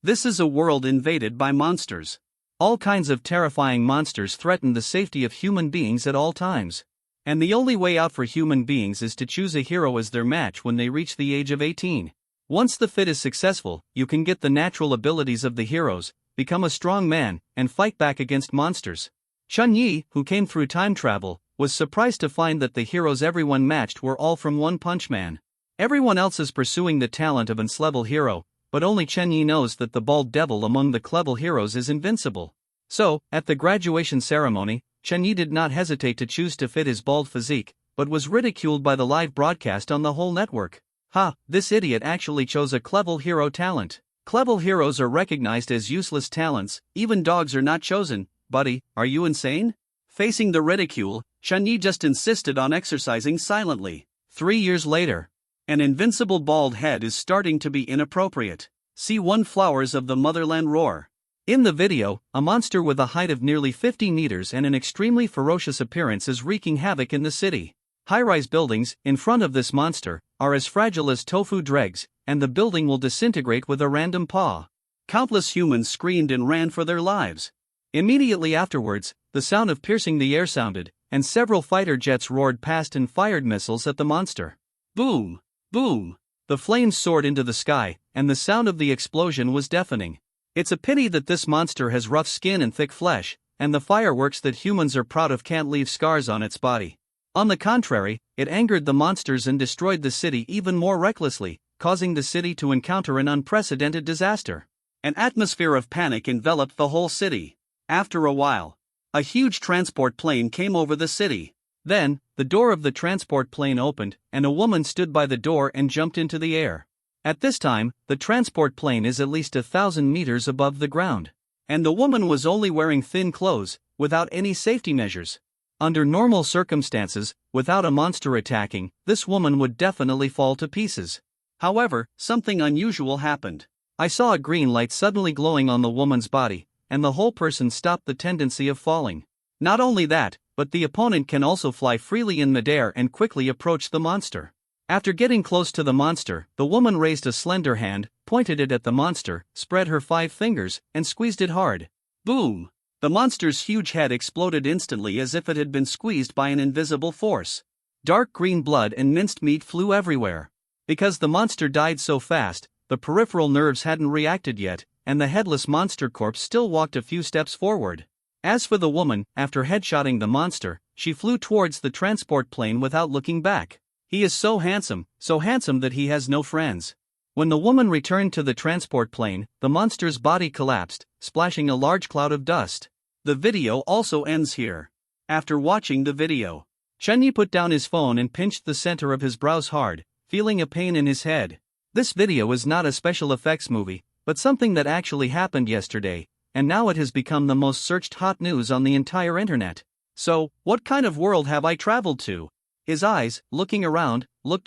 This is a world invaded by monsters. All kinds of terrifying monsters threaten the safety of human beings at all times. And the only way out for human beings is to choose a hero as their match when they reach the age of 18. Once the fit is successful, you can get the natural abilities of the heroes, become a strong man, and fight back against monsters. Chun-Yi, who came through time travel, was surprised to find that the heroes everyone matched were all from One Punch Man. Everyone else is pursuing the talent of an level hero, but only Chun-Yi knows that the bald devil among the clever heroes is invincible. So, at the graduation ceremony, Chun-Yi did not hesitate to choose to fit his bald physique, but was ridiculed by the live broadcast on the whole network. Ha, this idiot actually chose a clever hero talent. Clever heroes are recognized as useless talents, even dogs are not chosen. Buddy, are you insane? Facing the ridicule, Chun-Yi just insisted on exercising silently. 3 years later, an invincible bald head is starting to be inappropriate. See One Flowers of the Motherland Roar. In the video, a monster with a height of nearly 50 meters and an extremely ferocious appearance is wreaking havoc in the city. High-rise buildings, in front of this monster, are as fragile as tofu dregs, and the building will disintegrate with a random paw. Countless humans screamed and ran for their lives. Immediately afterwards, the sound of piercing the air sounded, and several fighter jets roared past and fired missiles at the monster. Boom! Boom! The flames soared into the sky, and the sound of the explosion was deafening. It's a pity that this monster has rough skin and thick flesh, and the fireworks that humans are proud of can't leave scars on its body. On the contrary, it angered the monsters and destroyed the city even more recklessly, causing the city to encounter an unprecedented disaster. An atmosphere of panic enveloped the whole city. After a while, a huge transport plane came over the city. Then, the door of the transport plane opened, and a woman stood by the door and jumped into the air. At this time, the transport plane is at least 1,000 meters above the ground. And the woman was only wearing thin clothes, without any safety measures. Under normal circumstances, without a monster attacking, this woman would definitely fall to pieces. However, something unusual happened. I saw a green light suddenly glowing on the woman's body, and the whole person stopped the tendency of falling. Not only that, but the opponent can also fly freely in midair and quickly approach the monster. After getting close to the monster, the woman raised a slender hand, pointed it at the monster, spread her 5 fingers, and squeezed it hard. Boom! The monster's huge head exploded instantly as if it had been squeezed by an invisible force. Dark green blood and minced meat flew everywhere. Because the monster died so fast, the peripheral nerves hadn't reacted yet, and the headless monster corpse still walked a few steps forward. As for the woman, after headshotting the monster, she flew towards the transport plane without looking back. He is so handsome that he has no friends. When the woman returned to the transport plane, the monster's body collapsed, splashing a large cloud of dust. The video also ends here. After watching the video, Chun-Yi put down his phone and pinched the center of his brows hard, feeling a pain in his head. This video is not a special effects movie, but something that actually happened yesterday, and now it has become the most searched hot news on the entire internet. So, what kind of world have I traveled to? His eyes, looked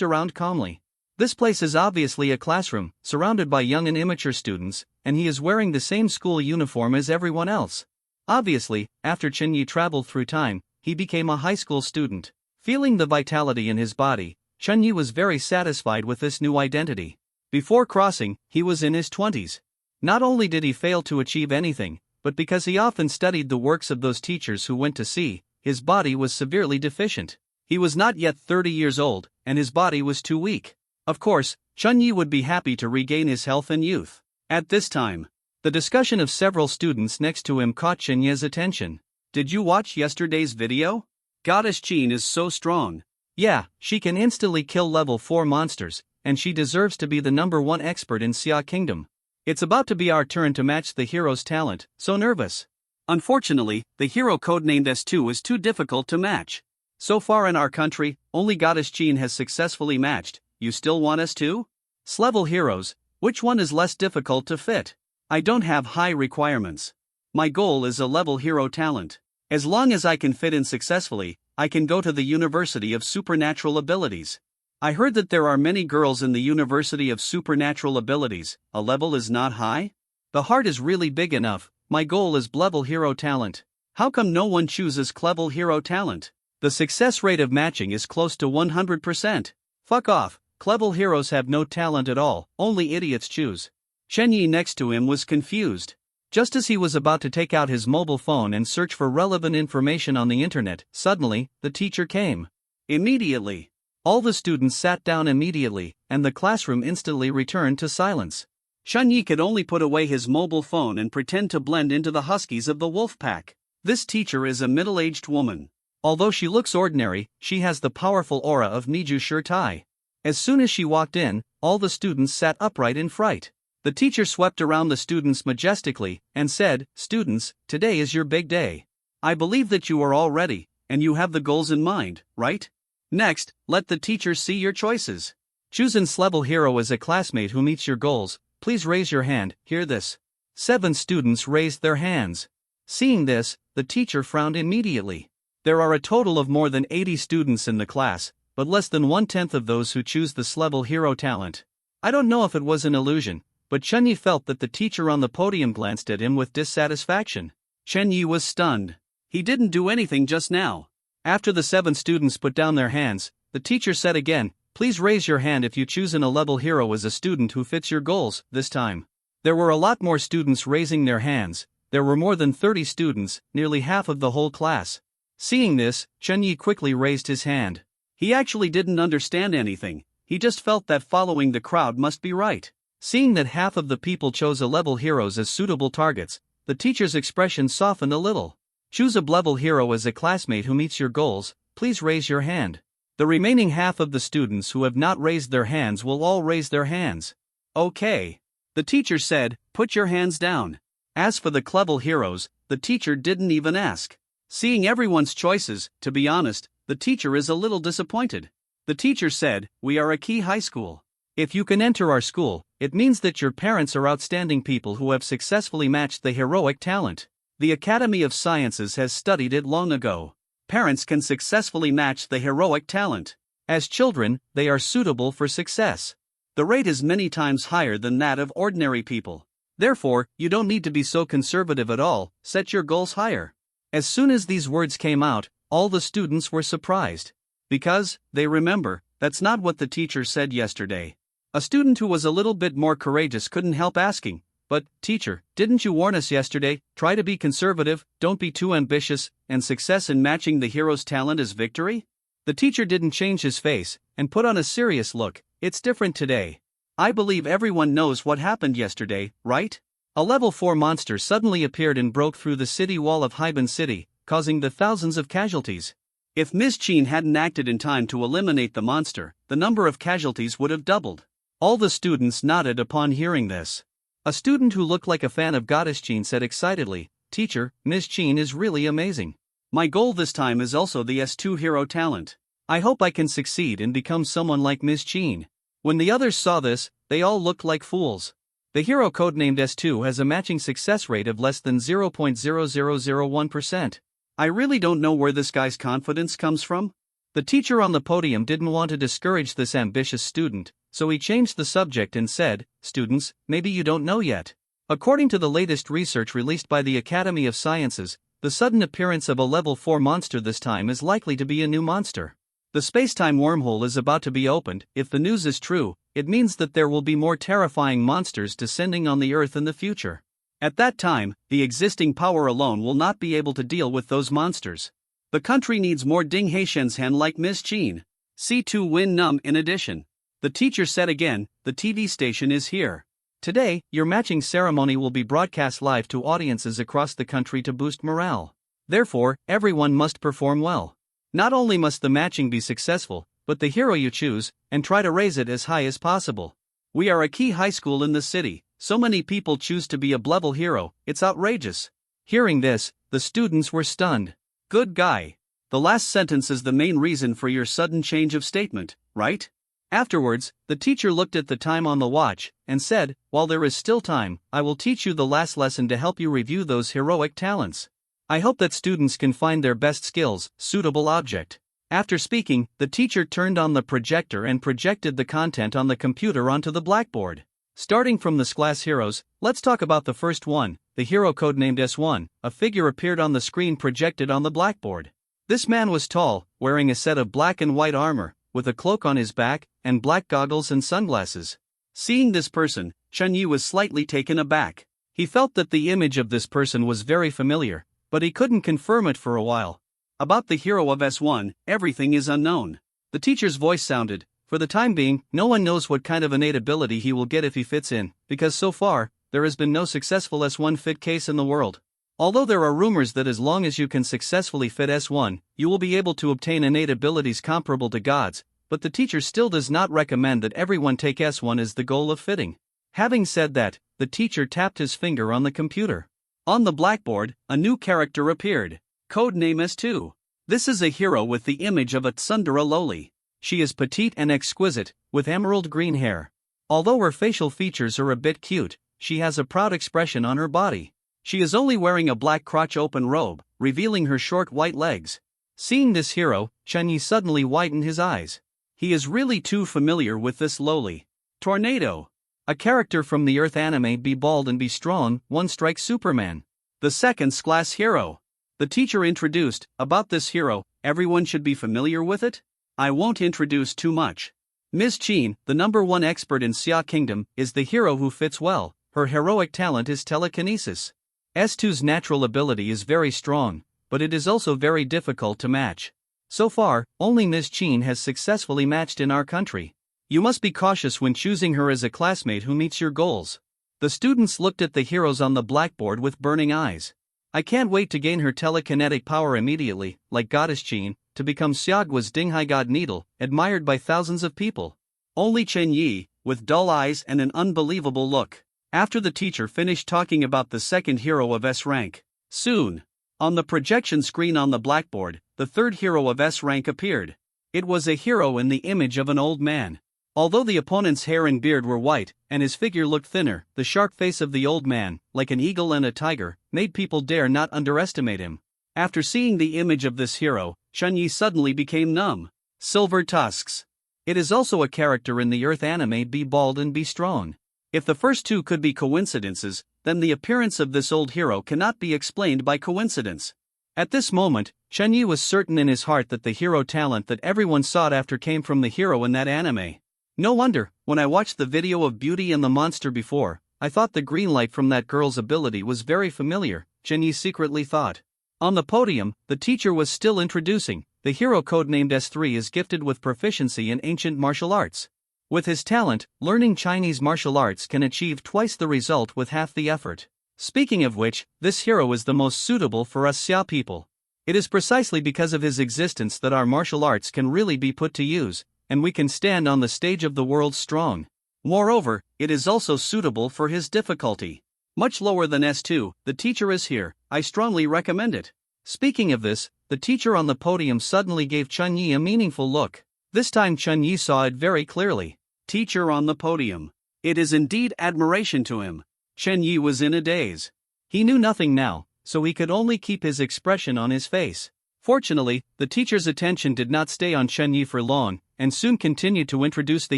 around calmly. This place is obviously a classroom, surrounded by young and immature students, and he is wearing the same school uniform as everyone else. Obviously, after Chun-Yi traveled through time, he became a high school student. Feeling the vitality in his body, Chun-Yi was very satisfied with this new identity. Before crossing, he was in his 20s. Not only did he fail to achieve anything, but because he often studied the works of those teachers who went to sea, his body was severely deficient. He was not yet 30 years old, and his body was too weak. Of course, Chun-Yi would be happy to regain his health and youth. At this time, the discussion of several students next to him caught Chun-Yi's attention. Did you watch yesterday's video? Goddess Jean is so strong. Yeah, she can instantly kill level 4 monsters, and she deserves to be the #1 expert in Xia Kingdom. It's about to be our turn to match the hero's talent, so nervous. Unfortunately, the hero codenamed S2 is too difficult to match. So far in our country, only Goddess Jean has successfully matched. You still want S2? S-level heroes, which one is less difficult to fit? I don't have high requirements. My goal is a level hero talent. As long as I can fit in successfully, I can go to the University of Supernatural Abilities. I heard that there are many girls in the University of Supernatural Abilities. A level is not high? The heart is really big enough. My goal is level hero talent. How come no one chooses clever hero talent? The success rate of matching is close to 100%. Fuck off, clever heroes have no talent at all, only idiots choose. Chen Yi next to him was confused. Just as he was about to take out his mobile phone and search for relevant information on the internet, suddenly, the teacher came. Immediately. All the students sat down immediately, and the classroom instantly returned to silence. Chen Yi could only put away his mobile phone and pretend to blend into the huskies of the wolf pack. This teacher is a middle-aged woman. Although she looks ordinary, she has the powerful aura of Niju Shirtai. As soon as she walked in, all the students sat upright in fright. The teacher swept around the students majestically and said, "Students, today is your big day. I believe that you are all ready, and you have the goals in mind, right? Next, let the teacher see your choices. Choose an level hero as a classmate who meets your goals. Please raise your hand." Hear this. 7 students raised their hands. Seeing this, the teacher frowned immediately. There are a total of more than 80 students in the class, but less than 1/10 of those who choose this level hero talent. I don't know if it was an illusion, but Chen Yi felt that the teacher on the podium glanced at him with dissatisfaction. Chen Yi was stunned. He didn't do anything just now. After the 7 students put down their hands, the teacher said again, "Please raise your hand if you choose an A-level hero as a student who fits your goals." This time, there were a lot more students raising their hands. There were more than 30 students, nearly half of the whole class. Seeing this, Chen Yi quickly raised his hand. He actually didn't understand anything, he just felt that following the crowd must be right. Seeing that half of the people chose A-level heroes as suitable targets, the teacher's expression softened a little. Choose a B-level hero as a classmate who meets your goals. Please raise your hand. The remaining half of the students who have not raised their hands will all raise their hands. Okay. The teacher said, "Put your hands down." As for the clever heroes, the teacher didn't even ask. Seeing everyone's choices, to be honest, the teacher is a little disappointed. The teacher said, "We are a key high school. If you can enter our school, it means that your parents are outstanding people who have successfully matched the heroic talent. The Academy of Sciences has studied it long ago. Parents can successfully match the heroic talent. As children, they are suitable for success. The rate is many times higher than that of ordinary people. Therefore, you don't need to be so conservative at all, set your goals higher." As soon as these words came out, all the students were surprised. Because, they remember, that's not what the teacher said yesterday. A student who was a little bit more courageous couldn't help asking, "But, teacher, didn't you warn us yesterday, try to be conservative, don't be too ambitious, and success in matching the hero's talent is victory?" The teacher didn't change his face, and put on a serious look. "It's different today. I believe everyone knows what happened yesterday, right? A level 4 monster suddenly appeared and broke through the city wall of Haiban City, causing the thousands of casualties. If Ms. Qin hadn't acted in time to eliminate the monster, the number of casualties would have doubled." All the students nodded upon hearing this. A student who looked like a fan of Goddess Qin said excitedly, "Teacher, Ms. Qin is really amazing. My goal this time is also the S2 hero talent. I hope I can succeed and become someone like Ms. Qin." When the others saw this, they all looked like fools. The hero codenamed S2 has a matching success rate of less than 0.0001%. I really don't know where this guy's confidence comes from. The teacher on the podium didn't want to discourage this ambitious student, so he changed the subject and said, "Students, maybe you don't know yet. According to the latest research released by the Academy of Sciences, the sudden appearance of a level 4 monster this time is likely to be a new monster. The space-time wormhole is about to be opened. If the news is true, it means that there will be more terrifying monsters descending on the Earth in the future. At that time, the existing power alone will not be able to deal with those monsters. The country needs more Ding Haishenshan like Ms. Qin. C2 Win Num in addition." The teacher said again, "The TV station is here. Today, your matching ceremony will be broadcast live to audiences across the country to boost morale. Therefore, everyone must perform well. Not only must the matching be successful, but the hero you choose, and try to raise it as high as possible. We are a key high school in the city, so many people choose to be a level hero, it's outrageous." Hearing this, the students were stunned. "Good guy. The last sentence is the main reason for your sudden change of statement, right?" Afterwards, the teacher looked at the time on the watch, and said, "While there is still time, I will teach you the last lesson to help you review those heroic talents. I hope that students can find their best skills, suitable object." After speaking, the teacher turned on the projector and projected the content on the computer onto the blackboard. Starting from the class heroes, let's talk about the first one, the hero codenamed S1. A figure appeared on the screen projected on the blackboard. This man was tall, wearing a set of black and white armor, with a cloak on his back, and black goggles and sunglasses. Seeing this person, Chunyi was slightly taken aback. He felt that the image of this person was very familiar, but he couldn't confirm it for a while. About the hero of S1, everything is unknown. The teacher's voice sounded. For the time being, no one knows what kind of innate ability he will get if he fits in, because so far, there has been no successful S1 fit case in the world. Although there are rumors that as long as you can successfully fit S1, you will be able to obtain innate abilities comparable to gods, but the teacher still does not recommend that everyone take S1 as the goal of fitting. Having said that, the teacher tapped his finger on the computer. On the blackboard, a new character appeared. Codename S2. This is a hero with the image of a tsundere loli. She is petite and exquisite, with emerald green hair. Although her facial features are a bit cute, she has a proud expression on her body. She is only wearing a black crotch-open robe, revealing her short white legs. Seeing this hero, Chunyi suddenly widened his eyes. He is really too familiar with this loli. Tornado. A character from the Earth anime Be Bald and Be Strong, One Strike Superman. The second-class hero. The teacher introduced, about this hero, everyone should be familiar with it? I won't introduce too much. Ms. Chin, the #1 expert in Xia Kingdom, is the hero who fits well. Her heroic talent is telekinesis. S2's natural ability is very strong, but it is also very difficult to match. So far, only Ms. Chin has successfully matched in our country. You must be cautious when choosing her as a classmate who meets your goals. The students looked at the heroes on the blackboard with burning eyes. I can't wait to gain her telekinetic power immediately, like Goddess Chin, to become Xiaogua's Dinghai God Needle, admired by thousands of people. Only Chen Yi, with dull eyes and an unbelievable look. After the teacher finished talking about the second hero of S rank, soon, on the projection screen on the blackboard, the third hero of S rank appeared. It was a hero in the image of an old man. Although the opponent's hair and beard were white, and his figure looked thinner, the sharp face of the old man, like an eagle and a tiger, made people dare not underestimate him. After seeing the image of this hero, Chunyi suddenly became numb. Silver Tusks. It is also a character in the Earth anime Be Bald and Be Strong. If the first two could be coincidences, then the appearance of this old hero cannot be explained by coincidence. At this moment, Chunyi was certain in his heart that the hero talent that everyone sought after came from the hero in that anime. No wonder, when I watched the video of Beauty and the Monster before, I thought the green light from that girl's ability was very familiar, Chunyi secretly thought. On the podium, the teacher was still introducing. The hero codenamed S3 is gifted with proficiency in ancient martial arts. With his talent, learning Chinese martial arts can achieve twice the result with half the effort. Speaking of which, this hero is the most suitable for us Xia people. It is precisely because of his existence that our martial arts can really be put to use, and we can stand on the stage of the world strong. Moreover, it is also suitable for his difficulty. Much lower than S2, the teacher is here, I strongly recommend it. Speaking of this, the teacher on the podium suddenly gave Chunyi a meaningful look. This time Chunyi saw it very clearly. Teacher on the podium. It is indeed admiration to him. Chunyi was in a daze. He knew nothing now, so he could only keep his expression on his face. Fortunately, the teacher's attention did not stay on Chunyi for long, and soon continued to introduce the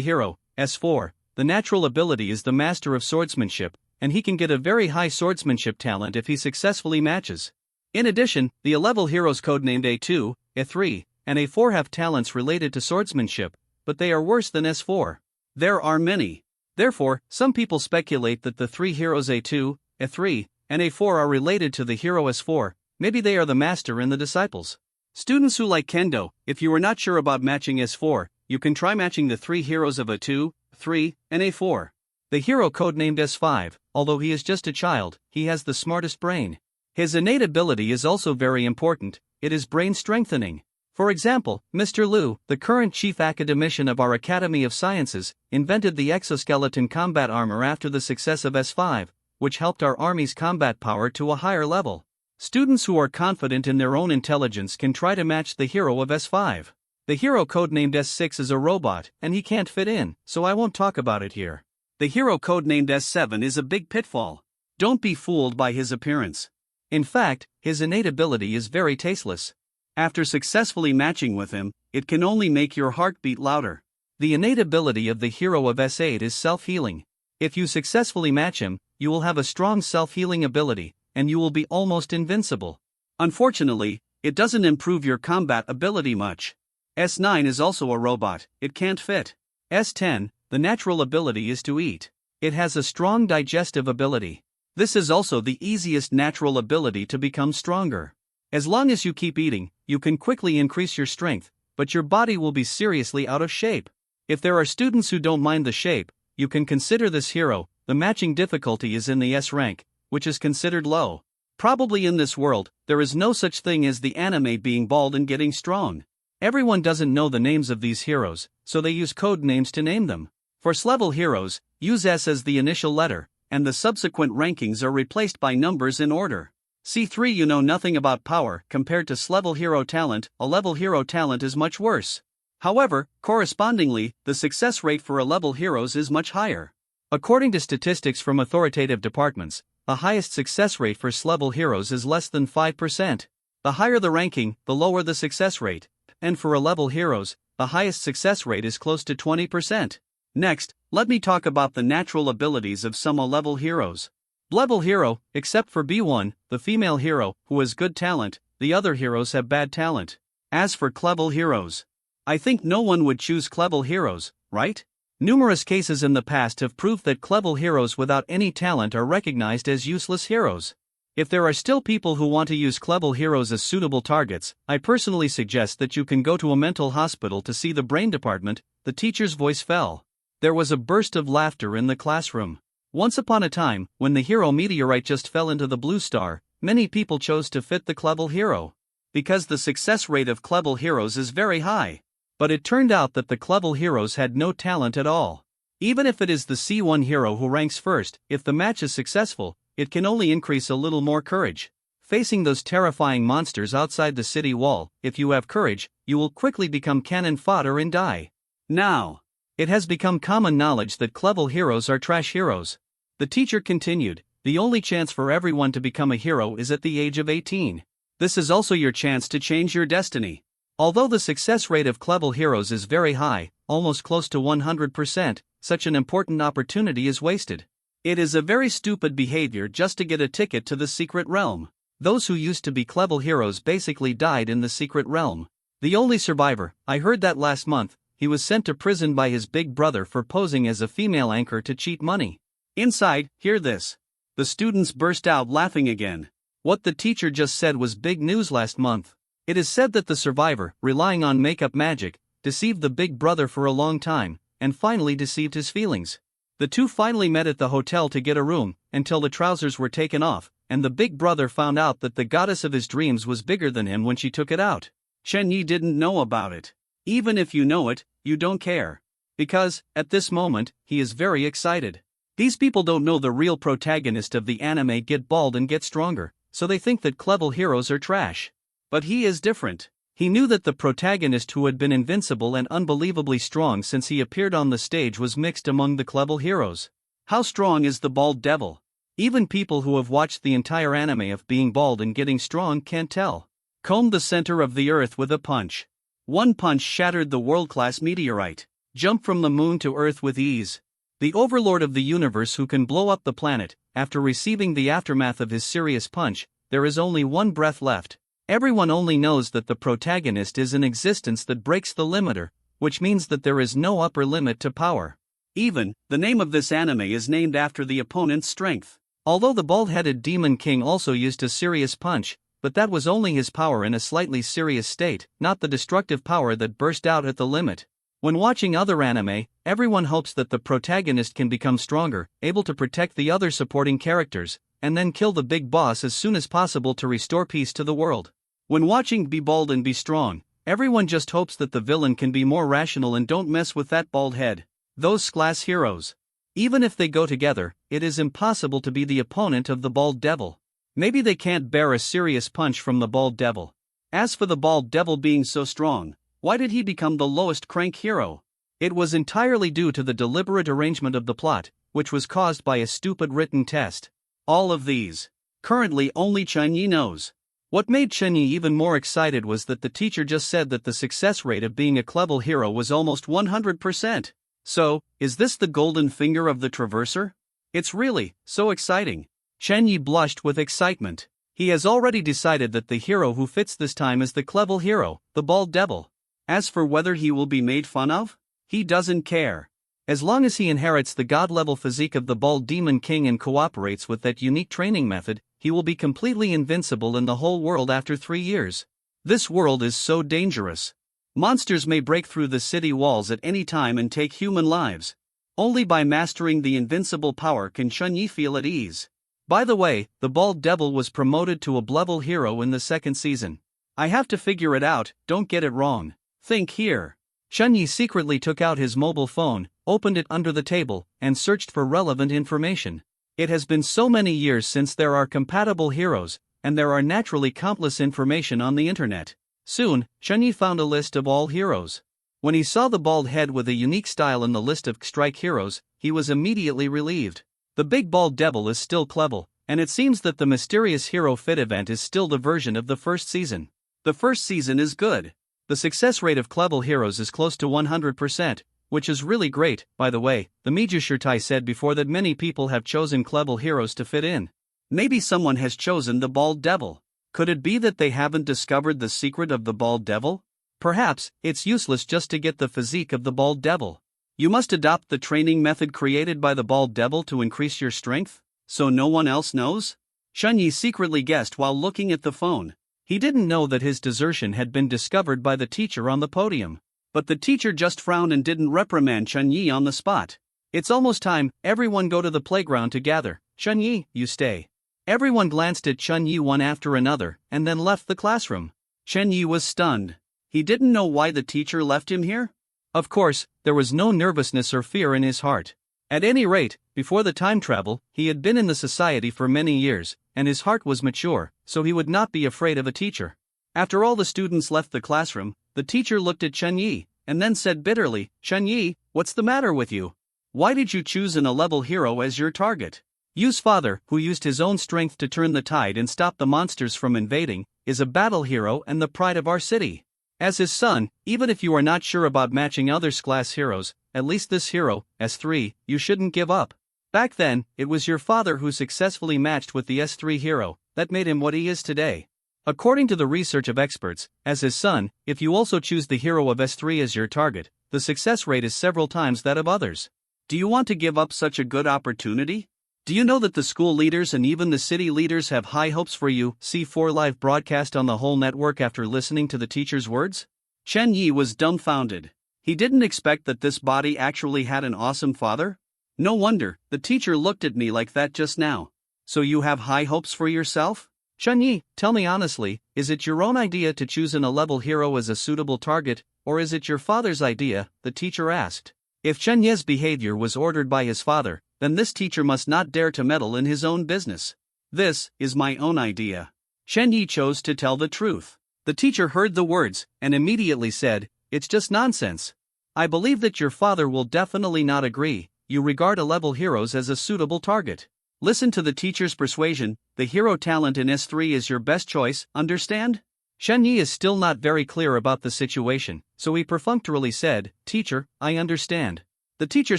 hero, S4. The natural ability is the master of swordsmanship, and he can get a very high swordsmanship talent if he successfully matches. In addition, the A-level heroes codenamed A2, A3, and A4 have talents related to swordsmanship, but they are worse than S4. There are many. Therefore, some people speculate that the three heroes A2, A3, and A4 are related to the hero S4, maybe they are the master and the disciples. Students who like Kendo, if you are not sure about matching S4, you can try matching the three heroes of A2, 3, and A4. The hero codenamed S5, although he is just a child, he has the smartest brain. His innate ability is also very important, it is brain strengthening. For example, Mr. Liu, the current chief academician of our Academy of Sciences, invented the exoskeleton combat armor after the success of S5, which helped our army's combat power to a higher level. Students who are confident in their own intelligence can try to match the hero of S5. The hero codenamed S6 is a robot, and he can't fit in, so I won't talk about it here. The hero codenamed S7 is a big pitfall. Don't be fooled by his appearance. In fact, his innate ability is very tasteless. After successfully matching with him, it can only make your heart beat louder. The innate ability of the hero of S8 is self-healing. If you successfully match him, you will have a strong self-healing ability, and you will be almost invincible. Unfortunately, it doesn't improve your combat ability much. S9 is also a robot, it can't fit. S10, the natural ability is to eat. It has a strong digestive ability. This is also the easiest natural ability to become stronger. As long as you keep eating, you can quickly increase your strength, but your body will be seriously out of shape. If there are students who don't mind the shape, you can consider this hero. The matching difficulty is in the S rank, which is considered low. Probably in this world, there is no such thing as the anime being bald and getting strong. Everyone doesn't know the names of these heroes, so they use code names to name them. For S-level heroes, use S as the initial letter, and the subsequent rankings are replaced by numbers in order. C3 You know nothing about power compared to S-level hero talent. A level hero talent is much worse. However, correspondingly, the success rate for A-level heroes is much higher. According to statistics from authoritative departments, the highest success rate for S-level heroes is less than 5%. The higher the ranking, the lower the success rate, and for A-level heroes, the highest success rate is close to 20%. Next, let me talk about the natural abilities of some A-level heroes. B-level hero, except for B1, the female hero, who has good talent, the other heroes have bad talent. As for C-level heroes, I think no one would choose C-level heroes, right? Numerous cases in the past have proved that C-level heroes without any talent are recognized as useless heroes. If there are still people who want to use C-level heroes as suitable targets, I personally suggest that you can go to a mental hospital to see the brain department. The teacher's voice fell. There was a burst of laughter in the classroom. Once upon a time, when the hero meteorite just fell into the blue star, many people chose to fit the C-level hero. Because the success rate of C-level heroes is very high. But it turned out that the C-level heroes had no talent at all. Even if it is the C1 hero who ranks first, if the match is successful, it can only increase a little more courage. Facing those terrifying monsters outside the city wall, if you have courage, you will quickly become cannon fodder and die. Now, it has become common knowledge that C-level heroes are trash heroes. The teacher continued, the only chance for everyone to become a hero is at the age of 18. This is also your chance to change your destiny. Although the success rate of C-level heroes is very high, almost close to 100%, such an important opportunity is wasted. It is a very stupid behavior just to get a ticket to the secret realm. Those who used to be C-level heroes basically died in the secret realm. The only survivor, I heard that last month, he was sent to prison by his big brother for posing as a female anchor to cheat money. Inside, hear this. The students burst out laughing again. What the teacher just said was big news last month. It is said that the survivor, relying on makeup magic, deceived the big brother for a long time, and finally deceived his feelings. The two finally met at the hotel to get a room, until the trousers were taken off, and the big brother found out that the goddess of his dreams was bigger than him when she took it out. Chen Yi didn't know about it. Even if you know it, you don't care. Because, at this moment, he is very excited. These people don't know the real protagonist of the anime get bald and get stronger, so they think that C-level heroes are trash. But he is different. He knew that the protagonist who had been invincible and unbelievably strong since he appeared on the stage was mixed among the C-level heroes. How strong is the bald devil? Even people who have watched the entire anime of being bald and getting strong can't tell. Comb the center of the earth with a punch. One punch shattered the world-class meteorite. Jump from the moon to earth with ease. The overlord of the universe who can blow up the planet, after receiving the aftermath of his serious punch, there is only one breath left. Everyone only knows that the protagonist is an existence that breaks the limiter, which means that there is no upper limit to power. Even, the name of this anime is named after the opponent's strength. Although the bald-headed Demon King also used a serious punch, but that was only his power in a slightly serious state, not the destructive power that burst out at the limit. When watching other anime, everyone hopes that the protagonist can become stronger, able to protect the other supporting characters, and then kill the big boss as soon as possible to restore peace to the world. When watching Be Bald and Be Strong, everyone just hopes that the villain can be more rational and don't mess with that bald head. Those class heroes. Even if they go together, it is impossible to be the opponent of the bald devil. Maybe they can't bear a serious punch from the bald devil. As for the bald devil being so strong, why did he become the lowest crank hero? It was entirely due to the deliberate arrangement of the plot, which was caused by a stupid written test. All of these. Currently only Chen Yi knows. What made Chen Yi even more excited was that the teacher just said that the success rate of being a C-level hero was almost 100%. So, is this the golden finger of the traverser? It's really so exciting. Chen Yi blushed with excitement. He has already decided that the hero who fits this time is the C-level hero, the bald devil. As for whether he will be made fun of, he doesn't care. As long as he inherits the god-level physique of the bald demon king and cooperates with that unique training method, he will be completely invincible in the whole world after 3 years. This world is so dangerous. Monsters may break through the city walls at any time and take human lives. Only by mastering the invincible power can Chunyi feel at ease. By the way, the bald devil was promoted to a level hero in the 2nd season. I have to figure it out, don't get it wrong. Think here. Chunyi secretly took out his mobile phone, opened it under the table, and searched for relevant information. It has been so many years since there are compatible heroes, and there are naturally countless information on the internet. Soon, Chunyi found a list of all heroes. When he saw the bald head with a unique style in the list of strike heroes, he was immediately relieved. The big bald devil is still clever, and it seems that the mysterious hero fit event is still the version of the 1st season. The 1st season is good. The success rate of clever heroes is close to 100%, which is really great. By the way, the Mijishirtai said before that many people have chosen clever heroes to fit in. Maybe someone has chosen the bald devil. Could it be that they haven't discovered the secret of the bald devil? Perhaps it's useless just to get the physique of the bald devil. You must adopt the training method created by the bald devil to increase your strength, so no one else knows? Chunyi secretly guessed while looking at the phone. He didn't know that his desertion had been discovered by the teacher on the podium. But the teacher just frowned and didn't reprimand Chunyi on the spot. It's almost time, everyone go to the playground to gather. Chunyi, you stay. Everyone glanced at Chunyi one after another, and then left the classroom. Chunyi was stunned. He didn't know why the teacher left him here? Of course, there was no nervousness or fear in his heart. At any rate, before the time travel, he had been in the society for many years, and his heart was mature, so he would not be afraid of a teacher. After all the students left the classroom, the teacher looked at Chunyi, and then said bitterly, "Chunyi, what's the matter with you? Why did you choose an A-level hero as your target?" Yu's father, who used his own strength to turn the tide and stop the monsters from invading, is a battle hero and the pride of our city. As his son, even if you are not sure about matching other class heroes, at least this hero, S3, you shouldn't give up. Back then, it was your father who successfully matched with the S3 hero, that made him what he is today. According to the research of experts, as his son, if you also choose the hero of S3 as your target, the success rate is several times that of others. Do you want to give up such a good opportunity? Do you know that the school leaders and even the city leaders have high hopes for you? C4 live broadcast on the whole network after listening to the teacher's words? Chunyi was dumbfounded. He didn't expect that this body actually had an awesome father? No wonder, the teacher looked at me like that just now. So you have high hopes for yourself? Chunyi, tell me honestly, is it your own idea to choose an A-level hero as a suitable target, or is it your father's idea? The teacher asked. If Chunyi's behavior was ordered by his father, then this teacher must not dare to meddle in his own business. This is my own idea. Chunyi chose to tell the truth. The teacher heard the words, and immediately said, "It's just nonsense. I believe that your father will definitely not agree. You regard A-level heroes as a suitable target. Listen to the teacher's persuasion, the hero talent in S3 is your best choice, understand?" Chunyi is still not very clear about the situation, so he perfunctorily said, "Teacher, I understand." The teacher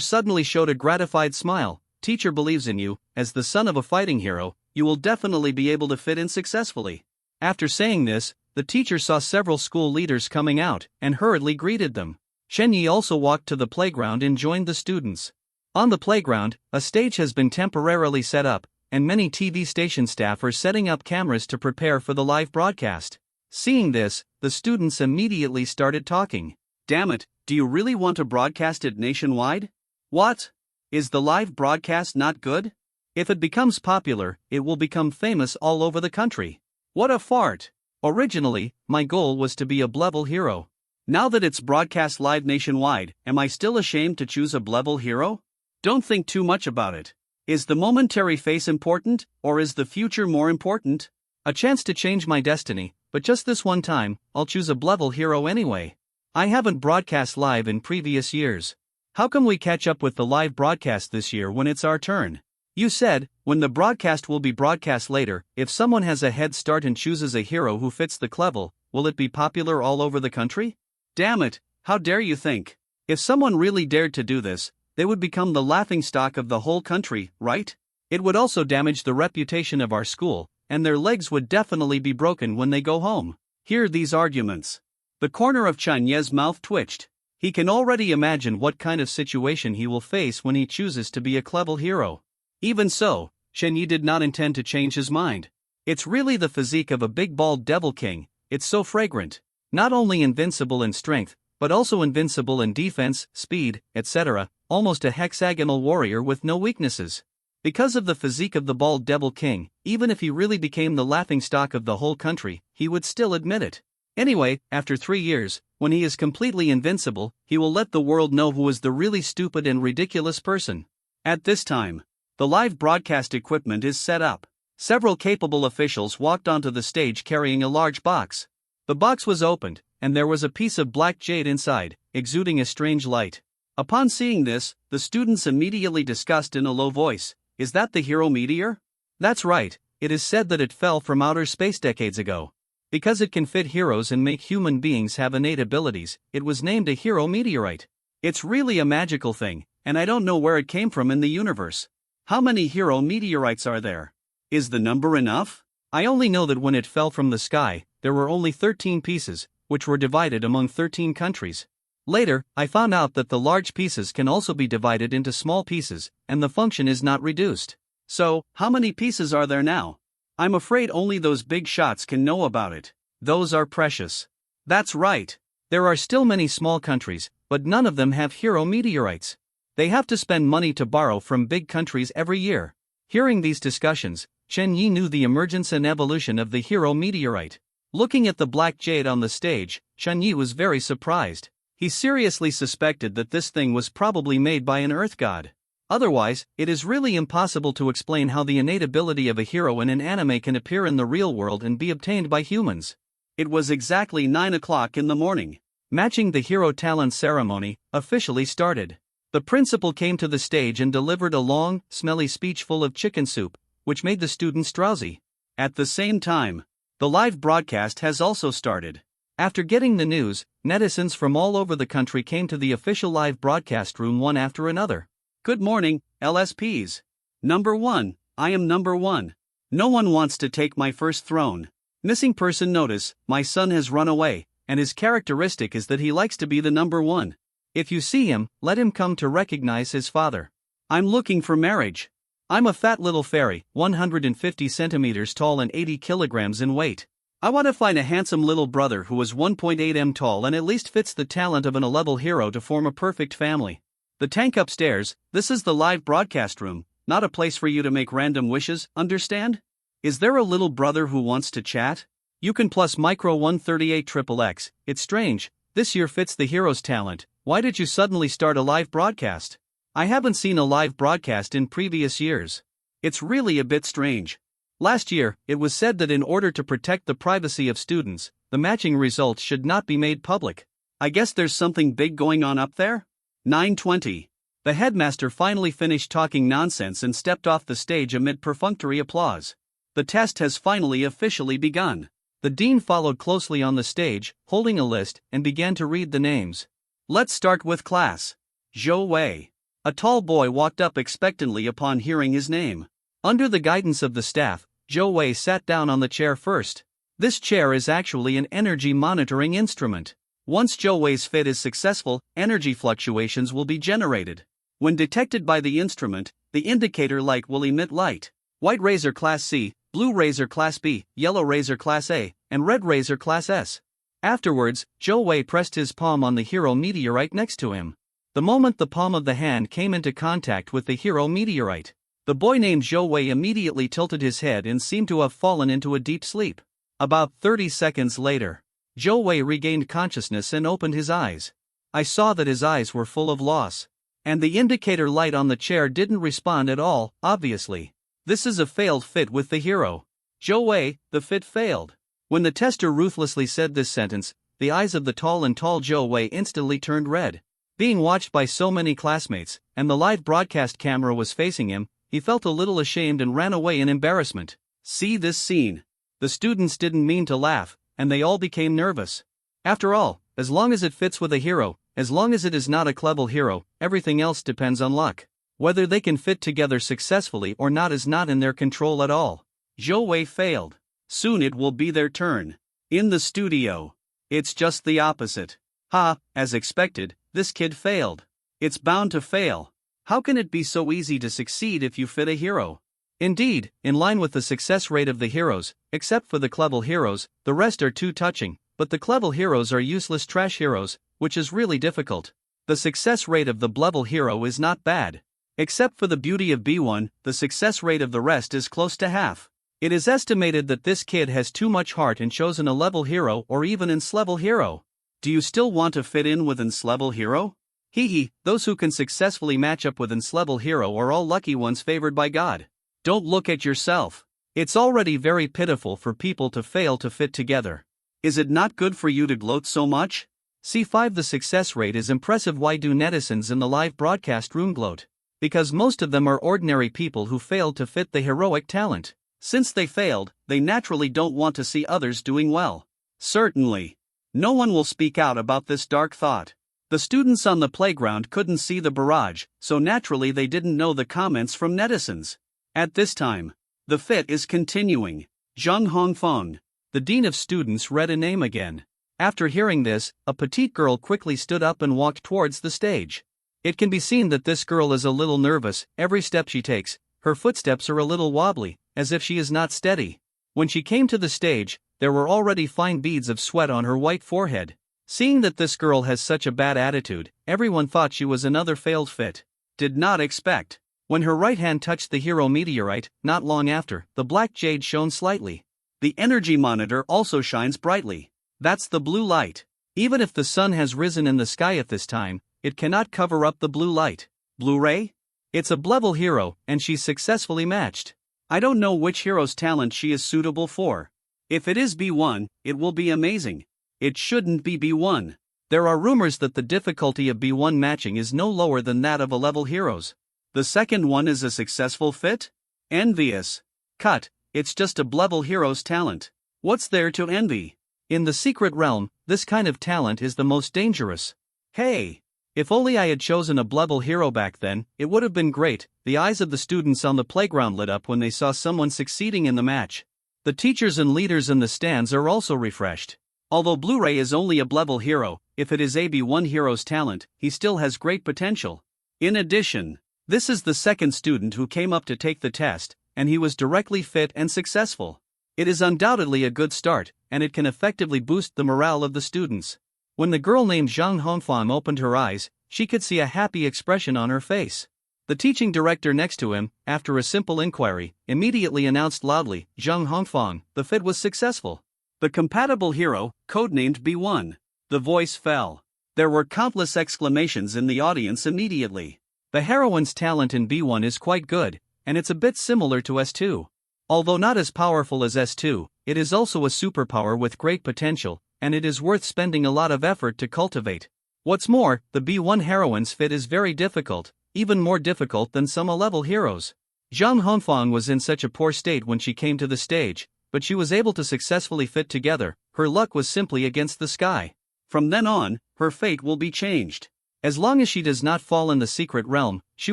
suddenly showed a gratified smile. Teacher believes in you, as the son of a fighting hero, you will definitely be able to fit in successfully. After saying this, the teacher saw several school leaders coming out, and hurriedly greeted them. Chunyi also walked to the playground and joined the students. On the playground, a stage has been temporarily set up, and many TV station staff are setting up cameras to prepare for the live broadcast. Seeing this, the students immediately started talking. Damn it, do you really want to broadcast it nationwide? What? Is the live broadcast not good? If it becomes popular, it will become famous all over the country. What a fart! Originally, my goal was to be a level hero. Now that it's broadcast live nationwide, am I still ashamed to choose a level hero? Don't think too much about it. Is the momentary face important, or is the future more important? A chance to change my destiny, but just this one time, I'll choose a level hero anyway. I haven't broadcast live in previous years. How come we catch up with the live broadcast this year when it's our turn? You said, when the broadcast will be broadcast later, if someone has a head start and chooses a hero who fits the level, will it be popular all over the country? Damn it, how dare you think? If someone really dared to do this, they would become the laughingstock of the whole country, right? It would also damage the reputation of our school, and their legs would definitely be broken when they go home. Hear these arguments. The corner of Chunyi's mouth twitched. He can already imagine what kind of situation he will face when he chooses to be a clever hero. Even so, Shen Yi did not intend to change his mind. It's really the physique of a big bald devil king, it's so fragrant. Not only invincible in strength, but also invincible in defense, speed, etc., almost a hexagonal warrior with no weaknesses. Because of the physique of the bald devil king, even if he really became the laughingstock of the whole country, he would still admit it. Anyway, after 3 years, when he is completely invincible, he will let the world know who is the really stupid and ridiculous person. At this time, the live broadcast equipment is set up. Several capable officials walked onto the stage carrying a large box. The box was opened, and there was a piece of black jade inside, exuding a strange light. Upon seeing this, the students immediately discussed in a low voice, "Is that the hero meteor?" That's right, it is said that it fell from outer space decades ago. Because it can fit heroes and make human beings have innate abilities, it was named a hero meteorite. It's really a magical thing, and I don't know where it came from in the universe. How many hero meteorites are there? Is the number enough? I only know that when it fell from the sky, there were only 13 pieces, which were divided among 13 countries. Later, I found out that the large pieces can also be divided into small pieces, and the function is not reduced. So, how many pieces are there now? I'm afraid only those big shots can know about it. Those are precious. That's right. There are still many small countries, but none of them have hero meteorites. They have to spend money to borrow from big countries every year. Hearing these discussions, Chen Yi knew the emergence and evolution of the hero meteorite. Looking at the black jade on the stage, Chen Yi was very surprised. He seriously suspected that this thing was probably made by an earth god. Otherwise, it is really impossible to explain how the innate ability of a hero in an anime can appear in the real world and be obtained by humans. It was exactly 9 o'clock in the morning. Matching the hero talent ceremony officially started. The principal came to the stage and delivered a long, smelly speech full of chicken soup, which made the students drowsy. At the same time, the live broadcast has also started. After getting the news, netizens from all over the country came to the official live broadcast room one after another. "Good morning, LSPs. Number 1, I am number 1. No one wants to take my first throne. Missing person notice, my son has run away, and his characteristic is that he likes to be the number 1. If you see him, let him come to recognize his father. I'm looking for marriage. I'm a fat little fairy, 150 centimeters tall and 80 kilograms in weight. I want to find a handsome little brother who is 1.8 m tall and at least fits the talent of an A-level hero to form a perfect family. The tank upstairs, this is the live broadcast room, not a place for you to make random wishes, understand? Is there a little brother who wants to chat? You can plus micro 138XXX, it's strange, this year fits the hero's talent, why did you suddenly start a live broadcast? I haven't seen a live broadcast in previous years. It's really a bit strange. Last year, it was said that in order to protect the privacy of students, the matching results should not be made public. I guess there's something big going on up there? 9:20. The headmaster finally finished talking nonsense and stepped off the stage amid perfunctory applause. The test has finally officially begun. The dean followed closely on the stage, holding a list, and began to read the names. Let's start with class. Zhou Wei. A tall boy walked up expectantly upon hearing his name. Under the guidance of the staff, Zhou Wei sat down on the chair first. This chair is actually an energy monitoring instrument. Once Zhou Wei's fit is successful, energy fluctuations will be generated. When detected by the instrument, the indicator light will emit light. White razor class C, blue razor class B, yellow razor class A, and red razor class S. Afterwards, Zhou Wei pressed his palm on the hero meteorite next to him. The moment the palm of the hand came into contact with the hero meteorite, the boy named Zhou Wei immediately tilted his head and seemed to have fallen into a deep sleep. About 30 seconds later, Zhou Wei regained consciousness and opened his eyes. I saw that his eyes were full of loss. And the indicator light on the chair didn't respond at all, obviously. This is a failed fit with the hero. Zhou Wei, the fit failed. When the tester ruthlessly said this sentence, the eyes of the tall Zhou Wei instantly turned red. Being watched by so many classmates, and the live broadcast camera was facing him, he felt a little ashamed and ran away in embarrassment. See this scene. The students didn't mean to laugh, and they all became nervous. After all, as long as it fits with a hero, as long as it is not a clever hero, everything else depends on luck. Whether they can fit together successfully or not is not in their control at all. Zhou Wei failed. Soon it will be their turn. In the studio, it's just the opposite. Ha, as expected, this kid failed. It's bound to fail. How can it be so easy to succeed if you fit a hero? Indeed, in line with the success rate of the heroes, except for the clever heroes, the rest are too touching, but the clever heroes are useless trash heroes, which is really difficult. The success rate of the Blevel hero is not bad. Except for the beauty of B1, the success rate of the rest is close to half. It is estimated that this kid has too much heart and chosen a level hero or even Enslevel hero. Do you still want to fit in with Enslevel hero? Hee, those who can successfully match up with Enslevel hero are all lucky ones favored by God. Don't look at yourself. It's already very pitiful for people to fail to fit together. Is it not good for you to gloat so much? C5 The success rate is impressive. Why do netizens in the live broadcast room gloat? Because most of them are ordinary people who failed to fit the heroic talent. Since they failed, they naturally don't want to see others doing well. Certainly. No one will speak out about this dark thought. The students on the playground couldn't see the barrage, so naturally they didn't know the comments from netizens. At this time, the fit is continuing. Zhang Hongfeng. The dean of students read a name again. After hearing this, a petite girl quickly stood up and walked towards the stage. It can be seen that this girl is a little nervous. Every step she takes, her footsteps are a little wobbly, as if she is not steady. When she came to the stage, there were already fine beads of sweat on her white forehead. Seeing that this girl has such a bad attitude, everyone thought she was another failed fit. Did not expect. When her right hand touched the hero meteorite, not long after, the black jade shone slightly. The energy monitor also shines brightly. That's the blue light. Even if the sun has risen in the sky at this time, it cannot cover up the blue light. Blu-ray? It's a Blevel hero, and she's successfully matched. I don't know which hero's talent she is suitable for. If it is B1, it will be amazing. It shouldn't be B1. There are rumors that the difficulty of B1 matching is no lower than that of A-level heroes. The second one is a successful fit? Envious. Cut, it's just a Blevel hero's talent. What's there to envy? In the secret realm, this kind of talent is the most dangerous. Hey! If only I had chosen a Blevel hero back then, it would have been great. The eyes of the students on the playground lit up when they saw someone succeeding in the match. The teachers and leaders in the stands are also refreshed. Although Blu-ray is only a Blevel hero, if it is a B1 hero's talent, he still has great potential. In addition, this is the second student who came up to take the test, and he was directly fit and successful. It is undoubtedly a good start, and it can effectively boost the morale of the students. When the girl named Zhang Hongfang opened her eyes, she could see a happy expression on her face. The teaching director next to him, after a simple inquiry, immediately announced loudly, "Zhang Hongfang, the fit was successful. The compatible hero, codenamed B1. The voice fell. There were countless exclamations in the audience immediately. The heroine's talent in B1 is quite good, and it's a bit similar to S2. Although not as powerful as S2, it is also a superpower with great potential, and it is worth spending a lot of effort to cultivate. What's more, the B1 heroine's fit is very difficult, even more difficult than some A-level heroes. Zhang Hongfang was in such a poor state when she came to the stage, but she was able to successfully fit together. Her luck was simply against the sky. From then on, her fate will be changed. As long as she does not fall in the secret realm, she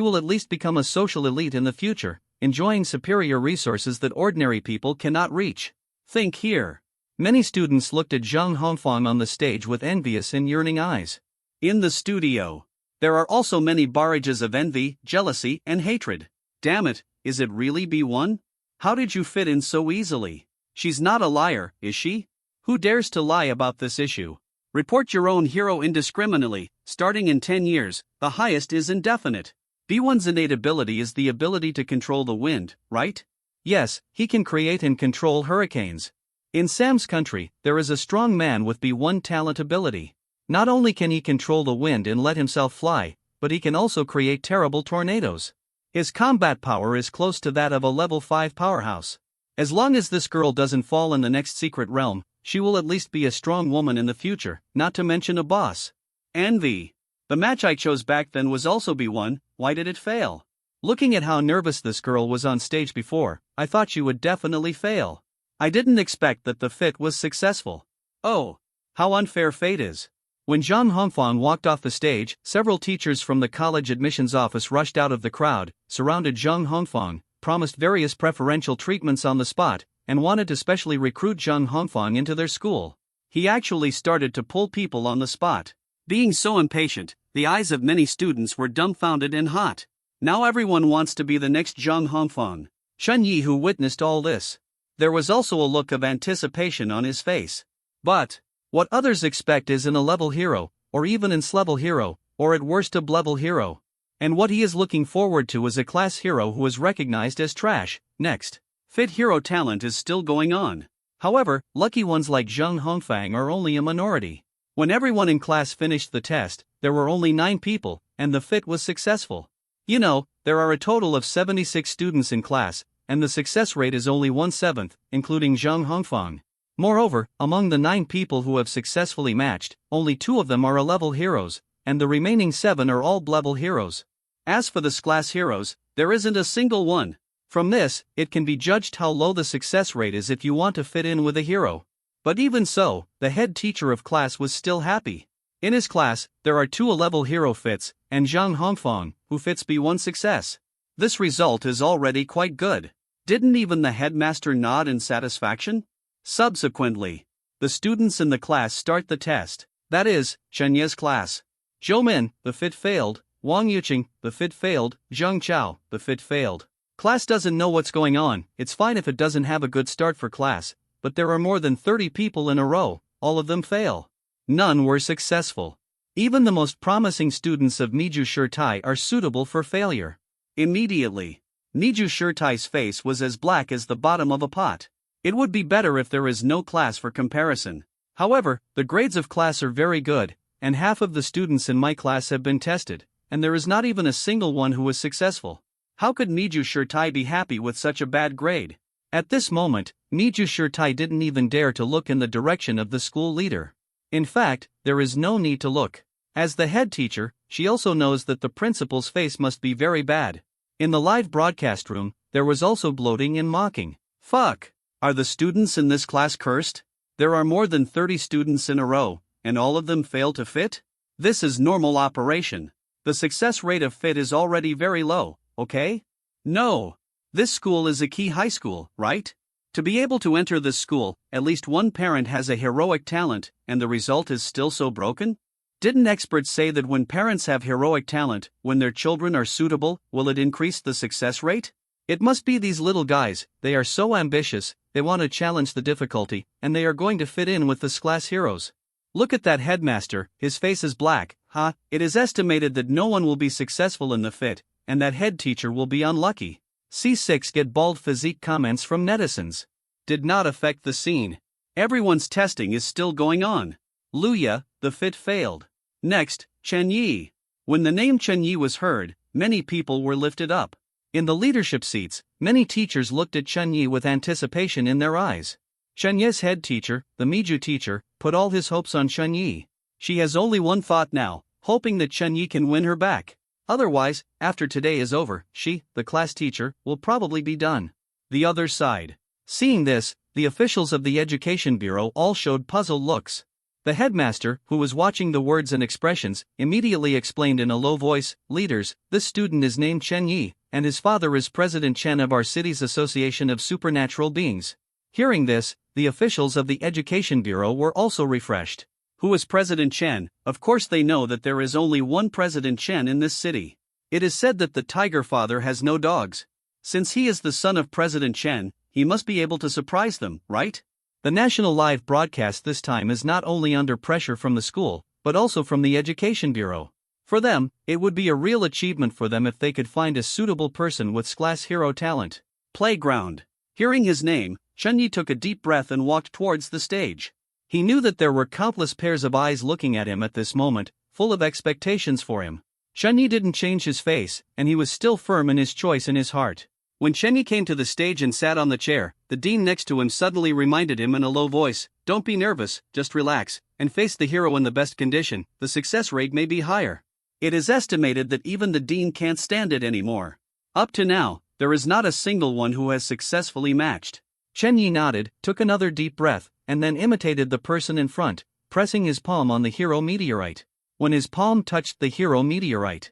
will at least become a social elite in the future, enjoying superior resources that ordinary people cannot reach. Think here. Many students looked at Zhang Hongfang on the stage with envious and yearning eyes. In the studio, there are also many barrages of envy, jealousy, and hatred. Damn it, is it really B1? How did you fit in so easily? She's not a liar, is she? Who dares to lie about this issue? Report your own hero indiscriminately, starting in 10 years, the highest is indefinite. B1's innate ability is the ability to control the wind, right? Yes, he can create and control hurricanes. In Sam's country, there is a strong man with B1 talent ability. Not only can he control the wind and let himself fly, but he can also create terrible tornadoes. His combat power is close to that of a level 5 powerhouse. As long as this girl doesn't fall in the next secret realm, she will at least be a strong woman in the future, not to mention a boss. Envy. The match I chose back then was also B1, why did it fail? Looking at how nervous this girl was on stage before, I thought she would definitely fail. I didn't expect that the fit was successful. Oh, how unfair fate is. When Zhang Hongfang walked off the stage, several teachers from the college admissions office rushed out of the crowd, surrounded Zhang Hongfang, promised various preferential treatments on the spot, and wanted to specially recruit Zhang Hongfang into their school. He actually started to pull people on the spot. Being so impatient, The eyes of many students were dumbfounded and hot. Now everyone wants to be the next Zhang Hongfang. Chen Yi, who witnessed all this, there was also a look of anticipation on his face. But what others expect is an A-level hero, or even an S-level hero, or at worst a B-level hero. And what he is looking forward to is a class hero who is recognized as trash. Next, fit hero talent is still going on. However, lucky ones like Zhang Hongfang are only a minority. When everyone in class finished the test, there were only 9 people, and the fit was successful. You know, there are a total of 76 students in class, and the success rate is only 1/7, including Zhang Hongfang. Moreover, among the 9 people who have successfully matched, only 2 of them are A-level heroes, and the remaining 7 are all B-level heroes. As for the S-class heroes, there isn't a single one. From this, it can be judged how low the success rate is if you want to fit in with a hero. But even so, the head teacher of class was still happy. In his class, there are 2 A-level hero fits, and Zhang Hongfang, who fits B1 success. This result is already quite good. Didn't even the headmaster nod in satisfaction? Subsequently, the students in the class start the test. That is, Chen Ye's class. Zhou Min, the fit failed. Wang Yuqing, the fit failed. Zhang Chao, the fit failed. Class doesn't know what's going on. It's fine if it doesn't have a good start for class, but there are more than 30 people in a row, all of them fail. None were successful. Even the most promising students of Miju Shirtai are suitable for failure. Immediately, Miju Shirtai's face was as black as the bottom of a pot. It would be better if there is no class for comparison. However, the grades of class are very good, and half of the students in my class have been tested, and there is not even a single one who was successful. How could Miju Shirtai be happy with such a bad grade? At this moment, Miju Shirtai didn't even dare to look in the direction of the school leader. In fact, there is no need to look. As the head teacher, she also knows that the principal's face must be very bad. In the live broadcast room, there was also gloating and mocking. Fuck! Are the students in this class cursed? There are more than 30 students in a row, and all of them fail to fit? This is normal operation. The success rate of fit is already very low, okay? No. This school is a key high school, right? To be able to enter this school, at least one parent has a heroic talent, and the result is still so broken? Didn't experts say that when parents have heroic talent, when their children are suitable, will it increase the success rate? It must be these little guys. They are so ambitious, they want to challenge the difficulty, and they are going to fit in with the S-class heroes. Look at that headmaster, his face is black, huh? It is estimated that no one will be successful in the fit, and that head teacher will be unlucky. C6 get bald physique comments from netizens. Did not affect the scene. Everyone's testing is still going on. Luya, the fit failed. Next, Chen Yi. When the name Chen Yi was heard, many people were lifted up. In the leadership seats, many teachers looked at Chen Yi with anticipation in their eyes. Chen Yi's head teacher, the Miju teacher, put all his hopes on Chen Yi. She has only one thought now, hoping that Chen Yi can win her back. Otherwise, after today is over, she, the class teacher, will probably be done. The other side. Seeing this, the officials of the Education Bureau all showed puzzled looks. The headmaster, who was watching the words and expressions, immediately explained in a low voice, "Leaders, this student is named Chen Yi, and his father is President Chen of our city's Association of Supernatural Beings." Hearing this, the officials of the Education Bureau were also refreshed. Who is President Chen? Of course they know that there is only one President Chen in this city. It is said that the Tiger Father has no dogs. Since he is the son of President Chen, he must be able to surprise them, right? The national live broadcast this time is not only under pressure from the school, but also from the Education Bureau. For them, it would be a real achievement for them if they could find a suitable person with S-class hero talent. Playground. Hearing his name, Chen Yi took a deep breath and walked towards the stage. He knew that there were countless pairs of eyes looking at him at this moment, full of expectations for him. Chen Yi didn't change his face, and he was still firm in his choice in his heart. When Chen Yi came to the stage and sat on the chair, the dean next to him suddenly reminded him in a low voice, "Don't be nervous, just relax, and face the hero in the best condition, the success rate may be higher." It is estimated that even the dean can't stand it anymore. Up to now, there is not a single one who has successfully matched. Chen Yi nodded, took another deep breath, and then imitated the person in front, pressing his palm on the hero meteorite. When his palm touched the hero meteorite,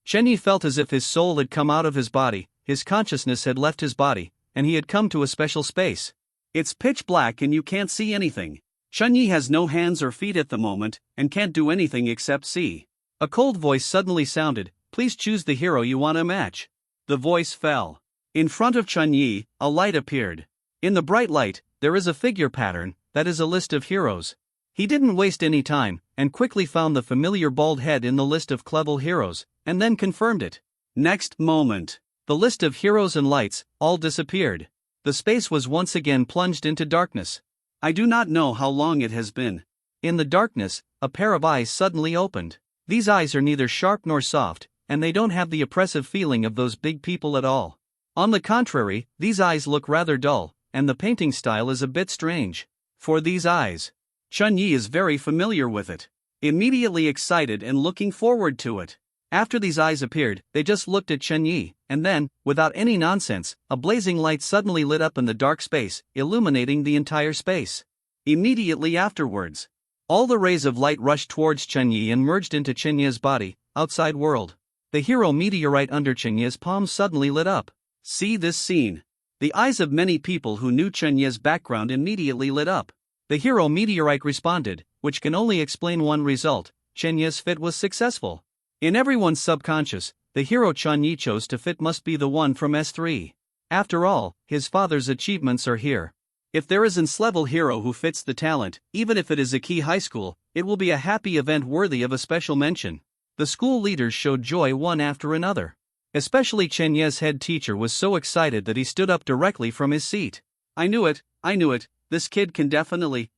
Chen Yi felt as if his soul had come out of his body, his consciousness had left his body, and he had come to a special space. It's pitch black and you can't see anything. Chen Yi has no hands or feet at the moment, and can't do anything except see. A cold voice suddenly sounded, "Please choose the hero you want to match." The voice fell. In front of Chunyi, a light appeared. In the bright light, there is a figure pattern, that is a list of heroes. He didn't waste any time, and quickly found the familiar bald head in the list of clever heroes, and then confirmed it. Next moment, the list of heroes and lights all disappeared. The space was once again plunged into darkness. I do not know how long it has been. In the darkness, a pair of eyes suddenly opened. These eyes are neither sharp nor soft, and they don't have the oppressive feeling of those big people at all. On the contrary, these eyes look rather dull, and the painting style is a bit strange. For these eyes, Chunyi is very familiar with it. Immediately excited and looking forward to it. After these eyes appeared, they just looked at Chunyi, and then, without any nonsense, a blazing light suddenly lit up in the dark space, illuminating the entire space. Immediately afterwards, all the rays of light rushed towards Chunyi and merged into Chunyi's body, outside world. The hero meteorite under Chunyi's palm suddenly lit up. See this scene. The eyes of many people who knew Chunyi's background immediately lit up. The hero meteorite responded, which can only explain one result: Chunyi's fit was successful. In everyone's subconscious, the hero Chunyi chose to fit must be the one from S3. After all, his father's achievements are here. If there is an S-level hero who fits the talent, even if it is a key high school, it will be a happy event worthy of a special mention. The school leaders showed joy one after another. Especially Chunyi's head teacher was so excited that he stood up directly from his seat. I knew it, this kid can definitely,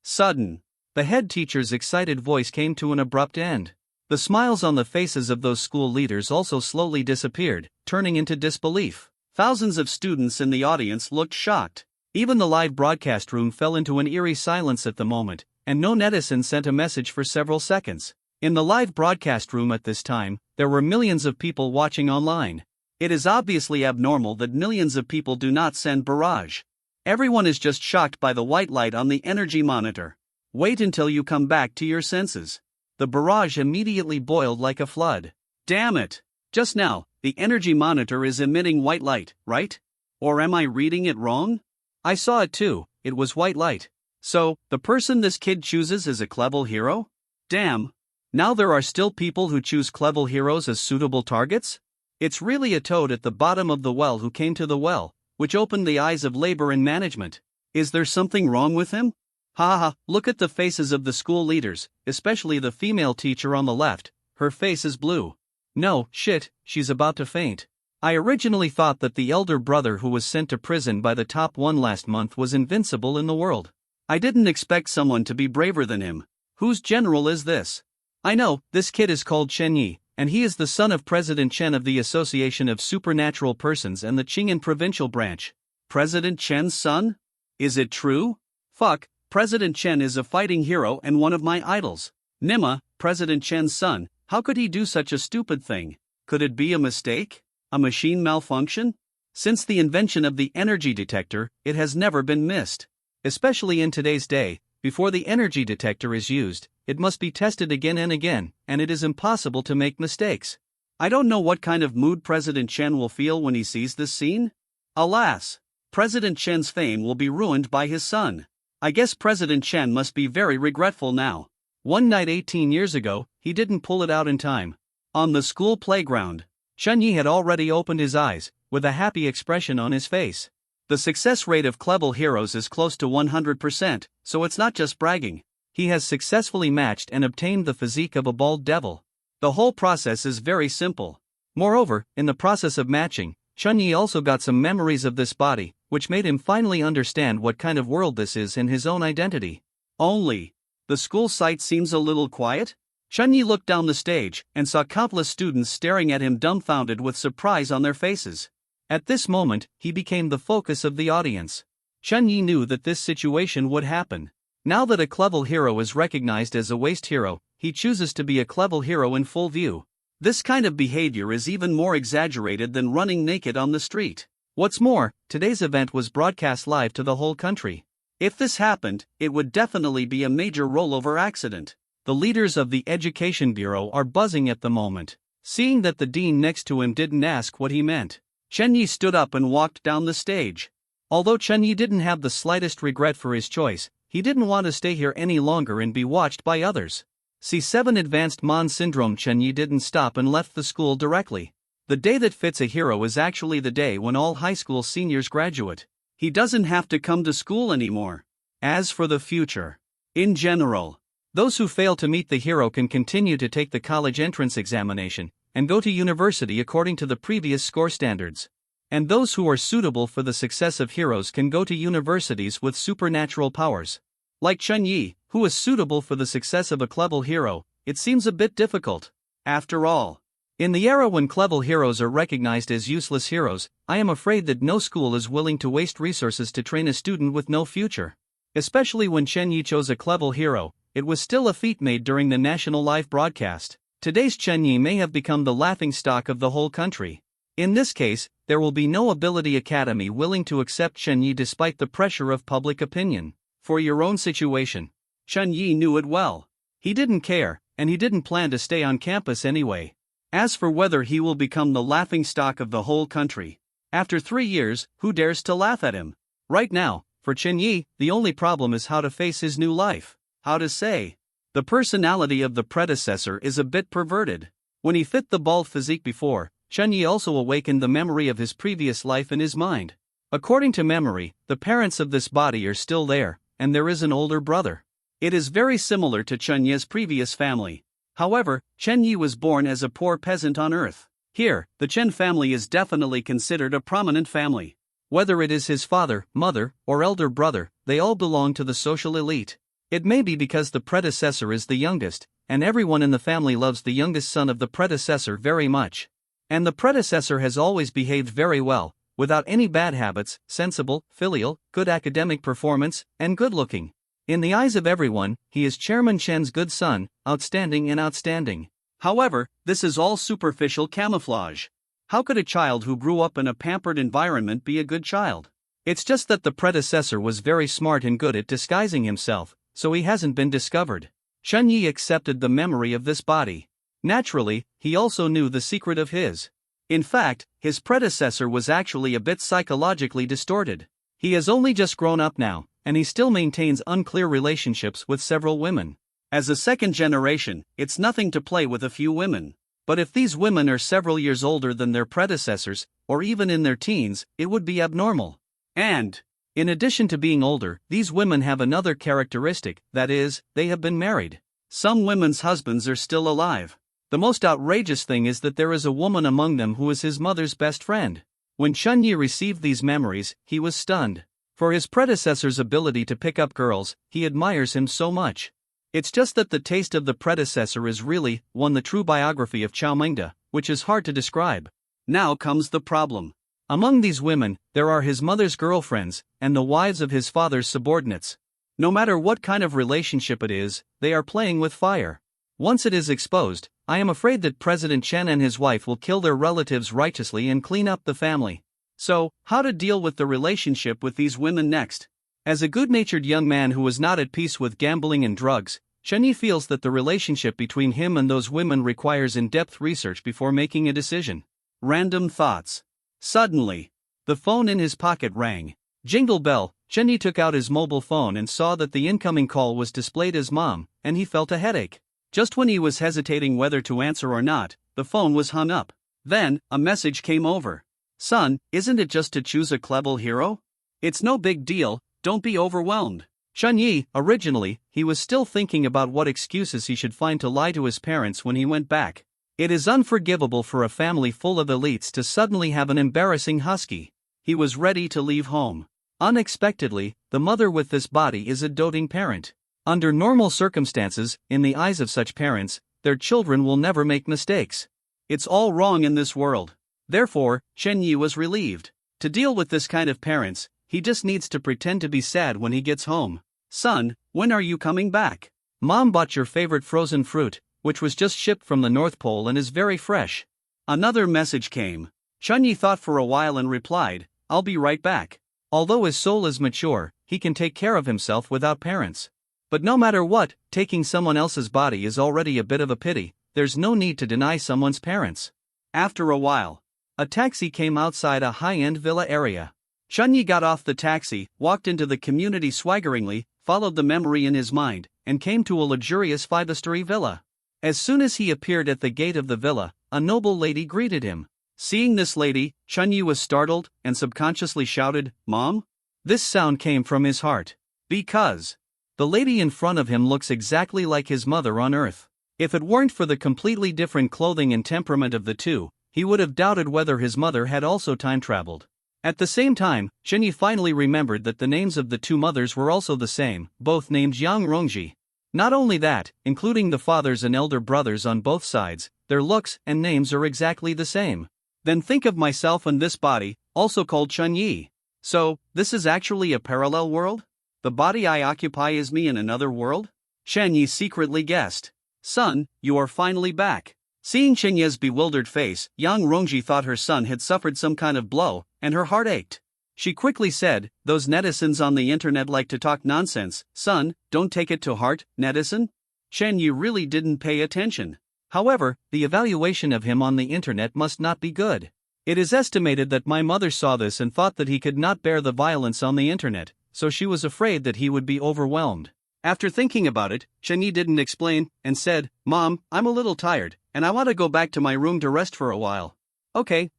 Sudden. The head teacher's excited voice came to an abrupt end. The smiles on the faces of those school leaders also slowly disappeared, turning into disbelief. Thousands of students in the audience looked shocked. Even the live broadcast room fell into an eerie silence at the moment, and no netizen sent a message for several seconds. In the live broadcast room at this time, there were millions of people watching online. It is obviously abnormal that millions of people do not send barrage. Everyone is just shocked by the white light on the energy monitor. Wait until you come back to your senses. The barrage immediately boiled like a flood. Damn it! Just now, the energy monitor is emitting white light, right? Or am I reading it wrong? I saw it too, it was white light. So, the person this kid chooses is a clever hero? Damn! Now there are still people who choose clever heroes as suitable targets? It's really a toad at the bottom of the well who came to the well, which opened the eyes of labor and management. Is there something wrong with him? Haha, look at the faces of the school leaders, especially the female teacher on the left. Her face is blue. No, shit, she's about to faint. I originally thought that the elder brother who was sent to prison by the top one last month was invincible in the world. I didn't expect someone to be braver than him. Whose general is this? I know, this kid is called Chunyi, and he is the son of President Chen of the Association of Supernatural Persons and the Qing'an Provincial Branch. President Chen's son? Is it true? Fuck, President Chen is a fighting hero and one of my idols. Nima, President Chen's son, how could he do such a stupid thing? Could it be a mistake? A machine malfunction? Since the invention of the energy detector, it has never been missed. Especially in today's day, before the energy detector is used, it must be tested again and again, and it is impossible to make mistakes. I don't know what kind of mood President Chen will feel when he sees this scene. Alas! President Chen's fame will be ruined by his son. I guess President Chen must be very regretful now. One night 18 years ago, he didn't pull it out in time. On the school playground, Chunyi had already opened his eyes, with a happy expression on his face. The success rate of clever heroes is close to 100%, so it's not just bragging. He has successfully matched and obtained the physique of a bald devil. The whole process is very simple. Moreover, in the process of matching, Chunyi also got some memories of this body, which made him finally understand what kind of world this is in his own identity. Only, the school site seems a little quiet? Chunyi looked down the stage and saw countless students staring at him dumbfounded with surprise on their faces. At this moment, he became the focus of the audience. Chunyi knew that this situation would happen. Now that a clever hero is recognized as a waste hero, he chooses to be a clever hero in full view. This kind of behavior is even more exaggerated than running naked on the street. What's more, today's event was broadcast live to the whole country. If this happened, it would definitely be a major rollover accident. The leaders of the Education Bureau are buzzing at the moment. Seeing that the dean next to him didn't ask what he meant, Chunyi stood up and walked down the stage. Although Chunyi didn't have the slightest regret for his choice, he didn't want to stay here any longer and be watched by others. C7 Advanced Mon Syndrome. Chunyi didn't stop and left the school directly. The day that fits a hero is actually the day when all high school seniors graduate. He doesn't have to come to school anymore. As for the future, in general, those who fail to meet the hero can continue to take the college entrance examination and go to university according to the previous score standards. And those who are suitable for the success of heroes can go to universities with supernatural powers. Like Chunyi, who is suitable for the success of a clever hero, it seems a bit difficult. After all, in the era when clever heroes are recognized as useless heroes, I am afraid that no school is willing to waste resources to train a student with no future. Especially when Chunyi chose a clever hero, it was still a feat made during the national live broadcast. Today's Chunyi may have become the laughingstock of the whole country. In this case, there will be no ability academy willing to accept Chunyi despite the pressure of public opinion. For your own situation, Chunyi knew it well. He didn't care, and he didn't plan to stay on campus anyway. As for whether he will become the laughingstock of the whole country, after 3 years, who dares to laugh at him? Right now, for Chunyi, the only problem is how to face his new life. How to say? The personality of the predecessor is a bit perverted. When he fit the bald physique before, Chunyi also awakened the memory of his previous life in his mind. According to memory, the parents of this body are still there, and there is an older brother. It is very similar to Chunyi's previous family. However, Chunyi was born as a poor peasant on Earth. Here, the Chen family is definitely considered a prominent family. Whether it is his father, mother, or elder brother, they all belong to the social elite. It may be because the predecessor is the youngest, and everyone in the family loves the youngest son of the predecessor very much. And the predecessor has always behaved very well, without any bad habits, sensible, filial, good academic performance, and good-looking. In the eyes of everyone, he is Chairman Chen's good son, outstanding and outstanding. However, this is all superficial camouflage. How could a child who grew up in a pampered environment be a good child? It's just that the predecessor was very smart and good at disguising himself, so he hasn't been discovered. Chunyi accepted the memory of this body. Naturally, he also knew the secret of his. In fact, his predecessor was actually a bit psychologically distorted. He has only just grown up now, and he still maintains unclear relationships with several women. As a second generation, it's nothing to play with a few women. But if these women are several years older than their predecessors, or even in their teens, it would be abnormal. And, in addition to being older, these women have another characteristic, that is, they have been married. Some women's husbands are still alive. The most outrageous thing is that there is a woman among them who is his mother's best friend. When Chunyi received these memories, he was stunned. For his predecessor's ability to pick up girls, he admires him so much. It's just that the taste of the predecessor is really, the true biography of Chao Mengde, which is hard to describe. Now comes the problem. Among these women, there are his mother's girlfriends, and the wives of his father's subordinates. No matter what kind of relationship it is, they are playing with fire. Once it is exposed, I am afraid that President Chen and his wife will kill their relatives righteously and clean up the family. So, how to deal with the relationship with these women next? As a good-natured young man who is not at peace with gambling and drugs, Chunyi feels that the relationship between him and those women requires in-depth research before making a decision. Random thoughts. Suddenly, the phone in his pocket rang. Jingle bell. Chunyi took out his mobile phone and saw that the incoming call was displayed as mom, and he felt a headache. Just when he was hesitating whether to answer or not, the phone was hung up. Then, a message came over. Son, isn't it just to choose a clever hero? It's no big deal, don't be overwhelmed. Chunyi, originally, he was still thinking about what excuses he should find to lie to his parents when he went back. It is unforgivable for a family full of elites to suddenly have an embarrassing husky. He was ready to leave home. Unexpectedly, the mother with this body is a doting parent. Under normal circumstances, in the eyes of such parents, their children will never make mistakes. It's all wrong in this world. Therefore, Chunyi was relieved. To deal with this kind of parents, he just needs to pretend to be sad when he gets home. Son, when are you coming back? Mom bought your favorite frozen fruit, which was just shipped from the North Pole and is very fresh. Another message came. Chunyi thought for a while and replied, I'll be right back. Although his soul is mature, he can take care of himself without parents. But no matter what, taking someone else's body is already a bit of a pity, there's no need to deny someone's parents. After a while, a taxi came outside a high-end villa area. Chunyi got off the taxi, walked into the community swaggeringly, followed the memory in his mind, and came to a luxurious five-story villa. As soon as he appeared at the gate of the villa, a noble lady greeted him. Seeing this lady, Chunyi was startled and subconsciously shouted, "Mom?" This sound came from his heart. Because the lady in front of him looks exactly like his mother on Earth. If it weren't for the completely different clothing and temperament of the two, he would have doubted whether his mother had also time-traveled. At the same time, Chunyi finally remembered that the names of the two mothers were also the same, both named Yang Rongji. Not only that, including the fathers and elder brothers on both sides, their looks and names are exactly the same. Then think of myself and this body, also called Chunyi. So, this is actually a parallel world? The body I occupy is me in another world? Chunyi secretly guessed. Son, you are finally back. Seeing Chenye's bewildered face, Yang Rongji thought her son had suffered some kind of blow, and her heart ached. She quickly said, "Those netizens on the internet like to talk nonsense. Son, don't take it to heart, netizen." Chenye really didn't pay attention. However, the evaluation of him on the internet must not be good. It is estimated that my mother saw this and thought that he could not bear the violence on the internet, so she was afraid that he would be overwhelmed. After thinking about it, Chenye didn't explain, and said, "Mom, I'm a little tired, and I want to go back to my room to rest for a while." Okay,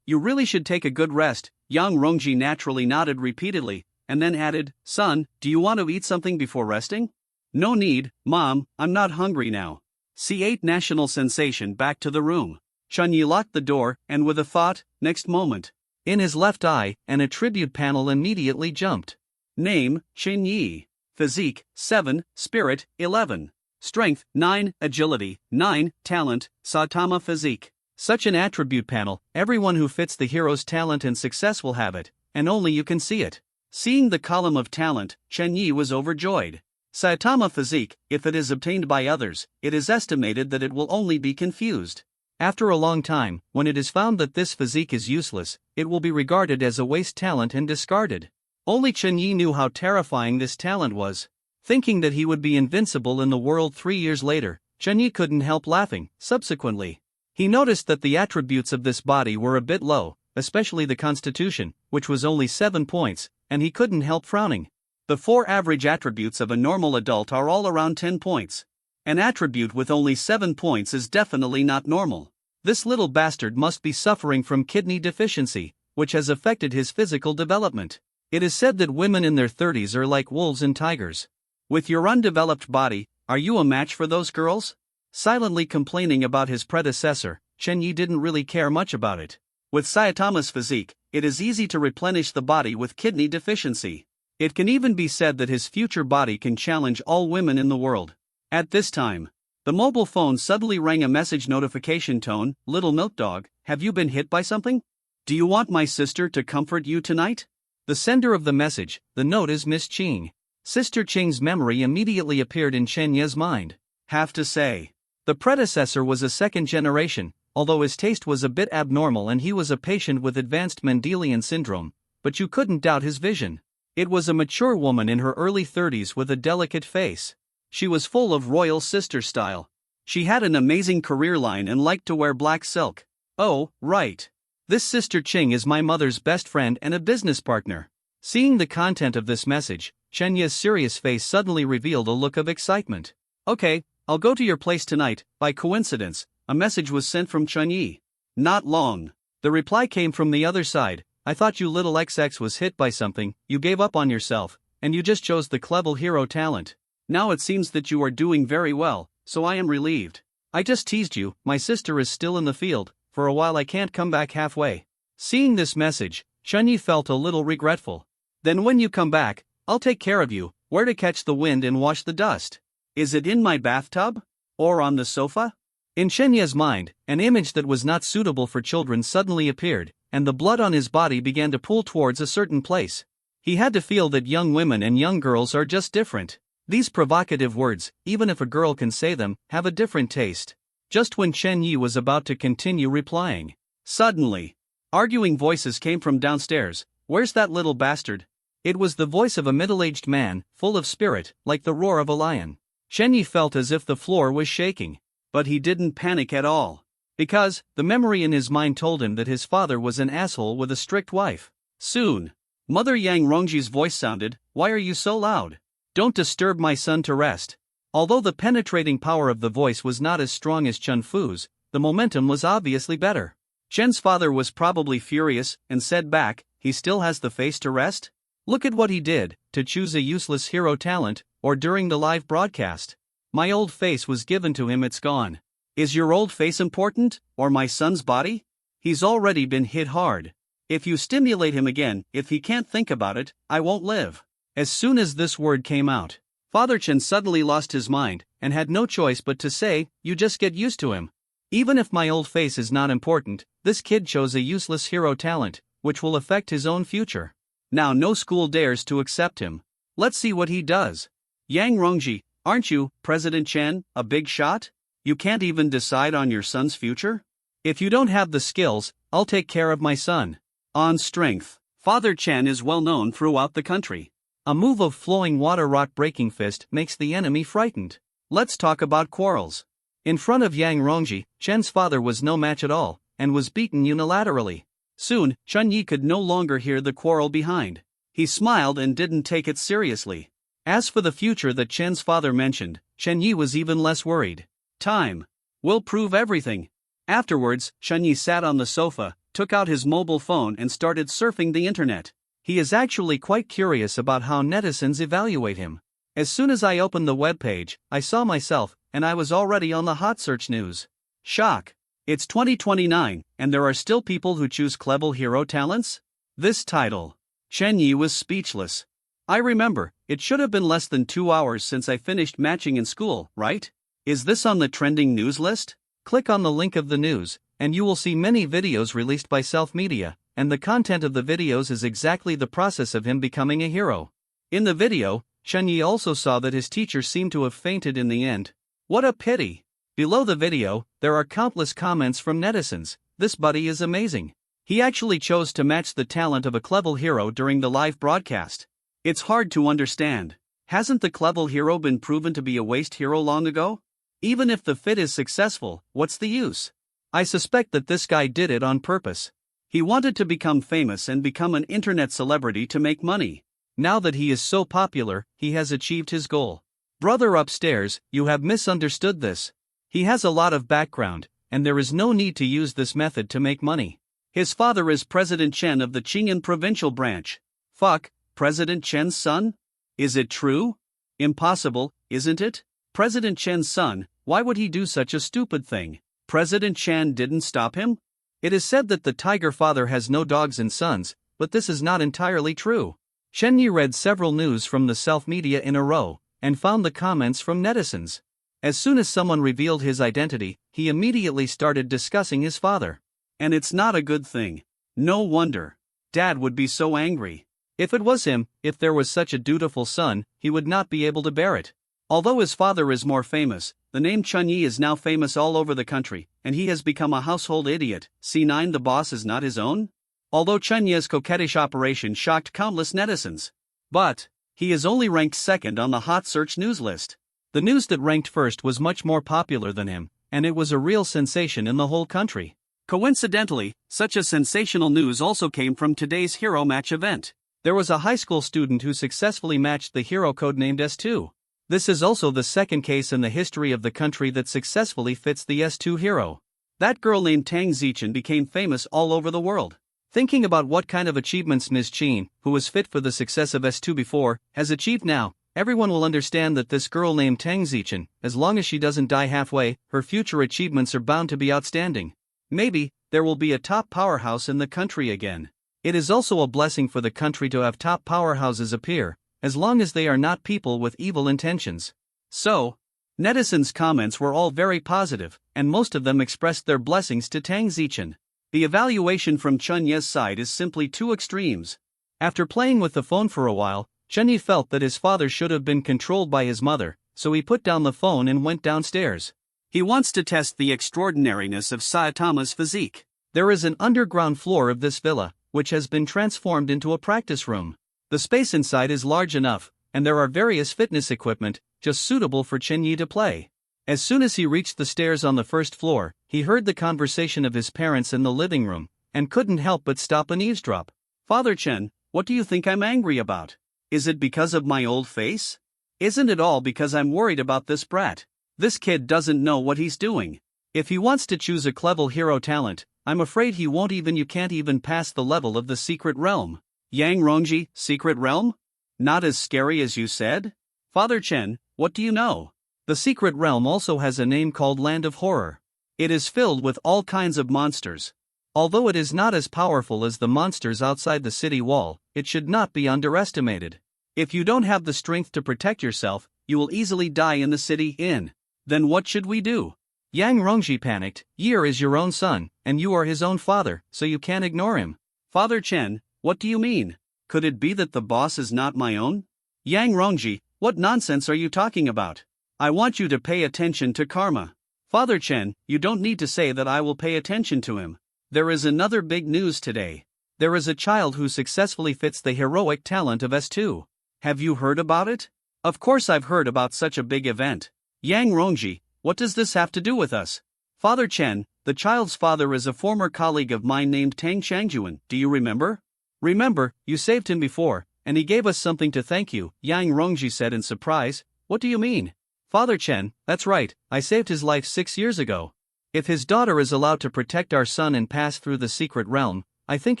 you really should take a good rest." Yang Rongji naturally nodded repeatedly, and then added, "Son, do you want to eat something before resting?" "No need, Mom, I'm not hungry now." C8 national sensation back to the room. Chunyi locked the door, and with a thought, next moment, in his left eye, an attribute panel immediately jumped. Name, Chunyi. Physique, 7, Spirit, 11. Strength, 9, Agility, 9, Talent, Saitama Physique. Such an attribute panel, everyone who fits the hero's talent and success will have it, and only you can see it. Seeing the column of talent, Chunyi was overjoyed. Saitama Physique, if it is obtained by others, it is estimated that it will only be confused. After a long time, when it is found that this physique is useless, it will be regarded as a waste talent and discarded. Only Chunyi knew how terrifying this talent was. Thinking that he would be invincible in the world 3 years later, Chunyi couldn't help laughing. Subsequently, he noticed that the attributes of this body were a bit low, especially the constitution, which was only 7 points, and he couldn't help frowning. The 4 average attributes of a normal adult are all around 10 points. An attribute with only 7 points is definitely not normal. This little bastard must be suffering from kidney deficiency, which has affected his physical development. It is said that women in their 30s are like wolves and tigers. With your undeveloped body, are you a match for those girls? Silently complaining about his predecessor, Chunyi didn't really care much about it. With Saitama's physique, it is easy to replenish the body with kidney deficiency. It can even be said that his future body can challenge all women in the world. At this time, the mobile phone suddenly rang a message notification tone. "Little milk dog, have you been hit by something? Do you want my sister to comfort you tonight?" The sender of the message, the note is Miss Ching. Sister Ching's memory immediately appeared in Chenye's mind. Have to say, the predecessor was a second generation, although his taste was a bit abnormal and he was a patient with advanced Mendelian syndrome, but you couldn't doubt his vision. It was a mature woman in her early 30s with a delicate face. She was full of royal sister style. She had an amazing career line and liked to wear black silk. Oh, right. This Sister Ching is my mother's best friend and a business partner. Seeing the content of this message, Chenye's serious face suddenly revealed a look of excitement. Okay, I'll go to your place tonight. By coincidence, a message was sent from Chunyi. Not long. The reply came from the other side. I thought you little XX was hit by something, you gave up on yourself, and you just chose the clever hero talent. Now it seems that you are doing very well, so I am relieved. I just teased you, my sister is still in the field, for a while I can't come back halfway. Seeing this message, Chunyi felt a little regretful. Then when you come back, I'll take care of you, where to catch the wind and wash the dust. Is it in my bathtub? Or on the sofa? In Chenye's mind, an image that was not suitable for children suddenly appeared, and the blood on his body began to pool towards a certain place. He had to feel that young women and young girls are just different. These provocative words, even if a girl can say them, have a different taste. Just when Chunyi was about to continue replying, suddenly, arguing voices came from downstairs. Where's that little bastard? It was the voice of a middle-aged man, full of spirit, like the roar of a lion. Chunyi felt as if the floor was shaking. But he didn't panic at all. Because, the memory in his mind told him that his father was an asshole with a strict wife. Soon, Mother Yang Rongji's voice sounded, "Why are you so loud? Don't disturb my son to rest." Although the penetrating power of the voice was not as strong as Chen Fu's, the momentum was obviously better. Chen's father was probably furious and said back, "He still has the face to rest? Look at what he did, to choose a useless hero talent, or during the live broadcast. My old face was given to him, it's gone. Is your old face important, or my son's body? He's already been hit hard. If you stimulate him again, if he can't think about it, I won't live." As soon as this word came out, Father Chen suddenly lost his mind, and had no choice but to say, "You just get used to him. Even if my old face is not important, this kid chose a useless hero talent, which will affect his own future. Now no school dares to accept him. Let's see what he does. Yang Rongji, aren't you, President Chen, a big shot? You can't even decide on your son's future? If you don't have the skills, I'll take care of my son." On strength, Father Chen is well known throughout the country. A move of flowing water rock-breaking fist makes the enemy frightened. Let's talk about quarrels. In front of Yang Rongji, Chen's father was no match at all, and was beaten unilaterally. Soon, Chen Yi could no longer hear the quarrel behind. He smiled and didn't take it seriously. As for the future that Chen's father mentioned, Chen Yi was even less worried. Time will prove everything. Afterwards, Chen Yi sat on the sofa, took out his mobile phone and started surfing the internet. He is actually quite curious about how netizens evaluate him. As soon as I opened the webpage, I saw myself, and I was already on the hot search news. Shock. It's 2029, and there are still people who choose clever hero talents? This title. Chen Yi was speechless. I remember, it should have been less than 2 hours since I finished matching in school, right? Is this on the trending news list? Click on the link of the news, and you will see many videos released by Self Media, and the content of the videos is exactly the process of him becoming a hero. In the video, Chen Yi also saw that his teacher seemed to have fainted in the end. What a pity! Below the video, there are countless comments from netizens. This buddy is amazing. He actually chose to match the talent of a clever hero during the live broadcast. It's hard to understand. Hasn't the clever hero been proven to be a waste hero long ago? Even if the fit is successful, what's the use? I suspect that this guy did it on purpose. He wanted to become famous and become an internet celebrity to make money. Now that he is so popular, he has achieved his goal. Brother upstairs, you have misunderstood this. He has a lot of background, and there is no need to use this method to make money. His father is President Chen of the Qing'an provincial branch. Fuck, President Chen's son? Is it true? Impossible, isn't it? President Chen's son, why would he do such a stupid thing? President Chen didn't stop him? It is said that the tiger father has no dogs and sons, but this is not entirely true. Chen Yi read several news from the Self Media in a row, and found the comments from netizens. As soon as someone revealed his identity, he immediately started discussing his father. And it's not a good thing. No wonder. Dad would be so angry. If it was him, if there was such a dutiful son, he would not be able to bear it. Although his father is more famous, the name Chen Yi is now famous all over the country, and he has become a household idiot. C9 the boss is not his own? Although Chen Yi's coquettish operation shocked countless netizens. But he is only ranked second on the hot search news list. The news that ranked first was much more popular than him, and it was a real sensation in the whole country. Coincidentally, such a sensational news also came from today's hero match event. There was a high school student who successfully matched the hero codenamed S2. This is also the second case in the history of the country that successfully fits the S2 hero. That girl named Tang Zichen became famous all over the world. Thinking about what kind of achievements Ms. Qin, who was fit for the success of S2 before, has achieved now, everyone will understand that this girl named Tang Zichen, as long as she doesn't die halfway, her future achievements are bound to be outstanding. Maybe there will be a top powerhouse in the country again. It is also a blessing for the country to have top powerhouses appear, as long as they are not people with evil intentions. So, netizens' comments were all very positive, and most of them expressed their blessings to Tang Zichen. The evaluation from Chen Yi's side is simply two extremes. After playing with the phone for a while, Chen Yi felt that his father should have been controlled by his mother, so he put down the phone and went downstairs. He wants to test the extraordinariness of Saitama's physique. There is an underground floor of this villa, which has been transformed into a practice room. The space inside is large enough, and there are various fitness equipment, just suitable for Chen Yi to play. As soon as he reached the stairs on the first floor, he heard the conversation of his parents in the living room, and couldn't help but stop and eavesdrop. "Father Chen, What do you think I'm angry about? Is it because of my old face? Isn't it all because I'm worried about this brat? This kid doesn't know what he's doing. If he wants to choose a clever hero talent, I'm afraid he won't even. You can't even pass the level of the secret realm. Yang Rongji, secret realm? Not as scary as you said? Father Chen, what do you know? The secret realm also has a name called Land of Horror. It is filled with all kinds of monsters. Although it is not as powerful as the monsters outside the city wall, it should not be underestimated. If you don't have the strength to protect yourself, you will easily die in the city inn. Then what should we do? Yang Rongji panicked. Year is your own son, and you are his own father, so you can't ignore him. Father Chen, what do you mean? Could it be that the boss is not my own? Yang Rongji, what nonsense are you talking about? I want you to pay attention to karma. Father Chen, you don't need to say that I will pay attention to him. There is another big news today. There is a child who successfully fits the heroic talent of S2. Have you heard about it? Of course I've heard about such a big event. Yang Rongji, what does this have to do with us? Father Chen, the child's father is a former colleague of mine named Tang Changjuan, do you remember? Remember, you saved him before, and he gave us something to thank you, Yang Rongji said in surprise. What do you mean? Father Chen, that's right, I saved his life 6 years ago. If his daughter is allowed to protect our son and pass through the secret realm, I think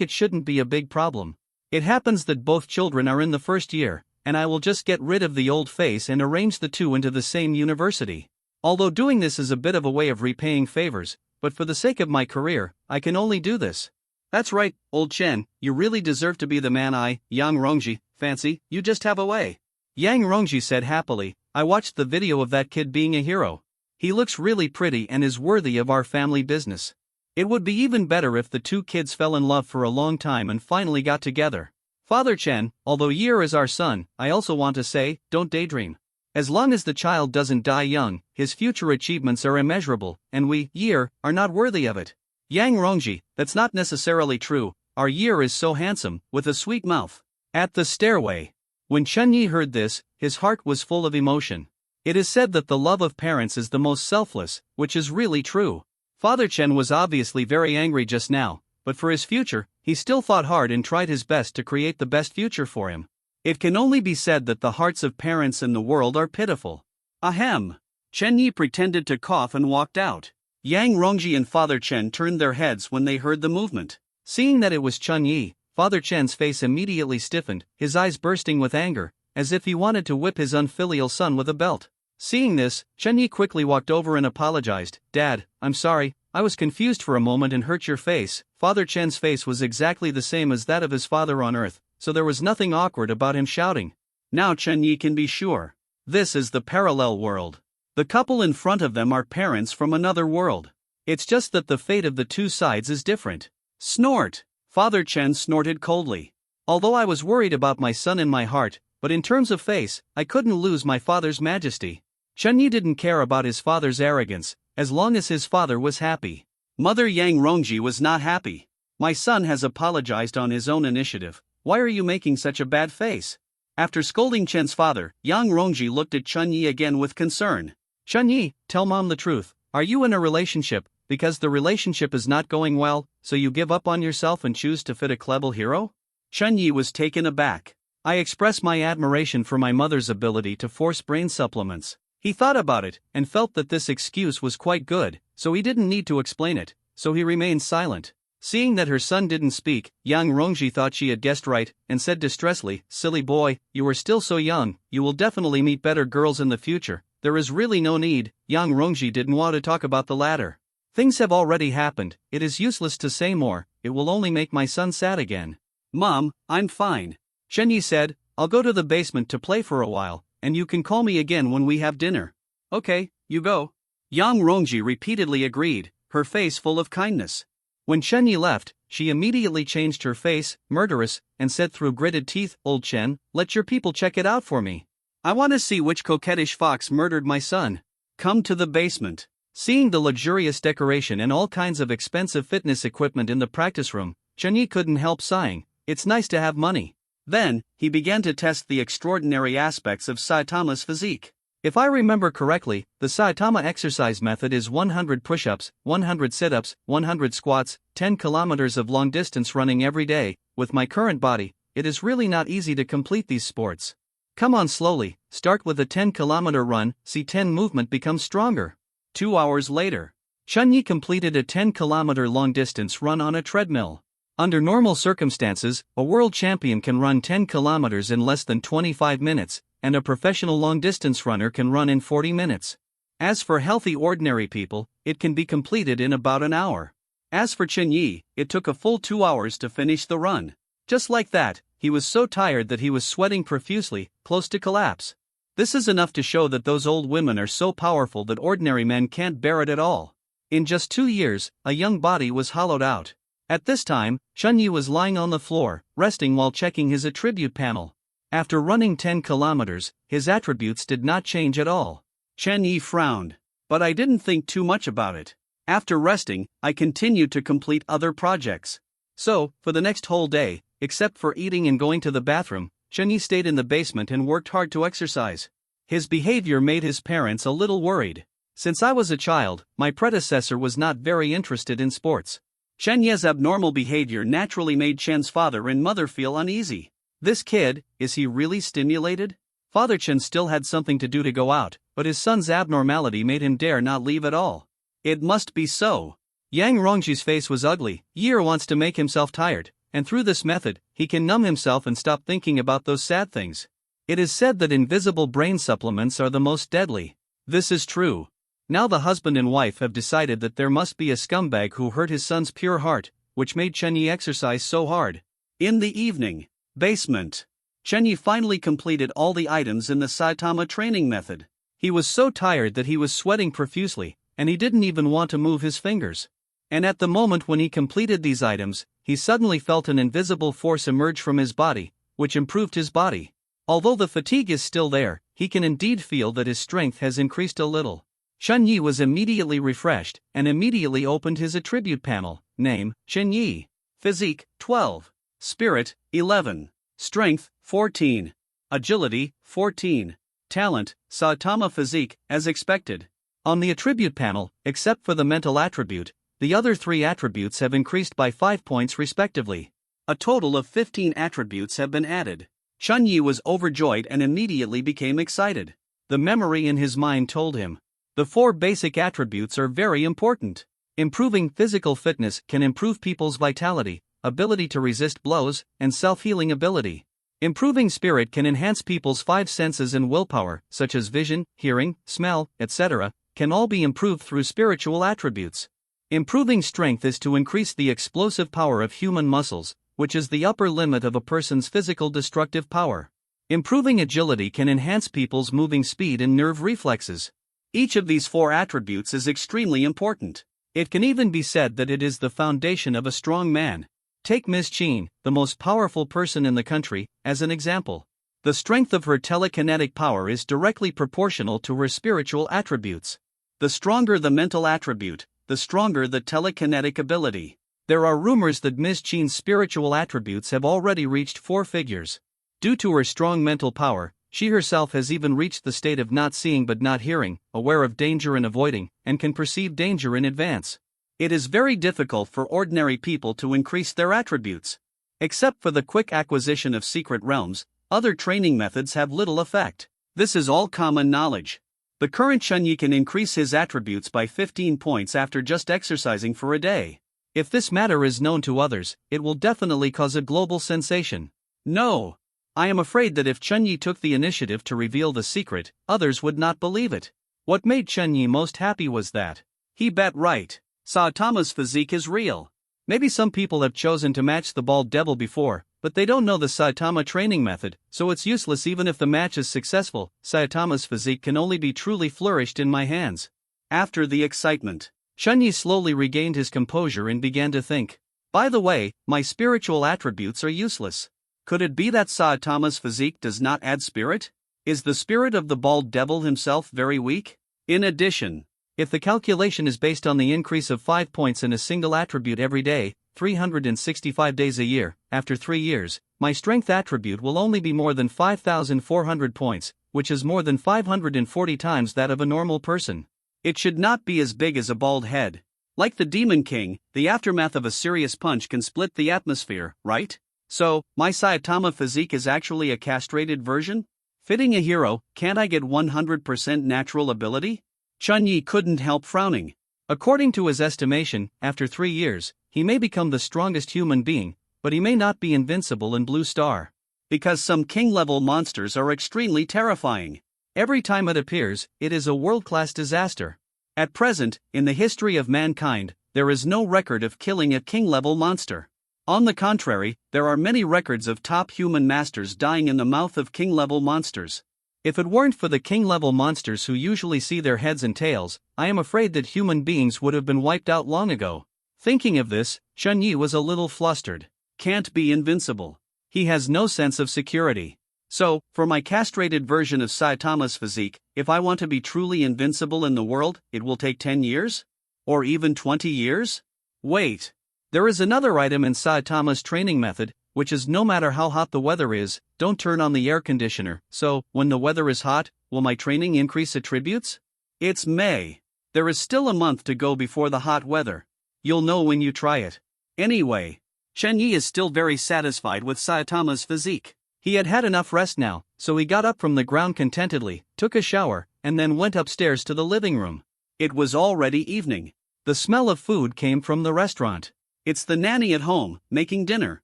it shouldn't be a big problem. It happens that both children are in the first year, and I will just get rid of the old face and arrange the two into the same university. Although doing this is a bit of a way of repaying favors, but for the sake of my career, I can only do this. That's right, old Chen, you really deserve to be the man Yang Rongji, fancy, you just have a way. Yang Rongji said happily, I watched the video of that kid being a hero. He looks really pretty and is worthy of our family business. It would be even better if the two kids fell in love for a long time and finally got together. Father Chen, although Year is our son, I also want to say, don't daydream. As long as the child doesn't die young, his future achievements are immeasurable, and we, Year, are not worthy of it. Yang Rongji, that's not necessarily true, our Year is so handsome, with a sweet mouth. At the stairway. When Chen Yi heard this, his heart was full of emotion. It is said that the love of parents is the most selfless, which is really true. Father Chen was obviously very angry just now, but for his future, he still fought hard and tried his best to create the best future for him. It can only be said that the hearts of parents in the world are pitiful. Ahem. Chen Yi pretended to cough and walked out. Yang Rongji and Father Chen turned their heads when they heard the movement. Seeing that it was Chen Yi, Father Chen's face immediately stiffened, his eyes bursting with anger, as if he wanted to whip his unfilial son with a belt. Seeing this, Chen Yi quickly walked over and apologized. Dad, I'm sorry, I was confused for a moment and hurt your face. Father Chen's face was exactly the same as that of his father on Earth, so there was nothing awkward about him shouting. Now Chen Yi can be sure. This is the parallel world. The couple in front of them are parents from another world. It's just that the fate of the two sides is different. Snort! Father Chen snorted coldly. Although I was worried about my son in my heart, but in terms of face, I couldn't lose my father's majesty. Chen Yi didn't care about his father's arrogance, as long as his father was happy. Mother Yang Rongji was not happy. My son has apologized on his own initiative. Why are you making such a bad face? After scolding Chen's father, Yang Rongji looked at Chen Yi again with concern. Chen Yi, tell mom the truth. Are you in a relationship? Because the relationship is not going well, so you give up on yourself and choose to fit a clever hero? Chen Yi was taken aback. I express my admiration for my mother's ability to force brain supplements. He thought about it, and felt that this excuse was quite good, so he didn't need to explain it, so he remained silent. Seeing that her son didn't speak, Yang Rongji thought she had guessed right, and said distressfully, silly boy, you are still so young, you will definitely meet better girls in the future. There is really no need. Yang Rongji didn't want to talk about the latter. Things have already happened, it is useless to say more, it will only make my son sad again. Mom, I'm fine. Chen Yi said, I'll go to the basement to play for a while, and you can call me again when we have dinner. Okay, you go. Yang Rongji repeatedly agreed, her face full of kindness. When Chen Yi left, she immediately changed her face, murderous, and said through gritted teeth, Old Chen, let your people check it out for me. I want to see which coquettish fox murdered my son. Come to the basement. Seeing the luxurious decoration and all kinds of expensive fitness equipment in the practice room, Chen Yi couldn't help sighing, it's nice to have money. Then, he began to test the extraordinary aspects of Saitama's physique. If I remember correctly, the Saitama exercise method is 100 push-ups, 100 sit-ups, 100 squats, 10 kilometers of long-distance running every day. With my current body, it is really not easy to complete these sports. Come on slowly, start with a 10-kilometer run, see 10 movement become stronger. 2 hours later, Chunyi completed a 10-kilometer long-distance run on a treadmill. Under normal circumstances, a world champion can run 10 kilometers in less than 25 minutes, and a professional long-distance runner can run in 40 minutes. As for healthy ordinary people, it can be completed in about an hour. As for Chunyi, it took a full 2 hours to finish the run. Just like that, he was so tired that he was sweating profusely, close to collapse. This is enough to show that those old women are so powerful that ordinary men can't bear it at all. In just 2 years, a young body was hollowed out. At this time, Chunyi was lying on the floor, resting while checking his attribute panel. After running 10 kilometers, his attributes did not change at all. Chunyi frowned. But I didn't think too much about it. After resting, I continued to complete other projects. So, for the next whole day, except for eating and going to the bathroom, Chunyi stayed in the basement and worked hard to exercise. His behavior made his parents a little worried. Since I was a child, my predecessor was not very interested in sports. Chunyi's abnormal behavior naturally made Chen's father and mother feel uneasy. This kid, is he really stimulated? Father Chen still had something to do to go out, but his son's abnormality made him dare not leave at all. It must be so. Yang Rongji's face was ugly. Year wants to make himself tired, and through this method, he can numb himself and stop thinking about those sad things. It is said that invisible brain supplements are the most deadly. This is true. Now the husband and wife have decided that there must be a scumbag who hurt his son's pure heart, which made Chunyi exercise so hard. In the evening, basement. Chunyi finally completed all the items in the Saitama training method. He was so tired that he was sweating profusely, and he didn't even want to move his fingers. And at the moment when he completed these items, he suddenly felt an invisible force emerge from his body, which improved his body. Although the fatigue is still there, he can indeed feel that his strength has increased a little. Chunyi was immediately refreshed, and immediately opened his attribute panel. Name, Chunyi. Physique, 12. Spirit, 11. Strength, 14. Agility, 14. Talent, Saitama physique, as expected. On the attribute panel, except for the mental attribute, the other 3 attributes have increased by 5 points respectively. A total of 15 attributes have been added. Chunyi was overjoyed and immediately became excited. The memory in his mind told him, the 4 basic attributes are very important. Improving physical fitness can improve people's vitality, ability to resist blows, and self-healing ability. Improving spirit can enhance people's 5 senses and willpower, such as vision, hearing, smell, etc., can all be improved through spiritual attributes. Improving strength is to increase the explosive power of human muscles, which is the upper limit of a person's physical destructive power. Improving agility can enhance people's moving speed and nerve reflexes. Each of these 4 attributes is extremely important. It can even be said that it is the foundation of a strong man. Take Ms. Qin, the most powerful person in the country, as an example. The strength of her telekinetic power is directly proportional to her spiritual attributes. The stronger the mental attribute, the stronger the telekinetic ability. There are rumors that Ms. Qin's spiritual attributes have already reached 4 figures. Due to her strong mental power, she herself has even reached the state of not seeing but not hearing, aware of danger and avoiding, and can perceive danger in advance. It is very difficult for ordinary people to increase their attributes. Except for the quick acquisition of secret realms, other training methods have little effect. This is all common knowledge. The current Chunyi can increase his attributes by 15 points after just exercising for a day. If this matter is known to others, it will definitely cause a global sensation. No. I am afraid that if Chunyi took the initiative to reveal the secret, others would not believe it. What made Chunyi most happy was that he bet right. Saitama's physique is real. Maybe some people have chosen to match the bald devil before, but they don't know the Saitama training method, so it's useless even if the match is successful. Saitama's physique can only be truly flourished in my hands. After the excitement, Chunyi slowly regained his composure and began to think. By the way, my spiritual attributes are useless. Could it be that Saitama's physique does not add spirit? Is the spirit of the bald devil himself very weak? In addition, if the calculation is based on the increase of 5 points in a single attribute every day, 365 days a year, after 3 years, my strength attribute will only be more than 5,400 points, which is more than 540 times that of a normal person. It should not be as big as a bald head. Like the Demon King, the aftermath of a serious punch can split the atmosphere, right? So, my Saitama physique is actually a castrated version? Fitting a hero, can't I get 100% natural ability? Chun-Yi couldn't help frowning. According to his estimation, after 3 years, he may become the strongest human being, but he may not be invincible in Blue Star. Because some king-level monsters are extremely terrifying. Every time it appears, it is a world-class disaster. At present, in the history of mankind, there is no record of killing a king-level monster. On the contrary, there are many records of top human masters dying in the mouth of king-level monsters. If it weren't for the king-level monsters who usually see their heads and tails, I am afraid that human beings would have been wiped out long ago. Thinking of this, Chun-Yi was a little flustered. Can't be invincible. He has no sense of security. So, for my castrated version of Saitama's physique, if I want to be truly invincible in the world, it will take 10 years? Or even 20 years? Wait. There is another item in Saitama's training method, which is no matter how hot the weather is, don't turn on the air conditioner. So, when the weather is hot, will my training increase attributes? It's May. There is still a month to go before the hot weather. You'll know when you try it. Anyway, Chun-Yi is still very satisfied with Saitama's physique. He had had enough rest now, so he got up from the ground contentedly, took a shower, and then went upstairs to the living room. It was already evening. The smell of food came from the restaurant. It's the nanny at home, making dinner.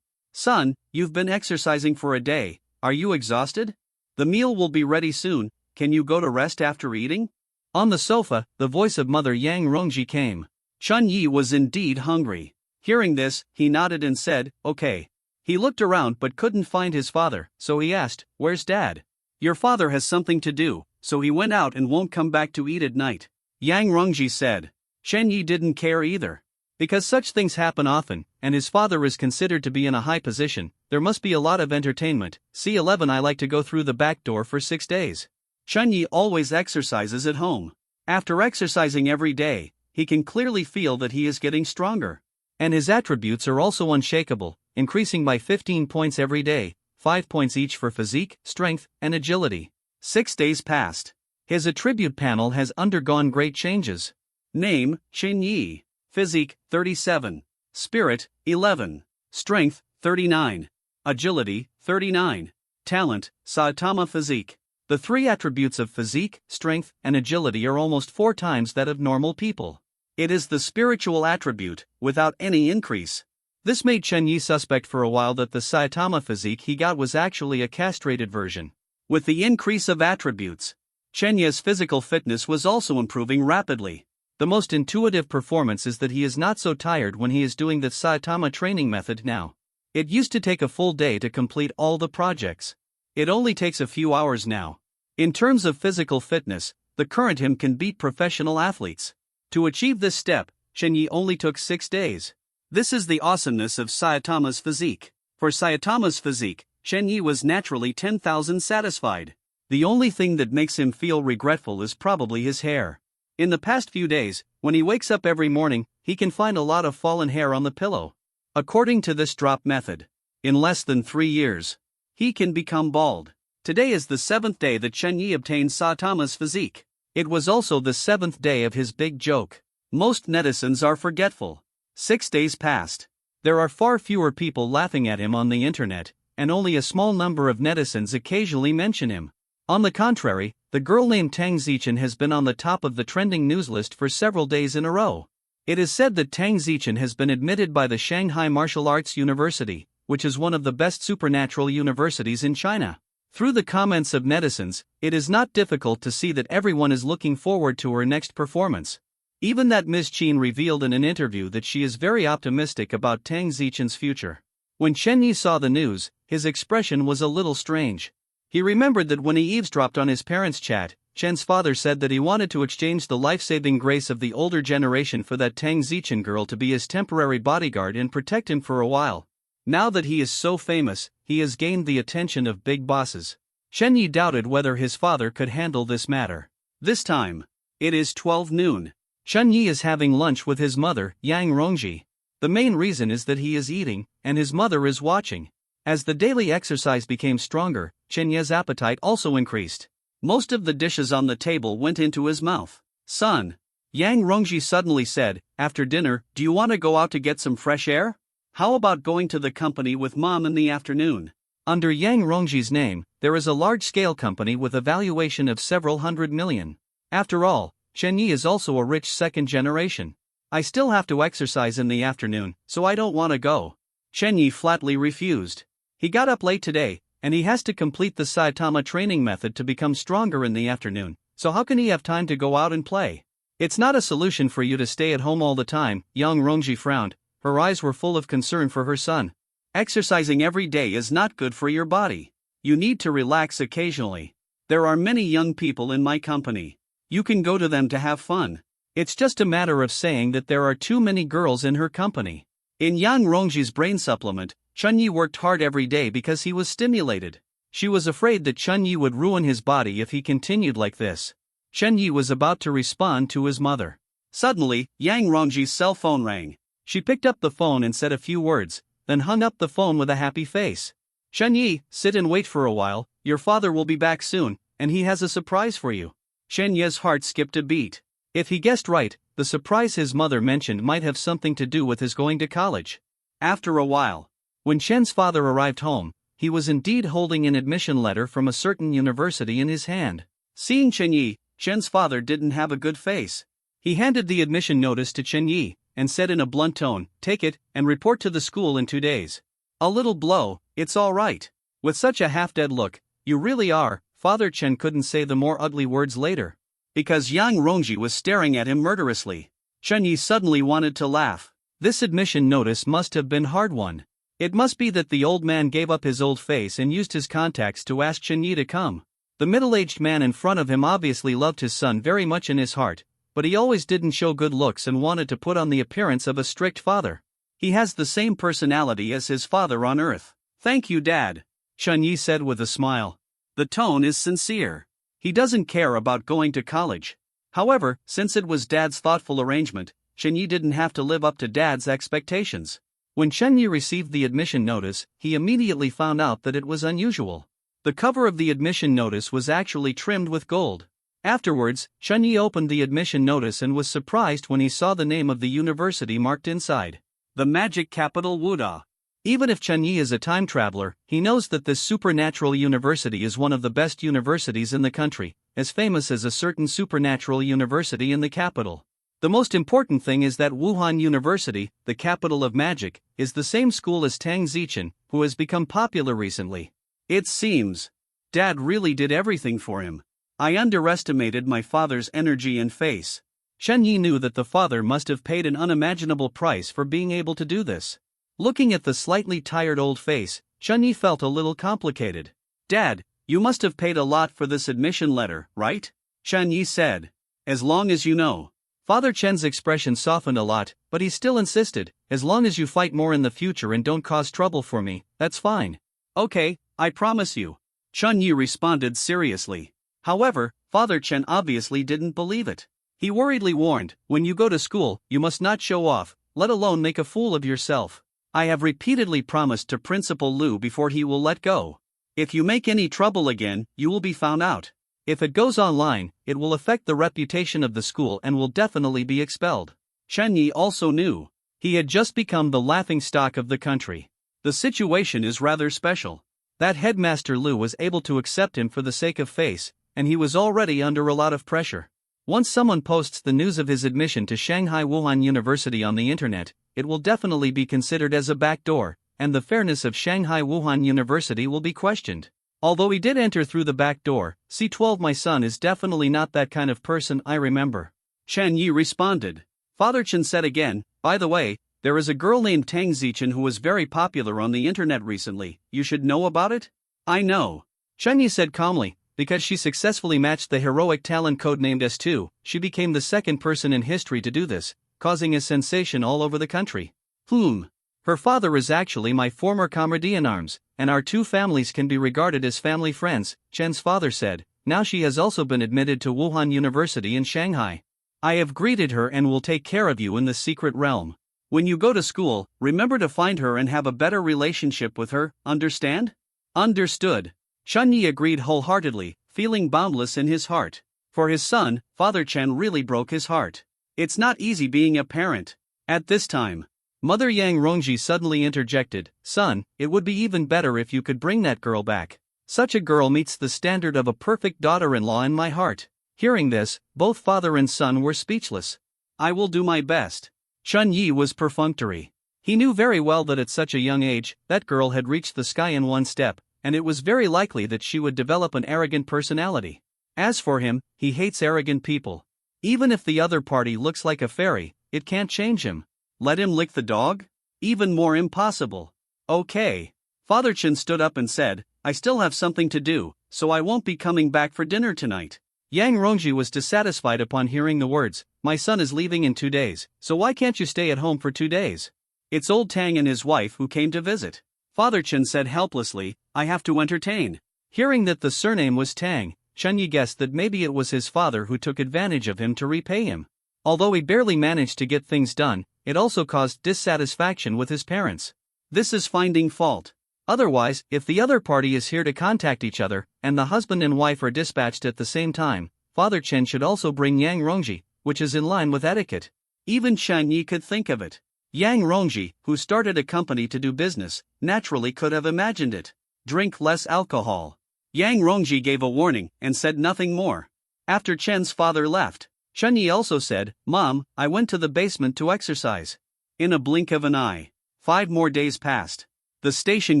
Son, you've been exercising for a day, are you exhausted? The meal will be ready soon, can you go to rest after eating? On the sofa, the voice of Mother Yang Rongji came. Chun-Yi was indeed hungry. Hearing this, he nodded and said, okay. He looked around but couldn't find his father, so he asked, where's Dad? Your father has something to do, so he went out and won't come back to eat at night. Yang Rongji said. Chun-Yi didn't care either. Because such things happen often, and his father is considered to be in a high position, there must be a lot of entertainment. C11 I like to go through the back door for 6 days. Chun-Yi always exercises at home. After exercising every day, he can clearly feel that he is getting stronger. And his attributes are also unshakable, increasing by 15 points every day, 5 points each for physique, strength, and agility. 6 days passed. His attribute panel has undergone great changes. Name, Chun-Yi. Physique, 37. Spirit, 11. Strength, 39. Agility, 39. Talent, Saitama physique. The 3 attributes of physique, strength, and agility are almost 4 times that of normal people. It is the spiritual attribute, without any increase. This made Chun-Yi suspect for a while that the Saitama physique he got was actually a castrated version. With the increase of attributes, Chun-Yi's physical fitness was also improving rapidly. The most intuitive performance is that he is not so tired when he is doing the Saitama training method now. It used to take a full day to complete all the projects. It only takes a few hours now. In terms of physical fitness, the current him can beat professional athletes. To achieve this step, Chun-Yi only took 6 days. This is the awesomeness of Saitama's physique. For Saitama's physique, Chun-Yi was naturally 10,000 satisfied. The only thing that makes him feel regretful is probably his hair. In the past few days, when he wakes up every morning, he can find a lot of fallen hair on the pillow. According to this drop method, in less than 3 years, he can become bald. Today is the 7th day that Chun-Yi obtained Saitama's physique. It was also the 7th day of his big joke. Most netizens are forgetful. 6 days passed. There are far fewer people laughing at him on the internet, and only a small number of netizens occasionally mention him. On the contrary, the girl named Tang Zichen has been on the top of the trending news list for several days in a row. It is said that Tang Zichen has been admitted by the Shanghai Martial Arts University, which is one of the best supernatural universities in China. Through the comments of netizens, it is not difficult to see that everyone is looking forward to her next performance. Even that Ms. Qin revealed in an interview that she is very optimistic about Tang Zichen's future. When Chun-Yi saw the news, his expression was a little strange. He remembered that when he eavesdropped on his parents' chat, Chen's father said that he wanted to exchange the life-saving grace of the older generation for that Tang Zichen girl to be his temporary bodyguard and protect him for a while. Now that he is so famous, he has gained the attention of big bosses. Chun-Yi doubted whether his father could handle this matter. This time, it is 12 noon. Chun-Yi is having lunch with his mother, Yang Rongji. The main reason is that he is eating, and his mother is watching. As the daily exercise became stronger, Chun-Yi's appetite also increased. Most of the dishes on the table went into his mouth. Son, Yang Rongji suddenly said, after dinner, do you want to go out to get some fresh air? How about going to the company with mom in the afternoon? Under Yang Rongji's name, there is a large-scale company with a valuation of several hundred million. After all, Chen Yi is also a rich second generation. I still have to exercise in the afternoon, so I don't want to go. Chen Yi flatly refused. He got up late today, and he has to complete the Saitama training method to become stronger in the afternoon, so how can he have time to go out and play? It's not a solution for you to stay at home all the time. Yang Rongji frowned. Her eyes were full of concern for her son. Exercising every day is not good for your body. You need to relax occasionally. There are many young people in my company. You can go to them to have fun. It's just a matter of saying that there are too many girls in her company. In Yang Rongji's brain supplement, Chen Yi worked hard every day because he was stimulated. She was afraid that Chen Yi would ruin his body if he continued like this. Chen Yi was about to respond to his mother. Suddenly, Yang Rongji's cell phone rang. She picked up the phone and said a few words, then hung up the phone with a happy face. Chen Yi, sit and wait for a while, your father will be back soon, and he has a surprise for you. Chen Yi's heart skipped a beat. If he guessed right, the surprise his mother mentioned might have something to do with his going to college. After a while, when Chen's father arrived home, he was indeed holding an admission letter from a certain university in his hand. Seeing Chen Yi, Chen's father didn't have a good face. He handed the admission notice to Chen Yi, and said in a blunt tone, "Take it, and report to the school in 2 days. A little blow, it's all right." With such a half-dead look, "You really are," Father Chen couldn't say the more ugly words later. Because Yang Rongji was staring at him murderously. Chen Yi suddenly wanted to laugh. This admission notice must have been hard won. It must be that the old man gave up his old face and used his contacts to ask Chen Yi to come. The middle-aged man in front of him obviously loved his son very much in his heart, but he always didn't show good looks and wanted to put on the appearance of a strict father. He has the same personality as his father on Earth. "Thank you, Dad," Chen Yi said with a smile. The tone is sincere. He doesn't care about going to college. However, since it was Dad's thoughtful arrangement, Chen Yi didn't have to live up to Dad's expectations. When Chen Yi received the admission notice, he immediately found out that it was unusual. The cover of the admission notice was actually trimmed with gold. Afterwards, Chen Yi opened the admission notice and was surprised when he saw the name of the university marked inside. The magic capital Wuda. Even if Chen Yi is a time traveler, he knows that this supernatural university is one of the best universities in the country, as famous as a certain supernatural university in the capital. The most important thing is that Wuhan University, the capital of magic, is the same school as Tang Zichen, who has become popular recently. It seems Dad really did everything for him. I underestimated my father's energy and face. Chen Yi knew that the father must have paid an unimaginable price for being able to do this. Looking at the slightly tired old face, Chen Yi felt a little complicated. "Dad, you must have paid a lot for this admission letter, right?" Chen Yi said. "As long as you know." Father Chen's expression softened a lot, but he still insisted, "As long as you fight more in the future and don't cause trouble for me, that's fine." "Okay, I promise you," Chen Yi responded seriously. However, Father Chen obviously didn't believe it. He worriedly warned, "When you go to school, you must not show off, let alone make a fool of yourself. I have repeatedly promised to Principal Liu before he will let go. If you make any trouble again, you will be found out. If it goes online, it will affect the reputation of the school and will definitely be expelled." Chen Yi also knew. He had just become the laughingstock of the country. The situation is rather special. That headmaster Liu was able to accept him for the sake of face, and he was already under a lot of pressure. Once someone posts the news of his admission to Shanghai Wuhan University on the internet, it will definitely be considered as a backdoor, and the fairness of Shanghai Wuhan University will be questioned. Although he did enter through the back door, C12 my son is definitely not that kind of person, I remember. Chen Yi responded. Father Chen said again, "By the way, there is a girl named Tang Zichen who was very popular on the internet recently, you should know about it?" "I know," Chen Yi said calmly. Because she successfully matched the heroic talent codenamed S2, she became the second person in history to do this, causing a sensation all over the country. Her father is actually my former comrade in arms, and our two families can be regarded as family friends, Chen's father said. Now she has also been admitted to Wuhan University in Shanghai. I have greeted her and will take care of you in the secret realm. When you go to school, remember to find her and have a better relationship with her, understand?" "Understood." Chen Yi agreed wholeheartedly, feeling boundless in his heart. For his son, Father Chen really broke his heart. It's not easy being a parent. At this time, Mother Yang Rongji suddenly interjected, "Son, it would be even better if you could bring that girl back. Such a girl meets the standard of a perfect daughter-in-law in my heart." Hearing this, both father and son were speechless. "I will do my best." Chun Yi was perfunctory. He knew very well that at such a young age, that girl had reached the sky in one step, and it was very likely that she would develop an arrogant personality. As for him, he hates arrogant people. Even if the other party looks like a fairy, it can't change him. Let him lick the dog? Even more impossible. Okay. Father Chen stood up and said, "I still have something to do, so I won't be coming back for dinner tonight." Yang Rongji was dissatisfied upon hearing the words, "My son is leaving in 2 days, so why can't you stay at home for 2 days? It's old Tang and his wife who came to visit." Father Chen said helplessly, "I have to entertain." Hearing that the surname was Tang, Chun Yi guessed that maybe it was his father who took advantage of him to repay him. Although he barely managed to get things done, it also caused dissatisfaction with his parents. This is finding fault. Otherwise, if the other party is here to contact each other, and the husband and wife are dispatched at the same time, Father Chen should also bring Yang Rongji, which is in line with etiquette. Even Chun Yi could think of it. Yang Rongji, who started a company to do business, naturally could have imagined it. Drink less alcohol. Yang Rongji gave a warning and said nothing more. After Chen's father left, Chun Yi also said, "Mom, I went to the basement to exercise." In a blink of an eye, 5 more days passed. The station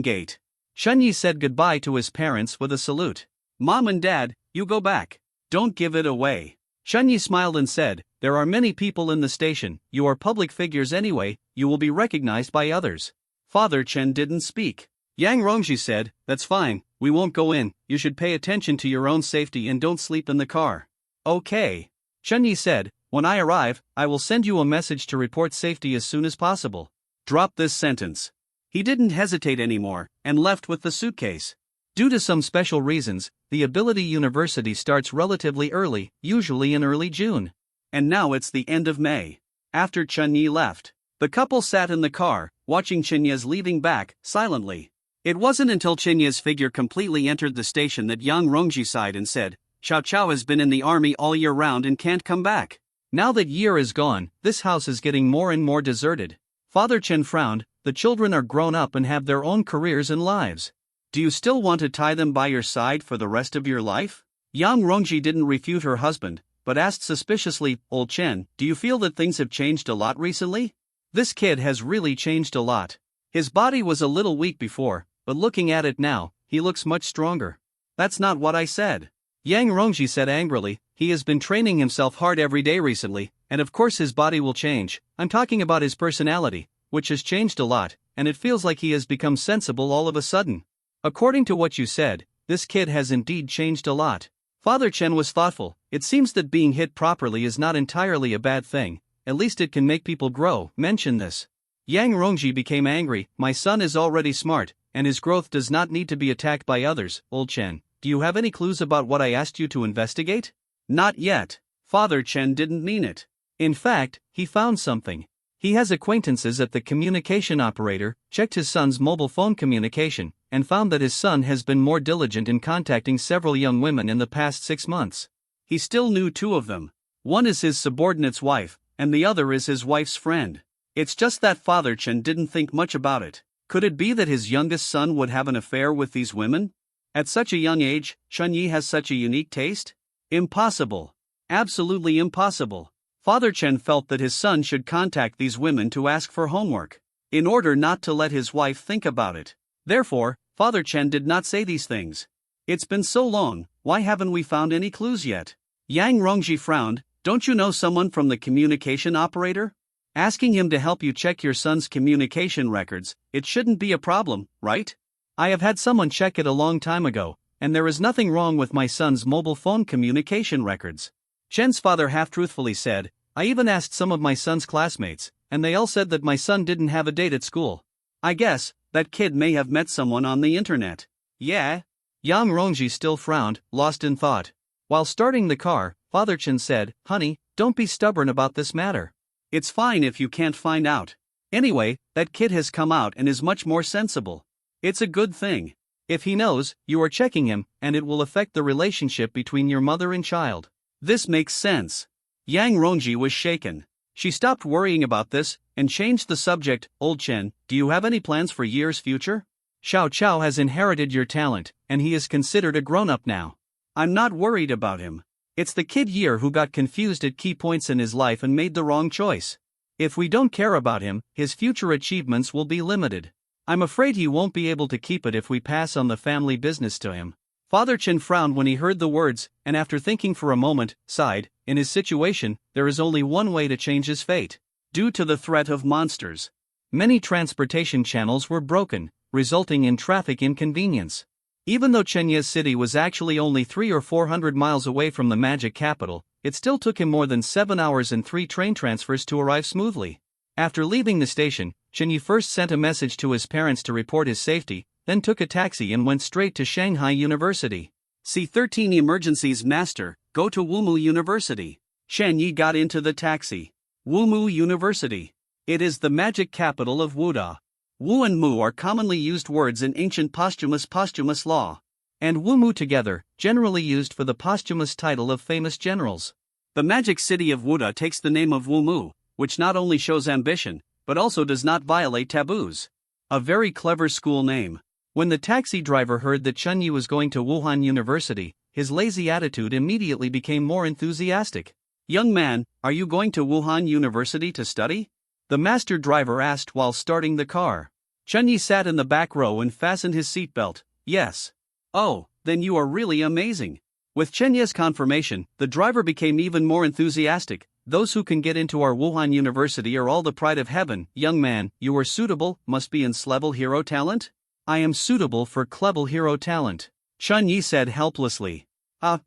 gate. Chun Yi said goodbye to his parents with a salute. "Mom and Dad, you go back. Don't give it away." Chun Yi smiled and said, "There are many people in the station, you are public figures anyway, you will be recognized by others." Father Chen didn't speak. Yang Rongji said, "That's fine, we won't go in, you should pay attention to your own safety and don't sleep in the car." "Okay." Chun Yi said, "When I arrive, I will send you a message to report safety as soon as possible." Drop this sentence. He didn't hesitate anymore, and left with the suitcase. Due to some special reasons, the Ability University starts relatively early, usually in early June. And now it's the end of May. After Chun Yi left, the couple sat in the car, watching Chenya's leaving back, silently. It wasn't until Chenya's figure completely entered the station that Yang Rongji sighed and said, "Xiao Chao has been in the army all year round and can't come back. Now that year is gone, this house is getting more and more deserted." Father Chen frowned, "The children are grown up and have their own careers and lives. Do you still want to tie them by your side for the rest of your life?" Yang Rongji didn't refute her husband, but asked suspiciously, "Old Chen, do you feel that things have changed a lot recently?" "This kid has really changed a lot. His body was a little weak before, but looking at it now, he looks much stronger." "That's not what I said." Yang Rongji said angrily, "He has been training himself hard every day recently, and of course his body will change. I'm talking about his personality, which has changed a lot, and it feels like he has become sensible all of a sudden." "According to what you said, this kid has indeed changed a lot." Father Chen was thoughtful. "It seems that being hit properly is not entirely a bad thing, at least it can make people grow. Mention this." Yang Rongji became angry. "My son is already smart, and his growth does not need to be attacked by others. Old Chen, do you have any clues about what I asked you to investigate?" "Not yet." Father Chen didn't mean it. In fact, he found something. He has acquaintances at the communication operator, checked his son's mobile phone communication, and found that his son has been more diligent in contacting several young women in the past 6 months. He still knew 2 of them. One is his subordinate's wife, and the other is his wife's friend. It's just that Father Chen didn't think much about it. Could it be that his youngest son would have an affair with these women? At such a young age, Chun Yi has such a unique taste? Impossible. Absolutely impossible. Father Chen felt that his son should contact these women to ask for homework, in order not to let his wife think about it. Therefore, Father Chen did not say these things. "It's been so long, why haven't we found any clues yet?" Yang Rongji frowned. "Don't you know someone from the communication operator? Asking him to help you check your son's communication records, it shouldn't be a problem, right? I have had someone check it a long time ago, and there is nothing wrong with my son's mobile phone communication records." Chen's father half-truthfully said, "I even asked some of my son's classmates, and they all said that my son didn't have a date at school. I guess that kid may have met someone on the internet." "Yeah?" Yang Rongji still frowned, lost in thought. While starting the car, Father Chen said, "Honey, don't be stubborn about this matter. It's fine if you can't find out. Anyway, that kid has come out and is much more sensible. It's a good thing. If he knows, you are checking him, and it will affect the relationship between your mother and child." "This makes sense." Yang Rongji was shaken. She stopped worrying about this and changed the subject. Old Chen, do you have any plans for year's future? Xiao Chao has inherited your talent, and he is considered a grown-up now. I'm not worried about him. It's the kid Year who got confused at key points in his life and made the wrong choice. If we don't care about him, his future achievements will be limited. I'm afraid he won't be able to keep it if we pass on the family business to him. Father Chen frowned when he heard the words, and after thinking for a moment, sighed. In his situation, there is only one way to change his fate. Due to the threat of monsters, many transportation channels were broken, resulting in traffic inconvenience. Even though Chenya's city was actually only 300 or 400 miles away from the magic capital, it still took him more than 7 hours and 3 train transfers to arrive smoothly. After leaving the station, Chenya first sent a message to his parents to report his safety, then took a taxi and went straight to Shanghai University. C13 Emergencies Master, go to Wumu University. Shan Yi got into the taxi. Wumu University. It is the magic capital of Wuda. Wu and Mu are commonly used words in ancient posthumous law, and Wumu together, generally used for the posthumous title of famous generals. The magic city of Wuda takes the name of Wumu, which not only shows ambition, but also does not violate taboos. A very clever school name. When the taxi driver heard that Chun Yi was going to Wuhan University, his lazy attitude immediately became more enthusiastic. Young man, are you going to Wuhan University to study? The master driver asked while starting the car. Chun Yi sat in the back row and fastened his seatbelt. Yes. Oh, then you are really amazing. With Chenya's confirmation, the driver became even more enthusiastic. Those who can get into our Wuhan University are all the pride of heaven. Young man, you are suitable, must be in Clever hero talent? I am suitable for Clever hero talent, Chun Yi said helplessly.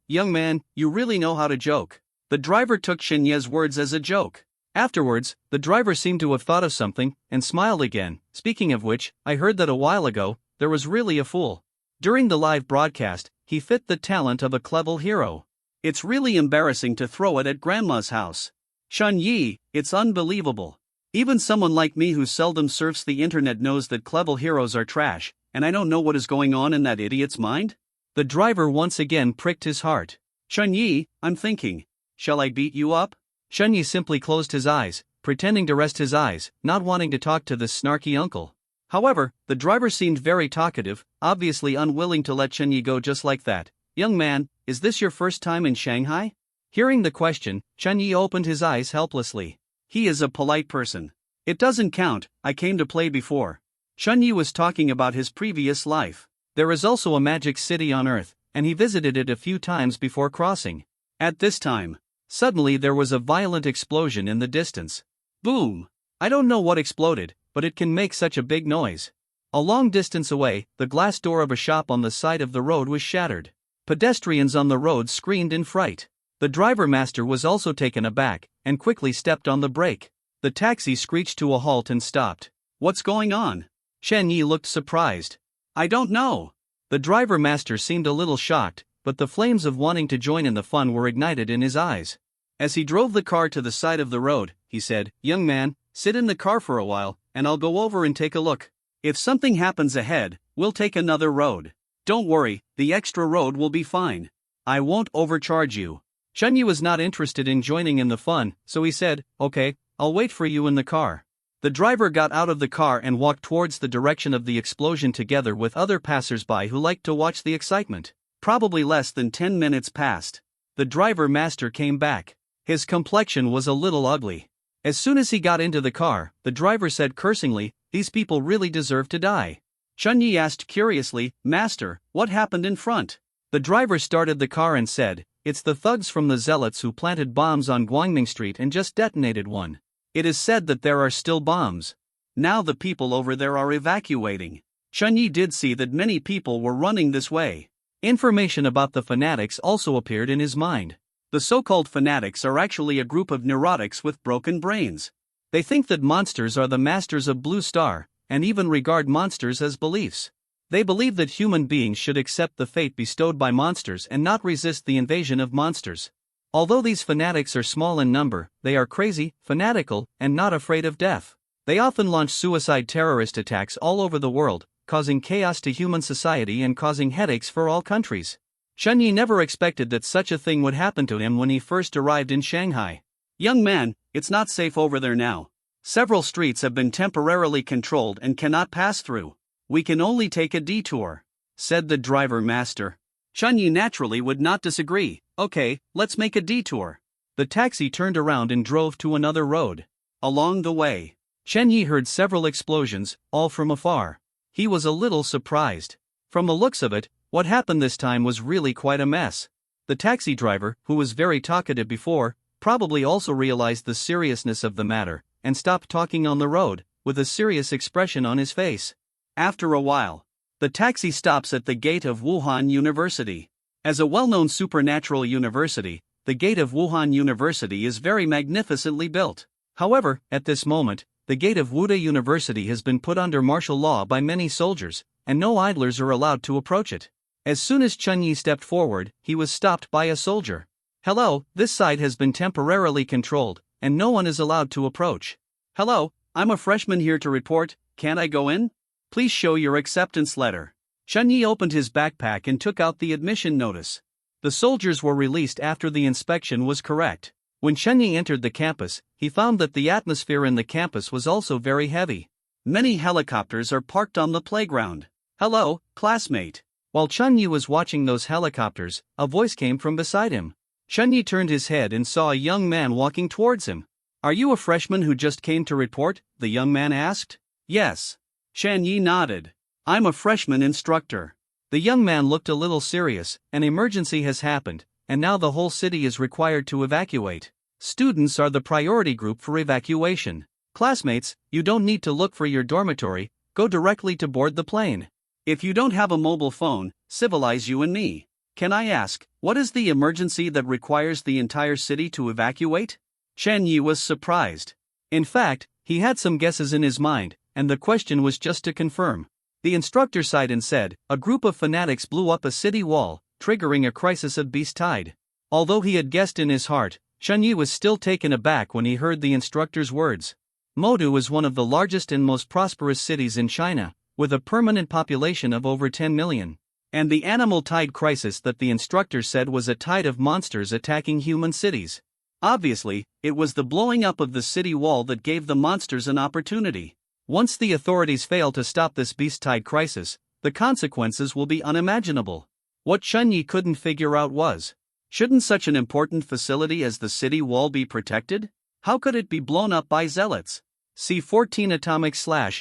Young man, you really know how to joke. The driver took Chenya's words as a joke. Afterwards, the driver seemed to have thought of something, and smiled again. Speaking of which, I heard that a while ago, there was really a fool. During the live broadcast, he fit the talent of a Clever hero. It's really embarrassing to throw it at Grandma's house. Chun Yi, it's unbelievable. Even someone like me who seldom surfs the internet knows that Clever heroes are trash, and I don't know what is going on in that idiot's mind? The driver once again pricked his heart. Chun Yi, I'm thinking. Shall I beat you up? Chun Yi simply closed his eyes, pretending to rest his eyes, not wanting to talk to this snarky uncle. However, the driver seemed very talkative, obviously unwilling to let Chun Yi go just like that. Young man, is this your first time in Shanghai? Hearing the question, Chun Yi opened his eyes helplessly. He is a polite person. It doesn't count, I came to play before. Chun Yi was talking about his previous life. There is also a magic city on Earth, and he visited it a few times before crossing. At this time, suddenly there was a violent explosion in the distance. Boom! I don't know what exploded, but it can make such a big noise. A long distance away, the glass door of a shop on the side of the road was shattered. Pedestrians on the road screamed in fright. The driver master was also taken aback, and quickly stepped on the brake. The taxi screeched to a halt and stopped. What's going on? Shan Yi looked surprised. I don't know. The driver master seemed a little shocked, but the flames of wanting to join in the fun were ignited in his eyes. As he drove the car to the side of the road, he said, Young man, sit in the car for a while, and I'll go over and take a look. If something happens ahead, we'll take another road. Don't worry, the extra road will be fine. I won't overcharge you. Chun Yi was not interested in joining in the fun, so he said, Okay, I'll wait for you in the car. The driver got out of the car and walked towards the direction of the explosion together with other passers-by who liked to watch the excitement. Probably less than 10 minutes passed. The driver master came back. His complexion was a little ugly. As soon as he got into the car, the driver said cursingly, These people really deserve to die. Chun Yi asked curiously, Master, what happened in front? The driver started the car and said, It's the thugs from the zealots who planted bombs on Guangming Street and just detonated one. It is said that there are still bombs. Now the people over there are evacuating. Chun Yi did see that many people were running this way. Information about the fanatics also appeared in his mind. The so-called fanatics are actually a group of neurotics with broken brains. They think that monsters are the masters of Blue Star, and even regard monsters as beliefs. They believe that human beings should accept the fate bestowed by monsters and not resist the invasion of monsters. Although these fanatics are small in number, they are crazy, fanatical, and not afraid of death. They often launch suicide terrorist attacks all over the world, causing chaos to human society and causing headaches for all countries. Chun Yi never expected that such a thing would happen to him when he first arrived in Shanghai. Young man, It's not safe over there now. Several streets have been temporarily controlled and cannot pass through. We can only take a detour," said the driver master. Chunyi naturally would not disagree. "Okay, let's make a detour." The taxi turned around and drove to another road. Along the way, Chunyi heard several explosions, all from afar. He was a little surprised. From the looks of it, what happened this time was really quite a mess. The taxi driver, who was very talkative before, probably also realized the seriousness of the matter, and stopped talking on the road, with a serious expression on his face. After a while, the taxi stops at the gate of Wuhan University. As a well-known supernatural university, the gate of Wuhan University is very magnificently built. However, at this moment, the gate of Wuda University has been put under martial law by many soldiers, and no idlers are allowed to approach it. As soon as Chunyi stepped forward, he was stopped by a soldier. "Hello, this side has been temporarily controlled, and no one is allowed to approach." "Hello, I'm a freshman here to report, can't I go in? Please show your acceptance letter." Chunyi opened his backpack and took out the admission notice. The soldiers were released after the inspection was correct. When Chunyi entered the campus, he found that the atmosphere in the campus was also very heavy. Many helicopters are parked on the playground. "Hello, classmate." While Chunyi was watching those helicopters, a voice came from beside him. Chunyi turned his head and saw a young man walking towards him. "Are you a freshman who just came to report?" the young man asked. "Yes." Chunyi nodded. "I'm a freshman instructor." The young man looked a little serious. "An emergency has happened, and now the whole city is required to evacuate. Students are the priority group for evacuation. Classmates, you don't need to look for your dormitory, go directly to board the plane. If you don't have a mobile phone, civilize you and me. Can I ask, what is the emergency that requires the entire city to evacuate?" Chunyi was surprised. In fact, he had some guesses in his mind, and the question was just to confirm. The instructor sighed and said, "A group of fanatics blew up a city wall, triggering a crisis of beast tide." Although he had guessed in his heart, Chunyi was still taken aback when he heard the instructor's words. Modu is one of the largest and most prosperous cities in China, with a permanent population of over 10 million. And the animal tide crisis that the instructor said was a tide of monsters attacking human cities. Obviously, it was the blowing up of the city wall that gave the monsters an opportunity. Once the authorities fail to stop this beast tide crisis, the consequences will be unimaginable. What Chunyi couldn't figure out was, shouldn't such an important facility as the city wall be protected? How could it be blown up by zealots? C-14 atomic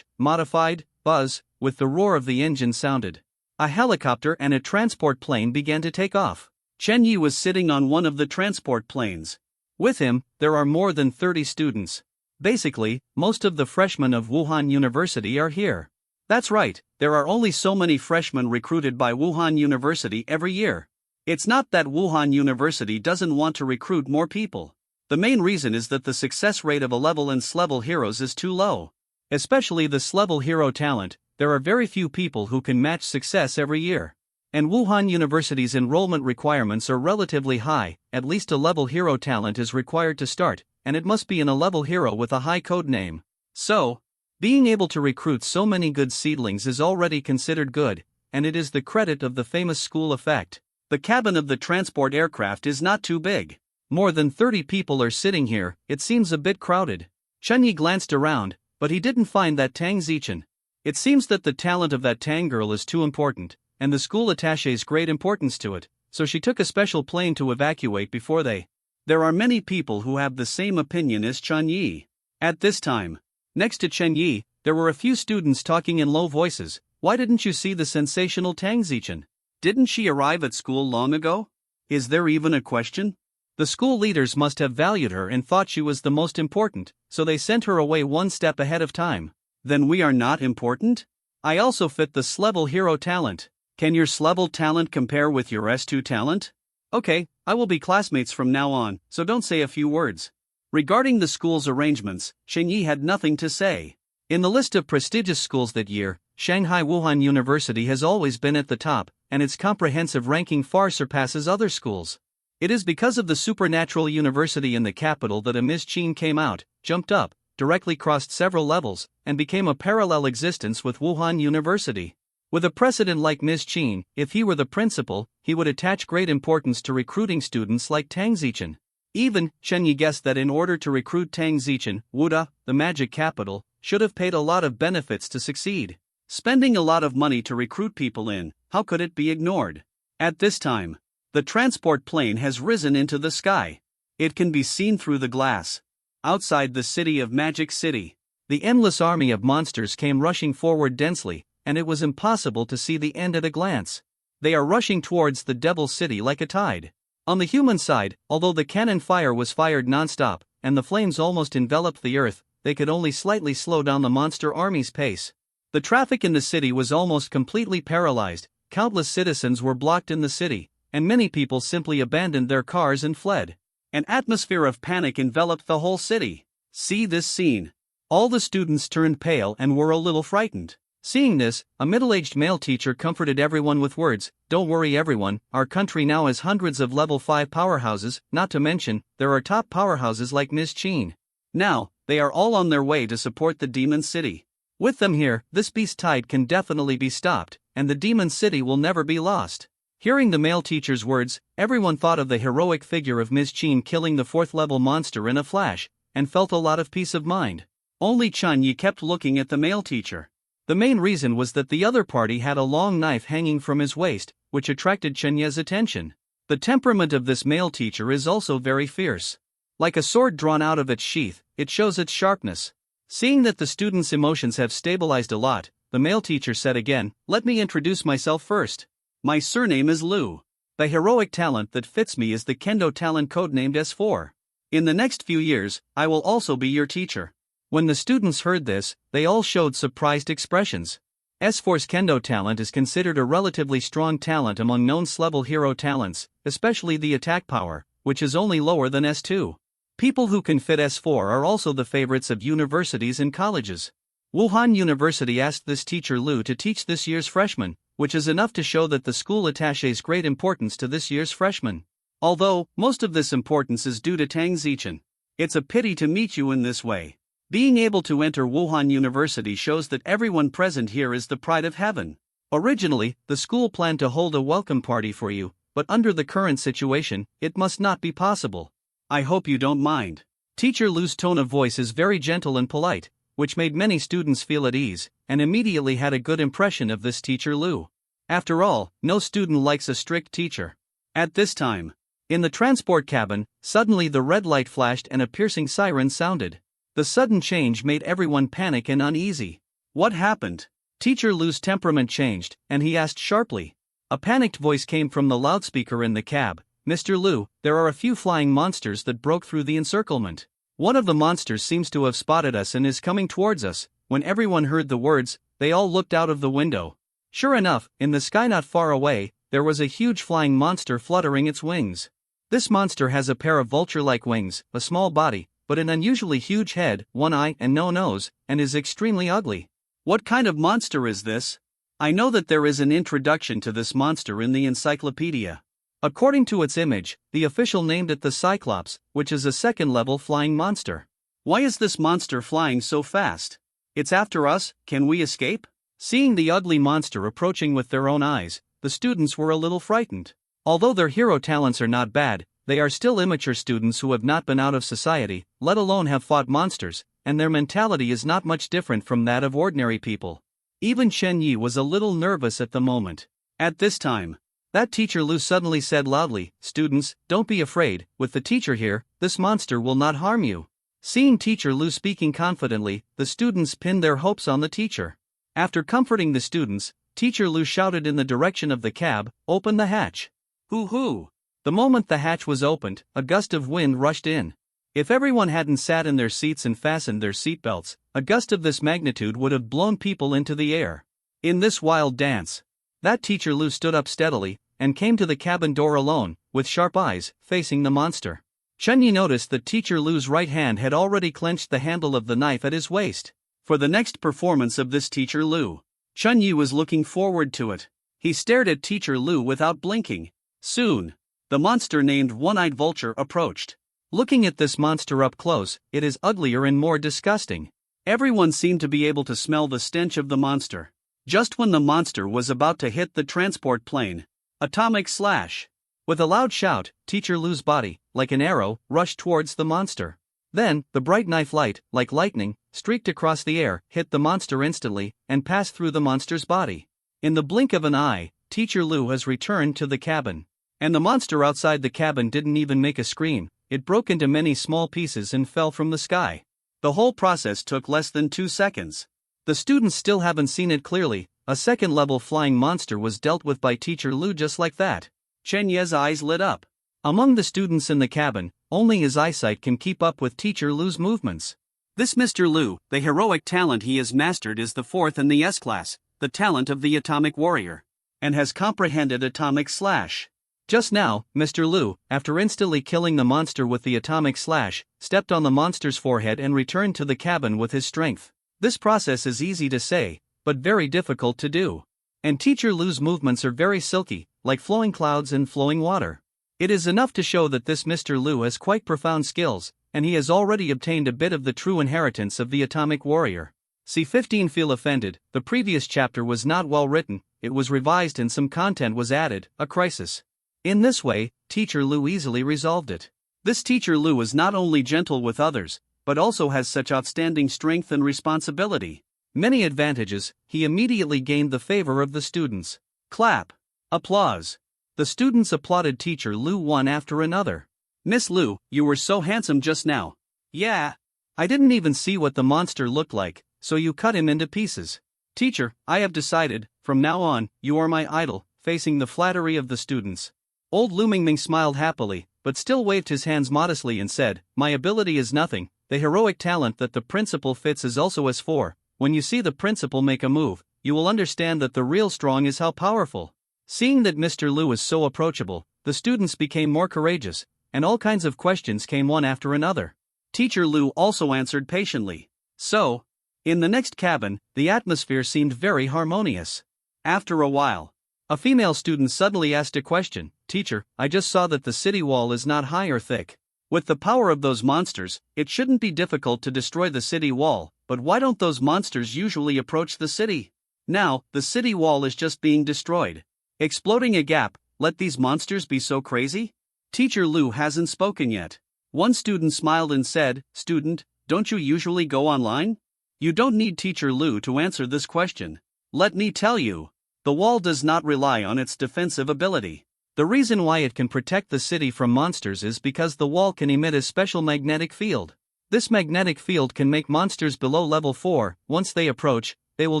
/ modified buzz, with the roar of the engine sounded. A helicopter and a transport plane began to take off. Chunyi was sitting on one of the transport planes. With him, there are more than 30 students. Basically, most of the freshmen of Wuhan University are here. That's right, there are only so many freshmen recruited by Wuhan University every year. It's not that Wuhan University doesn't want to recruit more people. The main reason is that the success rate of A-level and S-level heroes is too low. Especially the S-level hero talent, there are very few people who can match success every year. And Wuhan University's enrollment requirements are relatively high, at least A-level hero talent is required to start, and it must be an A-level hero with a high code name. So, being able to recruit so many good seedlings is already considered good, and it is the credit of the famous school effect. The cabin of the transport aircraft is not too big. More than 30 people are sitting here, it seems a bit crowded. Chunyi glanced around, but he didn't find that Tang Zichen. It seems that the talent of that Tang girl is too important, and the school attaches great importance to it, so she took a special plane to evacuate before they. There are many people who have the same opinion as Chunyi. At this time, next to Chunyi, there were a few students talking in low voices. "Why didn't you see the sensational Tang Zichen? Didn't she arrive at school long ago? Is there even a question?" The school leaders must have valued her and thought she was the most important, so they sent her away one step ahead of time. Then we are not important? I also fit the S-level hero talent. Can your S-level talent compare with your S2 talent? Okay, I will be classmates from now on, so don't say a few words. Regarding the school's arrangements, Chunyi had nothing to say. In the list of prestigious schools that year, Shanghai Wuhan University has always been at the top, and its comprehensive ranking far surpasses other schools. It is because of the supernatural university in the capital that a Ms. Qin came out, jumped up, directly crossed several levels, and became a parallel existence with Wuhan University. With a precedent like Ms. Qin, if he were the principal, he would attach great importance to recruiting students like Tang Zichen. Even Chen Yi guessed that in order to recruit Tang Zichen, Wuda, the magic capital, should have paid a lot of benefits to succeed. Spending a lot of money to recruit people in, how could it be ignored? At this time, the transport plane has risen into the sky. It can be seen through the glass. Outside the city of Magic City, the endless army of monsters came rushing forward densely, and it was impossible to see the end at a glance. They are rushing towards the Devil City like a tide. On the human side, although the cannon fire was fired non-stop, and the flames almost enveloped the earth, they could only slightly slow down the monster army's pace. The traffic in the city was almost completely paralyzed, countless citizens were blocked in the city, and many people simply abandoned their cars and fled. An atmosphere of panic enveloped the whole city. See this scene. All the students turned pale and were a little frightened. Seeing this, a middle-aged male teacher comforted everyone with words, "Don't worry everyone, our country now has hundreds of level 5 powerhouses, not to mention, there are top powerhouses like Ms. Chin. Now, they are all on their way to support the Demon City. With them here, this beast tide can definitely be stopped, and the Demon City will never be lost." Hearing the male teacher's words, everyone thought of the heroic figure of Ms. Chin killing the 4th-level monster in a flash, and felt a lot of peace of mind. Only Chen Yi kept looking at the male teacher. The main reason was that the other party had a long knife hanging from his waist, which attracted Chen Yi's attention. The temperament of this male teacher is also very fierce. Like a sword drawn out of its sheath, it shows its sharpness. Seeing that the students' emotions have stabilized a lot, the male teacher said again, "Let me introduce myself first. My surname is Lu. The heroic talent that fits me is the Kendo talent codenamed S4. In the next few years, I will also be your teacher." When the students heard this, they all showed surprised expressions. S4's Kendo talent is considered a relatively strong talent among known S-level hero talents, especially the attack power, which is only lower than S2. People who can fit S4 are also the favorites of universities and colleges. Wuhan University asked this teacher Lu to teach this year's freshmen, which is enough to show that the school attaches great importance to this year's freshmen. Although, most of this importance is due to Tang Zichen. It's a pity to meet you in this way. Being able to enter Wuhan University shows that everyone present here is the pride of heaven. Originally, the school planned to hold a welcome party for you, but under the current situation, it must not be possible. I hope you don't mind. Teacher Lu's tone of voice is very gentle and polite, which made many students feel at ease, and immediately had a good impression of this teacher Lu. After all, no student likes a strict teacher. At this time, in the transport cabin, suddenly the red light flashed and a piercing siren sounded. The sudden change made everyone panic and uneasy. What happened? Teacher Lu's temperament changed, and he asked sharply. A panicked voice came from the loudspeaker in the cab. "Mr. Lu, there are a few flying monsters that broke through the encirclement. One of the monsters seems to have spotted us and is coming towards us." When everyone heard the words, they all looked out of the window. Sure enough, in the sky not far away, there was a huge flying monster fluttering its wings. This monster has a pair of vulture-like wings, a small body, but an unusually huge head, one eye and no nose, and is extremely ugly. What kind of monster is this? I know that there is an introduction to this monster in the encyclopedia. According to its image, the official named it the Cyclops, which is a second-level flying monster. Why is this monster flying so fast? It's after us, can we escape? Seeing the ugly monster approaching with their own eyes, the students were a little frightened. Although their hero talents are not bad, they are still immature students who have not been out of society, let alone have fought monsters, and their mentality is not much different from that of ordinary people. Even Chen Yi was a little nervous at the moment. At this time, that teacher Lu suddenly said loudly, "Students, don't be afraid, with the teacher here, this monster will not harm you." Seeing teacher Lu speaking confidently, the students pinned their hopes on the teacher. After comforting the students, teacher Lu shouted in the direction of the cab, "Open the hatch." Hoo-hoo! The moment the hatch was opened, a gust of wind rushed in. If everyone hadn't sat in their seats and fastened their seatbelts, a gust of this magnitude would have blown people into the air. In this wild dance, that teacher Lu stood up steadily, and came to the cabin door alone, with sharp eyes, facing the monster. Chen Yi noticed that teacher Lu's right hand had already clenched the handle of the knife at his waist. For the next performance of this teacher Lu, Chen Yi was looking forward to it. He stared at teacher Lu without blinking. Soon, the monster named One-Eyed Vulture approached. Looking at this monster up close, it is uglier and more disgusting. Everyone seemed to be able to smell the stench of the monster. Just when the monster was about to hit the transport plane, atomic slash! With a loud shout, Teacher Lu's body, like an arrow, rushed towards the monster. Then, the bright knife light, like lightning, streaked across the air, hit the monster instantly, and passed through the monster's body. In the blink of an eye, Teacher Lu has returned to the cabin. And the monster outside the cabin didn't even make a scream, it broke into many small pieces and fell from the sky. The whole process took less than 2 seconds. The students still haven't seen it clearly. A second-level flying monster was dealt with by Teacher Lu just like that. Chen Ye's eyes lit up. Among the students in the cabin, only his eyesight can keep up with Teacher Lu's movements. This Mr. Lu, the heroic talent he has mastered is the 4th in the S-class, the talent of the Atomic Warrior, and has comprehended Atomic Slash. Just now, Mr. Lu, after instantly killing the monster with the Atomic Slash, stepped on the monster's forehead and returned to the cabin with his strength. This process is easy to say, but very difficult to do. And Teacher Lu's movements are very silky, like flowing clouds and flowing water. It is enough to show that this Mr. Lu has quite profound skills, and he has already obtained a bit of the true inheritance of the Atomic Warrior. C15 Feel offended, the previous chapter was not well written, it was revised and some content was added, a crisis. In this way, Teacher Lu easily resolved it. This Teacher Lu is not only gentle with others, but also has such outstanding strength and responsibility. Many advantages, he immediately gained the favor of the students. Clap. Applause. The students applauded Teacher Lu one after another. Miss Lu, you were so handsome just now. Yeah. I didn't even see what the monster looked like, so you cut him into pieces. Teacher, I have decided, from now on, you are my idol, facing the flattery of the students. Old Lu Mingming smiled happily, but still waved his hands modestly and said, my ability is nothing, the heroic talent that the principal fits is also S4. When you see the principal make a move, you will understand that the real strong is how powerful. Seeing that Mr. Lu is so approachable, the students became more courageous, and all kinds of questions came one after another. Teacher Lu also answered patiently. So, in the next cabin, the atmosphere seemed very harmonious. After a while, a female student suddenly asked a question. Teacher, I just saw that the city wall is not high or thick. With the power of those monsters, it shouldn't be difficult to destroy the city wall, but why don't those monsters usually approach the city? Now, the city wall is just being destroyed. Exploding a gap, let these monsters be so crazy? Teacher Lu hasn't spoken yet. One student smiled and said, Student, don't you usually go online? You don't need Teacher Lu to answer this question. Let me tell you. The wall does not rely on its defensive ability. The reason why it can protect the city from monsters is because the wall can emit a special magnetic field. This magnetic field can make monsters below level 4, once they approach, they will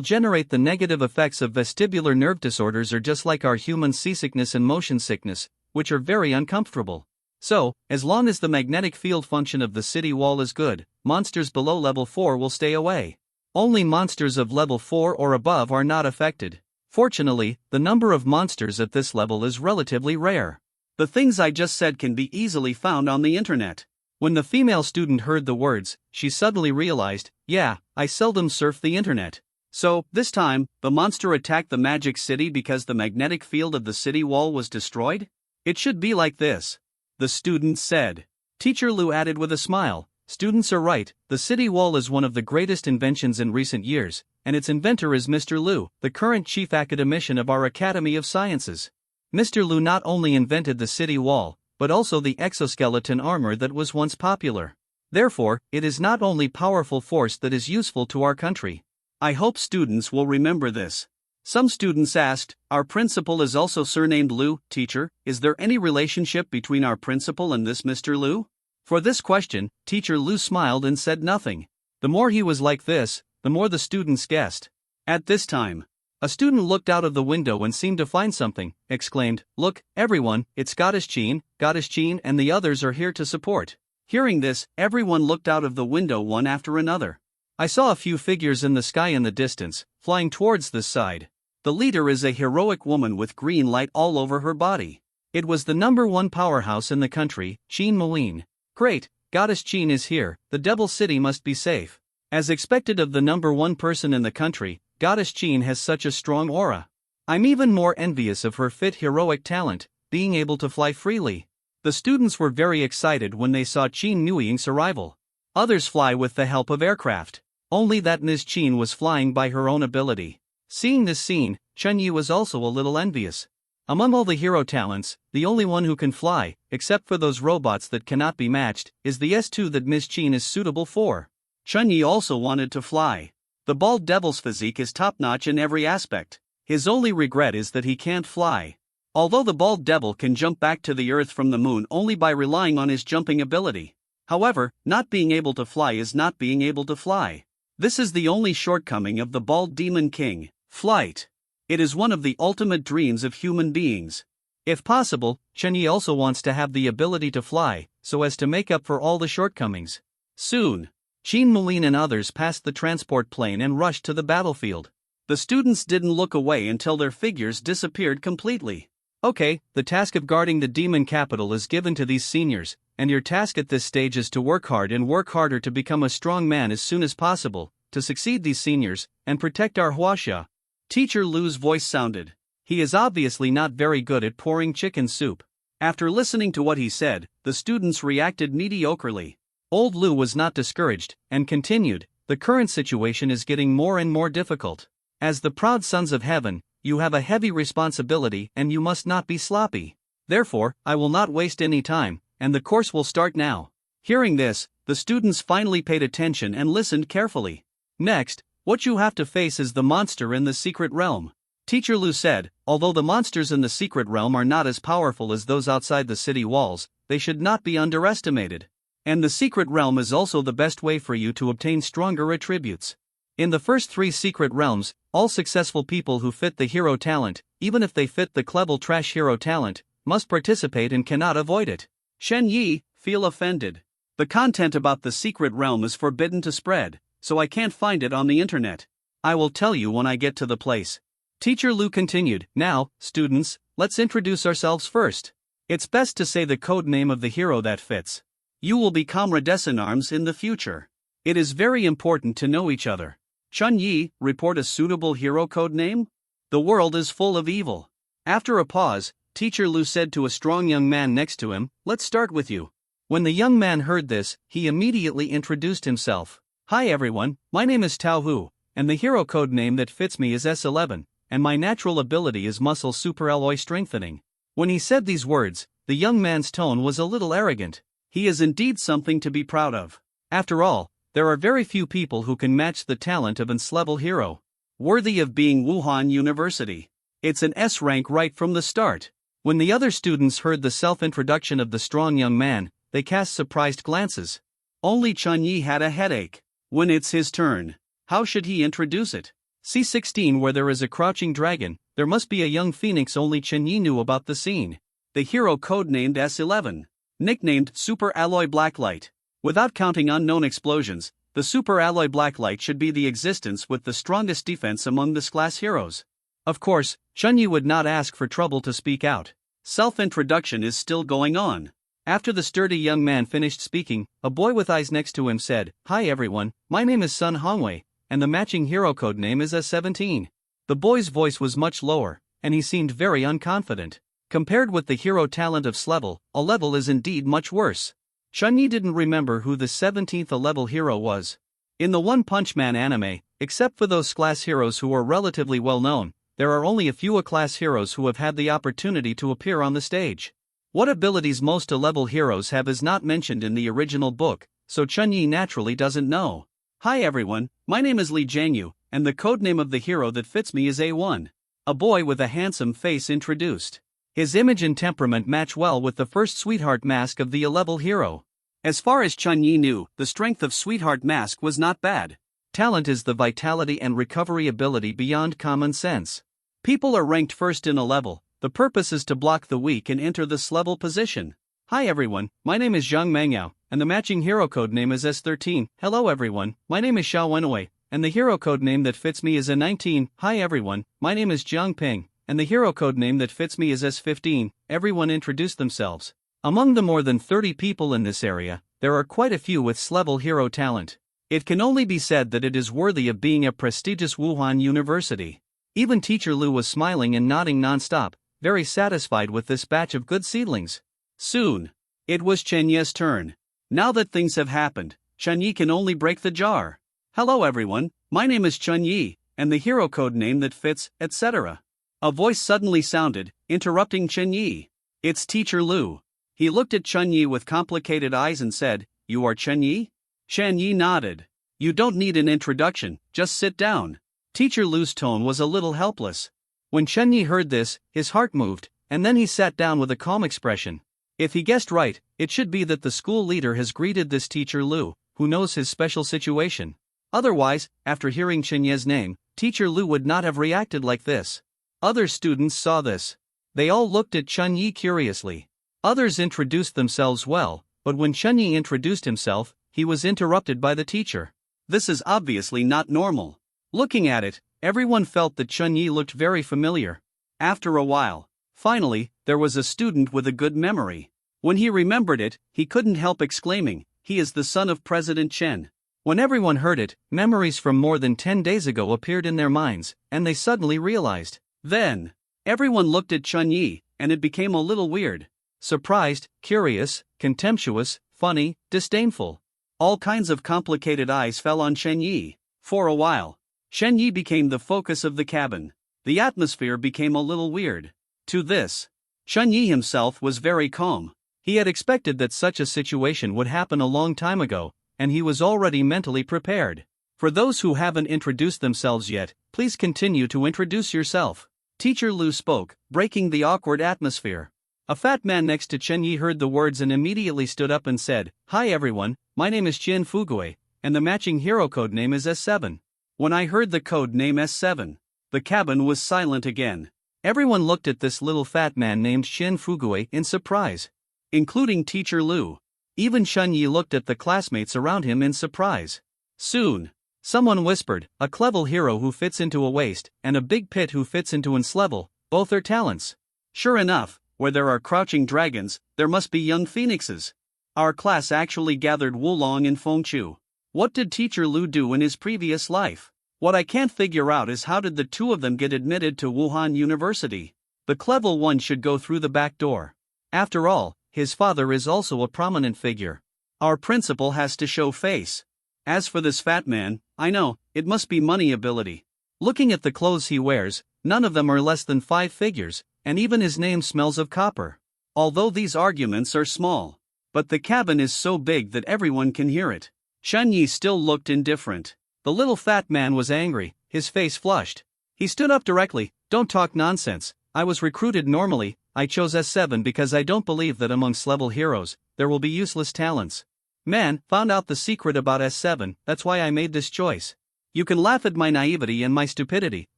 generate the negative effects of vestibular nerve disorders or just like our human seasickness and motion sickness, which are very uncomfortable. So, as long as the magnetic field function of the city wall is good, monsters below level 4 will stay away. Only monsters of level 4 or above are not affected. Fortunately, the number of monsters at this level is relatively rare. The things I just said can be easily found on the internet. When the female student heard the words, she suddenly realized, yeah, I seldom surf the internet. So, this time, the monster attacked the magic city because the magnetic field of the city wall was destroyed? It should be like this. The student said. Teacher Lu added with a smile, students are right, the city wall is one of the greatest inventions in recent years, and its inventor is Mr. Lu, the current chief academician of our Academy of Sciences. Mr. Lu not only invented the city wall, but also the exoskeleton armor that was once popular. Therefore, it is not only powerful force that is useful to our country. I hope students will remember this. Some students asked, our principal is also surnamed Lu. Teacher, is there any relationship between our principal and this Mr. Lu? For this question, Teacher Lu smiled and said nothing. The more he was like this, the more the students guessed. At this time, a student looked out of the window and seemed to find something, exclaimed, look, everyone, it's Goddess Jean, and the others are here to support. Hearing this, everyone looked out of the window one after another. I saw a few figures in the sky in the distance, flying towards this side. The leader is a heroic woman with green light all over her body. It was the #1 powerhouse in the country, Jean Moine. Great, Goddess Jean is here, the Devil City must be safe. As expected of the #1 person in the country, Goddess Jean has such a strong aura. I'm even more envious of her fit heroic talent, being able to fly freely. The students were very excited when they saw Jean Nguyen's arrival. Others fly with the help of aircraft. Only that Ms. Jean was flying by her own ability. Seeing this scene, Chun Yi was also a little envious. Among all the hero talents, the only one who can fly, except for those robots that cannot be matched, is the S2 that Miss Chin is suitable for. Chunyi also wanted to fly. The bald devil's physique is top-notch in every aspect. His only regret is that he can't fly. Although the bald devil can jump back to the earth from the moon only by relying on his jumping ability. However, not being able to fly is not being able to fly. This is the only shortcoming of the bald demon king, flight. It is one of the ultimate dreams of human beings. If possible, Chunyi also wants to have the ability to fly, so as to make up for all the shortcomings. Soon, Jean Moulin and others passed the transport plane and rushed to the battlefield. The students didn't look away until their figures disappeared completely. Okay, the task of guarding the demon capital is given to these seniors, and your task at this stage is to work hard and work harder to become a strong man as soon as possible, to succeed these seniors, and protect our Huaxia. Teacher Lu's voice sounded. He is obviously not very good at pouring chicken soup. After listening to what he said, the students reacted mediocrely. Old Lu was not discouraged, and continued, the current situation is getting more and more difficult. As the proud sons of heaven, you have a heavy responsibility and you must not be sloppy. Therefore, I will not waste any time, and the course will start now. Hearing this, the students finally paid attention and listened carefully. Next, what you have to face is the monster in the secret realm. Teacher Lu said, although the monsters in the secret realm are not as powerful as those outside the city walls, they should not be underestimated. And the secret realm is also the best way for you to obtain stronger attributes. In the first 3 secret realms, all successful people who fit the hero talent, even if they fit the Clevel Trash hero talent, must participate and cannot avoid it. Shen Yi, feel offended. The content about the secret realm is forbidden to spread, so I can't find it on the internet. I will tell you when I get to the place. Teacher Lu continued, now, students, let's introduce ourselves first. It's best to say the code name of the hero that fits. You will be comrades in arms in the future. It is very important to know each other. Chunyi, report a suitable hero code name? The world is full of evil. After a pause, Teacher Lu said to a strong young man next to him, let's start with you. When the young man heard this, he immediately introduced himself. Hi everyone, my name is Tao Hu, and the hero code name that fits me is S11, and my natural ability is muscle superalloy strengthening. When he said these words, the young man's tone was a little arrogant. He is indeed something to be proud of. After all, there are very few people who can match the talent of an S-level hero. Worthy of being Wuhan University. It's an S rank right from the start. When the other students heard the self-introduction of the strong young man, they cast surprised glances. Only Chunyi had a headache. When it's his turn, how should he introduce it? C16 where there is a crouching dragon, there must be a young phoenix. Only Chunyi knew about the scene. The hero codenamed S11. Nicknamed Super Alloy Blacklight. Without counting unknown explosions, the Super Alloy Blacklight should be the existence with the strongest defense among this class heroes. Of course, Chunyi would not ask for trouble to speak out. Self-introduction is still going on. After the sturdy young man finished speaking, a boy with eyes next to him said, hi everyone, my name is Sun Hongwei, and the matching hero code name is S17. The boy's voice was much lower, and he seemed very unconfident. Compared with the hero talent of S-level, a level is indeed much worse. Chunyi didn't remember who the 17th A-level hero was. In the One Punch Man anime, except for those class heroes who are relatively well known, there are only a few A-class heroes who have had the opportunity to appear on the stage. What abilities most A-level heroes have is not mentioned in the original book, so Chunyi naturally doesn't know. Hi everyone, my name is Li Jiangyu, and the codename of the hero that fits me is A1. A boy with a handsome face introduced. His image and temperament match well with the first Sweetheart Mask of the A-level hero. As far as Chunyi knew, the strength of Sweetheart Mask was not bad. Talent is the vitality and recovery ability beyond common sense. People are ranked first in a level, the purpose is to block the weak and enter this level position. Hi everyone, my name is Zhang Mengyao, and the matching hero code name is S13. Hello everyone, my name is Xiao Wenwei, and the hero code name that fits me is A19. Hi everyone, my name is Jiang Ping, and the hero code name that fits me is S15. Everyone introduced themselves. Among the more than 30 people in this area, there are quite a few with S-level hero talent. It can only be said that it is worthy of being a prestigious Wuhan University. Even Teacher Lu was smiling and nodding non-stop, very satisfied with this batch of good seedlings. Soon, it was Chenye's turn. Now that things have happened, Chunyi can only break the jar. Hello everyone, my name is Chunyi, and the hero code name that fits, etc. A voice suddenly sounded, interrupting Chen Yi. It's Teacher Lu. He looked at Chen Yi with complicated eyes and said, You are Chen Yi? Chen Yi nodded. You don't need an introduction, just sit down. Teacher Lu's tone was a little helpless. When Chen Yi heard this, his heart moved, and then he sat down with a calm expression. If he guessed right, it should be that the school leader has greeted this Teacher Lu, who knows his special situation. Otherwise, after hearing Chen Yi's name, Teacher Lu would not have reacted like this. Other students saw this. They all looked at Chen Yi curiously. Others introduced themselves well, but when Chen Yi introduced himself, he was interrupted by the teacher. This is obviously not normal. Looking at it, everyone felt that Chen Yi looked very familiar. After a while, finally, there was a student with a good memory. When he remembered it, he couldn't help exclaiming, He is the son of President Chen. When everyone heard it, memories from more than 10 days ago appeared in their minds, and they suddenly realized. Then, everyone looked at Chen Yi, and it became a little weird. Surprised, curious, contemptuous, funny, disdainful. All kinds of complicated eyes fell on Chen Yi. For a while, Chen Yi became the focus of the cabin. The atmosphere became a little weird. To this, Chen Yi himself was very calm. He had expected that such a situation would happen a long time ago, and he was already mentally prepared. For those who haven't introduced themselves yet, please continue to introduce yourself. Teacher Lu spoke, breaking the awkward atmosphere. A fat man next to Chen Yi heard the words and immediately stood up and said, Hi everyone, my name is Qian Fugui, and the matching hero code name is S7. When I heard the code name S7, the cabin was silent again. Everyone looked at this little fat man named Qian Fugui in surprise, including Teacher Lu. Even Chen Yi looked at the classmates around him in surprise. Soon, someone whispered, a clever hero who fits into a waist, and a big pit who fits into an level, both are talents. Sure enough, where there are crouching dragons, there must be young phoenixes. Our class actually gathered Wulong and Fengchu. What did Teacher Lu do in his previous life? What I can't figure out is how did the two of them get admitted to Wuhan University? The clever one should go through the back door. After all, his father is also a prominent figure. Our principal has to show face. As for this fat man, I know, it must be money ability. Looking at the clothes he wears, none of them are less than 5 figures, and even his name smells of copper. Although these arguments are small, but the cabin is so big that everyone can hear it. Chen Yi still looked indifferent. The little fat man was angry, his face flushed. He stood up directly, Don't talk nonsense, I was recruited normally, I chose S7 because I don't believe that amongst level heroes, there will be useless talents. Man, found out the secret about S7, that's why I made this choice. You can laugh at my naivety and my stupidity,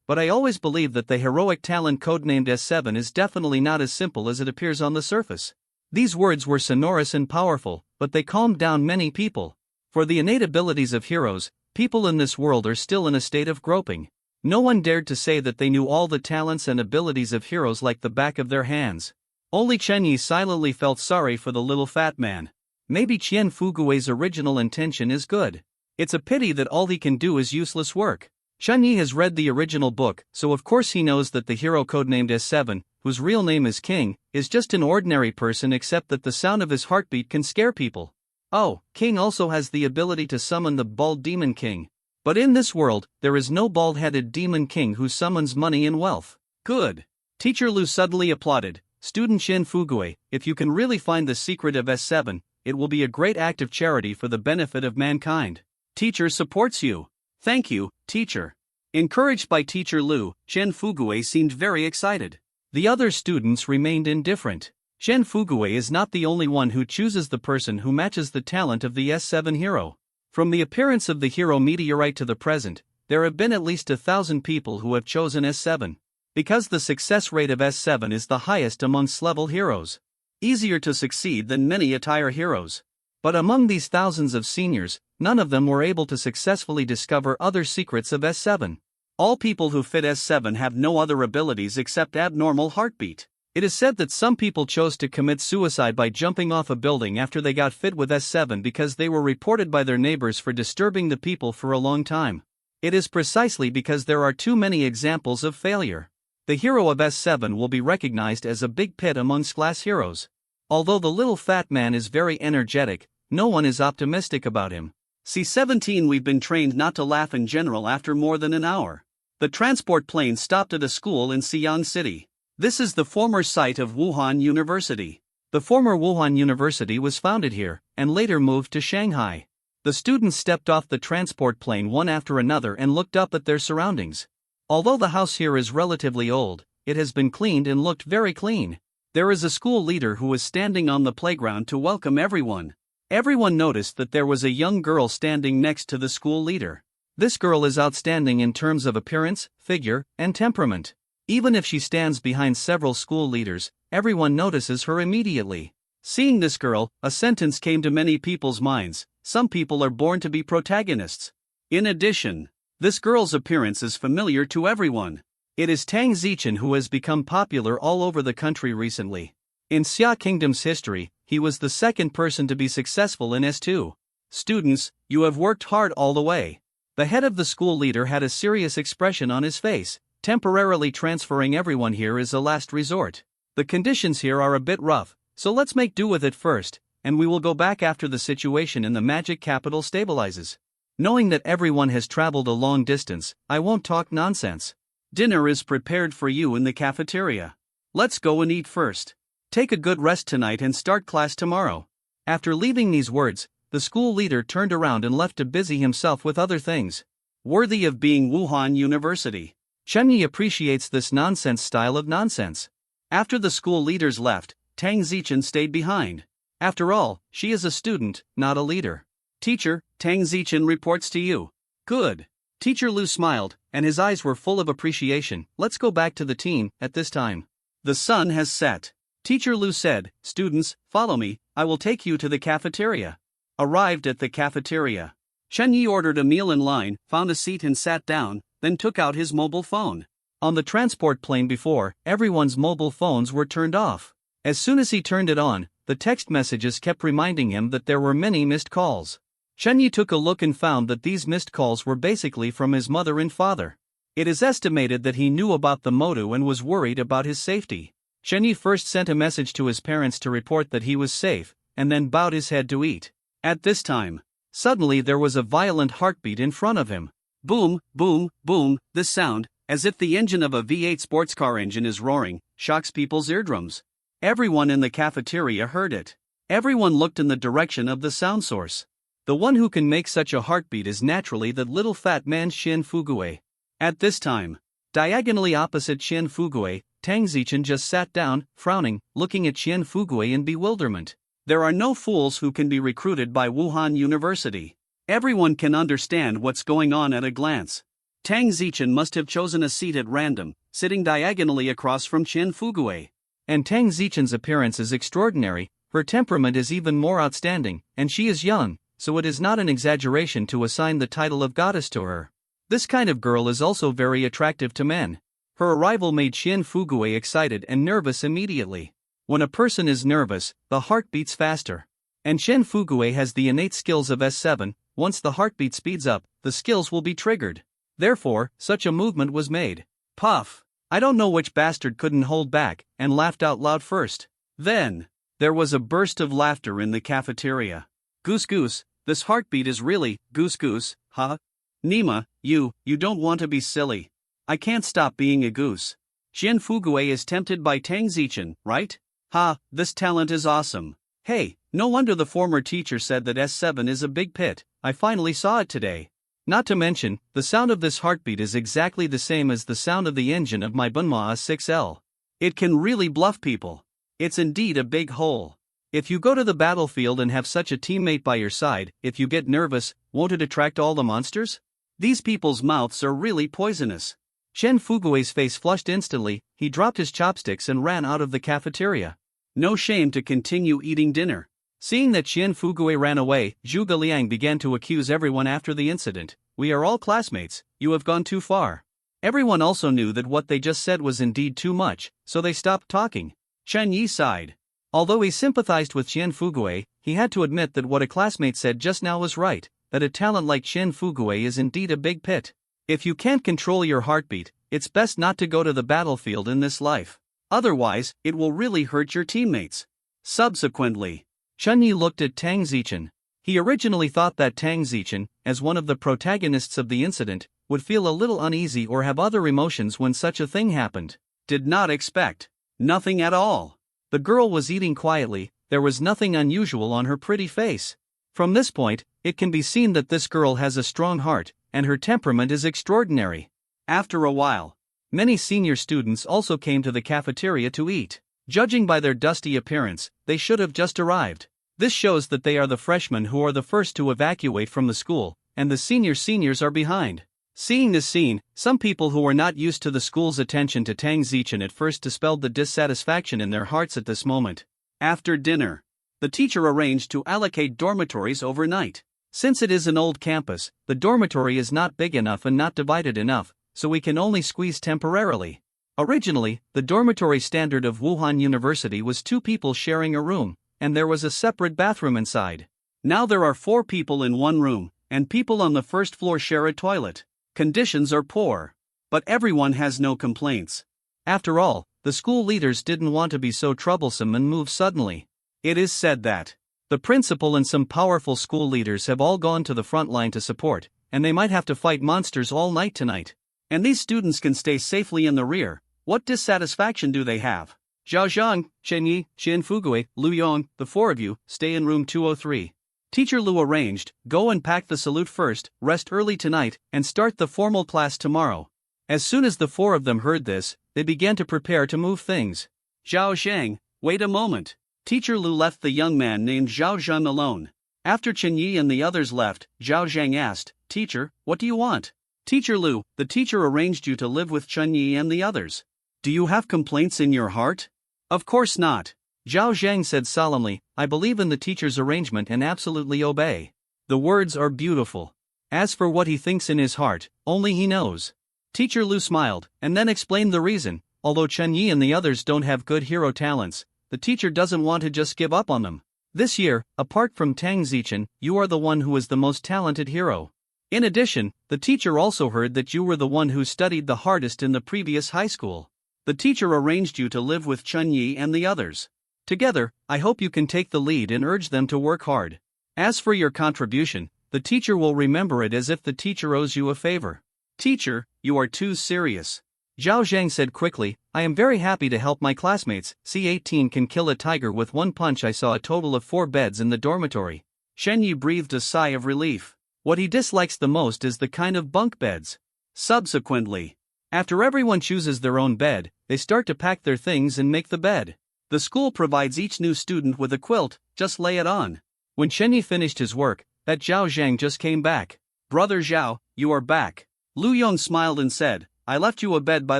but I always believe that the heroic talent codenamed S7 is definitely not as simple as it appears on the surface. These words were sonorous and powerful, but they calmed down many people. For the innate abilities of heroes, people in this world are still in a state of groping. No one dared to say that they knew all the talents and abilities of heroes like the back of their hands. Only Chen Yi silently felt sorry for the little fat man. Maybe Qian Fugui's original intention is good. It's a pity that all he can do is useless work. Chen Yi has read the original book, so of course he knows that the hero codenamed S7, whose real name is King, is just an ordinary person except that the sound of his heartbeat can scare people. Oh, King also has the ability to summon the bald demon king. But in this world, there is no bald-headed demon king who summons money and wealth. Good. Teacher Lu suddenly applauded. Student Qian Fugui, if you can really find the secret of S7, it will be a great act of charity for the benefit of mankind. Teacher supports you. Thank you, teacher. Encouraged by Teacher Lu, Qian Fugui seemed very excited. The other students remained indifferent. Qian Fugui is not the only one who chooses the person who matches the talent of the S7 hero. From the appearance of the hero meteorite to the present, there have been at least 1,000 people who have chosen S7. Because the success rate of S7 is the highest amongst level heroes. Easier to succeed than many attire heroes. But among these thousands of seniors, none of them were able to successfully discover other secrets of S7. All people who fit S7 have no other abilities except abnormal heartbeat. It is said that some people chose to commit suicide by jumping off a building after they got fit with S7 because they were reported by their neighbors for disturbing the people for a long time. It is precisely because there are too many examples of failure. The hero of S7 will be recognized as a big pit amongst class heroes. Although the little fat man is very energetic, no one is optimistic about him. C17 We've been trained not to laugh in general after more than an hour. The transport plane stopped at a school in Xi'an City. This is the former site of Wuhan University. The former Wuhan University was founded here, and later moved to Shanghai. The students stepped off the transport plane one after another and looked up at their surroundings. Although the house here is relatively old, it has been cleaned and looked very clean. There is a school leader who is standing on the playground to welcome everyone. Everyone noticed that there was a young girl standing next to the school leader. This girl is outstanding in terms of appearance, figure, and temperament. Even if she stands behind several school leaders, everyone notices her immediately. Seeing this girl, a sentence came to many people's minds: some people are born to be protagonists. In addition, this girl's appearance is familiar to everyone. It is Tang Zichen, who has become popular all over the country recently. In Xia Kingdom's history, he was the second person to be successful in S2. Students, you have worked hard all the way. The head of the school leader had a serious expression on his face. Temporarily transferring everyone here is a last resort. The conditions here are a bit rough, so let's make do with it first, and we will go back after the situation in the magic capital stabilizes. Knowing that everyone has traveled a long distance, I won't talk nonsense. Dinner is prepared for you in the cafeteria. Let's go and eat first. Take a good rest tonight and start class tomorrow. After leaving these words, the school leader turned around and left to busy himself with other things. Worthy of being Wuhan University. Chen Yi appreciates this nonsense style of nonsense. After the school leaders left, Tang Zichen stayed behind. After all, she is a student, not a leader. Teacher, Tang Zichen reports to you. Good. Teacher Lu smiled, and his eyes were full of appreciation. Let's go back to the team at this time. The sun has set. Teacher Lu said, students, follow me, I will take you to the cafeteria. Arrived at the cafeteria. Chen Yi ordered a meal in line, found a seat and sat down, then took out his mobile phone. On the transport plane before, everyone's mobile phones were turned off. As soon as he turned it on, the text messages kept reminding him that there were many missed calls. Chen Yi took a look and found that these missed calls were basically from his mother and father. It is estimated that he knew about the Motu and was worried about his safety. Chen Yi first sent a message to his parents to report that he was safe, and then bowed his head to eat. At this time, suddenly there was a violent heartbeat in front of him. Boom, boom, boom. This sound, as if the engine of a V8 sports car engine is roaring, shocks people's eardrums. Everyone in the cafeteria heard it. Everyone looked in the direction of the sound source. The one who can make such a heartbeat is naturally that little fat man Xin Fugue. At this time, diagonally opposite Xin Fugue, Tang Zichen just sat down, frowning, looking at Xin Fugue in bewilderment. There are no fools who can be recruited by Wuhan University. Everyone can understand what's going on at a glance. Tang Zichen must have chosen a seat at random, sitting diagonally across from Xin Fugue. And Tang Zichen's appearance is extraordinary, her temperament is even more outstanding, and she is young, so it is not an exaggeration to assign the title of goddess to her. This kind of girl is also very attractive to men. Her arrival made Xin Fugue excited and nervous immediately. When a person is nervous, the heart beats faster. And Xin Fugue has the innate skills of S7, once the heartbeat speeds up, the skills will be triggered. Therefore, such a movement was made. Puff! I don't know which bastard couldn't hold back, and laughed out loud first. Then, there was a burst of laughter in the cafeteria. Goose goose, this heartbeat is really, goose goose, huh? Nima, you don't want to be silly. I can't stop being a goose. Xin Fugue is tempted by Tang Zichen, right? Ha, this talent is awesome. Hey, no wonder the former teacher said that S7 is a big pit, I finally saw it today. Not to mention, the sound of this heartbeat is exactly the same as the sound of the engine of my Bunma 6L. It can really bluff people. It's indeed a big hole. If you go to the battlefield and have such a teammate by your side, if you get nervous, won't it attract all the monsters? These people's mouths are really poisonous. Shen Fugue's face flushed instantly, he dropped his chopsticks and ran out of the cafeteria. No shame to continue eating dinner. Seeing that Qian Fugue ran away, Zhuge Liang began to accuse everyone after the incident. We are all classmates, you have gone too far. Everyone also knew that what they just said was indeed too much, so they stopped talking. Chen Yi sighed. Although he sympathized with Qian Fugue, he had to admit that what a classmate said just now was right, that a talent like Qian Fugue is indeed a big pit. If you can't control your heartbeat, it's best not to go to the battlefield in this life. Otherwise, it will really hurt your teammates. Subsequently, Chen Yi looked at Tang Zichen. He originally thought that Tang Zichen, as one of the protagonists of the incident, would feel a little uneasy or have other emotions when such a thing happened. Did not expect. Nothing at all. The girl was eating quietly, there was nothing unusual on her pretty face. From this point, it can be seen that this girl has a strong heart, and her temperament is extraordinary. After a while, many senior students also came to the cafeteria to eat. Judging by their dusty appearance, they should have just arrived. This shows that they are the freshmen who are the first to evacuate from the school, and the seniors are behind. Seeing this scene, some people who were not used to the school's attention to Tang Zichen at first dispelled the dissatisfaction in their hearts at this moment. After dinner, the teacher arranged to allocate dormitories overnight. Since it is an old campus, the dormitory is not big enough and not divided enough, so we can only squeeze temporarily. Originally, the dormitory standard of Wuhan University was 2 people sharing a room, and there was a separate bathroom inside. Now there are 4 people in one room, and people on the first floor share a toilet. Conditions are poor, but everyone has no complaints. After all, the school leaders didn't want to be so troublesome and move suddenly. It is said that the principal and some powerful school leaders have all gone to the front line to support, and they might have to fight monsters all night tonight. And these students can stay safely in the rear. What dissatisfaction do they have? Zhao Zhang, Chen Yi, Qian Fugui, Lu Yong, the 4 of you, stay in room 203. Teacher Lu arranged, go and pack the salute first, rest early tonight, and start the formal class tomorrow. As soon as the 4 of them heard this, they began to prepare to move things. Zhao Zhang, wait a moment. Teacher Lu left the young man named Zhao Zhang alone. After Chen Yi and the others left, Zhao Zhang asked, Teacher, what do you want? Teacher Lu, the teacher arranged you to live with Chen Yi and the others. Do you have complaints in your heart? Of course not. Zhao Zhang said solemnly, I believe in the teacher's arrangement and absolutely obey. The words are beautiful. As for what he thinks in his heart, only he knows. Teacher Lu smiled, and then explained the reason. Although Chen Yi and the others don't have good hero talents, the teacher doesn't want to just give up on them. This year, apart from Tang Zichen, you are the one who is the most talented hero. In addition, the teacher also heard that you were the one who studied the hardest in the previous high school. The teacher arranged you to live with Chen Yi and the others. Together, I hope you can take the lead and urge them to work hard. As for your contribution, the teacher will remember it as if the teacher owes you a favor. Teacher, you are too serious. Zhao Zhang said quickly, I am very happy to help my classmates. C18 can kill a tiger with one punch. I saw a total of 4 beds in the dormitory. Chen Yi breathed a sigh of relief. What he dislikes the most is the kind of bunk beds. Subsequently, after everyone chooses their own bed, they start to pack their things and make the bed. The school provides each new student with a quilt, just lay it on. When Chen Yi finished his work, that Zhao Zhang just came back. Brother Zhao, you are back. Lu Yong smiled and said, I left you a bed by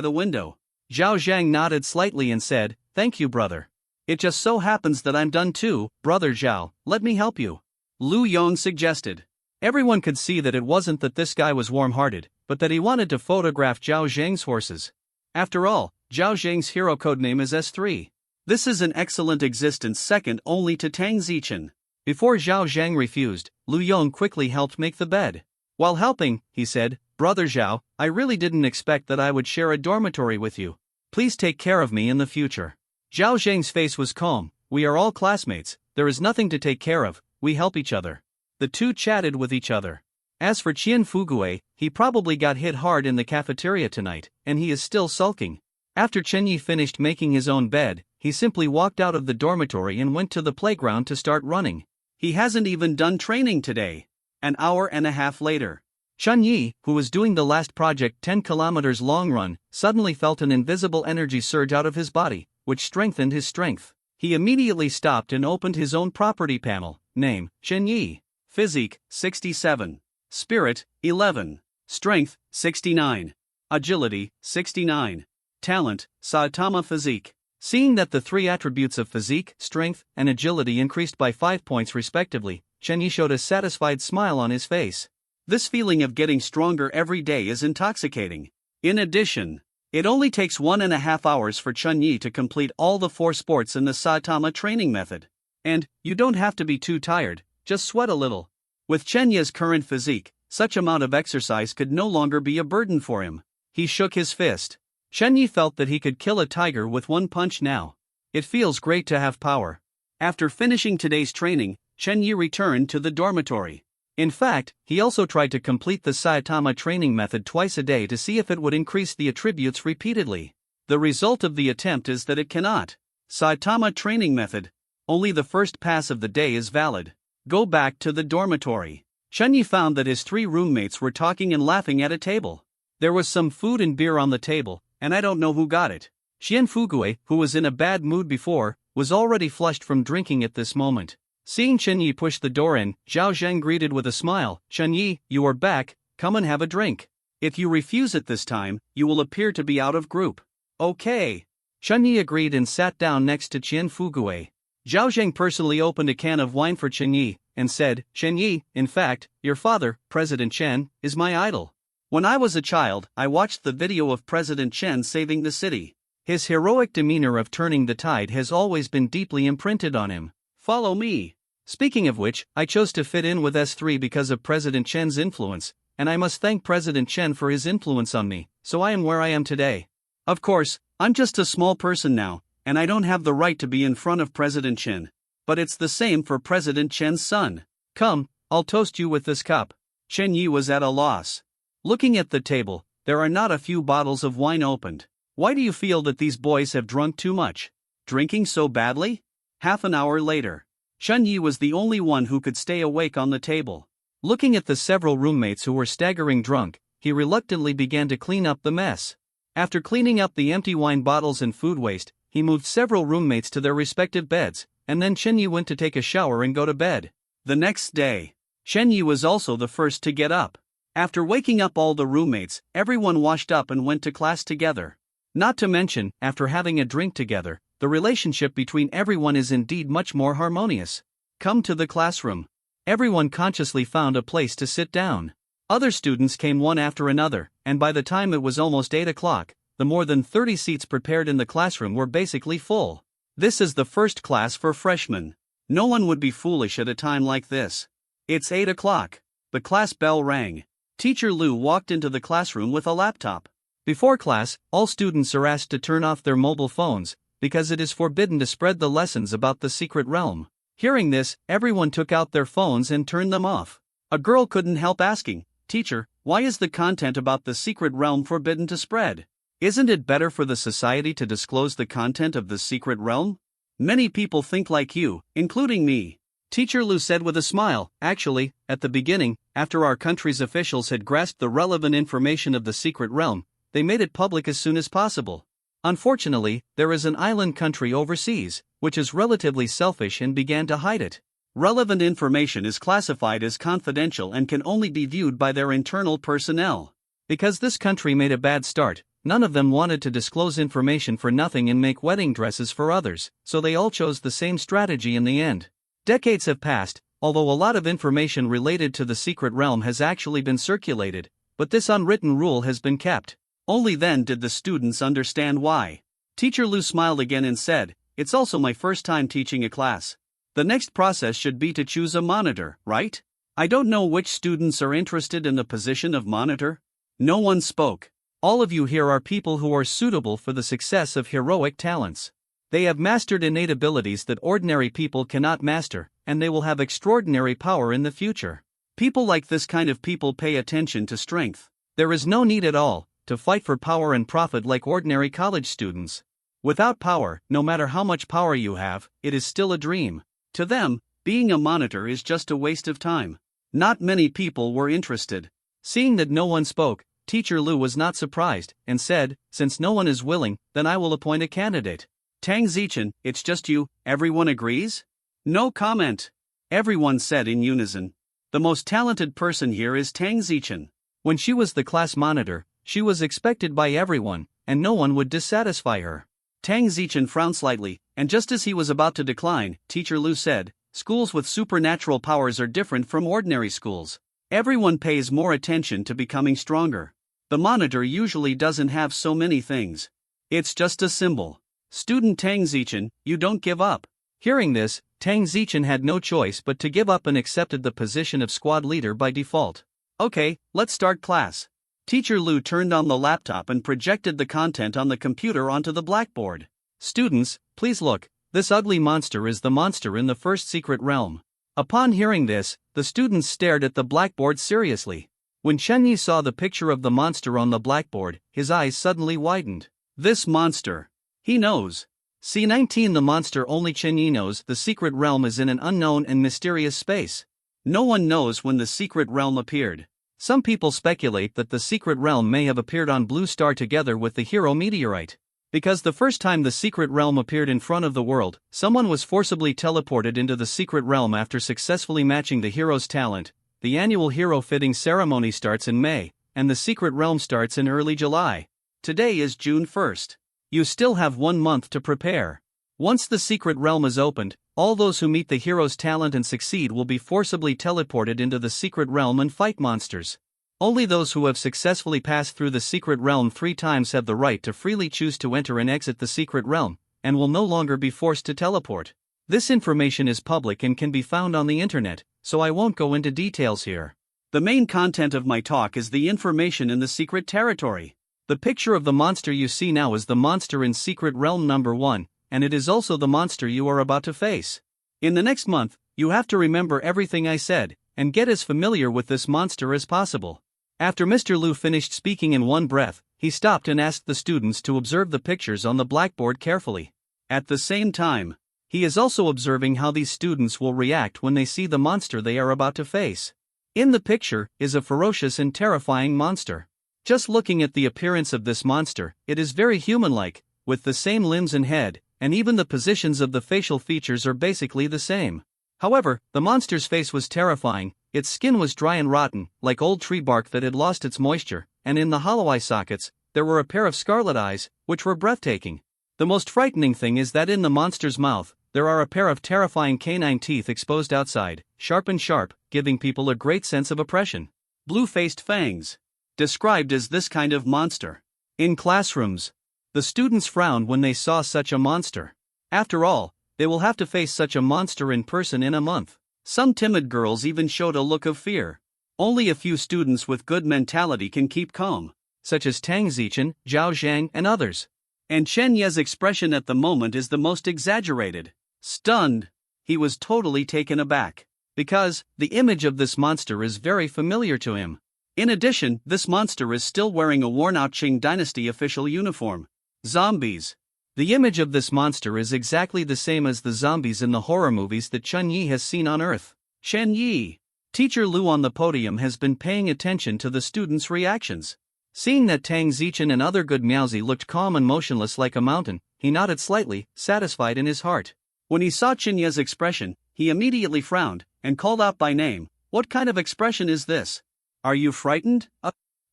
the window. Zhao Zhang nodded slightly and said, thank you, brother. It just so happens that I'm done too, brother Zhao, let me help you. Lu Yong suggested. Everyone could see that it wasn't that this guy was warm-hearted, but that he wanted to photograph Zhao Zhang's horses. After all, Zhao Zhang's hero codename is S3. This is an excellent existence second only to Tang Zichen. Before Zhao Zhang refused, Lu Yong quickly helped make the bed. While helping, he said, Brother Zhao, I really didn't expect that I would share a dormitory with you. Please take care of me in the future. Zhao Zhang's face was calm. We are all classmates, there is nothing to take care of, we help each other. The two chatted with each other. As for Qian Fugui, he probably got hit hard in the cafeteria tonight, and he is still sulking. After Chen Yi finished making his own bed, he simply walked out of the dormitory and went to the playground to start running. He hasn't even done training today. An hour and a half later, Chen Yi, who was doing the last project 10 kilometers long run, suddenly felt an invisible energy surge out of his body, which strengthened his strength. He immediately stopped and opened his own property panel. Name, Chen Yi. Physique, 67. Spirit, 11. Strength, 69. Agility, 69. Talent, Saitama Physique. Seeing that the 3 attributes of physique, strength, and agility increased by 5 points respectively, Chen Yi showed a satisfied smile on his face. This feeling of getting stronger every day is intoxicating. In addition, it only takes 1.5 hours for Chen Yi to complete all the 4 sports in the Saitama training method. And, you don't have to be too tired, just sweat a little. With Chen Yi's current physique, such amount of exercise could no longer be a burden for him. He shook his fist. Chen Yi felt that he could kill a tiger with one punch now. It feels great to have power. After finishing today's training, Chen Yi returned to the dormitory. In fact, he also tried to complete the Saitama training method twice a day to see if it would increase the attributes repeatedly. The result of the attempt is that it cannot. Saitama training method. Only the first pass of the day is valid. Go back to the dormitory. Chunyi found that his 3 roommates were talking and laughing at a table. There was some food and beer on the table, and I don't know who got it. Xian Fugue, who was in a bad mood before, was already flushed from drinking at this moment. Seeing Chunyi push the door in, Zhao Zheng greeted with a smile, "Chunyi, you are back, come and have a drink. If you refuse it this time, you will appear to be out of group." "Okay." Chunyi agreed and sat down next to Qian Fugue. Zhao Zheng personally opened a can of wine for Chunyi, and said, "Chunyi, in fact, your father, President Chen, is my idol. When I was a child, I watched the video of President Chen saving the city. His heroic demeanor of turning the tide has always been deeply imprinted on him. Follow me." Speaking of which, I chose to fit in with S3 because of President Chen's influence, and I must thank President Chen for his influence on me, so I am where I am today. Of course, I'm just a small person now, and I don't have the right to be in front of President Chen. But it's the same for President Chen's son. Come, I'll toast you with this cup. Chen Yi was at a loss. Looking at the table, there are not a few bottles of wine opened. Why do you feel that these boys have drunk too much? Drinking so badly? Half an hour later, Chen Yi was the only one who could stay awake on the table. Looking at the several roommates who were staggering drunk, he reluctantly began to clean up the mess. After cleaning up the empty wine bottles and food waste, he moved several roommates to their respective beds, and then Chen Yi went to take a shower and go to bed. The next day, Chen Yi was also the first to get up. After waking up all the roommates, everyone washed up and went to class together. Not to mention, after having a drink together, the relationship between everyone is indeed much more harmonious. Come to the classroom. Everyone consciously found a place to sit down. Other students came one after another, and by the time it was almost 8 o'clock, the more than 30 seats prepared in the classroom were basically full. This is the first class for freshmen. No one would be foolish at a time like this. It's 8 o'clock. The class bell rang. Teacher Lu walked into the classroom with a laptop. Before class, all students are asked to turn off their mobile phones, because it is forbidden to spread the lessons about the secret realm. Hearing this, everyone took out their phones and turned them off. A girl couldn't help asking, "Teacher, why is the content about the secret realm forbidden to spread? Isn't it better for the society to disclose the content of the secret realm? Many people think like you, including me." Teacher Lu said with a smile, "Actually, at the beginning, after our country's officials had grasped the relevant information of the secret realm, they made it public as soon as possible. Unfortunately, there is an island country overseas, which is relatively selfish and began to hide it. Relevant information is classified as confidential and can only be viewed by their internal personnel. Because this country made a bad start, none of them wanted to disclose information for nothing and make wedding dresses for others, so they all chose the same strategy in the end. Decades have passed, although a lot of information related to the secret realm has actually been circulated, but this unwritten rule has been kept. Only then did the students understand why. Teacher Lu smiled again and said, "It's also my first time teaching a class. The next process should be to choose a monitor, right? I don't know which students are interested in the position of monitor." No one spoke. All of you here are people who are suitable for the success of heroic talents. They have mastered innate abilities that ordinary people cannot master, and they will have extraordinary power in the future. People like this kind of people pay attention to strength. There is no need at all to fight for power and profit like ordinary college students. Without power, no matter how much power you have, it is still a dream. To them, being a monitor is just a waste of time. Not many people were interested. Seeing that no one spoke, Teacher Lu was not surprised, and said, "Since no one is willing, then I will appoint a candidate. Tang Zichen, it's just you, everyone agrees?" No comment. Everyone said in unison. The most talented person here is Tang Zichen. When she was the class monitor, she was expected by everyone, and no one would dissatisfy her. Tang Zichen frowned slightly, and just as he was about to decline, Teacher Lu said, "Schools with supernatural powers are different from ordinary schools. Everyone pays more attention to becoming stronger. The monitor usually doesn't have so many things. It's just a symbol. Student Tang Zichen, you don't give up." Hearing this, Tang Zichen had no choice but to give up and accepted the position of squad leader by default. "Okay, let's start class." Teacher Lu turned on the laptop and projected the content on the computer onto the blackboard. "Students, please look, this ugly monster is the monster in the first secret realm. Upon hearing this, the students stared at the blackboard seriously. When Chunyi saw the picture of the monster on the blackboard, his eyes suddenly widened. This monster. He knows. C19 The monster only Chunyi knows. The secret realm is in an unknown and mysterious space. No one knows when the secret realm appeared. Some people speculate that the secret realm may have appeared on Blue Star together with the hero meteorite. Because the first time the secret realm appeared in front of the world, someone was forcibly teleported into the secret realm after successfully matching the hero's talent. The annual hero fitting ceremony starts in May, and the secret realm starts in early July. Today is June 1st. You still have 1 month to prepare. Once the secret realm is opened, all those who meet the hero's talent and succeed will be forcibly teleported into the secret realm and fight monsters. Only those who have successfully passed through the secret realm 3 times have the right to freely choose to enter and exit the secret realm, and will no longer be forced to teleport. This information is public and can be found on the internet, so I won't go into details here. The main content of my talk is the information in the secret territory. The picture of the monster you see now is the monster in Secret Realm number 1, and it is also the monster you are about to face. In the next month, you have to remember everything I said, and get as familiar with this monster as possible. After Mr. Liu finished speaking in one breath, he stopped and asked the students to observe the pictures on the blackboard carefully. At the same time, he is also observing how these students will react when they see the monster they are about to face. In the picture is a ferocious and terrifying monster. Just looking at the appearance of this monster, it is very human-like, with the same limbs and head, and even the positions of the facial features are basically the same. However, the monster's face was terrifying, its skin was dry and rotten, like old tree bark that had lost its moisture, and in the hollow eye sockets, there were a pair of scarlet eyes, which were breathtaking. The most frightening thing is that in the monster's mouth, there are a pair of terrifying canine teeth exposed outside, sharp and sharp, giving people a great sense of oppression. Blue-faced fangs. Described as this kind of monster. In classrooms, the students frowned when they saw such a monster. After all, they will have to face such a monster in person in a month. Some timid girls even showed a look of fear. Only a few students with good mentality can keep calm, such as Tang Zichen, Zhao Zhang, and others. And Chen Ye's expression at the moment is the most exaggerated. Stunned. He was totally taken aback. Because, the image of this monster is very familiar to him. In addition, this monster is still wearing a worn-out Qing Dynasty official uniform. Zombies. The image of this monster is exactly the same as the zombies in the horror movies that Chunyi has seen on Earth. Chen Yi. Teacher Liu on the podium has been paying attention to the students' reactions. Seeing that Tang Zichen and other good Miaozi looked calm and motionless like a mountain, he nodded slightly, satisfied in his heart. When he saw Chen Ye's expression, he immediately frowned, and called out by name, "What kind of expression is this? Are you frightened?"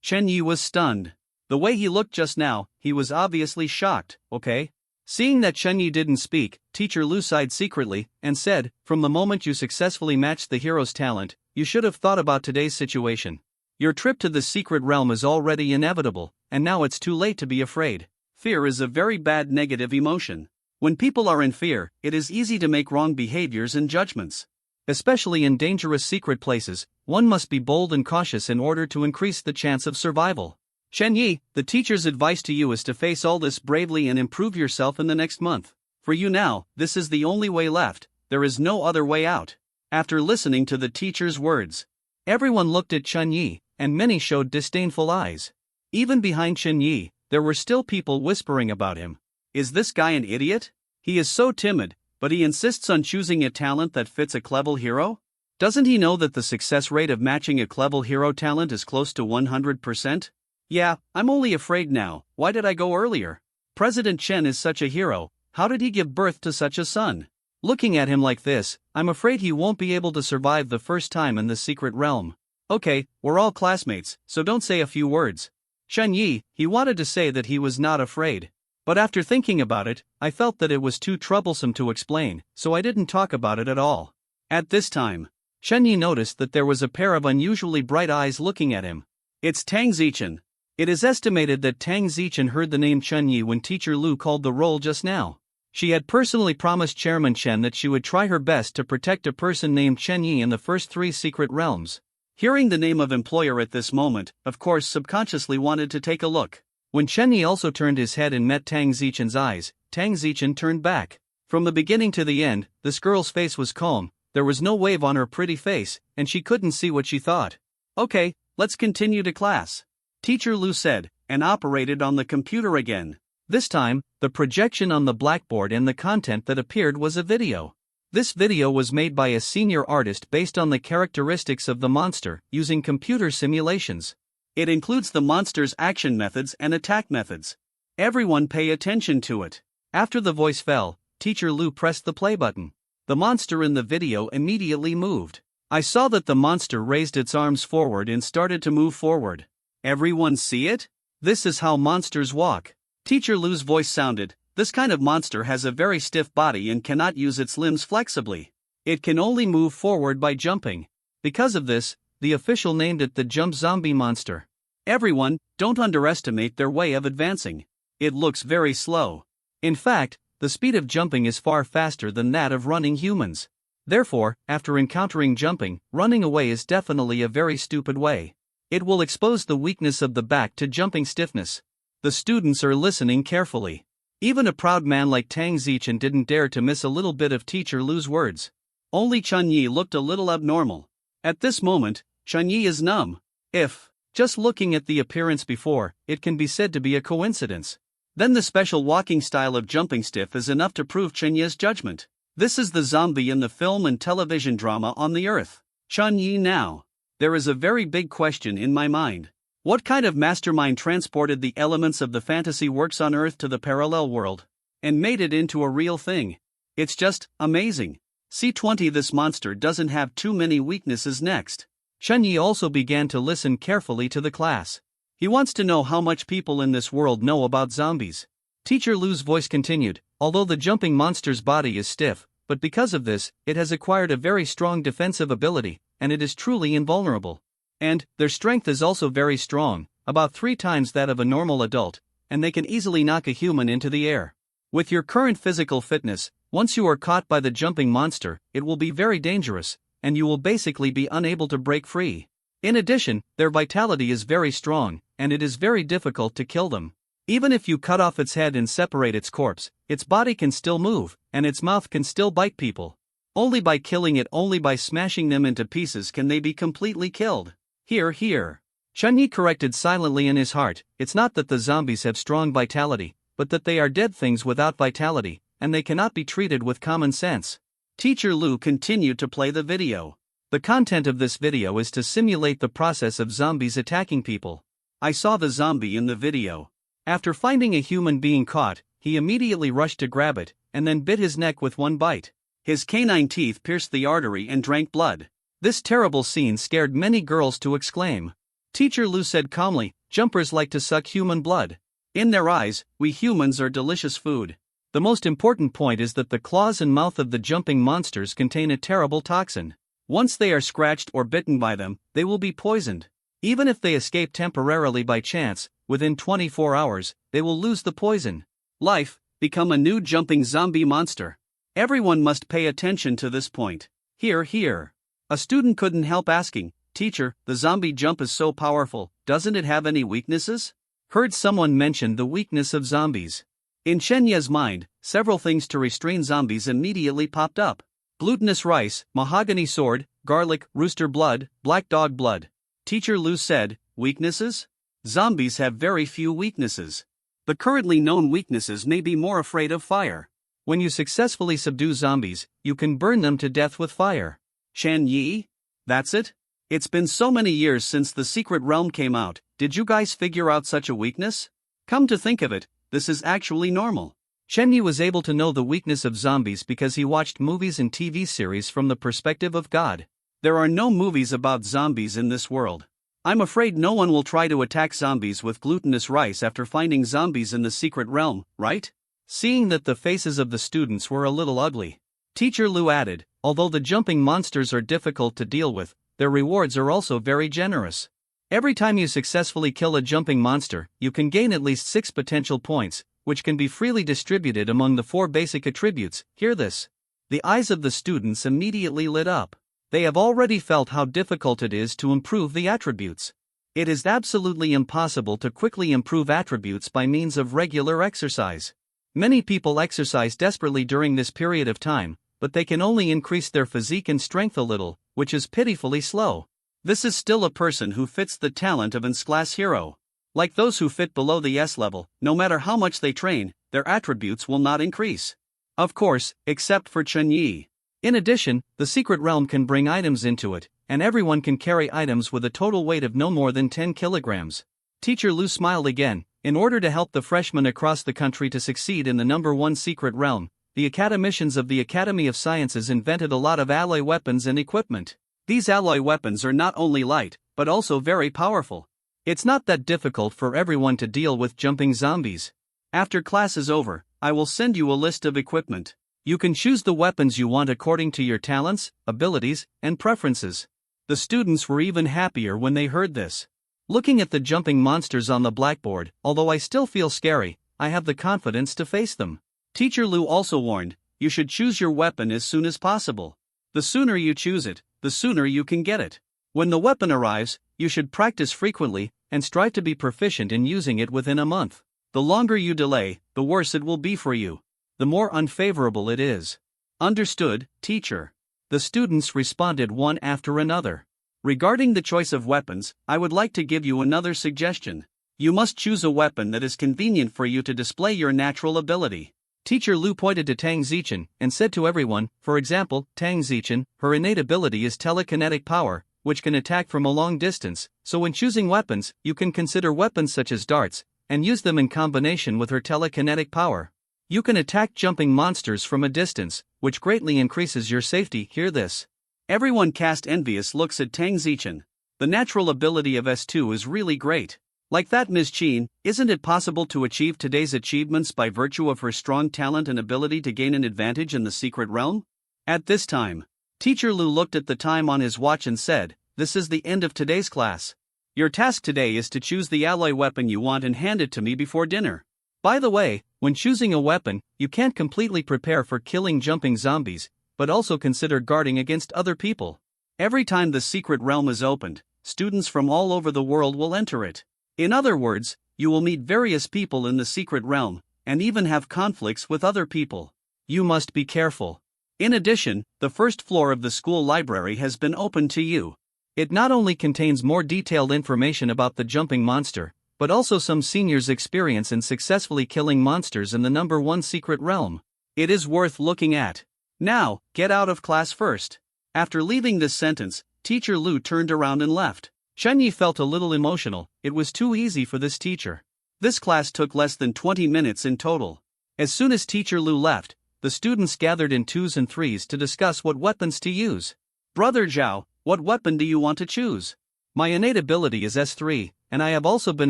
Chen Yi was stunned. The way he looked just now, he was obviously shocked, okay? Seeing that Chen Yi didn't speak, Teacher Liu sighed secretly, and said, "From the moment you successfully matched the hero's talent, you should have thought about today's situation. Your trip to the secret realm is already inevitable, and now it's too late to be afraid." Fear is a very bad negative emotion. When people are in fear, it is easy to make wrong behaviors and judgments. Especially in dangerous secret places, one must be bold and cautious in order to increase the chance of survival. Chen Yi, the teacher's advice to you is to face all this bravely and improve yourself in the next month. For you now, this is the only way left, there is no other way out. After listening to the teacher's words, everyone looked at Chen Yi, and many showed disdainful eyes. Even behind Chen Yi, there were still people whispering about him. Is this guy an idiot? He is so timid, but he insists on choosing a talent that fits a clever hero? Doesn't he know that the success rate of matching a clever hero talent is close to 100%? Yeah, I'm only afraid now, why did I go earlier? President Chen is such a hero, how did he give birth to such a son? Looking at him like this, I'm afraid he won't be able to survive the first time in the secret realm. Okay, we're all classmates, so don't say a few words. Chen Yi, he wanted to say that he was not afraid. But after thinking about it, I felt that it was too troublesome to explain, so I didn't talk about it at all. At this time, Chen Yi noticed that there was a pair of unusually bright eyes looking at him. It's Tang Zichen. It is estimated that Tang Zichen heard the name Chen Yi when Teacher Liu called the roll just now. She had personally promised Chairman Chen that she would try her best to protect a person named Chen Yi in the first 3 secret realms. Hearing the name of employer at this moment, of course subconsciously wanted to take a look. When Chen Yi also turned his head and met Tang Zichen's eyes, Tang Zichen turned back. From the beginning to the end, this girl's face was calm, there was no wave on her pretty face, and she couldn't see what she thought. Okay, let's continue to class, Teacher Lu said, and operated on the computer again. This time, the projection on the blackboard and the content that appeared was a video. This video was made by a senior artist based on the characteristics of the monster, using computer simulations. It includes the monster's action methods and attack methods. Everyone pay attention to it. After the voice fell, Teacher Lu pressed the play button. The monster in the video immediately moved. I saw that the monster raised its arms forward and started to move forward. Everyone see it? This is how monsters walk. Teacher Lu's voice sounded, this kind of monster has a very stiff body and cannot use its limbs flexibly. It can only move forward by jumping. Because of this, the official named it the jump zombie monster. Everyone, don't underestimate their way of advancing. It looks very slow. In fact, the speed of jumping is far faster than that of running humans. Therefore, after encountering jumping, running away is definitely a very stupid way. It will expose the weakness of the back to jumping stiffness. The students are listening carefully. Even a proud man like Tang Zichen didn't dare to miss a little bit of Teacher Lu's words. Only Chun Yi looked a little abnormal. At this moment, Chun Yi is numb. If, just looking at the appearance before, it can be said to be a coincidence, then the special walking style of jumping stiff is enough to prove Chun Yi's judgment. This is the zombie in the film and television drama on the earth. Chun Yi now. There is a very big question in my mind. What kind of mastermind transported the elements of the fantasy works on Earth to the parallel world and made it into a real thing? It's just amazing. C20 This monster doesn't have too many weaknesses. Next, Chun Yi also began to listen carefully to the class. He wants to know how much people in this world know about zombies. Teacher Lu's voice continued, although the jumping monster's body is stiff, but because of this, it has acquired a very strong defensive ability, and it is truly invulnerable. And their strength is also very strong, about 3 times that of a normal adult, and they can easily knock a human into the air. With your current physical fitness, once you are caught by the jumping monster, it will be very dangerous, and you will basically be unable to break free. In addition, their vitality is very strong, and it is very difficult to kill them. Even if you cut off its head and separate its corpse, its body can still move, and its mouth can still bite people. Only by killing it, only by smashing them into pieces can they be completely killed. Here. Chun Yi corrected silently in his heart, it's not that the zombies have strong vitality, but that they are dead things without vitality, and they cannot be treated with common sense. Teacher Lu continued to play the video. The content of this video is to simulate the process of zombies attacking people. I saw the zombie in the video. After finding a human being caught, he immediately rushed to grab it, and then bit his neck with one bite. His canine teeth pierced the artery and drank blood. This terrible scene scared many girls to exclaim. Teacher Lu said calmly, jumpers like to suck human blood. In their eyes, we humans are delicious food. The most important point is that the claws and mouth of the jumping monsters contain a terrible toxin. Once they are scratched or bitten by them, they will be poisoned. Even if they escape temporarily by chance, within 24 hours, they will lose the poison. Life, become a new jumping zombie monster. Everyone must pay attention to this point. Here. A student couldn't help asking, Teacher, the zombie jump is so powerful, doesn't it have any weaknesses? Heard someone mention the weakness of zombies. In Chen Ye's mind, several things to restrain zombies immediately popped up. Glutinous rice, mahogany sword, garlic, rooster blood, black dog blood. Teacher Lu said, weaknesses? Zombies have very few weaknesses. The currently known weaknesses may be more afraid of fire. When you successfully subdue zombies, you can burn them to death with fire. Chen Yi? That's it? It's been so many years since the Secret Realm came out, did you guys figure out such a weakness? Come to think of it, this is actually normal. Chen Yi was able to know the weakness of zombies because he watched movies and TV series from the perspective of God. There are no movies about zombies in this world. I'm afraid no one will try to attack zombies with glutinous rice after finding zombies in the Secret Realm, right? Seeing that the faces of the students were a little ugly, Teacher Lu added, although the jumping monsters are difficult to deal with, their rewards are also very generous. Every time you successfully kill a jumping monster, you can gain at least 6 potential points, which can be freely distributed among the 4 basic attributes. Hear this. The eyes of the students immediately lit up. They have already felt how difficult it is to improve the attributes. It is absolutely impossible to quickly improve attributes by means of regular exercise. Many people exercise desperately during this period of time, but they can only increase their physique and strength a little, which is pitifully slow. This is still a person who fits the talent of an S-class hero. Like those who fit below the S level, no matter how much they train, their attributes will not increase. Of course, except for Chen Yi. In addition, the secret realm can bring items into it, and everyone can carry items with a total weight of no more than 10 kilograms. Teacher Lu smiled again. In order to help the freshmen across the country to succeed in the #1 secret realm, the academicians of the Academy of Sciences invented a lot of alloy weapons and equipment. These alloy weapons are not only light, but also very powerful. It's not that difficult for everyone to deal with jumping zombies. After class is over, I will send you a list of equipment. You can choose the weapons you want according to your talents, abilities, and preferences. The students were even happier when they heard this. Looking at the jumping monsters on the blackboard, although I still feel scary, I have the confidence to face them. Teacher Lu also warned, you should choose your weapon as soon as possible. The sooner you choose it, the sooner you can get it. When the weapon arrives, you should practice frequently, and strive to be proficient in using it within a month. The longer you delay, the worse it will be for you. The more unfavorable it is. Understood, teacher. The students responded one after another. Regarding the choice of weapons, I would like to give you another suggestion. You must choose a weapon that is convenient for you to display your natural ability. Teacher Lu pointed to Tang Zichen and said to everyone, for example, Tang Zichen, her innate ability is telekinetic power, which can attack from a long distance, so when choosing weapons, you can consider weapons such as darts, and use them in combination with her telekinetic power. You can attack jumping monsters from a distance, which greatly increases your safety. Hear this. Everyone cast envious looks at Tang Zichen. The natural ability of S2 is really great. Like that Ms. Qin, isn't it possible to achieve today's achievements by virtue of her strong talent and ability to gain an advantage in the secret realm? At this time, Teacher Lu looked at the time on his watch and said, this is the end of today's class. Your task today is to choose the alloy weapon you want and hand it to me before dinner. By the way, when choosing a weapon, you can't completely prepare for killing jumping zombies, but also consider guarding against other people. Every time the secret realm is opened, students from all over the world will enter it. In other words, you will meet various people in the secret realm, and even have conflicts with other people. You must be careful. In addition, the first floor of the school library has been opened to you. It not only contains more detailed information about the jumping monster, but also some seniors' experience in successfully killing monsters in the #1 secret realm. It is worth looking at. Now, get out of class first. After leaving this sentence, Teacher Lu turned around and left. Chen Yi felt a little emotional. It was too easy for this teacher. This class took less than 20 minutes in total. As soon as Teacher Lu left, the students gathered in 2s and 3s to discuss what weapons to use. Brother Zhao, what weapon do you want to choose? My innate ability is S3, and I have also been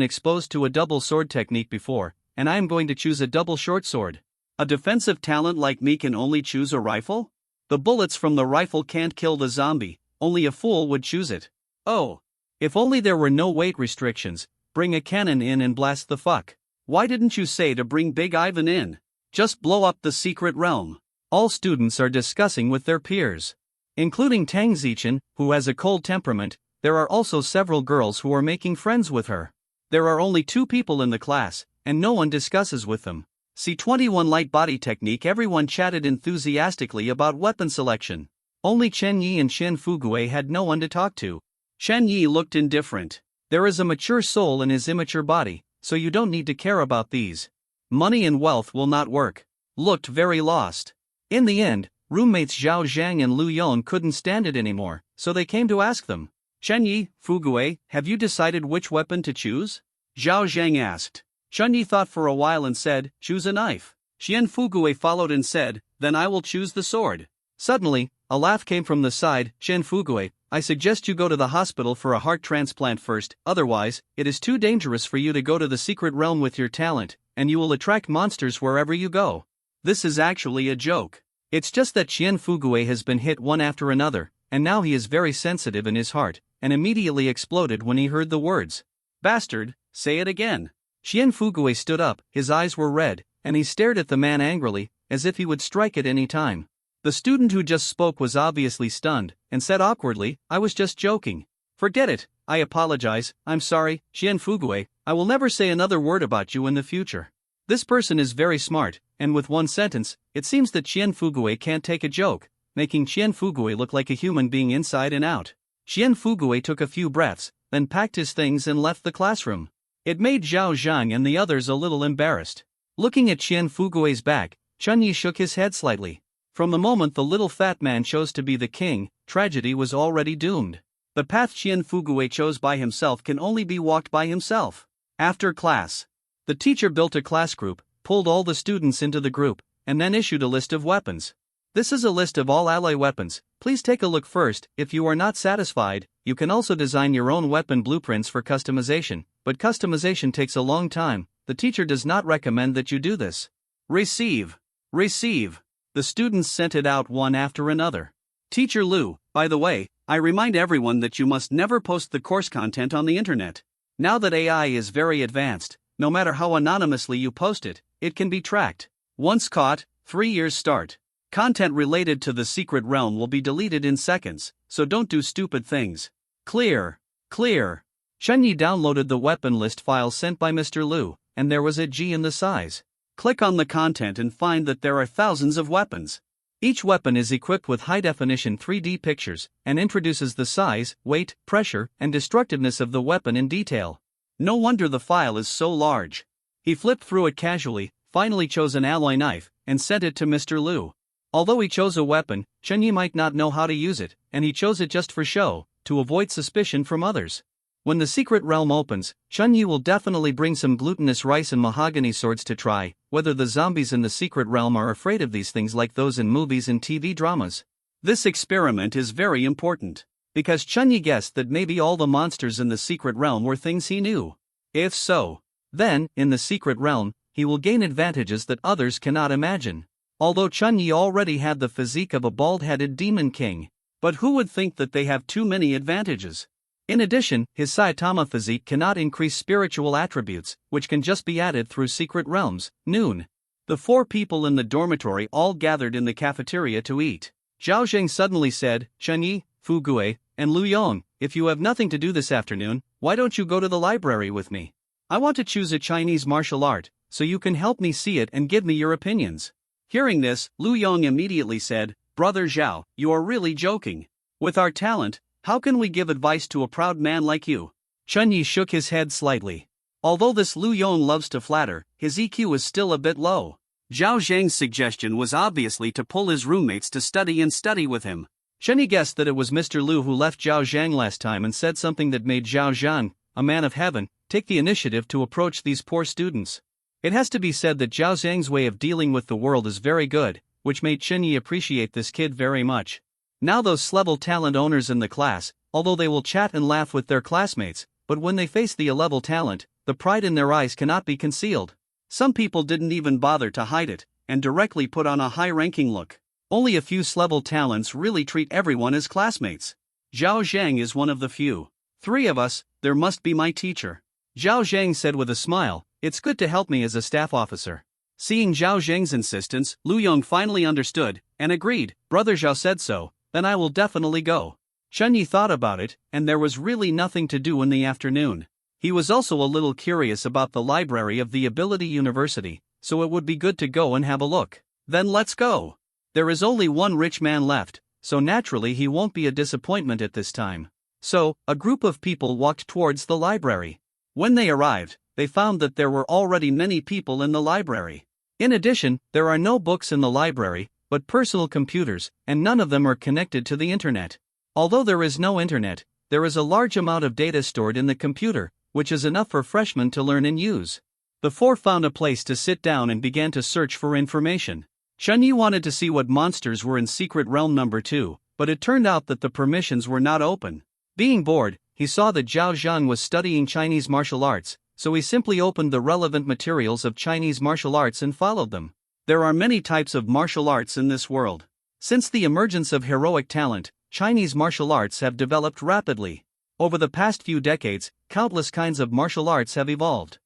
exposed to a double sword technique before, and I am going to choose a double short sword. A defensive talent like me can only choose a rifle? The bullets from the rifle can't kill the zombie, only a fool would choose it. Oh. If only there were no weight restrictions, bring a cannon in and blast the fuck. Why didn't you say to bring Big Ivan in? Just blow up the secret realm. All students are discussing with their peers. Including Tang Zichen, who has a cold temperament, there are also several girls who are making friends with her. There are only 2 people in the class, and no one discusses with them. C21 light body technique. Everyone chatted enthusiastically about weapon selection. Only Chen Yi and Chen Fugue had no one to talk to. Chen Yi looked indifferent. There is a mature soul in his immature body, so you don't need to care about these. Money and wealth will not work. Looked very lost. In the end, roommates Zhao Zhang and Lu Yon couldn't stand it anymore, so they came to ask them. Chen Yi, Fugue, have you decided which weapon to choose? Zhao Zhang asked. Chen Yi thought for a while and said, choose a knife. Xian Fugue followed and said, then I will choose the sword. Suddenly, a laugh came from the side. Xian Fugue, I suggest you go to the hospital for a heart transplant first, otherwise, it is too dangerous for you to go to the secret realm with your talent, and you will attract monsters wherever you go. This is actually a joke. It's just that Xian Fugue has been hit one after another, and now he is very sensitive in his heart, and immediately exploded when he heard the words. Bastard, say it again. Xian Fugue stood up, his eyes were red, and he stared at the man angrily, as if he would strike at any time. The student who just spoke was obviously stunned, and said awkwardly, I was just joking. Forget it, I apologize, I'm sorry, Xian Fugue, I will never say another word about you in the future. This person is very smart, and with one sentence, it seems that Chien Fugui can't take a joke, making Chien Fugui look like a human being inside and out. Chien Fugui took a few breaths, then packed his things and left the classroom. It made Zhao Zhang and the others a little embarrassed. Looking at Chien Fugui's back, Chunyi shook his head slightly. From the moment the little fat man chose to be the king, tragedy was already doomed. The path Chien Fugui chose by himself can only be walked by himself. After class, the teacher built a class group, pulled all the students into the group, and then issued a list of weapons. This is a list of all alloy weapons. Please take a look first. If you are not satisfied, you can also design your own weapon blueprints for customization, but customization takes a long time. The teacher does not recommend that you do this. Receive. Receive. The students sent it out one after another. Teacher Lu, by the way, I remind everyone that you must never post the course content on the internet. Now that AI is very advanced, no matter how anonymously you post it, it can be tracked. Once caught, 3 years start. Content related to the secret realm will be deleted in seconds, so don't do stupid things. Clear. Clear. Chunyi downloaded the weapon list file sent by Mr. Lu, and there was a G in the size. Click on the content and find that there are thousands of weapons. Each weapon is equipped with high-definition 3D pictures, and introduces the size, weight, pressure, and destructiveness of the weapon in detail. No wonder the file is so large. He flipped through it casually, finally chose an alloy knife, and sent it to Mr. Lu. Although he chose a weapon, Chunyi might not know how to use it, and he chose it just for show, to avoid suspicion from others. When the secret realm opens, Chunyi will definitely bring some glutinous rice and mahogany swords to try, whether the zombies in the secret realm are afraid of these things like those in movies and TV dramas. This experiment is very important, because Chunyi guessed that maybe all the monsters in the secret realm were things he knew. If so, then, in the secret realm, he will gain advantages that others cannot imagine. Although Chunyi already had the physique of a bald-headed demon king, but who would think that they have too many advantages? In addition, his Saitama physique cannot increase spiritual attributes, which can just be added through secret realms. Noon. The 4 people in the dormitory all gathered in the cafeteria to eat. Zhao Zheng suddenly said, Chunyi, Fugui, and Lu Yong, if you have nothing to do this afternoon, why don't you go to the library with me? I want to choose a Chinese martial art, so you can help me see it and give me your opinions. Hearing this, Lu Yong immediately said, Brother Zhao, you are really joking. With our talent, how can we give advice to a proud man like you? Chunyi shook his head slightly. Although this Lu Yong loves to flatter, his EQ is still a bit low. Zhao Zheng's suggestion was obviously to pull his roommates to study with him. Chunyi guessed that it was Mr. Lu who left Zhao Zhang last time and said something that made Zhao Zhang, a man of heaven, take the initiative to approach these poor students. It has to be said that Zhao Zhang's way of dealing with the world is very good, which made Chunyi appreciate this kid very much. Now those level talent owners in the class, although they will chat and laugh with their classmates, but when they face the level talent, the pride in their eyes cannot be concealed. Some people didn't even bother to hide it, and directly put on a high-ranking look. Only a few level talents really treat everyone as classmates. Zhao Zhang is one of the few. 3 of us, there must be my teacher. Zhao Zhang said with a smile, it's good to help me as a staff officer. Seeing Zhao Zhang's insistence, Lu Yong finally understood, and agreed, Brother Zhao said so, then I will definitely go. Chunyi thought about it, and there was really nothing to do in the afternoon. He was also a little curious about the library of the Ability University, so it would be good to go and have a look. Then let's go. There is only one rich man left, so naturally he won't be a disappointment at this time. So, a group of people walked towards the library. When they arrived, they found that there were already many people in the library. In addition, there are no books in the library, but personal computers, and none of them are connected to the internet. Although there is no internet, there is a large amount of data stored in the computer, which is enough for freshmen to learn and use. The 4 found a place to sit down and began to search for information. Chunyi wanted to see what monsters were in Secret Realm number 2, but it turned out that the permissions were not open. Being bored, he saw that Zhao Zhang was studying Chinese martial arts, so he simply opened the relevant materials of Chinese martial arts and followed them. There are many types of martial arts in this world. Since the emergence of heroic talent, Chinese martial arts have developed rapidly. Over the past few decades, countless kinds of martial arts have evolved.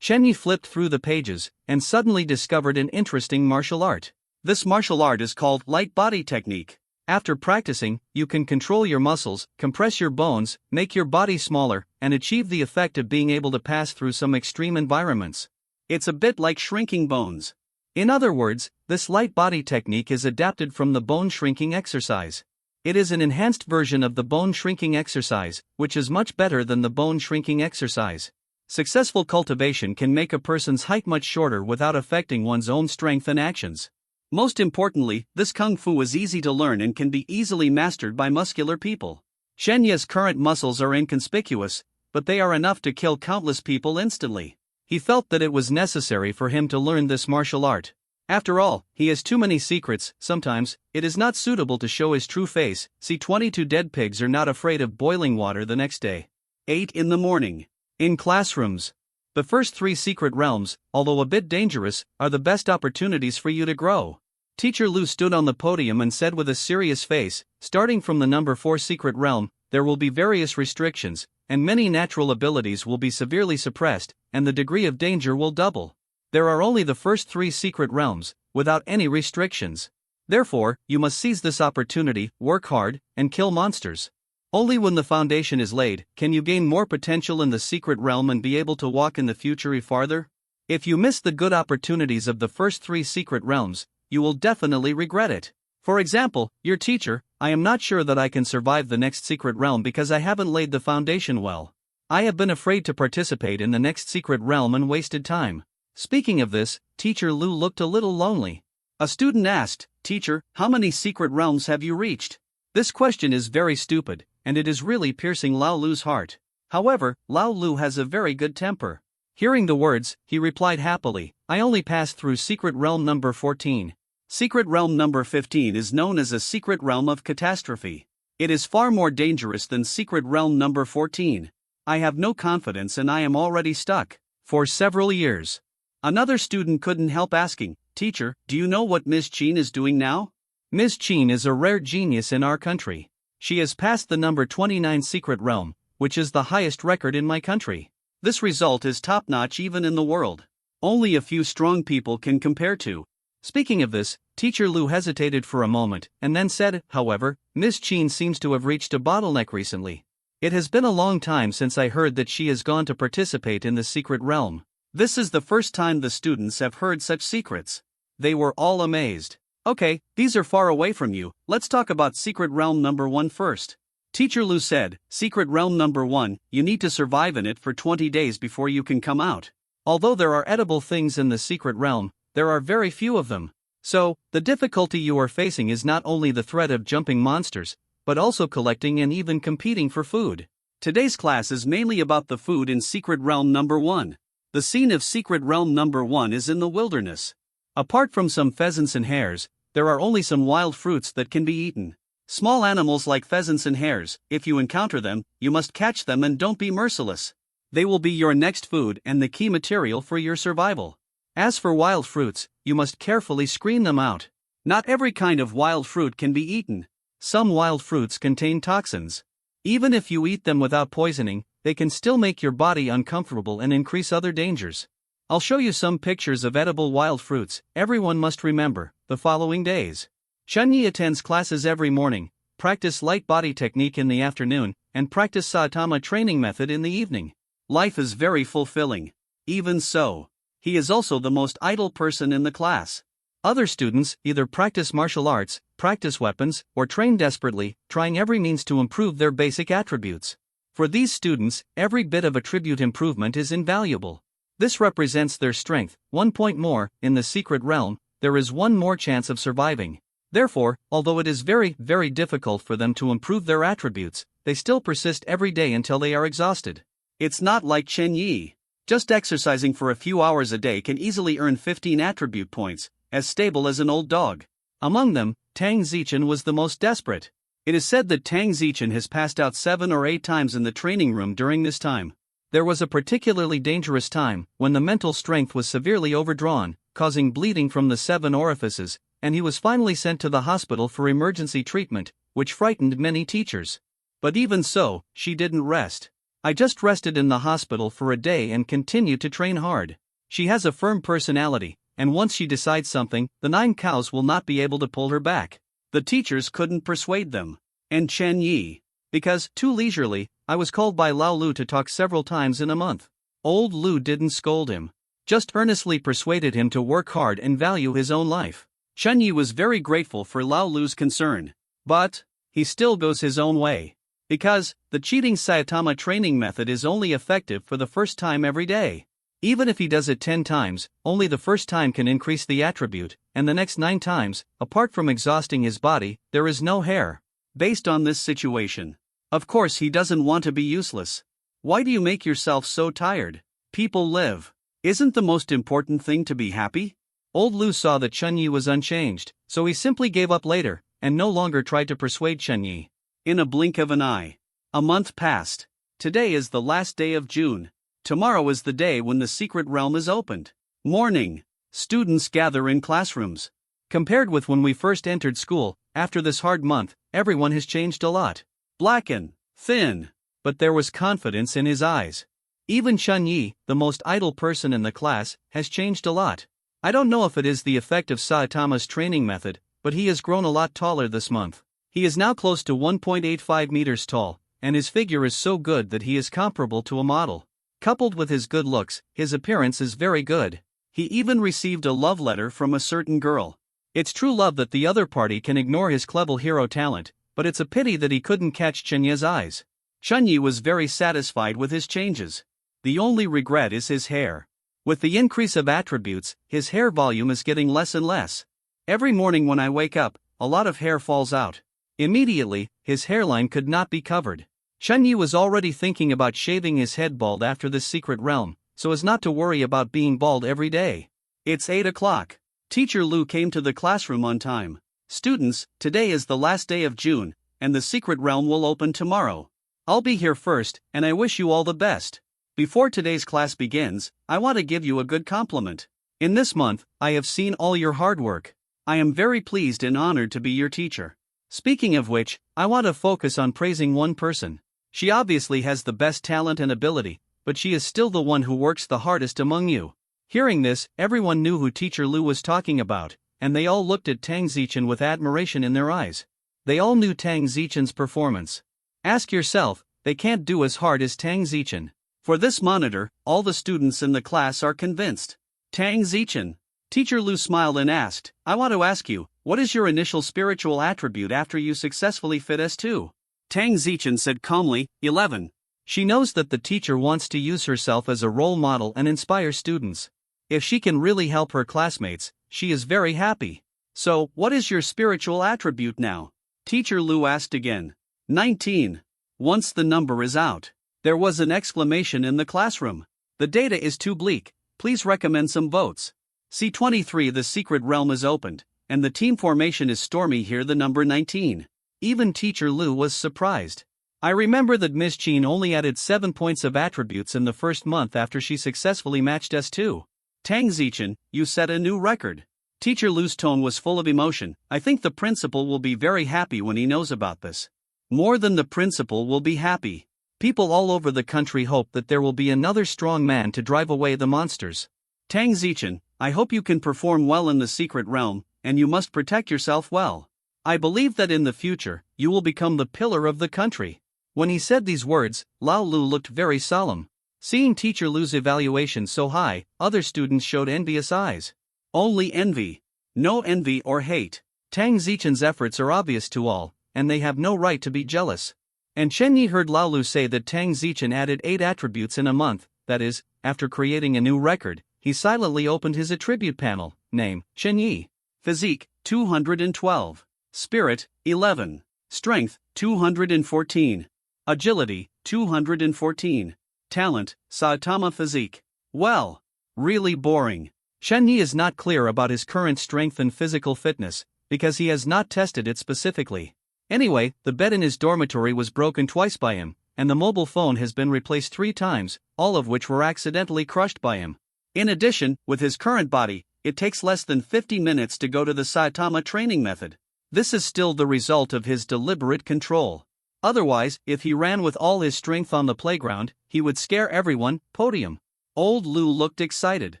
Chunyi flipped through the pages, and suddenly discovered an interesting martial art. This martial art is called light body technique. After practicing, you can control your muscles, compress your bones, make your body smaller, and achieve the effect of being able to pass through some extreme environments. It's a bit like shrinking bones. In other words, this light body technique is adapted from the bone shrinking exercise. It is an enhanced version of the bone shrinking exercise, which is much better than the bone shrinking exercise. Successful cultivation can make a person's height much shorter without affecting one's own strength and actions. Most importantly, this kung fu is easy to learn and can be easily mastered by muscular people. Chen Ye's current muscles are inconspicuous, but they are enough to kill countless people instantly. He felt that it was necessary for him to learn this martial art. After all, he has too many secrets. Sometimes, it is not suitable to show his true face. See, 22 dead pigs are not afraid of boiling water the next day. 8 in the morning. In classrooms. The first 3 secret realms, although a bit dangerous, are the best opportunities for you to grow. Teacher Lu stood on the podium and said with a serious face, starting from the number 4 secret realm, there will be various restrictions, and many natural abilities will be severely suppressed, and the degree of danger will double. There are only the first 3 secret realms, without any restrictions. Therefore, you must seize this opportunity, work hard, and kill monsters. Only when the foundation is laid can you gain more potential in the secret realm and be able to walk in the future farther. If you miss the good opportunities of the first 3 secret realms, you will definitely regret it. For example, your teacher, I am not sure that I can survive the next secret realm because I haven't laid the foundation well. I have been afraid to participate in the next secret realm and wasted time. Speaking of this, Teacher Lu looked a little lonely. A student asked, Teacher, how many secret realms have you reached? This question is very stupid, and it is really piercing Lao Lu's heart. However, Lao Lu has a very good temper. Hearing the words, he replied happily, I only passed through secret realm number 14. Secret realm number 15 is known as a secret realm of catastrophe. It is far more dangerous than secret realm number 14. I have no confidence and I am already stuck. For several years. Another student couldn't help asking, Teacher, do you know what Ms. Chin is doing now? Ms. Chin is a rare genius in our country. She has passed the number 29 secret realm, which is the highest record in my country. This result is top-notch even in the world. Only a few strong people can compare to. Speaking of this, Teacher Lu hesitated for a moment, and then said, however, Ms. Chin seems to have reached a bottleneck recently. It has been a long time since I heard that she has gone to participate in the secret realm. This is the first time the students have heard such secrets. They were all amazed. Okay, these are far away from you, let's talk about secret realm number 1 first. Teacher Lu said, secret realm number 1, you need to survive in it for 20 days before you can come out. Although there are edible things in the secret realm, there are very few of them. So, the difficulty you are facing is not only the threat of jumping monsters, but also collecting and even competing for food. Today's class is mainly about the food in secret realm number 1. The scene of secret realm number 1 is in the wilderness. Apart from some pheasants and hares, there are only some wild fruits that can be eaten. Small animals like pheasants and hares, if you encounter them, you must catch them and don't be merciless. They will be your next food and the key material for your survival. As for wild fruits, you must carefully screen them out. Not every kind of wild fruit can be eaten. Some wild fruits contain toxins. Even if you eat them without poisoning, they can still make your body uncomfortable and increase other dangers. I'll show you some pictures of edible wild fruits. Everyone must remember, the following days. Chunyi attends classes every morning, practice light body technique in the afternoon, and practice Saitama training method in the evening. Life is very fulfilling. Even so, he is also the most idle person in the class. Other students either practice martial arts, practice weapons, or train desperately, trying every means to improve their basic attributes. For these students, every bit of attribute improvement is invaluable. This represents their strength. 1 point more, in the secret realm, there is 1 more chance of surviving. Therefore, although it is very, very difficult for them to improve their attributes, they still persist every day until they are exhausted. It's not like Chen Yi. Just exercising for a few hours a day can easily earn 15 attribute points, as stable as an old dog. Among them, Tang Zichen was the most desperate. It is said that Tang Zichen has passed out 7 or 8 times in the training room during this time. There was a particularly dangerous time, when the mental strength was severely overdrawn, causing bleeding from the 7 orifices, and he was finally sent to the hospital for emergency treatment, which frightened many teachers. But even so, she didn't rest. I just rested in the hospital for a day and continued to train hard. She has a firm personality, and once she decides something, the 9 cows will not be able to pull her back. The teachers couldn't persuade them. And Chen Yi. Because, too leisurely, I was called by Lao Lu to talk several times in a month. Old Lu didn't scold him. just earnestly persuaded him to work hard and value his own life. Chunyi was very grateful for Lao Lu's concern. But he still goes his own way. Because the cheating Saitama training method is only effective for the first time every day. Even if he does it 10 times, only the first time can increase the attribute, and the next 9 times, apart from exhausting his body, there is no hair. Based on this situation, of course he doesn't want to be useless. Why do you make yourself so tired? People live. Isn't the most important thing to be happy? Old Lu saw that Chunyi was unchanged, so he simply gave up later, and no longer tried to persuade Chunyi. In a blink of an eye, a month passed. Today is the last day of June. Tomorrow is the day when the secret realm is opened. Morning. Students gather in classrooms. Compared with when we first entered school, after this hard month, everyone has changed a lot. Black and thin. But there was confidence in his eyes. Even Chunyi, the most idle person in the class, has changed a lot. I don't know if it is the effect of Saitama's training method, but he has grown a lot taller this month. He is now close to 1.85 meters tall, and his figure is so good that he is comparable to a model. Coupled with his good looks, his appearance is very good. He even received a love letter from a certain girl. It's true love that the other party can ignore his clever hero talent, but it's a pity that he couldn't catch Chunyi's eyes. Chunyi was very satisfied with his changes. The only regret is his hair. With the increase of attributes, his hair volume is getting less and less. Every morning when I wake up, a lot of hair falls out. Immediately, his hairline could not be covered. Chunyi was already thinking about shaving his head bald after this secret realm, so as not to worry about being bald every day. It's 8 o'clock. Teacher Lu came to the classroom on time. Students, today is the last day of June, and the secret realm will open tomorrow. I'll be here first, and I wish you all the best. Before today's class begins, I want to give you a good compliment. In this month, I have seen all your hard work. I am very pleased and honored to be your teacher. Speaking of which, I want to focus on praising one person. She obviously has the best talent and ability, but she is still the one who works the hardest among you. Hearing this, everyone knew who Teacher Lu was talking about, and they all looked at Tang Zichen with admiration in their eyes. They all knew Tang Zichen's performance. Ask yourself, they can't do as hard as Tang Zichen. For this monitor, all the students in the class are convinced. Tang Zichen. Teacher Lu smiled and asked, I want to ask you, what is your initial spiritual attribute after you successfully fit S2? Tang Zichen said calmly, 11. She knows that the teacher wants to use herself as a role model and inspire students. If she can really help her classmates, she is very happy. So, what is your spiritual attribute now? Teacher Lu asked again. 19. Once the number is out, there was an exclamation in the classroom. The data is too bleak, please recommend some votes. C23 The secret realm is opened, and the team formation is stormy here the number 19. Even Teacher Lu was surprised. I remember that Miss Chin only added 7 points of attributes in the first month after she successfully matched S2. Tang Zichen, you set a new record. Teacher Lu's tone was full of emotion. I think the principal will be very happy when he knows about this. More than the principal will be happy. People all over the country hope that there will be another strong man to drive away the monsters. Tang Zichen, I hope you can perform well in the secret realm, and you must protect yourself well. I believe that in the future, you will become the pillar of the country. When he said these words, Lao Lu looked very solemn. Seeing Teacher Lu's evaluation so high, other students showed envious eyes. Only envy. No envy or hate. Tang Zichen's efforts are obvious to all, and they have no right to be jealous. And Chunyi heard Lao Lu say that Tang Zichen added 8 attributes in a month, that is, after creating a new record, he silently opened his attribute panel. Name, Chunyi. Physique, 212. Spirit, 11. Strength, 214. Agility, 214. Talent, Saitama physique. Well, really boring. Chunyi is not clear about his current strength and physical fitness, because he has not tested it specifically. Anyway, the bed in his dormitory was broken twice by him, and the mobile phone has been replaced 3 times, all of which were accidentally crushed by him. In addition, with his current body, it takes less than 50 minutes to go to the Saitama training method. This is still the result of his deliberate control. Otherwise, if he ran with all his strength on the playground, he would scare everyone. Podium. Old Lu looked excited.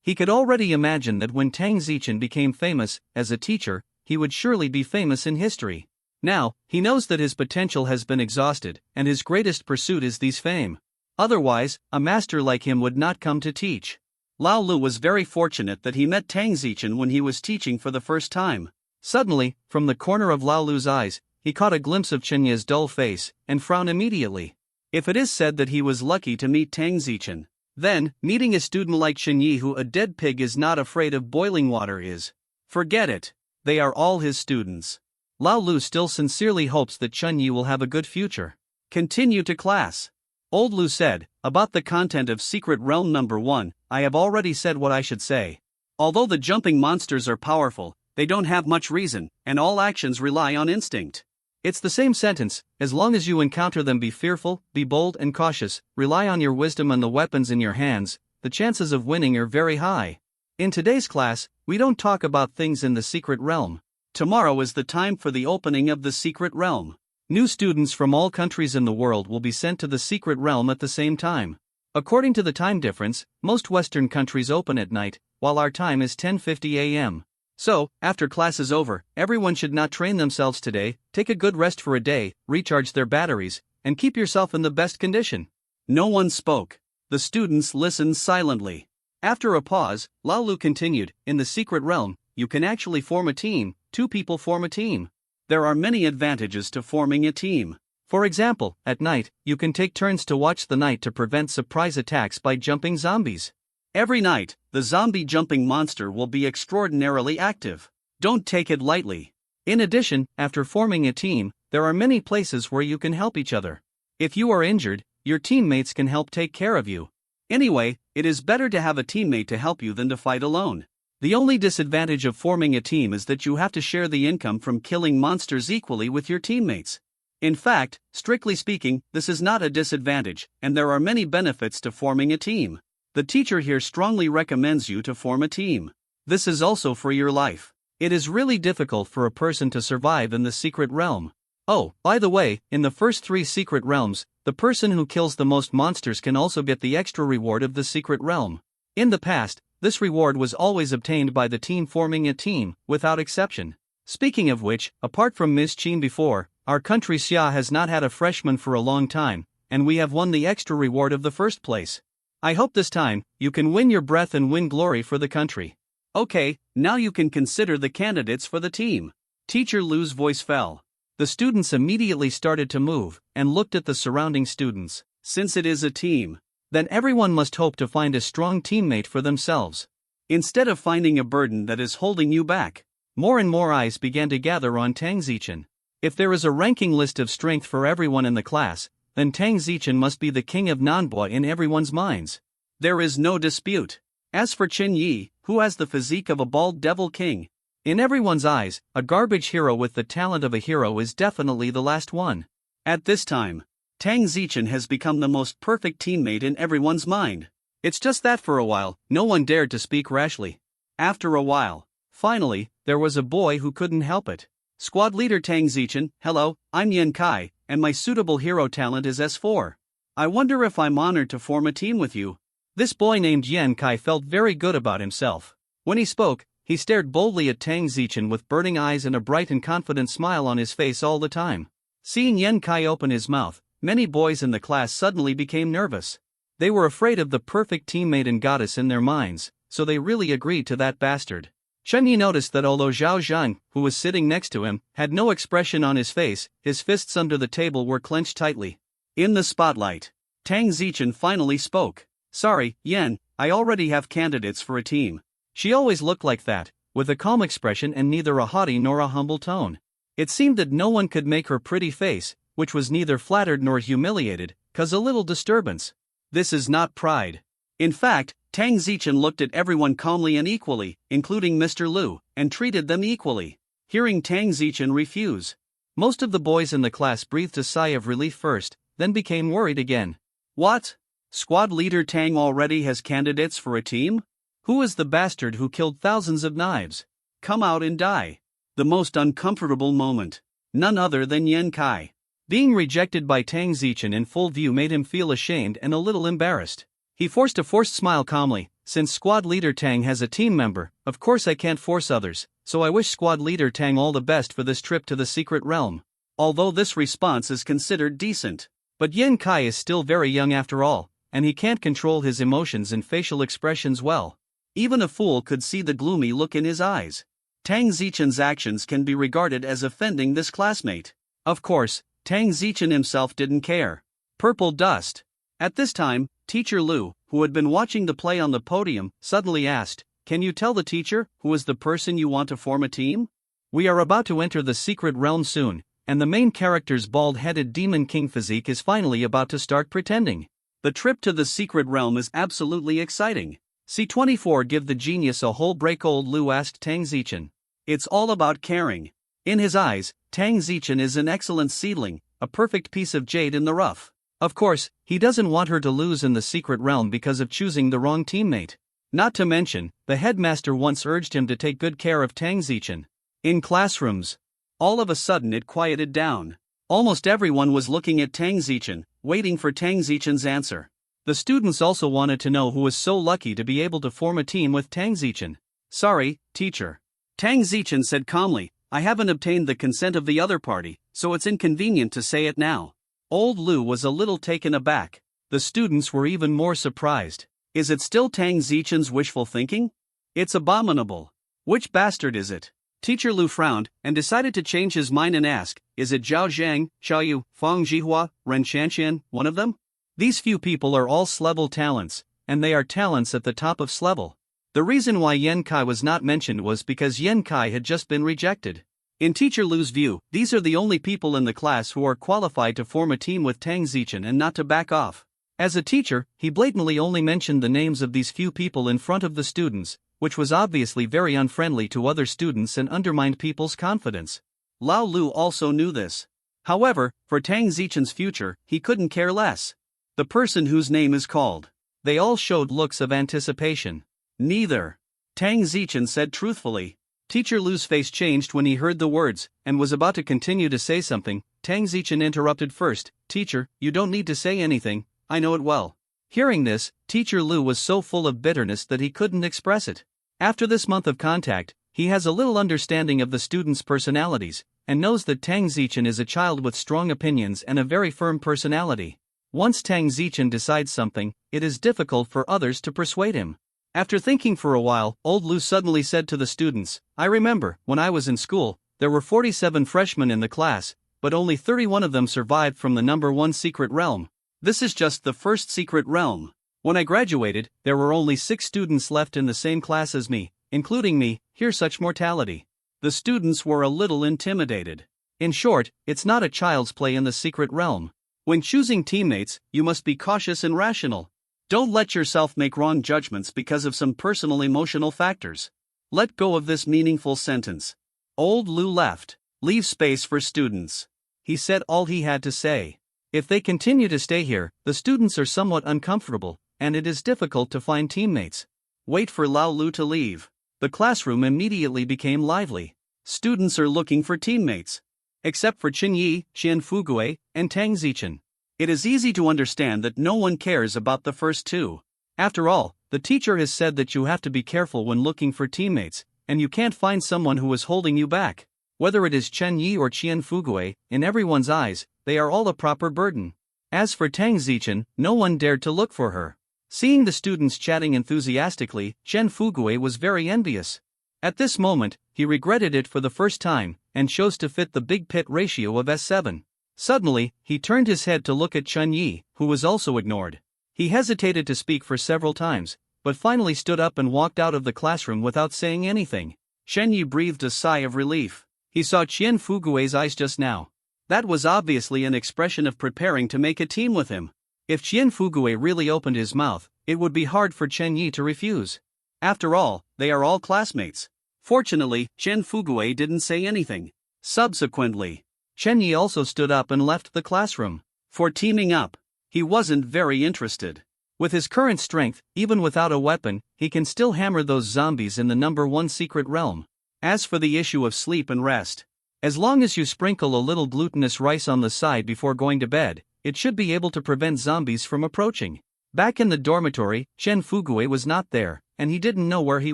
He could already imagine that when Tang Zichen became famous as a teacher, he would surely be famous in history. Now, he knows that his potential has been exhausted, and his greatest pursuit is this fame. Otherwise, a master like him would not come to teach. Lao Lu was very fortunate that he met Tang Zichen when he was teaching for the first time. Suddenly, from the corner of Lao Lu's eyes, he caught a glimpse of Chen Yi's dull face, and frowned immediately. If it is said that he was lucky to meet Tang Zichen, then, meeting a student like Chen Yi who a dead pig is not afraid of boiling water is. Forget it. They are all his students. Lao Lu still sincerely hopes that Chen Yi will have a good future. Continue to class. Old Lu said, about the content of Secret Realm number 1, I have already said what I should say. Although the jumping monsters are powerful, they don't have much reason, and all actions rely on instinct. It's the same sentence. As long as you encounter them, be fearful, be bold and cautious, rely on your wisdom and the weapons in your hands, the chances of winning are very high. In today's class, we don't talk about things in the Secret Realm. Tomorrow is the time for the opening of the Secret Realm. New students from all countries in the world will be sent to the Secret Realm at the same time. According to the time difference, most Western countries open at night, while our time is 10:50 a.m. So, after class is over, everyone should not train themselves today, take a good rest for a day, recharge their batteries, and keep yourself in the best condition. No one spoke. The students listened silently. After a pause, Lao Lu continued, in the Secret Realm, you can actually form a team, 2 people form a team. There are many advantages to forming a team. For example, at night, you can take turns to watch the night to prevent surprise attacks by jumping zombies. Every night, the zombie jumping monster will be extraordinarily active. Don't take it lightly. In addition, after forming a team, there are many places where you can help each other. If you are injured, your teammates can help take care of you. Anyway, it is better to have a teammate to help you than to fight alone. The only disadvantage of forming a team is that you have to share the income from killing monsters equally with your teammates. In fact, strictly speaking, this is not a disadvantage, and there are many benefits to forming a team. The teacher here strongly recommends you to form a team. This is also for your life. It is really difficult for a person to survive in the Secret Realm. Oh, by the way, in the first 3 Secret Realms, the person who kills the most monsters can also get the extra reward of the Secret Realm. In the past, this reward was always obtained by the team forming a team, without exception. Speaking of which, apart from Ms. Chin before, our country Xia has not had a freshman for a long time, and we have won the extra reward of the first place. I hope this time, you can win your breath and win glory for the country. Okay, now you can consider the candidates for the team. Teacher Lu's voice fell. The students immediately started to move, and looked at the surrounding students. Since it is a team, then everyone must hope to find a strong teammate for themselves. Instead of finding a burden that is holding you back. More and more eyes began to gather on Tang Zichen. If there is a ranking list of strength for everyone in the class, then Tang Zichen must be the king of Nanbo in everyone's minds. There is no dispute. As for Chen Yi, who has the physique of a bald devil king, in everyone's eyes, a garbage hero with the talent of a hero is definitely the last one. At this time, Tang Zichen has become the most perfect teammate in everyone's mind. It's just that for a while, no one dared to speak rashly. After a while, finally, there was a boy who couldn't help it. Squad leader Tang Zichen, hello, I'm Yan Kai, and my suitable hero talent is S4. I wonder if I'm honored to form a team with you. This boy named Yan Kai felt very good about himself. When he spoke, he stared boldly at Tang Zichen with burning eyes and a bright and confident smile on his face all the time. Seeing Yan Kai open his mouth, many boys in the class suddenly became nervous. They were afraid of the perfect teammate and goddess in their minds, so they really agreed to that bastard. Chen Yi noticed that although Zhao Zhang, who was sitting next to him, had no expression on his face, his fists under the table were clenched tightly. In the spotlight, Tang Zichen finally spoke. Sorry, Yan, I already have candidates for a team. She always looked like that, with a calm expression and neither a haughty nor a humble tone. It seemed that no one could make her pretty face, which was neither flattered nor humiliated, cause a little disturbance. This is not pride. In fact, Tang Zichen looked at everyone calmly and equally, including Mr. Lu, and treated them equally. Hearing Tang Zichen refuse, most of the boys in the class breathed a sigh of relief first, then became worried again. What? Squad leader Tang already has candidates for a team? Who is the bastard who killed thousands of knives? Come out and die. The most uncomfortable moment. None other than Yan Kai. Being rejected by Tang Zichen in full view made him feel ashamed and a little embarrassed. He forced a forced smile calmly. Since squad leader Tang has a team member, of course I can't force others, so I wish squad leader Tang all the best for this trip to the Secret Realm. Although this response is considered decent. But Yan Kai is still very young after all, and he can't control his emotions and facial expressions well. Even a fool could see the gloomy look in his eyes. Tang Zichen's actions can be regarded as offending this classmate. Of course, Tang Zichen himself didn't care. Purple dust. At this time, Teacher Lu, who had been watching the play on the podium, suddenly asked, "Can you tell the teacher who is the person you want to form a team? We are about to enter the secret realm soon, and the main character's bald-headed demon king physique is finally about to start pretending. The trip to the secret realm is absolutely exciting. C24 give the genius a whole break," old Lu asked Tang Zichen. "It's all about caring." In his eyes, Tang Zichen is an excellent seedling, a perfect piece of jade in the rough. Of course, he doesn't want her to lose in the secret realm because of choosing the wrong teammate. Not to mention, the headmaster once urged him to take good care of Tang Zichen. In classrooms, all of a sudden it quieted down. Almost everyone was looking at Tang Zichen, waiting for Tang Zichen's answer. The students also wanted to know who was so lucky to be able to form a team with Tang Zichen. "Sorry, teacher," Tang Zichen said calmly, "I haven't obtained the consent of the other party, so it's inconvenient to say it now." Old Lu was a little taken aback. The students were even more surprised. Is it still Tang Zichen's wishful thinking? It's abominable. Which bastard is it? Teacher Lu frowned and decided to change his mind and ask, "Is it Zhao Zhang, Xiaoyu, Fang Jihua, Ren Shanshan, one of them?" These few people are all S-level talents, and they are talents at the top of S-level. The reason why Yen Kai was not mentioned was because Yen Kai had just been rejected. In Teacher Lu's view, these are the only people in the class who are qualified to form a team with Tang Zichen and not to back off. As a teacher, he blatantly only mentioned the names of these few people in front of the students, which was obviously very unfriendly to other students and undermined people's confidence. Lao Lu also knew this. However, for Tang Zichen's future, he couldn't care less. The person whose name is called. They all showed looks of anticipation. Neither. Tang Zichen said truthfully. Teacher Lu's face changed when he heard the words, and was about to continue to say something. Tang Zichen interrupted first. "Teacher, you don't need to say anything, I know it well." Hearing this, Teacher Lu was so full of bitterness that he couldn't express it. After this month of contact, he has a little understanding of the students' personalities, and knows that Tang Zichen is a child with strong opinions and a very firm personality. Once Tang Zichen decides something, it is difficult for others to persuade him. After thinking for a while, old Lu suddenly said to the students, "I remember, when I was in school, there were 47 freshmen in the class, but only 31 of them survived from the number 1 secret realm. This is just the first secret realm. When I graduated, there were only 6 students left in the same class as me, including me. Hear such mortality." The students were a little intimidated. In short, it's not a child's play in the secret realm. When choosing teammates, you must be cautious and rational. Don't let yourself make wrong judgments because of some personal emotional factors. Let go of this meaningful sentence. Old Lu left. "Leave space for students." He said all he had to say. If they continue to stay here, the students are somewhat uncomfortable, and it is difficult to find teammates. Wait for Lao Lu to leave. The classroom immediately became lively. Students are looking for teammates. Except for Qin Yi, Qian Fugui, and Tang Zichen. It is easy to understand that no one cares about the first two. After all, the teacher has said that you have to be careful when looking for teammates, and you can't find someone who is holding you back. Whether it is Chen Yi or Qian Fugui, in everyone's eyes, they are all a proper burden. As for Tang Zichen, no one dared to look for her. Seeing the students chatting enthusiastically, Chen Fugui was very envious. At this moment, he regretted it for the first time, and chose to fit the big pit ratio of S7. Suddenly, he turned his head to look at Chen Yi, who was also ignored. He hesitated to speak for several times, but finally stood up and walked out of the classroom without saying anything. Chen Yi breathed a sigh of relief. He saw Qian Fugui's eyes just now. That was obviously an expression of preparing to make a team with him. If Qian Fugui really opened his mouth, it would be hard for Chen Yi to refuse. After all, they are all classmates. Fortunately, Qian Fugui didn't say anything. Subsequently, Chen Yi also stood up and left the classroom. For teaming up, he wasn't very interested. With his current strength, even without a weapon, he can still hammer those zombies in the number 1 secret realm. As for the issue of sleep and rest, as long as you sprinkle a little glutinous rice on the side before going to bed, it should be able to prevent zombies from approaching. Back in the dormitory, Chen Fugui was not there, and he didn't know where he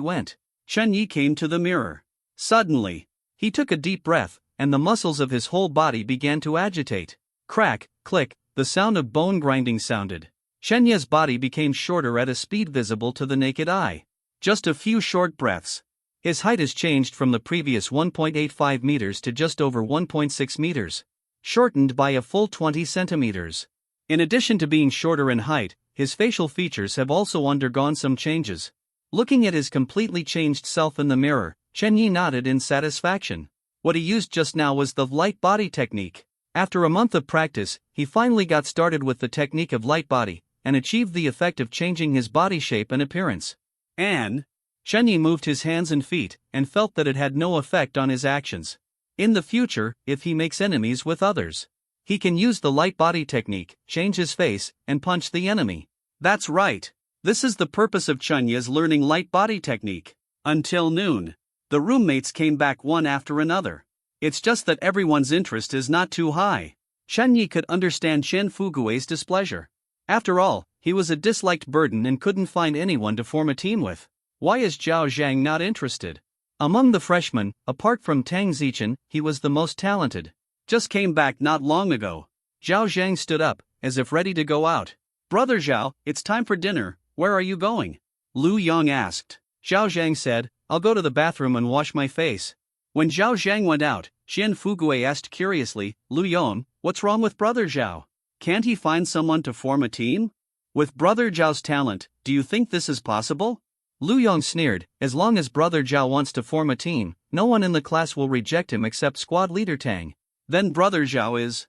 went. Chen Yi came to the mirror. Suddenly, he took a deep breath, and the muscles of his whole body began to agitate. Crack, click, the sound of bone grinding sounded. Chen Ye's body became shorter at a speed visible to the naked eye. Just a few short breaths. His height has changed from the previous 1.85 meters to just over 1.6 meters. Shortened by a full 20 centimeters. In addition to being shorter in height, his facial features have also undergone some changes. Looking at his completely changed self in the mirror, Chen Yi nodded in satisfaction. What he used just now was the light body technique. After a month of practice, he finally got started with the technique of light body, and achieved the effect of changing his body shape and appearance. And Chen Yi moved his hands and feet, and felt that it had no effect on his actions. In the future, if he makes enemies with others, he can use the light body technique, change his face, and punch the enemy. That's right. This is the purpose of Chen Yi's learning light body technique. Until noon, the roommates came back one after another. It's just that everyone's interest is not too high. Chen Yi could understand Chen Fugui's displeasure. After all, he was a disliked burden and couldn't find anyone to form a team with. Why is Zhao Zhang not interested? Among the freshmen, apart from Tang Zichen, he was the most talented. Just came back not long ago. Zhao Zhang stood up, as if ready to go out. Brother Zhao, it's time for dinner, where are you going? Lu Yong asked. Zhao Zhang said, I'll go to the bathroom and wash my face. When Zhao Zhang went out, Qian Fugui asked curiously, Lu Yong, what's wrong with Brother Zhao? Can't he find someone to form a team? With Brother Zhao's talent, do you think this is possible? Lu Yong sneered, as long as Brother Zhao wants to form a team, no one in the class will reject him except squad leader Tang. Then Brother Zhao is...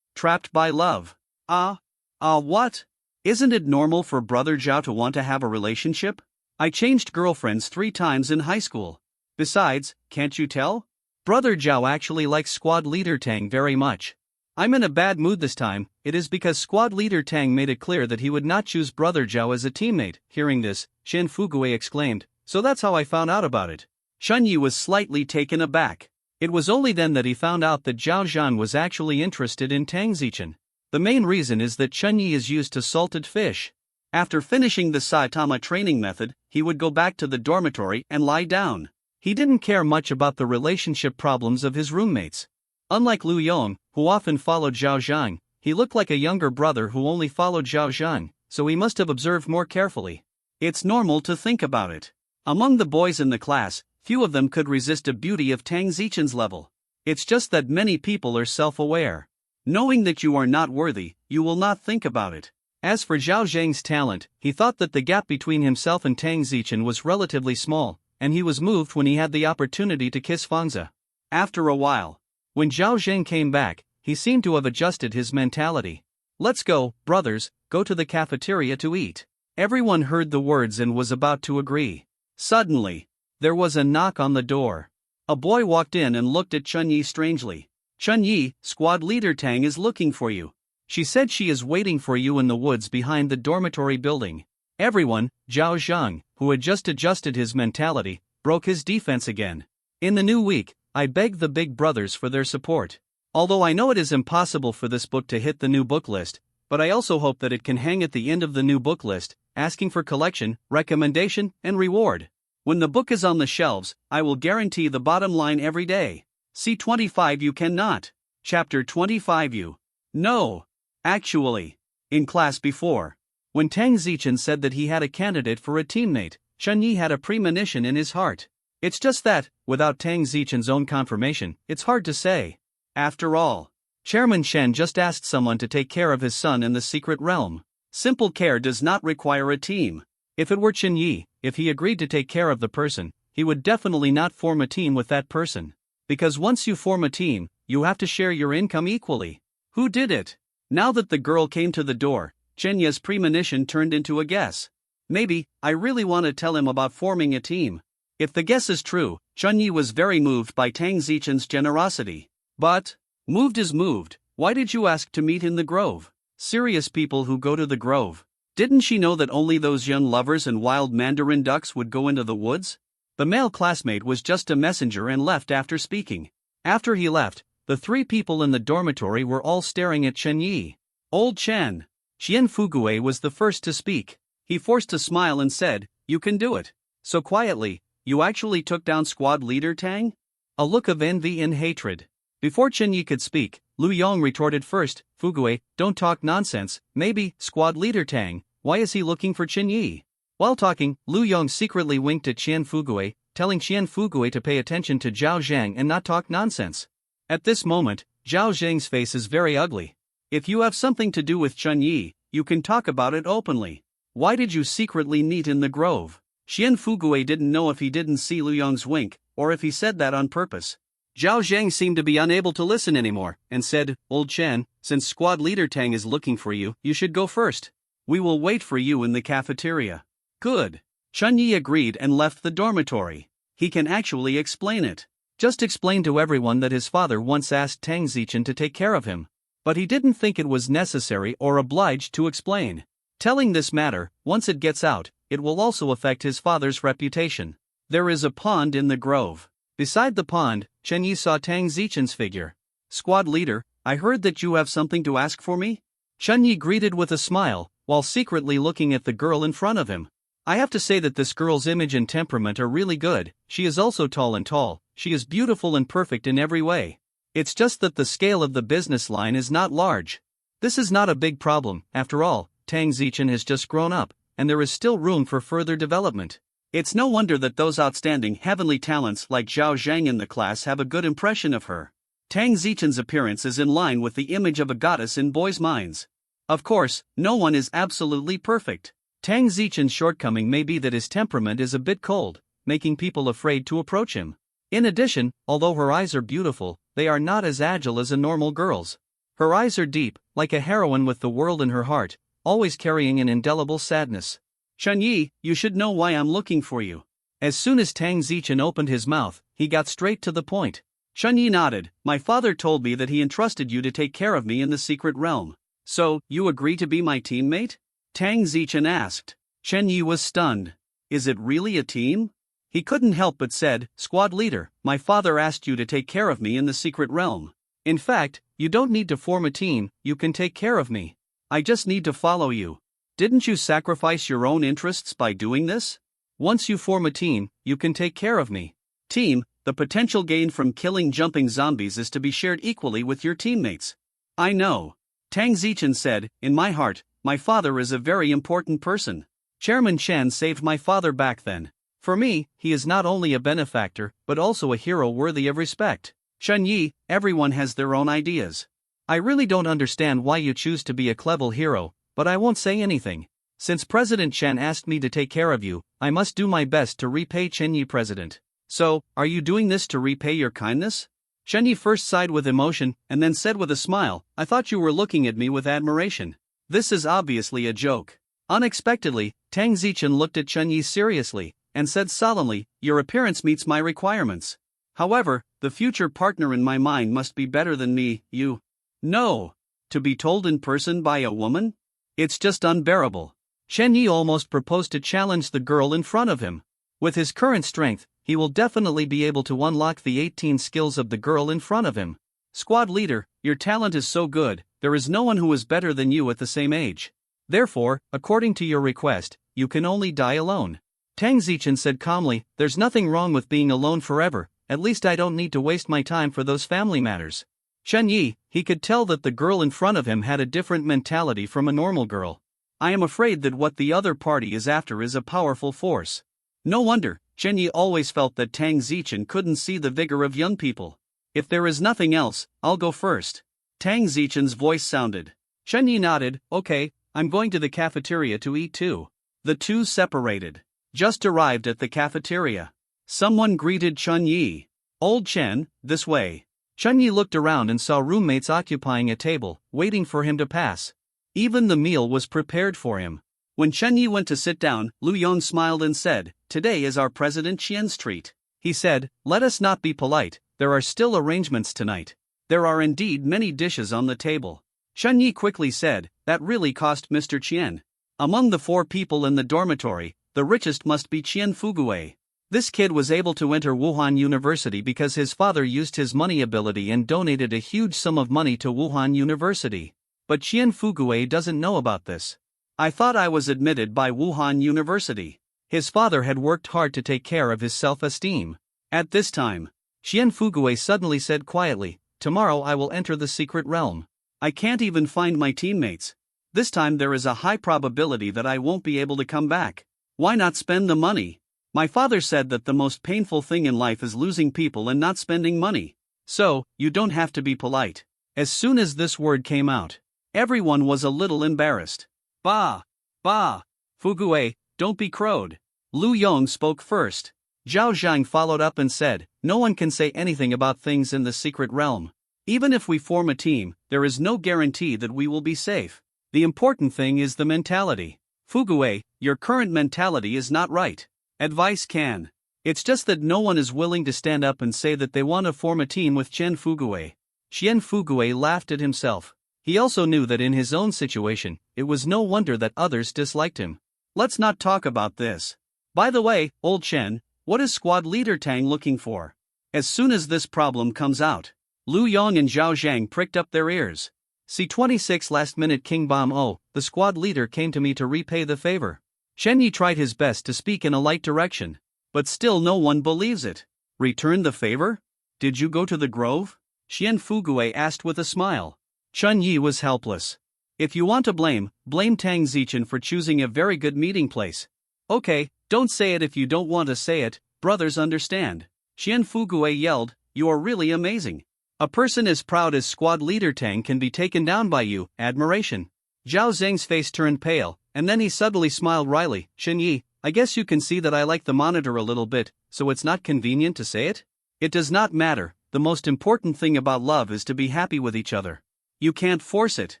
trapped by love. What? Isn't it normal for Brother Zhao to want to have a relationship? I changed girlfriends 3 times in high school. Besides, can't you tell? Brother Zhao actually likes squad leader Tang very much. I'm in a bad mood this time. It is because squad leader Tang made it clear that he would not choose Brother Zhao as a teammate. Hearing this, Chen Fugui exclaimed, so that's how I found out about it. Chen Yi was slightly taken aback. It was only then that he found out that Zhao Zhan was actually interested in Tang Zichen. The main reason is that Chen Yi is used to salted fish. After finishing the Saitama training method, he would go back to the dormitory and lie down. He didn't care much about the relationship problems of his roommates. Unlike Lu Yong, who often followed Zhao Zhang, he looked like a younger brother who only followed Zhao Zhang, so he must have observed more carefully. It's normal to think about it. Among the boys in the class, few of them could resist the beauty of Tang Zichen's level. It's just that many people are self-aware. Knowing that you are not worthy, you will not think about it. As for Zhao Zhang's talent, he thought that the gap between himself and Tang Zichen was relatively small, and he was moved when he had the opportunity to kiss Fangza. After a while, when Zhao Zhang came back, he seemed to have adjusted his mentality. Let's go, brothers, go to the cafeteria to eat. Everyone heard the words and was about to agree. Suddenly, there was a knock on the door. A boy walked in and looked at Chen Yi strangely. Chen Yi, squad leader Tang is looking for you. She said she is waiting for you in the woods behind the dormitory building. Everyone, Zhao Zhang, who had just adjusted his mentality, broke his defense again. In the new week, I beg the big brothers for their support. Although I know it is impossible for this book to hit the new book list, but I also hope that it can hang at the end of the new book list, asking for collection, recommendation, and reward. When the book is on the shelves, I will guarantee the bottom line every day. See 25 you cannot. Chapter 25 you. No. Actually. In class before, when Tang Zichen said that he had a candidate for a teammate, Chen Yi had a premonition in his heart. It's just that, without Tang Zichen's own confirmation, it's hard to say. After all, Chairman Shen just asked someone to take care of his son in the secret realm. Simple care does not require a team. If it were Chen Yi, if he agreed to take care of the person, he would definitely not form a team with that person. Because once you form a team, you have to share your income equally. Who did it? Now that the girl came to the door, Chen Yi's premonition turned into a guess. Maybe, I really want to tell him about forming a team. If the guess is true, Chen Yi was very moved by Tang Zichen's generosity. But, moved is moved, why did you ask to meet in the grove? Serious people who go to the grove. Didn't she know that only those young lovers and wild mandarin ducks would go into the woods? The male classmate was just a messenger and left after speaking. After he left, the 3 people in the dormitory were all staring at Chen Yi. Old Chen. Qian Fugui was the first to speak. He forced a smile and said, you can do it. So quietly, you actually took down squad leader Tang? A look of envy and hatred. Before Chen Yi could speak, Lu Yong retorted first, Fugue, don't talk nonsense, maybe, squad leader Tang, why is he looking for Chen Yi? While talking, Lu Yong secretly winked at Qian Fugue, telling Qian Fugue to pay attention to Zhao Zhang and not talk nonsense. At this moment, Zhao Zhang's face is very ugly. If you have something to do with Chen Yi, you can talk about it openly. Why did you secretly meet in the grove? Qian Fugue didn't know if he didn't see Lu Yong's wink, or if he said that on purpose. Zhao Zhang seemed to be unable to listen anymore, and said, Old Chen, since squad leader Tang is looking for you, you should go first. We will wait for you in the cafeteria. Good. Chen Yi agreed and left the dormitory. He can actually explain it. Just explain to everyone that his father once asked Tang Zichen to take care of him. But he didn't think it was necessary or obliged to explain. Telling this matter, once it gets out, it will also affect his father's reputation. There is a pond in the grove. Beside the pond, Chen Yi saw Tang Zichen's figure. Squad leader, I heard that you have something to ask for me? Chen Yi greeted with a smile, while secretly looking at the girl in front of him. I have to say that this girl's image and temperament are really good. She is also tall and tall, she is beautiful and perfect in every way. It's just that the scale of the business line is not large. This is not a big problem, after all, Tang Zichen has just grown up, and there is still room for further development. It's no wonder that those outstanding heavenly talents like Zhao Zhang in the class have a good impression of her. Tang Zichen's appearance is in line with the image of a goddess in boys' minds. Of course, no one is absolutely perfect. Tang Zichen's shortcoming may be that his temperament is a bit cold, making people afraid to approach him. In addition, although her eyes are beautiful, they are not as agile as a normal girl's. Her eyes are deep, like a heroine with the world in her heart, always carrying an indelible sadness. Chen Yi, you should know why I'm looking for you. As soon as Tang Zichen opened his mouth, he got straight to the point. Chen Yi nodded. My father told me that he entrusted you to take care of me in the secret realm. So, you agree to be my teammate? Tang Zichen asked. Chen Yi was stunned. Is it really a team? He couldn't help but said, Squad leader, my father asked you to take care of me in the secret realm. In fact, you don't need to form a team, you can take care of me. I just need to follow you. Didn't you sacrifice your own interests by doing this? Once you form a team, you can take care of me. Team, the potential gain from killing jumping zombies is to be shared equally with your teammates. I know. Tang Zichen said, in my heart, my father is a very important person. Chairman Chen saved my father back then. For me, he is not only a benefactor, but also a hero worthy of respect. Chen Yi, everyone has their own ideas. I really don't understand why you choose to be a clever hero, but I won't say anything. Since President Chen asked me to take care of you, I must do my best to repay Chen Yi President. So, are you doing this to repay your kindness? Chen Yi first sighed with emotion, and then said with a smile, I thought you were looking at me with admiration. This is obviously a joke. Unexpectedly, Tang Zichen looked at Chen Yi seriously, and said solemnly, your appearance meets my requirements. However, the future partner in my mind must be better than me, you. No. To be told in person by a woman? It's just unbearable. Chen Yi almost proposed to challenge the girl in front of him. With his current strength, he will definitely be able to unlock the 18 skills of the girl in front of him. Squad leader, your talent is so good, there is no one who is better than you at the same age. Therefore, according to your request, you can only die alone. Tang Zichen said calmly, there's nothing wrong with being alone forever, at least I don't need to waste my time for those family matters. Chen Yi, he could tell that the girl in front of him had a different mentality from a normal girl. I am afraid that what the other party is after is a powerful force. No wonder, Chen Yi always felt that Tang Zichen couldn't see the vigor of young people. If there is nothing else, I'll go first. Tang Zichen's voice sounded. Chen Yi nodded, okay, I'm going to the cafeteria to eat too. The two separated. Just arrived at the cafeteria. Someone greeted Chen Yi. Old Chen, this way. Chen Yi looked around and saw roommates occupying a table, waiting for him to pass. Even the meal was prepared for him. When Chen Yi went to sit down, Lu Yong smiled and said, today is our President Qian's treat. He said, let us not be polite, there are still arrangements tonight. There are indeed many dishes on the table. Chen Yi quickly said, that really cost Mr. Qian. Among the 4 people in the dormitory, the richest must be Qian Fugue. This kid was able to enter Wuhan University because his father used his money ability and donated a huge sum of money to Wuhan University. But Qian Fugue doesn't know about this. I thought I was admitted by Wuhan University. His father had worked hard to take care of his self-esteem. At this time, Qian Fugue suddenly said quietly, tomorrow I will enter the secret realm. I can't even find my teammates. This time there is a high probability that I won't be able to come back. Why not spend the money? My father said that the most painful thing in life is losing people and not spending money. So, you don't have to be polite. As soon as this word came out, everyone was a little embarrassed. Bah! Bah! Fugue, don't be crowed. Lu Yong spoke first. Zhao Zhang followed up and said, no one can say anything about things in the secret realm. Even if we form a team, there is no guarantee that we will be safe. The important thing is the mentality. Fugue, your current mentality is not right. Advice can. It's just that no one is willing to stand up and say that they want to form a team with Chen Fugue. Chen Fugue laughed at himself. He also knew that in his own situation, it was no wonder that others disliked him. Let's not talk about this. By the way, old Chen, what is squad leader Tang looking for? As soon as this problem comes out, Lu Yong and Zhao Zhang pricked up their ears. C26 last-minute King Bomb. Oh, the squad leader came to me to repay the favor. Chen Yi tried his best to speak in a light direction, but still no one believes it. Return the favor? Did you go to the grove? Xian Fugue asked with a smile. Chen Yi was helpless. If you want to blame Tang Zichen for choosing a very good meeting place. Okay, don't say it if you don't want to say it, brothers understand. Xian Fugue yelled, you are really amazing. A person as proud as squad leader Tang can be taken down by you, admiration. Zhao Zhang's face turned pale, and then he suddenly smiled wryly. Chen Yi, I guess you can see that I like the monitor a little bit, so it's not convenient to say it? It does not matter, the most important thing about love is to be happy with each other. You can't force it.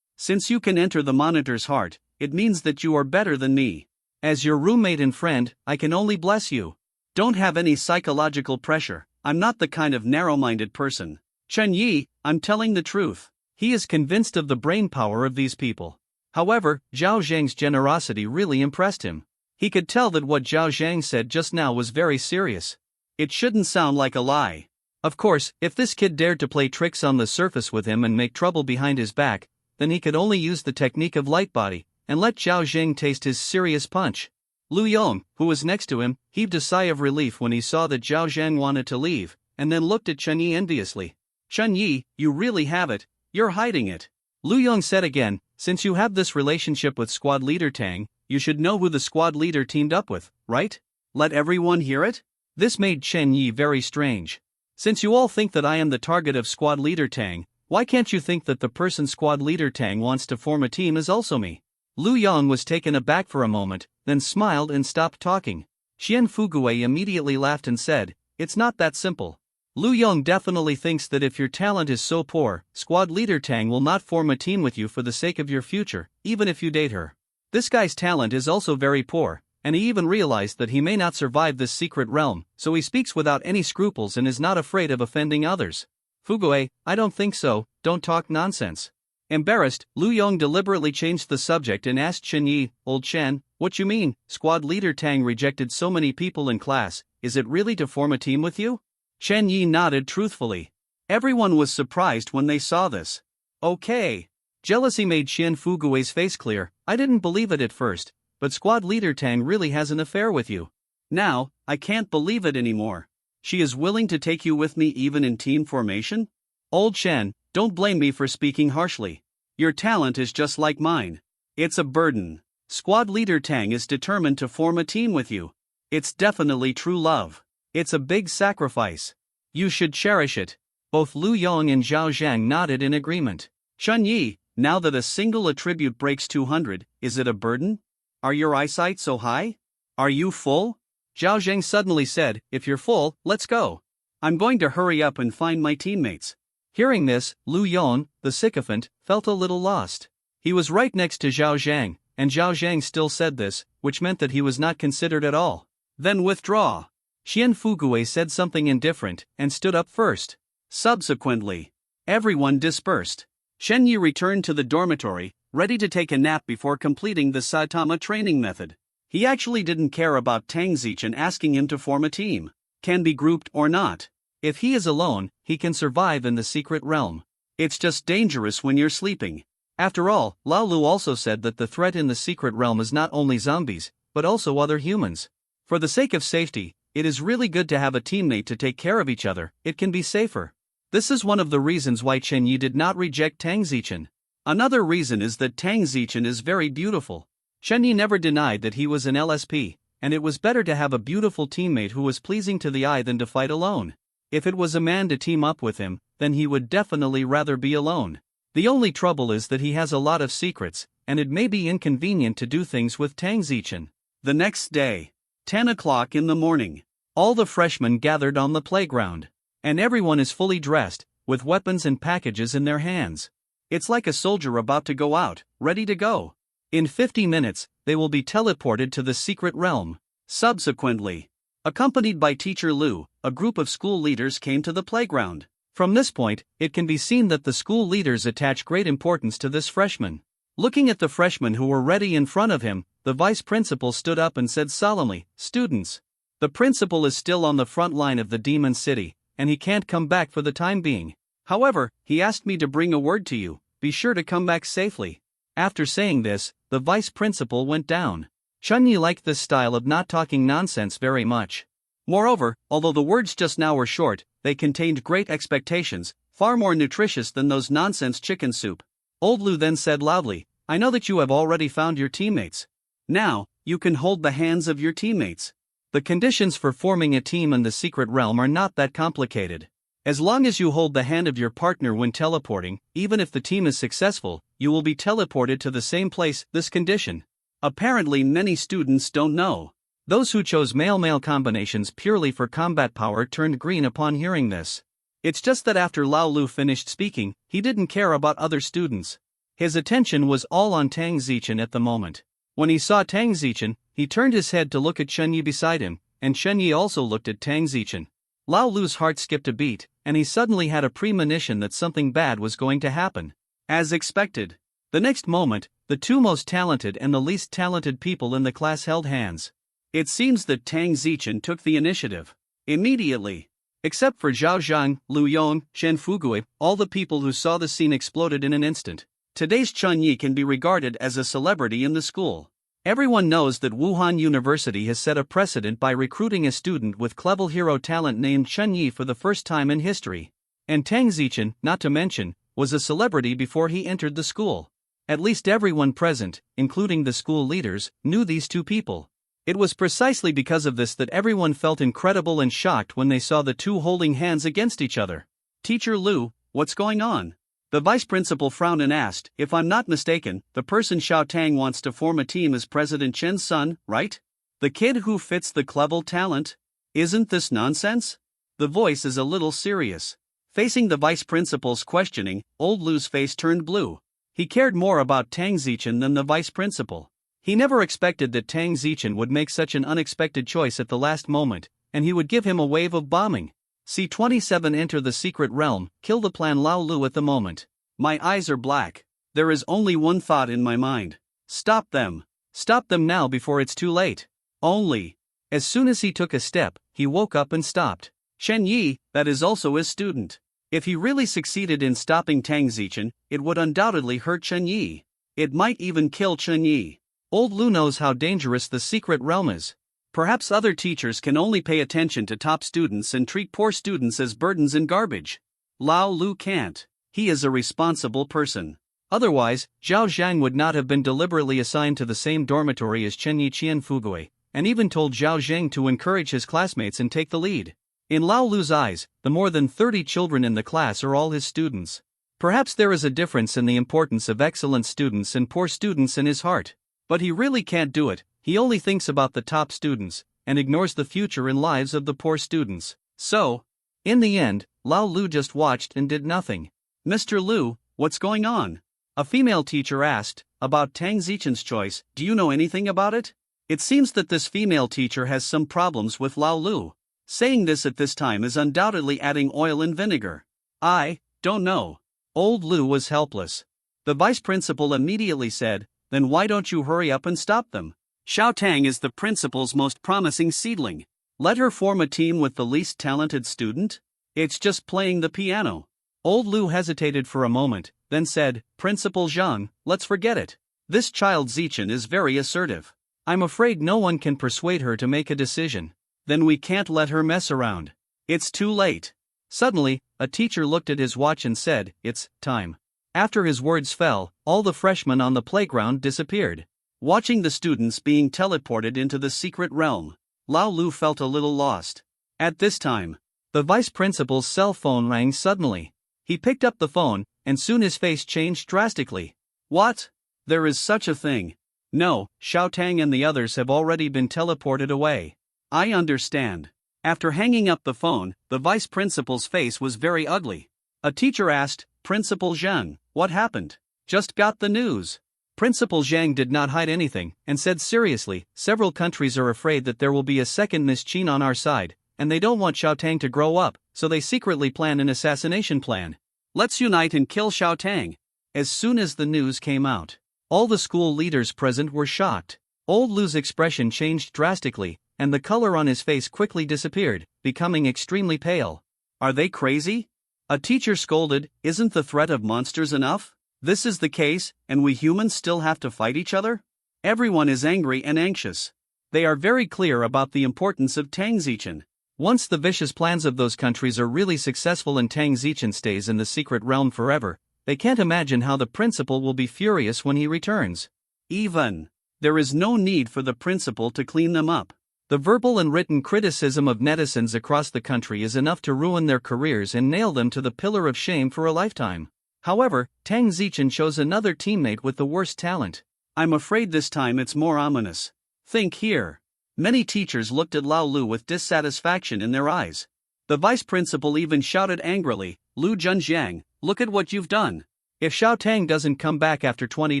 Since you can enter the monitor's heart, it means that you are better than me. As your roommate and friend, I can only bless you. Don't have any psychological pressure, I'm not the kind of narrow-minded person. Chen Yi, I'm telling the truth. He is convinced of the brain power of these people. However, Zhao Zhang's generosity really impressed him. He could tell that what Zhao Zhang said just now was very serious. It shouldn't sound like a lie. Of course, if this kid dared to play tricks on the surface with him and make trouble behind his back, then he could only use the technique of light body, and let Zhao Zhang taste his serious punch. Lu Yong, who was next to him, heaved a sigh of relief when he saw that Zhao Zhang wanted to leave, and then looked at Chen Yi enviously. Chen Yi, you really have it, you're hiding it. Lu Yong said again, since you have this relationship with squad leader Tang, you should know who the squad leader teamed up with, right? Let everyone hear it? This made Chen Yi very strange. Since you all think that I am the target of squad leader Tang, why can't you think that the person squad leader Tang wants to form a team is also me? Lu Yong was taken aback for a moment, then smiled and stopped talking. Xian Fugue immediately laughed and said, it's not that simple. Lu Yong definitely thinks that if your talent is so poor, squad leader Tang will not form a team with you for the sake of your future, even if you date her. This guy's talent is also very poor, and he even realized that he may not survive this secret realm, so he speaks without any scruples and is not afraid of offending others. Fugue, I don't think so, don't talk nonsense. Embarrassed, Lu Yong deliberately changed the subject and asked Chen Yi, old Chen, what you mean, squad leader Tang rejected so many people in class, is it really to form a team with you? Chen Yi nodded truthfully. Everyone was surprised when they saw this. Okay. Jealousy made Xian Fugue's face clear. I didn't believe it at first, but squad leader Tang really has an affair with you. Now, I can't believe it anymore. She is willing to take you with me even in team formation? Old Chen, don't blame me for speaking harshly. Your talent is just like mine. It's a burden. Squad leader Tang is determined to form a team with you. It's definitely true love. It's a big sacrifice. You should cherish it. Both Lu Yong and Zhao Zhang nodded in agreement. Chen Yi, now that a single attribute breaks 200, is it a burden? Are your eyesight so high? Are you full? Zhao Zhang suddenly said, if you're full, let's go. I'm going to hurry up and find my teammates. Hearing this, Lu Yong, the sycophant, felt a little lost. He was right next to Zhao Zhang, and Zhao Zhang still said this, which meant that he was not considered at all. Then withdraw. Xian Fugue said something indifferent, and stood up first. Subsequently, everyone dispersed. Shen Yi returned to the dormitory, ready to take a nap before completing the Saitama training method. He actually didn't care about Tang Zichen asking him to form a team. Can be grouped or not. If he is alone, he can survive in the secret realm. It's just dangerous when you're sleeping. After all, Lao Lu also said that the threat in the secret realm is not only zombies, but also other humans. For the sake of safety, it is really good to have a teammate to take care of each other, it can be safer. This is one of the reasons why Chen Yi did not reject Tang Zichen. Another reason is that Tang Zichen is very beautiful. Chen Yi never denied that he was an LSP, and it was better to have a beautiful teammate who was pleasing to the eye than to fight alone. If it was a man to team up with him, then he would definitely rather be alone. The only trouble is that he has a lot of secrets, and it may be inconvenient to do things with Tang Zichen. The next day, 10 o'clock in the morning, all the freshmen gathered on the playground. And everyone is fully dressed, with weapons and packages in their hands. It's like a soldier about to go out, ready to go. In 50 minutes, they will be teleported to the secret realm. Subsequently, accompanied by Teacher Lu, a group of school leaders came to the playground. From this point, it can be seen that the school leaders attach great importance to this freshman. Looking at the freshmen who were ready in front of him, the vice principal stood up and said solemnly, "Students, the principal is still on the front line of the Demon City, and he can't come back for the time being. However, he asked me to bring a word to you, be sure to come back safely." After saying this, the vice principal went down. Chen Yi liked this style of not talking nonsense very much. Moreover, although the words just now were short, they contained great expectations, far more nutritious than those nonsense chicken soup. Old Lu then said loudly, "I know that you have already found your teammates. Now, you can hold the hands of your teammates. The conditions for forming a team in the secret realm are not that complicated. As long as you hold the hand of your partner when teleporting, even if the team is successful, you will be teleported to the same place. This condition, apparently many students don't know. Those who chose male-male combinations purely for combat power turned green upon hearing this. It's just that after Lao Lu finished speaking, he didn't care about other students. His attention was all on Tang Zichen at the moment. When he saw Tang Zichen, he turned his head to look at Chen Yi beside him, and Chen Yi also looked at Tang Zichen. Lao Lu's heart skipped a beat, and he suddenly had a premonition that something bad was going to happen. As expected, the next moment, the two most talented and the least talented people in the class held hands. It seems that Tang Zichen took the initiative. Immediately. Except for Zhao Zhang, Lu Yong, Shen Fugui, all the people who saw the scene exploded in an instant. Today's Chen Yi can be regarded as a celebrity in the school. Everyone knows that Wuhan University has set a precedent by recruiting a student with clever hero talent named Chen Yi for the first time in history. And Tang Zichen, not to mention, was a celebrity before he entered the school. At least everyone present, including the school leaders, knew these two people. It was precisely because of this that everyone felt incredible and shocked when they saw the two holding hands against each other. "Teacher Lu, what's going on?" The vice principal frowned and asked, "If I'm not mistaken, the person Xiao Tang wants to form a team is President Chen's son, right? The kid who fits the clever talent? Isn't this nonsense?" The voice is a little serious. Facing the vice principal's questioning, old Lu's face turned blue. He cared more about Tang Zichen than the vice principal. He never expected that Tang Zichen would make such an unexpected choice at the last moment, and he would give him a wave of bombing. C-27 enter the secret realm, kill the plan Lao Lu at the moment. My eyes are black. There is only one thought in my mind. Stop them. Stop them now before it's too late. Only. As soon as he took a step, he woke up and stopped. Chen Yi, that is also his student. If he really succeeded in stopping Tang Zichen, it would undoubtedly hurt Chen Yi. It might even kill Chen Yi. Old Lu knows how dangerous the secret realm is. Perhaps other teachers can only pay attention to top students and treat poor students as burdens and garbage. Lao Lu can't. He is a responsible person. Otherwise, Zhao Zhang would not have been deliberately assigned to the same dormitory as Chen Yi Qian Fugui, and even told Zhao Zhang to encourage his classmates and take the lead. In Lao Lu's eyes, the more than 30 children in the class are all his students. Perhaps there is a difference in the importance of excellent students and poor students in his heart. But he really can't do it. He only thinks about the top students, and ignores the future and lives of the poor students. So, in the end, Lao Lu just watched and did nothing. "Mr. Lu, what's going on?" A female teacher asked. "About Tang Zichen's choice, do you know anything about it?" It seems that this female teacher has some problems with Lao Lu. Saying this at this time is undoubtedly adding oil and vinegar. "I don't know." Old Lu was helpless. The vice principal immediately said, "Then why don't you hurry up and stop them? Xiao Tang is the principal's most promising seedling. Let her form a team with the least talented student? It's just playing the piano." Old Lu hesitated for a moment, then said, "Principal Zhang, let's forget it. This child Zichen is very assertive. I'm afraid no one can persuade her to make a decision. Then we can't let her mess around. It's too late." Suddenly, a teacher looked at his watch and said, "It's time." After his words fell, all the freshmen on the playground disappeared. Watching the students being teleported into the secret realm, Lao Lu felt a little lost. At this time, the vice principal's cell phone rang suddenly. He picked up the phone, and soon his face changed drastically. "What? There is such a thing? No, Xiao Tang and the others have already been teleported away." "I understand." After hanging up the phone, the vice principal's face was very ugly. A teacher asked, "Principal Zhang, what happened?" "Just got the news." Principal Zhang did not hide anything, and said seriously, "Several countries are afraid that there will be a second Miss Qin on our side, and they don't want Xiao Tang to grow up, so they secretly plan an assassination plan. Let's unite and kill Xiao Tang." As soon as the news came out, all the school leaders present were shocked. Old Lu's expression changed drastically, and the color on his face quickly disappeared, becoming extremely pale. "Are they crazy?" A teacher scolded, "Isn't the threat of monsters enough? This is the case, and we humans still have to fight each other?" Everyone is angry and anxious. They are very clear about the importance of Tang Zichen. Once the vicious plans of those countries are really successful and Tang Zichen stays in the secret realm forever, they can't imagine how the principal will be furious when he returns. Even there is no need for the principal to clean them up. The verbal and written criticism of netizens across the country is enough to ruin their careers and nail them to the pillar of shame for a lifetime. However, Tang Zichen chose another teammate with the worst talent. "I'm afraid this time it's more ominous. Think here." Many teachers looked at Lao Lu with dissatisfaction in their eyes. The vice principal even shouted angrily, "Lu Junjiang, look at what you've done. If Xiao Tang doesn't come back after 20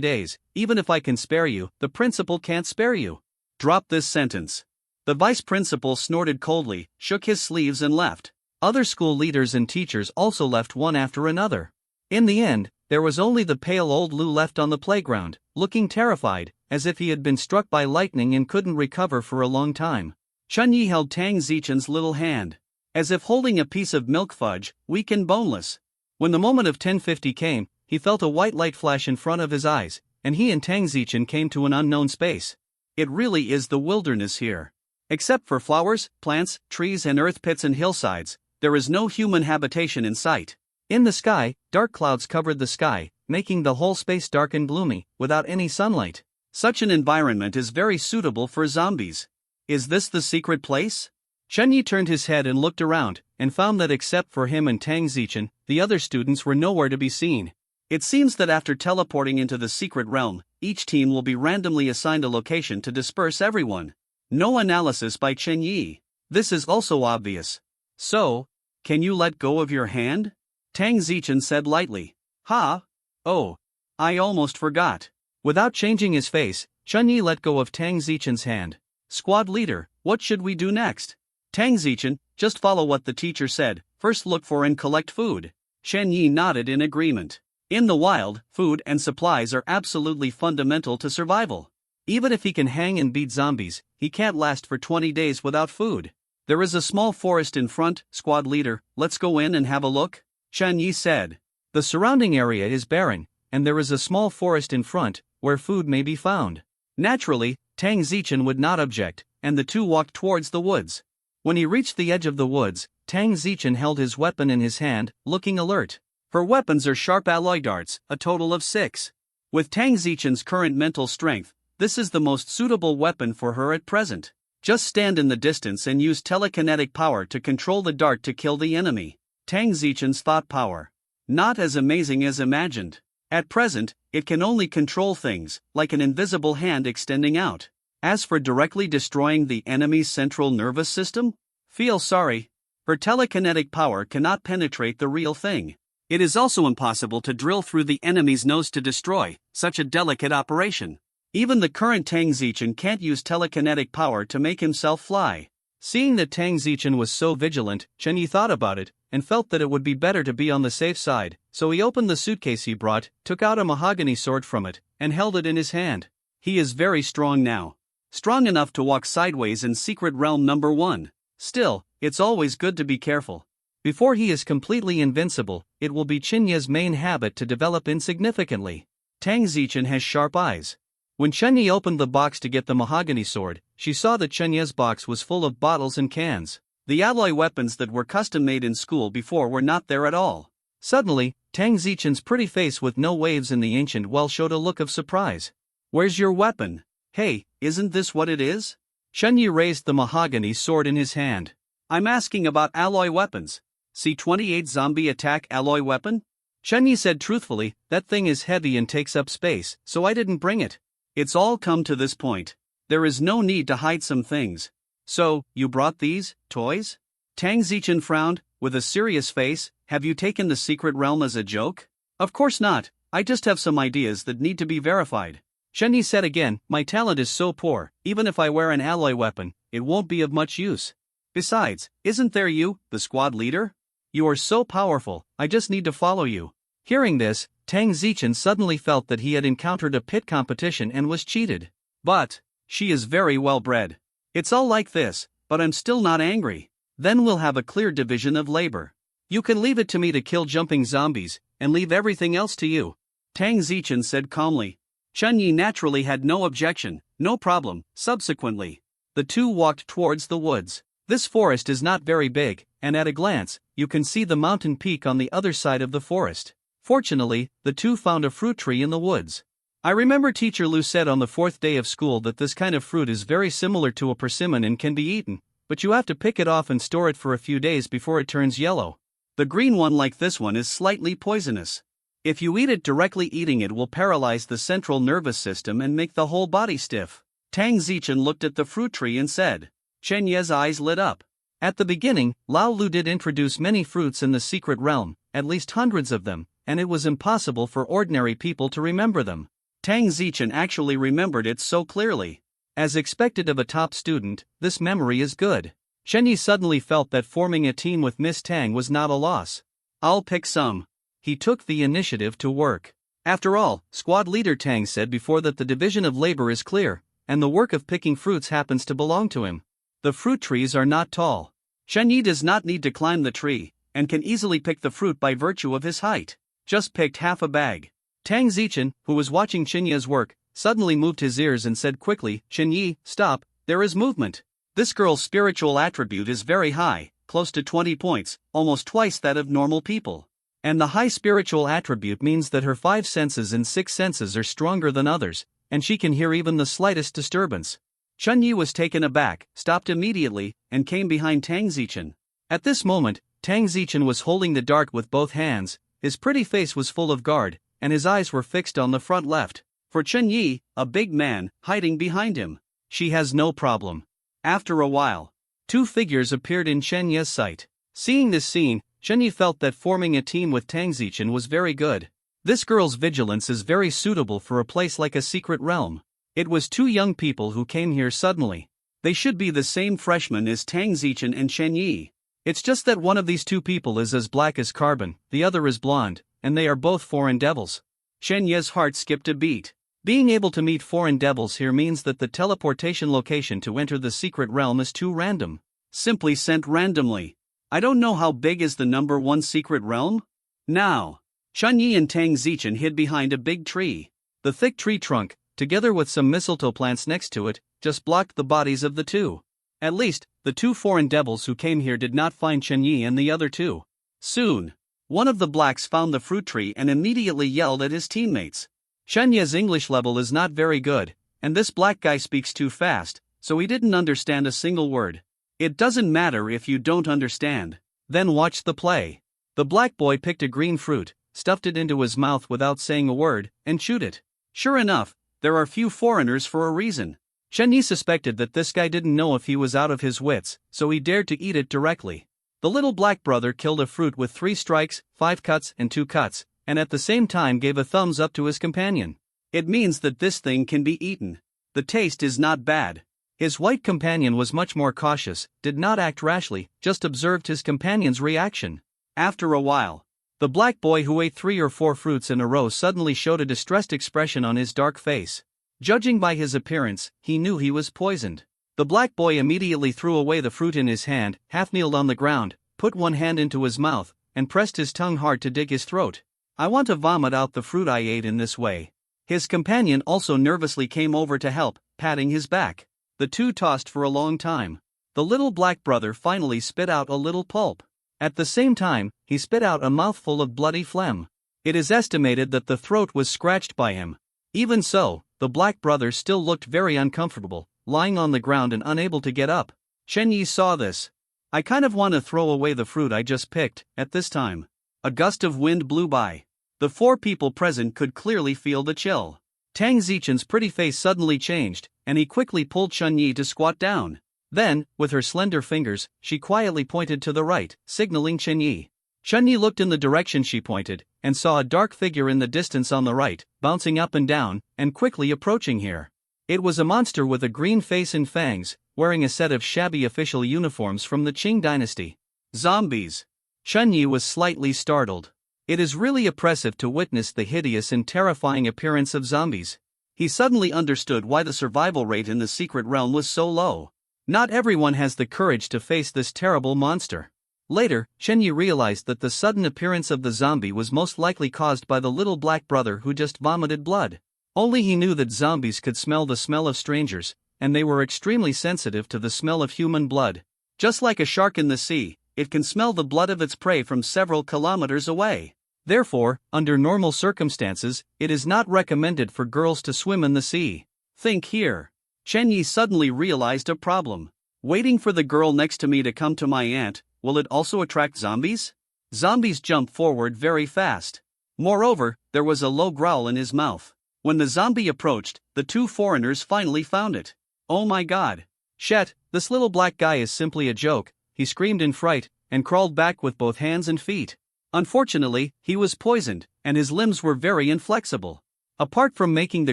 days, even if I can spare you, the principal can't spare you." "Drop this sentence." The vice principal snorted coldly, shook his sleeves and left. Other school leaders and teachers also left one after another. In the end, there was only the pale old Lu left on the playground, looking terrified, as if he had been struck by lightning and couldn't recover for a long time. Chunyi held Tang Zichen's little hand, as if holding a piece of milk fudge, weak and boneless. When the moment of 10:50 came, he felt a white light flash in front of his eyes, and he and Tang Zichen came to an unknown space. It really is the wilderness here. Except for flowers, plants, trees and earth pits and hillsides, there is no human habitation in sight. In the sky, dark clouds covered the sky, making the whole space dark and gloomy, without any sunlight. Such an environment is very suitable for zombies. Is this the secret place? Chunyi turned his head and looked around, and found that except for him and Tang Zichen, the other students were nowhere to be seen. It seems that after teleporting into the secret realm, each team will be randomly assigned a location to disperse everyone. No analysis by Chen Yi. This is also obvious. "So, can you let go of your hand?" Tang Zichen said lightly. "Ha? Oh, I almost forgot." Without changing his face, Chen Yi let go of Tang Zichen's hand. "Squad leader, what should we do next?" Tang Zichen, "Just follow what the teacher said, first look for and collect food." Chen Yi nodded in agreement. In the wild, food and supplies are absolutely fundamental to survival. Even if he can hang and beat zombies, he can't last for 20 days without food. "There is a small forest in front, squad leader, let's go in and have a look," Chen Yi said. The surrounding area is barren, and there is a small forest in front, where food may be found. Naturally, Tang Zichen would not object, and the two walked towards the woods. When he reached the edge of the woods, Tang Zichen held his weapon in his hand, looking alert. Her weapons are sharp alloy darts, a total of 6. With Tang Zichen's current mental strength, this is the most suitable weapon for her at present. Just stand in the distance and use telekinetic power to control the dart to kill the enemy. Tang Zichen's thought power. Not as amazing as imagined. At present, it can only control things, like an invisible hand extending out. As for directly destroying the enemy's central nervous system? Feel sorry. Her telekinetic power cannot penetrate the real thing. It is also impossible to drill through the enemy's nose to destroy such a delicate operation. Even the current Tang Zichen can't use telekinetic power to make himself fly. Seeing that Tang Zichen was so vigilant, Chen Yi thought about it, and felt that it would be better to be on the safe side, so he opened the suitcase he brought, took out a mahogany sword from it, and held it in his hand. He is very strong now. Strong enough to walk sideways in Secret Realm number 1. Still, it's always good to be careful. Before he is completely invincible, it will be Chenya's main habit to develop insignificantly. Tang Zichen has sharp eyes. When Chen Yi opened the box to get the mahogany sword, she saw that Chenya's box was full of bottles and cans. The alloy weapons that were custom made in school before were not there at all. Suddenly, Tang Zichen's pretty face with no waves in the ancient well showed a look of surprise. Where's your weapon? Hey, isn't this what it is? Chen Yi raised the mahogany sword in his hand. I'm asking about alloy weapons. C-28 zombie attack alloy weapon? Chen Yi said truthfully, that thing is heavy and takes up space, so I didn't bring it. It's all come to this point. There is no need to hide some things. So, you brought these toys? Tang Zichen frowned, with a serious face. Have you taken the secret realm as a joke? Of course not, I just have some ideas that need to be verified. Chen Yi said again, my talent is so poor, even if I wear an alloy weapon, it won't be of much use. Besides, isn't there you, the squad leader? You are so powerful, I just need to follow you. Hearing this, Tang Zichen suddenly felt that he had encountered a pit competition and was cheated. But, she is very well bred. It's all like this, but I'm still not angry. Then we'll have a clear division of labor. You can leave it to me to kill jumping zombies, and leave everything else to you. Tang Zichen said calmly. Chen Yi naturally had no objection, no problem. Subsequently, the two walked towards the woods. This forest is not very big, and at a glance, you can see the mountain peak on the other side of the forest. Fortunately, the two found a fruit tree in the woods. I remember Teacher Lu said on the 4th day of school that this kind of fruit is very similar to a persimmon and can be eaten, but you have to pick it off and store it for a few days before it turns yellow. The green one like this one is slightly poisonous. If you eat it directly, eating it will paralyze the central nervous system and make the whole body stiff. Tang Zichen looked at the fruit tree and said. Chen Ye's eyes lit up. At the beginning, Lao Lu did introduce many fruits in the secret realm, at least hundreds of them, and it was impossible for ordinary people to remember them. Tang Zichen actually remembered it so clearly. As expected of a top student, this memory is good. Chen Yi suddenly felt that forming a team with Miss Tang was not a loss. I'll pick some. He took the initiative to work. After all, squad leader Tang said before that the division of labor is clear, and the work of picking fruits happens to belong to him. The fruit trees are not tall. Chen Yi does not need to climb the tree, and can easily pick the fruit by virtue of his height. Just picked half a bag. Tang Zichen, who was watching Chen Yi's work, suddenly moved his ears and said quickly, Chen Yi, stop, there is movement. This girl's spiritual attribute is very high, close to 20 points, almost twice that of normal people. And the high spiritual attribute means that her 5 senses and 6 senses are stronger than others, and she can hear even the slightest disturbance. Chen Yi was taken aback, stopped immediately, and came behind Tang Zichen. At this moment, Tang Zichen was holding the dart with both hands, his pretty face was full of guard, and his eyes were fixed on the front left. For Chen Yi, a big man, hiding behind him. She has no problem. After a while, 2 figures appeared in Chen Yi's sight. Seeing this scene, Chen Yi felt that forming a team with Tang Zichen was very good. This girl's vigilance is very suitable for a place like a secret realm. It was 2 young people who came here suddenly. They should be the same freshmen as Tang Zichen and Chen Yi. It's just that one of these 2 people is as black as carbon, the other is blonde, and they are both foreign devils. Chen Yi's heart skipped a beat. Being able to meet foreign devils here means that the teleportation location to enter the secret realm is too random. Simply sent randomly. I don't know how big is the number 1 secret realm? Now, Chen Yi and Tang Zichen hid behind a big tree. The thick tree trunk, together with some mistletoe plants next to it, just blocked the bodies of the 2. At least, the 2 foreign devils who came here did not find Chen Yi and the other 2. Soon, one of the blacks found the fruit tree and immediately yelled at his teammates. Chen Yi's English level is not very good, and this black guy speaks too fast, so he didn't understand a single word. It doesn't matter if you don't understand. Then watch the play. The black boy picked a green fruit, stuffed it into his mouth without saying a word, and chewed it. Sure enough, there are few foreigners for a reason. Chen Yi suspected that this guy didn't know if he was out of his wits, so he dared to eat it directly. The little black brother killed a fruit with 3 strikes, 5 cuts and 2 cuts, and at the same time gave a thumbs up to his companion. It means that this thing can be eaten. The taste is not bad. His white companion was much more cautious, did not act rashly, just observed his companion's reaction. After a while, the black boy who ate 3 or 4 fruits in a row suddenly showed a distressed expression on his dark face. Judging by his appearance, he knew he was poisoned. The black boy immediately threw away the fruit in his hand, half-kneeled on the ground, put one hand into his mouth, and pressed his tongue hard to dig his throat. I want to vomit out the fruit I ate in this way. His companion also nervously came over to help, patting his back. The 2 tossed for a long time. the little black brother finally spit out a little pulp. At the same time, he spit out a mouthful of bloody phlegm. It is estimated that the throat was scratched by him. Even so, the black brother still looked very uncomfortable, lying on the ground and unable to get up. Chen Yi saw this. I kind of want to throw away the fruit I just picked. At this time, a gust of wind blew by. The 4 people present could clearly feel the chill. Tang Zichen's pretty face suddenly changed, and he quickly pulled Chen Yi to squat down. Then, with her slender fingers, she quietly pointed to the right, signaling Chen Yi. Chen Yi looked in the direction she pointed, and saw a dark figure in the distance on the right, bouncing up and down, and quickly approaching here. It was a monster with a green face and fangs, wearing a set of shabby official uniforms from the Qing dynasty. Zombies. Chen Yi was slightly startled. It is really oppressive to witness the hideous and terrifying appearance of zombies. He suddenly understood why the survival rate in the secret realm was so low. Not everyone has the courage to face this terrible monster. Later, Chen Yi realized that the sudden appearance of the zombie was most likely caused by the little black brother who just vomited blood. Only he knew that zombies could smell the smell of strangers, and they were extremely sensitive to the smell of human blood. Just like a shark in the sea, it can smell the blood of its prey from several kilometers away. Therefore, under normal circumstances, it is not recommended for girls to swim in the sea. Think here. Chen Yi suddenly realized a problem. Waiting for the girl next to me to come to my aunt, will it also attract zombies? Zombies jump forward very fast. Moreover, there was a low growl in his mouth. When the zombie approached, the 2 foreigners finally found it. Oh my god. Shit, this little black guy is simply a joke, he screamed in fright, and crawled back with both hands and feet. Unfortunately, he was poisoned, and his limbs were very inflexible. Apart from making the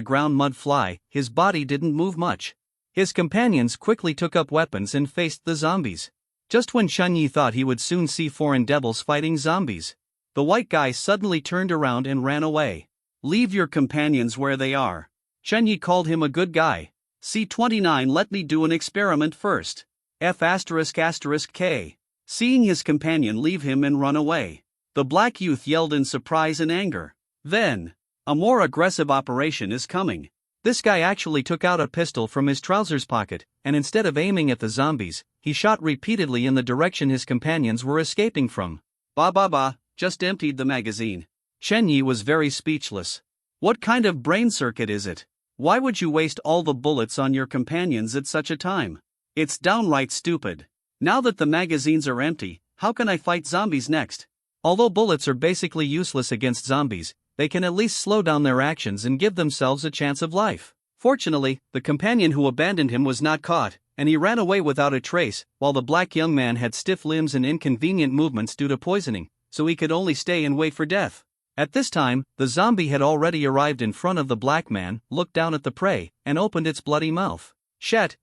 ground mud fly, his body didn't move much. His companions quickly took up weapons and faced the zombies. Just when Chen Yi thought he would soon see foreign devils fighting zombies, the white guy suddenly turned around and ran away. Leave your companions where they are. Chen Yi called him a good guy. C29 let me do an experiment first. F***K. Seeing his companion leave him and run away, the black youth yelled in surprise and anger. Then, a more aggressive operation is coming. This guy actually took out a pistol from his trousers pocket, and instead of aiming at the zombies, he shot repeatedly in the direction his companions were escaping from. Ba, just emptied the magazine. Chen Yi was very speechless. What kind of brain circuit is it? Why would you waste all the bullets on your companions at such a time? It's downright stupid. Now that the magazines are empty, how can I fight zombies next? Although bullets are basically useless against zombies, they can at least slow down their actions and give themselves a chance of life. Fortunately, the companion who abandoned him was not caught, and he ran away without a trace, while the black young man had stiff limbs and inconvenient movements due to poisoning, so he could only stay and wait for death. At this time, the zombie had already arrived in front of the black man, looked down at the prey, and opened its bloody mouth. Shet,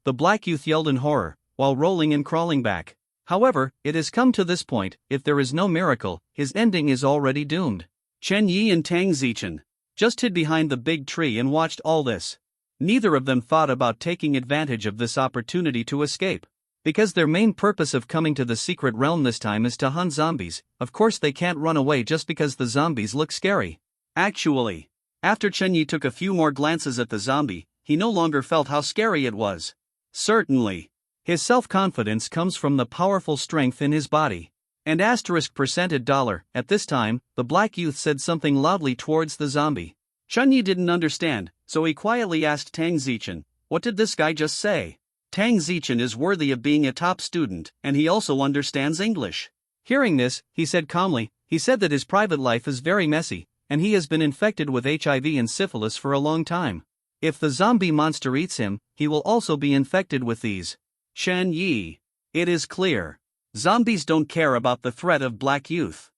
the black youth yelled in horror, while rolling and crawling back. However, it has come to this point, if there is no miracle, his ending is already doomed. Chen Yi and Tang Zichen just hid behind the big tree and watched all this. Neither of them thought about taking advantage of this opportunity to escape. Because their main purpose of coming to the secret realm this time is to hunt zombies, of course they can't run away just because the zombies look scary. Actually, after Chen Yi took a few more glances at the zombie, he no longer felt how scary it was. Certainly. His self-confidence comes from the powerful strength in his body. And $% at this time, the black youth said something loudly towards the zombie. Chen Yi didn't understand, so he quietly asked Tang Zichen, what did this guy just say? Tang Zichen is worthy of being a top student, and he also understands English. Hearing this, he said calmly, he said that his private life is very messy, and he has been infected with HIV and syphilis for a long time. If the zombie monster eats him, he will also be infected with these. Chen Yi. It is clear. Zombies don't care about the threat of black youth.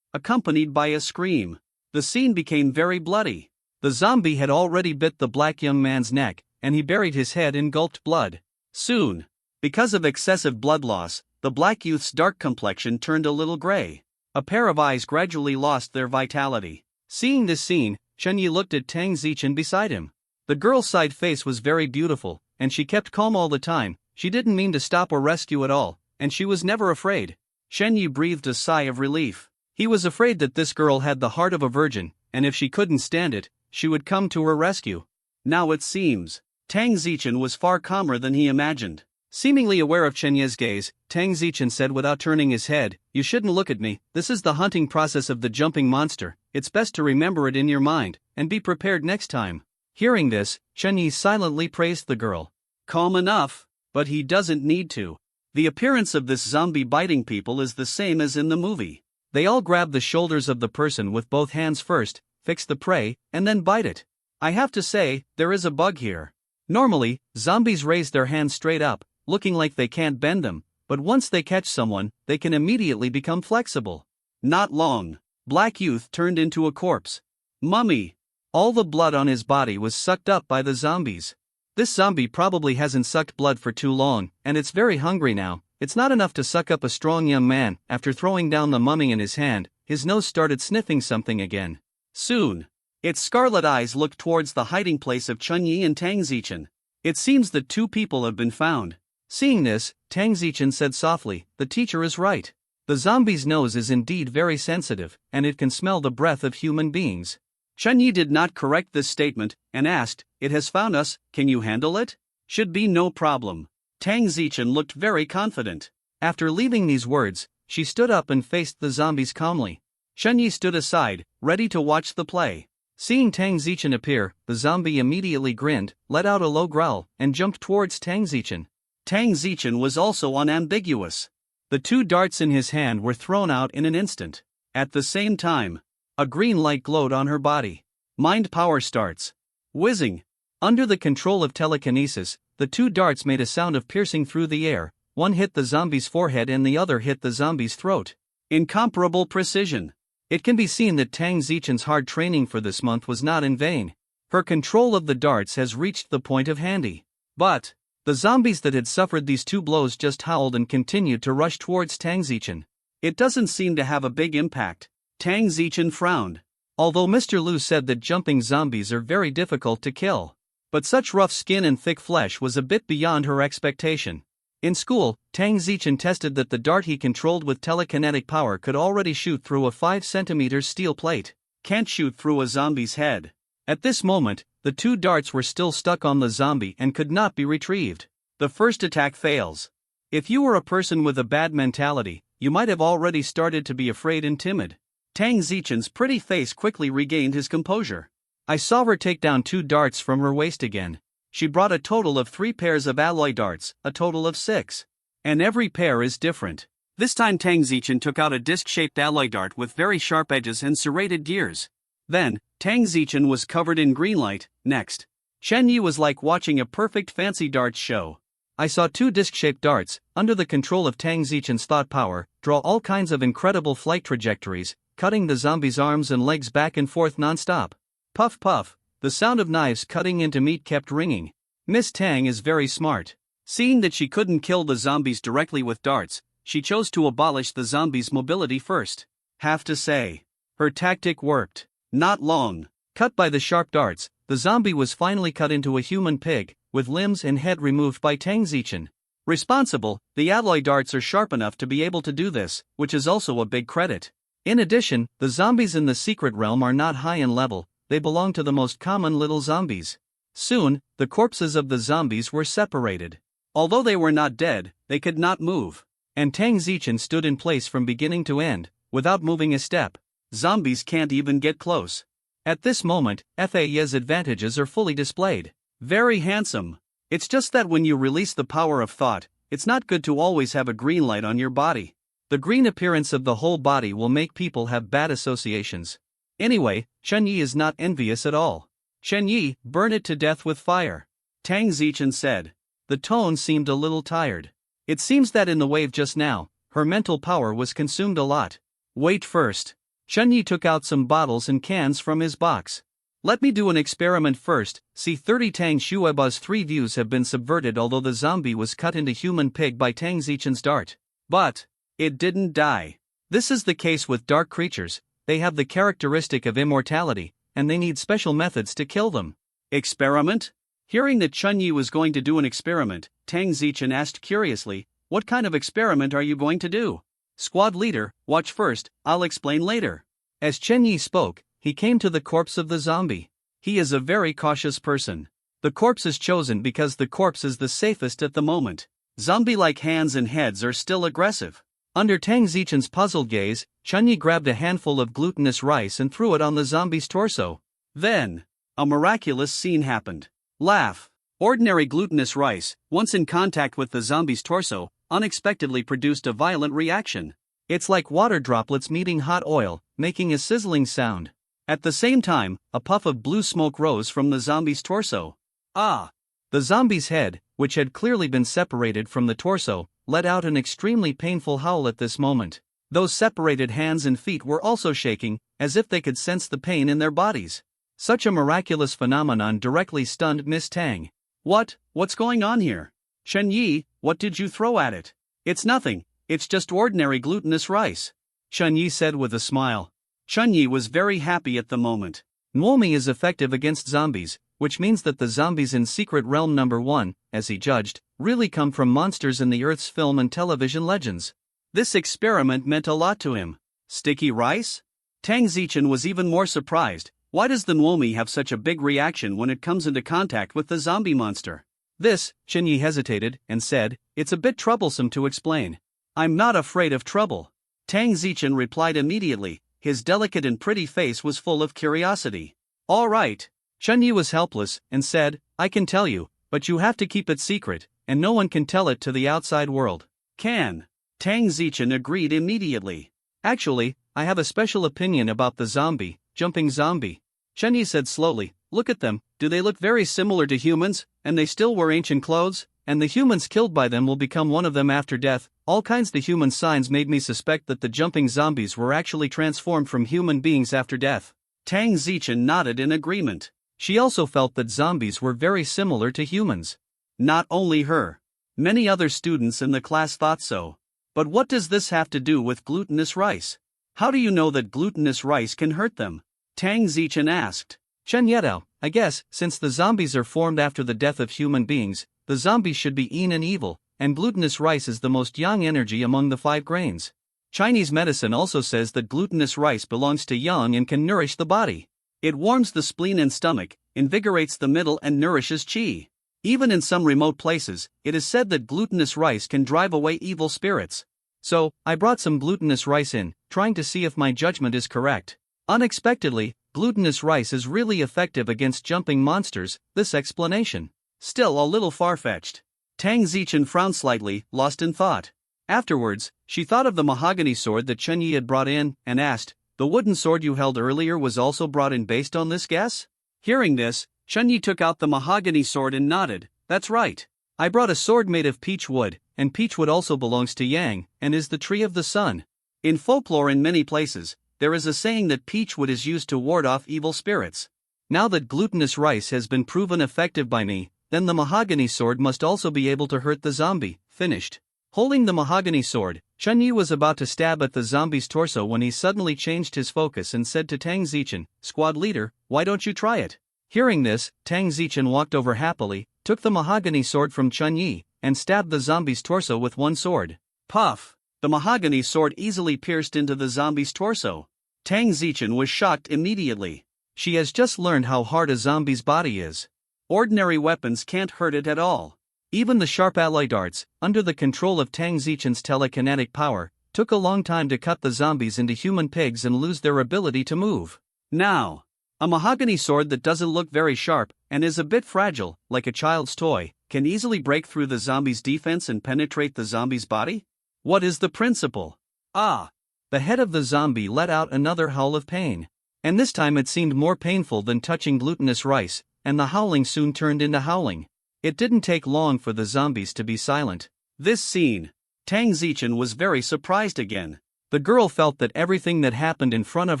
Accompanied by a scream. The scene became very bloody. The zombie had already bit the black young man's neck, and he buried his head in gulped blood. Soon, because of excessive blood loss, the black youth's dark complexion turned a little gray. A pair of eyes gradually lost their vitality. Seeing this scene, Chen Yi looked at Tang Zichen beside him. The girl's side face was very beautiful, and she kept calm all the time. She didn't mean to stop or rescue at all, and she was never afraid. Chen Yi breathed a sigh of relief. He was afraid that this girl had the heart of a virgin, and if she couldn't stand it, she would come to her rescue. Now it seems, Tang Zichen was far calmer than he imagined. Seemingly aware of Chen Ye's gaze, Tang Zichen said without turning his head, "You shouldn't look at me, this is the hunting process of the jumping monster, it's best to remember it in your mind, and be prepared next time." Hearing this, Chen Yi silently praised the girl. Calm enough, but he doesn't need to. The appearance of this zombie biting people is the same as in the movie. They all grab the shoulders of the person with both hands first, fix the prey, and then bite it. I have to say, there is a bug here. Normally, zombies raise their hands straight up, looking like they can't bend them, but once they catch someone, they can immediately become flexible. Not long. Black Youth turned into a corpse. Mummy. All the blood on his body was sucked up by the zombies. This zombie probably hasn't sucked blood for too long, and it's very hungry now. It's not enough to suck up a strong young man. After throwing down the mummy in his hand, his nose started sniffing something again. Soon, its scarlet eyes looked towards the hiding place of Chun Yi and Tang Zichen. It seems that two people have been found. Seeing this, Tang Zichen said softly, "The teacher is right. The zombie's nose is indeed very sensitive, and it can smell the breath of human beings." Chun Yi did not correct this statement, and asked, "It has found us, can you handle it?" "Should be no problem." Tang Zichen looked very confident. After leaving these words, she stood up and faced the zombies calmly. Chun Yi stood aside, ready to watch the play. Seeing Tang Zichen appear, the zombie immediately grinned, let out a low growl, and jumped towards Tang Zichen. Tang Zichen was also unambiguous. The two darts in his hand were thrown out in an instant. At the same time, a green light glowed on her body. Mind power starts. Whizzing. Under the control of telekinesis, the two darts made a sound of piercing through the air. One hit the zombie's forehead and the other hit the zombie's throat. Incomparable precision. It can be seen that Tang Zichen's hard training for this month was not in vain. Her control of the darts has reached the point of handy. But the zombies that had suffered these two blows just howled and continued to rush towards Tang Zichen. It doesn't seem to have a big impact. Tang Zichen frowned. Although Mr. Liu said that jumping zombies are very difficult to kill. But such rough skin and thick flesh was a bit beyond her expectation. In school, Tang Zichen tested that the dart he controlled with telekinetic power could already shoot through a 5 cm steel plate. Can't shoot through a zombie's head. At this moment, the two darts were still stuck on the zombie and could not be retrieved. The first attack fails. If you were a person with a bad mentality, you might have already started to be afraid and timid. Tang Zichen's pretty face quickly regained his composure. I saw her take down two darts from her waist again. She brought a total of 3 pairs of alloy darts, a total of 6. And every pair is different. This time Tang Zichen took out a disc-shaped alloy dart with very sharp edges and serrated gears. Then, Tang Zichen was covered in green light. Next, Chen Yi was like watching a perfect fancy darts show. I saw 2 disc-shaped darts, under the control of Tang Zichen's thought power, draw all kinds of incredible flight trajectories, cutting the zombie's arms and legs back and forth non-stop. Puff puff, the sound of knives cutting into meat kept ringing. Miss Tang is very smart. Seeing that she couldn't kill the zombies directly with darts, she chose to abolish the zombies' mobility first. Have to say, her tactic worked. Not long. Cut by the sharp darts, the zombie was finally cut into a human pig, with limbs and head removed by Tang Zichen. Responsible, the alloy darts are sharp enough to be able to do this, which is also a big credit. In addition, the zombies in the secret realm are not high in level, they belong to the most common little zombies. Soon, the corpses of the zombies were separated. Although they were not dead, they could not move. And Tang Zichen stood in place from beginning to end, without moving a step. Zombies can't even get close. At this moment, FA's advantages are fully displayed. Very handsome. It's just that when you release the power of thought, it's not good to always have a green light on your body. The green appearance of the whole body will make people have bad associations. Anyway, Chen Yi is not envious at all. Chen Yi, burn it to death with fire. Tang Zichen said. The tone seemed a little tired. It seems that in the wave just now, her mental power was consumed a lot. Wait first. Chen Yi took out some bottles and cans from his box. Let me do an experiment first. See 30 Tang Xueba's 3 views have been subverted although the zombie was cut into human pig by Tang Zichen's dart. But it didn't die. This is the case with dark creatures. They have the characteristic of immortality, and they need special methods to kill them. Experiment? Hearing that Chun Yi was going to do an experiment, Tang Zichen asked curiously, "What kind of experiment are you going to do?" Squad leader, watch first, I'll explain later. As Chen Yi spoke, he came to the corpse of the zombie. He is a very cautious person. The corpse is chosen because the corpse is the safest at the moment. Zombie-like hands and heads are still aggressive. Under Tang Zichen's puzzled gaze, Chunyi grabbed a handful of glutinous rice and threw it on the zombie's torso. Then, a miraculous scene happened. Laugh. Ordinary glutinous rice, once in contact with the zombie's torso, unexpectedly produced a violent reaction. It's like water droplets meeting hot oil, making a sizzling sound. At the same time, a puff of blue smoke rose from the zombie's torso. Ah! The zombie's head, which had clearly been separated from the torso, let out an extremely painful howl at this moment. Those separated hands and feet were also shaking, as if they could sense the pain in their bodies. Such a miraculous phenomenon directly stunned Miss Tang. What's going on here? Chen Yi, what did you throw at it? It's nothing, it's just ordinary glutinous rice, Chen Yi said with a smile. Chen Yi was very happy at the moment. Nuomi is effective against zombies, which means that the zombies in Secret Realm number 1, as he judged, really come from monsters in the Earth's film and television legends. This experiment meant a lot to him. Sticky rice? Tang Zichen was even more surprised. Why does the Nuomi have such a big reaction when it comes into contact with the zombie monster? This, Chen Yi hesitated and said, it's a bit troublesome to explain. I'm not afraid of trouble. Tang Zichen replied immediately. His delicate and pretty face was full of curiosity. All right. Chen Yi was helpless and said, I can tell you, but you have to keep it secret, and no one can tell it to the outside world. Can. Tang Zichen agreed immediately. Actually, I have a special opinion about the jumping zombie. Chen Yi said slowly, look at them, do they look very similar to humans, and they still wear ancient clothes? And the humans killed by them will become one of them after death. All kinds of human signs made me suspect that the jumping zombies were actually transformed from human beings after death. Tang Zichen nodded in agreement. She also felt that zombies were very similar to humans. Not only her. Many other students in the class thought so. But what does this have to do with glutinous rice? How do you know that glutinous rice can hurt them? Tang Zichen asked. Chen Yedao, I guess, since the zombies are formed after the death of human beings, the zombies should be mean and evil, and glutinous rice is the most yang energy among the 5 grains. Chinese medicine also says that glutinous rice belongs to yang and can nourish the body. It warms the spleen and stomach, invigorates the middle and nourishes qi. Even in some remote places, it is said that glutinous rice can drive away evil spirits. So, I brought some glutinous rice in, trying to see if my judgment is correct. Unexpectedly, glutinous rice is really effective against jumping monsters. This explanation. Still a little far-fetched. Tang Zichen frowned slightly, lost in thought. Afterwards, she thought of the mahogany sword that Chen Yi had brought in, and asked, the wooden sword you held earlier was also brought in based on this guess? Hearing this, Chen Yi took out the mahogany sword and nodded, that's right. I brought a sword made of peach wood, and peach wood also belongs to Yang, and is the tree of the sun. In folklore in many places, there is a saying that peach wood is used to ward off evil spirits. Now that glutinous rice has been proven effective by me, then the mahogany sword must also be able to hurt the zombie. Finished. Holding the mahogany sword, Chen Yi was about to stab at the zombie's torso when he suddenly changed his focus and said to Tang Zichen, squad leader, why don't you try it? Hearing this, Tang Zichen walked over happily, took the mahogany sword from Chen Yi, and stabbed the zombie's torso with one sword. Puff! The mahogany sword easily pierced into the zombie's torso. Tang Zichen was shocked immediately. She has just learned how hard a zombie's body is. Ordinary weapons can't hurt it at all. Even the sharp alloy darts, under the control of Tang Zichen's telekinetic power, took a long time to cut the zombies into human pigs and lose their ability to move. Now, a mahogany sword that doesn't look very sharp, and is a bit fragile, like a child's toy, can easily break through the zombie's defense and penetrate the zombie's body? What is the principle? Ah! The head of the zombie let out another howl of pain. And this time it seemed more painful than touching glutinous rice, and the howling soon turned into howling. It didn't take long for the zombies to be silent. This scene. Tang Zichen was very surprised again. The girl felt that everything that happened in front of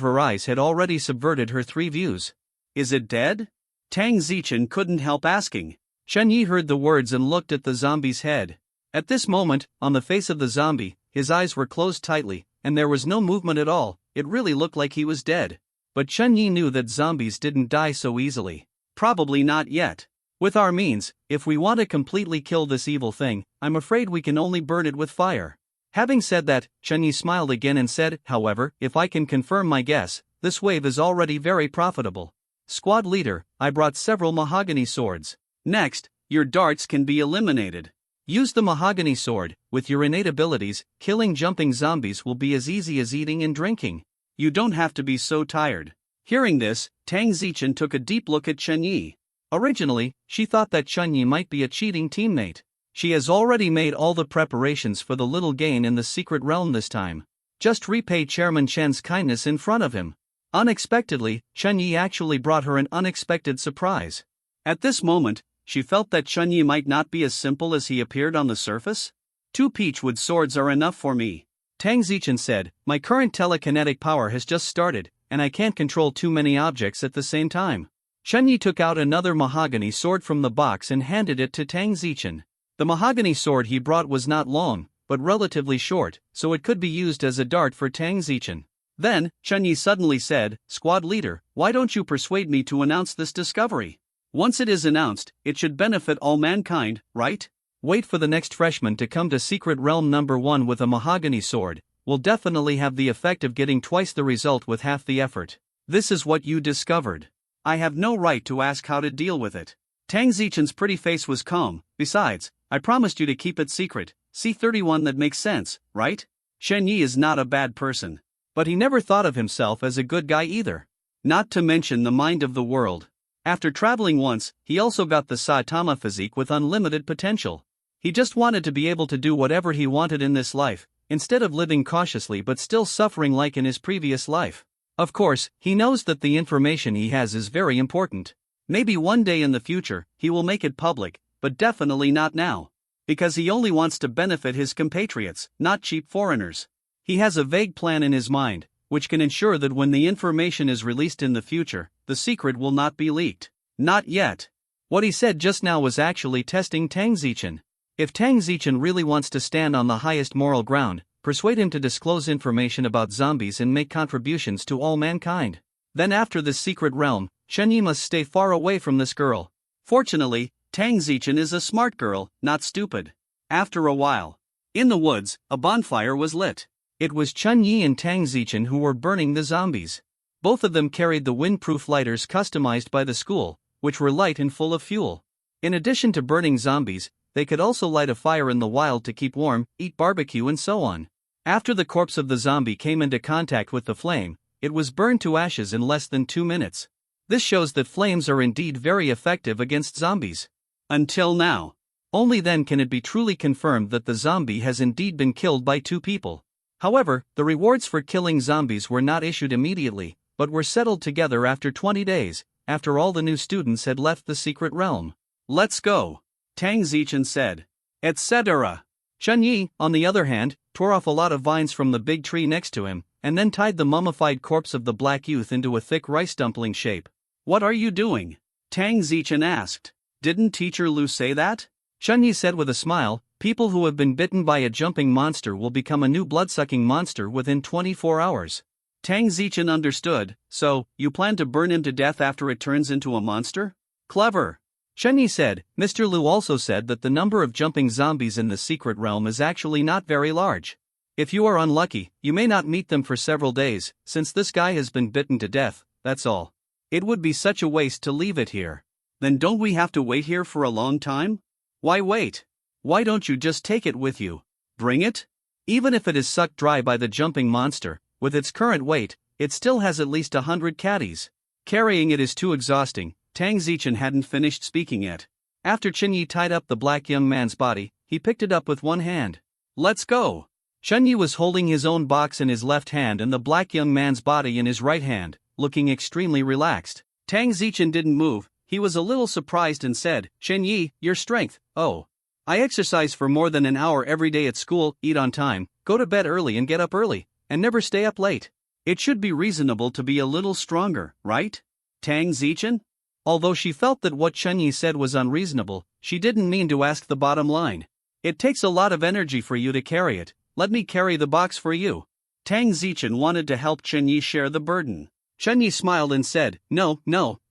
her eyes had already subverted her 3 views. Is it dead? Tang Zichen couldn't help asking. Chen Yi heard the words and looked at the zombie's head. At this moment, on the face of the zombie, his eyes were closed tightly, and there was no movement at all. It really looked like he was dead. But Chen Yi knew that zombies didn't die so easily. Probably not yet. With our means, if we want to completely kill this evil thing, I'm afraid we can only burn it with fire. Having said that, Chen Yi smiled again and said, however, if I can confirm my guess, this wave is already very profitable. Squad leader, I brought several mahogany swords. Next, your darts can be eliminated. Use the mahogany sword. With your innate abilities, killing jumping zombies will be as easy as eating and drinking. You don't have to be so tired. Hearing this, Tang Zichen took a deep look at Chen Yi. Originally, she thought that Chen Yi might be a cheating teammate. She has already made all the preparations for the little gain in the secret realm this time. Just repay Chairman Chen's kindness in front of him. Unexpectedly, Chen Yi actually brought her an unexpected surprise. At this moment, she felt that Chen Yi might not be as simple as he appeared on the surface. 2 peachwood swords are enough for me. Tang Zichen said, my current telekinetic power has just started, and I can't control too many objects at the same time. Chen Yi took out another mahogany sword from the box and handed it to Tang Zichen. The mahogany sword he brought was not long, but relatively short, so it could be used as a dart for Tang Zichen. Then, Chen Yi suddenly said, Squad leader, why don't you persuade me to announce this discovery? Once it is announced, it should benefit all mankind, right? Wait for the next freshman to come to Secret Realm number 1 with a mahogany sword. Will definitely have the effect of getting twice the result with half the effort. This is what you discovered. I have no right to ask how to deal with it. Tang Zichen's pretty face was calm. Besides, I promised you to keep it secret. C31 that makes sense, right? Shen Yi is not a bad person. But he never thought of himself as a good guy either. Not to mention the mind of the world. After traveling once, he also got the Saitama physique with unlimited potential. He just wanted to be able to do whatever he wanted in this life, instead of living cautiously but still suffering like in his previous life. Of course, he knows that the information he has is very important. Maybe one day in the future, he will make it public, but definitely not now. Because he only wants to benefit his compatriots, not cheap foreigners. He has a vague plan in his mind, which can ensure that when the information is released in the future, the secret will not be leaked. Not yet. What he said just now was actually testing Tang Zichen. If Tang Zichen really wants to stand on the highest moral ground, persuade him to disclose information about zombies and make contributions to all mankind. Then after this secret realm, Chen Yi must stay far away from this girl. Fortunately, Tang Zichen is a smart girl, not stupid. After a while, in the woods, a bonfire was lit. It was Chen Yi and Tang Zichen who were burning the zombies. Both of them carried the windproof lighters customized by the school, which were light and full of fuel. In addition to burning zombies, they could also light a fire in the wild to keep warm, eat barbecue and so on. After the corpse of the zombie came into contact with the flame, it was burned to ashes in less than 2 minutes. This shows that flames are indeed very effective against zombies. Until now. Only then can it be truly confirmed that the zombie has indeed been killed by 2 people. However, the rewards for killing zombies were not issued immediately, but were settled together after 20 days, after all the new students had left the secret realm. Let's go, Tang Zichen said. Etc. Chen Yi, on the other hand, tore off a lot of vines from the big tree next to him, and then tied the mummified corpse of the black youth into a thick rice dumpling shape. What are you doing? Tang Zichen asked. Didn't Teacher Lu say that? Chen Yi said with a smile, people who have been bitten by a jumping monster will become a new blood-sucking monster within 24 hours. Tang Zichen understood. So, you plan to burn him to death after it turns into a monster? Clever. Chen Yi said. Mr. Lu also said that the number of jumping zombies in the secret realm is actually not very large. If you are unlucky, you may not meet them for several days, since this guy has been bitten to death, that's all. It would be such a waste to leave it here. Then don't we have to wait here for a long time? Why wait? Why don't you just take it with you? Bring it? Even if it is sucked dry by the jumping monster, with its current weight, it still has at least 100 caddies. Carrying it is too exhausting. Tang Zichen hadn't finished speaking yet. After Chen Yi tied up the black young man's body, he picked it up with one hand. Let's go. Chen Yi was holding his own box in his left hand and the black young man's body in his right hand, looking extremely relaxed. Tang Zichen didn't move. He was a little surprised and said, Chen Yi, your strength. Oh. I exercise for more than an hour every day at school, eat on time, go to bed early and get up early, and never stay up late. It should be reasonable to be a little stronger, right? Tang Zichen? Although she felt that what Chen Yi said was unreasonable, she didn't mean to ask the bottom line. It takes a lot of energy for you to carry it. Let me carry the box for you. Tang Zichen wanted to help Chen Yi share the burden. Chen Yi smiled and said, No,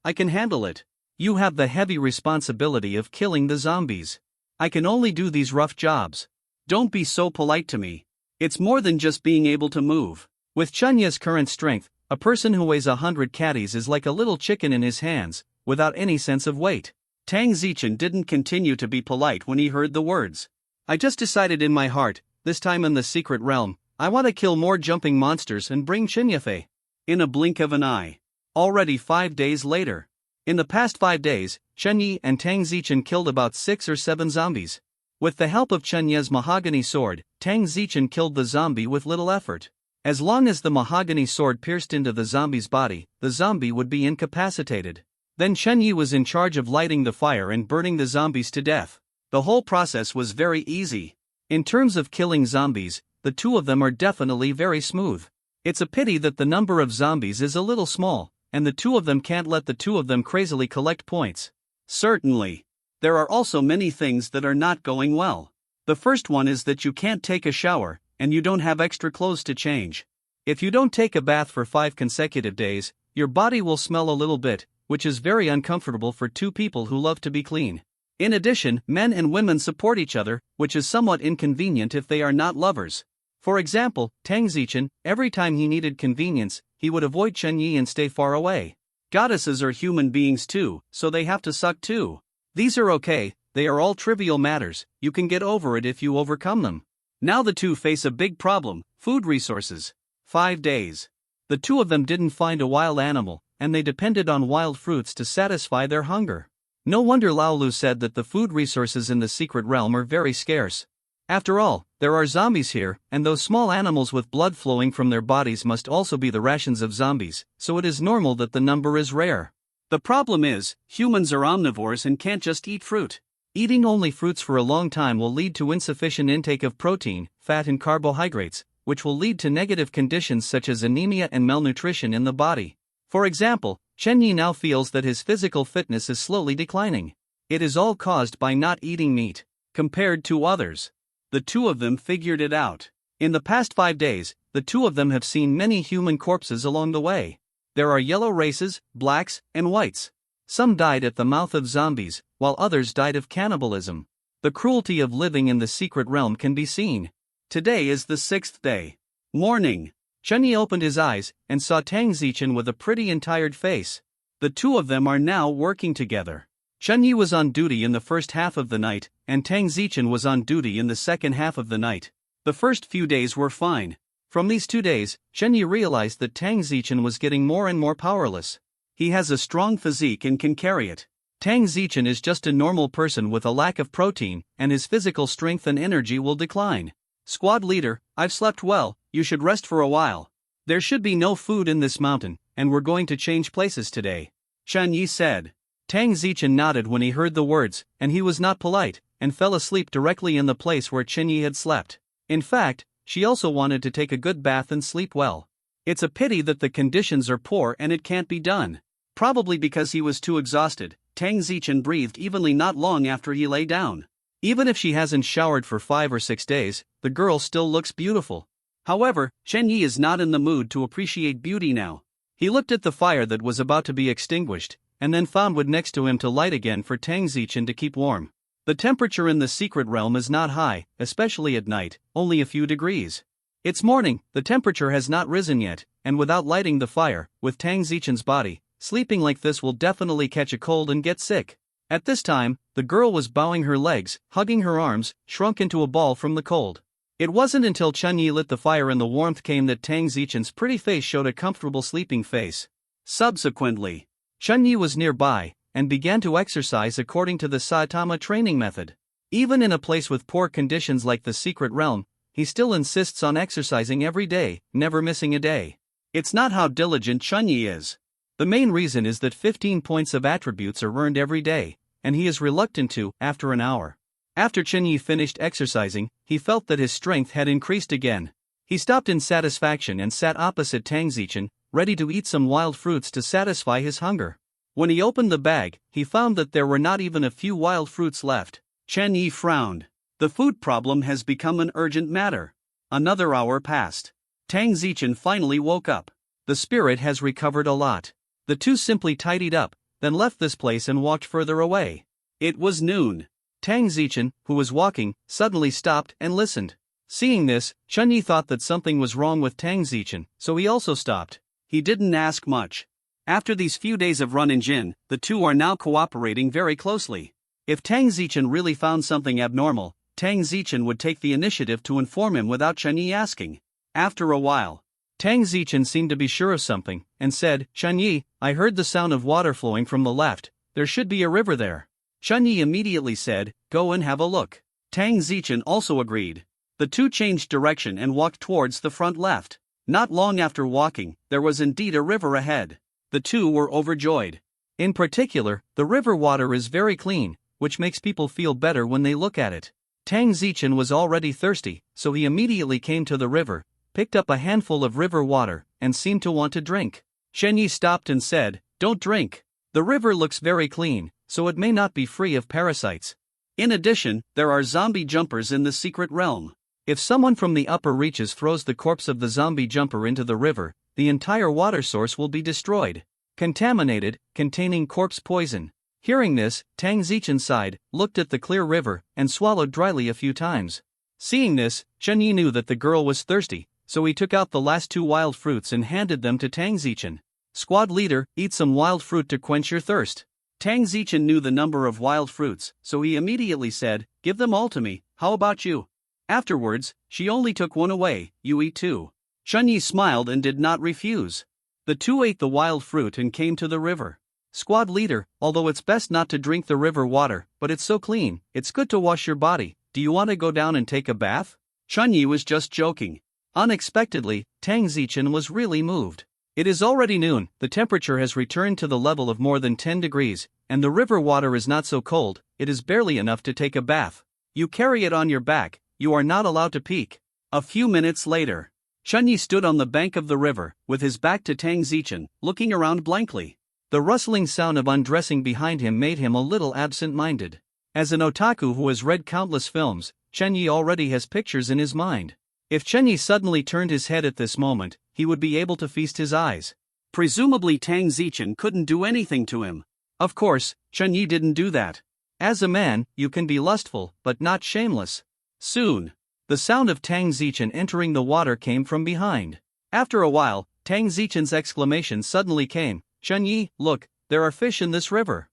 I can handle it. You have the heavy responsibility of killing the zombies. I can only do these rough jobs. Don't be so polite to me. It's more than just being able to move. With Chen Yi's current strength, a person who weighs 100 caddies is like a little chicken in his hands, without any sense of weight. Tang Zichen didn't continue to be polite when he heard the words. I just decided in my heart, this time in the secret realm, I want to kill more jumping monsters and bring Chinyafe. In a blink of an eye. Already 5 days later. In the past 5 days, Chenyi and Tang Zichen killed about 6 or 7 zombies. With the help of Chenya's mahogany sword, Tang Zichen killed the zombie with little effort. As long as the mahogany sword pierced into the zombie's body, the zombie would be incapacitated. Then Chenyi was in charge of lighting the fire and burning the zombies to death. The whole process was very easy. In terms of killing zombies, the two of them are definitely very smooth. It's a pity that the number of zombies is a little small, and the two of them can't let the two of them crazily collect points. Certainly. There are also many things that are not going well. The first one is that you can't take a shower, and you don't have extra clothes to change. If you don't take a bath for 5 consecutive days, your body will smell a little bit, which is very uncomfortable for two people who love to be clean. In addition, men and women support each other, which is somewhat inconvenient if they are not lovers. For example, Tang Zichen, every time he needed convenience, he would avoid Chenyi and stay far away. Goddesses are human beings too, so they have to suck too. These are okay, they are all trivial matters, you can get over it if you overcome them. Now the two face a big problem, food resources. 5 days. The two of them didn't find a wild animal, and they depended on wild fruits to satisfy their hunger. No wonder Lao Lu said that the food resources in the secret realm are very scarce. After all, there are zombies here, and those small animals with blood flowing from their bodies must also be the rations of zombies, so it is normal that the number is rare. The problem is, humans are omnivores and can't just eat fruit. Eating only fruits for a long time will lead to insufficient intake of protein, fat and carbohydrates, which will lead to negative conditions such as anemia and malnutrition in the body. For example, Chenyi now feels that his physical fitness is slowly declining. It is all caused by not eating meat. Compared to others. The two of them figured it out. In the past 5 days, the two of them have seen many human corpses along the way. There are yellow races, blacks, and whites. Some died at the mouth of zombies, while others died of cannibalism. The cruelty of living in the secret realm can be seen. Today is the 6th day. Morning. Chenyi opened his eyes and saw Tang Zichen with a pretty and tired face. The two of them are now working together. Chenyi was on duty in the first half of the night, and Tang Zichen was on duty in the second half of the night. The first few days were fine. From these 2 days, Chenyi realized that Tang Zichen was getting more and more powerless. He has a strong physique and can carry it. Tang Zichen is just a normal person with a lack of protein, and his physical strength and energy will decline. Squad leader, I've slept well, you should rest for a while. There should be no food in this mountain, and we're going to change places today. Chenyi said. Tang Zichen nodded when he heard the words, and he was not polite, and fell asleep directly in the place where Chenyi had slept. In fact, she also wanted to take a good bath and sleep well. It's a pity that the conditions are poor and it can't be done. Probably because he was too exhausted, Tang Zichen breathed evenly not long after he lay down. Even if she hasn't showered for 5 or 6 days, the girl still looks beautiful. However, Chenyi is not in the mood to appreciate beauty now. He looked at the fire that was about to be extinguished, and then found wood next to him to light again for Tang Zichen to keep warm. The temperature in the secret realm is not high, especially at night, only a few degrees. It's morning, the temperature has not risen yet, and without lighting the fire, with Tang Zichen's body, sleeping like this will definitely catch a cold and get sick. At this time, the girl was bowing her legs, hugging her arms, shrunk into a ball from the cold. It wasn't until Chenyi lit the fire and the warmth came that Tang Zichen's pretty face showed a comfortable sleeping face. Subsequently, Chenyi was nearby, and began to exercise according to the Saitama training method. Even in a place with poor conditions like the secret realm, he still insists on exercising every day, never missing a day. It's not how diligent Chenyi is. The main reason is that 15 points of attributes are earned every day, and he is reluctant to, after an hour. After Chenyi finished exercising, he felt that his strength had increased again. He stopped in satisfaction and sat opposite Tang Zichen, ready to eat some wild fruits to satisfy his hunger. When he opened the bag, he found that there were not even a few wild fruits left. Chenyi frowned. The food problem has become an urgent matter. Another hour passed. Tang Zichen finally woke up. The spirit has recovered a lot. The two simply tidied up, then left this place and walked further away. It was noon. Tang Zichen, who was walking, suddenly stopped and listened. Seeing this, Chenyi thought that something was wrong with Tang Zichen, so he also stopped. He didn't ask much. After these few days of run and Jin, the two are now cooperating very closely. If Tang Zichen really found something abnormal, Tang Zichen would take the initiative to inform him without Chen Yi asking. After a while, Tang Zichen seemed to be sure of something, and said, Chen Yi, I heard the sound of water flowing from the left, there should be a river there. Chen Yi immediately said, go and have a look. Tang Zichen also agreed. The two changed direction and walked towards the front left. Not long after walking, there was indeed a river ahead. The two were overjoyed. In particular, the river water is very clean, which makes people feel better when they look at it. Tang Zichen was already thirsty, so he immediately came to the river, picked up a handful of river water, and seemed to want to drink. Chen Yi stopped and said, don't drink. The river looks very clean, so it may not be free of parasites. In addition, there are zombie jumpers in the secret realm. If someone from the upper reaches throws the corpse of the zombie jumper into the river, the entire water source will be destroyed. Contaminated, containing corpse poison. Hearing this, Tang Zichen sighed, looked at the clear river, and swallowed dryly a few times. Seeing this, Chen Yi knew that the girl was thirsty, so he took out the last 2 wild fruits and handed them to Tang Zichen. Squad leader, eat some wild fruit to quench your thirst. Tang Zichen knew the number of wild fruits, so he immediately said, give them all to me, how about you? Afterwards, she only took one away, you eat 2. Chen Yi smiled and did not refuse. The two ate the wild fruit and came to the river. Squad leader, although it's best not to drink the river water, but it's so clean, it's good to wash your body, do you want to go down and take a bath? Chen Yi was just joking. Unexpectedly, Tang Zichen was really moved. It is already noon, the temperature has returned to the level of more than 10 degrees, and the river water is not so cold, it is barely enough to take a bath. You carry it on your back, you are not allowed to peek. A few minutes later, Chen Yi stood on the bank of the river, with his back to Tang Zichen, looking around blankly. The rustling sound of undressing behind him made him a little absent-minded. As an otaku who has read countless films, Chen Yi already has pictures in his mind. If Chen Yi suddenly turned his head at this moment, he would be able to feast his eyes. Presumably Tang Zichen couldn't do anything to him. Of course, Chen Yi didn't do that. As a man, you can be lustful, but not shameless. Soon, the sound of Tang Zichen entering the water came from behind. After a while, Tang Zichen's exclamation suddenly came, Chen Yi, look, there are fish in this river.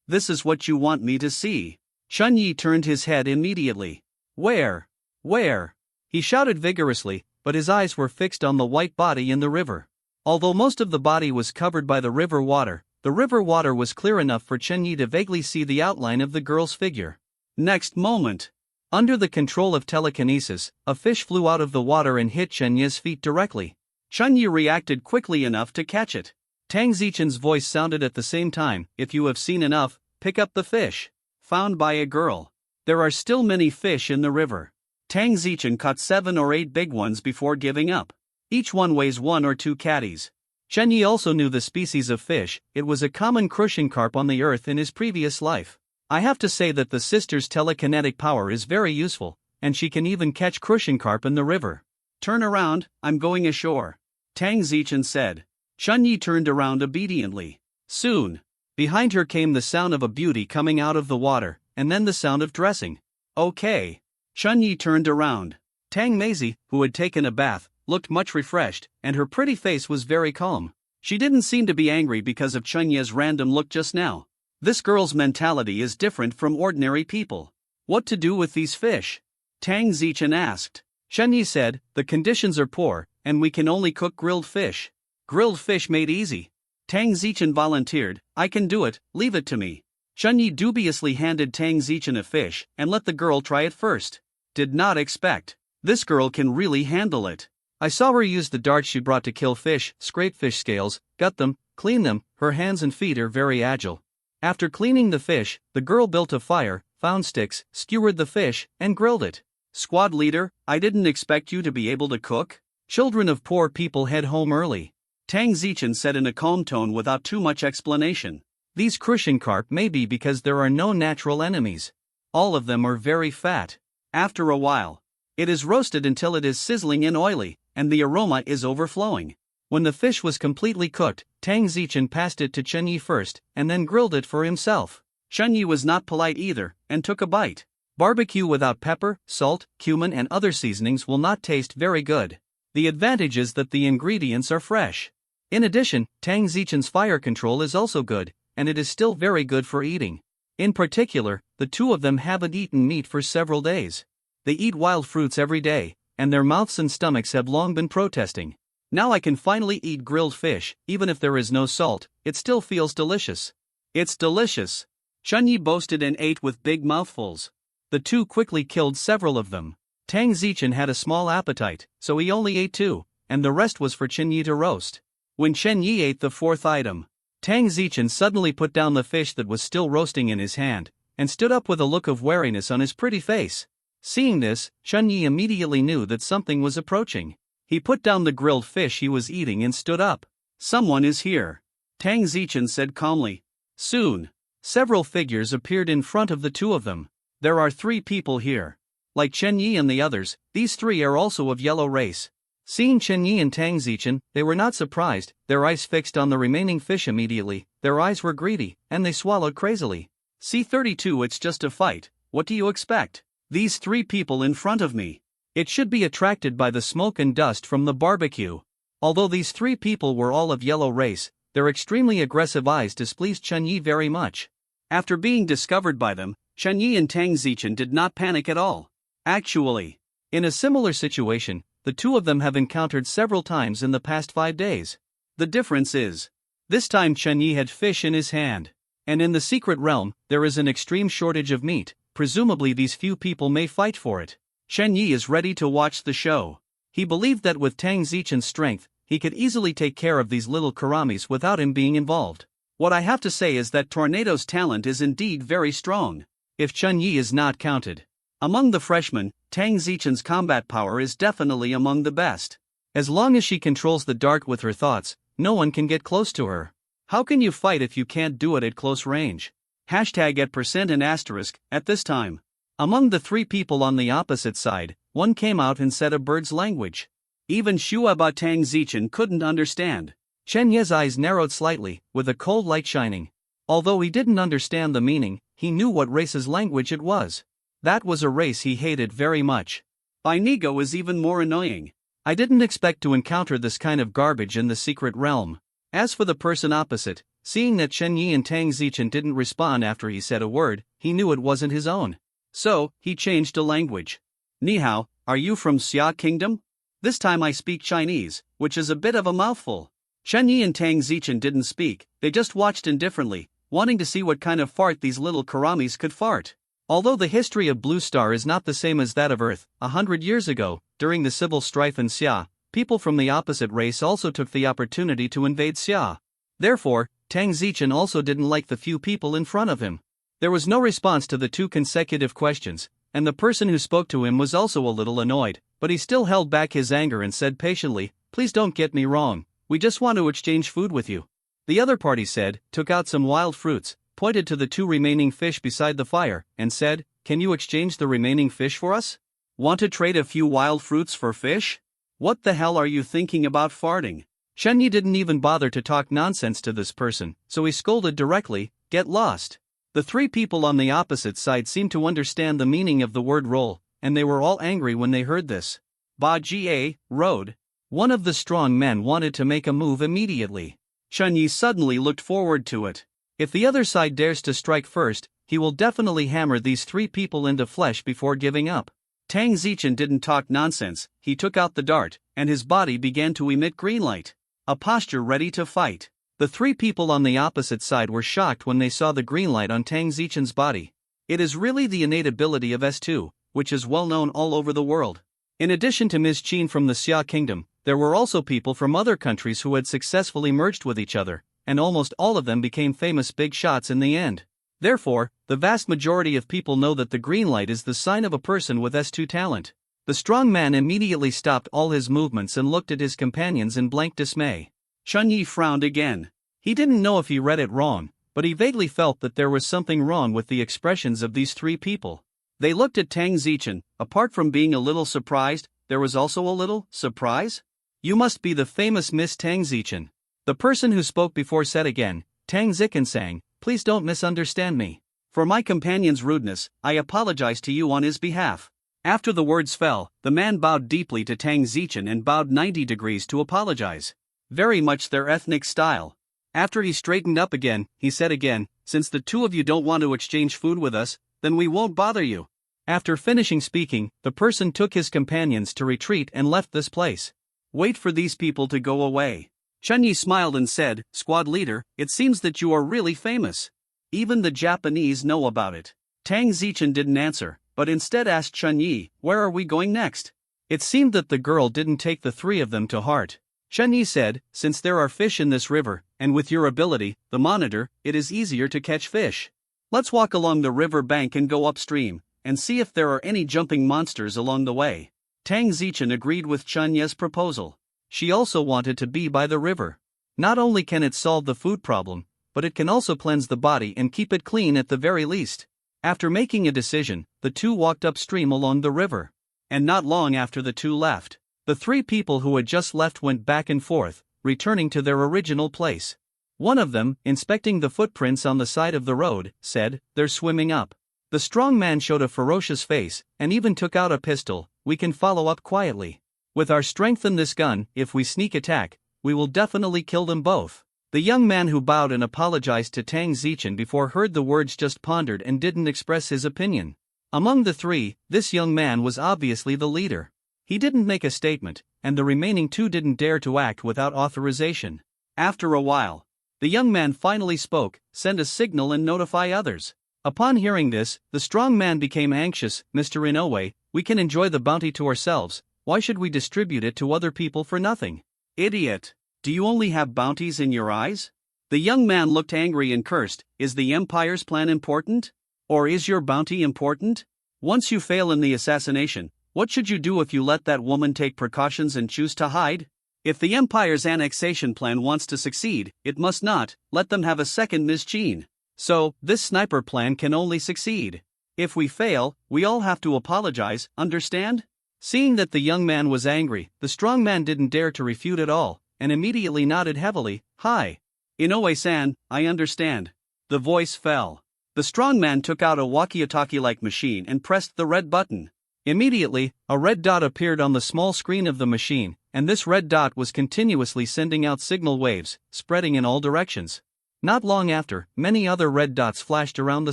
This is what you want me to see. Chen Yi turned his head immediately. Where? Where? He shouted vigorously, but his eyes were fixed on the white body in the river. Although most of the body was covered by the river water was clear enough for Chen Yi to vaguely see the outline of the girl's figure. Next moment, under the control of telekinesis, a fish flew out of the water and hit Chen Yi's feet directly. Chen Yi reacted quickly enough to catch it. Tang Zichen's voice sounded at the same time, if you have seen enough, pick up the fish. Found by a girl. There are still many fish in the river. Tang Zichen caught 7 or 8 big ones before giving up. Each one weighs 1 or 2 catties. Chen Yi also knew the species of fish, it was a common crucian carp on the earth in his previous life. I have to say that the sister's telekinetic power is very useful, and she can even catch crucian carp in the river. Turn around, I'm going ashore. Tang Zichen said. Chen Yi turned around obediently. Soon, behind her came the sound of a beauty coming out of the water, and then the sound of dressing. Okay. Chen Yi turned around. Tang Maisie, who had taken a bath, looked much refreshed, and her pretty face was very calm. She didn't seem to be angry because of Chen Yi's random look just now. This girl's mentality is different from ordinary people. What to do with these fish? Tang Zichen asked. Chen Yi said, the conditions are poor, and we can only cook grilled fish. Grilled fish made easy. Tang Zichen volunteered, I can do it, leave it to me. Chen Yi dubiously handed Tang Zichen a fish and let the girl try it first. Did not expect. This girl can really handle it. I saw her use the darts she brought to kill fish, scrape fish scales, gut them, clean them, her hands and feet are very agile. After cleaning the fish, the girl built a fire, found sticks, skewered the fish, and grilled it. Squad leader, I didn't expect you to be able to cook. Children of poor people head home early. Tang Zichen said in a calm tone without too much explanation. These crucian carp may be because there are no natural enemies. All of them are very fat. After a while, it is roasted until it is sizzling and oily, and the aroma is overflowing. When the fish was completely cooked, Tang Zichen passed it to Chen Yi first, and then grilled it for himself. Chen Yi was not polite either, and took a bite. Barbecue without pepper, salt, cumin and other seasonings will not taste very good. The advantage is that the ingredients are fresh. In addition, Tang Zichen's fire control is also good, and it is still very good for eating. In particular, the two of them haven't eaten meat for several days. They eat wild fruits every day, and their mouths and stomachs have long been protesting. Now I can finally eat grilled fish, even if there is no salt, it still feels delicious. It's delicious. Chunyi boasted and ate with big mouthfuls. The two quickly killed several of them. Tang Zichen had a small appetite, so he only ate 2, and the rest was for Chenyi to roast. When Chenyi ate the 4th item, Tang Zichen suddenly put down the fish that was still roasting in his hand, and stood up with a look of wariness on his pretty face. Seeing this, Chenyi immediately knew that something was approaching. He put down the grilled fish he was eating and stood up. "Someone is here," Tang Zichen said calmly. Soon, several figures appeared in front of the two of them. "There are 3 people here. Like Chenyi and the others, these 3 are also of yellow race." Seeing Chenyi and Tang Zichen, they were not surprised, their eyes fixed on the remaining fish immediately, their eyes were greedy, and they swallowed crazily. "C32 It's just a fight, what do you expect? These 3 people in front of me. It should be attracted by the smoke and dust from the barbecue." Although these 3 people were all of yellow race, their extremely aggressive eyes displeased Chenyi very much. After being discovered by them, Chenyi and Tang Zichen did not panic at all. Actually, in a similar situation, the two of them have encountered several times in the past 5 days. The difference is, this time Chenyi had fish in his hand. And in the secret realm, there is an extreme shortage of meat, presumably these few people may fight for it. Chenyi is ready to watch the show. He believed that with Tang Zichen's strength, he could easily take care of these little karamis without him being involved. What I have to say is that Tornado's talent is indeed very strong. If Chenyi is not counted. Among the freshmen, Tang Zichen's combat power is definitely among the best. As long as she controls the dark with her thoughts, no one can get close to her. How can you fight if you can't do it at close range? Hashtag @ and asterisk, at this time. Among the 3 people on the opposite side, one came out and said a bird's language. Even Shuaba Tang Zichen couldn't understand. Chenyi's eyes narrowed slightly, with a cold light shining. Although he didn't understand the meaning, he knew what race's language it was. That was a race he hated very much. Inigo is even more annoying. I didn't expect to encounter this kind of garbage in the secret realm. As for the person opposite, seeing that Chenyi and Tang Zichen didn't respond after he said a word, he knew it wasn't his own. So, he changed to language. "Ni hao, are you from Xia Kingdom? This time I speak Chinese, which is a bit of a mouthful." Chenyi and Tang Zichen didn't speak, they just watched indifferently, wanting to see what kind of fart these little karamis could fart. Although the history of Blue Star is not the same as that of Earth, 100 years ago, during the civil strife in Xia, people from the opposite race also took the opportunity to invade Xia. Therefore, Tang Zichen also didn't like the few people in front of him. There was no response to the 2 consecutive questions, and the person who spoke to him was also a little annoyed, but he still held back his anger and said patiently, "Please don't get me wrong, we just want to exchange food with you." The other party said, took out some wild fruits, pointed to the 2 remaining fish beside the fire, and said, "Can you exchange the remaining fish for us? Want to trade a few wild fruits for fish? What the hell are you thinking about farting?" Chenyi didn't even bother to talk nonsense to this person, so he scolded directly, "Get lost." The 3 people on the opposite side seemed to understand the meaning of the word roll, and they were all angry when they heard this. Ba Jie, road. One of the strong men wanted to make a move immediately. Chenyi suddenly looked forward to it. If the other side dares to strike first, he will definitely hammer these 3 people into flesh before giving up. Tang Zichen didn't talk nonsense, he took out the dart, and his body began to emit green light. A posture ready to fight. The 3 people on the opposite side were shocked when they saw the green light on Tang Zichen's body. It is really the innate ability of S2, which is well known all over the world. In addition to Ms. Qin from the Xia Kingdom, there were also people from other countries who had successfully merged with each other, and almost all of them became famous big shots in the end. Therefore, the vast majority of people know that the green light is the sign of a person with S2 talent. The strong man immediately stopped all his movements and looked at his companions in blank dismay. Chenyi frowned again. He didn't know if he read it wrong, but he vaguely felt that there was something wrong with the expressions of these 3 people. They looked at Tang Zichen. Apart from being a little surprised, there was also a little surprise. "You must be the famous Miss Tang Zichen." The person who spoke before said again, "Tang Zichen sang, please don't misunderstand me. For my companion's rudeness, I apologize to you on his behalf." After the words fell, the man bowed deeply to Tang Zichen and bowed 90 degrees to apologize. Very much their ethnic style. After he straightened up again, he said again, "Since the two of you don't want to exchange food with us, then we won't bother you." After finishing speaking, the person took his companions to retreat and left this place. Wait for these people to go away. Chunyi smiled and said, "Squad leader, it seems that you are really famous. Even the Japanese know about it." Tang Zichen didn't answer, but instead asked Chunyi, "Where are we going next?" It seemed that the girl didn't take the three of them to heart. Chunyi said, "Since there are fish in this river, and with your ability, the monitor, it is easier to catch fish. Let's walk along the river bank and go upstream, and see if there are any jumping monsters along the way." Tang Zichen agreed with Chunyi's proposal. She also wanted to be by the river. Not only can it solve the food problem, but it can also cleanse the body and keep it clean at the very least. After making a decision, the two walked upstream along the river. And not long after the two left, the three people who had just left went back and forth, returning to their original place. One of them, inspecting the footprints on the side of the road, said, "They're swimming up." The strong man showed a ferocious face, and even took out a pistol. "We can follow up quietly. With our strength in this gun, if we sneak attack, we will definitely kill them both." The young man who bowed and apologized to Tang Zichen before heard the words just pondered and didn't express his opinion. Among the three, this young man was obviously the leader. He didn't make a statement, and the remaining two didn't dare to act without authorization. After a while, the young man finally spoke, "Send a signal and notify others." Upon hearing this, the strong man became anxious. "Mr. Inoue, we can enjoy the bounty to ourselves, why should we distribute it to other people for nothing?" "Idiot! Do you only have bounties in your eyes?" The young man looked angry and cursed. "Is the Empire's plan important? Or is your bounty important? Once you fail in the assassination, what should you do if you let that woman take precautions and choose to hide? If the Empire's annexation plan wants to succeed, it must not let them have a second Ms. Jean. So, this sniper plan can only succeed. If we fail, we all have to apologize, understand?" Seeing that the young man was angry, the strong man didn't dare to refute at all, and immediately nodded heavily. "Hi. Inoue-san, I understand." The voice fell. The strong man took out a walkie-talkie-like machine and pressed the red button. Immediately, a red dot appeared on the small screen of the machine, and this red dot was continuously sending out signal waves, spreading in all directions. Not long after, many other red dots flashed around the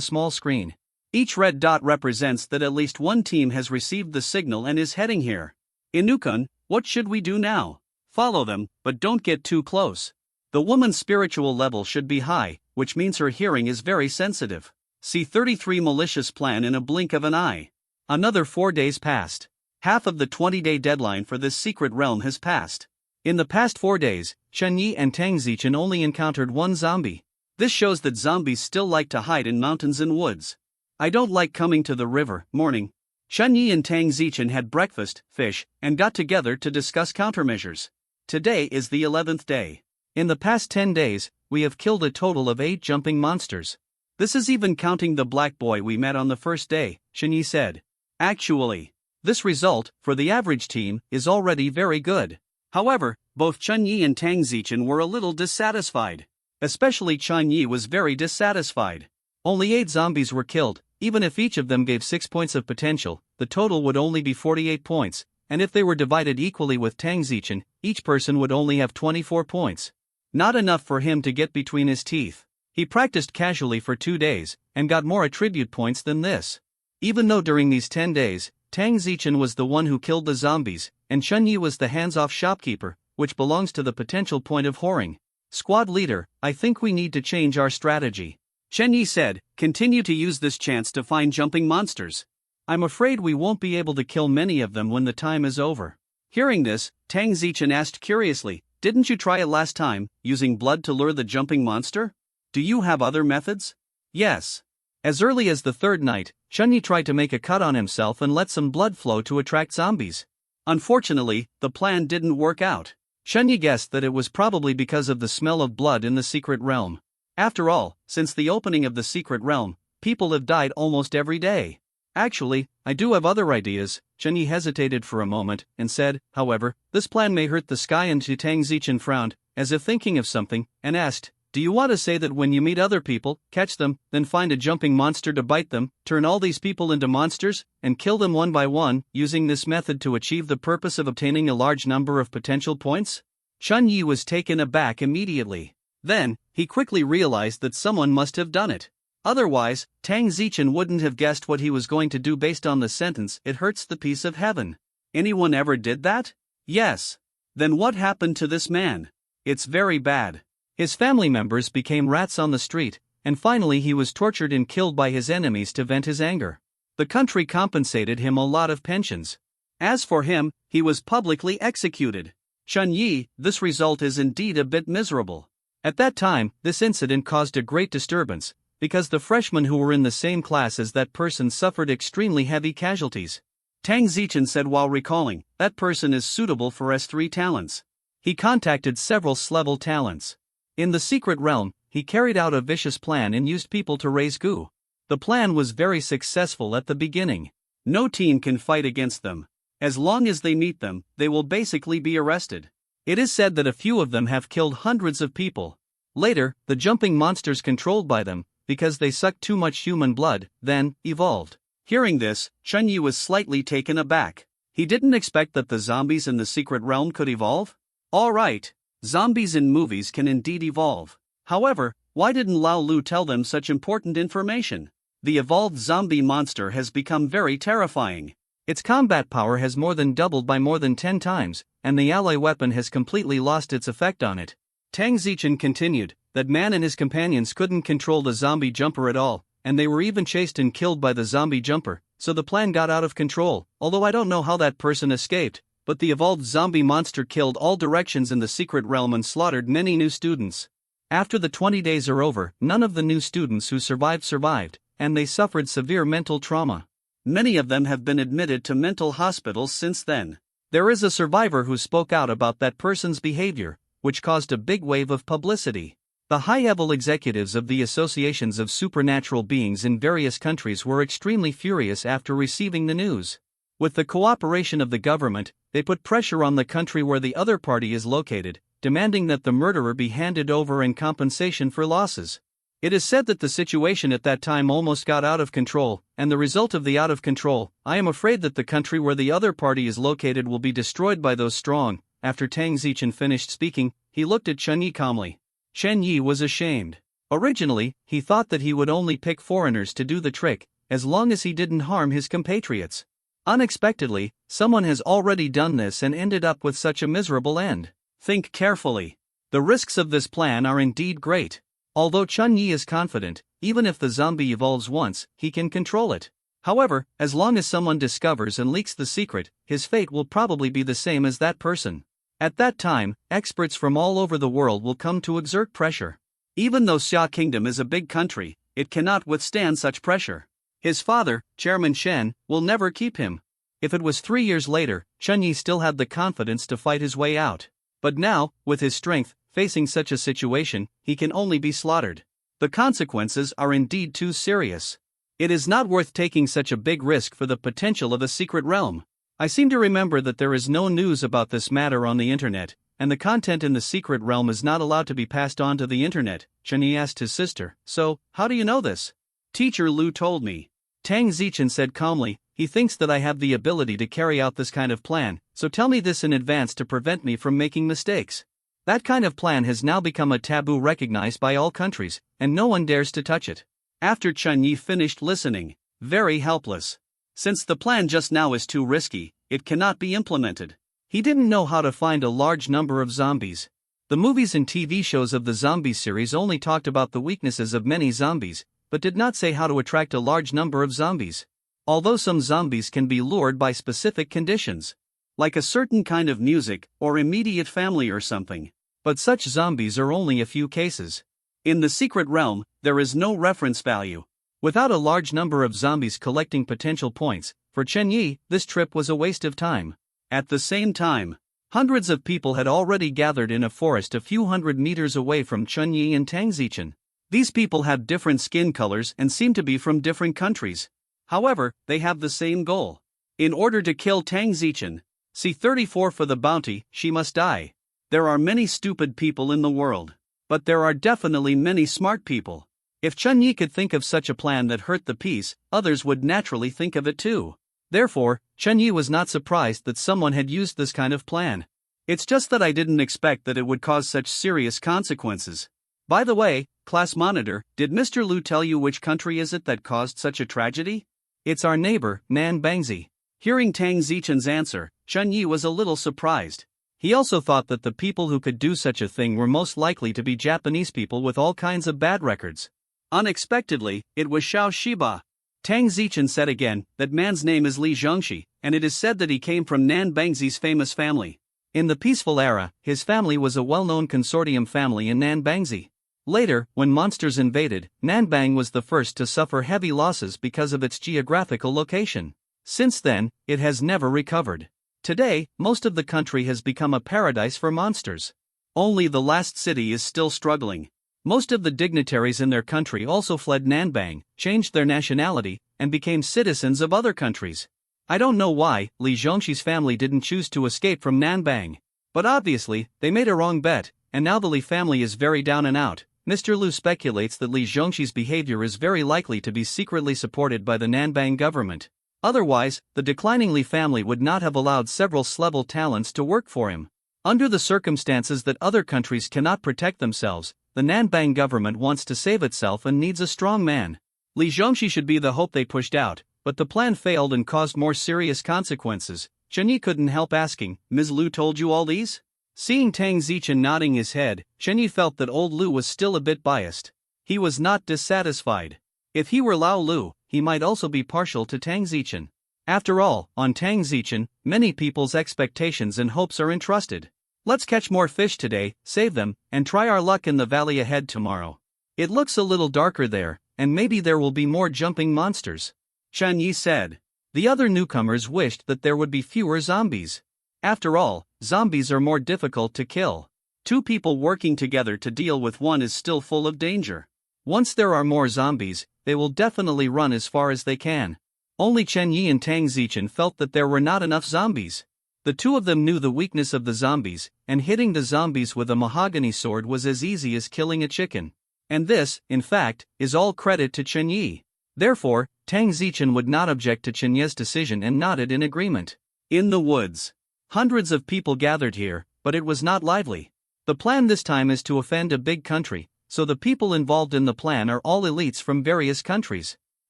small screen. Each red dot represents that at least one team has received the signal and is heading here. "Inukun, what should we do now?" "Follow them, but don't get too close. The woman's spiritual level should be high, which means her hearing is very sensitive. See 33 malicious plan in a blink of an eye." Another 4 days passed. Half of the 20-day deadline for this secret realm has passed. In the past 4 days, Chunyi and Tang Zichen only encountered one zombie. This shows that zombies still like to hide in mountains and woods. "I don't like coming to the river." Morning. Chunyi and Tang Zichen had breakfast, fish, and got together to discuss countermeasures. Today is the 11th day. In the past 10 days, we have killed a total of 8 jumping monsters. This is even counting the black boy we met on the first day, Chunyi said. Actually, this result, for the average team, is already very good. However, both Chunyi and Tang Zichen were a little dissatisfied. Especially Chunyi was very dissatisfied. Only 8 zombies were killed. Even if each of them gave 6 points of potential, the total would only be 48 points, and if they were divided equally with Tang Zichen, each person would only have 24 points. Not enough for him to get between his teeth. He practiced casually for 2 days, and got more attribute points than this. Even though during these 10 days, Tang Zichen was the one who killed the zombies, and Chunyi was the hands-off shopkeeper, which belongs to the potential point of whoring. Squad leader, I think we need to change our strategy. Chunyi said, continue to use this chance to find jumping monsters. I'm afraid we won't be able to kill many of them when the time is over. Hearing this, Tang Zichen asked curiously, didn't you try it last time, using blood to lure the jumping monster? Do you have other methods? Yes. As early as the 3rd night, Chunyi tried to make a cut on himself and let some blood flow to attract zombies. Unfortunately, the plan didn't work out. Chunyi guessed that it was probably because of the smell of blood in the secret realm. After all, since the opening of the secret realm, people have died almost every day. Actually, I do have other ideas. Chunyi hesitated for a moment, and said, however, this plan may hurt the sky. And Tang Zichen frowned, as if thinking of something, and asked, do you want to say that when you meet other people, catch them, then find a jumping monster to bite them, turn all these people into monsters, and kill them one by one, using this method to achieve the purpose of obtaining a large number of potential points? Chunyi was taken aback immediately. Then, he quickly realized that someone must have done it. Otherwise, Tang Zichen wouldn't have guessed what he was going to do based on the sentence, "It hurts the peace of heaven." Anyone ever did that? Yes. Then what happened to this man? It's very bad. His family members became rats on the street, and finally he was tortured and killed by his enemies to vent his anger. The country compensated him a lot of pensions. As for him, he was publicly executed. Chun Yi, this result is indeed a bit miserable. At that time, this incident caused a great disturbance, because the freshmen who were in the same class as that person suffered extremely heavy casualties. Tang Zichen said while recalling, "That person is suitable for S3 talents." He contacted several S-level talents. In the secret realm, he carried out a vicious plan and used people to raise goo. The plan was very successful at the beginning. No team can fight against them. As long as they meet them, they will basically be arrested. It is said that a few of them have killed hundreds of people. Later, the jumping monsters controlled by them, because they sucked too much human blood, then evolved. Hearing this, Chun Yi was slightly taken aback. He didn't expect that the zombies in the secret realm could evolve. Alright, zombies in movies can indeed evolve. However, why didn't Lao Lu tell them such important information? The evolved zombie monster has become very terrifying. Its combat power has more than doubled by more than 10 times, and the ally weapon has completely lost its effect on it. Tang Zichen continued, that man and his companions couldn't control the zombie jumper at all, and they were even chased and killed by the zombie jumper, so the plan got out of control, although I don't know how that person escaped, but the evolved zombie monster killed all directions in the secret realm and slaughtered many new students. After the 20 days are over, none of the new students who survived, and they suffered severe mental trauma. Many of them have been admitted to mental hospitals since then. There is a survivor who spoke out about that person's behavior, which caused a big wave of publicity. The high-level executives of the associations of supernatural beings in various countries were extremely furious after receiving the news. With the cooperation of the government, they put pressure on the country where the other party is located, demanding that the murderer be handed over in compensation for losses. It is said that the situation at that time almost got out of control, and the result of the out of control, I am afraid that the country where the other party is located will be destroyed by those strong. After Tang Zichen finished speaking, he looked at Chun Yi calmly. Chen Yi was ashamed. Originally, he thought that he would only pick foreigners to do the trick, as long as he didn't harm his compatriots. Unexpectedly, someone has already done this and ended up with such a miserable end. Think carefully. The risks of this plan are indeed great. Although Chun Yi is confident, even if the zombie evolves once, he can control it. However, as long as someone discovers and leaks the secret, his fate will probably be the same as that person. At that time, experts from all over the world will come to exert pressure. Even though Xia Kingdom is a big country, it cannot withstand such pressure. His father, Chairman Shen, will never keep him. If it was 3 years later, Chun Yi still had the confidence to fight his way out. But now, with his strength, facing such a situation, he can only be slaughtered. The consequences are indeed too serious. It is not worth taking such a big risk for the potential of a secret realm. I seem to remember that there is no news about this matter on the internet, and the content in the secret realm is not allowed to be passed on to the internet, Chun Yi asked his sister. So, how do you know this? Teacher Lu told me. Tang Zichen said calmly, he thinks that I have the ability to carry out this kind of plan, so tell me this in advance to prevent me from making mistakes. That kind of plan has now become a taboo recognized by all countries, and no one dares to touch it. After Chun Yi finished listening, very helpless. Since the plan just now is too risky, it cannot be implemented. He didn't know how to find a large number of zombies. The movies and TV shows of the zombie series only talked about the weaknesses of many zombies, but did not say how to attract a large number of zombies. Although some zombies can be lured by specific conditions, like a certain kind of music, or immediate family or something. But such zombies are only a few cases. In the secret realm, there is no reference value. Without a large number of zombies collecting potential points, for Chen Yi, this trip was a waste of time. At the same time, hundreds of people had already gathered in a forest a few hundred meters away from Chun Yi and Tang Zichen. These people have different skin colors and seem to be from different countries. However, they have the same goal. In order to kill Tang Zichen, C-34 for the bounty, she must die. There are many stupid people in the world. But there are definitely many smart people. If Chun Yi could think of such a plan that hurt the peace, others would naturally think of it too. Therefore, Chun Yi was not surprised that someone had used this kind of plan. It's just that I didn't expect that it would cause such serious consequences. By the way, class monitor, did Mr. Lu tell you which country is it that caused such a tragedy? It's our neighbor, Nan Bangzi. Hearing Tang Zichen's answer, Chun Yi was a little surprised. He also thought that the people who could do such a thing were most likely to be Japanese people with all kinds of bad records. Unexpectedly, it was Xiao Shiba. Tang Zichen said again that man's name is Li Zhongxi, and it is said that he came from Nan Bangzi's famous family. In the peaceful era, his family was a well-known consortium family in Nan Bangzi. Later, when monsters invaded, Nanbang was the first to suffer heavy losses because of its geographical location. Since then, it has never recovered. Today, most of the country has become a paradise for monsters. Only the last city is still struggling. Most of the dignitaries in their country also fled Nanbang, changed their nationality, and became citizens of other countries. I don't know why Li Zhongxi's family didn't choose to escape from Nanbang. But obviously, they made a wrong bet, and now the Li family is very down and out. Mr. Lu speculates that Li Zhongxi's behavior is very likely to be secretly supported by the Nanbang government. Otherwise, the declining Li family would not have allowed several level talents to work for him. Under the circumstances that other countries cannot protect themselves, the Nanbang government wants to save itself and needs a strong man. Li Zhongxi should be the hope they pushed out, but the plan failed and caused more serious consequences. Chun Yi couldn't help asking, Ms. Lu told you all these? Seeing Tang Zichen nodding his head, Chun Yi felt that old Lu was still a bit biased. He was not dissatisfied. If he were Lao Lu, he might also be partial to Tang Zichen. After all, on Tang Zichen, many people's expectations and hopes are entrusted. Let's catch more fish today, save them, and try our luck in the valley ahead tomorrow. It looks a little darker there, and maybe there will be more jumping monsters, Chun Yi said. The other newcomers wished that there would be fewer zombies. After all, zombies are more difficult to kill. Two people working together to deal with one is still full of danger. Once there are more zombies, they will definitely run as far as they can. Only Chun Yi and Tang Zichen felt that there were not enough zombies. The two of them knew the weakness of the zombies, and hitting the zombies with a mahogany sword was as easy as killing a chicken. And this, in fact, is all credit to Chun Yi. Therefore, Tang Zichen would not object to Chun Yi's decision and nodded in agreement. In the woods, hundreds of people gathered here, but it was not lively. The plan this time is to offend a big country, so the people involved in the plan are all elites from various countries.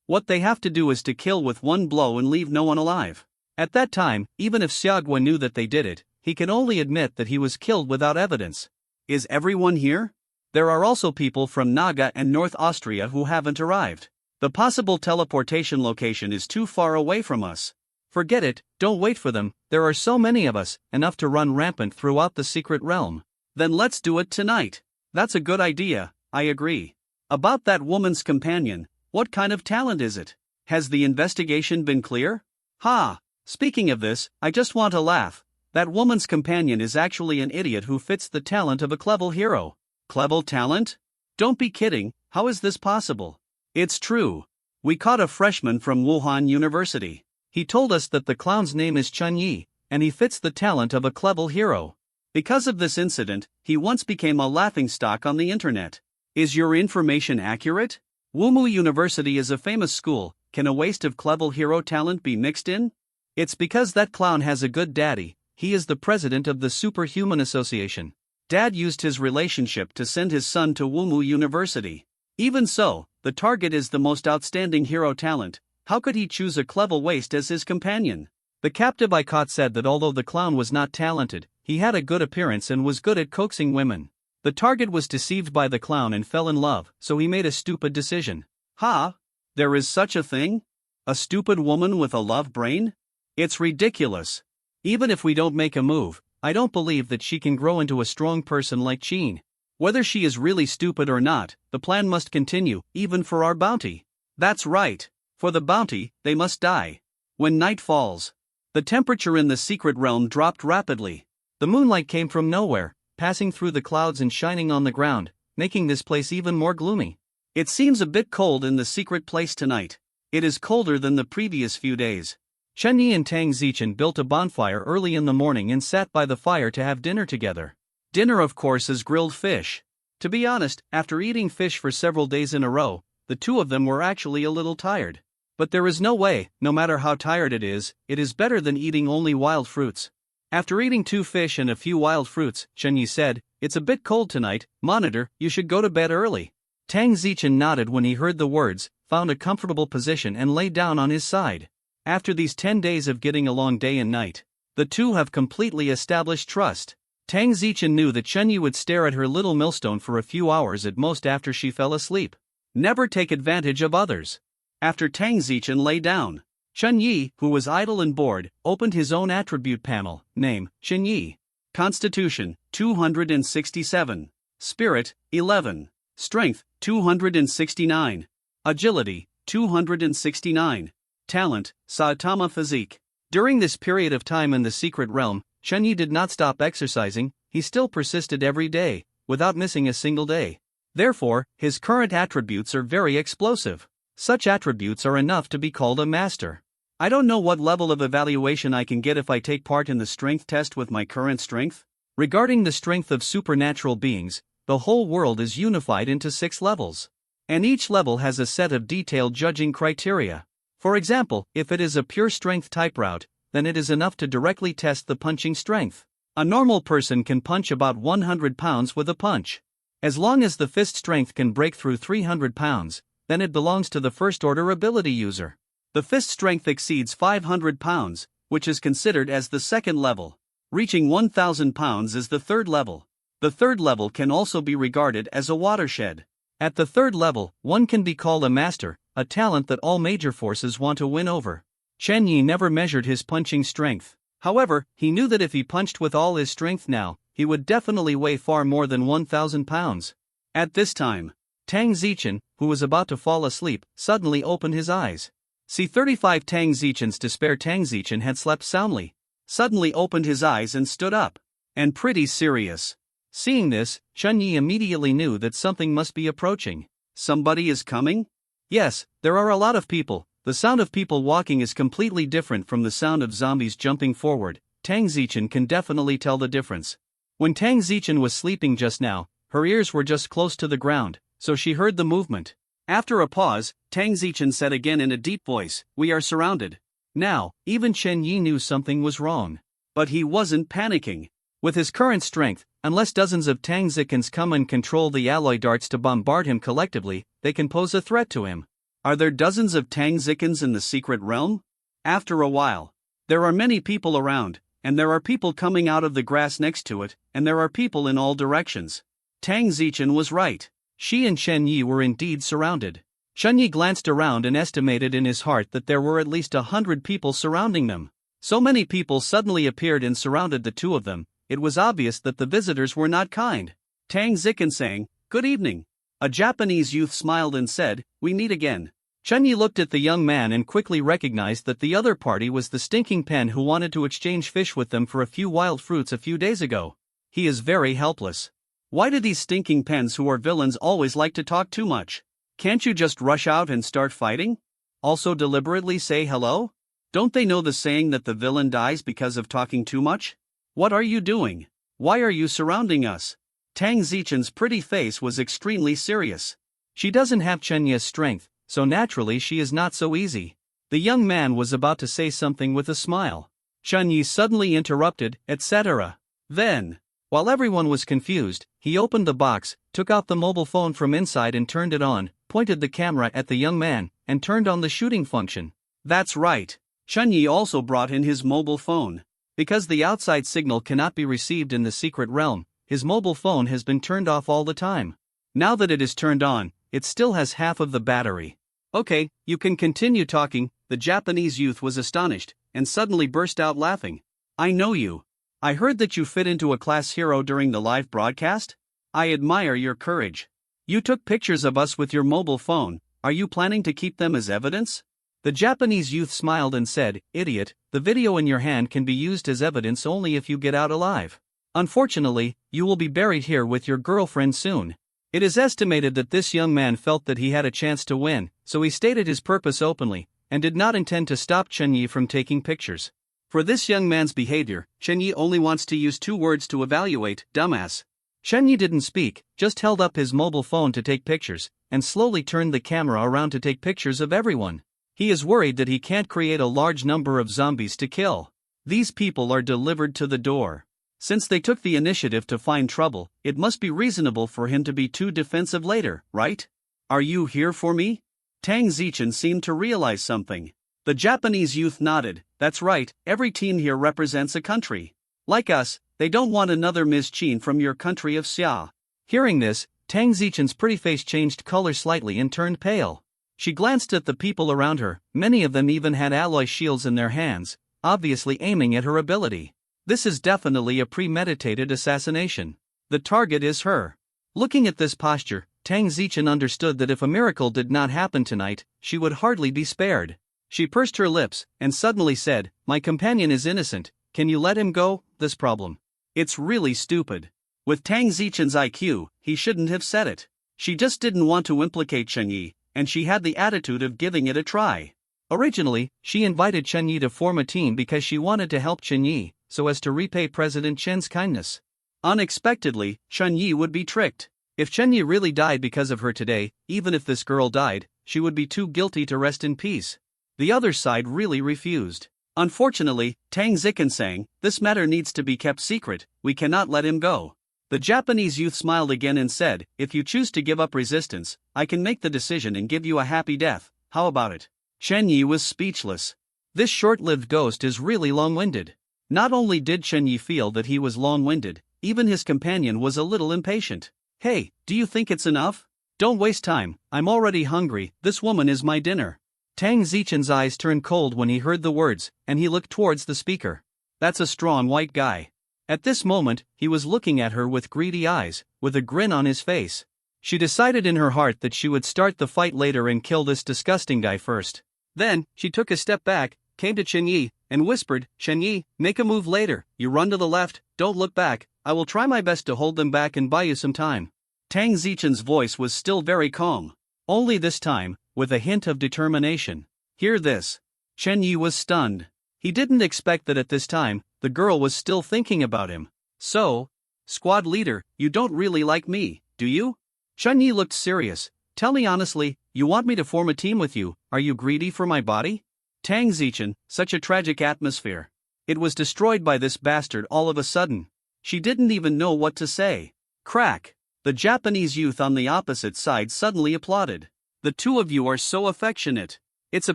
What they have to do is to kill with one blow and leave no one alive. At that time, even if Xiaogua knew that they did it, he can only admit that he was killed without evidence. Is everyone here? There are also people from Naga and North Austria who haven't arrived. The possible teleportation location is too far away from us. Forget it, don't wait for them, there are so many of us, enough to run rampant throughout the secret realm. Then let's do it tonight. That's a good idea, I agree. About that woman's companion, what kind of talent is it? Has the investigation been clear? Ha! Speaking of this, I just want to laugh. That woman's companion is actually an idiot who fits the talent of a clever hero. Clever talent? Don't be kidding, how is this possible? It's true. We caught a freshman from Wuhan University. He told us that the clown's name is Chun Yi, and he fits the talent of a clever hero. Because of this incident, he once became a laughingstock on the internet. Is your information accurate? Wumu University is a famous school. Can a waste of clever hero talent be mixed in? It's because that clown has a good daddy. He is the president of the Superhuman Association. Dad used his relationship to send his son to Wumu University. Even so, the target is the most outstanding hero talent. How could he choose a clever waste as his companion? The captive I caught said that although the clown was not talented, he had a good appearance and was good at coaxing women. The target was deceived by the clown and fell in love, so he made a stupid decision. Ha! There is such a thing? A stupid woman with a love brain? It's ridiculous. Even if we don't make a move, I don't believe that she can grow into a strong person like Jean. Whether she is really stupid or not, the plan must continue, even for our bounty. That's right. For the bounty, they must die. When night falls, the temperature in the secret realm dropped rapidly. The moonlight came from nowhere, passing through the clouds and shining on the ground, making this place even more gloomy. It seems a bit cold in the secret place tonight. It is colder than the previous few days. Chun Yi and Tang Zichen built a bonfire early in the morning and sat by the fire to have dinner together. Dinner, of course, is grilled fish. To be honest, after eating fish for several days in a row, the two of them were actually a little tired. But there is no way, no matter how tired it is better than eating only wild fruits. After eating 2 fish and a few wild fruits, Chunyi said, "It's a bit cold tonight, monitor, you should go to bed early." Tang Zichen nodded when he heard the words, found a comfortable position and lay down on his side. After these 10 days of getting along day and night, the two have completely established trust. Tang Zichen knew that Chunyi would stare at her little millstone for a few hours at most after she fell asleep. Never take advantage of others. After Tang Zichen lay down, Chunyi, who was idle and bored, opened his own attribute panel. Name, Chunyi. Constitution, 267. Spirit, 11. Strength, 269. Agility, 269. Talent, Saitama physique. During this period of time in the secret realm, Chunyi did not stop exercising, he still persisted every day, without missing a single day. Therefore, his current attributes are very explosive. Such attributes are enough to be called a master. I don't know what level of evaluation I can get if I take part in the strength test with my current strength. Regarding the strength of supernatural beings, the whole world is unified into 6 levels. And each level has a set of detailed judging criteria. For example, if it is a pure strength type route, then it is enough to directly test the punching strength. A normal person can punch about 100 pounds with a punch. As long as the fist strength can break through 300 pounds, then it belongs to the first order ability user. The fist strength exceeds 500 pounds, which is considered as the second level. Reaching 1000 pounds is the third level. The third level can also be regarded as a watershed. At the third level, one can be called a master, a talent that all major forces want to win over. Chen Yi never measured his punching strength. However, he knew that if he punched with all his strength now, he would definitely weigh far more than 1000 pounds. At this time, Tang Zichen, who was about to fall asleep, suddenly opened his eyes. C35 Tang Zichen's despair. Tang Zichen had slept soundly, suddenly opened his eyes and stood up. And pretty serious. Seeing this, Chunyi immediately knew that something must be approaching. Somebody is coming? Yes, there are a lot of people. The sound of people walking is completely different from the sound of zombies jumping forward. Tang Zichen can definitely tell the difference. When Tang Zichen was sleeping just now, her ears were just close to the ground, so she heard the movement. After a pause, Tang Zichen said again in a deep voice, "We are surrounded." Now, even Chen Yi knew something was wrong. But he wasn't panicking. With his current strength, unless dozens of Tang Zichens come and control the alloy darts to bombard him collectively, they can pose a threat to him. Are there dozens of Tang Zichens in the secret realm? After a while, there are many people around, and there are people coming out of the grass next to it, and there are people in all directions. Tang Zichen was right. She and Chen Yi were indeed surrounded. Chen Yi glanced around and estimated in his heart that there were at least 100 people surrounding them. So many people suddenly appeared and surrounded the two of them. It was obvious that the visitors were not kind. Tang Zichen sang, "Good evening." A Japanese youth smiled and said, "We meet again." Chen Yi looked at the young man and quickly recognized that the other party was the stinking pen who wanted to exchange fish with them for a few wild fruits a few days ago. He is very helpless. Why do these stinking pens who are villains always like to talk too much? Can't you just rush out and start fighting? Also deliberately say hello? Don't they know the saying that the villain dies because of talking too much? What are you doing? Why are you surrounding us? Tang Zichen's pretty face was extremely serious. She doesn't have Chen Yi's strength, so naturally she is not so easy. The young man was about to say something with a smile. Chen Yi suddenly interrupted, etc. Then, while everyone was confused, he opened the box, took out the mobile phone from inside and turned it on, pointed the camera at the young man, and turned on the shooting function. That's right. Chen Yi also brought in his mobile phone. Because the outside signal cannot be received in the secret realm, his mobile phone has been turned off all the time. Now that it is turned on, it still has half of the battery. Okay, you can continue talking. The Japanese youth was astonished, and suddenly burst out laughing. I know you. I heard that you fit into a class hero during the live broadcast. I admire your courage. You took pictures of us with your mobile phone. Are you planning to keep them as evidence? The Japanese youth smiled and said, "Idiot, the video in your hand can be used as evidence only if you get out alive. Unfortunately, you will be buried here with your girlfriend soon." It is estimated that this young man felt that he had a chance to win, so he stated his purpose openly, and did not intend to stop Chen Yi from taking pictures. For this young man's behavior, Chen Yi only wants to use 2 words to evaluate: dumbass. Chen Yi didn't speak, just held up his mobile phone to take pictures, and slowly turned the camera around to take pictures of everyone. He is worried that he can't create a large number of zombies to kill. These people are delivered to the door. Since they took the initiative to find trouble, it must be reasonable for him to be too defensive later, right? Are you here for me? Tang Zichen seemed to realize something. The Japanese youth nodded. That's right, every team here represents a country. Like us, they don't want another Ms. Qin from your country of Xia. Hearing this, Tang Zichen's pretty face changed color slightly and turned pale. She glanced at the people around her, many of them even had alloy shields in their hands, obviously aiming at her ability. This is definitely a premeditated assassination. The target is her. Looking at this posture, Tang Zichen understood that if a miracle did not happen tonight, she would hardly be spared. She pursed her lips, and suddenly said, "My companion is innocent, can you let him go?" This problem. It's really stupid. With Tang Zichen's IQ, he shouldn't have said it. She just didn't want to implicate Chen Yi, and she had the attitude of giving it a try. Originally, she invited Chen Yi to form a team because she wanted to help Chen Yi, so as to repay President Chen's kindness. Unexpectedly, Chen Yi would be tricked. If Chen Yi really died because of her today, even if this girl died, she would be too guilty to rest in peace. The other side really refused. Unfortunately, Tang Zichen sang, "This matter needs to be kept secret, we cannot let him go." The Japanese youth smiled again and said, "If you choose to give up resistance, I can make the decision and give you a happy death, how about it?" Chen Yi was speechless. This short-lived ghost is really long-winded. Not only did Chen Yi feel that he was long-winded, even his companion was a little impatient. "Hey, do you think it's enough? Don't waste time, I'm already hungry, this woman is my dinner." Tang Zichen's eyes turned cold when he heard the words, and he looked towards the speaker. That's a strong white guy. At this moment, he was looking at her with greedy eyes, with a grin on his face. She decided in her heart that she would start the fight later and kill this disgusting guy first. Then, she took a step back, came to Chen Yi, and whispered, "Chen Yi, make a move later, you run to the left, don't look back, I will try my best to hold them back and buy you some time." Tang Zichen's voice was still very calm. Only this time, with a hint of determination. Hear this. Chen Yi was stunned. He didn't expect that at this time, the girl was still thinking about him. "So, squad leader, you don't really like me, do you?" Chen Yi looked serious. "Tell me honestly, you want me to form a team with you, are you greedy for my body?" Tang Zichen, such a tragic atmosphere. It was destroyed by this bastard all of a sudden. She didn't even know what to say. Crack. The Japanese youth on the opposite side suddenly applauded. "The two of you are so affectionate. It's a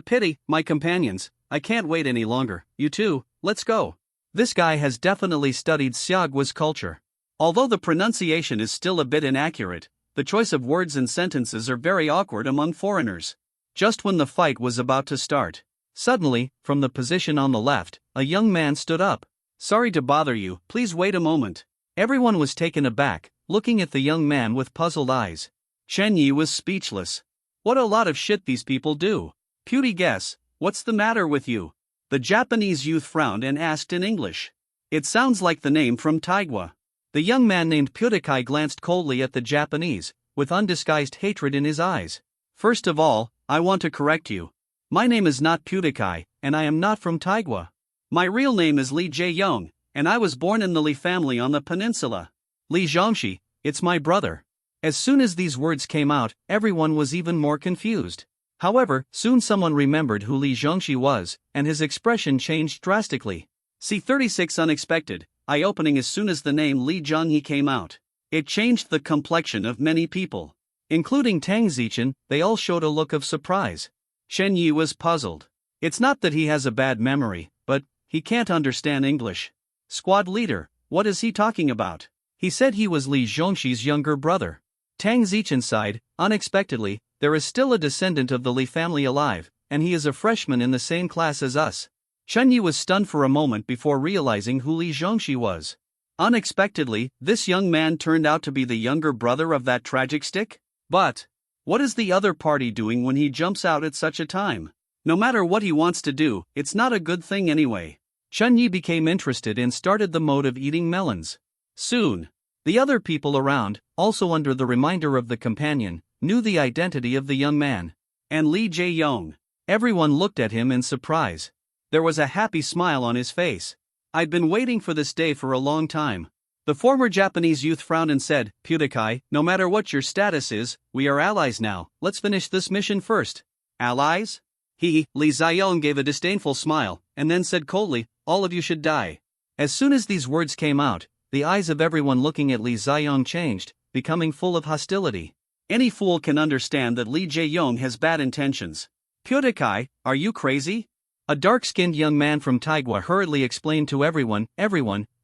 pity, my companions, I can't wait any longer, you two, let's go." This guy has definitely studied Xiaogua's culture. Although the pronunciation is still a bit inaccurate, the choice of words and sentences are very awkward among foreigners. Just when the fight was about to start, suddenly, from the position on the left, a young man stood up. "Sorry to bother you, please wait a moment." Everyone was taken aback, looking at the young man with puzzled eyes. Chen Yi was speechless. What a lot of shit these people do. "Beauty guess, what's the matter with you?" The Japanese youth frowned and asked in English. "It sounds like the name from Taigua." The young man named Pewdikai glanced coldly at the Japanese, with undisguised hatred in his eyes. "First of all, I want to correct you. My name is not Pewdikai, and I am not from Taigua. My real name is Li Jae-yong, and I was born in the Li family on the peninsula. Li Zhongxi, it's my brother." As soon as these words came out, everyone was even more confused. However, soon someone remembered who Li Zhongxi was, and his expression changed drastically. See 36 unexpected, eye-opening as soon as the name Li Zhongyi came out. It changed the complexion of many people. Including Tang Zichen, they all showed a look of surprise. Chen Yi was puzzled. It's not that he has a bad memory, but he can't understand English. Squad leader, what is he talking about? He said he was Li Zhongxi's younger brother. Tang Zichen sighed. Unexpectedly, there is still a descendant of the Li family alive, and he is a freshman in the same class as us. Chen Yi was stunned for a moment before realizing who Li Zhongxi was. Unexpectedly, this young man turned out to be the younger brother of that tragic stick? But what is the other party doing when he jumps out at such a time? No matter what he wants to do, it's not a good thing anyway. Chen Yi became interested and started the mode of eating melons. Soon, the other people around, also under the reminder of the companion, knew the identity of the young man. And Li Jae-yong. Everyone looked at him in surprise. There was a happy smile on his face. "I'd been waiting for this day for a long time." The former Japanese youth frowned and said, "Pewdikai, no matter what your status is, we are allies now, let's finish this mission first." "Allies? Li Ziyong gave a disdainful smile, and then said coldly, all of you should die. As soon as these words came out, the eyes of everyone looking at Li Ziyong changed, becoming full of hostility. Any fool can understand that Li Jaeyong has bad intentions. Pyodakai, are you crazy? A dark-skinned young man from Taigwa hurriedly explained to everyone,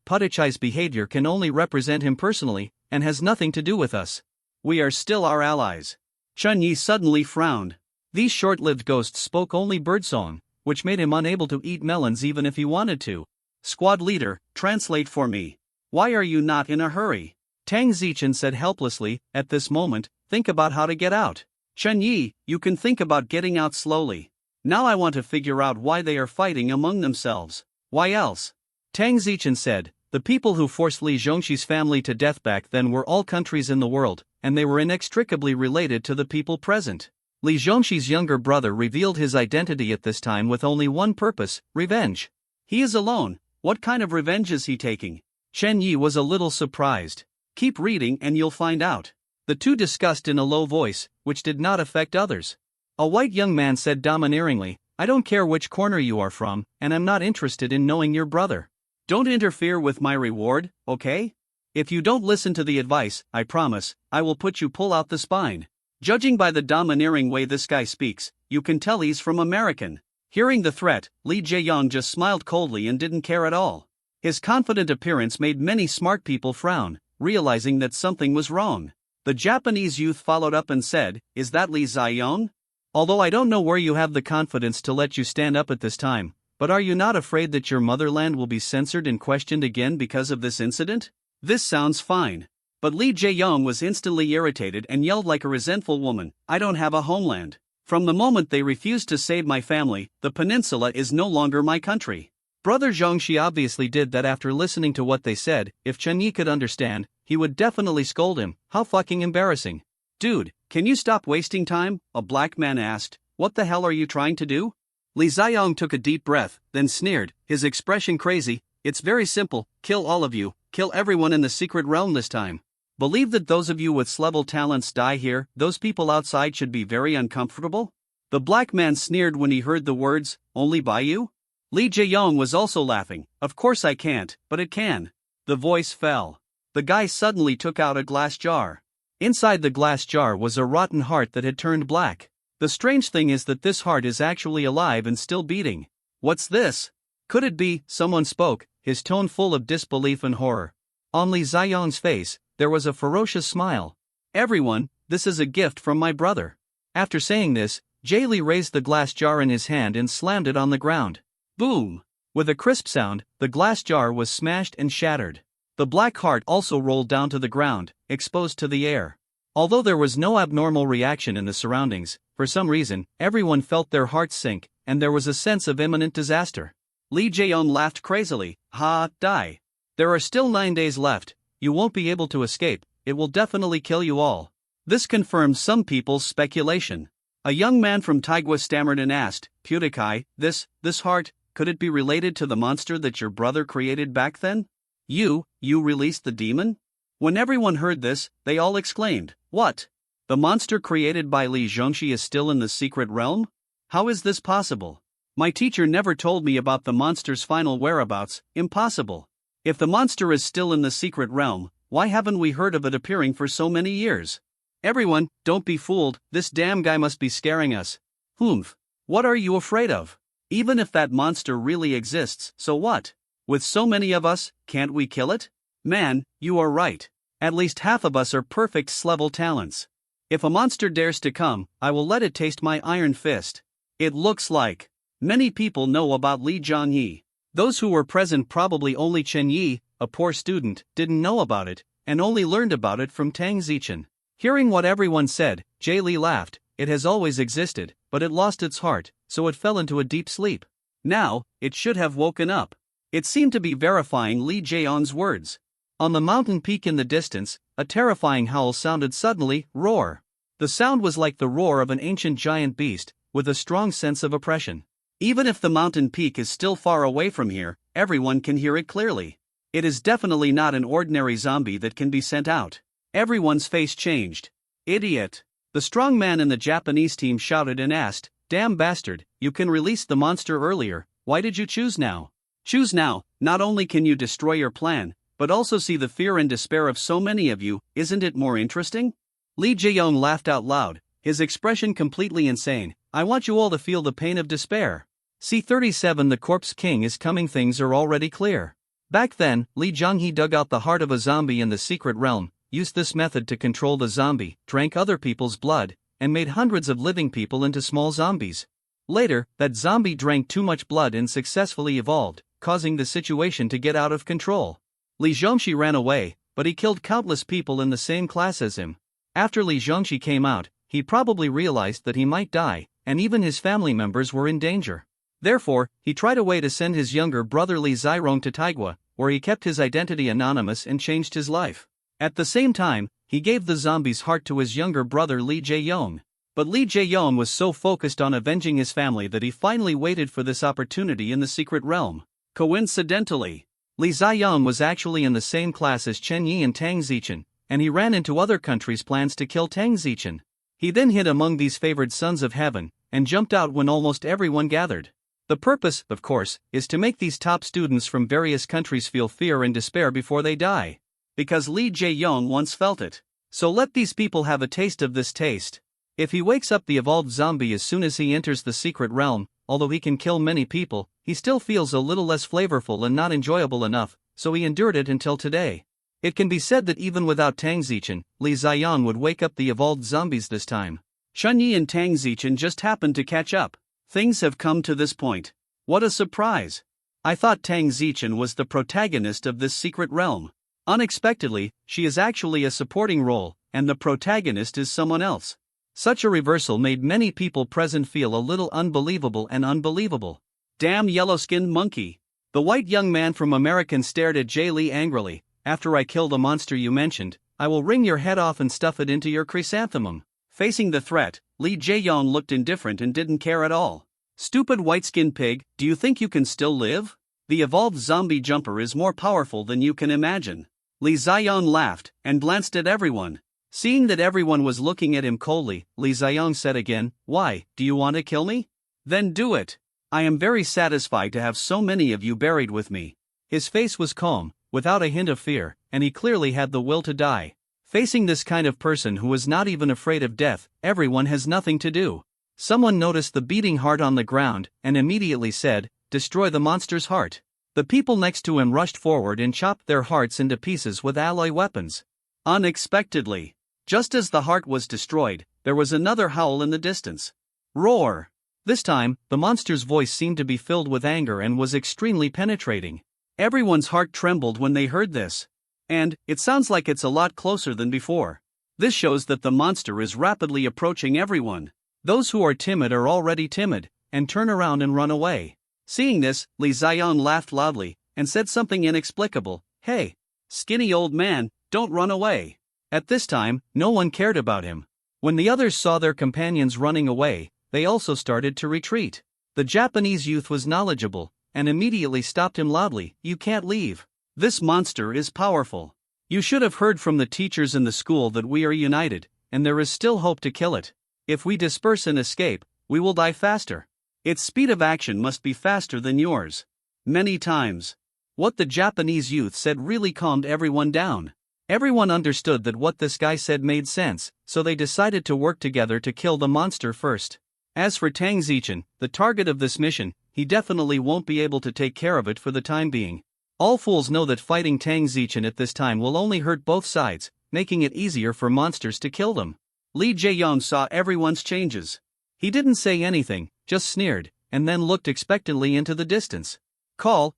Pudachai's behavior can only represent him personally, and has nothing to do with us. We are still our allies. Chunyi suddenly frowned. These short-lived ghosts spoke only birdsong, which made him unable to eat melons even if he wanted to. Squad leader, translate for me. Why are you not in a hurry? Tang Zichen said helplessly, at this moment, think about how to get out. Chunyi, you can think about getting out slowly. Now I want to figure out why they are fighting among themselves. Why else? Tang Zichen said, the people who forced Li Zhongshi's family to death back then were all countries in the world, and they were inextricably related to the people present. Li Zhongshi's younger brother revealed his identity at this time with only one purpose, revenge. He is alone, what kind of revenge is he taking? Chen Yi was a little surprised. Keep reading and you'll find out. The two discussed in a low voice, which did not affect others. A white young man said domineeringly, I don't care which corner you are from, and I'm not interested in knowing your brother. Don't interfere with my reward, okay? If you don't listen to the advice, I promise, I will put you pull out the spine. Judging by the domineering way this guy speaks, you can tell he's from American. Hearing the threat, Li Jaeyong just smiled coldly and didn't care at all. His confident appearance made many smart people frown, realizing that something was wrong. The Japanese youth followed up and said, is that Li Ziyong? Although I don't know where you have the confidence to let you stand up at this time, but are you not afraid that your motherland will be censored and questioned again because of this incident? This sounds fine. But Li Jaeyong was instantly irritated and yelled like a resentful woman, I don't have a homeland. From the moment they refused to save my family, the peninsula is no longer my country. Brother Zhongxi obviously did that after listening to what they said. If Chen Yi could understand, he would definitely scold him. How fucking embarrassing. Dude, can you stop wasting time? A black man asked. What the hell are you trying to do? Li Ziyong took a deep breath, then sneered, his expression crazy. It's very simple, kill all of you, kill everyone in the secret realm this time. Believe that those of you with S-level talents die here, those people outside should be very uncomfortable? The black man sneered when he heard the words, only by you? Li Jaeyong was also laughing, of course I can't, but it can. The voice fell. The guy suddenly took out a glass jar. Inside the glass jar was a rotten heart that had turned black. The strange thing is that this heart is actually alive and still beating. What's this? Could it be? Someone spoke, his tone full of disbelief and horror. On Li Ziyong's face, there was a ferocious smile. Everyone, this is a gift from my brother. After saying this, Jay Li raised the glass jar in his hand and slammed it on the ground. Boom! With a crisp sound, the glass jar was smashed and shattered. The black heart also rolled down to the ground, exposed to the air. Although there was no abnormal reaction in the surroundings, for some reason, everyone felt their hearts sink, and there was a sense of imminent disaster. Li Jaeyong laughed crazily. Ha, die. There are still 9 days left, you won't be able to escape, it will definitely kill you all. This confirmed some people's speculation. A young man from Taigwa stammered and asked, Pyodakai, this heart, could it be related to the monster that your brother created back then? You released the demon? When everyone heard this, they all exclaimed, what? The monster created by Li Zhongshi is still in the secret realm? How is this possible? My teacher never told me about the monster's final whereabouts, impossible. If the monster is still in the secret realm, why haven't we heard of it appearing for so many years? Everyone, don't be fooled, this damn guy must be scaring us. Humph. What are you afraid of? Even if that monster really exists, so what? With so many of us, can't we kill it? Man, you are right. At least half of us are perfect S-level talents. If a monster dares to come, I will let it taste my iron fist. It looks like many people know about Li Zhongyi. Those who were present, probably only Chen Yi, a poor student, didn't know about it, and only learned about it from Tang Zichen. Hearing what everyone said, Jay Li laughed. It has always existed, but it lost its heart, so it fell into a deep sleep. Now, it should have woken up. It seemed to be verifying Li Jaeyong's words. On the mountain peak in the distance, a terrifying howl sounded suddenly, roar. The sound was like the roar of an ancient giant beast, with a strong sense of oppression. Even if the mountain peak is still far away from here, everyone can hear it clearly. It is definitely not an ordinary zombie that can be sent out. Everyone's face changed. Idiot! The strong man in the Japanese team shouted and asked, Damn bastard, you can release the monster earlier, why did you choose now? Choose now, not only can you destroy your plan, but also see the fear and despair of so many of you, isn't it more interesting? Lee Jae-young laughed out loud, his expression completely insane. I want you all to feel the pain of despair. C-37 The Corpse King is coming. Things are already clear. Back then, Lee Jong-hee dug out the heart of a zombie in the secret realm, used this method to control the zombie, drank other people's blood, and made hundreds of living people into small zombies. Later, that zombie drank too much blood and successfully evolved, causing the situation to get out of control. Lee Zhongxi ran away, but he killed countless people in the same class as him. After Lee Zhongxi came out, he probably realized that he might die, and even his family members were in danger. Therefore, he tried a way to send his younger brother Lee Zirong to Taigua, where he kept his identity anonymous and changed his life. At the same time, he gave the zombie's heart to his younger brother Lee Jae-young. But Lee Jae-young was so focused on avenging his family that he finally waited for this opportunity in the secret realm. Coincidentally, Lee Ziyang was actually in the same class as Chen Yi and Tang Zichen, and he ran into other countries' plans to kill Tang Zichen. He then hid among these favored sons of heaven, and jumped out when almost everyone gathered. The purpose, of course, is to make these top students from various countries feel fear and despair before they die. Because Lee Jae-young once felt it. So let these people have a taste of this taste. If he wakes up the evolved zombie as soon as he enters the secret realm, although he can kill many people, he still feels a little less flavorful and not enjoyable enough, so he endured it until today. It can be said that even without Tang Zichen, Lee Ziyang would wake up the evolved zombies this time. Chun Yi and Tang Zichen just happened to catch up. Things have come to this point. What a surprise! I thought Tang Zichen was the protagonist of this secret realm. Unexpectedly, she is actually a supporting role, and the protagonist is someone else. Such a reversal made many people present feel a little unbelievable and unbelievable. Damn yellow-skinned monkey! The white young man from American stared at Jay Lee angrily. After I kill the monster you mentioned, I will wring your head off and stuff it into your chrysanthemum. Facing the threat, Lee Jae-young looked indifferent and didn't care at all. Stupid white-skinned pig, do you think you can still live? The evolved zombie jumper is more powerful than you can imagine. Lee Ziyang laughed, and glanced at everyone. Seeing that everyone was looking at him coldly, Lee Ziyang said again, "Why, do you want to kill me? Then do it. I am very satisfied to have so many of you buried with me." His face was calm, without a hint of fear, and he clearly had the will to die. Facing this kind of person who is not even afraid of death, everyone has nothing to do. Someone noticed the beating heart on the ground, and immediately said, "Destroy the monster's heart." The people next to him rushed forward and chopped their hearts into pieces with alloy weapons. Unexpectedly, just as the heart was destroyed, there was another howl in the distance. Roar! This time, the monster's voice seemed to be filled with anger and was extremely penetrating. Everyone's heart trembled when they heard this. And, it sounds like it's a lot closer than before. This shows that the monster is rapidly approaching everyone. Those who are timid are already timid, and turn around and run away. Seeing this, Lee Ziyang laughed loudly, and said something inexplicable. "Hey, skinny old man, don't run away." At this time, no one cared about him. When the others saw their companions running away, they also started to retreat. The Japanese youth was knowledgeable, and immediately stopped him loudly. "You can't leave. This monster is powerful. You should have heard from the teachers in the school that we are united, and there is still hope to kill it. If we disperse and escape, we will die faster. Its speed of action must be faster than yours." Many times. What the Japanese youth said really calmed everyone down. Everyone understood that what this guy said made sense, so they decided to work together to kill the monster first. As for Tang Zichen, the target of this mission, he definitely won't be able to take care of it for the time being. All fools know that fighting Tang Zichen at this time will only hurt both sides, making it easier for monsters to kill them. Lee Jae-young saw everyone's changes. He didn't say anything, just sneered, and then looked expectantly into the distance.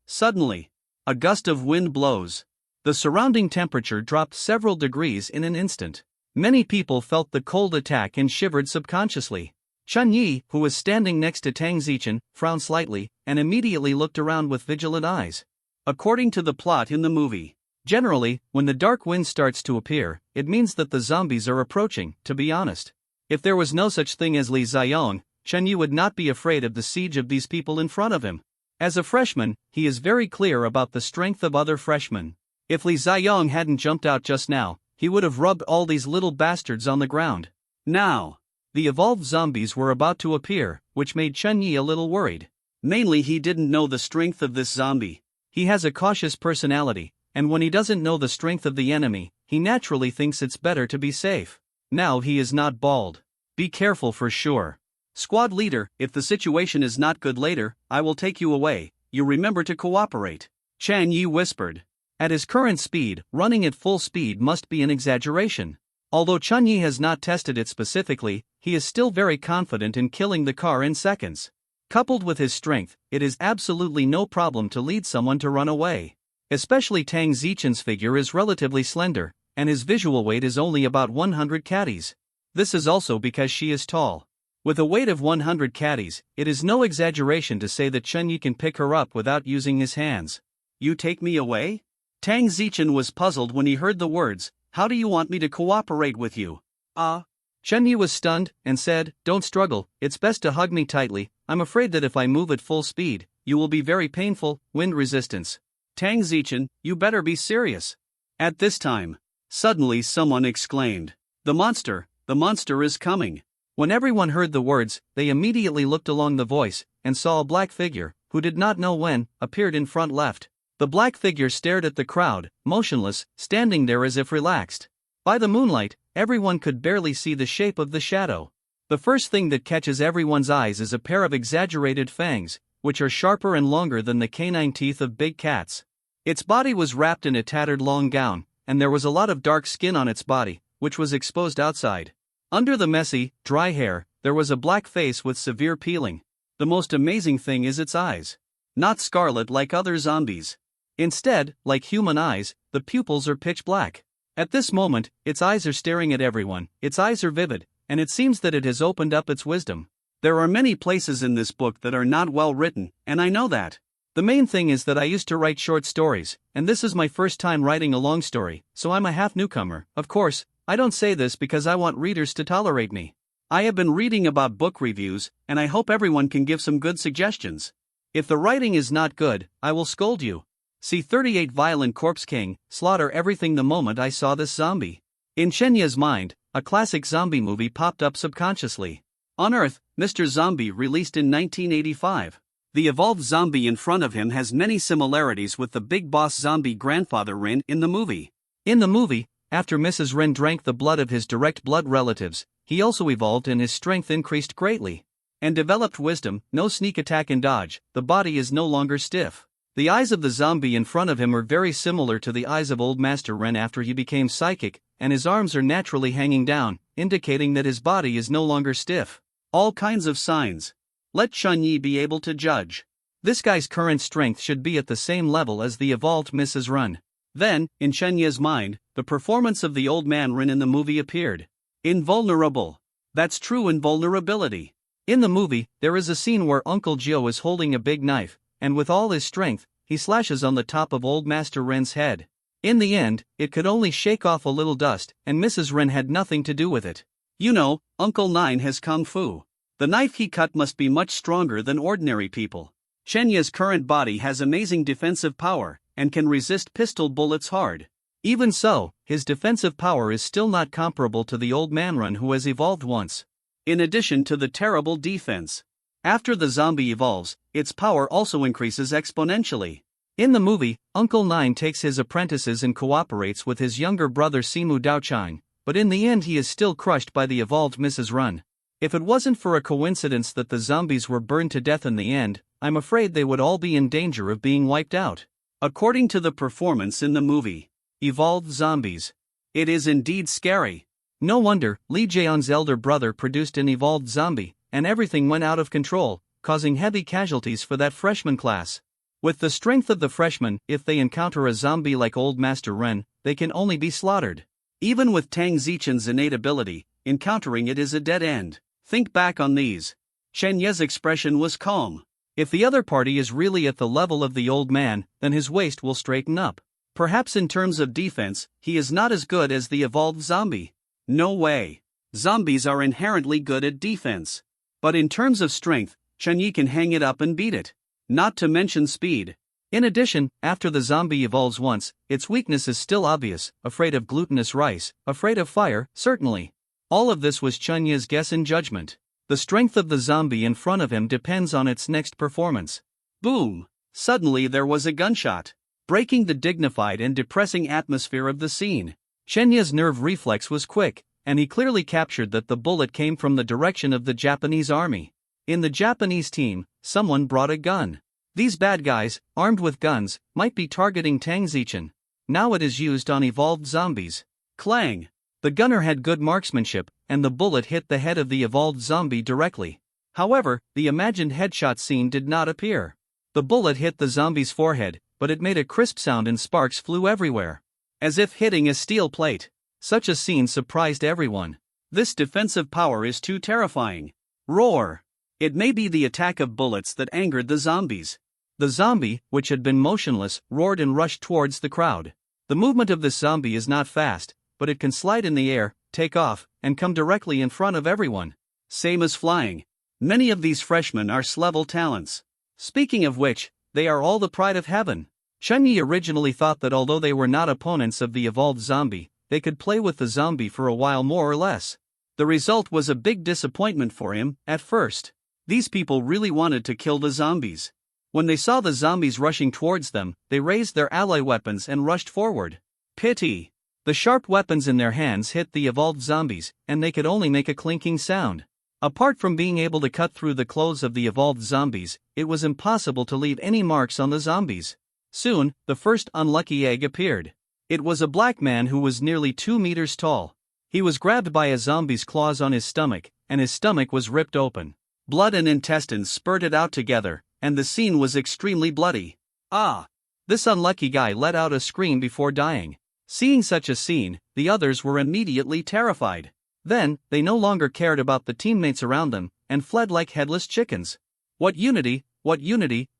Suddenly, a gust of wind blows. The surrounding temperature dropped several degrees in an instant. Many people felt the cold attack and shivered subconsciously. Chun Yi, who was standing next to Tang Zichen, frowned slightly, and immediately looked around with vigilant eyes. According to the plot in the movie, generally, when the dark wind starts to appear, it means that the zombies are approaching. To be honest, if there was no such thing as Lee Ziyang, Chun Yi would not be afraid of the siege of these people in front of him. As a freshman, he is very clear about the strength of other freshmen. If Lee Ziyang hadn't jumped out just now, he would have rubbed all these little bastards on the ground. Now, the evolved zombies were about to appear, which made Chun Yi a little worried. Mainly he didn't know the strength of this zombie. He has a cautious personality, and when he doesn't know the strength of the enemy, he naturally thinks it's better to be safe. Now he is not bald. Be careful for sure. Squad leader, if the situation is not good later, I will take you away. You remember to cooperate. Chan Yi whispered. At his current speed, running at full speed must be an exaggeration. Although Chun Yi has not tested it specifically, he is still very confident in killing the car in seconds. Coupled with his strength, it is absolutely no problem to lead someone to run away. Especially Tang Zichen's figure is relatively slender, and his visual weight is only about 100 caddies. This is also because she is tall. With a weight of 100 caddies, it is no exaggeration to say that Chun Yi can pick her up without using his hands. You take me away? Tang Zichen was puzzled when he heard the words, how do you want me to cooperate with you? Chun Yi was stunned, and said, don't struggle, it's best to hug me tightly, I'm afraid that if I move at full speed, you will be very painful, wind resistance. Tang Zichen, you better be serious. At this time, suddenly someone exclaimed, the monster is coming. When everyone heard the words, they immediately looked along the voice, and saw a black figure, who did not know when, appeared in front left. The black figure stared at the crowd, motionless, standing there as if relaxed. By the moonlight, everyone could barely see the shape of the shadow. The first thing that catches everyone's eyes is a pair of exaggerated fangs, which are sharper and longer than the canine teeth of big cats. Its body was wrapped in a tattered long gown, and there was a lot of dark skin on its body, which was exposed outside. Under the messy, dry hair, there was a black face with severe peeling. The most amazing thing is its eyes. Not scarlet like other zombies. Instead, like human eyes, the pupils are pitch black. At this moment, its eyes are staring at everyone, its eyes are vivid, and it seems that it has opened up its wisdom. There are many places in this book that are not well written, and I know that. The main thing is that I used to write short stories, and this is my first time writing a long story, so I'm a half newcomer. Of course, I don't say this because I want readers to tolerate me. I have been reading about book reviews, and I hope everyone can give some good suggestions. If the writing is not good, I will scold you. See 38 Violent Corpse King, slaughter everything the moment I saw this zombie. In Shenya's mind, a classic zombie movie popped up subconsciously. On Earth, Mr. Zombie released in 1985. The evolved zombie in front of him has many similarities with the big boss zombie grandfather Rin in the movie. In the movie, after Mrs. Rin drank the blood of his direct blood relatives, he also evolved and his strength increased greatly. And developed wisdom, no sneak attack and dodge, the body is no longer stiff. The eyes of the zombie in front of him are very similar to the eyes of Old Master Ren after he became psychic, and his arms are naturally hanging down, indicating that his body is no longer stiff. All kinds of signs. Let Chun Yi be able to judge. This guy's current strength should be at the same level as the evolved Mrs. Ren. Then, in Chun Yi's mind, the performance of the old man Rin in the movie appeared. Invulnerable. That's true invulnerability. In the movie, there is a scene where Uncle Joe is holding a big knife, and with all his strength, he slashes on the top of Old Master Ren's head. In the end, it could only shake off a little dust, and Mrs. Ren had nothing to do with it. You know, Uncle Nine has kung fu. The knife he cut must be much stronger than ordinary people. Shenya's current body has amazing defensive power, and can resist pistol bullets hard. Even so, his defensive power is still not comparable to the old man Ren who has evolved once. In addition to the terrible defense. After the zombie evolves, its power also increases exponentially. In the movie, Uncle Nine takes his apprentices and cooperates with his younger brother Simu Daochang, but in the end he is still crushed by the evolved Mrs. Ren. If it wasn't for a coincidence that the zombies were burned to death in the end, I'm afraid they would all be in danger of being wiped out. According to the performance in the movie, evolved zombies. It is indeed scary. No wonder, Li Jian's elder brother produced an evolved zombie, and everything went out of control, causing heavy casualties for that freshman class. With the strength of the freshmen, if they encounter a zombie like Old Master Ren, they can only be slaughtered. Even with Tang Zichen's innate ability, encountering it is a dead end. Think back on these. Shen Ye's expression was calm. If the other party is really at the level of the old man, then his waist will straighten up. Perhaps in terms of defense, he is not as good as the evolved zombie. No way. Zombies are inherently good at defense. But in terms of strength, Chun Yi can hang it up and beat it. Not to mention speed. In addition, after the zombie evolves once, its weakness is still obvious, afraid of glutinous rice, afraid of fire, certainly. All of this was Chun Yi's guess and judgment. The strength of the zombie in front of him depends on its next performance. Boom! Suddenly there was a gunshot, breaking the dignified and depressing atmosphere of the scene. Chenya's nerve reflex was quick, and he clearly captured that the bullet came from the direction of the Japanese army. In the Japanese team, someone brought a gun. These bad guys, armed with guns, might be targeting Tang Zichin. Now it is used on evolved zombies. Clang! The gunner had good marksmanship, and the bullet hit the head of the evolved zombie directly. However, the imagined headshot scene did not appear. The bullet hit the zombie's forehead, but it made a crisp sound and sparks flew everywhere, as if hitting a steel plate. Such a scene surprised everyone. This defensive power is too terrifying. Roar! It may be the attack of bullets that angered the zombies. The zombie, which had been motionless, roared and rushed towards the crowd. The movement of this zombie is not fast, but it can slide in the air, take off, and come directly in front of everyone. Same as flying. Many of these freshmen are S-level talents. Speaking of which, they are all the pride of heaven. Chunyi originally thought that although they were not opponents of the evolved zombie, they could play with the zombie for a while more or less. The result was a big disappointment for him, at first. These people really wanted to kill the zombies. When they saw the zombies rushing towards them, they raised their ally weapons and rushed forward. Pity! The sharp weapons in their hands hit the evolved zombies, and they could only make a clinking sound. Apart from being able to cut through the clothes of the evolved zombies, it was impossible to leave any marks on the zombies. Soon, the first unlucky egg appeared. It was a black man who was nearly 2 meters tall. He was grabbed by a zombie's claws on his stomach, and his stomach was ripped open. Blood and intestines spurted out together, and the scene was extremely bloody. Ah! This unlucky guy let out a scream before dying. Seeing such a scene, the others were immediately terrified. Then, they no longer cared about the teammates around them, and fled like headless chickens. What unity,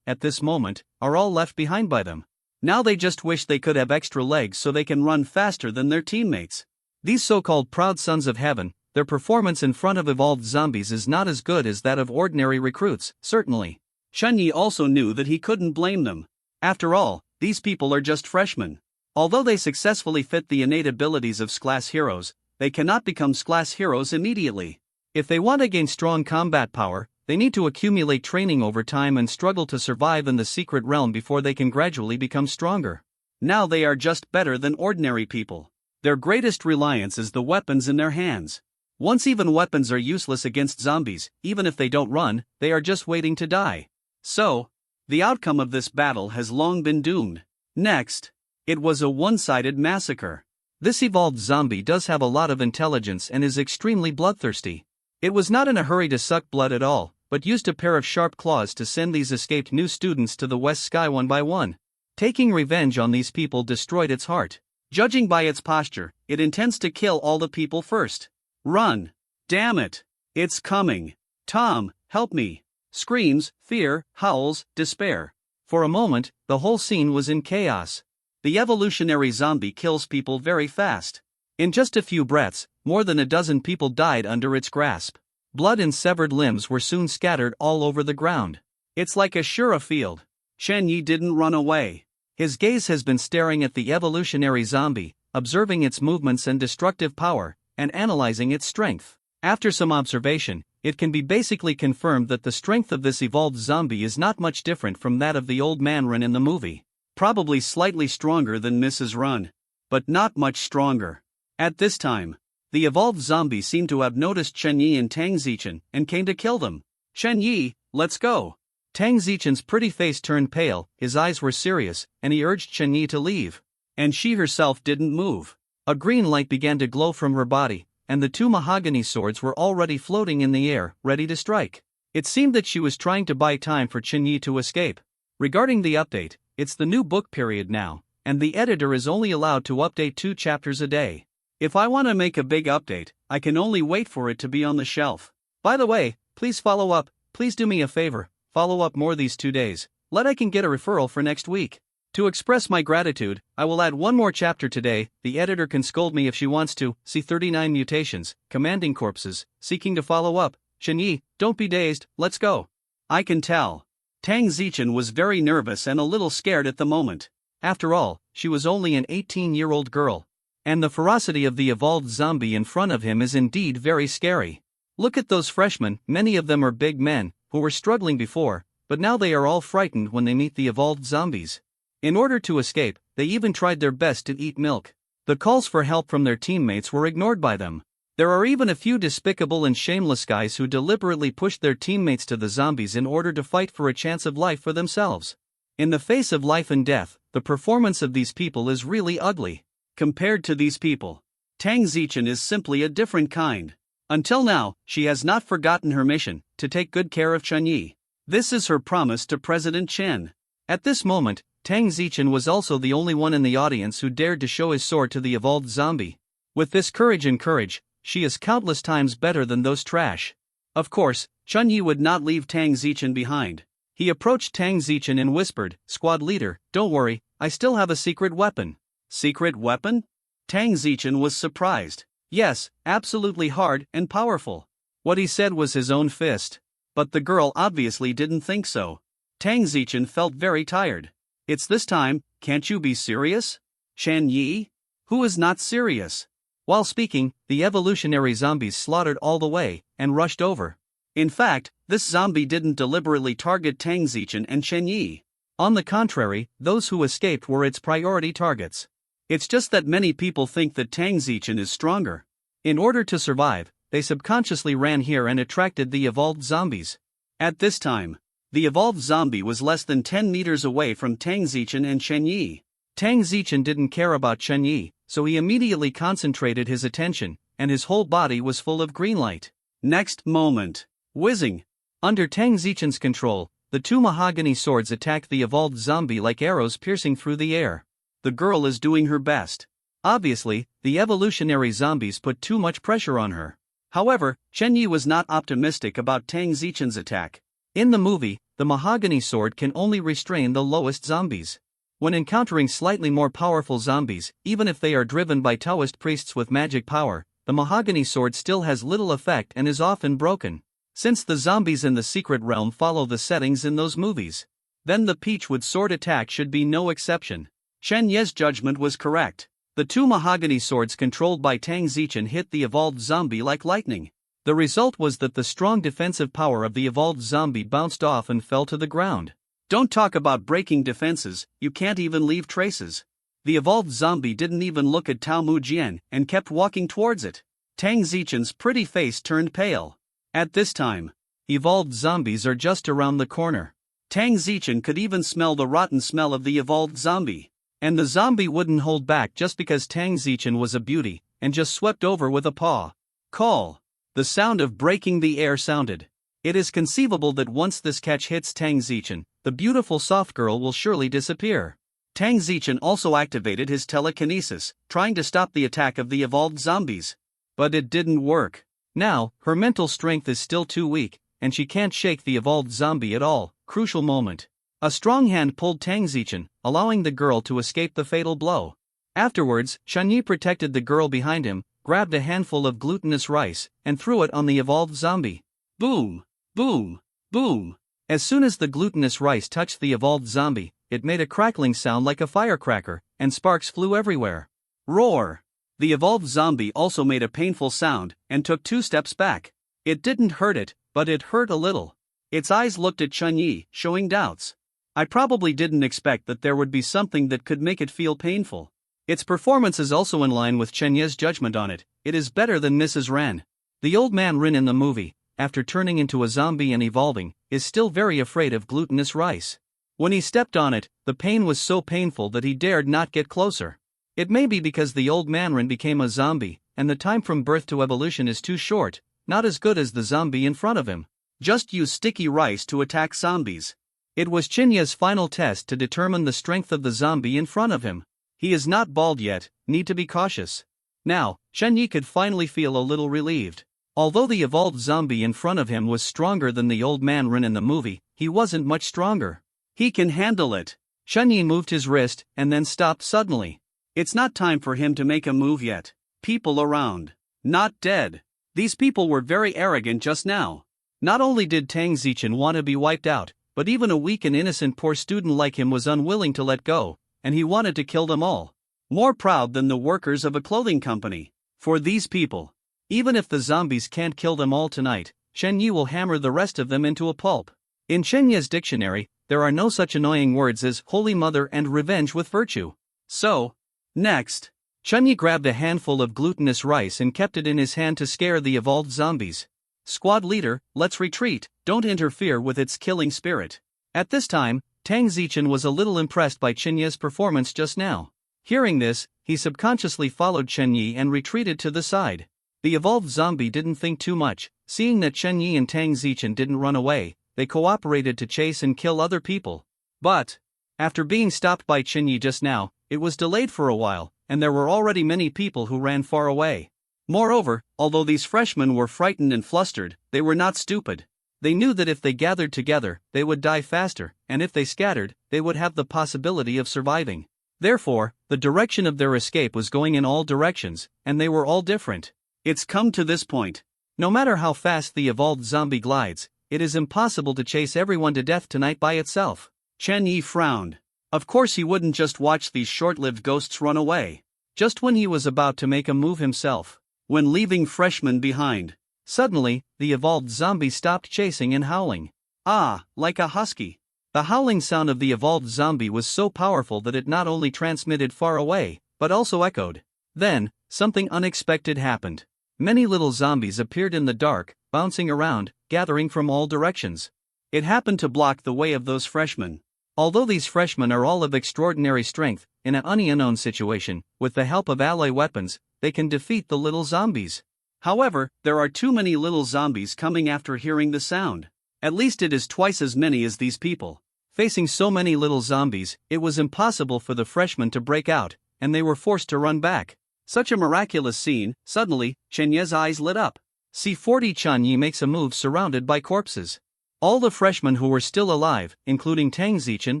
at this moment, are all left behind by them. Now they just wish they could have extra legs so they can run faster than their teammates. These so-called proud sons of heaven, their performance in front of evolved zombies is not as good as that of ordinary recruits, certainly. Chunyi also knew that he couldn't blame them. After all, these people are just freshmen. Although they successfully fit the innate abilities of S-class heroes, they cannot become S-class heroes immediately. If they want to gain strong combat power, they need to accumulate training over time and struggle to survive in the secret realm before they can gradually become stronger. Now they are just better than ordinary people. Their greatest reliance is the weapons in their hands. Once even weapons are useless against zombies, even if they don't run, they are just waiting to die. So, the outcome of this battle has long been doomed. Next, it was a one-sided massacre. This evolved zombie does have a lot of intelligence and is extremely bloodthirsty. It was not in a hurry to suck blood at all, but used a pair of sharp claws to send these escaped new students to the West Sky one by one. Taking revenge on these people destroyed its heart. Judging by its posture, it intends to kill all the people first. Run! Damn it! It's coming! Tom, help me! Screams, fear, howls, despair. For a moment, the whole scene was in chaos. The evolutionary zombie kills people very fast. In just a few breaths, more than a dozen people died under its grasp. Blood and severed limbs were soon scattered all over the ground. It's like a Shura field. Chunyi didn't run away. His gaze has been staring at the evolutionary zombie, observing its movements and destructive power, and analyzing its strength. After some observation, it can be basically confirmed that the strength of this evolved zombie is not much different from that of the old man Run in the movie. Probably slightly stronger than Mrs. Run, but not much stronger. At this time, the evolved zombie seemed to have noticed Chunyi and Tang Zichin and came to kill them. Chunyi, let's go. Tang Zichin's pretty face turned pale, his eyes were serious, and he urged Chunyi to leave. And she herself didn't move. A green light began to glow from her body, and the two mahogany swords were already floating in the air, ready to strike. It seemed that she was trying to buy time for Chunyi to escape. Regarding the update, it's the new book period now, and the editor is only allowed to update 2 chapters a day. If I want to make a big update, I can only wait for it to be on the shelf. By the way, please follow up, please do me a favor, follow up more these 2 days, let I can get a referral for next week. To express my gratitude, I will add 1 more chapter today. The editor can scold me if she wants to. See 39 mutations, commanding corpses, seeking to follow up. Chunyi, don't be dazed, let's go. I can tell. Tang Zichin was very nervous and a little scared at the moment. After all, she was only an 18-year-old girl. And the ferocity of the evolved zombie in front of him is indeed very scary. Look at those freshmen, many of them are big men, who were struggling before, but now they are all frightened when they meet the evolved zombies. In order to escape, they even tried their best to eat milk. The calls for help from their teammates were ignored by them. There are even a few despicable and shameless guys who deliberately pushed their teammates to the zombies in order to fight for a chance of life for themselves. In the face of life and death, the performance of these people is really ugly. Compared to these people, Tang Zichen is simply a different kind. Until now, she has not forgotten her mission, to take good care of Chunyi. This is her promise to President Chen. At this moment, Tang Zichen was also the only one in the audience who dared to show his sword to the evolved zombie. With this courage, she is countless times better than those trash. Of course, Chunyi would not leave Tang Zichen behind. He approached Tang Zichen and whispered, "Squad leader, don't worry, I still have a secret weapon." Secret weapon? Tang Zichen was surprised. Yes, absolutely hard and powerful. What he said was his own fist. But the girl obviously didn't think so. Tang Zichen felt very tired. It's this time, can't you be serious? Chen Yi? Who is not serious? While speaking, the evolutionary zombies slaughtered all the way, and rushed over. In fact, this zombie didn't deliberately target Tang Zichen and Chen Yi. On the contrary, those who escaped were its priority targets. It's just that many people think that Tang Zichen is stronger. In order to survive, they subconsciously ran here and attracted the evolved zombies. At this time, the evolved zombie was less than 10 meters away from Tang Zichen and Chen Yi. Tang Zichen didn't care about Chen Yi, so he immediately concentrated his attention, and his whole body was full of green light. Next moment, whizzing! Under Tang Zichen's control, the two mahogany swords attacked the evolved zombie like arrows piercing through the air. The girl is doing her best. Obviously, the evolutionary zombies put too much pressure on her. However, Chen Yi was not optimistic about Tang Zichen's attack. In the movie, the mahogany sword can only restrain the lowest zombies. When encountering slightly more powerful zombies, even if they are driven by Taoist priests with magic power, the mahogany sword still has little effect and is often broken. Since the zombies in the secret realm follow the settings in those movies, then the peachwood sword attack should be no exception. Chen Ye's judgment was correct. The two mahogany swords controlled by Tang Zichen hit the evolved zombie like lightning. The result was that the strong defensive power of the evolved zombie bounced off and fell to the ground. Don't talk about breaking defenses, you can't even leave traces. The evolved zombie didn't even look at Tao Mujian and kept walking towards it. Tang Zichen's pretty face turned pale. At this time, evolved zombies are just around the corner. Tang Zichen could even smell the rotten smell of the evolved zombie. And the zombie wouldn't hold back just because Tang Zichen was a beauty, and just swept over with a paw. Call. The sound of breaking the air sounded. It is conceivable that once this catch hits Tang Zichen, the beautiful soft girl will surely disappear. Tang Zichen also activated his telekinesis, trying to stop the attack of the evolved zombies. But it didn't work. Now, her mental strength is still too weak, and she can't shake the evolved zombie at all. Crucial moment. A strong hand pulled Tang Zichen, allowing the girl to escape the fatal blow. Afterwards, Chen Yi protected the girl behind him, grabbed a handful of glutinous rice, and threw it on the evolved zombie. Boom! Boom! Boom! As soon as the glutinous rice touched the evolved zombie, it made a crackling sound like a firecracker, and sparks flew everywhere. Roar! The evolved zombie also made a painful sound, and took 2 steps back. It didn't hurt it, but it hurt a little. Its eyes looked at Chen Yi, showing doubts. I probably didn't expect that there would be something that could make it feel painful. Its performance is also in line with Chen Ye's judgment on it. It is better than Mrs. Ren. The old man Rin in the movie, after turning into a zombie and evolving, is still very afraid of glutinous rice. When he stepped on it, the pain was so painful that he dared not get closer. It may be because the old man Rin became a zombie, and the time from birth to evolution is too short, not as good as the zombie in front of him. Just use sticky rice to attack zombies. It was Chinya's final test to determine the strength of the zombie in front of him. He is not bald yet, need to be cautious. Now, Chen Yi could finally feel a little relieved. Although the evolved zombie in front of him was stronger than the old man Rin in the movie, he wasn't much stronger. He can handle it. Chen Yi moved his wrist and then stopped suddenly. It's not time for him to make a move yet. People around. Not dead. These people were very arrogant just now. Not only did Tang Zichen want to be wiped out, but even a weak and innocent poor student like him was unwilling to let go, and he wanted to kill them all. More proud than the workers of a clothing company. For these people, Even if the zombies can't kill them all tonight, Chen Yi will hammer the rest of them into a pulp. In Chen Yi's dictionary, there are no such annoying words as Holy Mother and revenge with virtue. So, next, Chen Yi grabbed a handful of glutinous rice and kept it in his hand to scare the evolved zombies. Squad leader, let's retreat, don't interfere with its killing spirit. At this time, Tang Zichen was a little impressed by Chen Yi's performance just now. Hearing this, he subconsciously followed Chen Yi and retreated to the side. The evolved zombie didn't think too much, seeing that Chen Yi and Tang Zichen didn't run away, they cooperated to chase and kill other people. But, after being stopped by Chen Yi just now, it was delayed for a while, and there were already many people who ran far away. Moreover, although these freshmen were frightened and flustered, they were not stupid. They knew that if they gathered together, they would die faster, and if they scattered, they would have the possibility of surviving. Therefore, the direction of their escape was going in all directions, and they were all different. It's come to this point. No matter how fast the evolved zombie glides, it is impossible to chase everyone to death tonight by itself. Chen Yi frowned. Of course he wouldn't just watch these short-lived ghosts run away. Just when he was about to make a move himself, when leaving freshmen behind, suddenly, the evolved zombie stopped chasing and howling. Ah, like a husky. The howling sound of the evolved zombie was so powerful that it not only transmitted far away, but also echoed. Then, something unexpected happened. Many little zombies appeared in the dark, bouncing around, gathering from all directions. It happened to block the way of those freshmen. Although these freshmen are all of extraordinary strength, in an unknown situation, with the help of alloy weapons, they can defeat the little zombies. However, there are too many little zombies coming after hearing the sound. At least it is twice as many as these people. Facing so many little zombies, it was impossible for the freshmen to break out, and they were forced to run back. Such a miraculous scene. Suddenly, Chen Yi's eyes lit up. C40 Chen Yi makes a move surrounded by corpses. All the freshmen who were still alive, including Tang Zichen,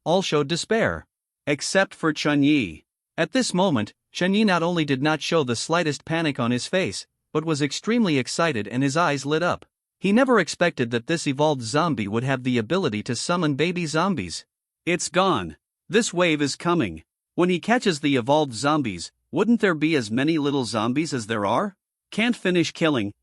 all showed despair. Except for Chen Yi. At this moment, Chen Yi not only did not show the slightest panic on his face, but was extremely excited and his eyes lit up. He never expected that this evolved zombie would have the ability to summon baby zombies. It's gone. This wave is coming. When he catches the evolved zombies, wouldn't there be as many little zombies as there are? Can't finish killing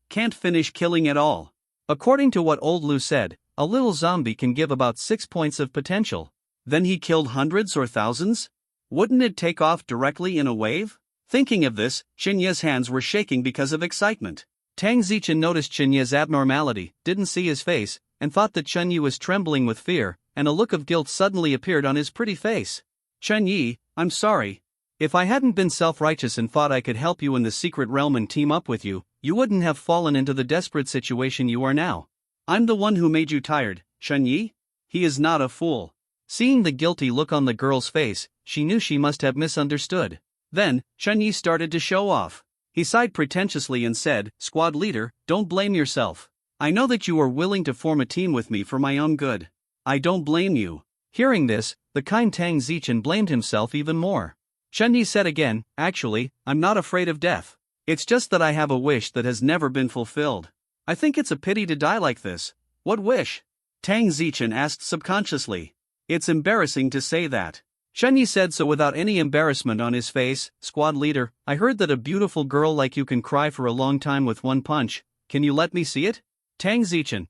at all. According to what old Lu said, a little zombie can give about 6 points of potential. Then he killed hundreds or thousands? Wouldn't it take off directly in a wave? Thinking of this, Chen Yi's hands were shaking because of excitement. Tang Zichen noticed Chen Yi's abnormality, didn't see his face, and thought that Chen Yi was trembling with fear, and a look of guilt suddenly appeared on his pretty face. Chen Yi, I'm sorry. If I hadn't been self-righteous and thought I could help you in the secret realm and team up with you, you wouldn't have fallen into the desperate situation you are now. I'm the one who made you tired, Chen Yi? He is not a fool. Seeing the guilty look on the girl's face, she knew she must have misunderstood. Then, Chen Yi started to show off. He sighed pretentiously and said, Squad leader, don't blame yourself. I know that you are willing to form a team with me for my own good. I don't blame you. Hearing this, the kind Tang Zichen blamed himself even more. Chen Yi said again, actually, I'm not afraid of death. It's just that I have a wish that has never been fulfilled. I think it's a pity to die like this. What wish? Tang Zichen asked subconsciously. It's embarrassing to say that. Chen Yi said so without any embarrassment on his face. Squad leader, I heard that a beautiful girl like you can cry for a long time with one punch. Can you let me see it? Tang Zichen,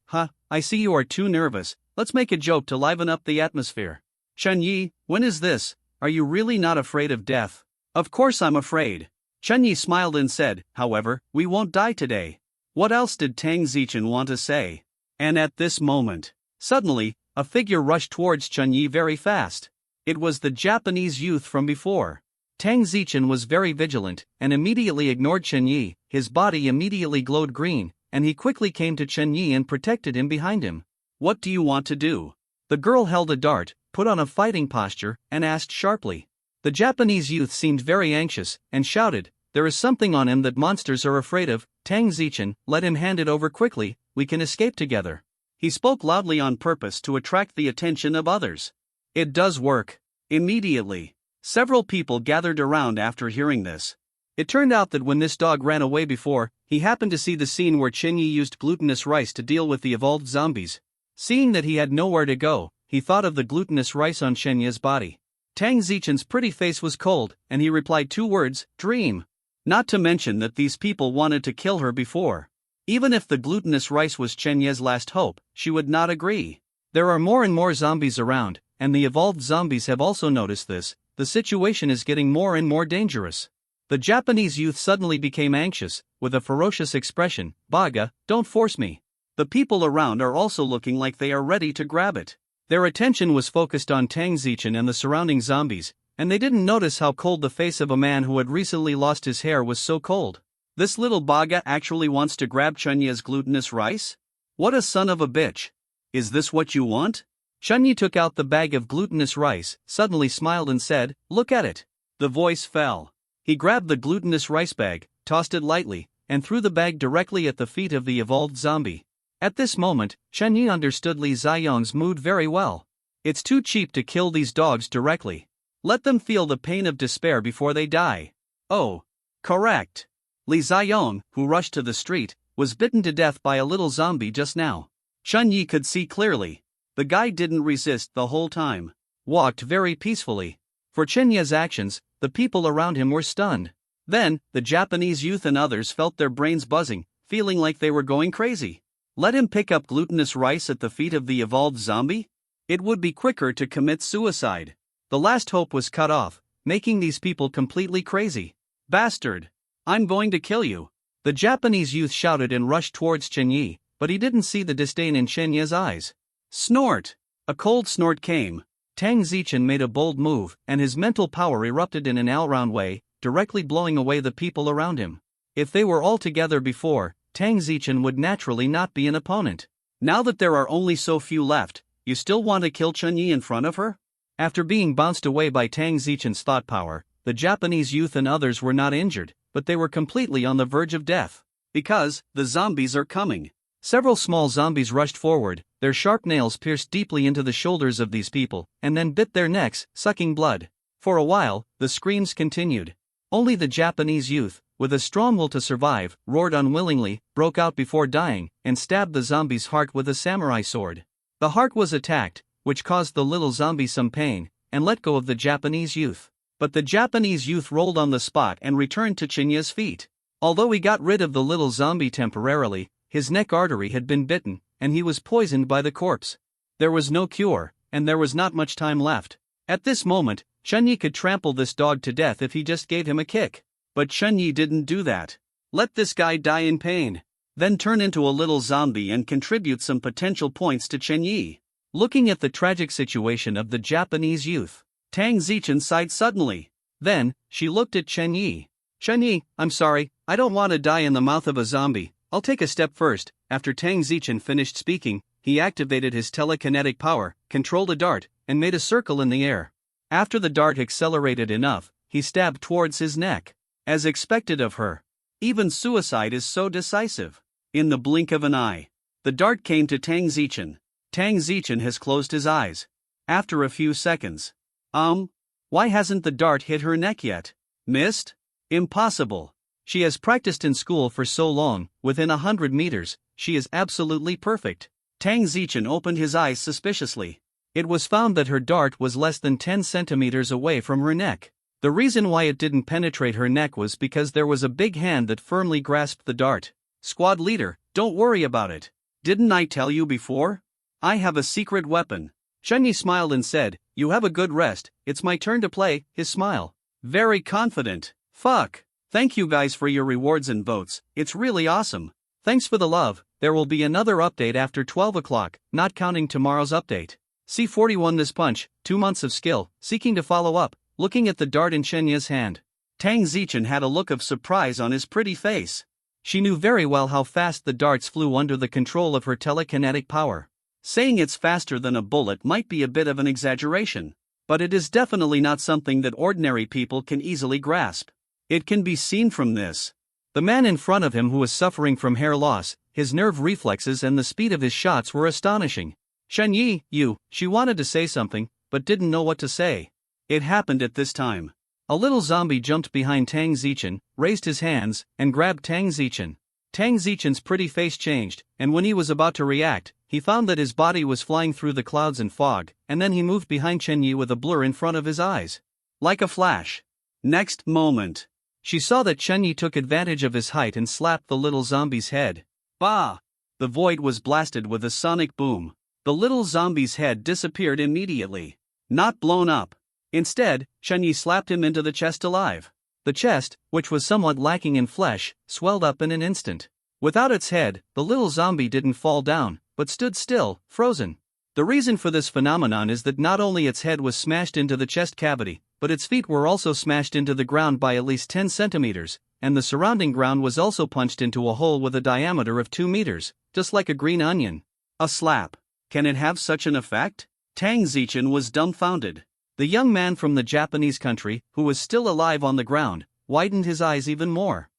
I see you are too nervous. Let's make a joke to liven up the atmosphere. Chen Yi, when is this? Are you really not afraid of death? Of course I'm afraid. Chen Yi smiled and said, however, we won't die today. What else did Tang Zichen want to say? And at this moment, suddenly, a figure rushed towards Chen Yi very fast. It was the Japanese youth from before. Tang Zichen was very vigilant, and immediately ignored Chen Yi. His body immediately glowed green, and he quickly came to Chen Yi and protected him behind him. What do you want to do? The girl held a dart, put on a fighting posture, and asked sharply. The Japanese youth seemed very anxious, and shouted, there is something on him that monsters are afraid of. Tang Zichen, let him hand it over quickly, we can escape together. He spoke loudly on purpose to attract the attention of others. It does work. Immediately, several people gathered around after hearing this. It turned out that when this dog ran away before, he happened to see the scene where Chen Yi used glutinous rice to deal with the evolved zombies. Seeing that he had nowhere to go, he thought of the glutinous rice on Chen Yi's body. Tang Zichen's pretty face was cold, and he replied 2 words, dream. Not to mention that these people wanted to kill her before. Even if the glutinous rice was Chenye's last hope, she would not agree. There are more and more zombies around, and the evolved zombies have also noticed this. The situation is getting more and more dangerous. The Japanese youth suddenly became anxious, with a ferocious expression. Baga, don't force me. The people around are also looking like they are ready to grab it. Their attention was focused on Tang Zichin and the surrounding zombies, and they didn't notice how cold the face of a man who had recently lost his hair was so cold. This little Baga actually wants to grab Chunye's glutinous rice? What a son of a bitch. Is this what you want? Chunye took out the bag of glutinous rice, suddenly smiled and said, look at it. The voice fell. He grabbed the glutinous rice bag, tossed it lightly, and threw the bag directly at the feet of the evolved zombie. At this moment, Chunye understood Li Ziyong's mood very well. It's too cheap to kill these dogs directly. Let them feel the pain of despair before they die. Oh. Correct. Li Ziyong, who rushed to the street, was bitten to death by a little zombie just now. Chunye could see clearly. The guy didn't resist the whole time. Walked very peacefully. For Chenye's actions, the people around him were stunned. Then, the Japanese youth and others felt their brains buzzing, feeling like they were going crazy. Let him pick up glutinous rice at the feet of the evolved zombie? It would be quicker to commit suicide. The last hope was cut off, making these people completely crazy. Bastard! I'm going to kill you! The Japanese youth shouted and rushed towards Chenye, but he didn't see the disdain in Chenye's eyes. Snort! A cold snort came. Tang Zichin made a bold move, and his mental power erupted in an all-round way, directly blowing away the people around him. If they were all together before, Tang Zichin would naturally not be an opponent. Now that there are only so few left, you still want to kill Chunye in front of her? After being bounced away by Tang Zichin's thought power, the Japanese youth and others were not injured, but they were completely on the verge of death. Because, the zombies are coming. Several small zombies rushed forward, their sharp nails pierced deeply into the shoulders of these people, and then bit their necks, sucking blood. For a while, the screams continued. Only the Japanese youth, with a strong will to survive, roared unwillingly, broke out before dying, and stabbed the zombie's heart with a samurai sword. The heart was attacked, which caused the little zombie some pain, and let go of the Japanese youth. But the Japanese youth rolled on the spot and returned to Chenye's feet. Although he got rid of the little zombie temporarily, his neck artery had been bitten, and he was poisoned by the corpse. There was no cure, and there was not much time left. At this moment, Chunye could trample this dog to death if he just gave him a kick. But Chunye didn't do that. Let this guy die in pain. Then turn into a little zombie and contribute some potential points to Chunye. Looking at the tragic situation of the Japanese youth, Tang Zichin sighed suddenly. Then, she looked at Chunye. Chunye, I'm sorry, I don't want to die in the mouth of a zombie. I'll take a step first. After Tang Zichin finished speaking, he activated his telekinetic power, controlled a dart, and made a circle in the air. After the dart accelerated enough, he stabbed towards his neck. As expected of her. Even suicide is so decisive. In the blink of an eye, the dart came to Tang Zichin. Tang Zichin has closed his eyes. After a few seconds. Why hasn't the dart hit her neck yet? Missed? Impossible. She has practiced in school for so long, within 100 meters, she is absolutely perfect. Tang Zichin opened his eyes suspiciously. It was found that her dart was less than 10 centimeters away from her neck. The reason why it didn't penetrate her neck was because there was a big hand that firmly grasped the dart. Squad leader, don't worry about it. Didn't I tell you before? I have a secret weapon. Chunye smiled and said, you have a good rest, it's my turn to play. His smile. Very confident. Fuck. Thank you guys for your rewards and votes, it's really awesome. Thanks for the love, there will be another update after 12 o'clock, not counting tomorrow's update. C41 this punch, 2 months of skill, seeking to follow up, looking at the dart in Chenye's hand. Tang Zichin had a look of surprise on his pretty face. She knew very well how fast the darts flew under the control of her telekinetic power. Saying it's faster than a bullet might be a bit of an exaggeration, but it is definitely not something that ordinary people can easily grasp. It can be seen from this. The man in front of him who was suffering from hair loss, his nerve reflexes and the speed of his shots were astonishing. Chunye, she wanted to say something, but didn't know what to say. It happened at this time. A little zombie jumped behind Tang Zichin, raised his hands, and grabbed Tang Zichin. Tang Zichin's pretty face changed, and when he was about to react, he found that his body was flying through the clouds and fog, and then he moved behind Chunye with a blur in front of his eyes. Like a flash. Next moment. She saw that Chen Yi took advantage of his height and slapped the little zombie's head. Bah! The void was blasted with a sonic boom. The little zombie's head disappeared immediately. Not blown up. Instead, Chen Yi slapped him into the chest alive. The chest, which was somewhat lacking in flesh, swelled up in an instant. Without its head, the little zombie didn't fall down, but stood still, frozen. The reason for this phenomenon is that not only its head was smashed into the chest cavity, but its feet were also smashed into the ground by at least 10 centimeters, and the surrounding ground was also punched into a hole with a diameter of 2 meters, just like a green onion. A slap. Can it have such an effect? Tang Zichen was dumbfounded. The young man from the Japanese country, who was still alive on the ground, widened his eyes even more.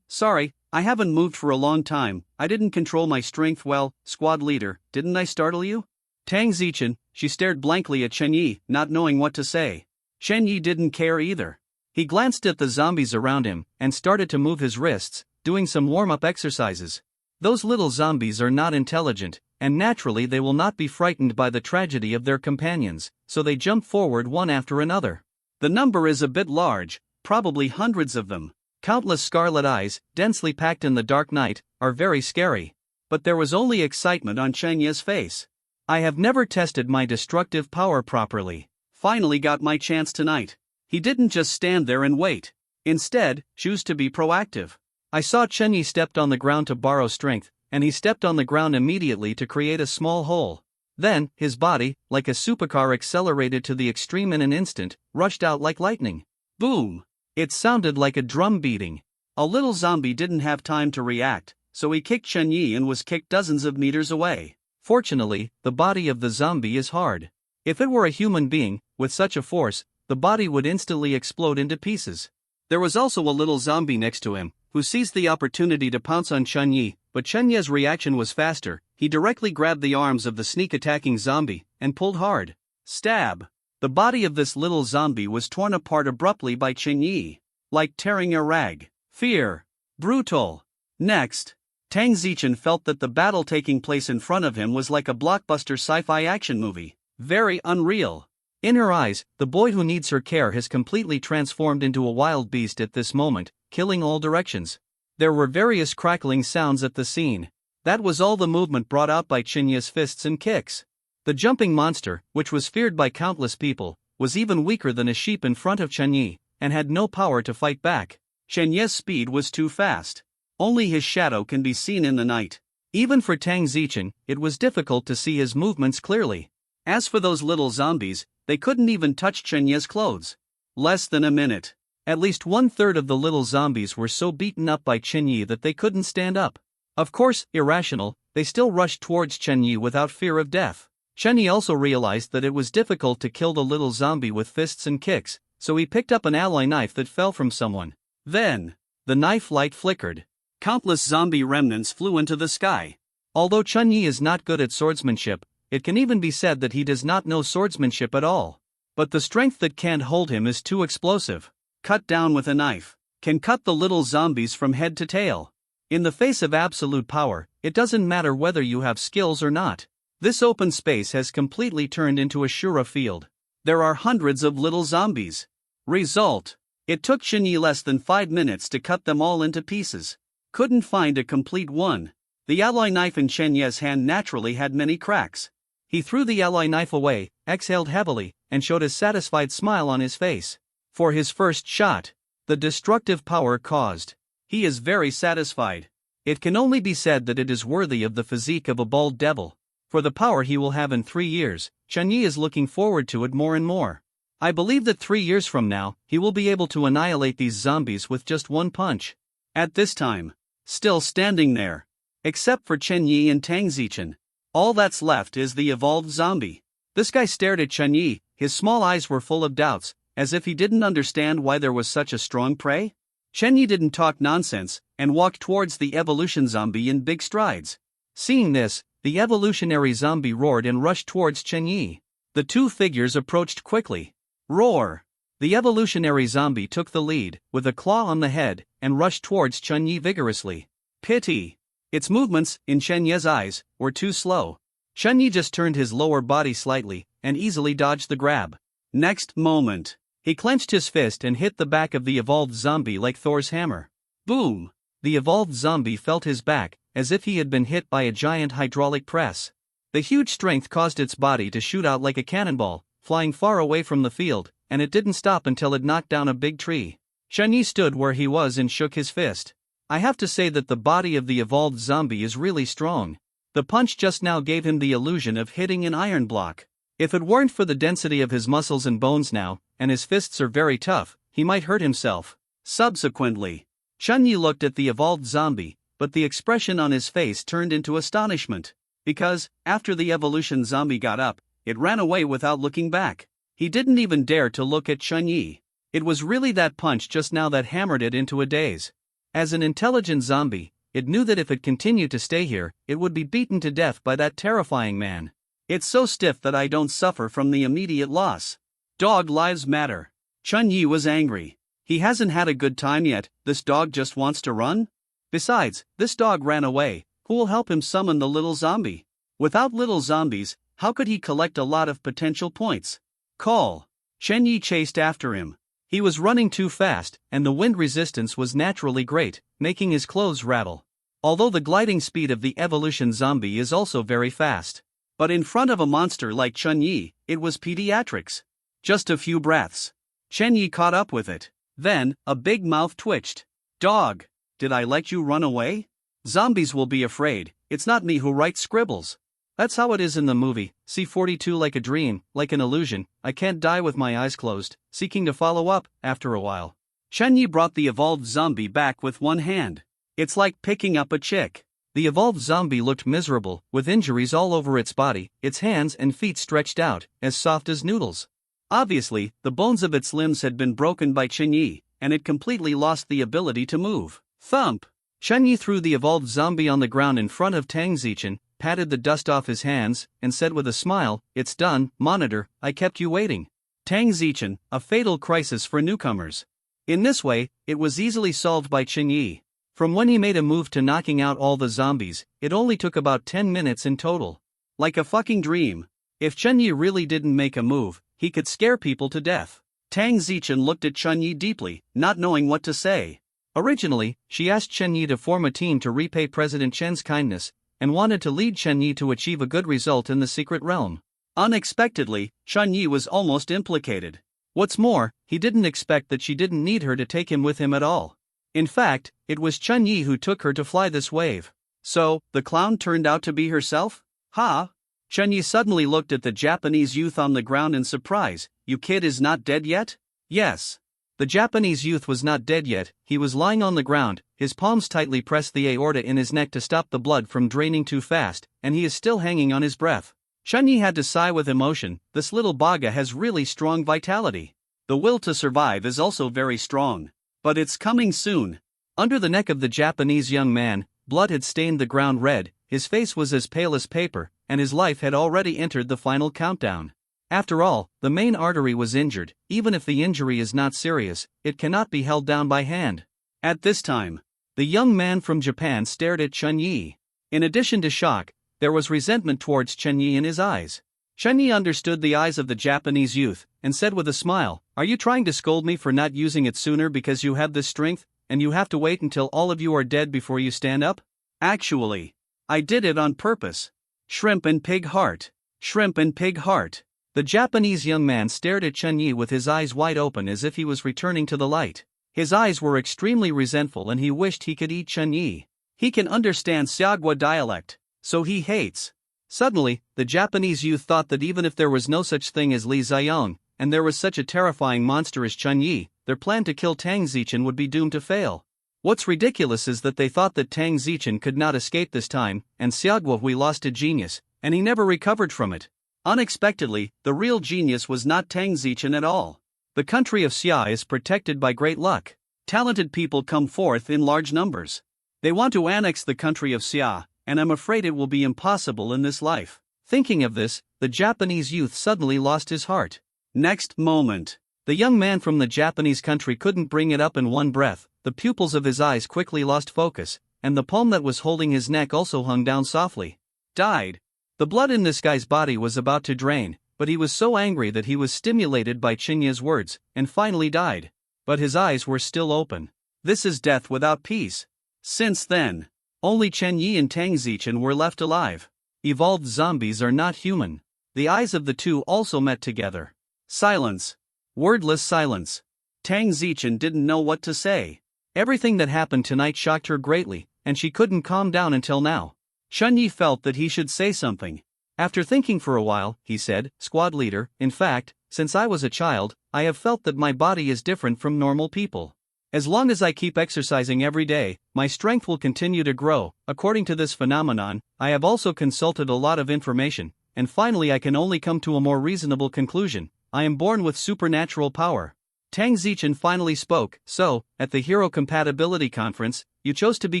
Sorry, I haven't moved for a long time. I didn't control my strength well, squad leader, didn't I startle you? Tang Zichen, she stared blankly at Chen Yi, not knowing what to say. Chen Yi didn't care either. He glanced at the zombies around him and started to move his wrists, doing some warm-up exercises. Those little zombies are not intelligent, and naturally they will not be frightened by the tragedy of their companions, so they jump forward one after another. The number is a bit large, probably hundreds of them. Countless scarlet eyes, densely packed in the dark night, are very scary. But there was only excitement on Chen Yi's face. I have never tested my destructive power properly. Finally got my chance tonight. He didn't just stand there and wait. Instead, choose to be proactive. I saw Chen Yi stepped on the ground to borrow strength, and he stepped on the ground immediately to create a small hole. Then, his body, like a supercar, accelerated to the extreme in an instant, rushed out like lightning. Boom! It sounded like a drum beating. A little zombie didn't have time to react, so he kicked Chen Yi and was kicked dozens of meters away. Fortunately, the body of the zombie is hard. If it were a human being, with such a force, the body would instantly explode into pieces. There was also a little zombie next to him, who seized the opportunity to pounce on Chen Yi, but Chen Yi's reaction was faster. He directly grabbed the arms of the sneak-attacking zombie and pulled hard. Stab! The body of this little zombie was torn apart abruptly by Chen Yi, like tearing a rag. Fear. Brutal. Next, Tang Zichen felt that the battle taking place in front of him was like a blockbuster sci-fi action movie. Very unreal. In her eyes, the boy who needs her care has completely transformed into a wild beast at this moment, killing all directions. There were various crackling sounds at the scene. That was all the movement brought out by Chen Yi's fists and kicks. The jumping monster, which was feared by countless people, was even weaker than a sheep in front of Chen Yi, and had no power to fight back. Chen Yi's speed was too fast. Only his shadow can be seen in the night. Even for Tang Zichen, it was difficult to see his movements clearly. As for those little zombies, they couldn't even touch Chen Yi's clothes. Less than a minute. At least 1/3 of the little zombies were so beaten up by Chen Yi that they couldn't stand up. Of course, irrational, they still rushed towards Chen Yi without fear of death. Chen Yi also realized that it was difficult to kill the little zombie with fists and kicks, so he picked up an alloy knife that fell from someone. Then, the knife light flickered. Countless zombie remnants flew into the sky. Although Chen Yi is not good at swordsmanship, it can even be said that he does not know swordsmanship at all. But the strength that can't hold him is too explosive. Cut down with a knife. Can cut the little zombies from head to tail. In the face of absolute power, it doesn't matter whether you have skills or not. This open space has completely turned into a Shura field. There are hundreds of little zombies. Result. It took Chen Yi less than 5 minutes to cut them all into pieces. Couldn't find a complete one. The alloy knife in Chen Yi's hand naturally had many cracks. He threw the alloy knife away, exhaled heavily, and showed a satisfied smile on his face. For his first shot, the destructive power caused, he is very satisfied. It can only be said that it is worthy of the physique of a bald devil. For the power he will have in 3 years, Chen Yi is looking forward to it more and more. I believe that 3 years from now, he will be able to annihilate these zombies with just one punch. At this time, still standing there, except for Chen Yi and Tang Zichen, all that's left is the evolved zombie. This guy stared at Chen Yi, his small eyes were full of doubts, as if he didn't understand why there was such a strong prey. Chen Yi didn't talk nonsense, and walked towards the evolution zombie in big strides. Seeing this, the evolutionary zombie roared and rushed towards Chen Yi. The two figures approached quickly. Roar! The evolutionary zombie took the lead, with a claw on the head, and rushed towards Chen Yi vigorously. Pity! Its movements, in Chen Yi's eyes, were too slow. Chen Yi just turned his lower body slightly, and easily dodged the grab. Next moment, He clenched his fist and hit the back of the evolved zombie like Thor's hammer. Boom! The evolved zombie felt his back, as if he had been hit by a giant hydraulic press. The huge strength caused its body to shoot out like a cannonball, flying far away from the field, and it didn't stop until it knocked down a big tree. Chun-Yi stood where he was and shook his fist. I have to say that the body of the evolved zombie is really strong. The punch just now gave him the illusion of hitting an iron block. If it weren't for the density of his muscles and bones now, and his fists are very tough, he might hurt himself. Subsequently, Chun-Yi looked at the evolved zombie, but the expression on his face turned into astonishment. Because, after the evolution zombie got up, it ran away without looking back. He didn't even dare to look at Chun-Yi. It was really that punch just now that hammered it into a daze. As an intelligent zombie, it knew that if it continued to stay here, it would be beaten to death by that terrifying man. It's so stiff that I don't suffer from the immediate loss. Dog lives matter. Chun-Yi was angry. He hasn't had a good time yet, this dog just wants to run? Besides, this dog ran away, who'll help him summon the little zombie? Without little zombies, how could he collect a lot of potential points? Call. Chun-Yi chased after him. He was running too fast, and the wind resistance was naturally great, making his clothes rattle. Although the gliding speed of the evolution zombie is also very fast. But in front of a monster like Chun-Yi, it was pediatrics. Just a few breaths. Chun-Yi caught up with it. Then, a big mouth twitched. Dog, did I let you run away? Zombies will be afraid, it's not me who writes scribbles. That's how it is in the movie, C-42 like a dream, like an illusion, I can't die with my eyes closed, seeking to follow up, after a while. Chun-Yi brought the evolved zombie back with one hand. It's like picking up a chick. The evolved zombie looked miserable, with injuries all over its body, its hands and feet stretched out, as soft as noodles. Obviously, the bones of its limbs had been broken by Chun-Yi, and it completely lost the ability to move. Thump! Chun-Yi threw the evolved zombie on the ground in front of Tang Zichen, patted the dust off his hands, and said with a smile, "It's done, monitor, I kept you waiting." Tang Zichen, a fatal crisis for newcomers. In this way, it was easily solved by Chun-Yi. From when he made a move to knocking out all the zombies, it only took about 10 minutes in total. Like a fucking dream. If Chun-Yi really didn't make a move, he could scare people to death. Tang Zichen looked at Chun-Yi deeply, not knowing what to say. Originally, she asked Chun-Yi to form a team to repay President Chen's kindness, and wanted to lead Chun-Yi to achieve a good result in the secret realm. Unexpectedly, Chun-Yi was almost implicated. What's more, he didn't expect that she didn't need her to take him with him at all. In fact, it was Chun-Yi who took her to fly this wave. So, the clown turned out to be herself? Ha! Chun-Yi suddenly looked at the Japanese youth on the ground in surprise. You kid is not dead yet? Yes. The Japanese youth was not dead yet, he was lying on the ground, his palms tightly pressed the aorta in his neck to stop the blood from draining too fast, and he is still hanging on his breath. Chun-Yi had to sigh with emotion, this little Baga has really strong vitality. The will to survive is also very strong. But it's coming soon. Under the neck of the Japanese young man, blood had stained the ground red, his face was as pale as paper, and his life had already entered the final countdown. After all, the main artery was injured, even if the injury is not serious, it cannot be held down by hand. At this time, the young man from Japan stared at Chun-Yi. In addition to shock, there was resentment towards Chun-Yi in his eyes. Chun-Yi understood the eyes of the Japanese youth, and said with a smile, "Are you trying to scold me for not using it sooner because you have this strength, and you have to wait until all of you are dead before you stand up? Actually, I did it on purpose. Shrimp and pig heart. Shrimp and pig heart." The Japanese young man stared at Chun-Yi with his eyes wide open as if he was returning to the light. His eyes were extremely resentful and he wished he could eat Chun-Yi. He can understand Xiagua dialect, so he hates. Suddenly, the Japanese youth thought that even if there was no such thing as Li Ziyong, and there was such a terrifying monster as Chun-Yi, their plan to kill Tang Zichen would be doomed to fail. What's ridiculous is that they thought that Tang Zichen could not escape this time, and Xiagua Hui lost a genius, and he never recovered from it. Unexpectedly, the real genius was not Tang Zichen at all. The country of Xia is protected by great luck. Talented people come forth in large numbers. They want to annex the country of Xia, and I'm afraid it will be impossible in this life. Thinking of this, the Japanese youth suddenly lost his heart. Next moment, the young man from the Japanese country couldn't bring it up in one breath, the pupils of his eyes quickly lost focus, and the palm that was holding his neck also hung down softly. Died. The blood in this guy's body was about to drain, but he was so angry that he was stimulated by Chinya's words, and finally died. But his eyes were still open. This is death without peace. Since then, only Chen Yi and Tang Zichen were left alive. Evolved zombies are not human. The eyes of the two also met together. Silence. Wordless silence. Tang Zichen didn't know what to say. Everything that happened tonight shocked her greatly, and she couldn't calm down until now. Chen Yi felt that he should say something. After thinking for a while, he said, "Squad leader, in fact, since I was a child, I have felt that my body is different from normal people. As long as I keep exercising every day, my strength will continue to grow. According to this phenomenon, I have also consulted a lot of information, and finally I can only come to a more reasonable conclusion. I am born with supernatural power." Tang Zichen finally spoke. "So, at the Hero Compatibility Conference, you chose to be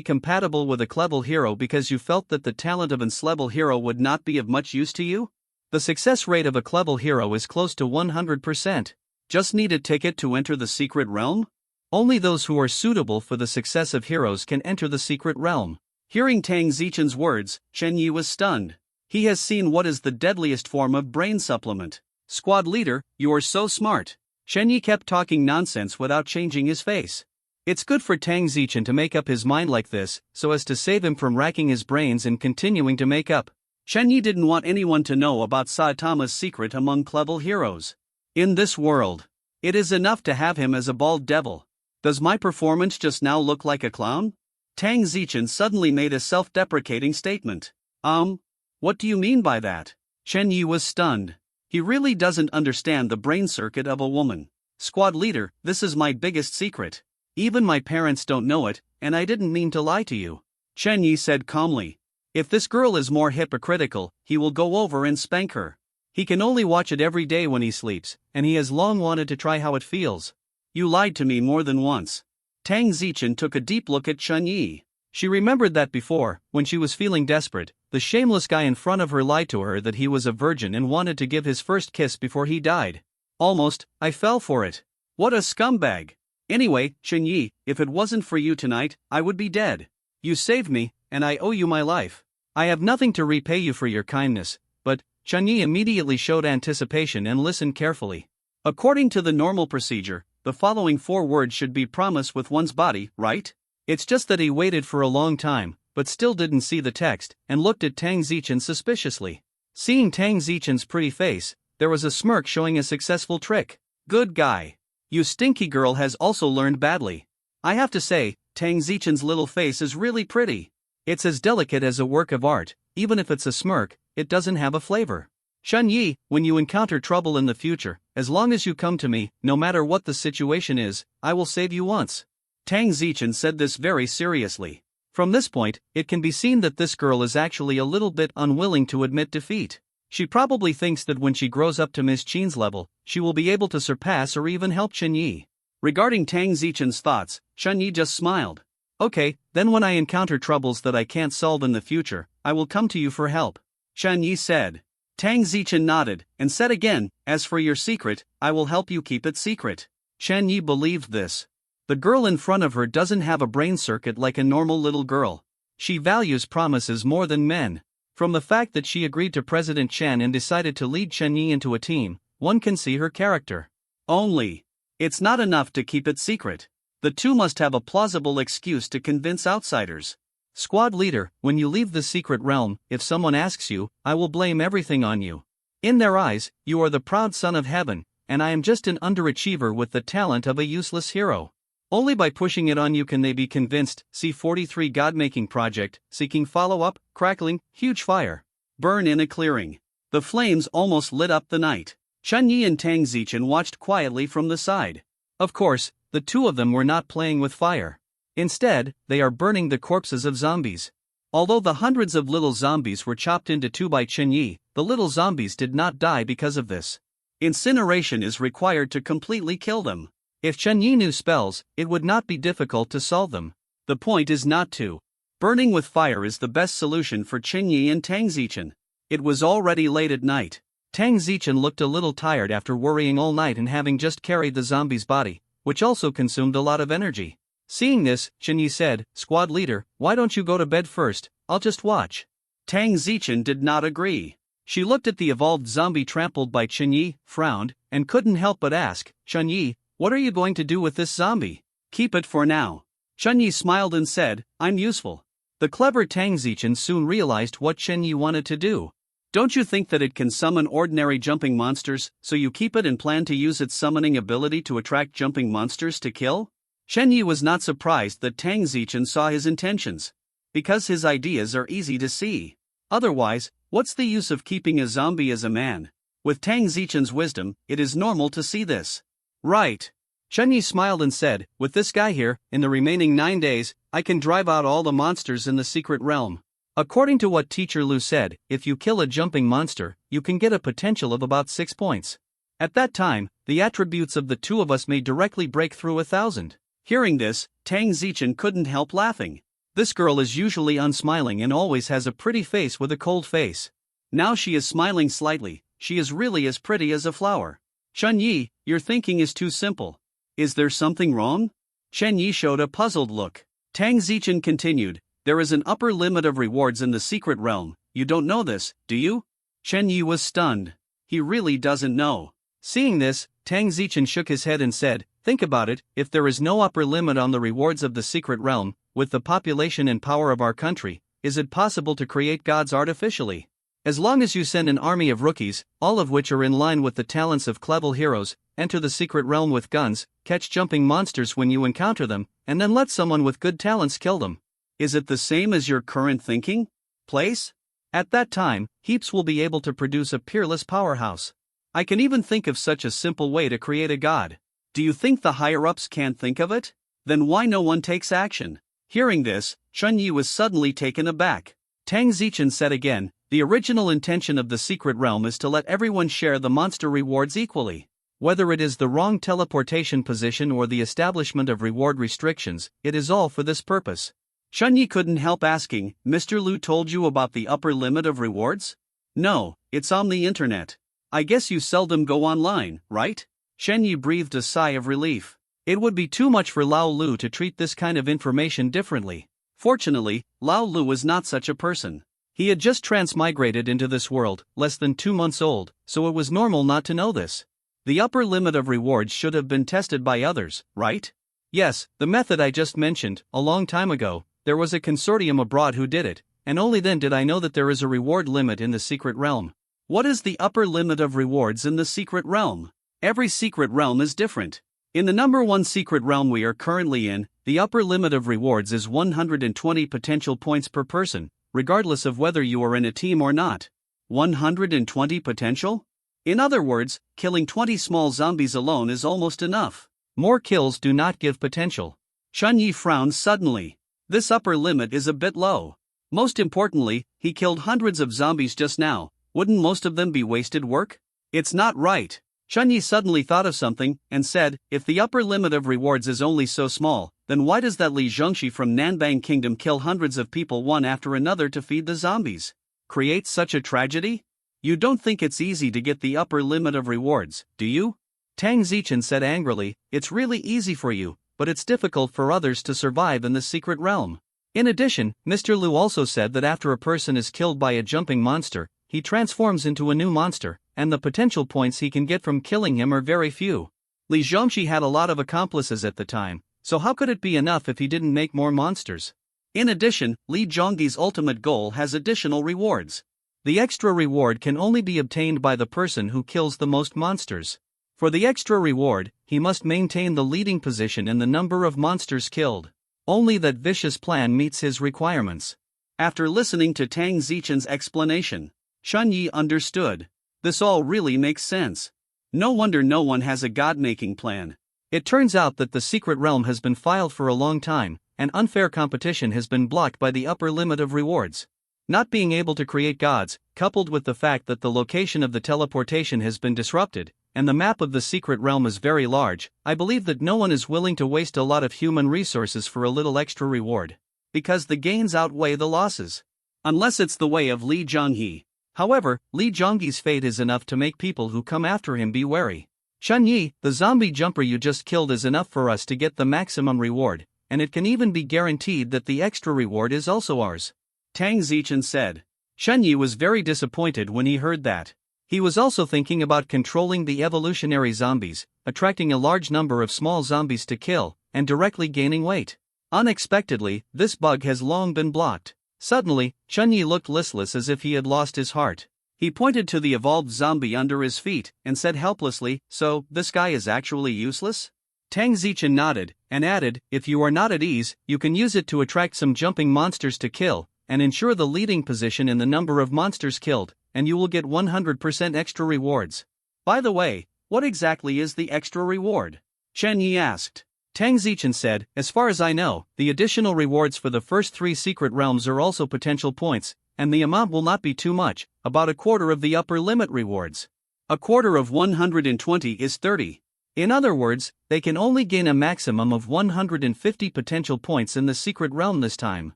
compatible with a Klebel hero because you felt that the talent of an Slebel hero would not be of much use to you? The success rate of a Klebel hero is close to 100%. Just need a ticket to enter the secret realm? Only those who are suitable for the success of heroes can enter the secret realm." Hearing Tang Zichen's words, Chen Yi was stunned. He has seen what is the deadliest form of brain supplement. "Squad leader, you are so smart." Chen Yi kept talking nonsense without changing his face. It's good for Tang Zichen to make up his mind like this, so as to save him from racking his brains and continuing to make up. Chen Yi didn't want anyone to know about Saitama's secret among Klebel heroes. In this world, it is enough to have him as a bald devil. Does my performance just now look like a clown? Tang Zichen suddenly made a self-deprecating statement. What do you mean by that? Chen Yi was stunned. He really doesn't understand the brain circuit of a woman. "Squad leader, this is my biggest secret. Even my parents don't know it, and I didn't mean to lie to you," Chen Yi said calmly. "If this girl is more hypocritical, he will go over and spank her. He can only watch it every day when he sleeps, and he has long wanted to try how it feels. You lied to me more than once." Tang Zichen took a deep look at Chen Yi. She remembered that before, when she was feeling desperate, the shameless guy in front of her lied to her that he was a virgin and wanted to give his first kiss before he died. Almost, I fell for it. What a scumbag. Anyway, Chen Yi, if it wasn't for you tonight, I would be dead. You saved me, and I owe you my life. I have nothing to repay you for your kindness, but, Chen Yi immediately showed anticipation and listened carefully. According to the normal procedure, the following 4 words should be promised with one's body, right? It's just that he waited for a long time, but still didn't see the text, and looked at Tang Zichen suspiciously. Seeing Tang Zichen's pretty face, there was a smirk showing a successful trick. "Good guy. You stinky girl has also learned badly." I have to say, Tang Zichen's little face is really pretty. It's as delicate as a work of art. Even if it's a smirk, it doesn't have a flavor. "Chen Yi, when you encounter trouble in the future, as long as you come to me, no matter what the situation is, I will save you once." Tang Zichen said this very seriously. From this point, it can be seen that this girl is actually a little bit unwilling to admit defeat. She probably thinks that when she grows up to Miss Qin's level, she will be able to surpass or even help Chen Yi. Regarding Tang Zichen's thoughts, Chen Yi just smiled. "Okay, then when I encounter troubles that I can't solve in the future, I will come to you for help," Chen Yi said. Tang Zichen nodded, and said again, "As for your secret, I will help you keep it secret." Chen Yi believed this. The girl in front of her doesn't have a brain circuit like a normal little girl. She values promises more than men. From the fact that she agreed to President Chen and decided to lead Chen Yi into a team, one can see her character. Only, it's not enough to keep it secret. The two must have a plausible excuse to convince outsiders. "Squad leader, when you leave the secret realm, if someone asks you, I will blame everything on you. In their eyes, you are the proud son of heaven, and I am just an underachiever with the talent of a useless hero. Only by pushing it on you can they be convinced." C43 God-making project, seeking follow-up, crackling, huge fire. Burn in a clearing. The flames almost lit up the night. Chen Yi and Tang Zichen watched quietly from the side. Of course, the two of them were not playing with fire. Instead, they are burning the corpses of zombies. Although the hundreds of little zombies were chopped into 2 by Chen Yi, the little zombies did not die because of this. Incineration is required to completely kill them. If Chen Yi knew spells, it would not be difficult to solve them. The point is not to. Burning with fire is the best solution for Chen Yi and Tang Zichen. It was already late at night. Tang Zichen looked a little tired after worrying all night and having just carried the zombie's body, which also consumed a lot of energy. Seeing this, Chen Yi said, "Squad leader, why don't you go to bed first? I'll just watch." Tang Zichen did not agree. She looked at the evolved zombie trampled by Chunyi, frowned, and couldn't help but ask, Chunyi, what are you going to do with this zombie? Keep it for now. Chunyi smiled and said, I'm useful. The clever Tang Zichen soon realized what Chunyi wanted to do. Don't you think that it can summon ordinary jumping monsters, so you keep it and plan to use its summoning ability to attract jumping monsters to kill? Chunyi was not surprised that Tang Zichen saw his intentions. Because his ideas are easy to see. Otherwise, what's the use of keeping a zombie as a man? With Tang Zichen's wisdom, it is normal to see this. Right. Chunyi smiled and said, with this guy here, in the remaining 9 days, I can drive out all the monsters in the secret realm. According to what Teacher Lu said, if you kill a jumping monster, you can get a potential of about 6 points. At that time, the attributes of the two of us may directly break through 1,000. Hearing this, Tang Zichen couldn't help laughing. This girl is usually unsmiling and always has a pretty face with a cold face. Now she is smiling slightly, she is really as pretty as a flower. Chunyi, your thinking is too simple. Is there something wrong? Chunyi showed a puzzled look. Tang Zichen continued, there is an upper limit of rewards in the secret realm, you don't know this, do you? Chunyi was stunned. He really doesn't know. Seeing this, Tang Zichen shook his head and said, think about it, if there is no upper limit on the rewards of the secret realm, with the population and power of our country, is it possible to create gods artificially? As long as you send an army of rookies, all of which are in line with the talents of clever heroes, enter the secret realm with guns, catch jumping monsters when you encounter them, and then let someone with good talents kill them. Is it the same as your current thinking? Place? At that time, heaps will be able to produce a peerless powerhouse. I can even think of such a simple way to create a god. Do you think the higher-ups can't think of it? Then why no one takes action? Hearing this, Chunyi was suddenly taken aback. Tang Zichen said again, the original intention of the secret realm is to let everyone share the monster rewards equally. Whether it is the wrong teleportation position or the establishment of reward restrictions, it is all for this purpose. Chunyi couldn't help asking, Mr. Lu told you about the upper limit of rewards? No, it's on the internet. I guess you seldom go online, right? Chunyi breathed a sigh of relief. It would be too much for Lao Lu to treat this kind of information differently. Fortunately, Lao Lu was not such a person. He had just transmigrated into this world, less than 2 months old, so it was normal not to know this. The upper limit of rewards should have been tested by others, right? Yes, the method I just mentioned, a long time ago, there was a consortium abroad who did it, and only then did I know that there is a reward limit in the secret realm. What is the upper limit of rewards in the secret realm? Every secret realm is different. In the number 1 secret realm we are currently in, the upper limit of rewards is 120 potential points per person, regardless of whether you are in a team or not. 120 potential? In other words, killing 20 small zombies alone is almost enough. More kills do not give potential. Chunyi frowned suddenly. This upper limit is a bit low. Most importantly, he killed hundreds of zombies just now. Wouldn't most of them be wasted work? It's not right. Chunyi suddenly thought of something, and said, if the upper limit of rewards is only so small, then why does that Li Zhongxi from Nanbang Kingdom kill hundreds of people one after another to feed the zombies? Create such a tragedy? You don't think it's easy to get the upper limit of rewards, do you? Tang Zichen said angrily, it's really easy for you, but it's difficult for others to survive in the secret realm. In addition, Mr. Lu also said that after a person is killed by a jumping monster, he transforms into a new monster, and the potential points he can get from killing him are very few. Li Zhongxi had a lot of accomplices at the time, so how could it be enough if he didn't make more monsters? In addition, Li Zhongxi's ultimate goal has additional rewards. The extra reward can only be obtained by the person who kills the most monsters. For the extra reward, he must maintain the leading position in the number of monsters killed. Only that vicious plan meets his requirements. After listening to Tang Zichen's explanation, Chunyi understood. This all really makes sense. No wonder no one has a god-making plan. It turns out that the secret realm has been filed for a long time, and unfair competition has been blocked by the upper limit of rewards. Not being able to create gods, coupled with the fact that the location of the teleportation has been disrupted, and the map of the secret realm is very large, I believe that no one is willing to waste a lot of human resources for a little extra reward. Because the gains outweigh the losses. Unless it's the way of Li Zhongyi. However, Li Zhongyi's fate is enough to make people who come after him be wary. Chunyi, the zombie jumper you just killed is enough for us to get the maximum reward, and it can even be guaranteed that the extra reward is also ours. Tang Zichen said. Chun Yi was very disappointed when he heard that. He was also thinking about controlling the evolutionary zombies, attracting a large number of small zombies to kill, and directly gaining weight. Unexpectedly, this bug has long been blocked. Suddenly, Chun Yi looked listless as if he had lost his heart. He pointed to the evolved zombie under his feet and said helplessly, "So, this guy is actually useless?" Tang Zichen nodded, and added, "If you are not at ease, you can use it to attract some jumping monsters to kill, and ensure the leading position in the number of monsters killed, and you will get 100% extra rewards." "By the way, what exactly is the extra reward?" Chen Yi asked. Tang Zichen said, "As far as I know, the additional rewards for the first 3 secret realms are also potential points, and the amount will not be too much, about a quarter of the upper limit rewards. A quarter of 120 is 30. In other words, they can only gain a maximum of 150 potential points in the secret realm this time.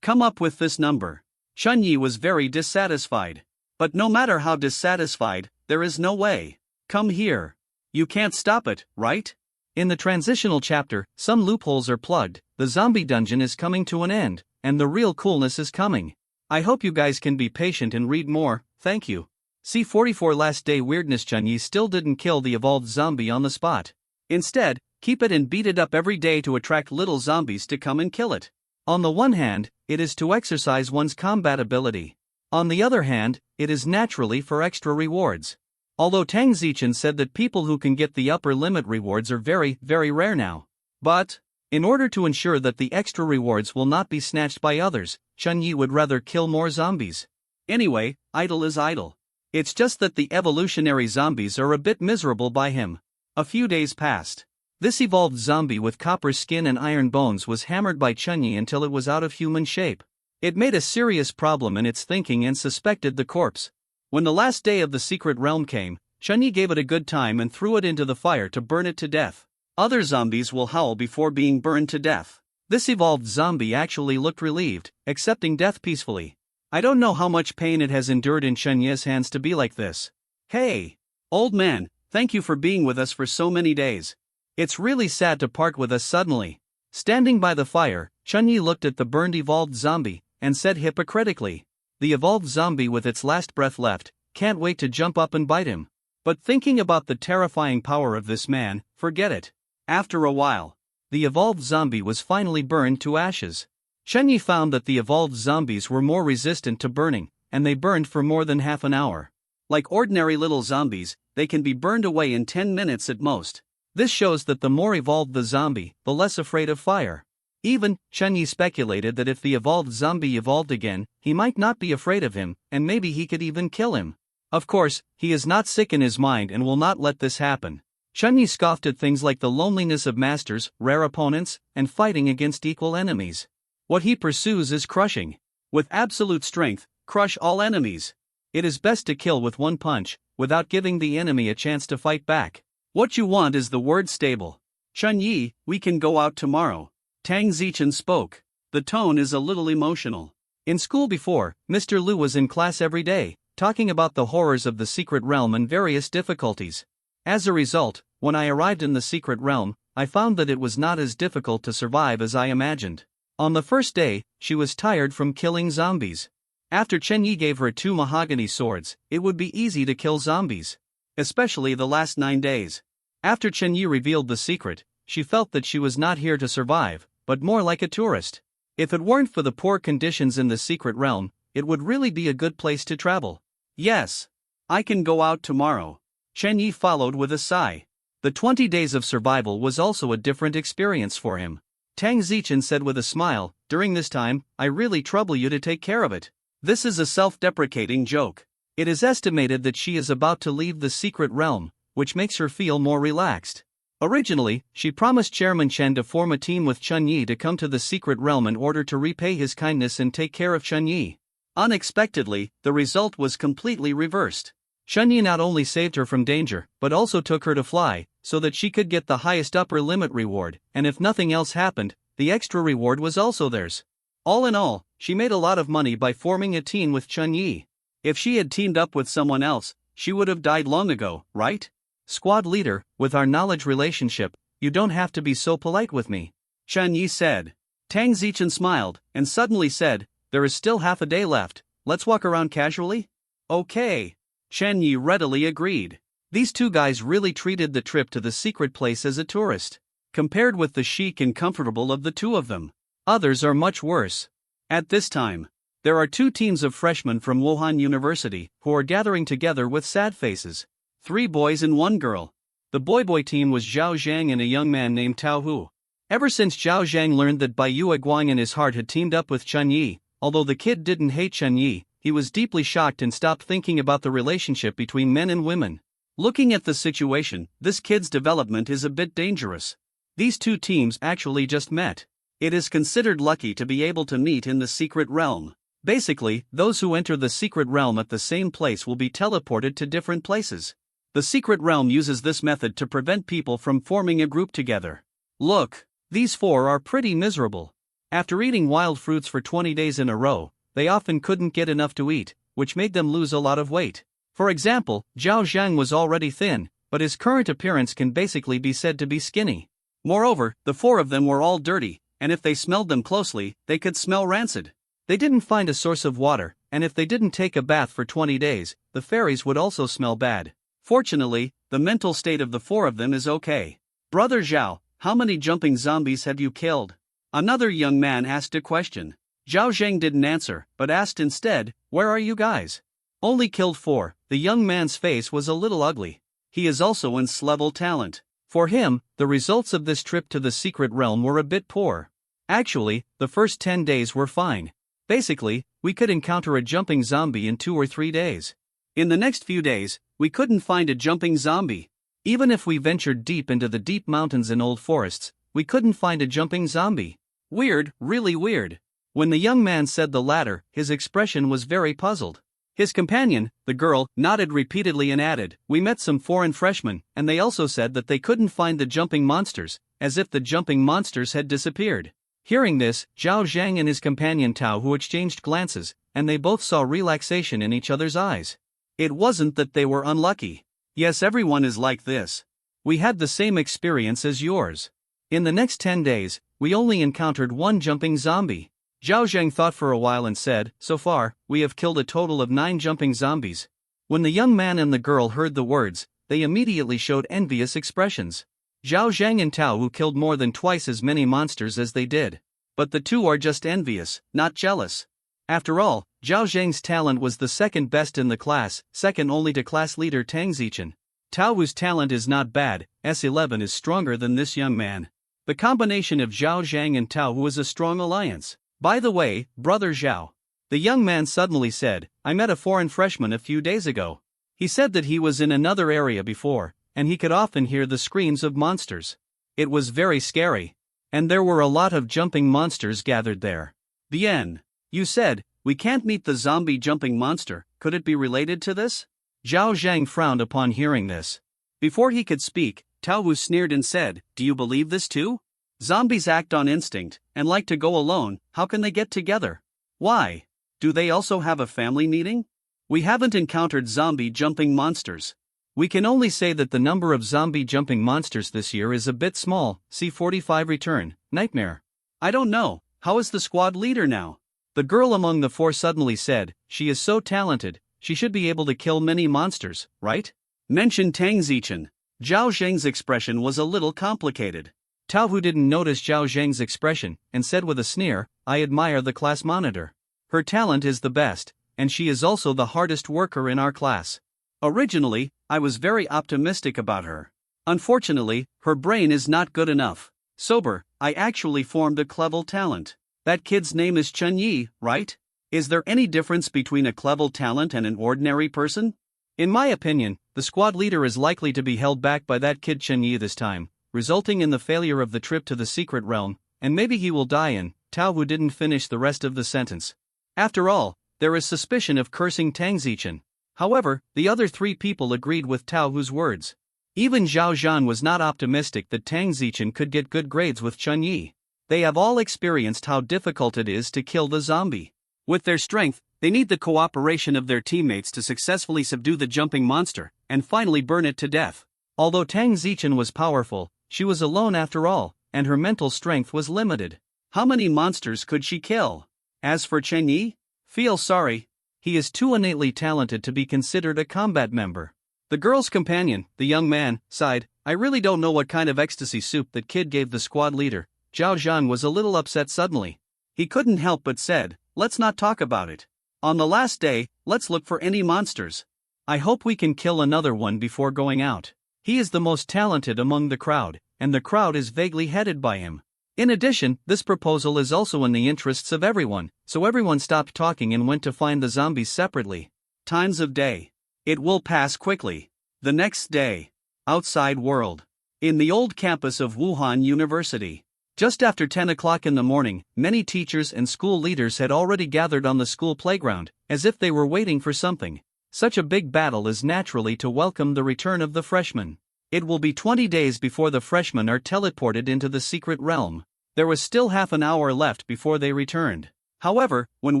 Come up with this number." Chun Yi was very dissatisfied. "But no matter how dissatisfied, there is no way. Come here. You can't stop it, right?" In the transitional chapter, some loopholes are plugged, the zombie dungeon is coming to an end, and the real coolness is coming. I hope you guys can be patient and read more, thank you. C44 Last Day Weirdness. Chun Yi still didn't kill the evolved zombie on the spot. Instead, keep it and beat it up every day to attract little zombies to come and kill it. On the one hand, it is to exercise one's combat ability. On the other hand, it is naturally for extra rewards. Although Tang Zichen said that people who can get the upper limit rewards are very, very rare now. But, in order to ensure that the extra rewards will not be snatched by others, Chun Yi would rather kill more zombies. Anyway, idle is idle. It's just that the evolutionary zombies are a bit miserable by him. A few days passed. This evolved zombie with copper skin and iron bones was hammered by Chun Yi until it was out of human shape. It made a serious problem in its thinking and suspected the corpse. When the last day of the secret realm came, Chun Yi gave it a good time and threw it into the fire to burn it to death. Other zombies will howl before being burned to death. This evolved zombie actually looked relieved, accepting death peacefully. I don't know how much pain it has endured in Chun Yi's hands to be like this. "Hey, old man, thank you for being with us for so many days. It's really sad to part with us suddenly." Standing by the fire, Chun Yi looked at the burned evolved zombie, and said hypocritically, "The evolved zombie with its last breath left, can't wait to jump up and bite him. But thinking about the terrifying power of this man, forget it." After a while, the evolved zombie was finally burned to ashes. Chun Yi found that the evolved zombies were more resistant to burning, and they burned for more than half an hour. Like ordinary little zombies, they can be burned away in 10 minutes at most. This shows that the more evolved the zombie, the less afraid of fire. Even, Chun Yi speculated that if the evolved zombie evolved again, he might not be afraid of him, and maybe he could even kill him. Of course, he is not sick in his mind and will not let this happen. Chun Yi scoffed at things like the loneliness of masters, rare opponents, and fighting against equal enemies. What he pursues is crushing. With absolute strength, crush all enemies. It is best to kill with one punch, without giving the enemy a chance to fight back. What you want is the word stable. "Chun Yi, we can go out tomorrow." Tang Zichen spoke. The tone is a little emotional. In school before, Mr. Liu was in class every day, talking about the horrors of the secret realm and various difficulties. As a result, when I arrived in the secret realm, I found that it was not as difficult to survive as I imagined. On the first day, she was tired from killing zombies. After Chun Yi gave her 2 mahogany swords, it would be easy to kill zombies. Especially the last 9 days. After Chun Yi revealed the secret, she felt that she was not here to survive, but more like a tourist. If it weren't for the poor conditions in the secret realm, it would really be a good place to travel. "Yes. I can go out tomorrow." Chun Yi followed with a sigh. The 20 days of survival was also a different experience for him. Tang Zichen said with a smile, "During this time, I really trouble you to take care of it." This is a self-deprecating joke. It is estimated that she is about to leave the secret realm, which makes her feel more relaxed. Originally, she promised Chairman Chen to form a team with Chun Yi to come to the secret realm in order to repay his kindness and take care of Chun Yi. Unexpectedly, the result was completely reversed. Chun Yi not only saved her from danger, but also took her to fly, so that she could get the highest upper limit reward, and if nothing else happened, the extra reward was also theirs. All in all, she made a lot of money by forming a team with Chun Yi. If she had teamed up with someone else, she would have died long ago, right? "Squad leader, with our knowledge relationship, you don't have to be so polite with me," Chun Yi said. Tang Zichen smiled, and suddenly said, "There is still half a day left, let's walk around casually? Okay. Chen Yi readily agreed. These two guys really treated the trip to the secret place as a tourist. Compared with the chic and comfortable of the two of them, others are much worse. At this time, there are two teams of freshmen from Wuhan University who are gathering together with sad faces. 3 boys and 1 girl. The boy team was Zhao Zhang and a young man named Tao Hu. Ever since Zhao Zhang learned that Bai Yue Guang in his heart had teamed up with Chen Yi, although the kid didn't hate Chen Yi, he was deeply shocked and stopped thinking about the relationship between men and women. Looking at the situation, this kid's development is a bit dangerous. These two teams actually just met. It is considered lucky to be able to meet in the secret realm. Basically, those who enter the secret realm at the same place will be teleported to different places. The secret realm uses this method to prevent people from forming a group together. Look, these 4 are pretty miserable. After eating wild fruits for 20 days in a row, they often couldn't get enough to eat, which made them lose a lot of weight. For example, Zhao Zhang was already thin, but his current appearance can basically be said to be skinny. Moreover, the 4 of them were all dirty, and if they smelled them closely, they could smell rancid. They didn't find a source of water, and if they didn't take a bath for 20 days, the fairies would also smell bad. Fortunately, the mental state of the 4 of them is okay. Brother Zhao, how many jumping zombies have you killed? Another young man asked a question. Zhao Zhang didn't answer, but asked instead, where are you guys? Only killed 4. The young man's face was a little ugly. He is also in level talent. For him, the results of this trip to the secret realm were a bit poor. Actually, the first 10 days were fine. Basically, we could encounter a jumping zombie in 2 or 3 days. In the next few days, we couldn't find a jumping zombie. Even if we ventured deep into the deep mountains and old forests, we couldn't find a jumping zombie. Weird, really weird. When the young man said the latter, his expression was very puzzled. His companion, the girl, nodded repeatedly and added, we met some foreign freshmen, and they also said that they couldn't find the jumping monsters, as if the jumping monsters had disappeared. Hearing this, Zhao Zhang and his companion Tao Hu exchanged glances, and they both saw relaxation in each other's eyes. It wasn't that they were unlucky. Yes, everyone is like this. We had the same experience as yours. In the next 10 days, we only encountered 1 jumping zombie. Zhao Zhang thought for a while and said, so far, we have killed a total of 9 jumping zombies. When the young man and the girl heard the words, they immediately showed envious expressions. Zhao Zhang and Tao Hu killed more than twice as many monsters as they did. But the two are just envious, not jealous. After all, Zhao Zhang's talent was the second best in the class, second only to class leader Tang Zichen. Tao Hu's talent is not bad, S11 is stronger than this young man. The combination of Zhao Zhang and Tao Hu is a strong alliance. By the way, brother Zhao. The young man suddenly said, I met a foreign freshman a few days ago. He said that he was in another area before, and he could often hear the screams of monsters. It was very scary. And there were a lot of jumping monsters gathered there. The end. You said, we can't meet the zombie jumping monster, could it be related to this? Zhao Zhang frowned upon hearing this. Before he could speak, Tao Hu sneered and said, do you believe this too? Zombies act on instinct, and like to go alone, how can they get together? Why? Do they also have a family meeting? We haven't encountered zombie jumping monsters. We can only say that the number of zombie jumping monsters this year is a bit small, see 45 return, nightmare. I don't know, how is the squad leader now? The girl among the 4 suddenly said, she is so talented, she should be able to kill many monsters, right? Mentioned Tang Zichen. Zhao Zhang's expression was a little complicated. Tao Hu didn't notice Zhao Zhang's expression, and said with a sneer, I admire the class monitor. Her talent is the best, and she is also the hardest worker in our class. Originally, I was very optimistic about her. Unfortunately, her brain is not good enough. Sober, I actually formed a clever talent. That kid's name is Chen Yi, right? Is there any difference between a clever talent and an ordinary person? In my opinion, the squad leader is likely to be held back by that kid Chen Yi this time, resulting in the failure of the trip to the secret realm, and maybe he will die in. Tao Hu didn't finish the rest of the sentence. After all, there is suspicion of cursing Tang Zichen. However, the other 3 people agreed with Tao Hu's words. Even Zhao Zhan was not optimistic that Tang Zichen could get good grades with Chen Yi. They have all experienced how difficult it is to kill the zombie. With their strength, they need the cooperation of their teammates to successfully subdue the jumping monster, and finally burn it to death. Although Tang Zichen was powerful, she was alone after all, and her mental strength was limited. How many monsters could she kill? As for Chen Yi? Feel sorry. He is too innately talented to be considered a combat member. The girl's companion, the young man, sighed. I really don't know what kind of ecstasy soup that kid gave the squad leader. Zhao Zhan was a little upset suddenly. He couldn't help but said, let's not talk about it. On the last day, let's look for any monsters. I hope we can kill another one before going out. He is the most talented among the crowd, and the crowd is vaguely headed by him. In addition, this proposal is also in the interests of everyone, so everyone stopped talking and went to find the zombies separately. Times of day. It will pass quickly. The next day. Outside world. In the old campus of Wuhan University. Just after 10 o'clock in the morning, many teachers and school leaders had already gathered on the school playground, as if they were waiting for something. Such a big battle is naturally to welcome the return of the freshmen. It will be 20 days before the freshmen are teleported into the secret realm. There was still half an hour left before they returned. However, when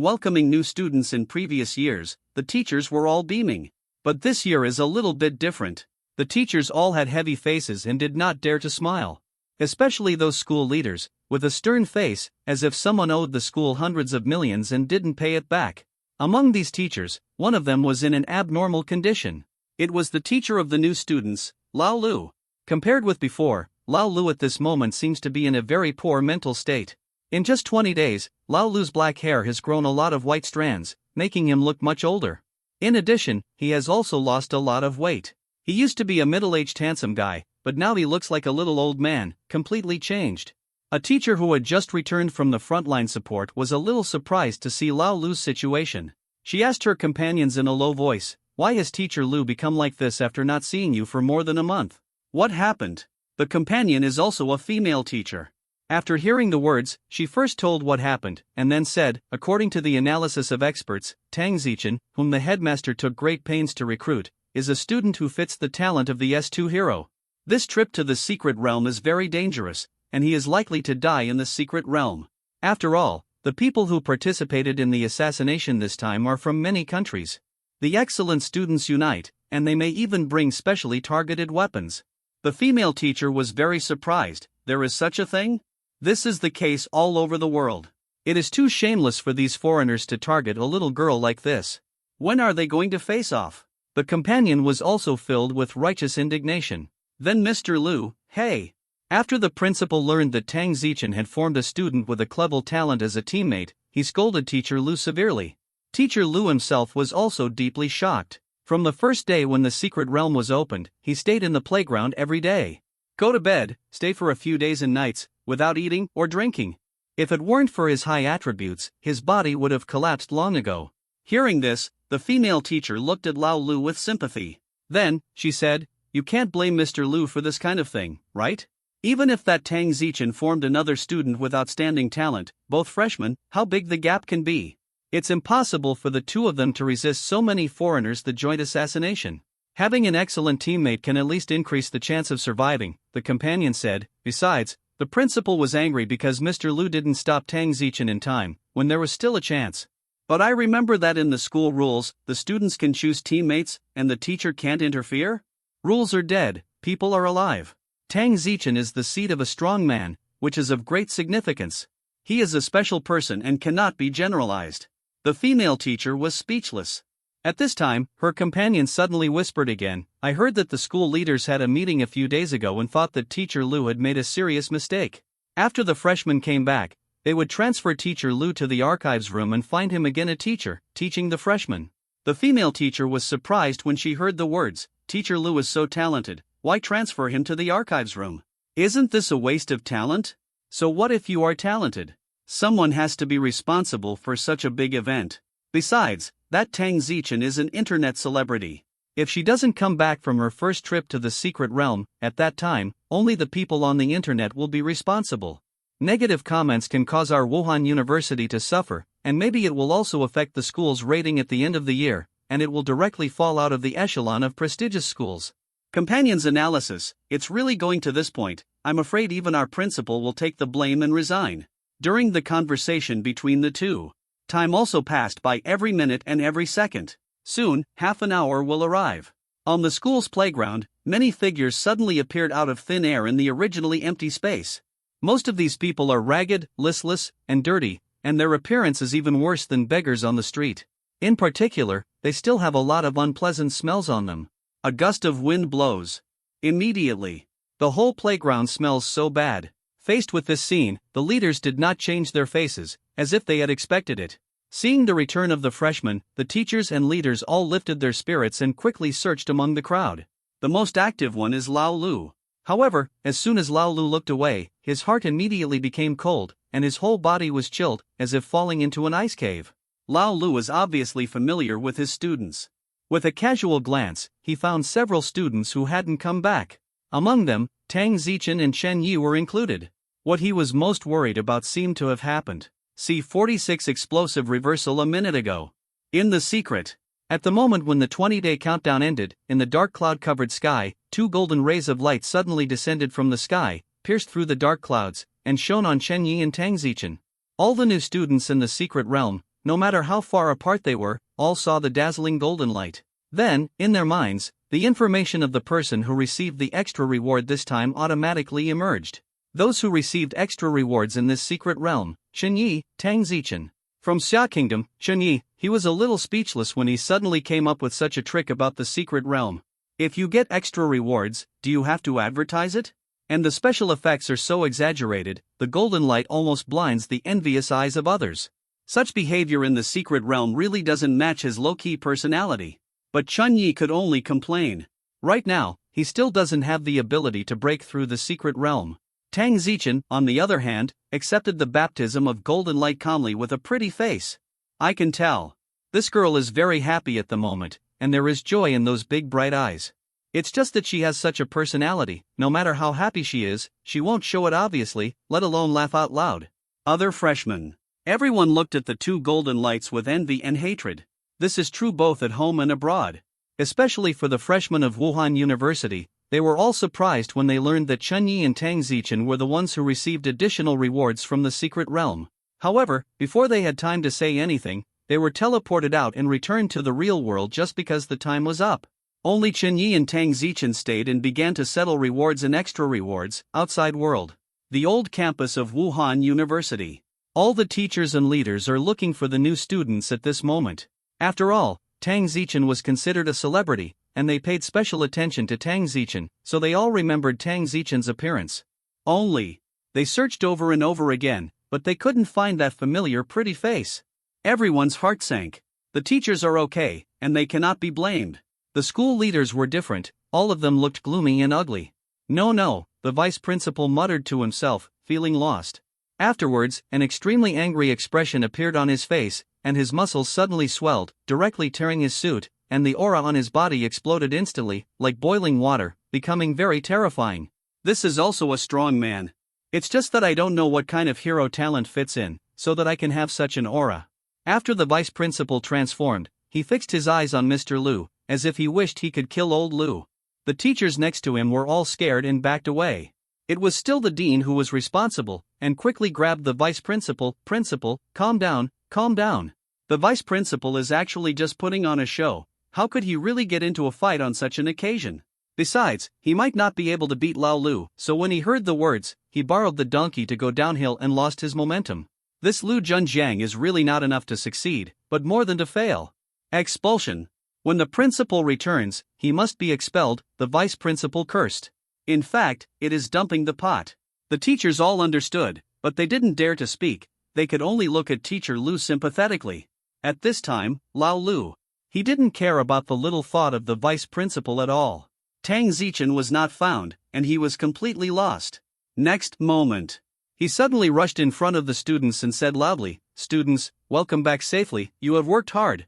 welcoming new students in previous years, the teachers were all beaming. But this year is a little bit different. The teachers all had heavy faces and did not dare to smile. Especially those school leaders, with a stern face, as if someone owed the school hundreds of millions and didn't pay it back. Among these teachers, one of them was in an abnormal condition. It was the teacher of the new students, Lao Lu. Compared with before, Lao Lu at this moment seems to be in a very poor mental state. In just 20 days, Lao Lu's black hair has grown a lot of white strands, making him look much older. In addition, he has also lost a lot of weight. He used to be a middle-aged handsome guy, but now he looks like a little old man, completely changed. A teacher who had just returned from the frontline support was a little surprised to see Lao Lu's situation. She asked her companions in a low voice, "Why has Teacher Lu become like this after not seeing you for more than a month? What happened?" The companion is also a female teacher. After hearing the words, she first told what happened, and then said, according to the analysis of experts, Tang Zichen, whom the headmaster took great pains to recruit, is a student who fits the talent of the S2 hero. This trip to the secret realm is very dangerous, and he is likely to die in the secret realm. After all, the people who participated in the assassination this time are from many countries. The excellent students unite, and they may even bring specially targeted weapons. The female teacher was very surprised. There is such a thing? This is the case all over the world. It is too shameless for these foreigners to target a little girl like this. When are they going to face off? The companion was also filled with righteous indignation. Then Mr. Lu, hey! After the principal learned that Tang Zichen had formed a student with a clever talent as a teammate, he scolded Teacher Lu severely. Teacher Lu himself was also deeply shocked. From the first day when the secret realm was opened, he stayed in the playground every day. Go to bed, stay for a few days and nights, without eating or drinking. If it weren't for his high attributes, his body would have collapsed long ago. Hearing this, the female teacher looked at Lao Lu with sympathy. Then, she said, you can't blame Mr. Lu for this kind of thing, right? Even if that Tang Zichen formed another student with outstanding talent, both freshmen, how big the gap can be. It's impossible for the two of them to resist so many foreigners the joint assassination. Having an excellent teammate can at least increase the chance of surviving, the companion said. Besides, the principal was angry because Mr. Lu didn't stop Tang Zichen in time, when there was still a chance. But I remember that in the school rules, the students can choose teammates, and the teacher can't interfere? Rules are dead, people are alive. Tang Zichen is the seed of a strong man, which is of great significance. He is a special person and cannot be generalized. The female teacher was speechless. At this time, her companion suddenly whispered again, I heard that the school leaders had a meeting a few days ago and thought that Teacher Lu had made a serious mistake. After the freshmen came back, they would transfer Teacher Lu to the archives room and find him again a teacher, teaching the freshmen. The female teacher was surprised when she heard the words, Teacher Lu is so talented, why transfer him to the archives room? Isn't this a waste of talent? So what if you are talented? Someone has to be responsible for such a big event. Besides, that Tang Zichen is an internet celebrity. If she doesn't come back from her first trip to the secret realm, at that time, only the people on the internet will be responsible. Negative comments can cause our Wuhan University to suffer, and maybe it will also affect the school's rating at the end of the year, and it will directly fall out of the echelon of prestigious schools. Companion's analysis, it's really going to this point, I'm afraid even our principal will take the blame and resign. During the conversation between the two, time also passed by every minute and every second. Soon, half an hour will arrive. On the school's playground, many figures suddenly appeared out of thin air in the originally empty space. Most of these people are ragged, listless, and dirty, and their appearance is even worse than beggars on the street. In particular, they still have a lot of unpleasant smells on them. A gust of wind blows. Immediately, the whole playground smells so bad. Faced with this scene, the leaders did not change their faces, as if they had expected it. Seeing the return of the freshmen, the teachers and leaders all lifted their spirits and quickly searched among the crowd. The most active one is Lao Lu. However, as soon as Lao Lu looked away, his heart immediately became cold, and his whole body was chilled, as if falling into an ice cave. Lao Lu is obviously familiar with his students. With a casual glance, he found several students who hadn't come back. Among them, Tang Zichen and Chen Yi were included. What he was most worried about seemed to have happened. See 46 explosive reversal a minute ago. In the secret. At the moment when the 20-day countdown ended, in the dark cloud-covered sky, 2 golden rays of light suddenly descended from the sky, pierced through the dark clouds, and shone on Chen Yi and Tang Zichen. All the new students in the secret realm, no matter how far apart they were, all saw the dazzling golden light. Then, in their minds, the information of the person who received the extra reward this time automatically emerged. Those who received extra rewards in this secret realm: Chen Yi, Tang Zichen. From Xia Kingdom, Chen Yi, he was a little speechless when he suddenly came up with such a trick about the secret realm. If you get extra rewards, do you have to advertise it? And the special effects are so exaggerated, the golden light almost blinds the envious eyes of others. Such behavior in the secret realm really doesn't match his low-key personality. But Chen Yi could only complain. Right now, he still doesn't have the ability to break through the secret realm. Tang Zichen, on the other hand, accepted the baptism of golden light calmly with a pretty face. I can tell. This girl is very happy at the moment, and there is joy in those big bright eyes. It's just that she has such a personality, no matter how happy she is, she won't show it obviously, let alone laugh out loud. Other freshmen. Everyone looked at the 2 golden lights with envy and hatred. This is true both at home and abroad. Especially for the freshmen of Wuhan University, they were all surprised when they learned that Chen Yi and Tang Zichen were the ones who received additional rewards from the secret realm. However, before they had time to say anything, they were teleported out and returned to the real world just because the time was up. Only Chen Yi and Tang Zichen stayed and began to settle rewards and extra rewards, outside world. The old campus of Wuhan University. All the teachers and leaders are looking for the new students at this moment. After all, Tang Zichen was considered a celebrity, and they paid special attention to Tang Zichen, so they all remembered Tang Zichen's appearance. Only, they searched over and over again, but they couldn't find that familiar pretty face. Everyone's heart sank. The teachers are okay, and they cannot be blamed. The school leaders were different, all of them looked gloomy and ugly. No, the vice principal muttered to himself, feeling lost. Afterwards, an extremely angry expression appeared on his face, and his muscles suddenly swelled, directly tearing his suit, and the aura on his body exploded instantly, like boiling water, becoming very terrifying. This is also a strong man. It's just that I don't know what kind of hero talent fits in, so that I can have such an aura. After the vice principal transformed, he fixed his eyes on Mr. Liu, as if he wished he could kill old Liu. The teachers next to him were all scared and backed away. It was still the dean who was responsible, and quickly grabbed the vice principal. Principal, calm down, calm down. The vice principal is actually just putting on a show. How could he really get into a fight on such an occasion? Besides, he might not be able to beat Lao Lu, so when he heard the words, he borrowed the donkey to go downhill and lost his momentum. This Lu Junjiang is really not enough to succeed, but more than to fail. Expulsion. When the principal returns, he must be expelled, the vice principal cursed. In fact, it is dumping the pot. The teachers all understood, but they didn't dare to speak. They could only look at teacher Lu sympathetically. At this time, Lao Lu. He didn't care about the little thought of the vice principal at all. Tang Zichen was not found, and he was completely lost. Next moment, he suddenly rushed in front of the students and said loudly, "Students, welcome back safely, you have worked hard.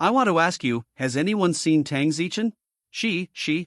I want to ask you, has anyone seen Tang Zichen?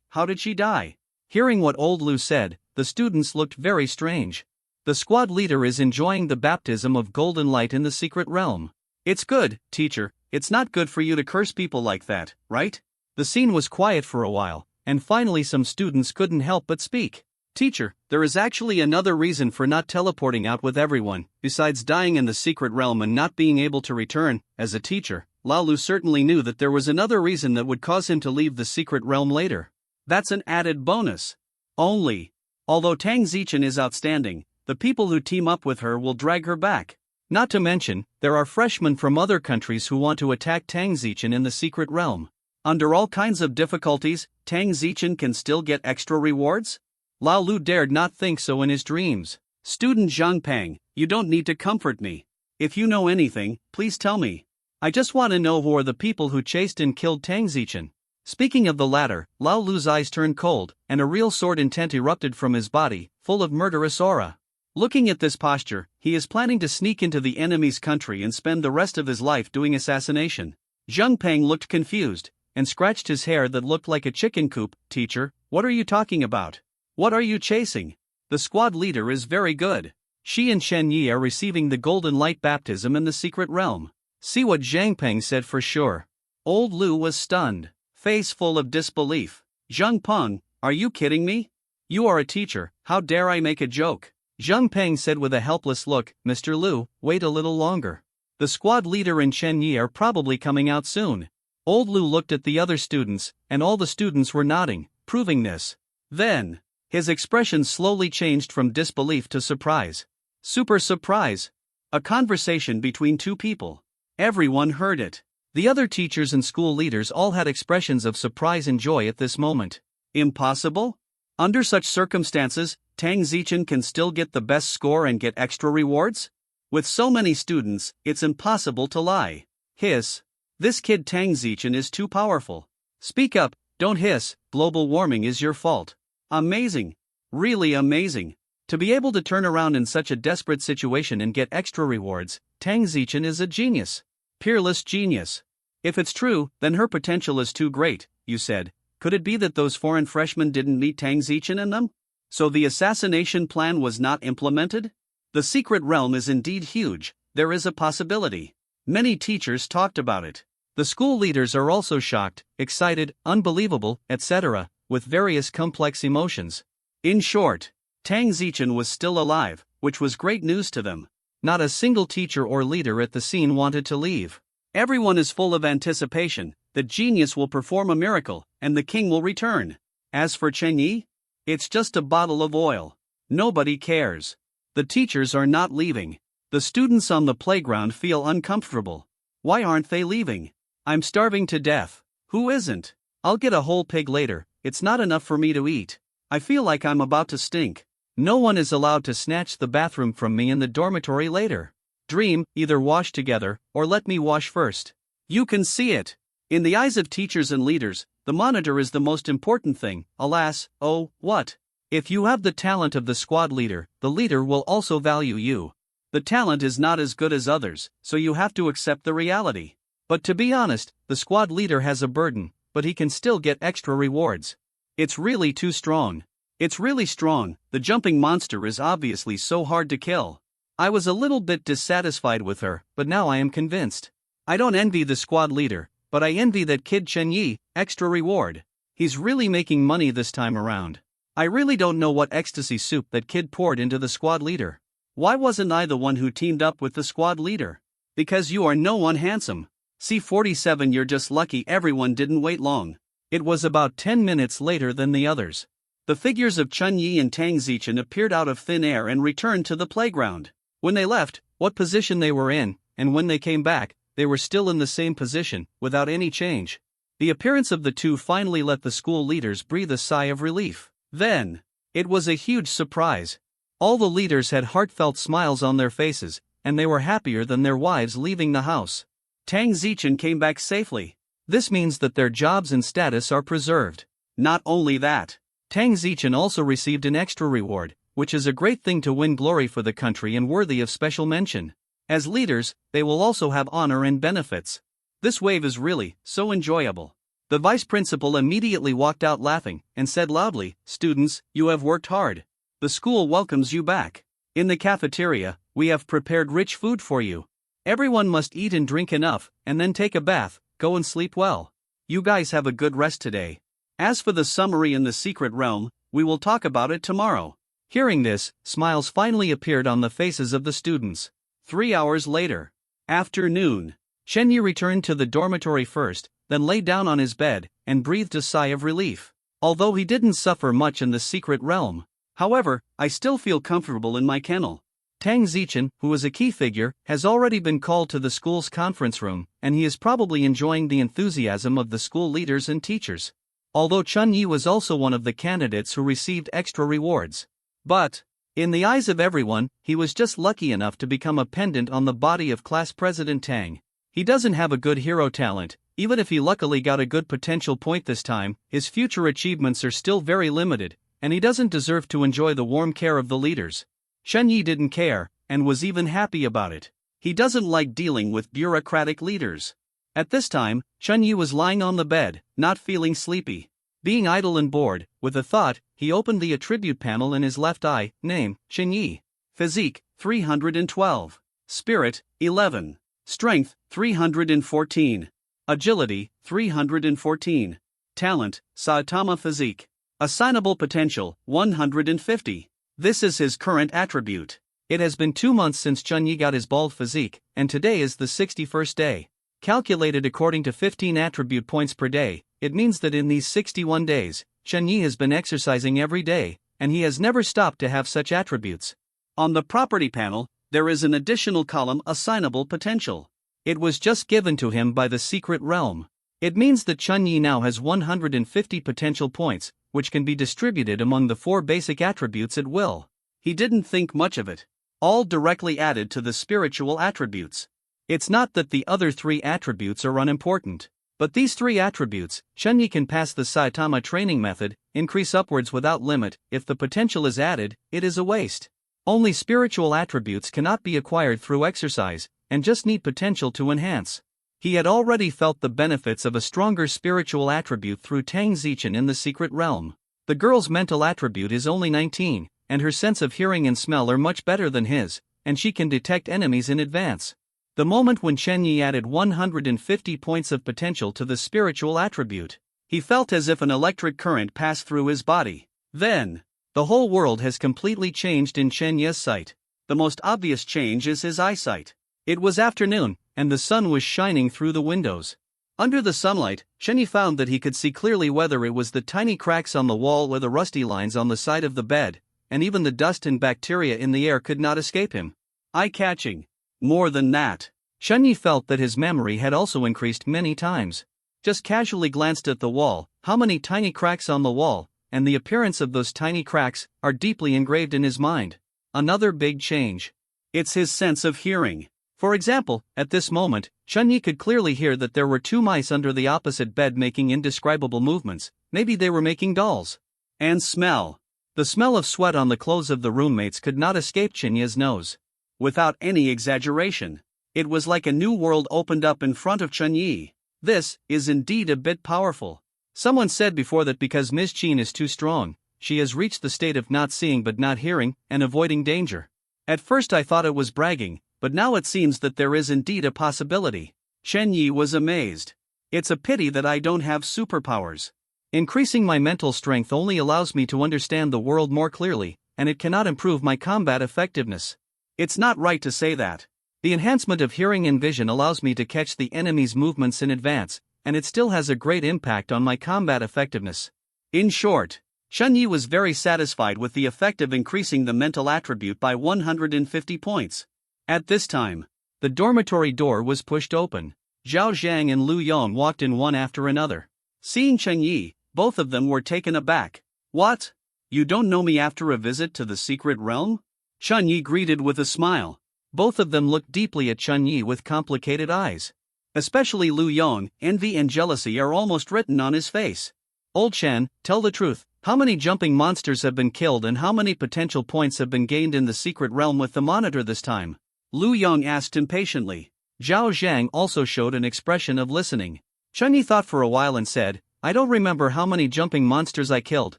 How did she die?" Hearing what old Lu said, the students looked very strange. The squad leader is enjoying the baptism of golden light in the secret realm. It's good, teacher, it's not good for you to curse people like that, right? The scene was quiet for a while, and finally some students couldn't help but speak. Teacher, there is actually another reason for not teleporting out with everyone, besides dying in the secret realm and not being able to return. As a teacher, Lao Lu certainly knew that there was another reason that would cause him to leave the secret realm later. That's an added bonus. Although Tang Zichen is outstanding, the people who team up with her will drag her back. Not to mention, there are freshmen from other countries who want to attack Tang Zichen in the secret realm. Under all kinds of difficulties, Tang Zichen can still get extra rewards? Lao Lu dared not think so in his dreams. Student Zhang Peng, you don't need to comfort me. If you know anything, please tell me. I just want to know who are the people who chased and killed Tang Zichen. Speaking of the latter, Lao Lu's eyes turned cold, and a real sword intent erupted from his body, full of murderous aura. Looking at this posture, he is planning to sneak into the enemy's country and spend the rest of his life doing assassination. Zhang Peng looked confused, and scratched his hair that looked like a chicken coop. Teacher, what are you talking about? What are you chasing? The squad leader is very good. She and Chen Yi are receiving the golden light baptism in the secret realm. See what Zhang Peng said for sure. Old Lu was stunned, face full of disbelief. Zhang Peng, are you kidding me? You are a teacher, how dare I make a joke? Zhang Peng said with a helpless look, Mr. Lu, wait a little longer. The squad leader and Chen Yi are probably coming out soon. Old Lu looked at the other students, and all the students were nodding, proving this. Then, his expression slowly changed from disbelief to surprise. Super surprise. A conversation between two people. Everyone heard it. The other teachers and school leaders all had expressions of surprise and joy at this moment. Impossible? Under such circumstances, Tang Zichen can still get the best score and get extra rewards? With so many students, it's impossible to lie. Hiss. This kid Tang Zichen is too powerful. Speak up, don't hiss, global warming is your fault. Amazing. Really amazing. To be able to turn around in such a desperate situation and get extra rewards, Tang Zichen is a genius. Peerless genius. If it's true, then her potential is too great, you said. Could it be that those foreign freshmen didn't meet Tang Zichen in them? So the assassination plan was not implemented? The secret realm is indeed huge, there is a possibility. Many teachers talked about it. The school leaders are also shocked, excited, unbelievable, etc., with various complex emotions. In short, Tang Zichen was still alive, which was great news to them. Not a single teacher or leader at the scene wanted to leave. Everyone is full of anticipation. The genius will perform a miracle, and the king will return. As for Chen Yi, it's just a bottle of oil. Nobody cares. The teachers are not leaving. The students on the playground feel uncomfortable. Why aren't they leaving? I'm starving to death. Who isn't? I'll get a whole pig later, it's not enough for me to eat. I feel like I'm about to stink. No one is allowed to snatch the bathroom from me in the dormitory later. Dream, either wash together, or let me wash first. You can see it. In the eyes of teachers and leaders, the monitor is the most important thing. Alas, oh, what? If you have the talent of the squad leader, the leader will also value you. The talent is not as good as others, so you have to accept the reality. But to be honest, the squad leader has a burden, but he can still get extra rewards. It's really too strong. It's really strong. The jumping monster is obviously so hard to kill. I was a little bit dissatisfied with her, but now I am convinced. I don't envy the squad leader, but I envy that kid Chen Yi, extra reward. He's really making money this time around. I really don't know what ecstasy soup that kid poured into the squad leader. Why wasn't I the one who teamed up with the squad leader? Because you are no one handsome. C47, you're just lucky everyone didn't wait long. It was about 10 minutes later than the others. The figures of Chen Yi and Tang Zichen appeared out of thin air and returned to the playground. When they left, what position they were in, and when they came back, they were still in the same position, without any change. The appearance of the two finally let the school leaders breathe a sigh of relief. Then, it was a huge surprise. All the leaders had heartfelt smiles on their faces, and they were happier than their wives leaving the house. Tang Zichen came back safely. This means that their jobs and status are preserved. Not only that, Tang Zichen also received an extra reward, which is a great thing to win glory for the country and worthy of special mention. As leaders, they will also have honor and benefits. This wave is really so enjoyable. The vice principal immediately walked out laughing and said loudly, "Students, you have worked hard. The school welcomes you back. In the cafeteria, we have prepared rich food for you. Everyone must eat and drink enough, and then take a bath, go and sleep well. You guys have a good rest today. As for the summary in the secret realm, we will talk about it tomorrow." Hearing this, smiles finally appeared on the faces of the students. 3 hours later. Afternoon. Chen Yi returned to the dormitory first, then lay down on his bed, and breathed a sigh of relief. Although he didn't suffer much in the secret realm. However, I still feel comfortable in my kennel. Tang Zichen, who is a key figure, has already been called to the school's conference room, and he is probably enjoying the enthusiasm of the school leaders and teachers. Although Chun Yi was also one of the candidates who received extra rewards. But, in the eyes of everyone, he was just lucky enough to become a pendant on the body of class president Tang. He doesn't have a good hero talent. Even if he luckily got a good potential point this time, his future achievements are still very limited, and he doesn't deserve to enjoy the warm care of the leaders. Chun Yi didn't care, and was even happy about it. He doesn't like dealing with bureaucratic leaders. At this time, Chun Yi was lying on the bed, not feeling sleepy. Being idle and bored, with a thought, he opened the attribute panel in his left eye. Name, Chun Yi. Physique, 312. Spirit, 11. Strength, 314. Agility, 314. Talent, Saitama physique. Assignable potential, 150. This is his current attribute. It has been 2 months since Chun Yi got his bald physique, and today is the 61st day. Calculated according to 15 attribute points per day, it means that in these 61 days, Chun Yi has been exercising every day, and he has never stopped to have such attributes. On the property panel, there is an additional column, assignable potential. It was just given to him by the secret realm. It means that Chun Yi now has 150 potential points, which can be distributed among the 4 basic attributes at will. He didn't think much of it. All directly added to the spiritual attributes. It's not that the other 3 attributes are unimportant, but these 3 attributes, Chun Yi can pass the Saitama training method, increase upwards without limit. If the potential is added, it is a waste. Only spiritual attributes cannot be acquired through exercise, and just need potential to enhance. He had already felt the benefits of a stronger spiritual attribute through Tang Zichen in the secret realm. The girl's mental attribute is only 19, and her sense of hearing and smell are much better than his, and she can detect enemies in advance. The moment when Chun Yi added 150 points of potential to the spiritual attribute, he felt as if an electric current passed through his body. Then, the whole world has completely changed in Chun Yi's sight. The most obvious change is his eyesight. It was afternoon, and the sun was shining through the windows. Under the sunlight, Chun Yi found that he could see clearly whether it was the tiny cracks on the wall or the rusty lines on the side of the bed, and even the dust and bacteria in the air could not escape him. Eye-catching. More than that, Chun Yi felt that his memory had also increased many times. Just casually glanced at the wall, how many tiny cracks on the wall, and the appearance of those tiny cracks, are deeply engraved in his mind. Another big change. It's his sense of hearing. For example, at this moment, Chun Yi could clearly hear that there were 2 mice under the opposite bed making indescribable movements. Maybe they were making dolls. And smell. The smell of sweat on the clothes of the roommates could not escape Chun Yi's nose. Without any exaggeration, it was like a new world opened up in front of Chun Yi. This is indeed a bit powerful. Someone said before that because Ms. Qin is too strong, she has reached the state of not seeing but not hearing, and avoiding danger. At first I thought it was bragging, but now it seems that there is indeed a possibility. Chun Yi was amazed. It's a pity that I don't have superpowers. Increasing my mental strength only allows me to understand the world more clearly, and it cannot improve my combat effectiveness. It's not right to say that. The enhancement of hearing and vision allows me to catch the enemy's movements in advance, and it still has a great impact on my combat effectiveness. In short, Chun Yi was very satisfied with the effect of increasing the mental attribute by 150 points. At this time, the dormitory door was pushed open. Zhao Zhang and Lu Yong walked in one after another. Seeing Chun Yi, both of them were taken aback. What? You don't know me after a visit to the secret realm? Chun Yi greeted with a smile. Both of them looked deeply at Chun Yi with complicated eyes. Especially Lu Yong, envy and jealousy are almost written on his face. Old Chan, tell the truth, how many jumping monsters have been killed and how many potential points have been gained in the secret realm with the monitor this time? Lu Yong asked impatiently. Zhao Zhang also showed an expression of listening. Chun Yi thought for a while and said, I don't remember how many jumping monsters I killed,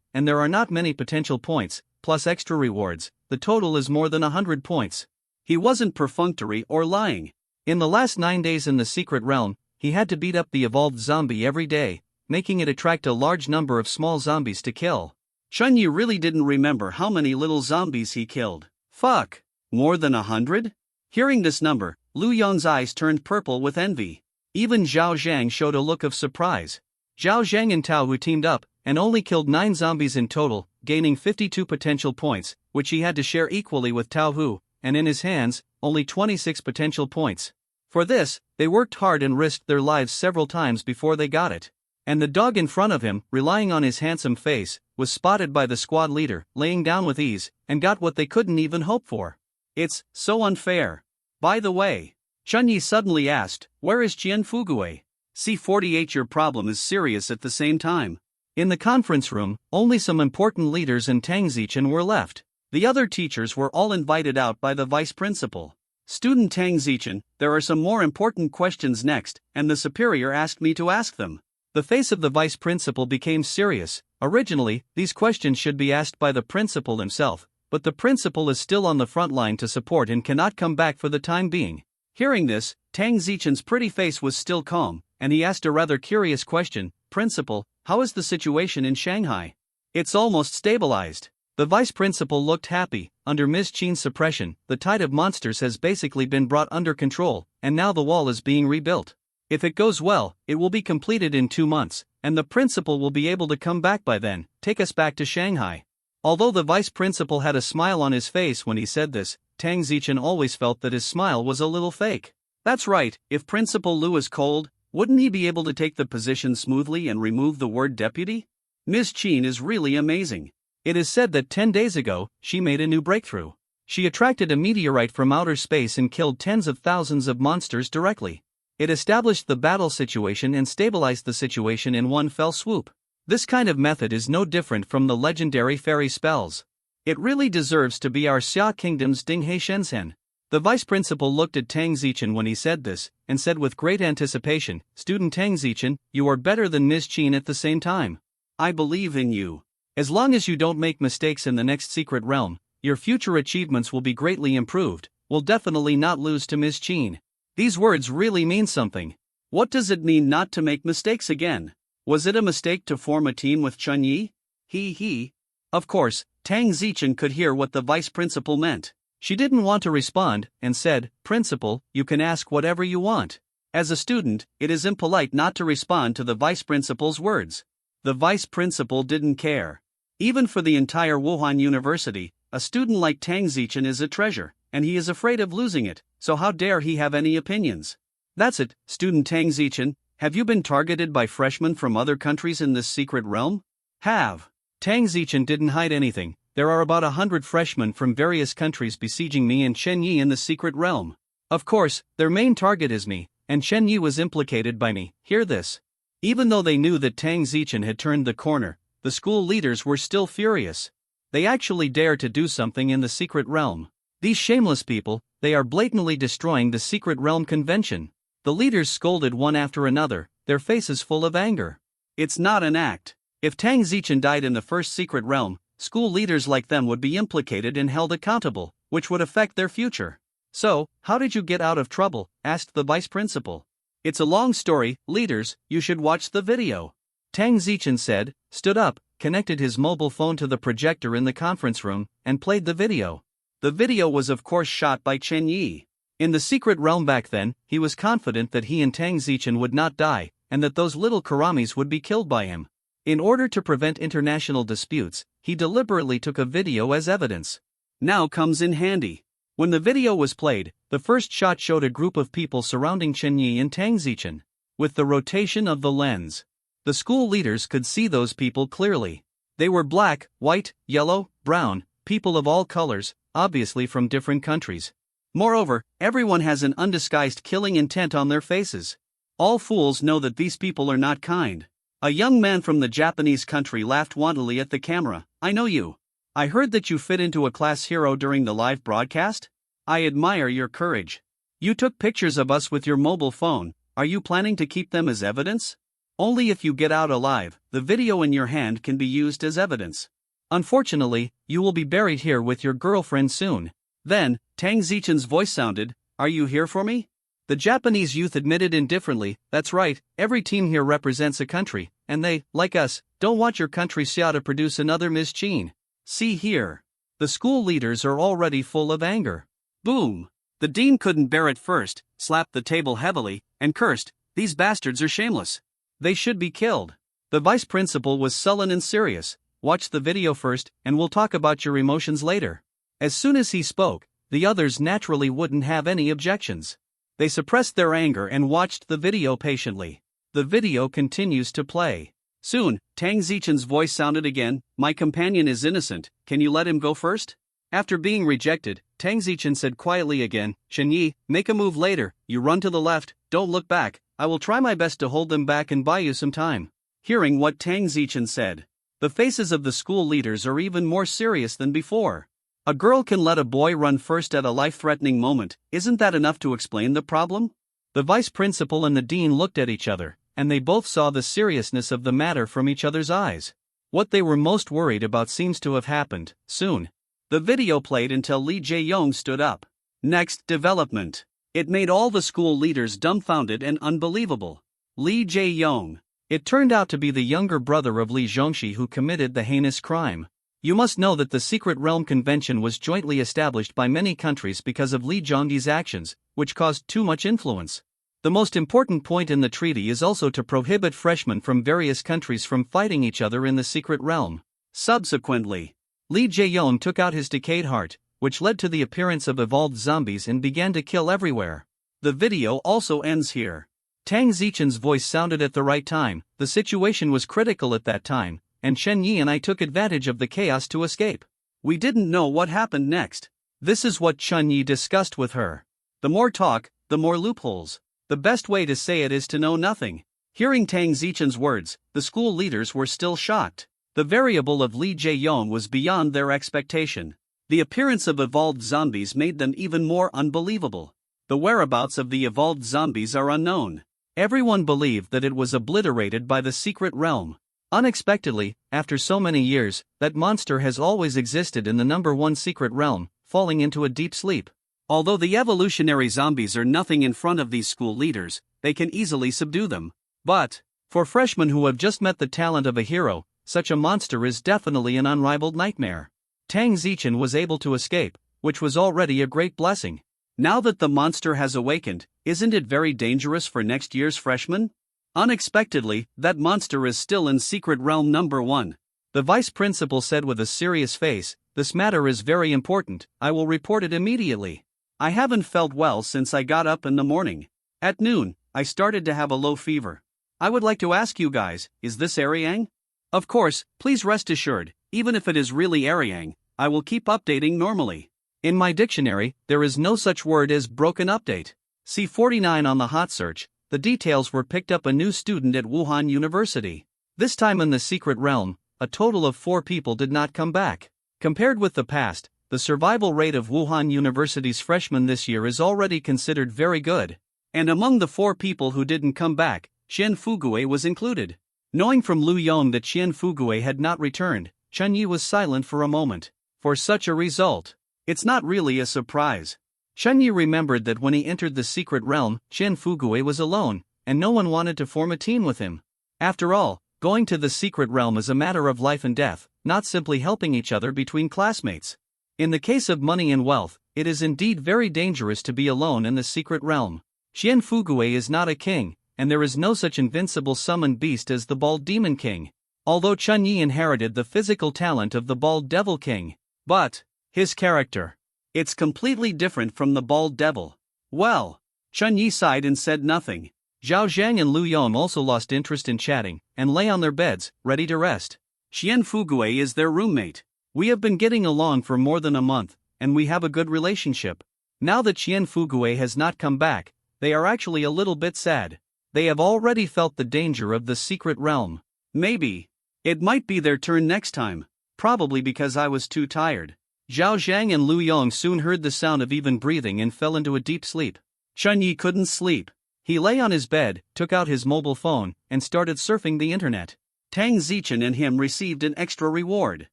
and there are not many potential points, plus extra rewards. The total is more than 100 points. He wasn't perfunctory or lying. In the last 9 days in the secret realm, he had to beat up the evolved zombie every day, making it attract a large number of small zombies to kill. Chun Yi really didn't remember how many little zombies he killed. Fuck! More than 100? Hearing this number, Lu Yong's eyes turned purple with envy. Even Zhao Zhang showed a look of surprise. Zhao Zhang and Tao Hu teamed up, and only killed 9 zombies in total, gaining 52 potential points, which he had to share equally with Tao Hu, and in his hands, only 26 potential points. For this, they worked hard and risked their lives several times before they got it. And the dog in front of him, relying on his handsome face, was spotted by the squad leader, laying down with ease, and got what they couldn't even hope for. It's so unfair. By the way, Chunyi suddenly asked, where is Chien Fugue? C48. Your problem is serious at the same time. In the conference room, only some important leaders and Tang Zichen were left. The other teachers were all invited out by the vice principal. Student Tang Zichen, there are some more important questions next, and the superior asked me to ask them. The face of the vice principal became serious. Originally, these questions should be asked by the principal himself, but the principal is still on the front line to support and cannot come back for the time being. Hearing this, Tang Zichen's pretty face was still calm, and he asked a rather curious question, Principal, how is the situation in Shanghai? It's almost stabilized. The vice principal looked happy. Under Ms. Qin's suppression, the tide of monsters has basically been brought under control, and now the wall is being rebuilt. If it goes well, it will be completed in 2 months, and the principal will be able to come back by then, take us back to Shanghai. Although the vice principal had a smile on his face when he said this, Tang Zichen always felt that his smile was a little fake. That's right, if Principal Lu is cold, wouldn't he be able to take the position smoothly and remove the word deputy? Ms. Qin is really amazing. It is said that 10 days ago, she made a new breakthrough. She attracted a meteorite from outer space and killed tens of thousands of monsters directly. It established the battle situation and stabilized the situation in one fell swoop. This kind of method is no different from the legendary fairy spells. It really deserves to be our Xia Kingdom's Dinghe Shenzhen. The vice principal looked at Tang Zichen when he said this, and said with great anticipation, Student Tang Zichen, you are better than Ms. Qin at the same time. I believe in you. As long as you don't make mistakes in the next secret realm, your future achievements will be greatly improved, will definitely not lose to Ms. Qin. These words really mean something. What does it mean not to make mistakes again? Was it a mistake to form a team with Chunyi? He. Of course, Tang Zichen could hear what the vice principal meant. She didn't want to respond, and said, Principal, you can ask whatever you want. As a student, it is impolite not to respond to the vice principal's words. The vice principal didn't care. Even for the entire Wuhan University, a student like Tang Zichen is a treasure, and he is afraid of losing it, so how dare he have any opinions? That's it, Student Tang Zichen, have you been targeted by freshmen from other countries in this secret realm? Have. Tang Zichen didn't hide anything. There are about 100 freshmen from various countries besieging me and Chen Yi in the secret realm. Of course, their main target is me, and Chen Yi was implicated by me. Hear this. Even though they knew that Tang Zichen had turned the corner, the school leaders were still furious. They actually dared to do something in the secret realm. These shameless people, they are blatantly destroying the secret realm convention. The leaders scolded one after another, their faces full of anger. It's not an act. If Tang Zichen died in the first secret realm, school leaders like them would be implicated and held accountable, which would affect their future. So, how did you get out of trouble? Asked the vice principal. It's a long story, leaders, you should watch the video. Tang Zichen said, stood up, connected his mobile phone to the projector in the conference room, and played the video. The video was of course shot by Chen Yi. In the secret realm back then, he was confident that he and Tang Zichen would not die, and that those little Karamis would be killed by him. In order to prevent international disputes, he deliberately took a video as evidence. Now comes in handy. When the video was played, the first shot showed a group of people surrounding Chen Yi and Tang Zichen. With the rotation of the lens, the school leaders could see those people clearly. They were black, white, yellow, brown, people of all colors, obviously from different countries. Moreover, everyone has an undisguised killing intent on their faces. All fools know that these people are not kind. A young man from the Japanese country laughed wantonly at the camera. I know you. I heard that you fit into a class hero during the live broadcast. I admire your courage. You took pictures of us with your mobile phone. Are you planning to keep them as evidence? Only if you get out alive, the video in your hand can be used as evidence. Unfortunately, you will be buried here with your girlfriend soon. Then, Tang Zichen's voice sounded, are you here for me? The Japanese youth admitted indifferently, that's right, every team here represents a country, and they, like us, don't want your country Xia to produce another Ms. Qin. See here. The school leaders are already full of anger. Boom. The dean couldn't bear it first, slapped the table heavily, and cursed, these bastards are shameless. They should be killed. The vice principal was sullen and serious. Watch the video first, and we'll talk about your emotions later. As soon as he spoke, the others naturally wouldn't have any objections. They suppressed their anger and watched the video patiently. The video continues to play. Soon, Tang Zichen's voice sounded again. "My companion is innocent, can you let him go first?" After being rejected, Tang Zichen said quietly again, "Chen Yi, make a move later, you run to the left, don't look back, I will try my best to hold them back and buy you some time." Hearing what Tang Zichen said, the faces of the school leaders are even more serious than before. A girl can let a boy run first at a life-threatening moment, isn't that enough to explain the problem? The vice principal and the dean looked at each other, and they both saw the seriousness of the matter from each other's eyes. What they were most worried about seems to have happened. Soon, the video played until Li Jae-yong stood up. Next development. It made all the school leaders dumbfounded and unbelievable. Li Jae-yong. It turned out to be the younger brother of Li Zhongxi who committed the heinous crime. You must know that the Secret Realm Convention was jointly established by many countries because of Li Zhongxi's actions, which caused too much influence. The most important point in the treaty is also to prohibit freshmen from various countries from fighting each other in the secret realm. Subsequently, Li Jae-yong took out his decayed heart, which led to the appearance of evolved zombies and began to kill everywhere. The video also ends here. Tang Zichen's voice sounded at the right time. The situation was critical at that time, and Chen Yi and I took advantage of the chaos to escape. We didn't know what happened next. This is what Chen Yi discussed with her. The more talk, the more loopholes. The best way to say it is to know nothing. Hearing Tang Zichen's words, the school leaders were still shocked. The variable of Li Jae-yong was beyond their expectation. The appearance of evolved zombies made them even more unbelievable. The whereabouts of the evolved zombies are unknown. Everyone believed that it was obliterated by the secret realm. Unexpectedly, after so many years, that monster has always existed in the #1 secret realm, falling into a deep sleep. Although the evolutionary zombies are nothing in front of these school leaders, they can easily subdue them. But, for freshmen who have just met the talent of a hero, such a monster is definitely an unrivaled nightmare. Tang Zichen was able to escape, which was already a great blessing. Now that the monster has awakened, isn't it very dangerous for next year's freshmen? Unexpectedly, that monster is still in Secret Realm #1. The vice principal said with a serious face, "This matter is very important, I will report it immediately. I haven't felt well since I got up in the morning. At noon, I started to have a low fever. I would like to ask you guys, is this Ariang? Of course, please rest assured, even if it is really Ariang, I will keep updating normally. In my dictionary, there is no such word as broken update. See 49 on the hot search. The details were picked up a new student at Wuhan University. This time in the secret realm, a total of 4 people did not come back. Compared with the past, the survival rate of Wuhan University's freshmen this year is already considered very good. And among the 4 people who didn't come back, Xian Fugue was included. Knowing from Lu Yong that Xian Fugue had not returned, Chen Yi was silent for a moment. For such a result, it's not really a surprise. Chen Yi remembered that when he entered the secret realm, Xian Fugue was alone, and no one wanted to form a team with him. After all, going to the secret realm is a matter of life and death, not simply helping each other between classmates. In the case of money and wealth, it is indeed very dangerous to be alone in the secret realm. Xian Fugue is not a king, and there is no such invincible summoned beast as the Bald Demon King. Although Chen Yi inherited the physical talent of the Bald Devil King. But, his character. It's completely different from the Bald Devil. Well, Chen Yi sighed and said nothing. Zhao Zhang and Lu Yong also lost interest in chatting, and lay on their beds, ready to rest. Xian Fugue is their roommate. We have been getting along for more than a month, and we have a good relationship. Now that Xian Fugue has not come back, they are actually a little bit sad. They have already felt the danger of the secret realm. Maybe. It might be their turn next time. Probably because I was too tired. Zhao Zhang and Lu Yong soon heard the sound of even breathing and fell into a deep sleep. Chen Yi couldn't sleep. He lay on his bed, took out his mobile phone, and started surfing the internet. Tang Zichen and him received an extra reward.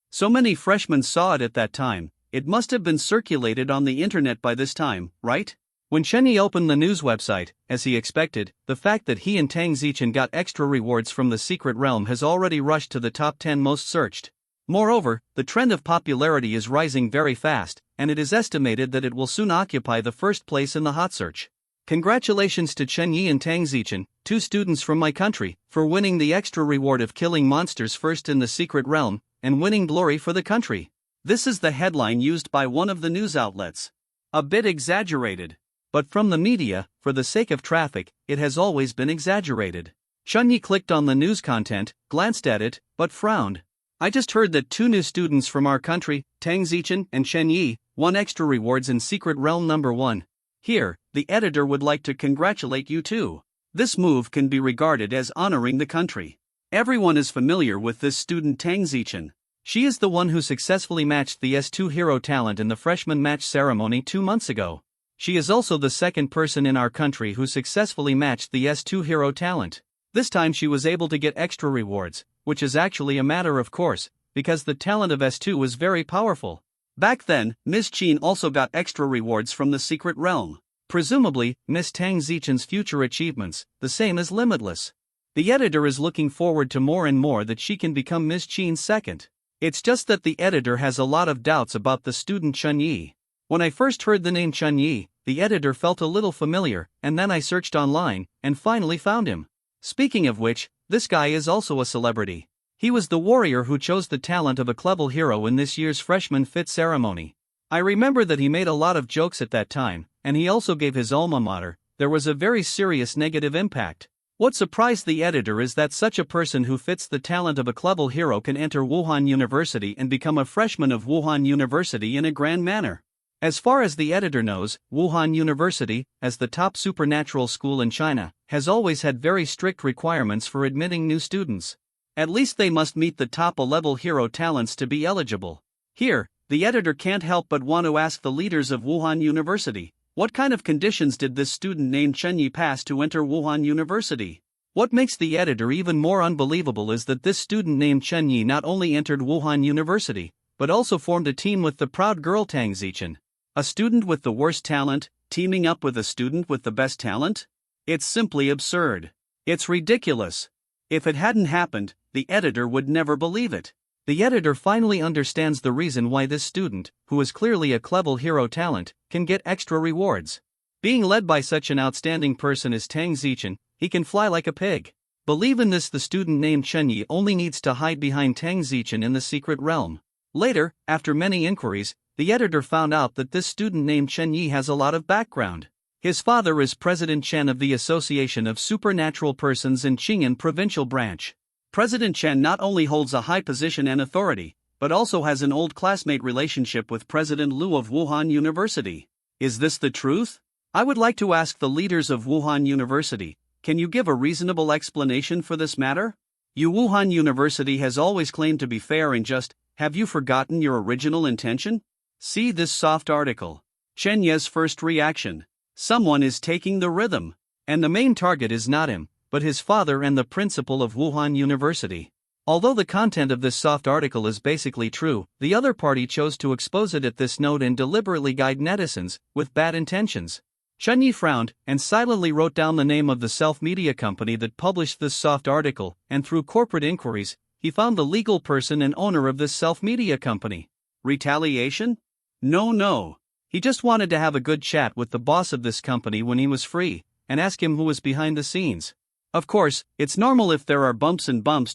So many freshmen saw it at that time, it must have been circulated on the internet by this time, right? When Chen Yi opened the news website, as he expected, the fact that he and Tang Zichen got extra rewards from the secret realm has already rushed to the top 10 most searched. Moreover, the trend of popularity is rising very fast, and it is estimated that it will soon occupy the first place in the hot search. Congratulations to Chen Yi and Tang Zichen, 2 students from my country, for winning the extra reward of killing monsters first in the secret realm, and winning glory for the country. This is the headline used by one of the news outlets. A bit exaggerated. But from the media, for the sake of traffic, it has always been exaggerated. Chunyi clicked on the news content, glanced at it, but frowned. I just heard that 2 new students from our country, Tang Zichen and Chen Yi, won extra rewards in Secret Realm number 1. Here, the editor would like to congratulate you too. This move can be regarded as honoring the country. Everyone is familiar with this student Tang Zichen. She is the one who successfully matched the S2 hero talent in the freshman match ceremony 2 months ago. She is also the second person in our country who successfully matched the S2 hero talent. This time she was able to get extra rewards, which is actually a matter of course, because the talent of S2 was very powerful. Back then, Miss Qin also got extra rewards from the secret realm. Presumably, Miss Tang Zichen's future achievements, the same as limitless. The editor is looking forward to more and more that she can become Miss Qin's second. It's just that the editor has a lot of doubts about the student Chun Yi. When I first heard the name Chun Yi, the editor felt a little familiar, and then I searched online, and finally found him. Speaking of which, this guy is also a celebrity. He was the warrior who chose the talent of a clever hero in this year's freshman fit ceremony. I remember that he made a lot of jokes at that time, and he also gave his alma mater. There was a very serious negative impact. What surprised the editor is that such a person who fits the talent of a clever hero can enter Wuhan University and become a freshman of Wuhan University in a grand manner. As far as the editor knows, Wuhan University, as the top supernatural school in China, has always had very strict requirements for admitting new students. At least they must meet the top level hero talents to be eligible. Here, the editor can't help but want to ask the leaders of Wuhan University, what kind of conditions did this student named Chen Yi pass to enter Wuhan University? What makes the editor even more unbelievable is that this student named Chen Yi not only entered Wuhan University, but also formed a team with the proud girl Tang Zichen. A student with the worst talent, teaming up with a student with the best talent? It's simply absurd. It's ridiculous. If it hadn't happened, the editor would never believe it. The editor finally understands the reason why this student, who is clearly a clever hero talent, can get extra rewards. Being led by such an outstanding person as Tang Zichen, he can fly like a pig. Believe in this, the student named Chen Yi only needs to hide behind Tang Zichen in the secret realm. Later, after many inquiries, the editor found out that this student named Chen Yi has a lot of background. His father is President Chen of the Association of Supernatural Persons in Qing'an Provincial Branch. President Chen not only holds a high position and authority, but also has an old classmate relationship with President Liu of Wuhan University. Is this the truth? I would like to ask the leaders of Wuhan University, can you give a reasonable explanation for this matter? Wuhan University has always claimed to be fair and just. Have you forgotten your original intention? See this soft article. Chen Ye's first reaction. Someone is taking the rhythm. And the main target is not him, but his father and the principal of Wuhan University. Although the content of this soft article is basically true, the other party chose to expose it at this note and deliberately guide netizens, with bad intentions. Chen Yi frowned, and silently wrote down the name of the self-media company that published this soft article, and through corporate inquiries, he found the legal person and owner of this self-media company. Retaliation? No. He just wanted to have a good chat with the boss of this company when he was free, and ask him who was behind the scenes. Of course, it's normal if there are bumps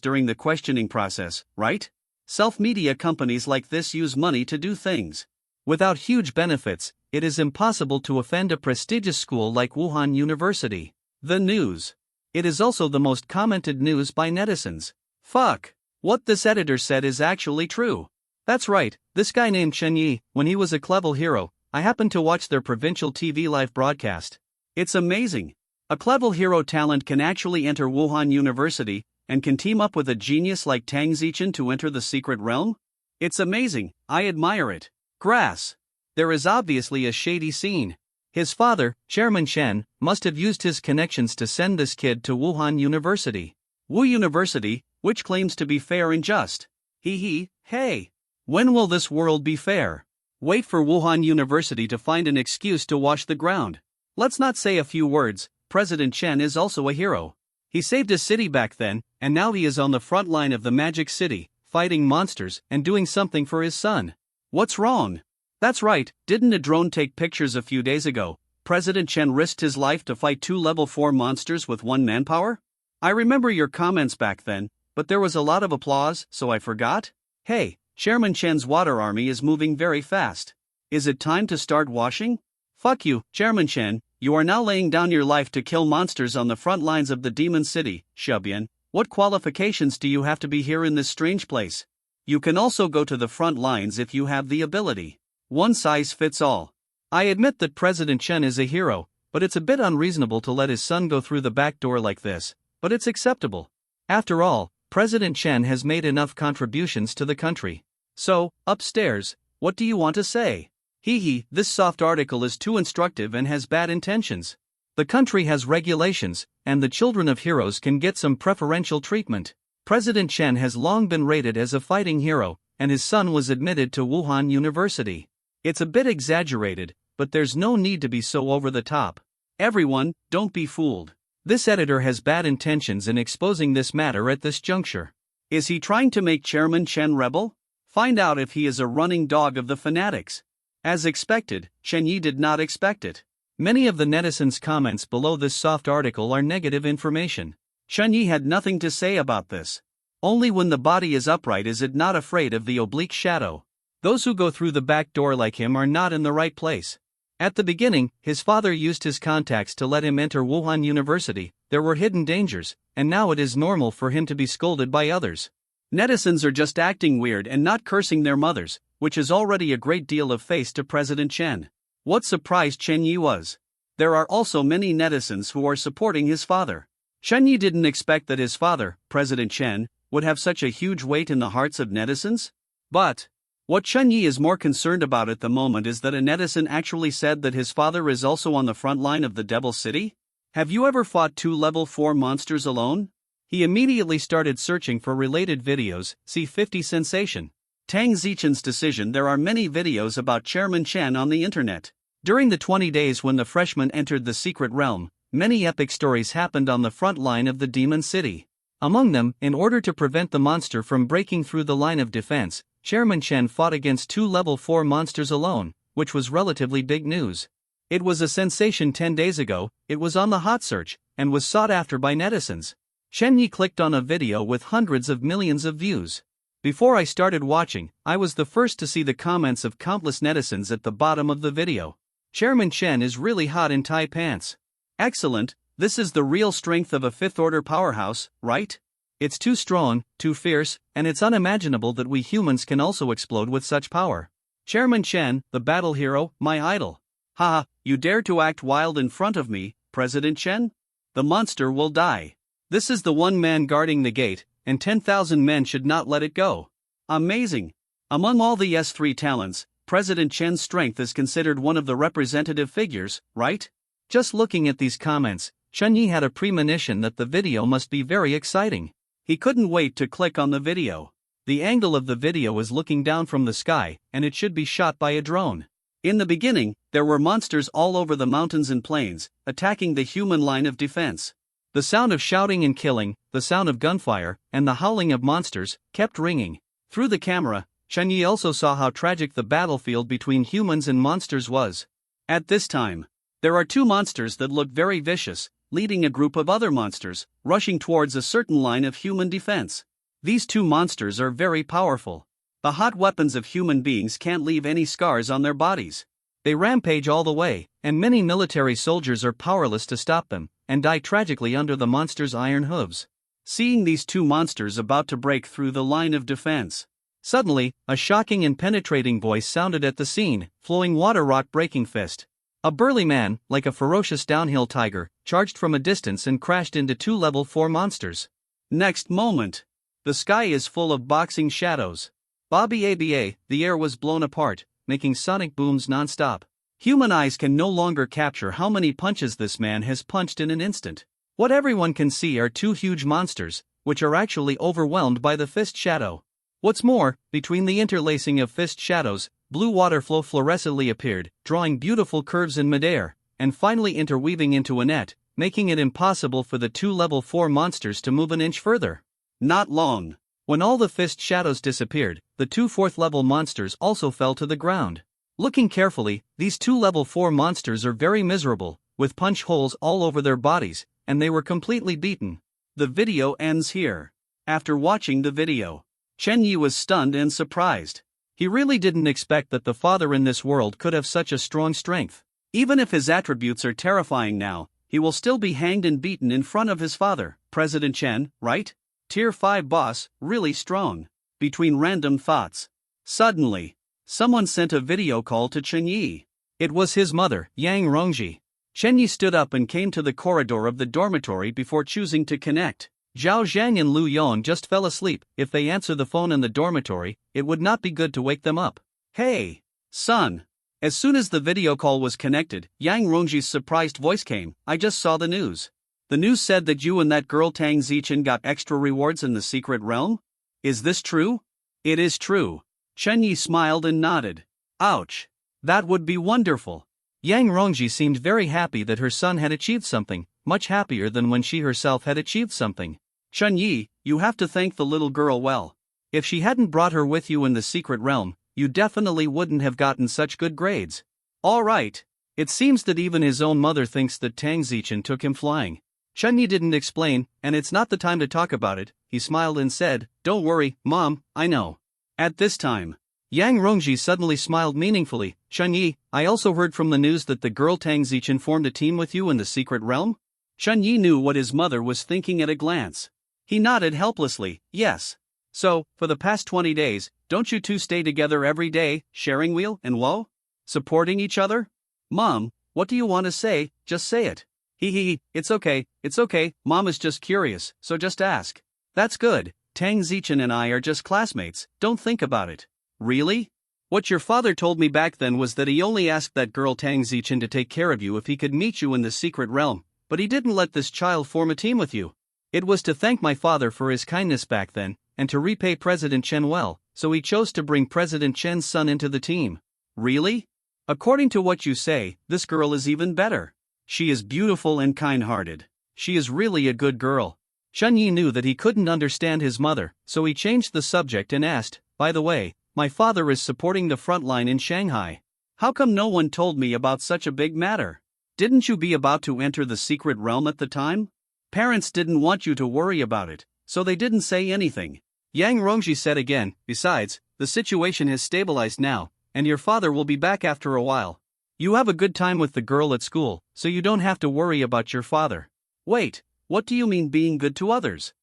during the questioning process, right? Self-media companies like this use money to do things. Without huge benefits, it is impossible to offend a prestigious school like Wuhan University. The news. It is also the most commented news by netizens. Fuck. What this editor said is actually true. That's right, this guy named Chen Yi, when he was a clever hero, I happened to watch their provincial TV live broadcast. It's amazing. A clever hero talent can actually enter Wuhan University, and can team up with a genius like Tang Zichen to enter the secret realm? It's amazing, I admire it. Grass. There is obviously a shady scene. His father, Chairman Chen, must have used his connections to send this kid to Wuhan University. Wu University, which claims to be fair and just. Hey. When will this world be fair? Wait for Wuhan University to find an excuse to wash the ground. Let's not say a few words, President Chen is also a hero. He saved his city back then, and now he is on the front line of the Magic City, fighting monsters and doing something for his son. What's wrong? That's right, didn't a drone take pictures a few days ago? President Chen risked his life to fight 2 level 4 monsters with 1 manpower? I remember your comments back then, but there was a lot of applause, so I forgot? Hey, Chairman Chen's water army is moving very fast. Is it time to start washing? Fuck you, Chairman Chen, you are now laying down your life to kill monsters on the front lines of the Demon City, Xiaobian. What qualifications do you have to be here in this strange place? You can also go to the front lines if you have the ability. One size fits all. I admit that President Chen is a hero, but it's a bit unreasonable to let his son go through the back door like this, but it's acceptable. After all, President Chen has made enough contributions to the country. So, upstairs, what do you want to say? This soft article is too instructive and has bad intentions. The country has regulations, and the children of heroes can get some preferential treatment. President Chen has long been rated as a fighting hero, and his son was admitted to Wuhan University. It's a bit exaggerated, but there's no need to be so over the top. Everyone, don't be fooled. This editor has bad intentions in exposing this matter at this juncture. Is he trying to make Chairman Chen rebel? Find out if he is a running dog of the fanatics. As expected, Chen Yi did not expect it. Many of the netizens' comments below this soft article are negative information. Chen Yi had nothing to say about this. Only when the body is upright is it not afraid of the oblique shadow. Those who go through the back door like him are not in the right place. At the beginning, his father used his contacts to let him enter Wuhan University. There were hidden dangers, and now it is normal for him to be scolded by others. Netizens are just acting weird and not cursing their mothers, which is already a great deal of face to President Chen. What surprised Chen Yi was, there are also many netizens who are supporting his father. Chen Yi didn't expect that his father, President Chen, would have such a huge weight in the hearts of netizens. But what Chen Yi is more concerned about at the moment is that a netizen actually said that his father is also on the front line of the Devil City. Have you ever fought 2 level 4 monsters alone? He immediately started searching for related videos. See 50 Sensation. Tang Zichen's decision. There are many videos about Chairman Chen on the internet. During the 20 days when the freshman entered the secret realm, many epic stories happened on the front line of the Demon City. Among them, in order to prevent the monster from breaking through the line of defense, Chairman Chen fought against 2 level 4 monsters alone, which was relatively big news. It was a sensation 10 days ago, it was on the hot search, and was sought after by netizens. Chen Yi clicked on a video with hundreds of millions of views. Before I started watching, I was the first to see the comments of countless netizens at the bottom of the video. Chairman Chen is really hot in tie pants. Excellent, this is the real strength of a 5th order powerhouse, right? It's too strong, too fierce, and it's unimaginable that we humans can also explode with such power. Chairman Chen, the battle hero, my idol. Haha, you dare to act wild in front of me, President Chen? The monster will die. This is the one man guarding the gate, and 10,000 men should not let it go. Amazing. Among all the S3 talents, President Chen's strength is considered one of the representative figures, right? Just looking at these comments, Chen Yi had a premonition that the video must be very exciting. He couldn't wait to click on the video. The angle of the video is looking down from the sky, and it should be shot by a drone. In the beginning, there were monsters all over the mountains and plains, attacking the human line of defense. The sound of shouting and killing, the sound of gunfire, and the howling of monsters, kept ringing. Through the camera, Chen Yi also saw how tragic the battlefield between humans and monsters was. At this time, there are 2 monsters that look very vicious, leading a group of other monsters, rushing towards a certain line of human defense. These 2 monsters are very powerful. The hot weapons of human beings can't leave any scars on their bodies. They rampage all the way, and many military soldiers are powerless to stop them, and die tragically under the monster's iron hooves. Seeing these 2 monsters about to break through the line of defense, suddenly, a shocking and penetrating voice sounded at the scene, flowing water rock breaking fist. A burly man, like a ferocious downhill tiger, charged from a distance and crashed into 2 level 4 monsters. Next moment, the sky is full of boxing shadows. Aba, the air was blown apart, making sonic booms non-stop. Human eyes can no longer capture how many punches this man has punched in an instant. What everyone can see are 2 huge monsters, which are actually overwhelmed by the fist shadow. What's more, between the interlacing of fist shadows, blue water flow fluorescently appeared, drawing beautiful curves in midair, and finally interweaving into a net, making it impossible for the 2 level 4 monsters to move an inch further. Not long. When all the fist shadows disappeared, the 2 4th level monsters also fell to the ground. Looking carefully, these 2 level 4 monsters are very miserable, with punch holes all over their bodies, and they were completely beaten. The video ends here. After watching the video, Chen Yi was stunned and surprised. He really didn't expect that the father in this world could have such a strong strength. Even if his attributes are terrifying now, he will still be hanged and beaten in front of his father, President Chen, right? Tier 5 boss, really strong. Between random thoughts. Suddenly, someone sent a video call to Chen Yi. It was his mother, Yang Rongji. Chen Yi stood up and came to the corridor of the dormitory before choosing to connect. Zhao Zhang and Lu Yong just fell asleep. If they answer the phone in the dormitory, it would not be good to wake them up. Hey, son. As soon as the video call was connected, Yang Rongji's surprised voice came. I just saw the news. The news said that you and that girl Tang Zichen got extra rewards in the secret realm? Is this true? It is true. Chen Yi smiled and nodded. Ouch. That would be wonderful. Yang Rongji seemed very happy that her son had achieved something, much happier than when she herself had achieved something. Chen Yi, you have to thank the little girl well. If she hadn't brought her with you in the secret realm, you definitely wouldn't have gotten such good grades. All right. It seems that even his own mother thinks that Tang Zichen took him flying. Chen Yi didn't explain, and it's not the time to talk about it. He smiled and said, Don't worry, Mom, I know. At this time, Yang Rongji suddenly smiled meaningfully. Chen Yi, I also heard from the news that the girl Tang Zichen formed a team with you in the secret realm? Chen Yi knew what his mother was thinking at a glance. He nodded helplessly, yes. So, for the past 20 days, don't you two stay together every day, sharing wheel and woe? Supporting each other? Mom, what do you want to say? Just say it. It's okay, Mom is just curious, so just ask. That's good, Tang Zichen and I are just classmates, don't think about it. Really? What your father told me back then was that he only asked that girl Tang Zichen to take care of you if he could meet you in the secret realm, but he didn't let this child form a team with you. It was to thank my father for his kindness back then, and to repay President Chen well, so he chose to bring President Chen's son into the team. Really? According to what you say, this girl is even better. She is beautiful and kind-hearted. She is really a good girl. Chen Yi knew that he couldn't understand his mother, so he changed the subject and asked, by the way, my father is supporting the front line in Shanghai. How come no one told me about such a big matter? Didn't you be about to enter the secret realm at the time? Parents didn't want you to worry about it, so they didn't say anything. Yang Rongji said again, besides, the situation has stabilized now, and your father will be back after a while. You have a good time with the girl at school, so you don't have to worry about your father. Wait, what do you mean being good to others?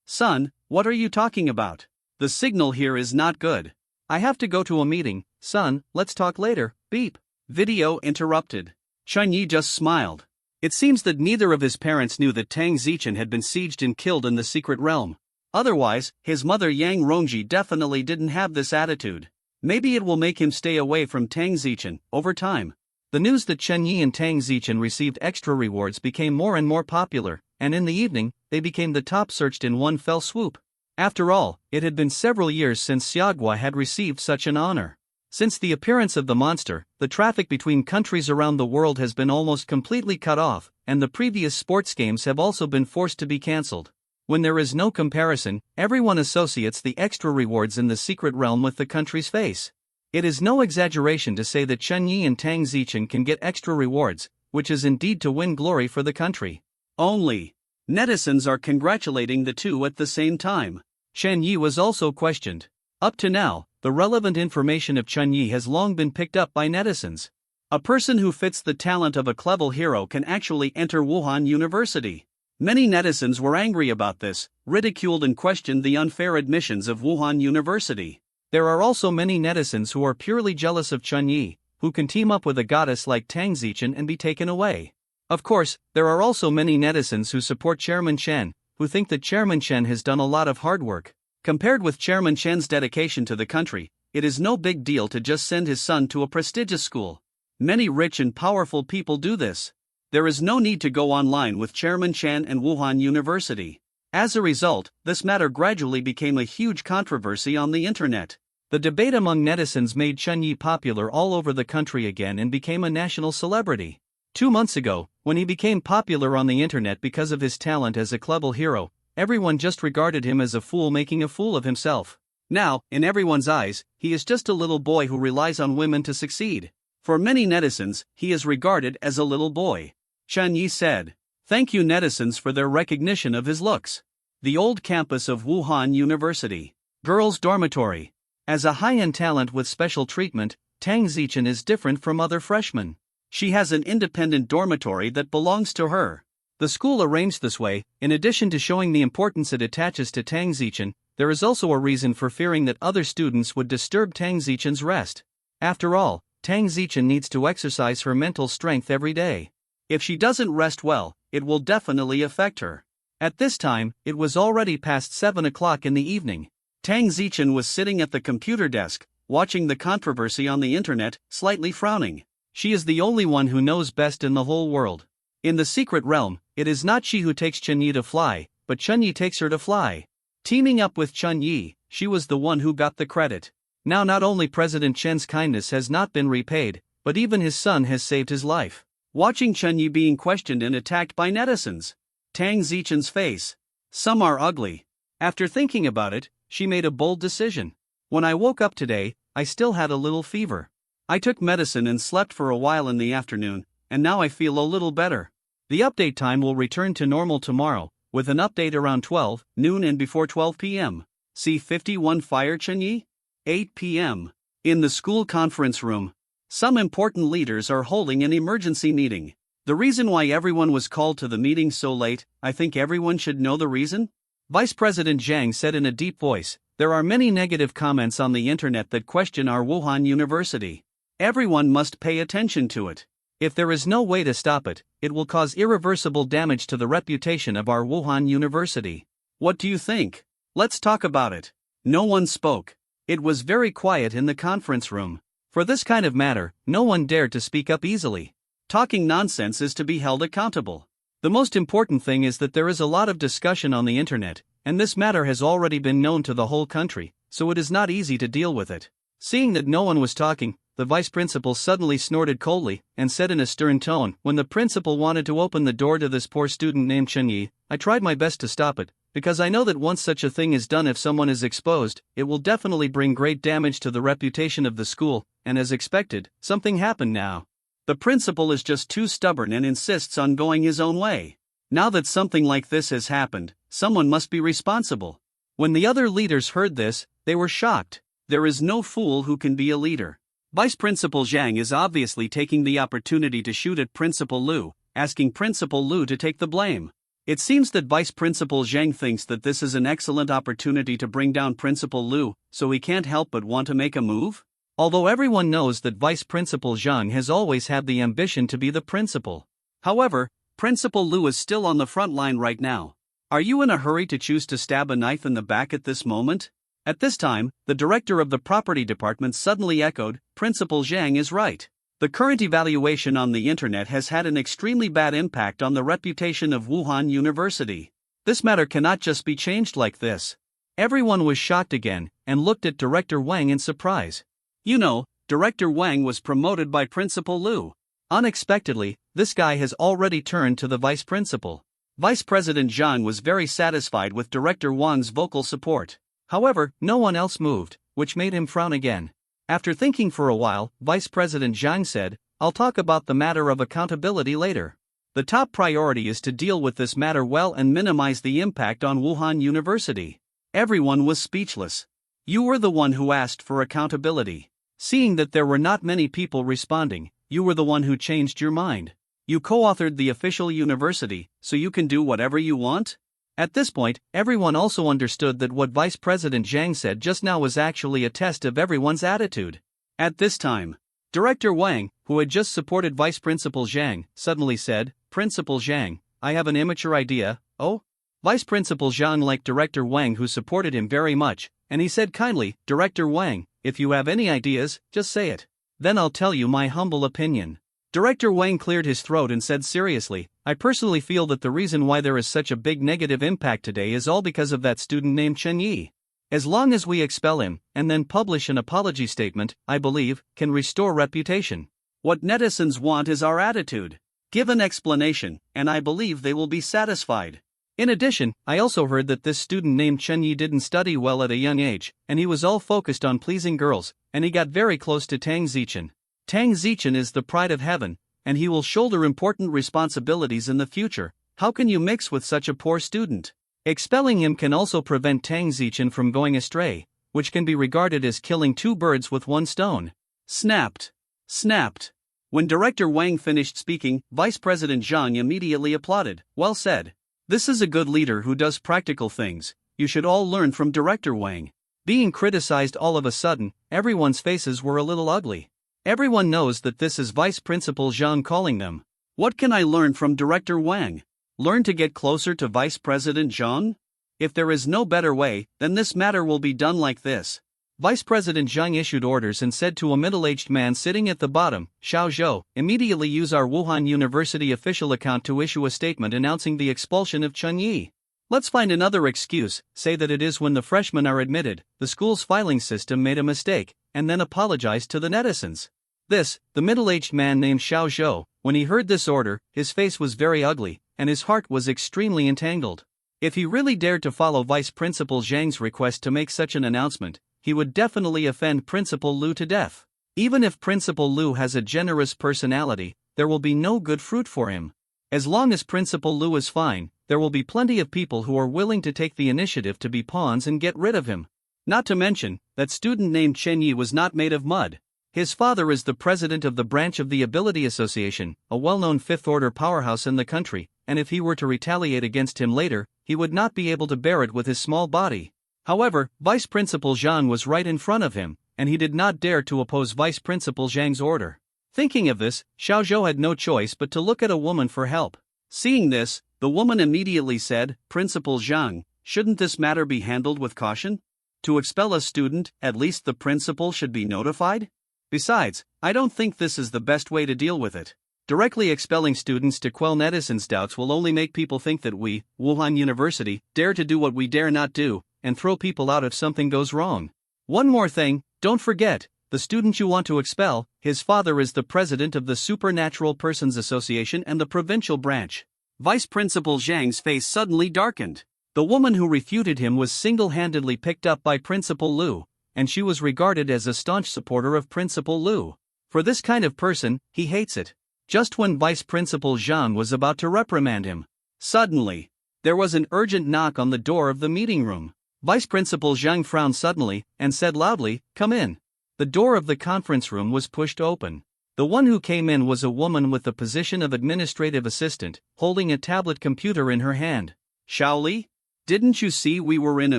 Son, what are you talking about? The signal here is not good. I have to go to a meeting, son, let's talk later, beep. Video interrupted. Chen Yi just smiled. It seems that neither of his parents knew that Tang Zichen had been sieged and killed in the secret realm. Otherwise, his mother Yang Rongji definitely didn't have this attitude. Maybe it will make him stay away from Tang Zichen over time. The news that Chen Yi and Tang Zichen received extra rewards became more and more popular, and in the evening, they became the top searched in one fell swoop. After all, it had been several years since Xiaogua had received such an honor. Since the appearance of the monster, the traffic between countries around the world has been almost completely cut off, and the previous sports games have also been forced to be cancelled. When there is no comparison, everyone associates the extra rewards in the secret realm with the country's face. It is no exaggeration to say that Chen Yi and Tang Zichen can get extra rewards, which is indeed to win glory for the country. Only, netizens are congratulating the two at the same time. Chen Yi was also questioned. Up to now, the relevant information of Chen Yi has long been picked up by netizens. A person who fits the talent of a clever hero can actually enter Wuhan University. Many netizens were angry about this, ridiculed and questioned the unfair admissions of Wuhan University. There are also many netizens who are purely jealous of Chen Yi, who can team up with a goddess like Tang Zichen and be taken away. Of course, there are also many netizens who support Chairman Chen, who think that Chairman Chen has done a lot of hard work. Compared with Chairman Chen's dedication to the country, it is no big deal to just send his son to a prestigious school. Many rich and powerful people do this. There is no need to go online with Chairman Chen and Wuhan University. As a result, this matter gradually became a huge controversy on the internet. The debate among netizens made Chen Yi popular all over the country again and became a national celebrity. 2 months ago, when he became popular on the internet because of his talent as a clever hero, everyone just regarded him as a fool making a fool of himself. Now, in everyone's eyes, he is just a little boy who relies on women to succeed. For many netizens, he is regarded as a little boy. Chen Yi said, "Thank you netizens for their recognition of his looks." The old campus of Wuhan University. Girls' dormitory. As a high-end talent with special treatment, Tang Zichen is different from other freshmen. She has an independent dormitory that belongs to her. The school arranged this way, in addition to showing the importance it attaches to Tang Zichen, there is also a reason for fearing that other students would disturb Tang Zichen's rest. After all, Tang Zichen needs to exercise her mental strength every day. If she doesn't rest well, it will definitely affect her. At this time, it was already past 7 o'clock in the evening. Tang Zichen was sitting at the computer desk, watching the controversy on the internet, slightly frowning. She is the only one who knows best in the whole world. In the secret realm, it is not she who takes Chunyi to fly, but Chunyi takes her to fly. Teaming up with Chunyi, she was the one who got the credit. Now not only President Chen's kindness has not been repaid, but even his son has saved his life. Watching Chunyi being questioned and attacked by netizens. Tang Zichen's face. Some are ugly. After thinking about it, she made a bold decision. When I woke up today, I still had a little fever. I took medicine and slept for a while in the afternoon, and now I feel a little better. The update time will return to normal tomorrow, with an update around 12 noon and before 12 p.m. See 51 Fire Chunyi? 8 p.m. In the school conference room. Some important leaders are holding an emergency meeting. The reason why everyone was called to the meeting so late, I think everyone should know the reason? Vice President Zhang said in a deep voice, "There are many negative comments on the internet that question our Wuhan University. Everyone must pay attention to it. If there is no way to stop it, it will cause irreversible damage to the reputation of our Wuhan University. What do you think? Let's talk about it." No one spoke. It was very quiet in the conference room. For this kind of matter, no one dared to speak up easily. Talking nonsense is to be held accountable. The most important thing is that there is a lot of discussion on the internet, and this matter has already been known to the whole country, so it is not easy to deal with it. Seeing that no one was talking, the vice principal suddenly snorted coldly and said in a stern tone, "When the principal wanted to open the door to this poor student named Chunyi, I tried my best to stop it, because I know that once such a thing is done, if someone is exposed, it will definitely bring great damage to the reputation of the school, and as expected, something happened now. The principal is just too stubborn and insists on going his own way. Now that something like this has happened, someone must be responsible." When the other leaders heard this, they were shocked. There is no fool who can be a leader. Vice Principal Zhang is obviously taking the opportunity to shoot at Principal Liu, asking Principal Liu to take the blame. It seems that Vice Principal Zhang thinks that this is an excellent opportunity to bring down Principal Liu, so he can't help but want to make a move? Although everyone knows that Vice Principal Zhang has always had the ambition to be the principal. However, Principal Liu is still on the front line right now. Are you in a hurry to choose to stab a knife in the back at this moment? At this time, the director of the property department suddenly echoed, "Principal Zhang is right. The current evaluation on the internet has had an extremely bad impact on the reputation of Wuhan University. This matter cannot just be changed like this." Everyone was shocked again, and looked at Director Wang in surprise. You know, Director Wang was promoted by Principal Liu. Unexpectedly, this guy has already turned to the vice principal. Vice President Zhang was very satisfied with Director Wang's vocal support. However, no one else moved, which made him frown again. After thinking for a while, Vice President Zhang said, "I'll talk about the matter of accountability later. The top priority is to deal with this matter well and minimize the impact on Wuhan University." Everyone was speechless. You were the one who asked for accountability. Seeing that there were not many people responding, you were the one who changed your mind. You co-authored the official university, so you can do whatever you want? At this point, everyone also understood that what Vice President Zhang said just now was actually a test of everyone's attitude. At this time, Director Wang, who had just supported Vice Principal Zhang, suddenly said, "Principal Zhang, I have an immature idea." "Oh?" Vice Principal Zhang liked Director Wang, who supported him very much, and he said kindly, "Director Wang, if you have any ideas, just say it. Then I'll tell you my humble opinion." Director Wang cleared his throat and said seriously, "I personally feel that the reason why there is such a big negative impact today is all because of that student named Chen Yi. As long as we expel him, and then publish an apology statement, I believe, can restore reputation. What netizens want is our attitude. Give an explanation, and I believe they will be satisfied." In addition, I also heard that this student named Chen Yi didn't study well at a young age, and he was all focused on pleasing girls, and he got very close to Tang Zichen. Tang Zichen is the pride of heaven, and he will shoulder important responsibilities in the future. How can you mix with such a poor student? Expelling him can also prevent Tang Zichen from going astray, which can be regarded as killing two birds with one stone. Snapped. Snapped. When Director Wang finished speaking, Vice President Zhang immediately applauded. Well said. This is a good leader who does practical things. You should all learn from Director Wang. Being criticized all of a sudden, everyone's faces were a little ugly. Everyone knows that this is Vice Principal Zhang calling them. What can I learn from Director Wang? Learn to get closer to Vice President Zhang? If there is no better way, then this matter will be done like this. Vice President Zhang issued orders and said to a middle-aged man sitting at the bottom, Xiao Zhou, immediately use our Wuhan University official account to issue a statement announcing the expulsion of Chen Yi. Let's find another excuse, say that it is when the freshmen are admitted, the school's filing system made a mistake, and then apologize to the netizens. The middle-aged man named Xiao Zhou, when he heard this order, his face was very ugly, and his heart was extremely entangled. If he really dared to follow Vice Principal Zhang's request to make such an announcement, he would definitely offend Principal Liu to death. Even if Principal Liu has a generous personality, there will be no good fruit for him. As long as Principal Liu is fine, there will be plenty of people who are willing to take the initiative to be pawns and get rid of him. Not to mention, that student named Chen Yi was not made of mud. His father is the president of the branch of the Ability Association, a well-known fifth-order powerhouse in the country, and if he were to retaliate against him later, he would not be able to bear it with his small body. However, Vice Principal Zhang was right in front of him, and he did not dare to oppose Vice Principal Zhang's order. Thinking of this, Xiao Zhou had no choice but to look at a woman for help. Seeing this, the woman immediately said, Principal Zhang, shouldn't this matter be handled with caution? To expel a student, at least the principal should be notified? Besides, I don't think this is the best way to deal with it. Directly expelling students to quell netizens' doubts will only make people think that we, Wuhan University, dare to do what we dare not do, and throw people out if something goes wrong. One more thing, don't forget, the student you want to expel, his father is the president of the Supernatural Persons Association and the provincial branch. Vice Principal Zhang's face suddenly darkened. The woman who refuted him was single-handedly picked up by Principal Liu, and she was regarded as a staunch supporter of Principal Liu. For this kind of person, he hates it. Just when Vice Principal Zhang was about to reprimand him, suddenly, there was an urgent knock on the door of the meeting room. Vice Principal Zhang frowned suddenly, and said loudly, "Come in." The door of the conference room was pushed open. The one who came in was a woman with the position of administrative assistant, holding a tablet computer in her hand. Shaoli? Didn't you see we were in a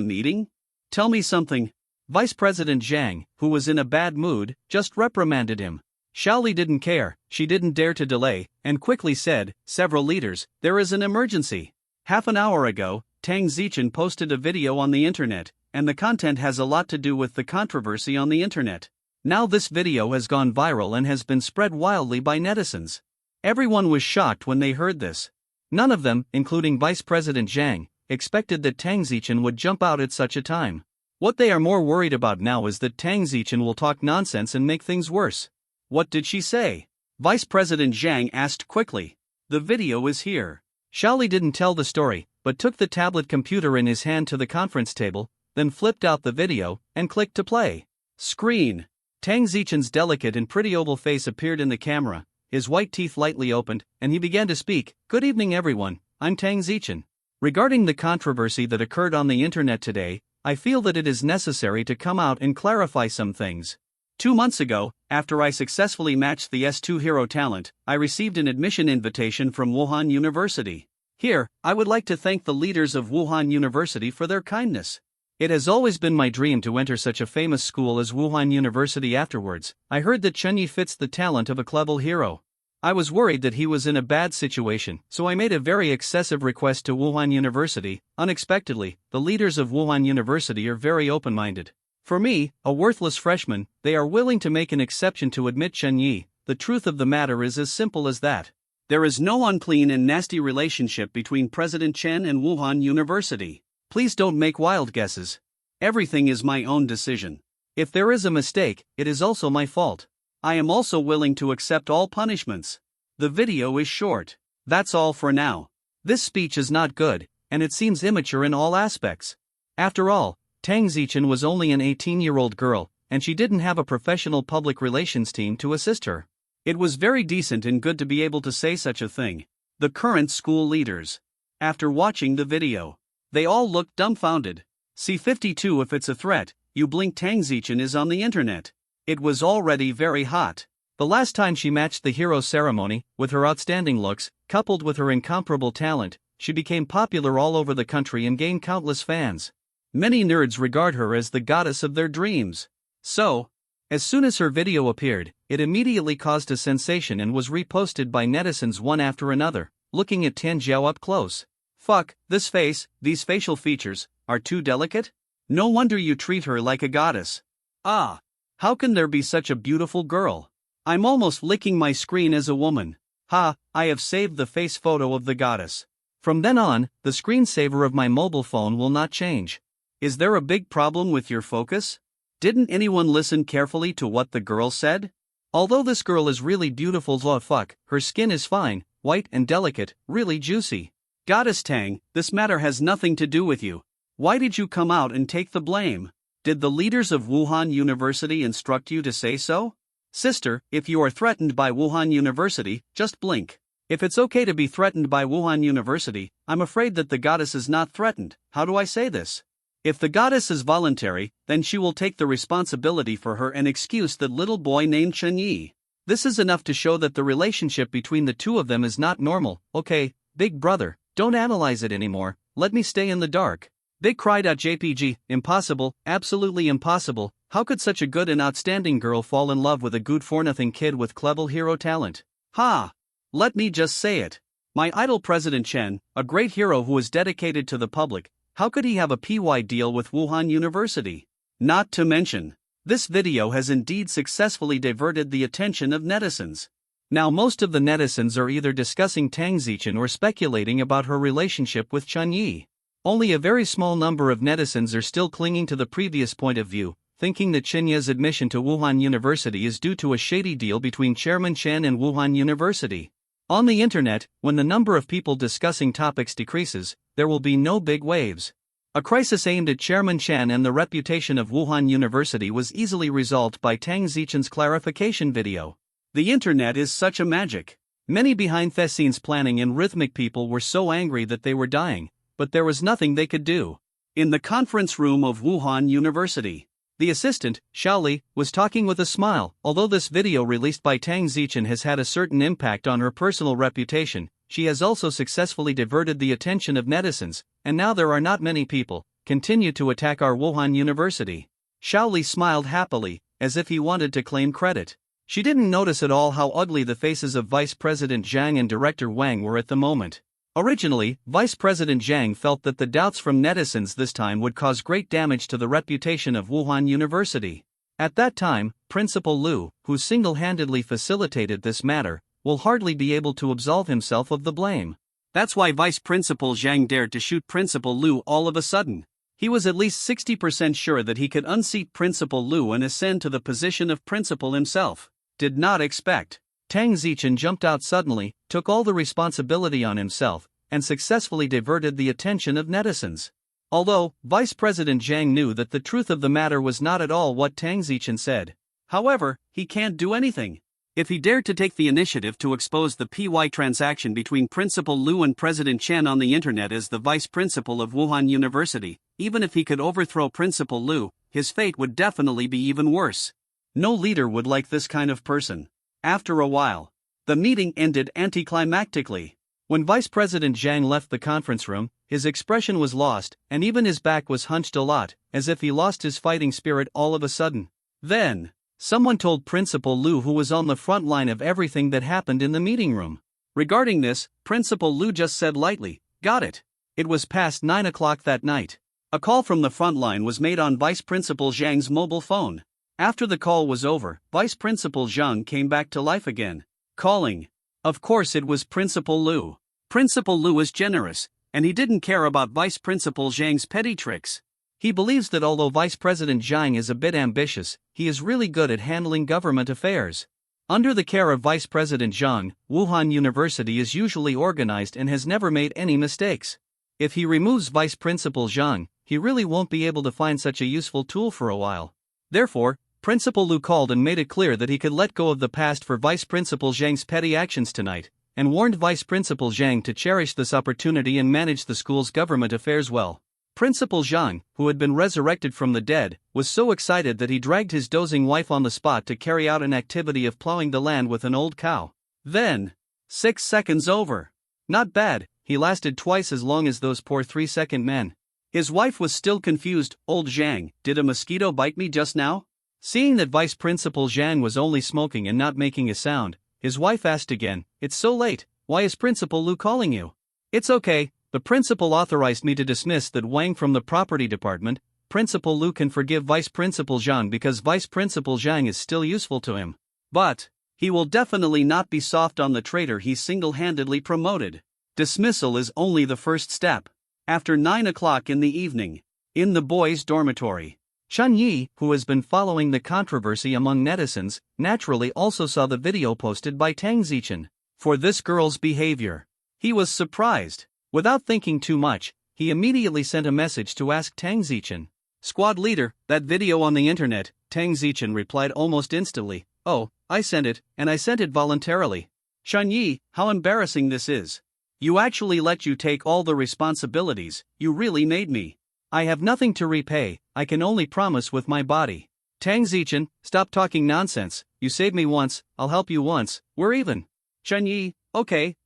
meeting? Tell me something. Vice President Zhang, who was in a bad mood, just reprimanded him. Shaoli didn't care, she didn't dare to delay, and quickly said, "Several leaders, there is an emergency." Half an hour ago, Tang Zichen posted a video on the internet, and the content has a lot to do with the controversy on the internet. Now this video has gone viral and has been spread wildly by netizens. Everyone was shocked when they heard this. None of them, including Vice President Zhang, expected that Tang Zichen would jump out at such a time. What they are more worried about now is that Tang Zichen will talk nonsense and make things worse. What did she say? Vice President Zhang asked quickly. The video is here. Shaoli didn't tell the story, but took the tablet computer in his hand to the conference table, then flipped out the video, and clicked to play. Screen. Tang Zichen's delicate and pretty oval face appeared in the camera, his white teeth lightly opened, and he began to speak. "Good evening everyone, I'm Tang Zichen. Regarding the controversy that occurred on the internet today, I feel that it is necessary to come out and clarify some things. 2 months ago, after I successfully matched the S2 hero talent, I received an admission invitation from Wuhan University. Here, I would like to thank the leaders of Wuhan University for their kindness. It has always been my dream to enter such a famous school as Wuhan University. Afterwards, I heard that Chen Yi fits the talent of a clever hero. I was worried that he was in a bad situation, so I made a very excessive request to Wuhan University. Unexpectedly, the leaders of Wuhan University are very open-minded. For me, a worthless freshman, they are willing to make an exception to admit Chen Yi. The truth of the matter is as simple as that. There is no unclean and nasty relationship between President Chen and Wuhan University. Please don't make wild guesses. Everything is my own decision. If there is a mistake, it is also my fault. I am also willing to accept all punishments. The video is short. That's all for now. This speech is not good, and it seems immature in all aspects. After all, Tang Zichen was only an 18-year-old girl, and she didn't have a professional public relations team to assist her. It was very decent and good to be able to say such a thing. The current school leaders. After watching the video, they all looked dumbfounded. See 52. If it's a threat, you blink Tang Zichen is on the internet. It was already very hot. The last time she matched the hero ceremony, with her outstanding looks, coupled with her incomparable talent, she became popular all over the country and gained countless fans. Many nerds regard her as the goddess of their dreams. So, as soon as her video appeared, it immediately caused a sensation and was reposted by netizens one after another, looking at Tan Jiao up close. Fuck, this face, these facial features, are too delicate? No wonder you treat her like a goddess. Ah, how can there be such a beautiful girl? I'm almost licking my screen as a woman. Ha, I have saved the face photo of the goddess. From then on, the screensaver of my mobile phone will not change. Is there a big problem with your focus? Didn't anyone listen carefully to what the girl said? Although this girl is really beautiful, fuck, her skin is fine, white and delicate, really juicy. Goddess Tang, this matter has nothing to do with you. Why did you come out and take the blame? Did the leaders of Wuhan University instruct you to say so? Sister, if you are threatened by Wuhan University, just blink. If it's okay to be threatened by Wuhan University, I'm afraid that the goddess is not threatened. How do I say this? If the goddess is voluntary, then she will take the responsibility for her and excuse that little boy named Chen Yi. This is enough to show that the relationship between the two of them is not normal. Okay, big brother, don't analyze it anymore, let me stay in the dark. Big cried out JPG, impossible, absolutely impossible. How could such a good and outstanding girl fall in love with a good-for-nothing kid with clever hero talent? Ha! Let me just say it. My idol President Chen, a great hero who is dedicated to the public, how could he have a PY deal with Wuhan University? Not to mention, this video has indeed successfully diverted the attention of netizens. Now most of the netizens are either discussing Tang Zichen or speculating about her relationship with Chen Yi. Only a very small number of netizens are still clinging to the previous point of view, thinking that Chen Yi's admission to Wuhan University is due to a shady deal between Chairman Chen and Wuhan University. On the internet, when the number of people discussing topics decreases, there will be no big waves. A crisis aimed at Chairman Chen and the reputation of Wuhan University was easily resolved by Tang Zichen's clarification video. The internet is such a magic. Many behind-the-scenes planning and rhythmic people were so angry that they were dying, but there was nothing they could do. In the conference room of Wuhan University, the assistant, Xiaoli, was talking with a smile. Although this video released by Tang Zichen has had a certain impact on her personal reputation, she has also successfully diverted the attention of netizens, and now there are not many people continue to attack our Wuhan University. Xiaoli smiled happily, as if he wanted to claim credit. She didn't notice at all how ugly the faces of Vice President Zhang and Director Wang were at the moment. Originally, Vice President Zhang felt that the doubts from netizens this time would cause great damage to the reputation of Wuhan University. At that time, Principal Liu, who single-handedly facilitated this matter, will hardly be able to absolve himself of the blame. That's why Vice Principal Zhang dared to shoot Principal Liu all of a sudden. He was at least 60% sure that he could unseat Principal Liu and ascend to the position of principal himself. Did not expect. Tang Zichen jumped out suddenly, took all the responsibility on himself, and successfully diverted the attention of netizens. Although, Vice President Zhang knew that the truth of the matter was not at all what Tang Zichen said. However, he can't do anything. If he dared to take the initiative to expose the PY transaction between Principal Liu and President Chen on the internet as the vice principal of Wuhan University, even if he could overthrow Principal Liu, his fate would definitely be even worse. No leader would like this kind of person. After a while, the meeting ended anticlimactically. When Vice President Zhang left the conference room, his expression was lost, and even his back was hunched a lot, as if he lost his fighting spirit all of a sudden. Then, someone told Principal Liu, who was on the front line of everything that happened in the meeting room. Regarding this, Principal Liu just said lightly, "Got it." It was past 9 o'clock that night. A call from the front line was made on Vice Principal Zhang's mobile phone. After the call was over, Vice Principal Zhang came back to life again. Calling. Of course it was Principal Liu. Principal Liu is generous, and he didn't care about Vice Principal Zhang's petty tricks. He believes that although Vice President Zhang is a bit ambitious, he is really good at handling government affairs. Under the care of Vice President Zhang, Wuhan University is usually organized and has never made any mistakes. If he removes Vice Principal Zhang, he really won't be able to find such a useful tool for a while. Therefore, Principal Liu called and made it clear that he could let go of the past for Vice Principal Zhang's petty actions tonight, and warned Vice Principal Zhang to cherish this opportunity and manage the school's government affairs well. Principal Zhang, who had been resurrected from the dead, was so excited that he dragged his dozing wife on the spot to carry out an activity of plowing the land with an old cow. Then, 6 seconds over. Not bad, he lasted twice as long as those poor 3-second men. His wife was still confused. Old Zhang, did a mosquito bite me just now? Seeing that Vice Principal Zhang was only smoking and not making a sound, his wife asked again, "It's so late, why is Principal Lu calling you?" "It's okay, the principal authorized me to dismiss that Wang from the property department. Principal Lu can forgive Vice Principal Zhang because Vice Principal Zhang is still useful to him. But he will definitely not be soft on the traitor he single-handedly promoted. Dismissal is only the first step." After 9 o'clock in the evening, in the boys' dormitory, Chun Yi, who has been following the controversy among netizens, naturally also saw the video posted by Tang Zichen. For this girl's behavior, he was surprised. Without thinking too much, he immediately sent a message to ask Tang Zichen. "Squad leader, that video on the internet," Tang Zichen replied almost instantly. "Oh, I sent it, and I sent it voluntarily. Chun Yi, how embarrassing this is. You actually let you take all the responsibilities, you really made me. I have nothing to repay, I can only promise with my body. Tang Zichen, stop talking nonsense, you saved me once, I'll help you once, we're even." Chun Yi, okay,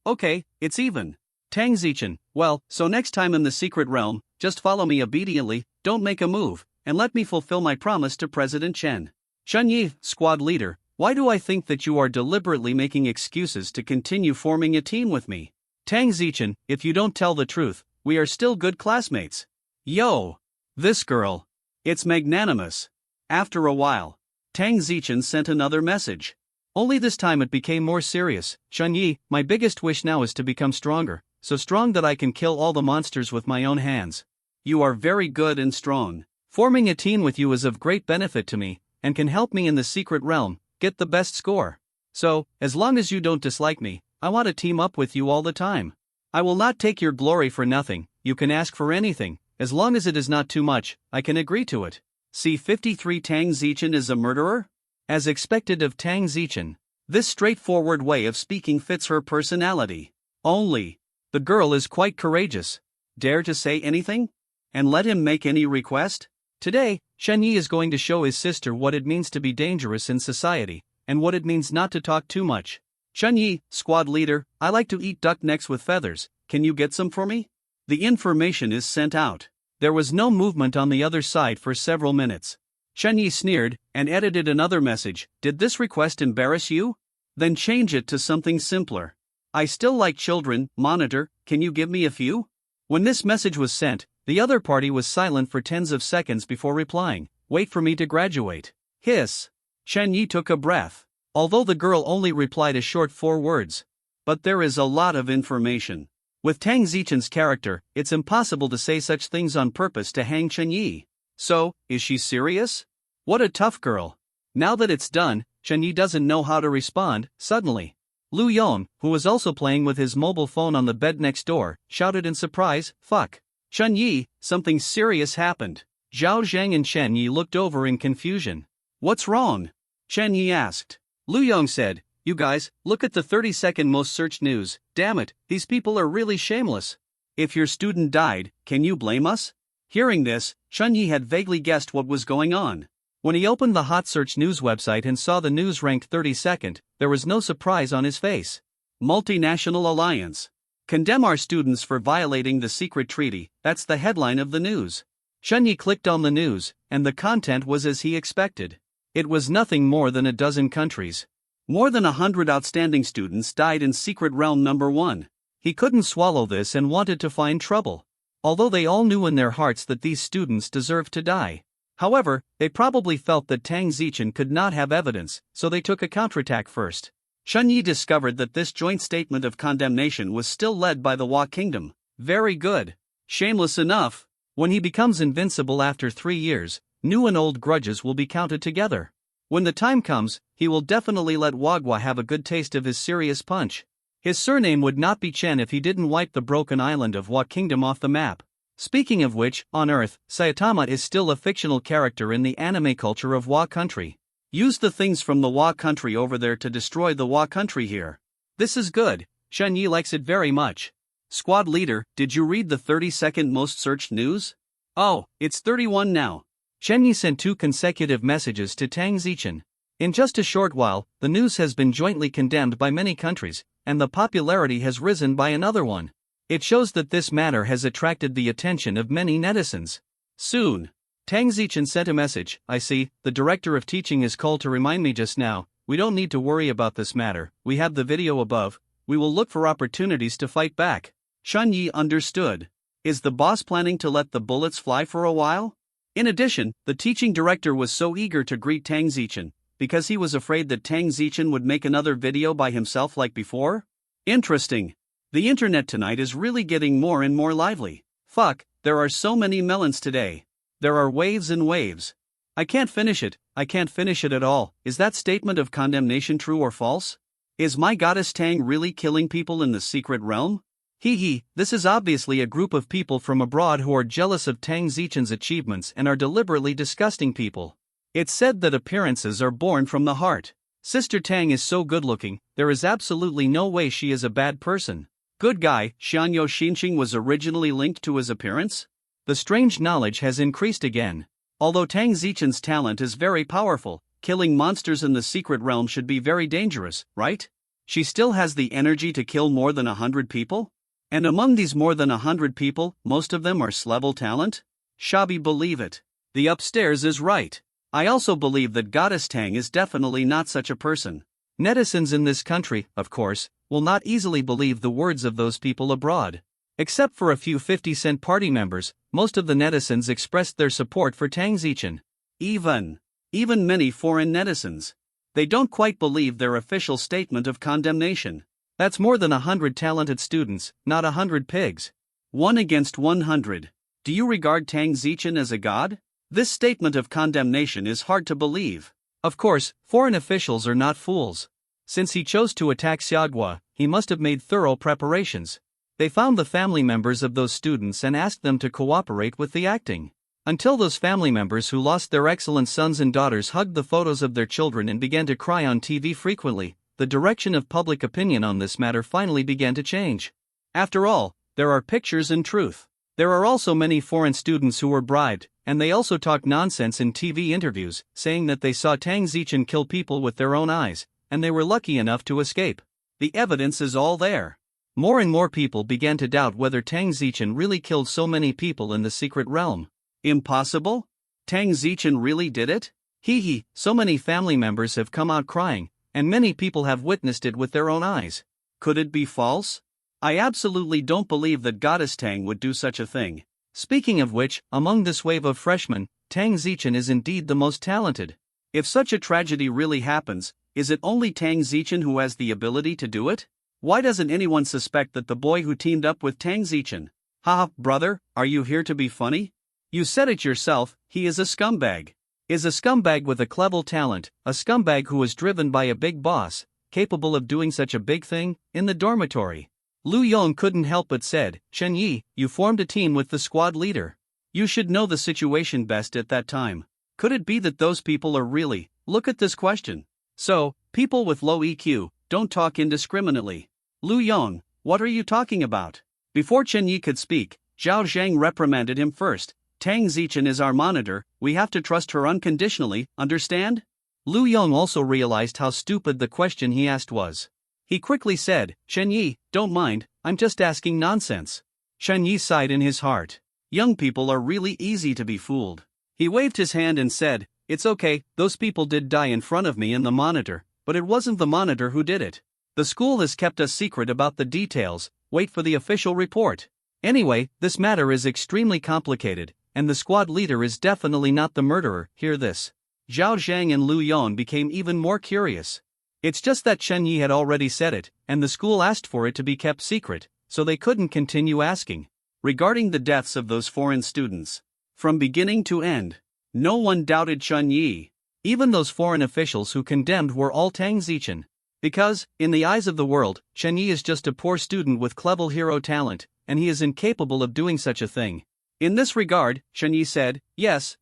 it's even. Tang Zichen, well, so next time in the secret realm, just follow me obediently, don't make a move, and let me fulfill my promise to President Chen. Chun Yi, squad leader, why do I think that you are deliberately making excuses to continue forming a team with me? Tang Zichen, if you don't tell the truth, we are still good classmates. Yo! This girl. It's magnanimous. After a while, Tang Zichen sent another message. Only this time it became more serious. "Chun Yi, my biggest wish now is to become stronger, so strong that I can kill all the monsters with my own hands. You are very good and strong. Forming a team with you is of great benefit to me, and can help me in the secret realm get the best score. So, as long as you don't dislike me, I want to team up with you all the time. I will not take your glory for nothing, you can ask for anything. As long as it is not too much, I can agree to it." C53 Tang Zichen is a murderer? As expected of Tang Zichen, this straightforward way of speaking fits her personality. Only, the girl is quite courageous. Dare to say anything? And let him make any request? Today, Chun Yi is going to show his sister what it means to be dangerous in society, and what it means not to talk too much. "Chun Yi, squad leader, I like to eat duck necks with feathers, can you get some for me?" The information is sent out. There was no movement on the other side for several minutes. Chun Yi sneered, and edited another message. "Did this request embarrass you? Then change it to something simpler. I still like children, monitor, can you give me a few?" When this message was sent, the other party was silent for tens of seconds before replying. "Wait for me to graduate." Hiss. Chun Yi took a breath. Although the girl only replied a short 4 words. But there is a lot of information. With Tang Zichen's character, it's impossible to say such things on purpose to hang Chun Yi. So, is she serious? What a tough girl. Now that it's done, Chun Yi doesn't know how to respond. Suddenly, Lu Yon, who was also playing with his mobile phone on the bed next door, shouted in surprise, "Fuck. Chun Yi, something serious happened." Zhao Zhang and Chen Yi looked over in confusion. "What's wrong?" Chen Yi asked. Lu Yong said, "You guys, look at the 30-second most searched news. Damn it, these people are really shameless. If your student died, can you blame us?" Hearing this, Chun Yi had vaguely guessed what was going on. When he opened the hot search news website and saw the news ranked 32nd, there was no surprise on his face. Multinational Alliance. Condemn our students for violating the secret treaty, that's the headline of the news. Chun Yi clicked on the news, and the content was as he expected. It was nothing more than a dozen countries. More than 100 outstanding students died in Secret Realm number 1. He couldn't swallow this and wanted to find trouble. Although they all knew in their hearts that these students deserved to die. However, they probably felt that Tang Zichen could not have evidence, so they took a counterattack first. Chun Yi discovered that this joint statement of condemnation was still led by the Wa Kingdom. Very good. Shameless enough. When he becomes invincible after 3 years, new and old grudges will be counted together. When the time comes, he will definitely let Wagwa have a good taste of his serious punch. His surname would not be Chen if he didn't wipe the broken island of Wa Kingdom off the map. Speaking of which, on Earth, Saitama is still a fictional character in the anime culture of Wa Country. Use the things from the Wa Country over there to destroy the Wa Country here. This is good, Chun Yi likes it very much. Squad leader, did you read the 30-second most searched news? Oh, it's 31 now. Chen Yi sent 2 consecutive messages to Tang Zichen. In just a short while, the news has been jointly condemned by many countries, and the popularity has risen by another one. It shows that this matter has attracted the attention of many netizens. Soon. Tang Zichen sent a message. I see, the director of teaching is called to remind me just now. We don't need to worry about this matter, we have the video above, we will look for opportunities to fight back. Chen Yi understood. Is the boss planning to let the bullets fly for a while? In addition, the teaching director was so eager to greet Tang Zichen, because he was afraid that Tang Zichen would make another video by himself like before? Interesting. The internet tonight is really getting more and more lively. Fuck, there are so many melons today. There are waves and waves. I can't finish it at all. Is that statement of condemnation true or false? Is my goddess Tang really killing people in the secret realm? This is obviously a group of people from abroad who are jealous of Tang Zichen's achievements and are deliberately disgusting people. It's said that appearances are born from the heart. Sister Tang is so good looking, there is absolutely no way she is a bad person. Good guy, Xianyo Xinqing was originally linked to his appearance? The strange knowledge has increased again. Although Tang Zichen's talent is very powerful, killing monsters in the secret realm should be very dangerous, right? She still has the energy to kill more than 100 people? And among these more than 100 people, most of them are S-level talent? Shabi believe it. The upstairs is right. I also believe that Goddess Tang is definitely not such a person. Netizens in this country, of course, will not easily believe the words of those people abroad. Except for a few 50-cent party members, most of the netizens expressed their support for Tang Zichen. Even many foreign netizens. They don't quite believe their official statement of condemnation. That's more than 100 talented students, not 100 pigs. 1 against 100. Do you regard Tang Zichen as a god? This statement of condemnation is hard to believe. Of course, foreign officials are not fools. Since he chose to attack Xiaogua, he must have made thorough preparations. They found the family members of those students and asked them to cooperate with the acting. Until those family members who lost their excellent sons and daughters hugged the photos of their children and began to cry on TV frequently, the direction of public opinion on this matter finally began to change. After all, there are pictures and truth. There are also many foreign students who were bribed, and they also talk nonsense in TV interviews, saying that they saw Tang Zichen kill people with their own eyes, and they were lucky enough to escape. The evidence is all there. More and more people began to doubt whether Tang Zichen really killed so many people in the secret realm. Impossible? Tang Zichen really did it? So many family members have come out crying, and many people have witnessed it with their own eyes. Could it be false? I absolutely don't believe that Goddess Tang would do such a thing. Speaking of which, among this wave of freshmen, Tang Zichen is indeed the most talented. If such a tragedy really happens, is it only Tang Zichen who has the ability to do it? Why doesn't anyone suspect that the boy who teamed up with Tang Zichen? Haha, brother, are you here to be funny? You said it yourself, he is a scumbag. Is a scumbag with a clever talent, a scumbag who was driven by a big boss, capable of doing such a big thing, in the dormitory. Lu Yong couldn't help but said, Chen Yi, you formed a team with the squad leader. You should know the situation best at that time. Could it be that those people are really, look at this question. So, people with low EQ, don't talk indiscriminately. Lu Yong, what are you talking about? Before Chen Yi could speak, Zhao Zhang reprimanded him first. Tang Zichen is our monitor, we have to trust her unconditionally, understand? Lu Yong also realized how stupid the question he asked was. He quickly said, Chen Yi, don't mind, I'm just asking nonsense. Chen Yi sighed in his heart. Young people are really easy to be fooled. He waved his hand and said, it's okay, those people did die in front of me in the monitor, but it wasn't the monitor who did it. The school has kept us secret about the details, wait for the official report. Anyway, this matter is extremely complicated, and the squad leader is definitely not the murderer, hear this. Zhao Zhang and Lu Yong became even more curious. It's just that Chen Yi had already said it, and the school asked for it to be kept secret, so they couldn't continue asking. Regarding the deaths of those foreign students, from beginning to end, no one doubted Chen Yi. Even those foreign officials who condemned were all Tang Zichen. Because, in the eyes of the world, Chen Yi is just a poor student with clever hero talent, and he is incapable of doing such a thing. In this regard, Chen Yi said, yes,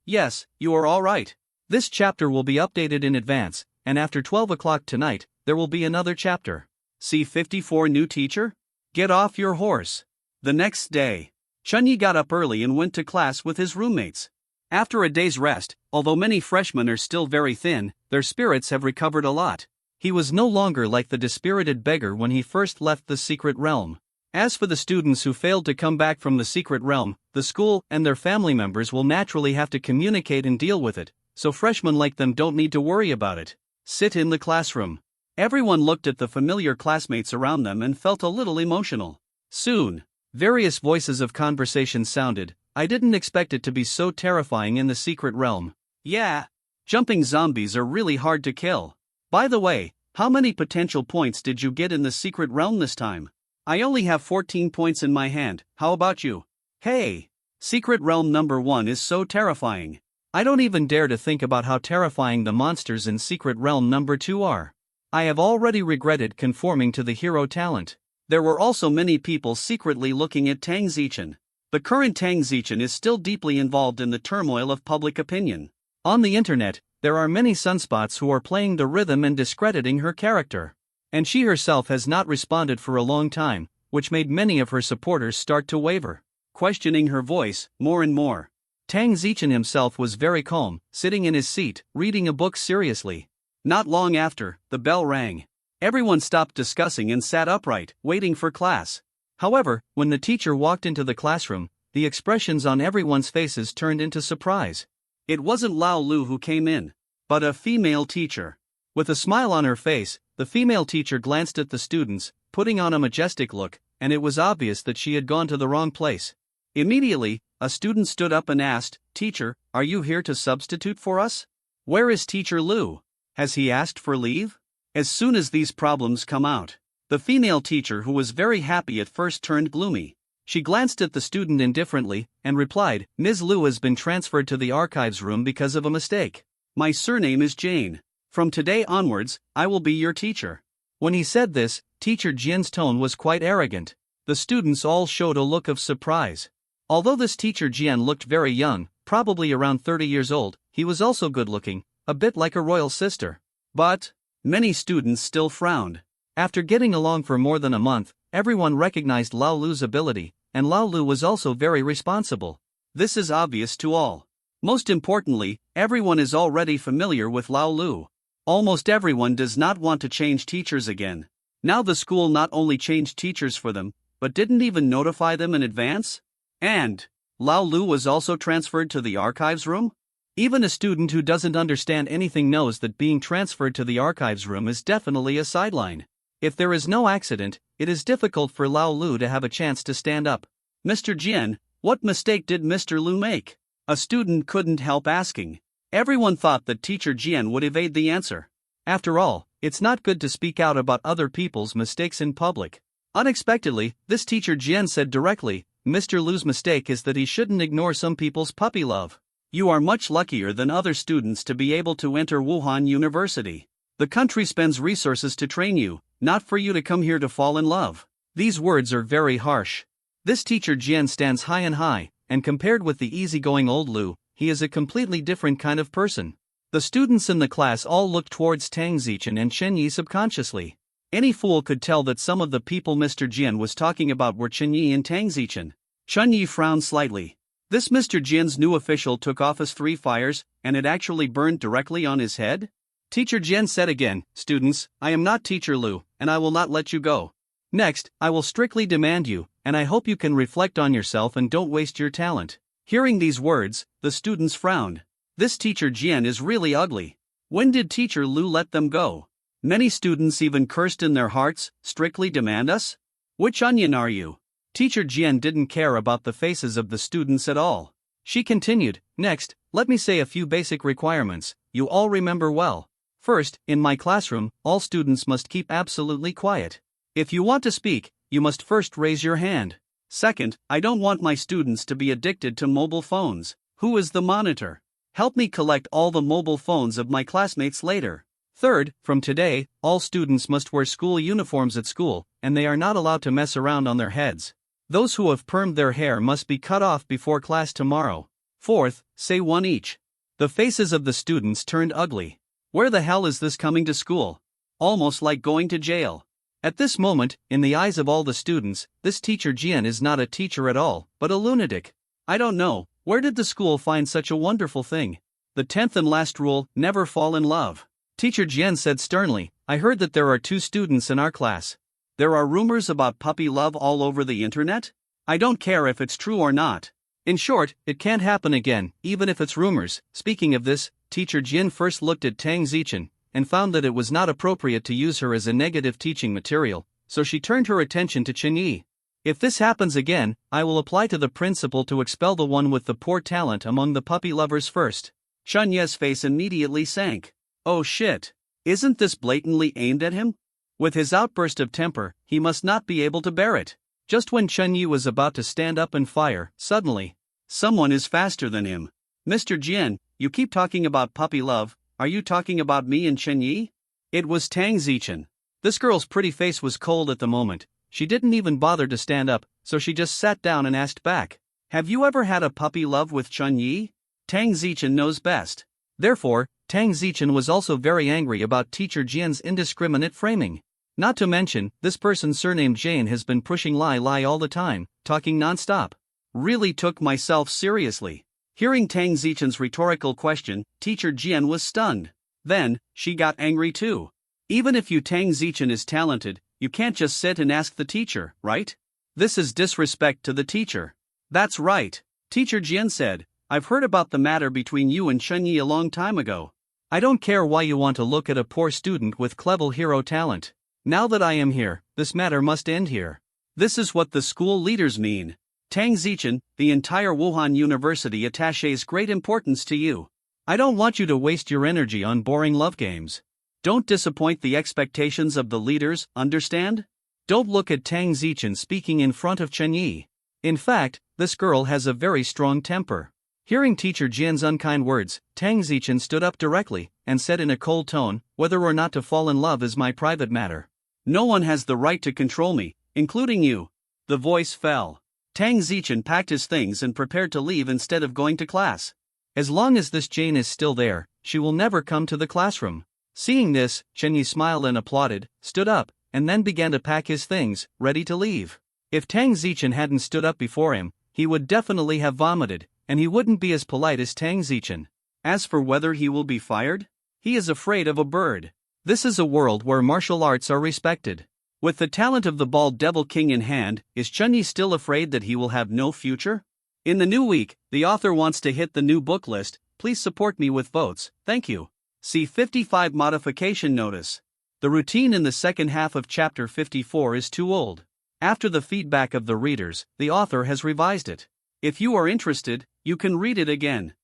you are all right. This chapter will be updated in advance, and after 12 o'clock tonight, there will be another chapter. See 54 new teacher? Get off your horse. The next day, Chunyi got up early and went to class with his roommates. After a day's rest, although many freshmen are still very thin, their spirits have recovered a lot. He was no longer like the dispirited beggar when he first left the secret realm. As for the students who failed to come back from the secret realm, the school and their family members will naturally have to communicate and deal with it, so freshmen like them don't need to worry about it. Sit in the classroom. Everyone looked at the familiar classmates around them and felt a little emotional. Soon, various voices of conversation sounded. I didn't expect it to be so terrifying in the secret realm. Yeah. Jumping zombies are really hard to kill. By the way, how many potential points did you get in the secret realm this time? I only have 14 points in my hand, how about you? Hey! Secret realm number 1 is so terrifying. I don't even dare to think about how terrifying the monsters in secret realm number 2 are. I have already regretted conforming to the hero talent. There were also many people secretly looking at Tang Zichen. The current Tang Zichen is still deeply involved in the turmoil of public opinion. On the internet, there are many sunspots who are playing the rhythm and discrediting her character. And she herself has not responded for a long time, which made many of her supporters start to waver, questioning her voice more and more. Tang Zichen himself was very calm, sitting in his seat, reading a book seriously. Not long after, the bell rang. Everyone stopped discussing and sat upright, waiting for class. However, when the teacher walked into the classroom, the expressions on everyone's faces turned into surprise. It wasn't Lao Lu who came in, but a female teacher. With a smile on her face, the female teacher glanced at the students, putting on a majestic look, and it was obvious that she had gone to the wrong place. Immediately, a student stood up and asked, "Teacher, are you here to substitute for us? Where is Teacher Lu? Has he asked for leave?" As soon as these problems come out, the female teacher, who was very happy at first, turned gloomy. She glanced at the student indifferently, and replied, "Ms. Lu has been transferred to the archives room because of a mistake. My surname is Jane. From today onwards, I will be your teacher." When he said this, Teacher Jian's tone was quite arrogant. The students all showed a look of surprise. Although this Teacher Jian looked very young, probably around 30 years old, he was also good-looking, a bit like a royal sister. But many students still frowned. After getting along for more than a month, everyone recognized Lao Lu's ability, and Lao Lu was also very responsible. This is obvious to all. Most importantly, everyone is already familiar with Lao Lu. Almost everyone does not want to change teachers again. Now the school not only changed teachers for them, but didn't even notify them in advance? And Lao Lu was also transferred to the archives room? Even a student who doesn't understand anything knows that being transferred to the archives room is definitely a sideline. If there is no accident, it is difficult for Lao Lu to have a chance to stand up. "Mr. Jian, what mistake did Mr. Lu make?" A student couldn't help asking. Everyone thought that Teacher Jian would evade the answer. After all, it's not good to speak out about other people's mistakes in public. Unexpectedly, this Teacher Jian said directly, "Mr. Lu's mistake is that he shouldn't ignore some people's puppy love. You are much luckier than other students to be able to enter Wuhan University. The country spends resources to train you, not for you to come here to fall in love." These words are very harsh. This Teacher Jian stands high and high, and compared with the easygoing old Lu, he is a completely different kind of person. The students in the class all looked towards Tang Zichen and Chenyi subconsciously. Any fool could tell that some of the people Mr. Jian was talking about were Chenyi and Tang Zichen. Chenyi frowned slightly. This Mr. Jian's new official took off his 3 fires, and it actually burned directly on his head? Teacher Jian said again, "Students, I am not Teacher Lu, and I will not let you go. Next, I will strictly demand you, and I hope you can reflect on yourself and don't waste your talent." Hearing these words, the students frowned. This Teacher Jian is really ugly. When did Teacher Lu let them go? Many students even cursed in their hearts, "Strictly demand us? Which onion are you?" Teacher Jian didn't care about the faces of the students at all. She continued, "Next, let me say a few basic requirements, you all remember well. First, in my classroom, all students must keep absolutely quiet. If you want to speak, you must first raise your hand. Second, I don't want my students to be addicted to mobile phones. Who is the monitor? Help me collect all the mobile phones of my classmates later. Third, from today, all students must wear school uniforms at school, and they are not allowed to mess around on their heads. Those who have permed their hair must be cut off before class tomorrow. Fourth, say one each." The faces of the students turned ugly. Where the hell is this coming to school? Almost like going to jail. At this moment, in the eyes of all the students, this teacher Jian is not a teacher at all, but a lunatic. I don't know, where did the school find such a wonderful thing? The 10th and last rule, never fall in love. Teacher Jian said sternly, I heard that there are 2 students in our class. There are rumors about puppy love all over the internet? I don't care if it's true or not. In short, it can't happen again, even if it's rumors. Speaking of this, Teacher Jian first looked at Tang Zichen, and found that it was not appropriate to use her as a negative teaching material, so she turned her attention to Chen Yi. If this happens again, I will apply to the principal to expel the one with the poor talent among the puppy lovers first. Chen Yi's face immediately sank. Oh shit. Isn't this blatantly aimed at him? With his outburst of temper, he must not be able to bear it. Just when Chen Yi was about to stand up and fire, suddenly, someone is faster than him. Mr. Jian, you keep talking about puppy love, are you talking about me and Chen Yi? It was Tang Zichen. This girl's pretty face was cold at the moment. She didn't even bother to stand up, so she just sat down and asked back. Have you ever had a puppy love with Chen Yi? Tang Zichen knows best. Therefore, Tang Zichen was also very angry about Teacher Jian's indiscriminate framing. Not to mention, this person surnamed Jane has been pushing lie all the time, talking non-stop. Really took myself seriously. Hearing Tang Zichen's rhetorical question, Teacher Jian was stunned. Then, she got angry too. Even if you Tang Zichen is talented, you can't just sit and ask the teacher, right? This is disrespect to the teacher. That's right, Teacher Jian said. I've heard about the matter between you and Chen Yi a long time ago. I don't care why you want to look at a poor student with clever hero talent. Now that I am here, this matter must end here. This is what the school leaders mean. Tang Zichen, the entire Wuhan University attaches great importance to you. I don't want you to waste your energy on boring love games. Don't disappoint the expectations of the leaders, understand? Don't look at Tang Zichen speaking in front of Chen Yi. In fact, this girl has a very strong temper. Hearing Teacher Jian's unkind words, Tang Zichen stood up directly, and said in a cold tone, whether or not to fall in love is my private matter. No one has the right to control me, including you. The voice fell. Tang Zichen packed his things and prepared to leave instead of going to class. As long as this Jane is still there, she will never come to the classroom. Seeing this, Chen Yi smiled and applauded, stood up, and then began to pack his things, ready to leave. If Tang Zichen hadn't stood up before him, he would definitely have vomited, and he wouldn't be as polite as Tang Zichen. As for whether he will be fired, he is afraid of a bird. This is a world where martial arts are respected. With the talent of the bald devil king in hand, is Chen Yi still afraid that he will have no future? In the new week, the author wants to hit the new book list. Please support me with votes, thank you. See 55 modification notice. The routine in the second half of chapter 54 is too old. After the feedback of the readers, the author has revised it. If you are interested, you can read it again.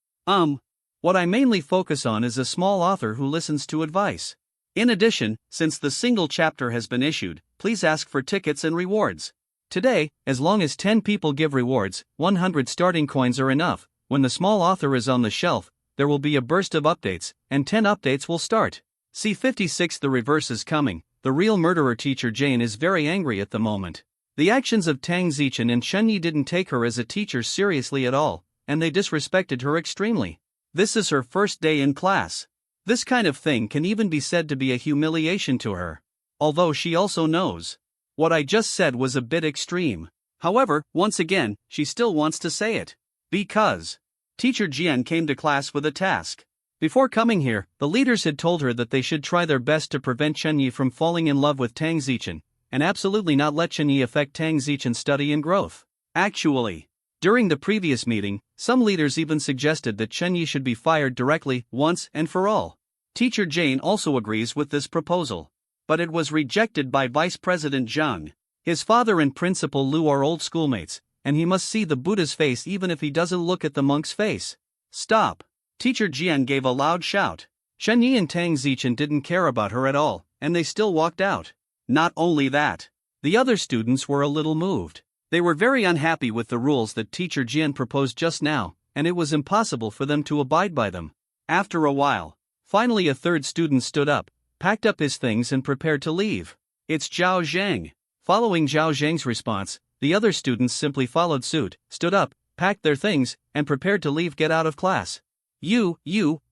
What I mainly focus on is a small author who listens to advice. In addition, since the single chapter has been issued, please ask for tickets and rewards. Today, as long as 10 people give rewards, 100 starting coins are enough. When the small author is on the shelf, there will be a burst of updates, and 10 updates will start. See 56. The reverse is coming. The real murderer Teacher Jane is very angry at the moment. The actions of Tang Zichen and Chen Yi didn't take her as a teacher seriously at all, and they disrespected her extremely. This is her first day in class. This kind of thing can even be said to be a humiliation to her. Although she also knows. What I just said was a bit extreme. However, once again, she still wants to say it. Because Teacher Jian came to class with a task. Before coming here, the leaders had told her that they should try their best to prevent Chen Yi from falling in love with Tang Zichen, and absolutely not let Chen Yi affect Tang Zichen's study and growth. Actually, during the previous meeting, some leaders even suggested that Chen Yi should be fired directly, once and for all. Teacher Jane also agrees with this proposal. But it was rejected by Vice President Zhang. His father and Principal Lu are old schoolmates, and he must see the Buddha's face even if he doesn't look at the monk's face. Stop! Teacher Jian gave a loud shout. Chen Yi and Tang Zichen didn't care about her at all, and they still walked out. Not only that, the other students were a little moved. They were very unhappy with the rules that Teacher Jian proposed just now, and it was impossible for them to abide by them. After a while, finally a third student stood up, packed up his things and prepared to leave. It's Zhao Zhang. Following Zhao Zhang's response, the other students simply followed suit, stood up, packed their things, and prepared to leave. Get out of class. You,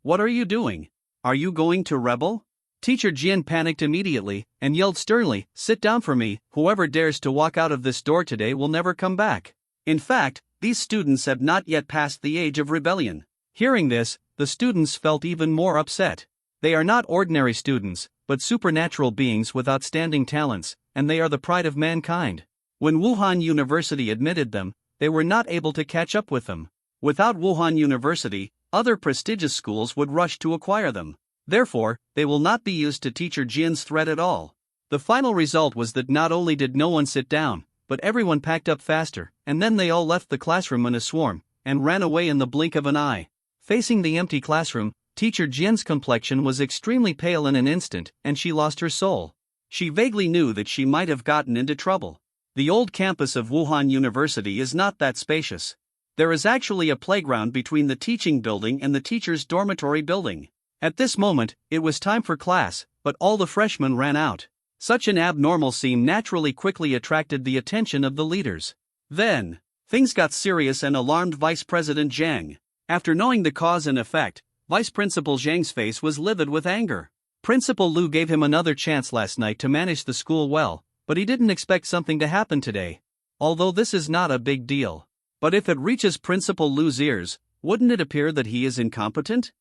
what are you doing? Are you going to rebel? Teacher Jian panicked immediately and yelled sternly, "Sit down for me, whoever dares to walk out of this door today will never come back." In fact, these students have not yet passed the age of rebellion. Hearing this, the students felt even more upset. They are not ordinary students, but supernatural beings with outstanding talents, and they are the pride of mankind. When Wuhan University admitted them, they were not able to catch up with them. Without Wuhan University, other prestigious schools would rush to acquire them. Therefore, they will not be used to Teacher Jian's threat at all. The final result was that not only did no one sit down, but everyone packed up faster, and then they all left the classroom in a swarm, and ran away in the blink of an eye. Facing the empty classroom, Teacher Jian's complexion was extremely pale in an instant, and she lost her soul. She vaguely knew that she might have gotten into trouble. The old campus of Wuhan University is not that spacious. There is actually a playground between the teaching building and the teacher's dormitory building. At this moment, it was time for class, but all the freshmen ran out. Such an abnormal scene naturally quickly attracted the attention of the leaders. Then, things got serious and alarmed Vice President Zhang. After knowing the cause and effect, Vice Principal Zhang's face was livid with anger. Principal Lu gave him another chance last night to manage the school well, but he didn't expect something to happen today. Although this is not a big deal. But if it reaches Principal Lu's ears, wouldn't it appear that he is incompetent?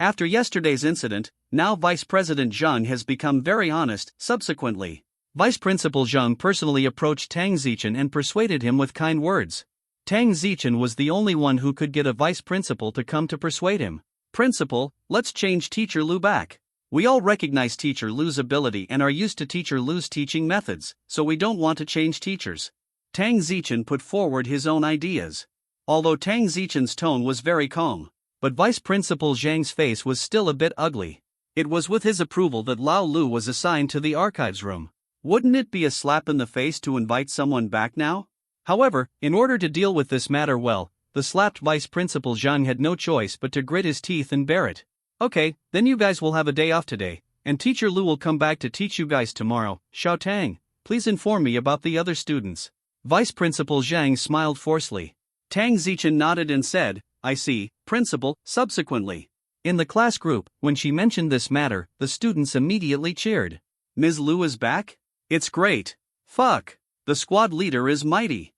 After yesterday's incident, now Vice President Zhang has become very honest. Subsequently, Vice Principal Zhang personally approached Tang Zichen and persuaded him with kind words. Tang Zichen was the only one who could get a vice principal to come to persuade him. "Principal, let's change Teacher Lu back. We all recognize Teacher Lu's ability and are used to Teacher Lu's teaching methods, so we don't want to change teachers." Tang Zichen put forward his own ideas. Although Tang Zichen's tone was very calm, but Vice Principal Zhang's face was still a bit ugly. It was with his approval that Lao Lu was assigned to the archives room. Wouldn't it be a slap in the face to invite someone back now? However, in order to deal with this matter well, the slapped Vice Principal Zhang had no choice but to grit his teeth and bear it. "Okay, then you guys will have a day off today, and Teacher Lu will come back to teach you guys tomorrow. Xiao Tang, please inform me about the other students." Vice Principal Zhang smiled forcefully. Tang Zichen nodded and said, "I see, Principal." Subsequently, in the class group, when she mentioned this matter, the students immediately cheered. "Ms. Lu is back? It's great. Fuck. The squad leader is mighty.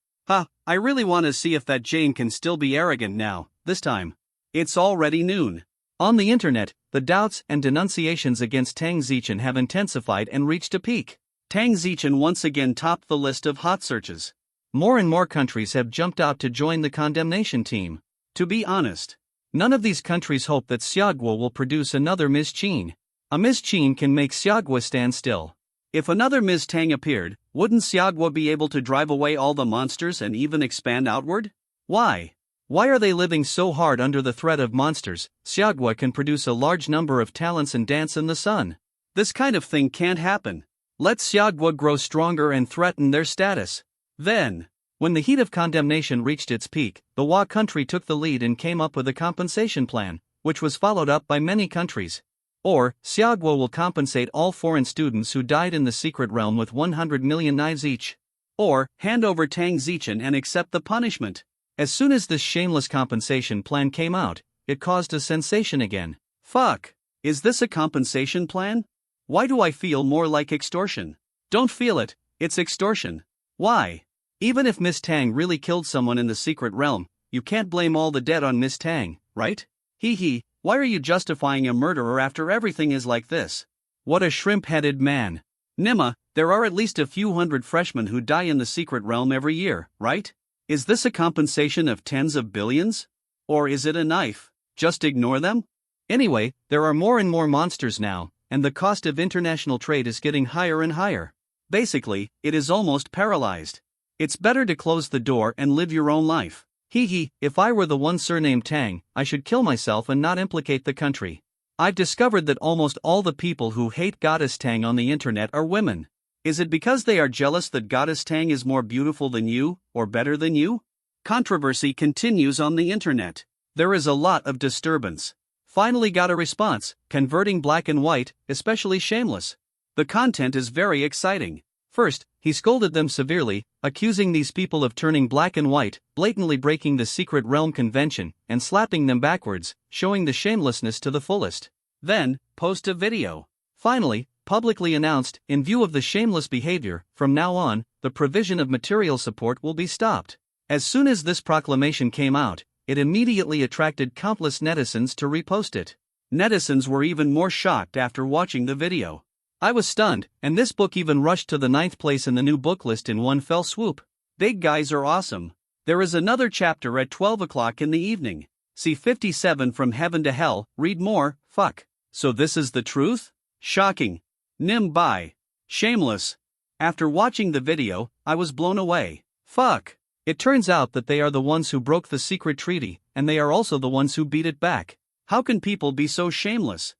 I really want to see if that Jane can still be arrogant now, this time. It's already noon." On the internet, the doubts and denunciations against Tang Zichen have intensified and reached a peak. Tang Zichen once again topped the list of hot searches. More and more countries have jumped out to join the condemnation team. To be honest, none of these countries hope that Xiaoguo will produce another Ms. Qin. A Ms. Qin can make Xiaoguo stand still. If another Ms. Tang appeared, wouldn't Xiaoguo be able to drive away all the monsters and even expand outward? Why? Why are they living so hard under the threat of monsters? Xiaoguo can produce a large number of talents and dance in the sun. This kind of thing can't happen. Let Xiaoguo grow stronger and threaten their status. Then, when the heat of condemnation reached its peak, the Hua country took the lead and came up with a compensation plan, which was followed up by many countries. Or, Xiaoguo will compensate all foreign students who died in the secret realm with 100 million knives each. Or, hand over Tang Zichen and accept the punishment. As soon as this shameless compensation plan came out, it caused a sensation again. Fuck. Is this a compensation plan? Why do I feel more like extortion? Don't feel it, it's extortion. Why? Even if Miss Tang really killed someone in the secret realm, you can't blame all the dead on Miss Tang, right? Hee, why are you justifying a murderer after everything is like this? What a shrimp-headed man. Nima, there are at least a few hundred freshmen who die in the secret realm every year, right? Is this a compensation of tens of billions? Or is it a knife? Just ignore them? Anyway, there are more and more monsters now, and the cost of international trade is getting higher and higher. Basically, it is almost paralyzed. It's better to close the door and live your own life. If I were the one surnamed Tang, I should kill myself and not implicate the country. I've discovered that almost all the people who hate Goddess Tang on the internet are women. Is it because they are jealous that Goddess Tang is more beautiful than you, or better than you? Controversy continues on the internet. There is a lot of disturbance. Finally got a response, converting black and white, especially shameless. The content is very exciting. First, he scolded them severely, accusing these people of turning black and white, blatantly breaking the secret realm convention, and slapping them backwards, showing the shamelessness to the fullest. Then, post a video. Finally, publicly announced, in view of the shameless behavior, from now on, the provision of material support will be stopped. As soon as this proclamation came out, it immediately attracted countless netizens to repost it. Netizens were even more shocked after watching the video. I was stunned, and this book even rushed to the 9th place in the new book list in one fell swoop. Big guys are awesome. There is another chapter at 12 o'clock in the evening. See 57 From Heaven to Hell, read more, fuck. So this is the truth? Shocking. Nim bye. Shameless. After watching the video, I was blown away. Fuck. It turns out that they are the ones who broke the secret treaty, and they are also the ones who beat it back. How can people be so shameless?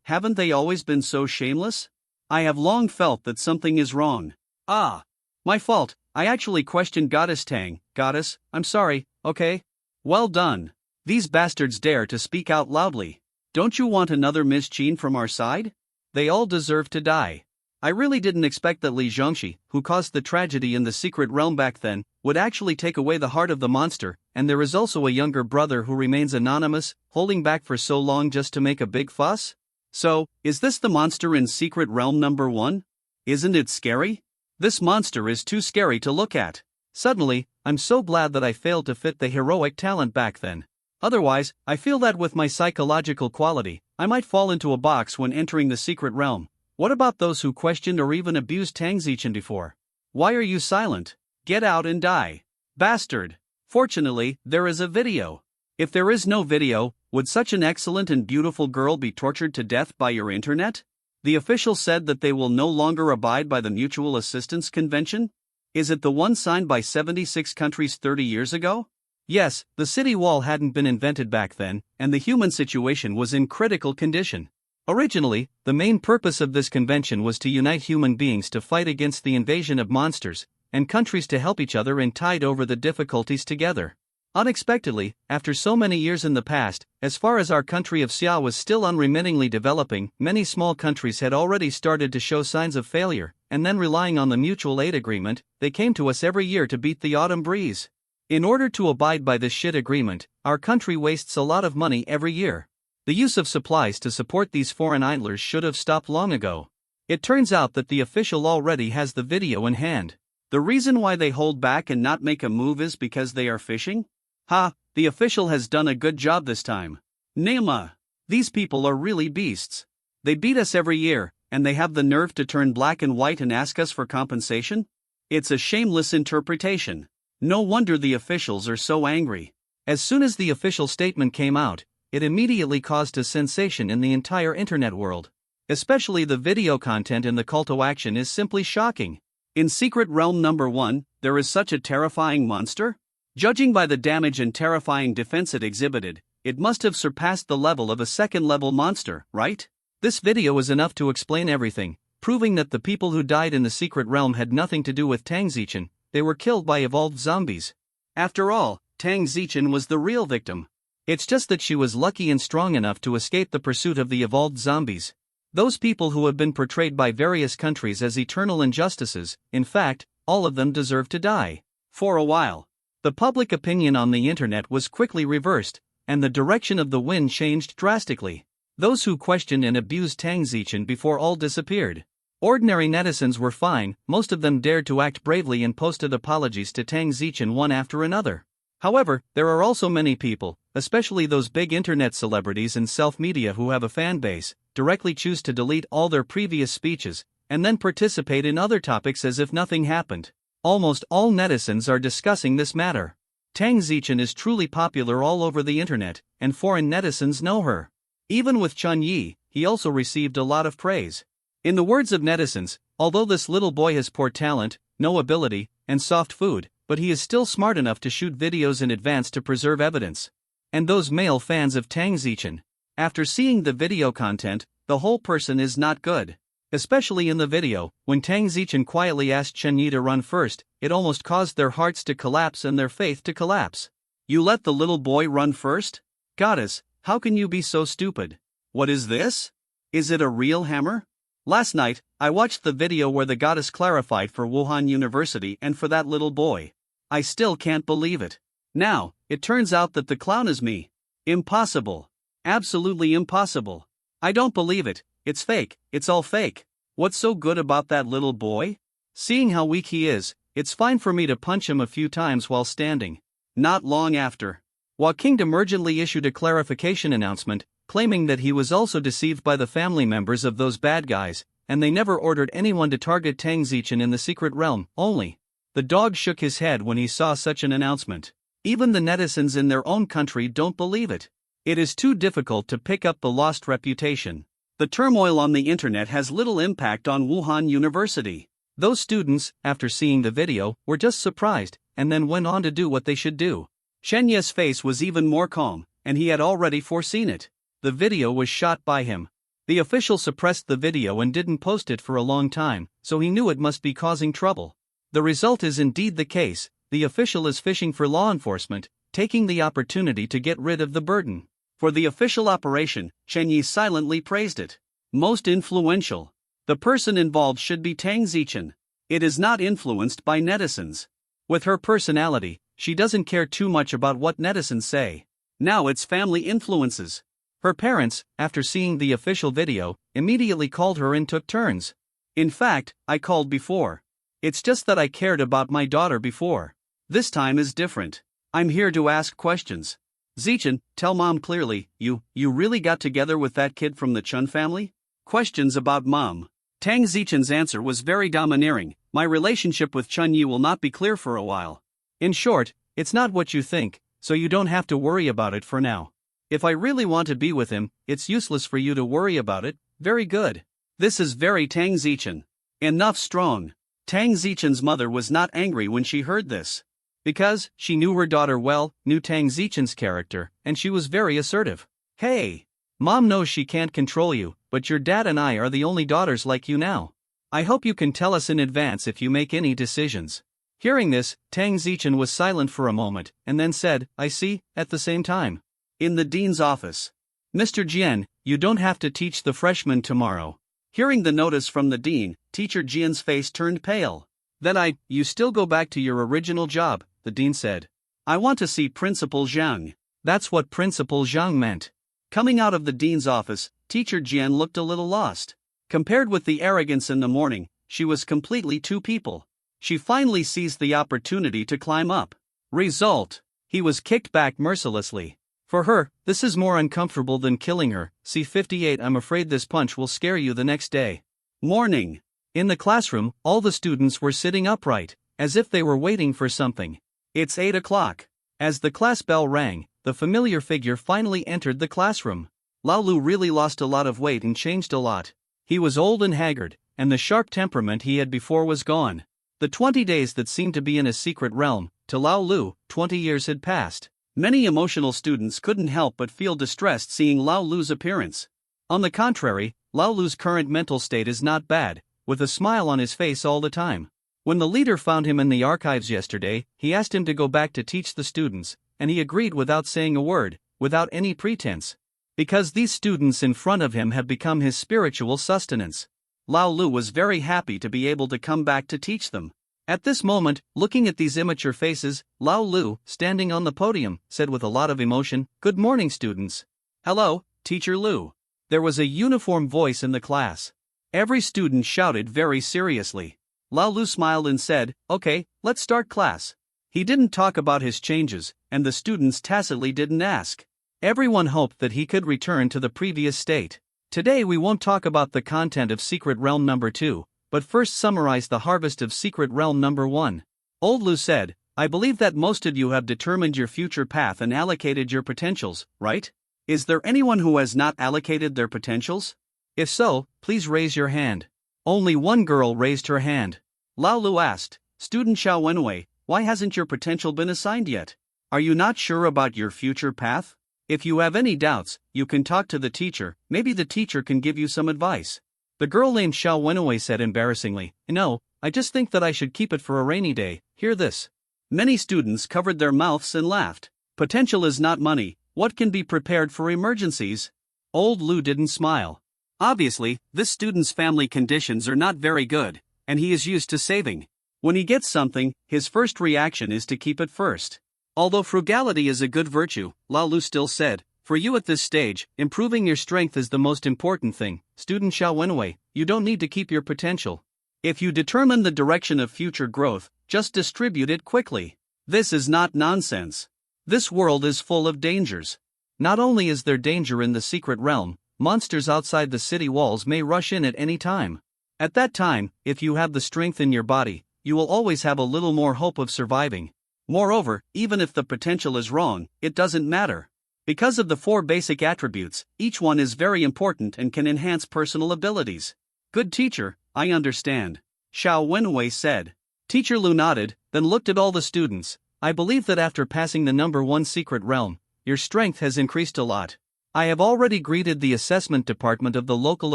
Haven't they always been so shameless? I have long felt that something is wrong. Ah. My fault, I actually questioned Goddess Tang. Goddess, I'm sorry, okay? Well done. These bastards dare to speak out loudly. Don't you want another Miss Qin from our side? They all deserve to die. I really didn't expect that Li Zhongxi, who caused the tragedy in the secret realm back then, would actually take away the heart of the monster, and there is also a younger brother who remains anonymous, holding back for so long just to make a big fuss? So, is this the monster in Secret Realm number 1? Isn't it scary? This monster is too scary to look at. Suddenly, I'm so glad that I failed to fit the heroic talent back then. Otherwise, I feel that with my psychological quality, I might fall into a box when entering the secret realm. What about those who questioned or even abused Tang Zichen before? Why are you silent? Get out and die. Bastard. Fortunately, there is a video. If there is no video, would such an excellent and beautiful girl be tortured to death by your internet? The official said that they will no longer abide by the Mutual Assistance Convention? Is it the one signed by 76 countries 30 years ago? Yes, the city wall hadn't been invented back then, and the human situation was in critical condition. Originally, the main purpose of this convention was to unite human beings to fight against the invasion of monsters, and countries to help each other and tide over the difficulties together. Unexpectedly, after so many years in the past, as far as our country of Xia was still unremittingly developing, many small countries had already started to show signs of failure, and then relying on the mutual aid agreement, they came to us every year to beat the autumn breeze. In order to abide by this shit agreement, our country wastes a lot of money every year. The use of supplies to support these foreign idlers should have stopped long ago. It turns out that the official already has the video in hand. The reason why they hold back and not make a move is because they are fishing? Ha, the official has done a good job this time. Nema. These people are really beasts. They beat us every year, and they have the nerve to turn black and white and ask us for compensation? It's a shameless interpretation. No wonder the officials are so angry. As soon as the official statement came out, it immediately caused a sensation in the entire internet world. Especially the video content in the call to action is simply shocking. In Secret Realm number 1, there is such a terrifying monster? Judging by the damage and terrifying defense it exhibited, it must have surpassed the level of a second-level monster, right? This video is enough to explain everything, proving that the people who died in the Secret Realm had nothing to do with Tang Zichen, they were killed by evolved zombies. After all, Tang Zichen was the real victim. It's just that she was lucky and strong enough to escape the pursuit of the evolved zombies. Those people who have been portrayed by various countries as eternal injustices, in fact, all of them deserve to die. For a while, the public opinion on the internet was quickly reversed, and the direction of the wind changed drastically. Those who questioned and abused Tang Zichen before all disappeared. Ordinary netizens were fine, most of them dared to act bravely and posted apologies to Tang Zichen one after another. However, there are also many people, especially those big internet celebrities and self-media who have a fan base, directly choose to delete all their previous speeches, and then participate in other topics as if nothing happened. Almost all netizens are discussing this matter. Tang Zichen is truly popular all over the internet, and foreign netizens know her. Even with Chun Yi, he also received a lot of praise. In the words of netizens, although this little boy has poor talent, no ability, and soft food, but he is still smart enough to shoot videos in advance to preserve evidence. And those male fans of Tang Zichen, after seeing the video content, the whole person is not good. Especially in the video, when Tang Zichen quietly asked Chen Yi to run first, it almost caused their hearts to collapse and their faith to collapse. You let the little boy run first? Goddess, how can you be so stupid? What is this? Is it a real hammer? Last night, I watched the video where the goddess clarified for Wuhan University and for that little boy. I still can't believe it. Now, it turns out that the clown is me. Impossible. Absolutely impossible. I don't believe it. It's fake, it's all fake. What's so good about that little boy? Seeing how weak he is, it's fine for me to punch him a few times while standing. Not long after, Joaquin urgently issued a clarification announcement, claiming that he was also deceived by the family members of those bad guys, and they never ordered anyone to target Tang Zichen in the secret realm, only. The dog shook his head when he saw such an announcement. Even the netizens in their own country don't believe it. It is too difficult to pick up the lost reputation. The turmoil on the internet has little impact on Wuhan University. Those students, after seeing the video, were just surprised, and then went on to do what they should do. Chen Ye's face was even more calm, and he had already foreseen it. The video was shot by him. The official suppressed the video and didn't post it for a long time, so he knew it must be causing trouble. The result is indeed the case. The official is fishing for law enforcement, taking the opportunity to get rid of the burden. For the official operation, Chen Yi silently praised it. Most influential. The person involved should be Tang Zichen. It is not influenced by netizens. With her personality, she doesn't care too much about what netizens say. Now it's family influences. Her parents, after seeing the official video, immediately called her and took turns. In fact, I called before. It's just that I cared about my daughter before. This time is different. I'm here to ask questions. Zichen, tell mom clearly, you really got together with that kid from the Chun family? Questions about mom. Tang Zichen's answer was very domineering. My relationship with Chun Yi will not be clear for a while. In short, it's not what you think, so you don't have to worry about it for now. If I really want to be with him, it's useless for you to worry about it. Very good. This is very Tang Zichen. Enough strong. Tang Zichen's mother was not angry when she heard this. Because she knew her daughter well, knew Tang Zichen's character, and she was very assertive. Hey! Mom knows she can't control you, but your dad and I are the only daughters like you now. I hope you can tell us in advance if you make any decisions. Hearing this, Tang Zichen was silent for a moment, and then said, I see, at the same time. In the dean's office. Mr. Jian, you don't have to teach the freshmen tomorrow. Hearing the notice from the dean, teacher Jian's face turned pale. Then you still go back to your original job, the dean said. I want to see Principal Zhang. That's what Principal Zhang meant. Coming out of the dean's office, teacher Jian looked a little lost. Compared with the arrogance in the morning, she was completely two people. She finally seized the opportunity to climb up. Result: he was kicked back mercilessly. For her, this is more uncomfortable than killing her. C58 I'm afraid this punch will scare you the next day. Morning. In the classroom, all the students were sitting upright, as if they were waiting for something. It's 8 o'clock. As the class bell rang, the familiar figure finally entered the classroom. Lao Lu really lost a lot of weight and changed a lot. He was old and haggard, and the sharp temperament he had before was gone. The 20 days that seemed to be in a secret realm, to Lao Lu, 20 years had passed. Many emotional students couldn't help but feel distressed seeing Lao Lu's appearance. On the contrary, Lao Lu's current mental state is not bad, with a smile on his face all the time. When the leader found him in the archives yesterday, he asked him to go back to teach the students, and he agreed without saying a word, without any pretense. Because these students in front of him have become his spiritual sustenance. Lao Lu was very happy to be able to come back to teach them. At this moment, looking at these immature faces, Lao Lu, standing on the podium, said with a lot of emotion, "Good morning, students." "Hello, Teacher Lu." There was a uniform voice in the class. Every student shouted very seriously. Lao Lu smiled and said, "Okay, let's start class." He didn't talk about his changes, and the students tacitly didn't ask. Everyone hoped that he could return to the previous state. Today we won't talk about the content of Secret Realm number 2, but first summarize the harvest of Secret Realm number 1. Old Lu said, "I believe that most of you have determined your future path and allocated your potentials, right? Is there anyone who has not allocated their potentials? If so, please raise your hand." Only one girl raised her hand. Lao Lu asked, "Student Xiao Wenwei, why hasn't your potential been assigned yet? Are you not sure about your future path? If you have any doubts, you can talk to the teacher, maybe the teacher can give you some advice." The girl named Xiao Wenwei said embarrassingly, "No, I just think that I should keep it for a rainy day." Hear this. Many students covered their mouths and laughed. Potential is not money, what can be prepared for emergencies? Old Lu didn't smile. Obviously, this student's family conditions are not very good, and he is used to saving. When he gets something, his first reaction is to keep it first. Although frugality is a good virtue, Lao Lu still said, For you at this stage, improving your strength is the most important thing. Student Xiao Wenwei, you don't need to keep your potential. If you determine the direction of future growth, just distribute it quickly. This is not nonsense. This world is full of dangers. Not only is there danger in the secret realm, monsters outside the city walls may rush in at any time. At that time, if you have the strength in your body, you will always have a little more hope of surviving. Moreover, even if the potential is wrong, it doesn't matter. Because of the 4 basic attributes, each one is very important and can enhance personal abilities. Good teacher, I understand. Xiao Wenwei said. Teacher Lu nodded, then looked at all the students. I believe that after passing the number 1 secret realm, your strength has increased a lot. I have already greeted the assessment department of the local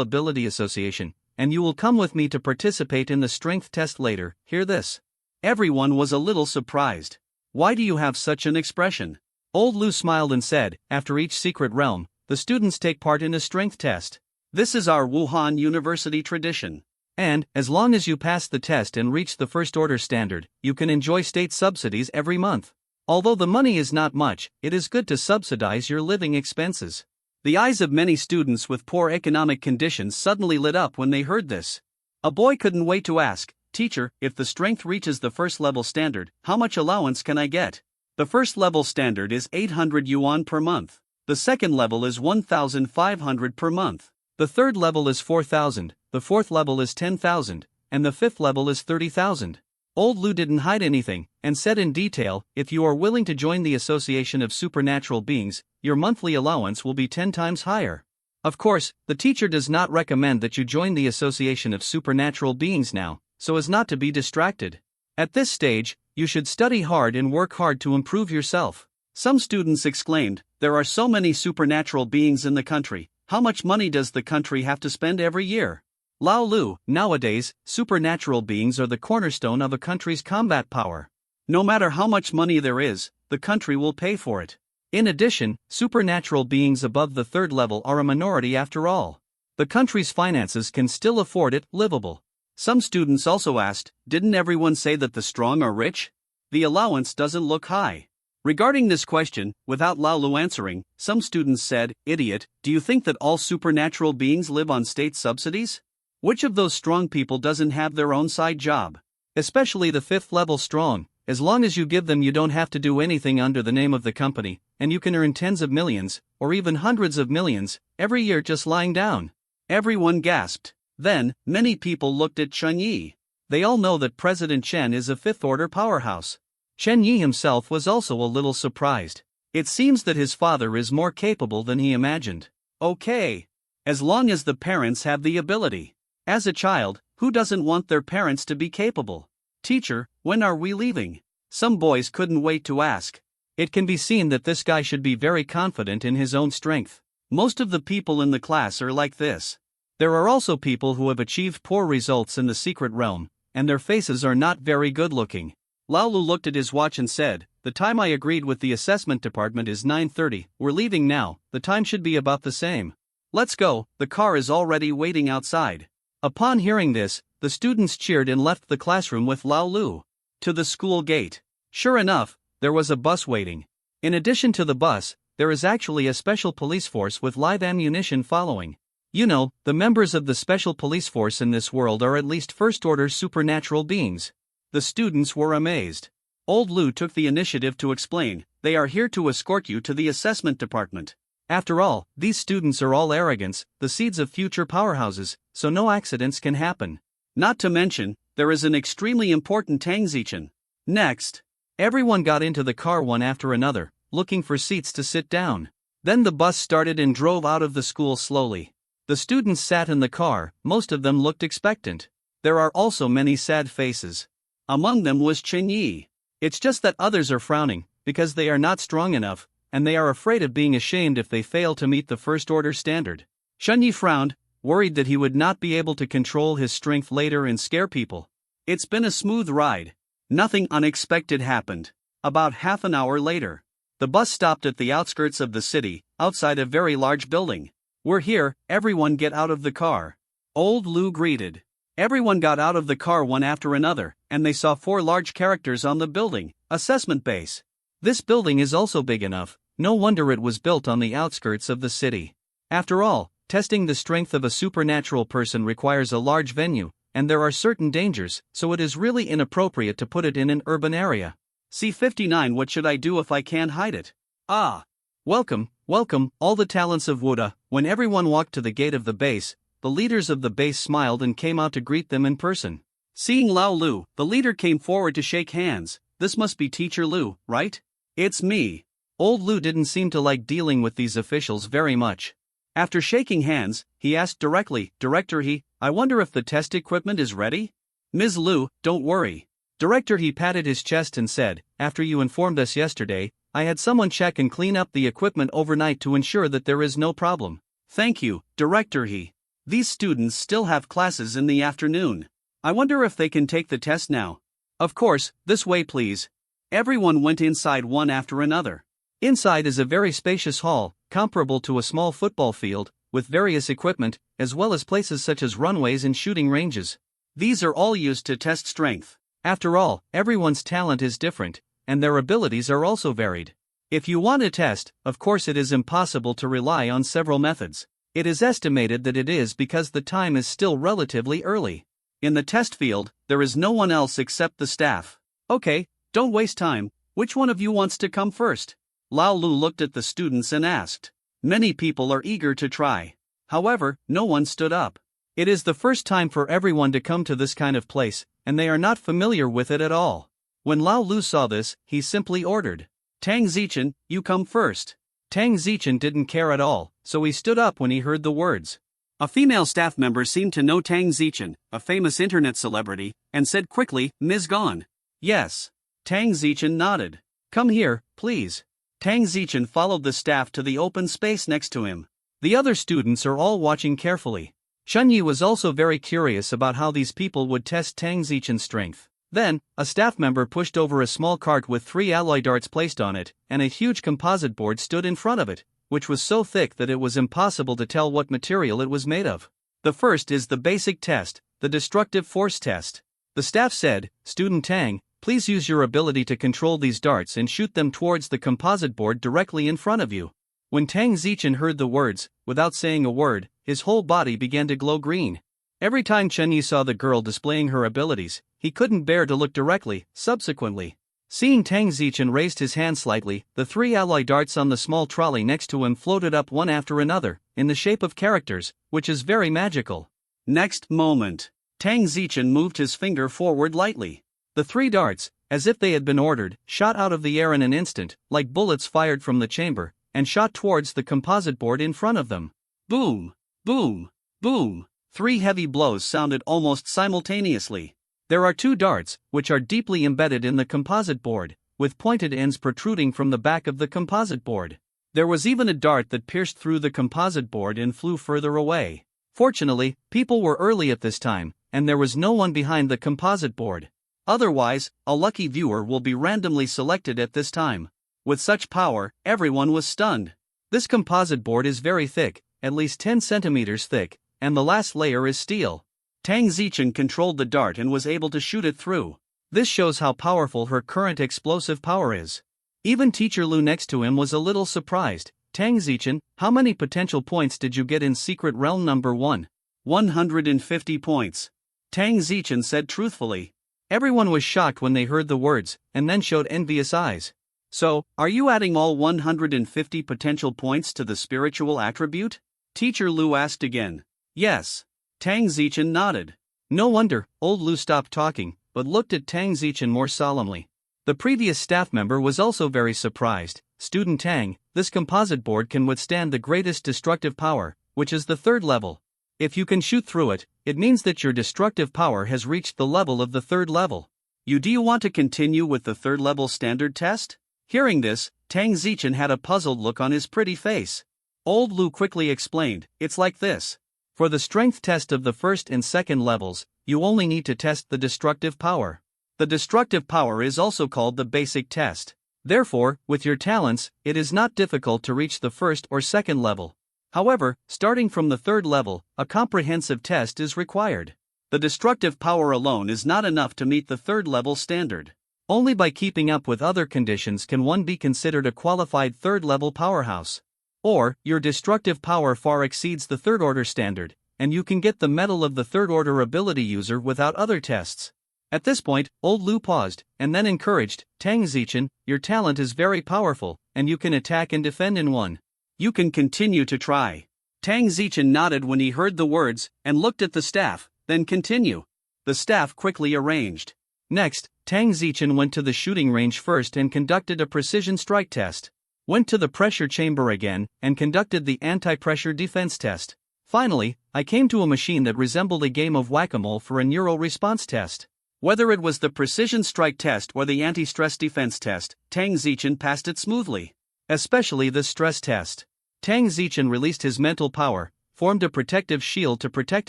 ability association, and you will come with me to participate in the strength test later. Hear this. Everyone was a little surprised. Why do you have such an expression? Old Lu smiled and said, after each secret realm, the students take part in a strength test. This is our Wuhan University tradition. And, as long as you pass the test and reach the first order standard, you can enjoy state subsidies every month. Although the money is not much, it is good to subsidize your living expenses. The eyes of many students with poor economic conditions suddenly lit up when they heard this. A boy couldn't wait to ask, Teacher, if the strength reaches the first level standard, how much allowance can I get? The first level standard is 800 yuan per month. The second level is 1,500 per month. The third level is 4,000, the fourth level is 10,000, and the fifth level is 30,000. Old Lu didn't hide anything, and said in detail, if you are willing to join the Association of Supernatural Beings, your monthly allowance will be 10 times higher. Of course, the teacher does not recommend that you join the Association of Supernatural Beings now, so as not to be distracted. At this stage, you should study hard and work hard to improve yourself. Some students exclaimed, there are so many supernatural beings in the country, how much money does the country have to spend every year? Lao Lu, nowadays, supernatural beings are the cornerstone of a country's combat power. No matter how much money there is, the country will pay for it. In addition, supernatural beings above the third level are a minority after all. The country's finances can still afford it livable. Some students also asked, didn't everyone say that the strong are rich? The allowance doesn't look high. Regarding this question, without Lao Lu answering, some students said, idiot, do you think that all supernatural beings live on state subsidies? Which of those strong people doesn't have their own side job? Especially the 5th level strong, as long as you give them you don't have to do anything under the name of the company, and you can earn tens of millions, or even hundreds of millions, every year just lying down. Everyone gasped. Then, many people looked at Chen Yi. They all know that President Chen is a 5th order powerhouse. Chen Yi himself was also a little surprised. It seems that his father is more capable than he imagined. Okay. As long as the parents have the ability. As a child, who doesn't want their parents to be capable? Teacher, when are we leaving? Some boys couldn't wait to ask. It can be seen that this guy should be very confident in his own strength. Most of the people in the class are like this. There are also people who have achieved poor results in the secret realm, and their faces are not very good looking. Lao Lu looked at his watch and said, the time I agreed with the assessment department is 9:30, we're leaving now, the time should be about the same. Let's go, the car is already waiting outside. Upon hearing this, the students cheered and left the classroom with Lao Lu. To the school gate. Sure enough, there was a bus waiting. In addition to the bus, there is actually a special police force with live ammunition following. You know, the members of the special police force in this world are at least first-order supernatural beings. The students were amazed. Old Lu took the initiative to explain, they are here to escort you to the assessment department. After all, these students are all arrogance, the seeds of future powerhouses, so no accidents can happen. Not to mention, there is an extremely important Tangzichen. Next, everyone got into the car one after another, looking for seats to sit down. Then the bus started and drove out of the school slowly. The students sat in the car, most of them looked expectant. There are also many sad faces. Among them was Chen Yi. It's just that others are frowning, because they are not strong enough, and they are afraid of being ashamed if they fail to meet the first order standard. Chen Yi frowned, worried that he would not be able to control his strength later and scare people. It's been a smooth ride. Nothing unexpected happened. About half an hour later, the bus stopped at the outskirts of the city, outside a very large building. We're here, everyone get out of the car. Old Lu greeted. Everyone got out of the car one after another, and they saw 4 large characters on the building, assessment base. This building is also big enough, No wonder it was built on the outskirts of the city. After all, testing the strength of a supernatural person requires a large venue, and there are certain dangers, so it is really inappropriate to put it in an urban area. C59. What should I do if I can't hide it? Ah! Welcome, welcome, all the talents of Wuda. When everyone walked to the gate of the base, the leaders of the base smiled and came out to greet them in person. Seeing Lao Lu, the leader came forward to shake hands. This must be Teacher Lu, right? It's me. Old Lu didn't seem to like dealing with these officials very much. After shaking hands, he asked directly, Director He, I wonder if the test equipment is ready? Ms. Lu, don't worry. Director He patted his chest and said, after you informed us yesterday, I had someone check and clean up the equipment overnight to ensure that there is no problem. Thank you, Director He. These students still have classes in the afternoon. I wonder if they can take the test now. Of course, this way please. Everyone went inside one after another. Inside is a very spacious hall, comparable to a small football field, with various equipment, as well as places such as runways and shooting ranges. These are all used to test strength. After all, everyone's talent is different, and their abilities are also varied. If you want a test, of course it is impossible to rely on several methods. It is estimated that it is because the time is still relatively early. In the test field, there is no one else except the staff. Okay, don't waste time. Which one of you wants to come first? Lao Lu looked at the students and asked. Many people are eager to try. However, no one stood up. It is the first time for everyone to come to this kind of place, and they are not familiar with it at all. When Lao Lu saw this, he simply ordered, Tang Zichen, you come first. Tang Zichen didn't care at all, so he stood up when he heard the words. A female staff member seemed to know Tang Zichen, a famous internet celebrity, and said quickly, Ms. Gon. Yes. Tang Zichen nodded. Come here, please. Tang Zichen followed the staff to the open space next to him. The other students are all watching carefully. Chunyi was also very curious about how these people would test Tang Zichen's strength. Then, a staff member pushed over a small cart with 3 alloy darts placed on it, and a huge composite board stood in front of it, which was so thick that it was impossible to tell what material it was made of. The first is the basic test, the destructive force test. The staff said, Student Tang, please use your ability to control these darts and shoot them towards the composite board directly in front of you. When Tang Zichen heard the words, without saying a word, his whole body began to glow green. Every time Chunyi saw the girl displaying her abilities, he couldn't bear to look directly. Subsequently, seeing Tang Zichen raised his hand slightly, the 3 alloy darts on the small trolley next to him floated up one after another, in the shape of characters, which is very magical. Next moment, Tang Zichen moved his finger forward lightly. The 3 darts, as if they had been ordered, shot out of the air in an instant, like bullets fired from the chamber, and shot towards the composite board in front of them. Boom! Boom! Boom! 3 heavy blows sounded almost simultaneously. There are 2 darts, which are deeply embedded in the composite board, with pointed ends protruding from the back of the composite board. There was even a dart that pierced through the composite board and flew further away. Fortunately, people were early at this time, and there was no one behind the composite board. Otherwise, a lucky viewer will be randomly selected at this time. With such power, everyone was stunned. This composite board is very thick, at least 10 centimeters thick, and the last layer is steel. Tang Zichen controlled the dart and was able to shoot it through. This shows how powerful her current explosive power is. Even Teacher Lu next to him was a little surprised. Tang Zichen, how many potential points did you get in Secret Realm number 1? 150 points. Tang Zichen said truthfully. Everyone was shocked when they heard the words, and then showed envious eyes. So, are you adding all 150 potential points to the spiritual attribute? Teacher Lu asked again. Yes. Tang Zichen nodded. No wonder, old Lu stopped talking, but looked at Tang Zichen more solemnly. The previous staff member was also very surprised. Student Tang, this composite board can withstand the greatest destructive power, which is the 3rd level. If you can shoot through it, it means that your destructive power has reached the level of the 3rd level. Do you want to continue with the 3rd level standard test? Hearing this, Tang Zichen had a puzzled look on his pretty face. Old Lu quickly explained, it's like this. For the strength test of the 1st and 2nd levels, you only need to test the destructive power. The destructive power is also called the basic test. Therefore, with your talents, it is not difficult to reach the 1st or 2nd level. However, starting from the 3rd level, a comprehensive test is required. The destructive power alone is not enough to meet the 3rd level standard. Only by keeping up with other conditions can one be considered a qualified third-level powerhouse. Or, your destructive power far exceeds the third-order standard, and you can get the medal of the third-order ability user without other tests. At this point, old Lu paused, and then encouraged, Tang Zichen, your talent is very powerful, and you can attack and defend in one. You can continue to try. Tang Zichen nodded when he heard the words, and looked at the staff, then continue. The staff quickly arranged. Next, Tang Zichen went to the shooting range first and conducted a precision strike test. Went to the pressure chamber again, and conducted the anti-pressure defense test. Finally, I came to a machine that resembled a game of whack-a-mole for a neural response test. Whether it was the precision strike test or the anti-stress defense test, Tang Zichen passed it smoothly. Especially the stress test. Tang Zichen released his mental power, formed a protective shield to protect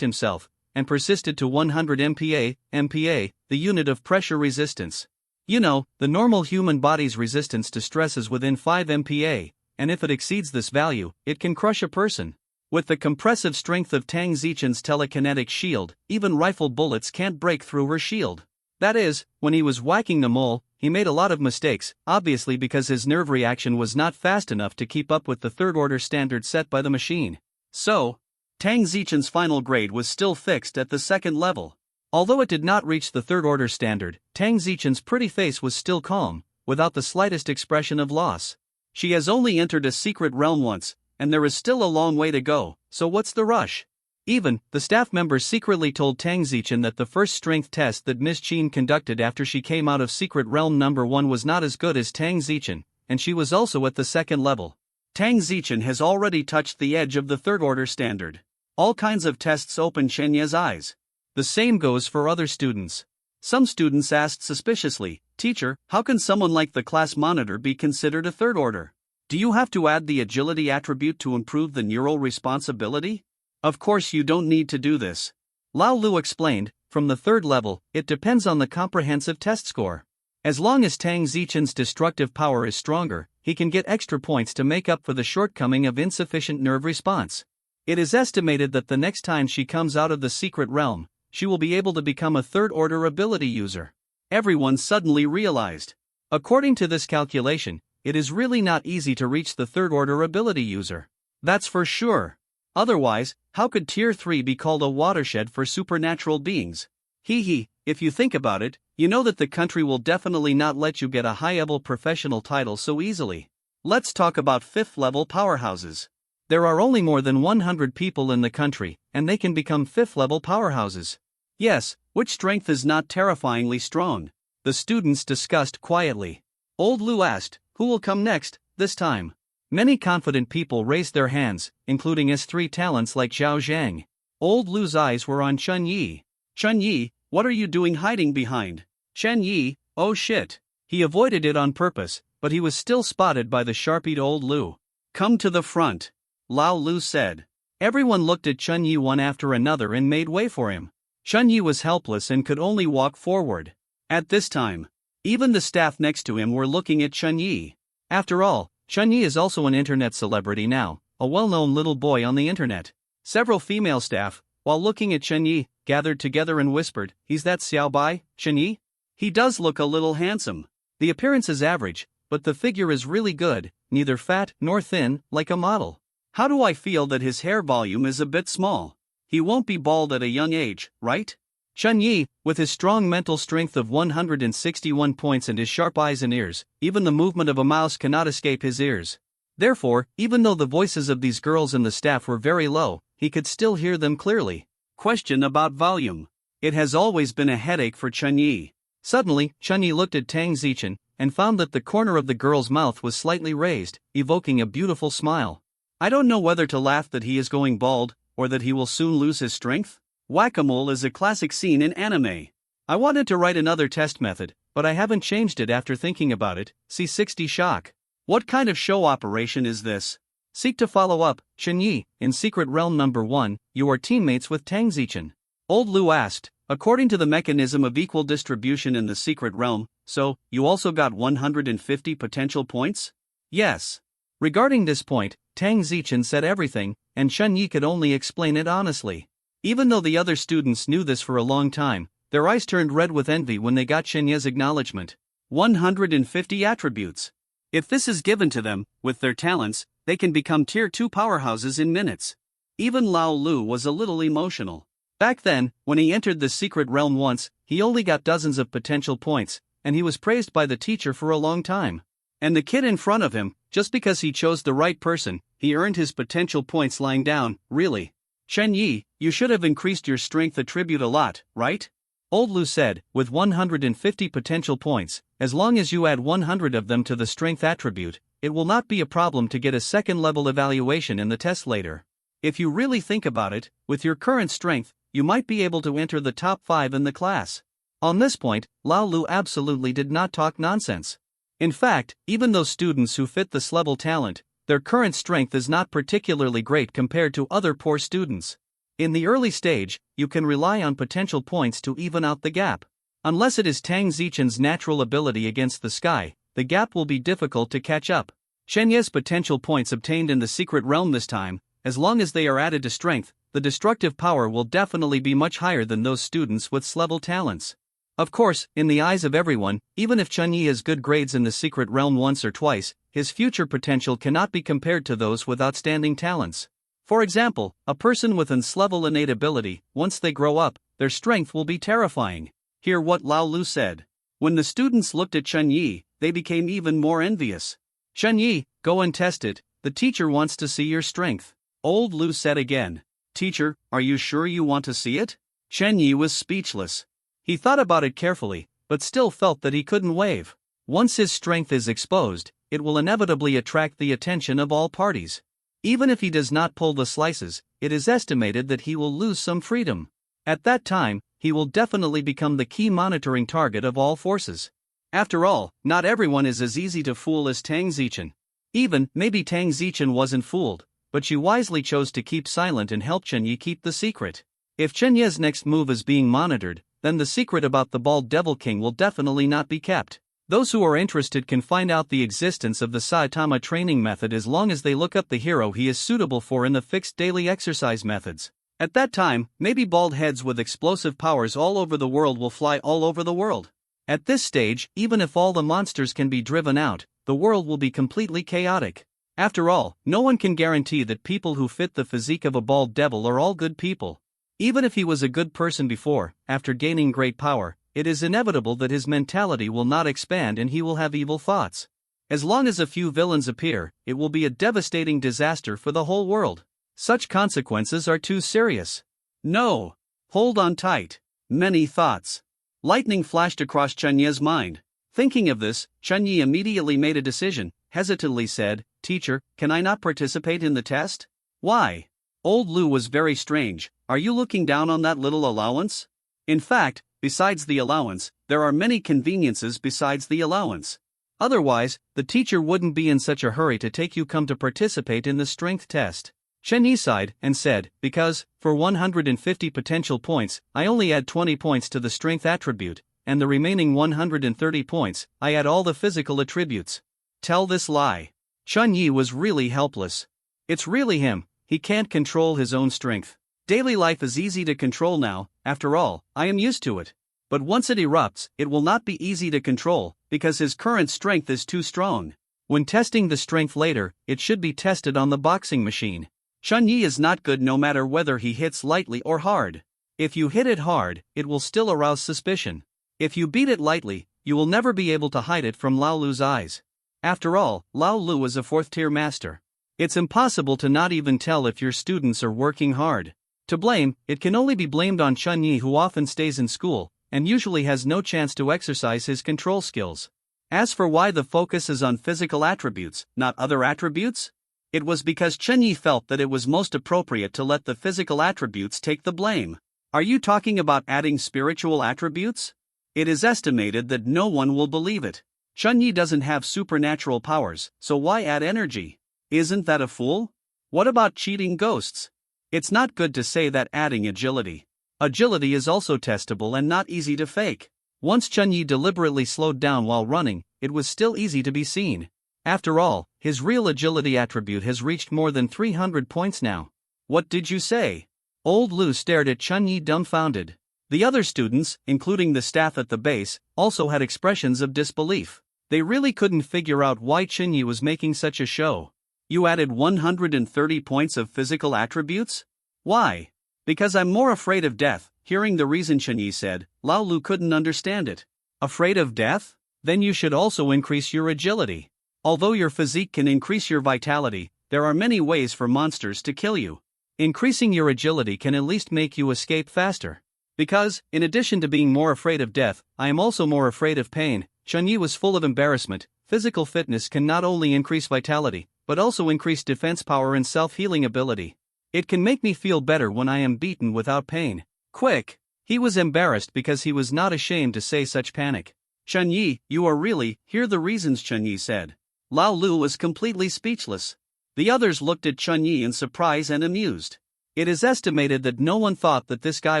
himself, and persisted to 100 MPa, the unit of pressure resistance. You know, the normal human body's resistance to stress is within 5 MPa, and if it exceeds this value, it can crush a person. With the compressive strength of Tang Zichen's telekinetic shield, even rifle bullets can't break through her shield. That is, when he was whacking the mole, he made a lot of mistakes, obviously because his nerve reaction was not fast enough to keep up with the third-order standard set by the machine. So, Tang Zichen's final grade was still fixed at the second level. Although it did not reach the third-order standard, Tang Zichen's pretty face was still calm, without the slightest expression of loss. She has only entered a secret realm once, and there is still a long way to go, so what's the rush? Even, the staff members secretly told Tang Zichen that the first strength test that Miss Qin conducted after she came out of Secret Realm number 1 was not as good as Tang Zichen, and she was also at the second level. Tang Zichen has already touched the edge of the third-order standard. All kinds of tests opened Shenye's eyes. The same goes for other students. Some students asked suspiciously, Teacher, how can someone like the class monitor be considered a third order? Do you have to add the agility attribute to improve the neural responsibility? Of course you don't need to do this. Lao Lu explained, from the third level, it depends on the comprehensive test score. As long as Tang Zichen's destructive power is stronger, he can get extra points to make up for the shortcoming of insufficient nerve response. It is estimated that the next time she comes out of the secret realm, she will be able to become a third-order ability user. Everyone suddenly realized. According to this calculation, it is really not easy to reach the third-order ability user. That's for sure. Otherwise, how could Tier 3 be called a watershed for supernatural beings? If you think about it, you know that the country will definitely not let you get a high-level professional title so easily. Let's talk about 5th-level powerhouses. There are only more than 100 people in the country, and they can become 5th-level powerhouses. Yes, which strength is not terrifyingly strong? The students discussed quietly. Old Lu asked, who will come next, this time? Many confident people raised their hands, including S3 talents like Zhao Zhang. Old Lu's eyes were on Chun Yi. Chun Yi, what are you doing hiding behind? Chen Yi, oh shit. He avoided it on purpose, but he was still spotted by the sharp-eyed old Lu. Come to the front, Lao Lu said. Everyone looked at Chun Yi one after another and made way for him. Chun Yi was helpless and could only walk forward. At this time, even the staff next to him were looking at Chun Yi. After all, Chun Yi is also an internet celebrity now, a well-known little boy on the internet. Several female staff, while looking at Chun Yi, gathered together and whispered, "He's that Xiao Bai, Chun Yi? He does look a little handsome. The appearance is average, but the figure is really good, neither fat nor thin, like a model. How do I feel that his hair volume is a bit small? He won't be bald at a young age, right?" Chun Yi, with his strong mental strength of 161 points and his sharp eyes and ears, even the movement of a mouse cannot escape his ears. Therefore, even though the voices of these girls and the staff were very low, he could still hear them clearly. Question about volume. It has always been a headache for Chun Yi. Suddenly, Chun Yi looked at Tang Zichen, and found that the corner of the girl's mouth was slightly raised, evoking a beautiful smile. I don't know whether to laugh that he is going bald, or that he will soon lose his strength. Whack-a-mole is a classic scene in anime. I wanted to write another test method, but I haven't changed it after thinking about it. See 60 shock. What kind of show operation is this? Seek to follow up, Chun Yi, in Secret Realm number 1, you are teammates with Tang Zichen. Old Lu asked, according to the mechanism of equal distribution in the Secret Realm, so, you also got 150 potential points? Yes. Regarding this point, Tang Zichen said everything, and Chun Yi could only explain it honestly. Even though the other students knew this for a long time, their eyes turned red with envy when they got Shenye's acknowledgement. 150 attributes. If this is given to them, with their talents, they can become tier 2 powerhouses in minutes. Even Lao Lu was a little emotional. Back then, when he entered the secret realm once, he only got dozens of potential points, and he was praised by the teacher for a long time. And the kid in front of him, just because he chose the right person, he earned his potential points lying down, really. Chen Yi, you should have increased your strength attribute a lot, right? Old Lu said, with 150 potential points, as long as you add 100 of them to the strength attribute, it will not be a problem to get a second level evaluation in the test later. If you really think about it, with your current strength, you might be able to enter the top 5 in the class. On this point, Lao Lu absolutely did not talk nonsense. In fact, even those students who fit this level talent, their current strength is not particularly great compared to other poor students. In the early stage, you can rely on potential points to even out the gap. Unless it is Tang Zichen's natural ability against the sky, the gap will be difficult to catch up. Chen Ye's potential points obtained in the secret realm this time, as long as they are added to strength, the destructive power will definitely be much higher than those students with S-level talents. Of course, in the eyes of everyone, even if Chen Yi has good grades in the secret realm once or twice, his future potential cannot be compared to those with outstanding talents. For example, a person with an S-level innate ability, once they grow up, their strength will be terrifying. Hear what Lao Lu said. When the students looked at Chen Yi, they became even more envious. Chen Yi, go and test it, the teacher wants to see your strength. Old Lu said again. Teacher, are you sure you want to see it? Chen Yi was speechless. He thought about it carefully, but still felt that he couldn't wave. Once his strength is exposed, it will inevitably attract the attention of all parties. Even if he does not pull the slices, it is estimated that he will lose some freedom. At that time, he will definitely become the key monitoring target of all forces. After all, not everyone is as easy to fool as Tang Zichen. Even, maybe Tang Zichen wasn't fooled, but she wisely chose to keep silent and help Chen Yi keep the secret. If Chen Yi's next move is being monitored, then the secret about the bald devil king will definitely not be kept. Those who are interested can find out the existence of the Saitama training method as long as they look up the hero he is suitable for in the fixed daily exercise methods. At that time, maybe bald heads with explosive powers all over the world will fly all over the world. At this stage, even if all the monsters can be driven out, the world will be completely chaotic. After all, no one can guarantee that people who fit the physique of a bald devil are all good people. Even if he was a good person before, after gaining great power, it is inevitable that his mentality will not expand and he will have evil thoughts. As long as a few villains appear, it will be a devastating disaster for the whole world. Such consequences are too serious. No. Hold on tight. Many thoughts. Lightning flashed across Chen Yi's mind. Thinking of this, Chen Yi immediately made a decision, hesitantly said, Teacher, can I not participate in the test? Why? Old Lu was very strange. Are you looking down on that little allowance? In fact, besides the allowance, there are many conveniences besides the allowance. Otherwise, the teacher wouldn't be in such a hurry to take you come to participate in the strength test. Chen Yi sighed and said, because, for 150 potential points, I only add 20 points to the strength attribute, and the remaining 130 points, I add all the physical attributes. Tell this lie. Chen Yi was really helpless. It's really him, he can't control his own strength. Daily life is easy to control now, after all, I am used to it. But once it erupts, it will not be easy to control, because his current strength is too strong. When testing the strength later, it should be tested on the boxing machine. Chen Yi is not good no matter whether he hits lightly or hard. If you hit it hard, it will still arouse suspicion. If you beat it lightly, you will never be able to hide it from Lao Lu's eyes. After all, Lao Lu is a 4th-tier master. It's impossible to not even tell if your students are working hard. To blame, it can only be blamed on Chen Yi, who often stays in school, and usually has no chance to exercise his control skills. As for why the focus is on physical attributes, not other attributes? It was because Chen Yi felt that it was most appropriate to let the physical attributes take the blame. Are you talking about adding spiritual attributes? It is estimated that no one will believe it. Chen Yi doesn't have supernatural powers, so why add energy? Isn't that a fool? What about cheating ghosts? It's not good to say that adding agility. Agility is also testable and not easy to fake. Once Chen Yi deliberately slowed down while running, it was still easy to be seen. After all, his real agility attribute has reached more than 300 points now. What did you say? Old Lu stared at Chen Yi dumbfounded. The other students, including the staff at the base, also had expressions of disbelief. They really couldn't figure out why Chinyi was making such a show. You added 130 points of physical attributes? Why? Because I'm more afraid of death. Hearing the reason Chinyi said, Lao Lu couldn't understand it. Afraid of death? Then you should also increase your agility. Although your physique can increase your vitality, there are many ways for monsters to kill you. Increasing your agility can at least make you escape faster. Because, in addition to being more afraid of death, I am also more afraid of pain. Chunyi was full of embarrassment. Physical fitness can not only increase vitality, but also increase defense power and self-healing ability. It can make me feel better when I am beaten without pain. Quick! He was embarrassed because he was not ashamed to say such panic. Chunyi, you are really, hear the reasons, Chunyi said. Lao Lu was completely speechless. The others looked at Chunyi in surprise and amused. It is estimated that no one thought that this guy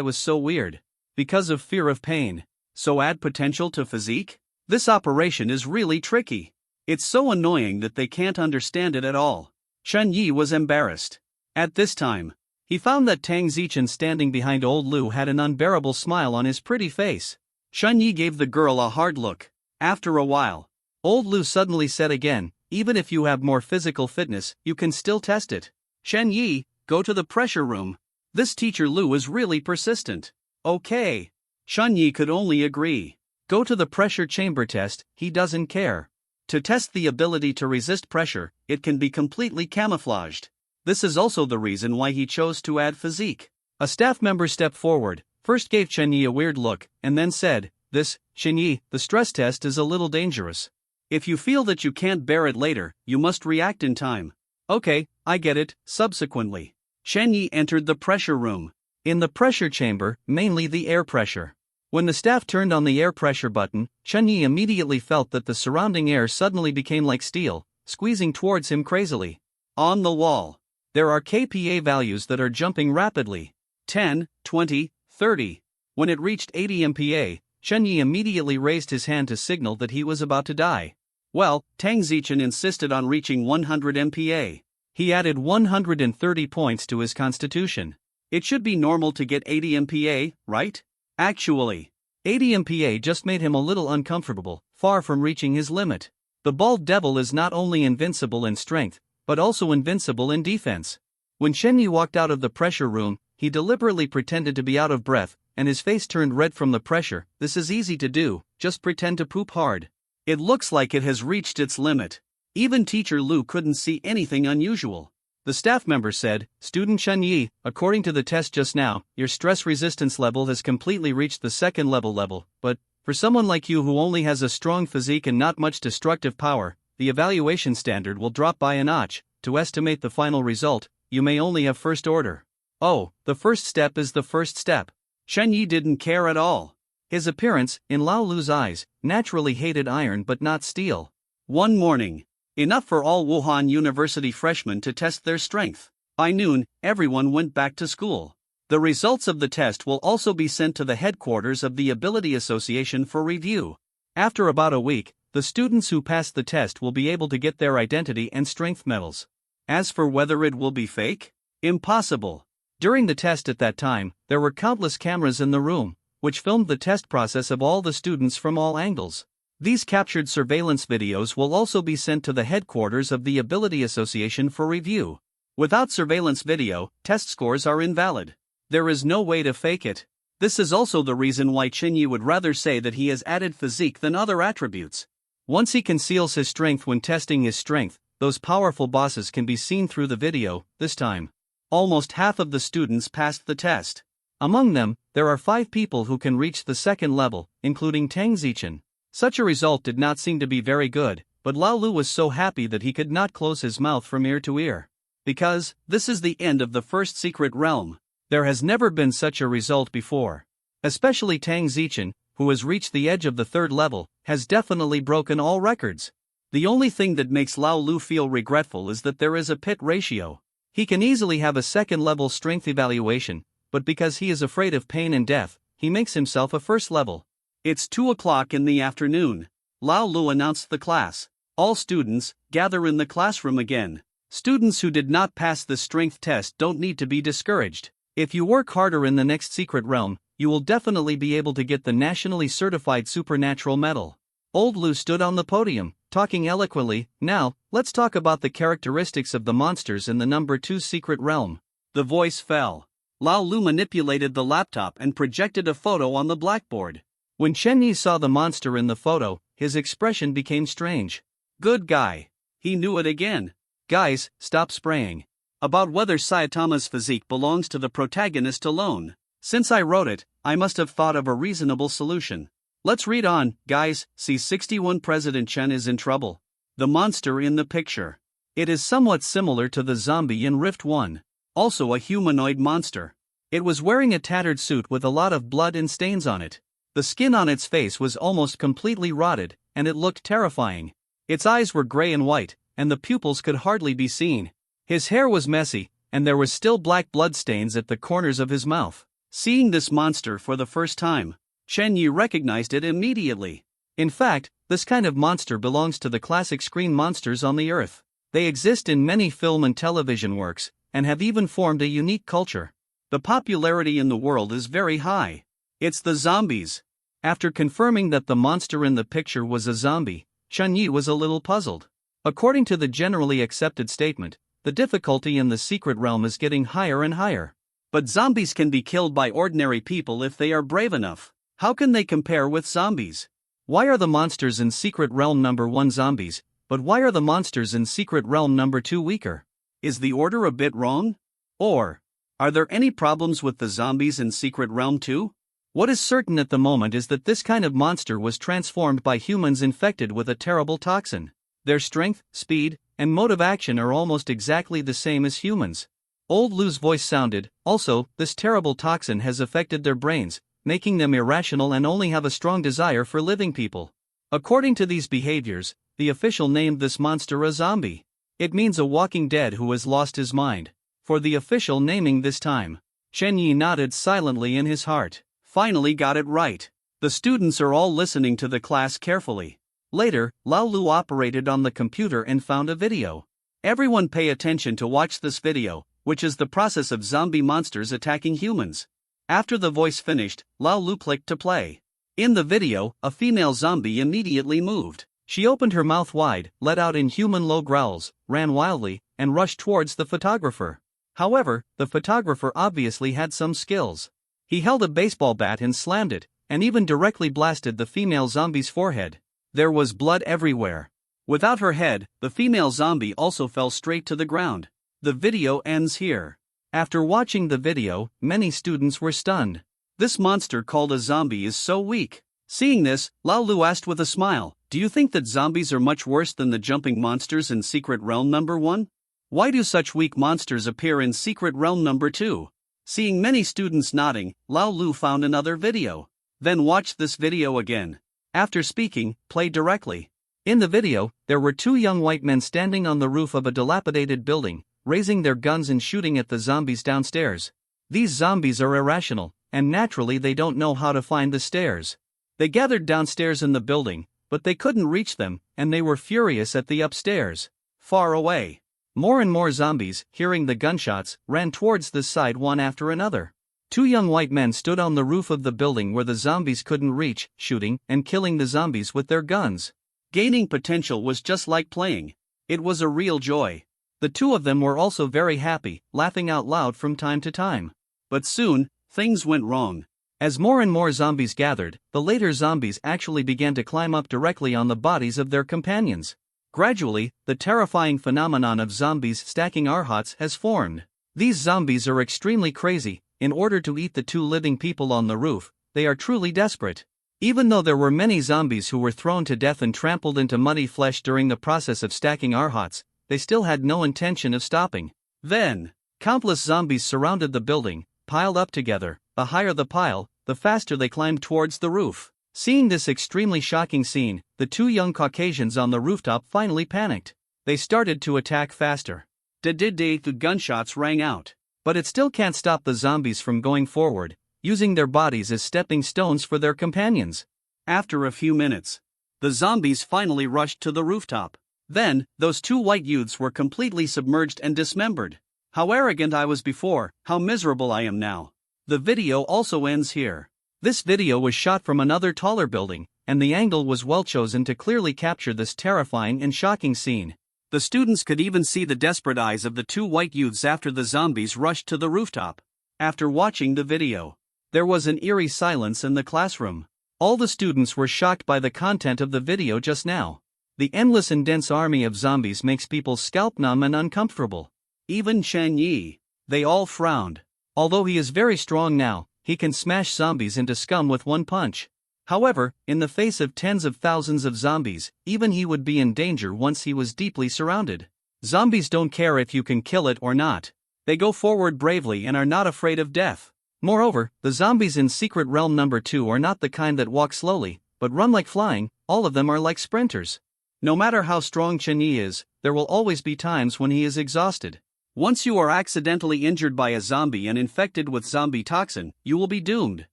was so weird. Because of fear of pain. So add potential to physique? This operation is really tricky. It's so annoying that they can't understand it at all. Chunyi was embarrassed. At this time, he found that Tang Zichen standing behind old Lu had an unbearable smile on his pretty face. Chunyi gave the girl a hard look. After a while, old Lu suddenly said again, even if you have more physical fitness, you can still test it. Chunyi, go to the pressure room. This teacher Lu is really persistent. Okay. Chunyi could only agree. Go to the pressure chamber test, he doesn't care. To test the ability to resist pressure, it can be completely camouflaged. This is also the reason why he chose to add physique. A staff member stepped forward, first gave Chunyi a weird look, and then said, Chunyi, the stress test is a little dangerous. If you feel that you can't bear it later, you must react in time. Okay, I get it. Subsequently, Chunyi entered the pressure room. In the pressure chamber, mainly the air pressure. When the staff turned on the air pressure button, Chunyi immediately felt that the surrounding air suddenly became like steel, squeezing towards him crazily. On the wall, there are kPa values that are jumping rapidly. 10, 20, 30. When it reached 80 MPa, Chunyi immediately raised his hand to signal that he was about to die. Well, Tang Zichen insisted on reaching 100 MPa. He added 130 points to his constitution. It should be normal to get 80 MPa, right? Actually, 80 MPa just made him a little uncomfortable, far from reaching his limit. The bald devil is not only invincible in strength, but also invincible in defense. When Chunyi walked out of the pressure room, he deliberately pretended to be out of breath, and his face turned red from the pressure. This is easy to do, just pretend to poop hard. It looks like it has reached its limit. Even Teacher Lu couldn't see anything unusual. The staff member said, Student Chunyi, according to the test just now, your stress resistance level has completely reached the second level, but, for someone like you who only has a strong physique and not much destructive power, the evaluation standard will drop by a notch. To estimate the final result, you may only have first order. Oh, the first step is the first step. Chunyi didn't care at all. His appearance, in Lao Lu's eyes, naturally hated iron but not steel. One morning, enough for all Wuhan University freshmen to test their strength. By noon, everyone went back to school. The results of the test will also be sent to the headquarters of the Ability Association for review. After about a week, the students who passed the test will be able to get their identity and strength medals. As for whether it will be fake? Impossible. During the test at that time, there were countless cameras in the room, which filmed the test process of all the students from all angles. These captured surveillance videos will also be sent to the headquarters of the Ability Association for review. Without surveillance video, test scores are invalid. There is no way to fake it. This is also the reason why Chunyi would rather say that he has added physique than other attributes. Once he conceals his strength when testing his strength, those powerful bosses can be seen through the video. This time, almost half of the students passed the test. Among them, there are 5 people who can reach the second level, including Tang Zichen. Such a result did not seem to be very good, but Lao Lu was so happy that he could not close his mouth from ear to ear. Because, this is the end of the first secret realm. There has never been such a result before. Especially Tang Zichen, who has reached the edge of the third level, has definitely broken all records. The only thing that makes Lao Lu feel regretful is that there is a pit ratio. He can easily have a second level strength evaluation, but because he is afraid of pain and death, he makes himself a first level. It's 2 o'clock in the afternoon. Lao Lu announced the class. All students, gather in the classroom again. Students who did not pass the strength test don't need to be discouraged. If you work harder in the next secret realm, you will definitely be able to get the nationally certified supernatural medal. Old Lou stood on the podium, talking eloquently. Now, let's talk about the characteristics of the monsters in the number 2 secret realm. The voice fell. Lao Lu manipulated the laptop and projected a photo on the blackboard. When Chen Yi saw the monster in the photo, his expression became strange. Good guy. He knew it again. Guys, stop spraying about whether Saitama's physique belongs to the protagonist alone. Since I wrote it, I must have thought of a reasonable solution. Let's read on, guys. C61 President Chen is in trouble. The monster in the picture. It is somewhat similar to the zombie in Rift 1. Also a humanoid monster. It was wearing a tattered suit with a lot of blood and stains on it. The skin on its face was almost completely rotted, and it looked terrifying. Its eyes were gray and white, and the pupils could hardly be seen. His hair was messy, and there was still black blood stains at the corners of his mouth. Seeing this monster for the first time, Chen Yi recognized it immediately. In fact, this kind of monster belongs to the classic screen monsters on the Earth. They exist in many film and television works, and have even formed a unique culture. The popularity in the world is very high. It's the zombies. After confirming that the monster in the picture was a zombie, Chen Yi was a little puzzled. According to the generally accepted statement, the difficulty in the secret realm is getting higher and higher. But zombies can be killed by ordinary people if they are brave enough. How can they compare with zombies? Why are the monsters in Secret Realm number 1 zombies, but why are the monsters in Secret Realm number 2 weaker? Is the order a bit wrong? Or, are there any problems with the zombies in Secret Realm 2? What is certain at the moment is that this kind of monster was transformed by humans infected with a terrible toxin. Their strength, speed, and mode of action are almost exactly the same as humans. Old Lou's voice sounded. Also, this terrible toxin has affected their brains, making them irrational and only have a strong desire for living people. According to these behaviors, the official named this monster a zombie. It means a walking dead who has lost his mind. For the official naming this time, Chen Yi nodded silently in his heart. Finally got it right. The students are all listening to the class carefully. Later, Lao Lu operated on the computer and found a video. Everyone pay attention to watch this video, which is the process of zombie monsters attacking humans. After the voice finished, Lao Lu clicked to play. In the video, a female zombie immediately moved. She opened her mouth wide, let out inhuman low growls, ran wildly, and rushed towards the photographer. However, the photographer obviously had some skills. He held a baseball bat and slammed it, and even directly blasted the female zombie's forehead. There was blood everywhere. Without her head, the female zombie also fell straight to the ground. The video ends here. After watching the video, many students were stunned. This monster called a zombie is so weak. Seeing this, Lao Lu asked with a smile, "Do you think that zombies are much worse than the jumping monsters in Secret Realm number 1? Why do such weak monsters appear in Secret Realm number 2? Seeing many students nodding, Lao Lu found another video. Then watched this video again. After speaking, play directly. In the video, there were 2 young white men standing on the roof of a dilapidated building, raising their guns and shooting at the zombies downstairs. These zombies are irrational, and naturally they don't know how to find the stairs. They gathered downstairs in the building, but they couldn't reach them, and they were furious at the upstairs. Far away. More and more zombies, hearing the gunshots, ran towards this side one after another. 2 young white men stood on the roof of the building where the zombies couldn't reach, shooting and killing the zombies with their guns. Gaining potential was just like playing. It was a real joy. The 2 of them were also very happy, laughing out loud from time to time. But soon, things went wrong. As more and more zombies gathered, the later zombies actually began to climb up directly on the bodies of their companions. Gradually, the terrifying phenomenon of zombies stacking arhats has formed. These zombies are extremely crazy. In order to eat the 2 living people on the roof, they are truly desperate. Even though there were many zombies who were thrown to death and trampled into muddy flesh during the process of stacking arhats, they still had no intention of stopping. Then, countless zombies surrounded the building, piled up together. The higher the pile, the faster they climbed towards the roof. Seeing this extremely shocking scene, the 2 young Caucasians on the rooftop finally panicked. They started to attack faster. The gunshots rang out. But it still can't stop the zombies from going forward, using their bodies as stepping stones for their companions. After a few minutes, the zombies finally rushed to the rooftop. Then, those 2 white youths were completely submerged and dismembered. How arrogant I was before, how miserable I am now. The video also ends here. This video was shot from another taller building, and the angle was well chosen to clearly capture this terrifying and shocking scene. The students could even see the desperate eyes of the two white youths after the zombies rushed to the rooftop. After watching the video, there was an eerie silence in the classroom. All the students were shocked by the content of the video just now. The endless and dense army of zombies makes people scalp numb and uncomfortable. Even Chen Yi. They all frowned. Although he is very strong now, he can smash zombies into scum with one punch. However, in the face of tens of thousands of zombies, even he would be in danger once he was deeply surrounded. Zombies don't care if you can kill it or not. They go forward bravely and are not afraid of death. Moreover, the zombies in Secret Realm number 2 are not the kind that walk slowly, but run like flying. All of them are like sprinters. No matter how strong Chen Yi is, there will always be times when he is exhausted. Once you are accidentally injured by a zombie and infected with zombie toxin, you will be doomed.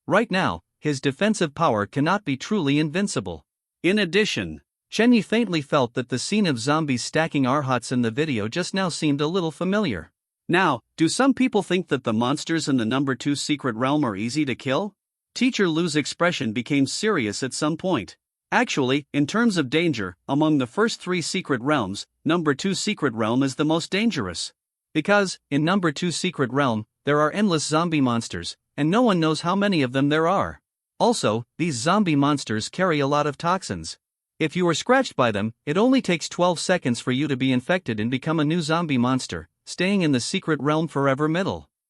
Right now, his defensive power cannot be truly invincible. In addition, Chen Yi faintly felt that the scene of zombies stacking arhats in the video just now seemed a little familiar. Now, do some people think that the monsters in the number 2 secret realm are easy to kill? Teacher Lu's expression became serious at some point. Actually, in terms of danger, among the first 3 secret realms, number 2 secret realm is the most dangerous. Because, in number 2 secret realm, there are endless zombie monsters, and no one knows how many of them there are. Also, these zombie monsters carry a lot of toxins. If you are scratched by them, it only takes 12 seconds for you to be infected and become a new zombie monster, staying in the secret realm forever.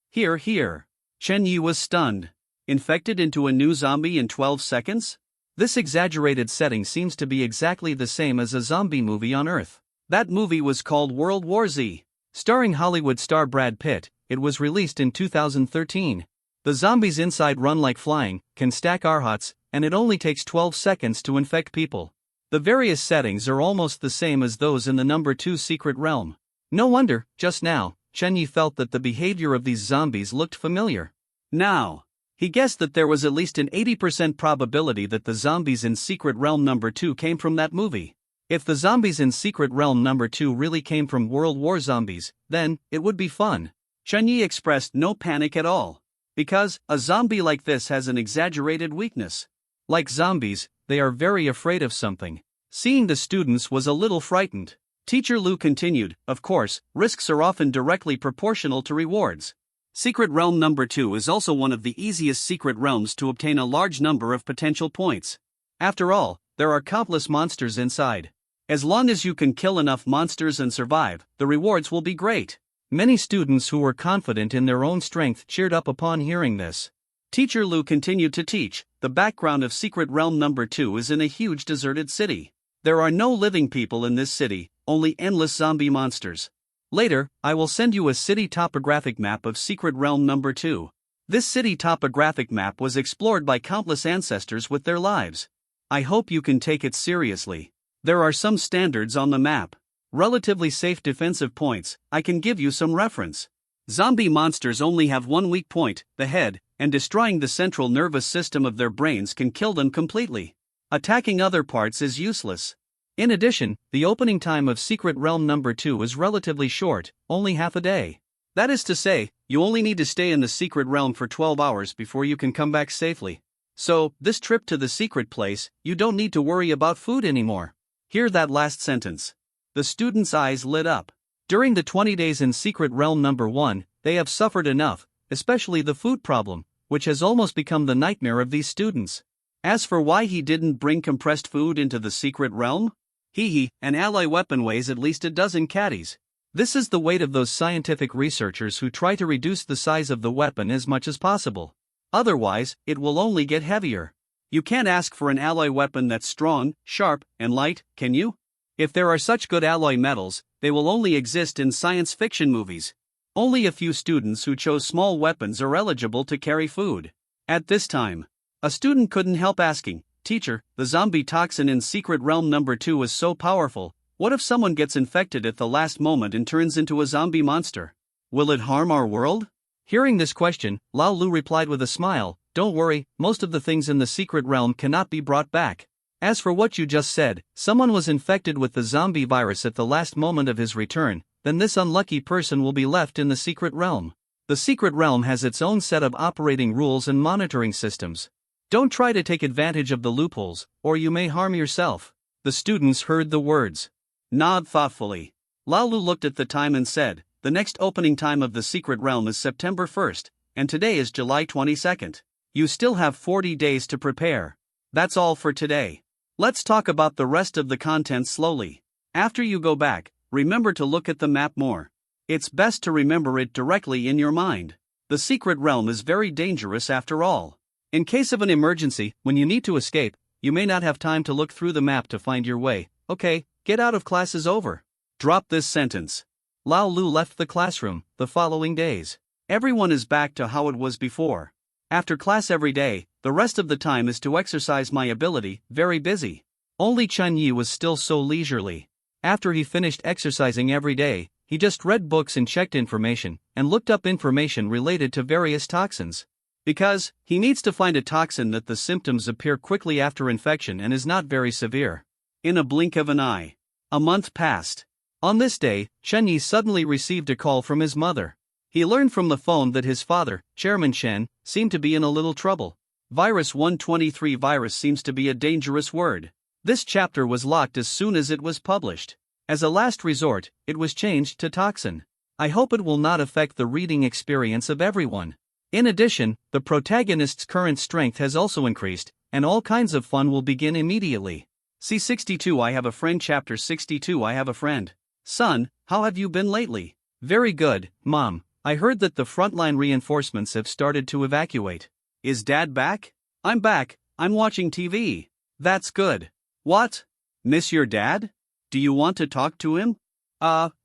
Here. Chen Yi was stunned. Infected into a new zombie in 12 seconds? This exaggerated setting seems to be exactly the same as a zombie movie on Earth. That movie was called World War Z. Starring Hollywood star Brad Pitt, it was released in 2013. The zombies inside run like flying, can stack arhats, and it only takes 12 seconds to infect people. The various settings are almost the same as those in the number 2 secret realm. No wonder, just now, Chen Yi felt that the behavior of these zombies looked familiar. Now, he guessed that there was at least an 80% probability that the zombies in Secret Realm number 2 came from that movie. If the zombies in Secret Realm number 2 really came from World War zombies, then it would be fun. Chen Yi expressed no panic at all. Because, a zombie like this has an exaggerated weakness. Like zombies, they are very afraid of something. Seeing the students was a little frightened. Teacher Lu continued, of course, risks are often directly proportional to rewards. Secret Realm number 2 is also one of the easiest secret realms to obtain a large number of potential points. After all, there are countless monsters inside. As long as you can kill enough monsters and survive, the rewards will be great. Many students who were confident in their own strength cheered up upon hearing this. Teacher Lu continued to teach. The background of Secret Realm number 2 is in a huge deserted city. There are no living people in this city, only endless zombie monsters. Later, I will send you a city topographic map of Secret Realm number 2. This city topographic map was explored by countless ancestors with their lives. I hope you can take it seriously. There are some standards on the map. Relatively safe defensive points. I can give you some reference. Zombie monsters only have one weak point, the head, and destroying the central nervous system of their brains can kill them completely. Attacking other parts is useless. In addition, the opening time of Secret Realm number 2 is relatively short, only half a day. That is to say, you only need to stay in the Secret Realm for 12 hours before you can come back safely. So, this trip to the secret place, you don't need to worry about food anymore. Hear that last sentence. The students' eyes lit up. During the 20 days in Secret Realm number 1, they have suffered enough, especially the food problem, which has almost become the nightmare of these students. As for why he didn't bring compressed food into the secret realm? An alloy weapon weighs at least a dozen caddies. This is the weight of those scientific researchers who try to reduce the size of the weapon as much as possible. Otherwise, it will only get heavier. You can't ask for an alloy weapon that's strong, sharp, and light, can you? If there are such good alloy metals, they will only exist in science fiction movies. Only a few students who chose small weapons are eligible to carry food. At this time, a student couldn't help asking, "Teacher, the zombie toxin in Secret Realm number 2 is so powerful, what if someone gets infected at the last moment and turns into a zombie monster? Will it harm our world?" Hearing this question, Lao Lu replied with a smile, "Don't worry, most of the things in the secret realm cannot be brought back. As for what you just said, someone was infected with the zombie virus at the last moment of his return, then this unlucky person will be left in the secret realm. The secret realm has its own set of operating rules and monitoring systems. Don't try to take advantage of the loopholes, or you may harm yourself. The students heard the words. Nod thoughtfully. Laolu looked at the time and said, the next opening time of the secret realm is September 1st, and today is July 22nd. You still have 40 days to prepare. That's all for today. Let's talk about the rest of the content slowly. After you go back, remember to look at the map more. It's best to remember it directly in your mind. The secret realm is very dangerous after all. In case of an emergency, when you need to escape, you may not have time to look through the map to find your way. Okay, get out of class is over. Drop this sentence. Lao Lu left the classroom. The following days, everyone is back to how it was before. After class every day, the rest of the time is to exercise my ability, very busy. Only Chun Yi was still so leisurely. After he finished exercising every day, he just read books and checked information, and looked up information related to various toxins. Because, he needs to find a toxin that the symptoms appear quickly after infection and is not very severe. In a blink of an eye. A month passed. On this day, Chen Yi suddenly received a call from his mother. He learned from the phone that his father, Chairman Chen, seemed to be in a little trouble. Virus 123 virus seems to be a dangerous word. This chapter was locked as soon as it was published. As a last resort, it was changed to toxin. I hope it will not affect the reading experience of everyone. In addition, the protagonist's current strength has also increased, and all kinds of fun will begin immediately. See 62 I have a friend chapter 62 I have a friend. Son, how have you been lately? Very good, Mom. I heard that the frontline reinforcements have started to evacuate. Is Dad back? I'm back, I'm watching TV. That's good. What? Miss your dad? Do you want to talk to him?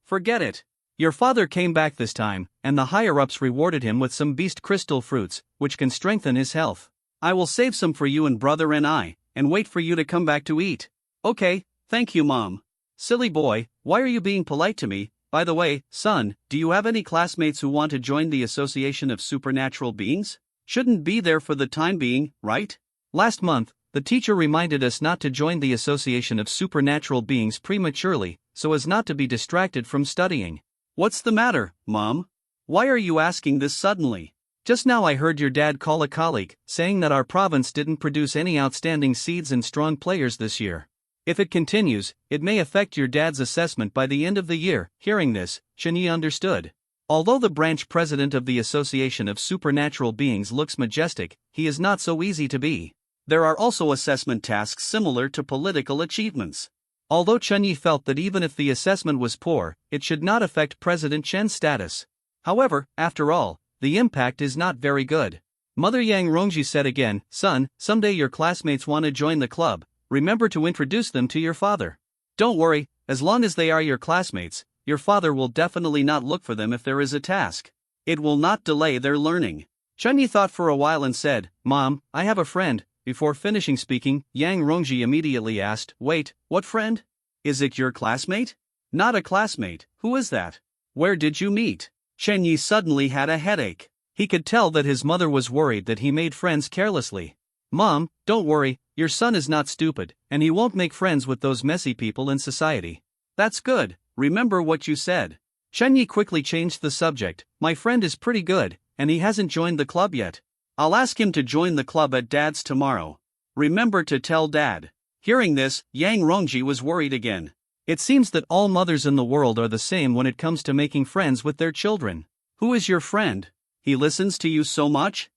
Forget it. Your father came back this time, and the higher-ups rewarded him with some beast crystal fruits, which can strengthen his health. I will save some for you and brother and I, and wait for you to come back to eat. Okay, thank you Mom. Silly boy, why are you being polite to me? By the way, son, do you have any classmates who want to join the Association of Supernatural Beings? Shouldn't be there for the time being, right? Last month, the teacher reminded us not to join the Association of Supernatural Beings prematurely, so as not to be distracted from studying. What's the matter, Mom? Why are you asking this suddenly? Just now I heard your dad call a colleague, saying that our province didn't produce any outstanding seeds and strong players this year. If it continues, it may affect your dad's assessment by the end of the year. Hearing this, Chen Yi understood. Although the branch president of the Association of Supernatural Beings looks majestic, he is not so easy to be. There are also assessment tasks similar to political achievements. Although Chen Yi felt that even if the assessment was poor, it should not affect President Chen's status. However, after all, the impact is not very good. Mother Yang Rongji said again, son, someday your classmates want to join the club, remember to introduce them to your father. Don't worry, as long as they are your classmates, your father will definitely not look for them if there is a task. It will not delay their learning. Chen Yi thought for a while and said, Mom, I have a friend. Before finishing speaking, Yang Rongji immediately asked, wait, what friend? Is it your classmate? Not a classmate, who is that? Where did you meet? Chen Yi suddenly had a headache. He could tell that his mother was worried that he made friends carelessly. Mom, don't worry, your son is not stupid, and he won't make friends with those messy people in society. That's good, remember what you said. Chen Yi quickly changed the subject, my friend is pretty good, and he hasn't joined the club yet. I'll ask him to join the club at Dad's tomorrow. Remember to tell Dad. Hearing this, Yang Rongji was worried again. It seems that all mothers in the world are the same when it comes to making friends with their children. Who is your friend? He listens to you so much?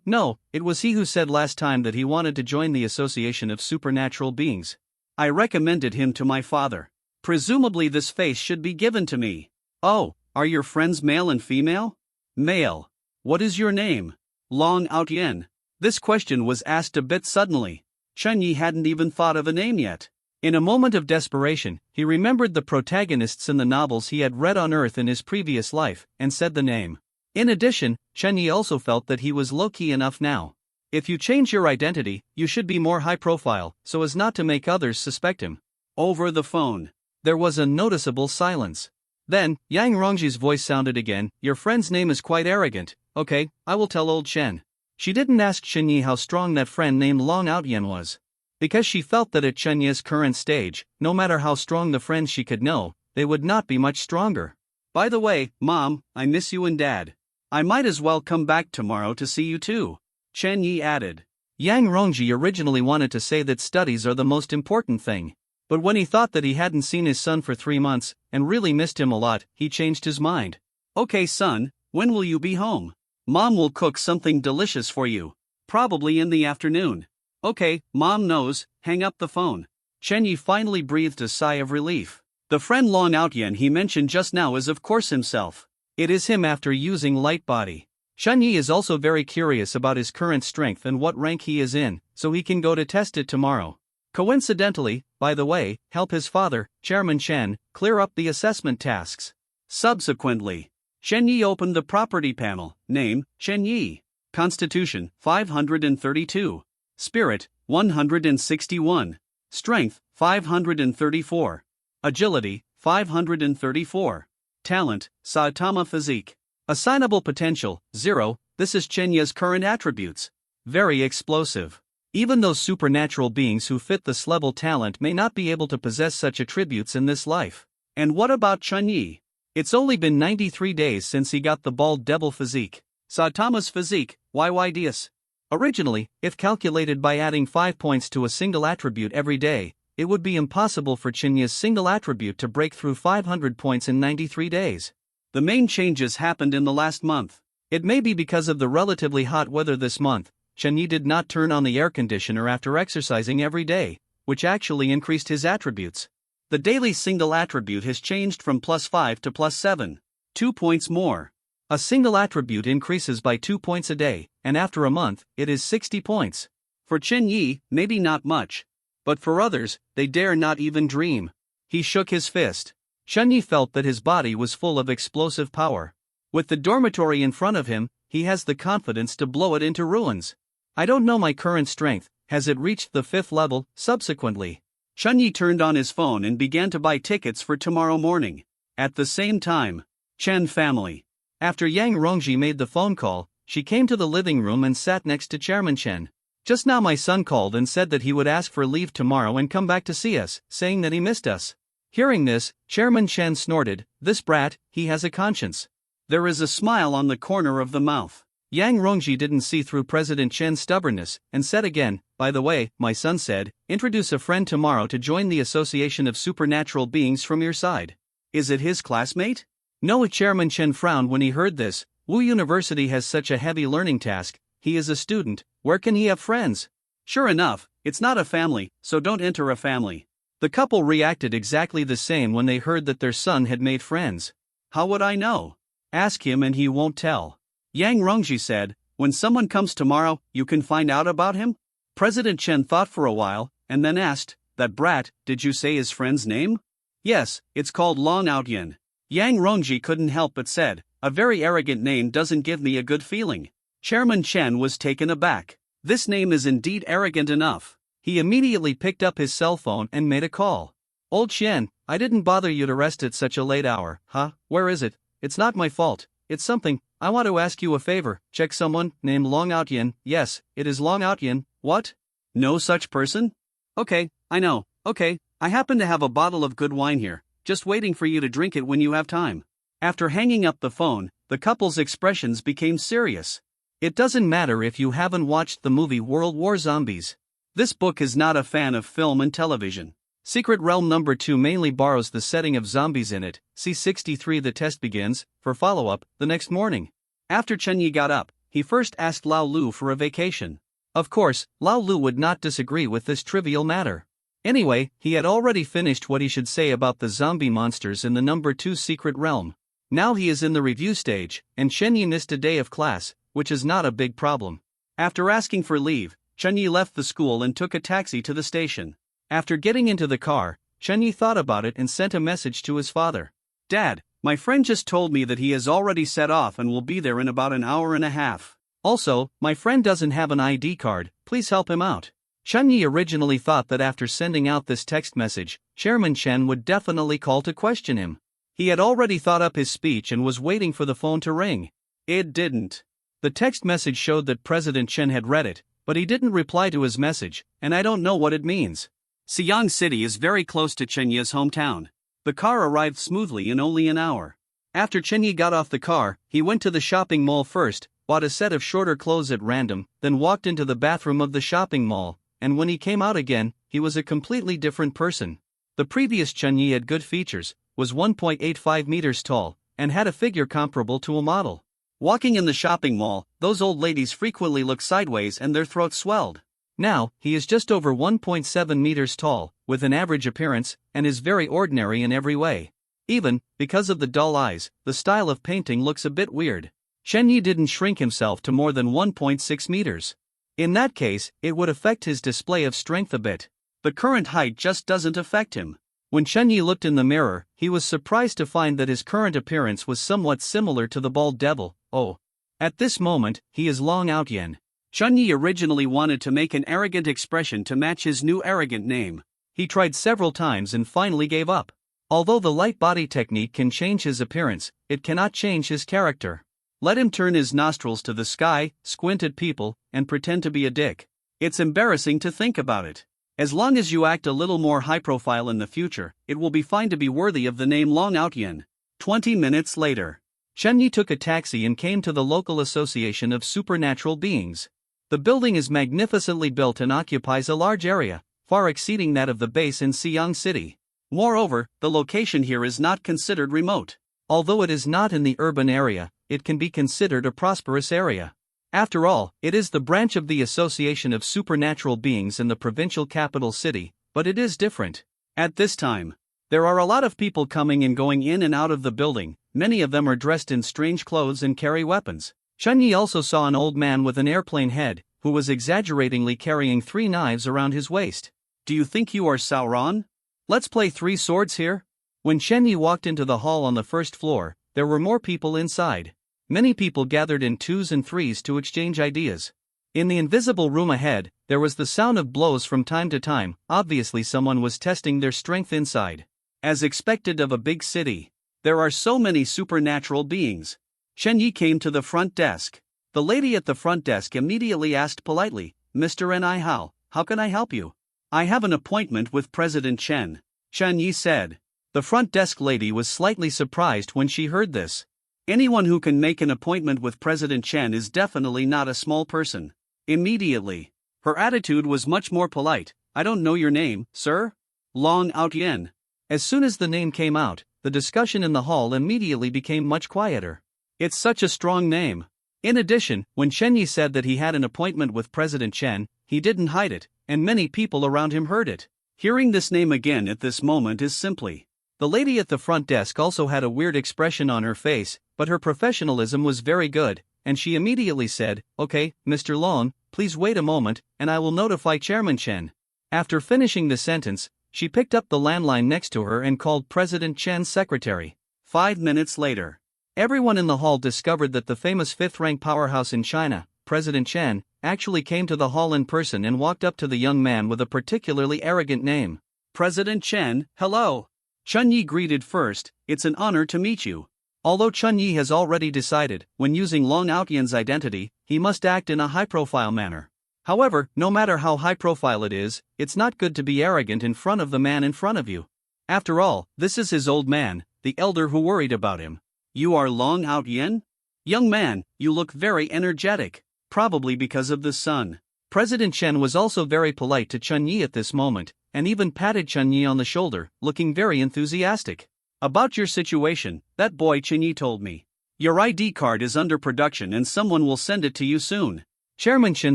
No, it was he who said last time that he wanted to join the Association of Supernatural Beings. I recommended him to my father. Presumably this face should be given to me. Oh, are your friends male and female? Male. What is your name? Long Outyen. This question was asked a bit suddenly. Chen Yi hadn't even thought of a name yet. In a moment of desperation, he remembered the protagonists in the novels he had read on Earth in his previous life, and said the name. In addition, Chen Yi also felt that he was low-key enough now. If you change your identity, you should be more high-profile, so as not to make others suspect him. Over the phone. There was a noticeable silence. Then, Yang Rongji's voice sounded again, your friend's name is quite arrogant. Okay, I will tell old Chen. She didn't ask Chen Yi how strong that friend named Long Outyen was. Because she felt that at Chen Yi's current stage, no matter how strong the friends she could know, they would not be much stronger. By the way, Mom, I miss you and Dad. I might as well come back tomorrow to see you too, Chen Yi added. Yang Rongji originally wanted to say that studies are the most important thing. But when he thought that he hadn't seen his son for 3 months, and really missed him a lot, he changed his mind. Okay son, when will you be home? Mom will cook something delicious for you. Probably in the afternoon. Okay, Mom knows, hang up the phone. Chen Yi finally breathed a sigh of relief. The friend Long Outyen he mentioned just now is of course himself. It is him after using light body. Chen Yi is also very curious about his current strength and what rank he is in, so he can go to test it tomorrow. Coincidentally, by the way, help his father, Chairman Chen, clear up the assessment tasks. Subsequently, Chen Yi opened the property panel. Name, Chen Yi. Constitution, 532. Spirit, 161. Strength, 534. Agility, 534. Talent, Saitama physique. Assignable potential, 0. This is Chen Yi's current attributes. Very explosive. Even those supernatural beings who fit this level talent may not be able to possess such attributes in this life. And what about Chen Yi? It's only been 93 days since he got the bald devil physique. Saitama's physique, YYDS. Originally, if calculated by adding 5 points to a single attribute every day, it would be impossible for Chen Yi's single attribute to break through 500 points in 93 days. The main changes happened in the last month. It may be because of the relatively hot weather this month. Chen Yi did not turn on the air conditioner after exercising every day, which actually increased his attributes. The daily single attribute has changed from +5 to +7. 2 points more. A single attribute increases by 2 points a day, and after a month, it is 60 points. For Chen Yi, maybe not much. But for others, they dare not even dream. He shook his fist. Chen Yi felt that his body was full of explosive power. With the dormitory in front of him, he has the confidence to blow it into ruins. I don't know my current strength, has it reached the 5th level? Subsequently, Chen Yi turned on his phone and began to buy tickets for tomorrow morning. At the same time, Chen family. After Yang Rongji made the phone call, she came to the living room and sat next to Chairman Chen. Just now my son called and said that he would ask for leave tomorrow and come back to see us, saying that he missed us. Hearing this, Chairman Chen snorted, this brat, he has a conscience. There is a smile on the corner of the mouth. Yang Rongji didn't see through President Chen's stubbornness, and said again, by the way, my son said, introduce a friend tomorrow to join the Association of Supernatural Beings from your side. Is it his classmate? No, Chairman Chen frowned when he heard this. Wu University has such a heavy learning task, he is a student, where can he have friends? Sure enough, it's not a family, so don't enter a family. The couple reacted exactly the same when they heard that their son had made friends. How would I know? Ask him and he won't tell. Yang Rongji said, when someone comes tomorrow, you can find out about him? President Chen thought for a while, and then asked, that brat, did you say his friend's name? Yes, it's called Long Outyen. Yang Rongji couldn't help but said, a very arrogant name doesn't give me a good feeling. Chairman Chen was taken aback. This name is indeed arrogant enough. He immediately picked up his cell phone and made a call. Old Chen, I didn't bother you to rest at such a late hour, huh? Where is it? It's not my fault. It's something. I want to ask you a favor. Check someone named Long Outyen. Yes, it is Long Outyen. What? No such person? Okay, I know. Okay, I happen to have a bottle of good wine here, just waiting for you to drink it when you have time. After hanging up the phone, the couple's expressions became serious. It doesn't matter if you haven't watched the movie World War Zombies. This book is not a fan of film and television. Secret Realm No. 2 mainly borrows the setting of zombies in it. See 63. The test begins, for follow-up, the next morning. After Chen Yi got up, he first asked Lao Lu for a vacation. Of course, Lao Lu would not disagree with this trivial matter. Anyway, he had already finished what he should say about the zombie monsters in the No. 2 Secret Realm. Now he is in the review stage, and Chen Yi missed a day of class, which is not a big problem. After asking for leave, Chen Yi left the school and took a taxi to the station. After getting into the car, Chen Yi thought about it and sent a message to his father. Dad, my friend just told me that he has already set off and will be there in about an hour and a half. Also, my friend doesn't have an ID card, please help him out. Chen Yi originally thought that after sending out this text message, Chairman Chen would definitely call to question him. He had already thought up his speech and was waiting for the phone to ring. It didn't. The text message showed that President Chen had read it, but he didn't reply to his message, and I don't know what it means. Siang City is very close to Chen Yi's hometown. The car arrived smoothly in only an hour. After Chen Yi got off the car, he went to the shopping mall first, bought a set of shorter clothes at random, then walked into the bathroom of the shopping mall, and when he came out again, he was a completely different person. The previous Chen Yi had good features, was 1.85 meters tall, and had a figure comparable to a model. Walking in the shopping mall, those old ladies frequently looked sideways and their throats swelled. Now, he is just over 1.7 meters tall, with an average appearance, and is very ordinary in every way. Even, because of the dull eyes, the style of painting looks a bit weird. Chen Yi didn't shrink himself to more than 1.6 meters. In that case, it would affect his display of strength a bit. The current height just doesn't affect him. When Chen Yi looked in the mirror, he was surprised to find that his current appearance was somewhat similar to the bald devil. Oh. At this moment, he is Long Out Yen. Chen Yi originally wanted to make an arrogant expression to match his new arrogant name. He tried several times and finally gave up. Although the light body technique can change his appearance, it cannot change his character. Let him turn his nostrils to the sky, squint at people, and pretend to be a dick. It's embarrassing to think about it. As long as you act a little more high profile in the future, it will be fine to be worthy of the name Long Out Yen. 20 minutes later, Chen Yi took a taxi and came to the local association of supernatural beings. The building is magnificently built and occupies a large area, far exceeding that of the base in Xi'an City. Moreover, the location here is not considered remote. Although it is not in the urban area, it can be considered a prosperous area. After all, it is the branch of the Association of Supernatural Beings in the provincial capital city, but it is different. At this time, there are a lot of people coming and going in and out of the building. Many of them are dressed in strange clothes and carry weapons. Chen Yi also saw an old man with an airplane head, who was exaggeratingly carrying 3 knives around his waist. Do you think you are Sauron? Let's play 3 swords here? When Chen Yi walked into the hall on the first floor, there were more people inside. Many people gathered in 2s and 3s to exchange ideas. In the invisible room ahead, there was the sound of blows from time to time. Obviously someone was testing their strength inside. As expected of a big city, there are so many supernatural beings. Chen Yi came to the front desk. The lady at the front desk immediately asked politely, "Mr. Ni Hao, how can I help you?" "I have an appointment with President Chen," Chen Yi said. The front desk lady was slightly surprised when she heard this. Anyone who can make an appointment with President Chen is definitely not a small person. Immediately, her attitude was much more polite. "I don't know your name, sir?" "Long Out Yen." As soon as the name came out, the discussion in the hall immediately became much quieter. It's such a strong name. In addition, when Chen Yi said that he had an appointment with President Chen, he didn't hide it, and many people around him heard it. Hearing this name again at this moment is simply. The lady at the front desk also had a weird expression on her face, but her professionalism was very good, and she immediately said, "Okay, Mr. Long, please wait a moment, and I will notify Chairman Chen." After finishing the sentence, she picked up the landline next to her and called President Chen's secretary. 5 minutes later, everyone in the hall discovered that the famous 5th-rank powerhouse in China, President Chen, actually came to the hall in person and walked up to the young man with a particularly arrogant name. "President Chen, hello." Chen Yi greeted first. "It's an honor to meet you." Although Chen Yi has already decided, when using Long Out Yen's identity, he must act in a high-profile manner. However, no matter how high-profile it is, it's not good to be arrogant in front of the man in front of you. After all, this is his old man, the elder who worried about him. "You are Long Out Yen? Young man, you look very energetic, probably because of the sun." President Chen was also very polite to Chen Yi at this moment, and even patted Chen Yi on the shoulder, looking very enthusiastic. "About your situation, that boy Chen Yi told me. Your ID card is under production and someone will send it to you soon." Chairman Chen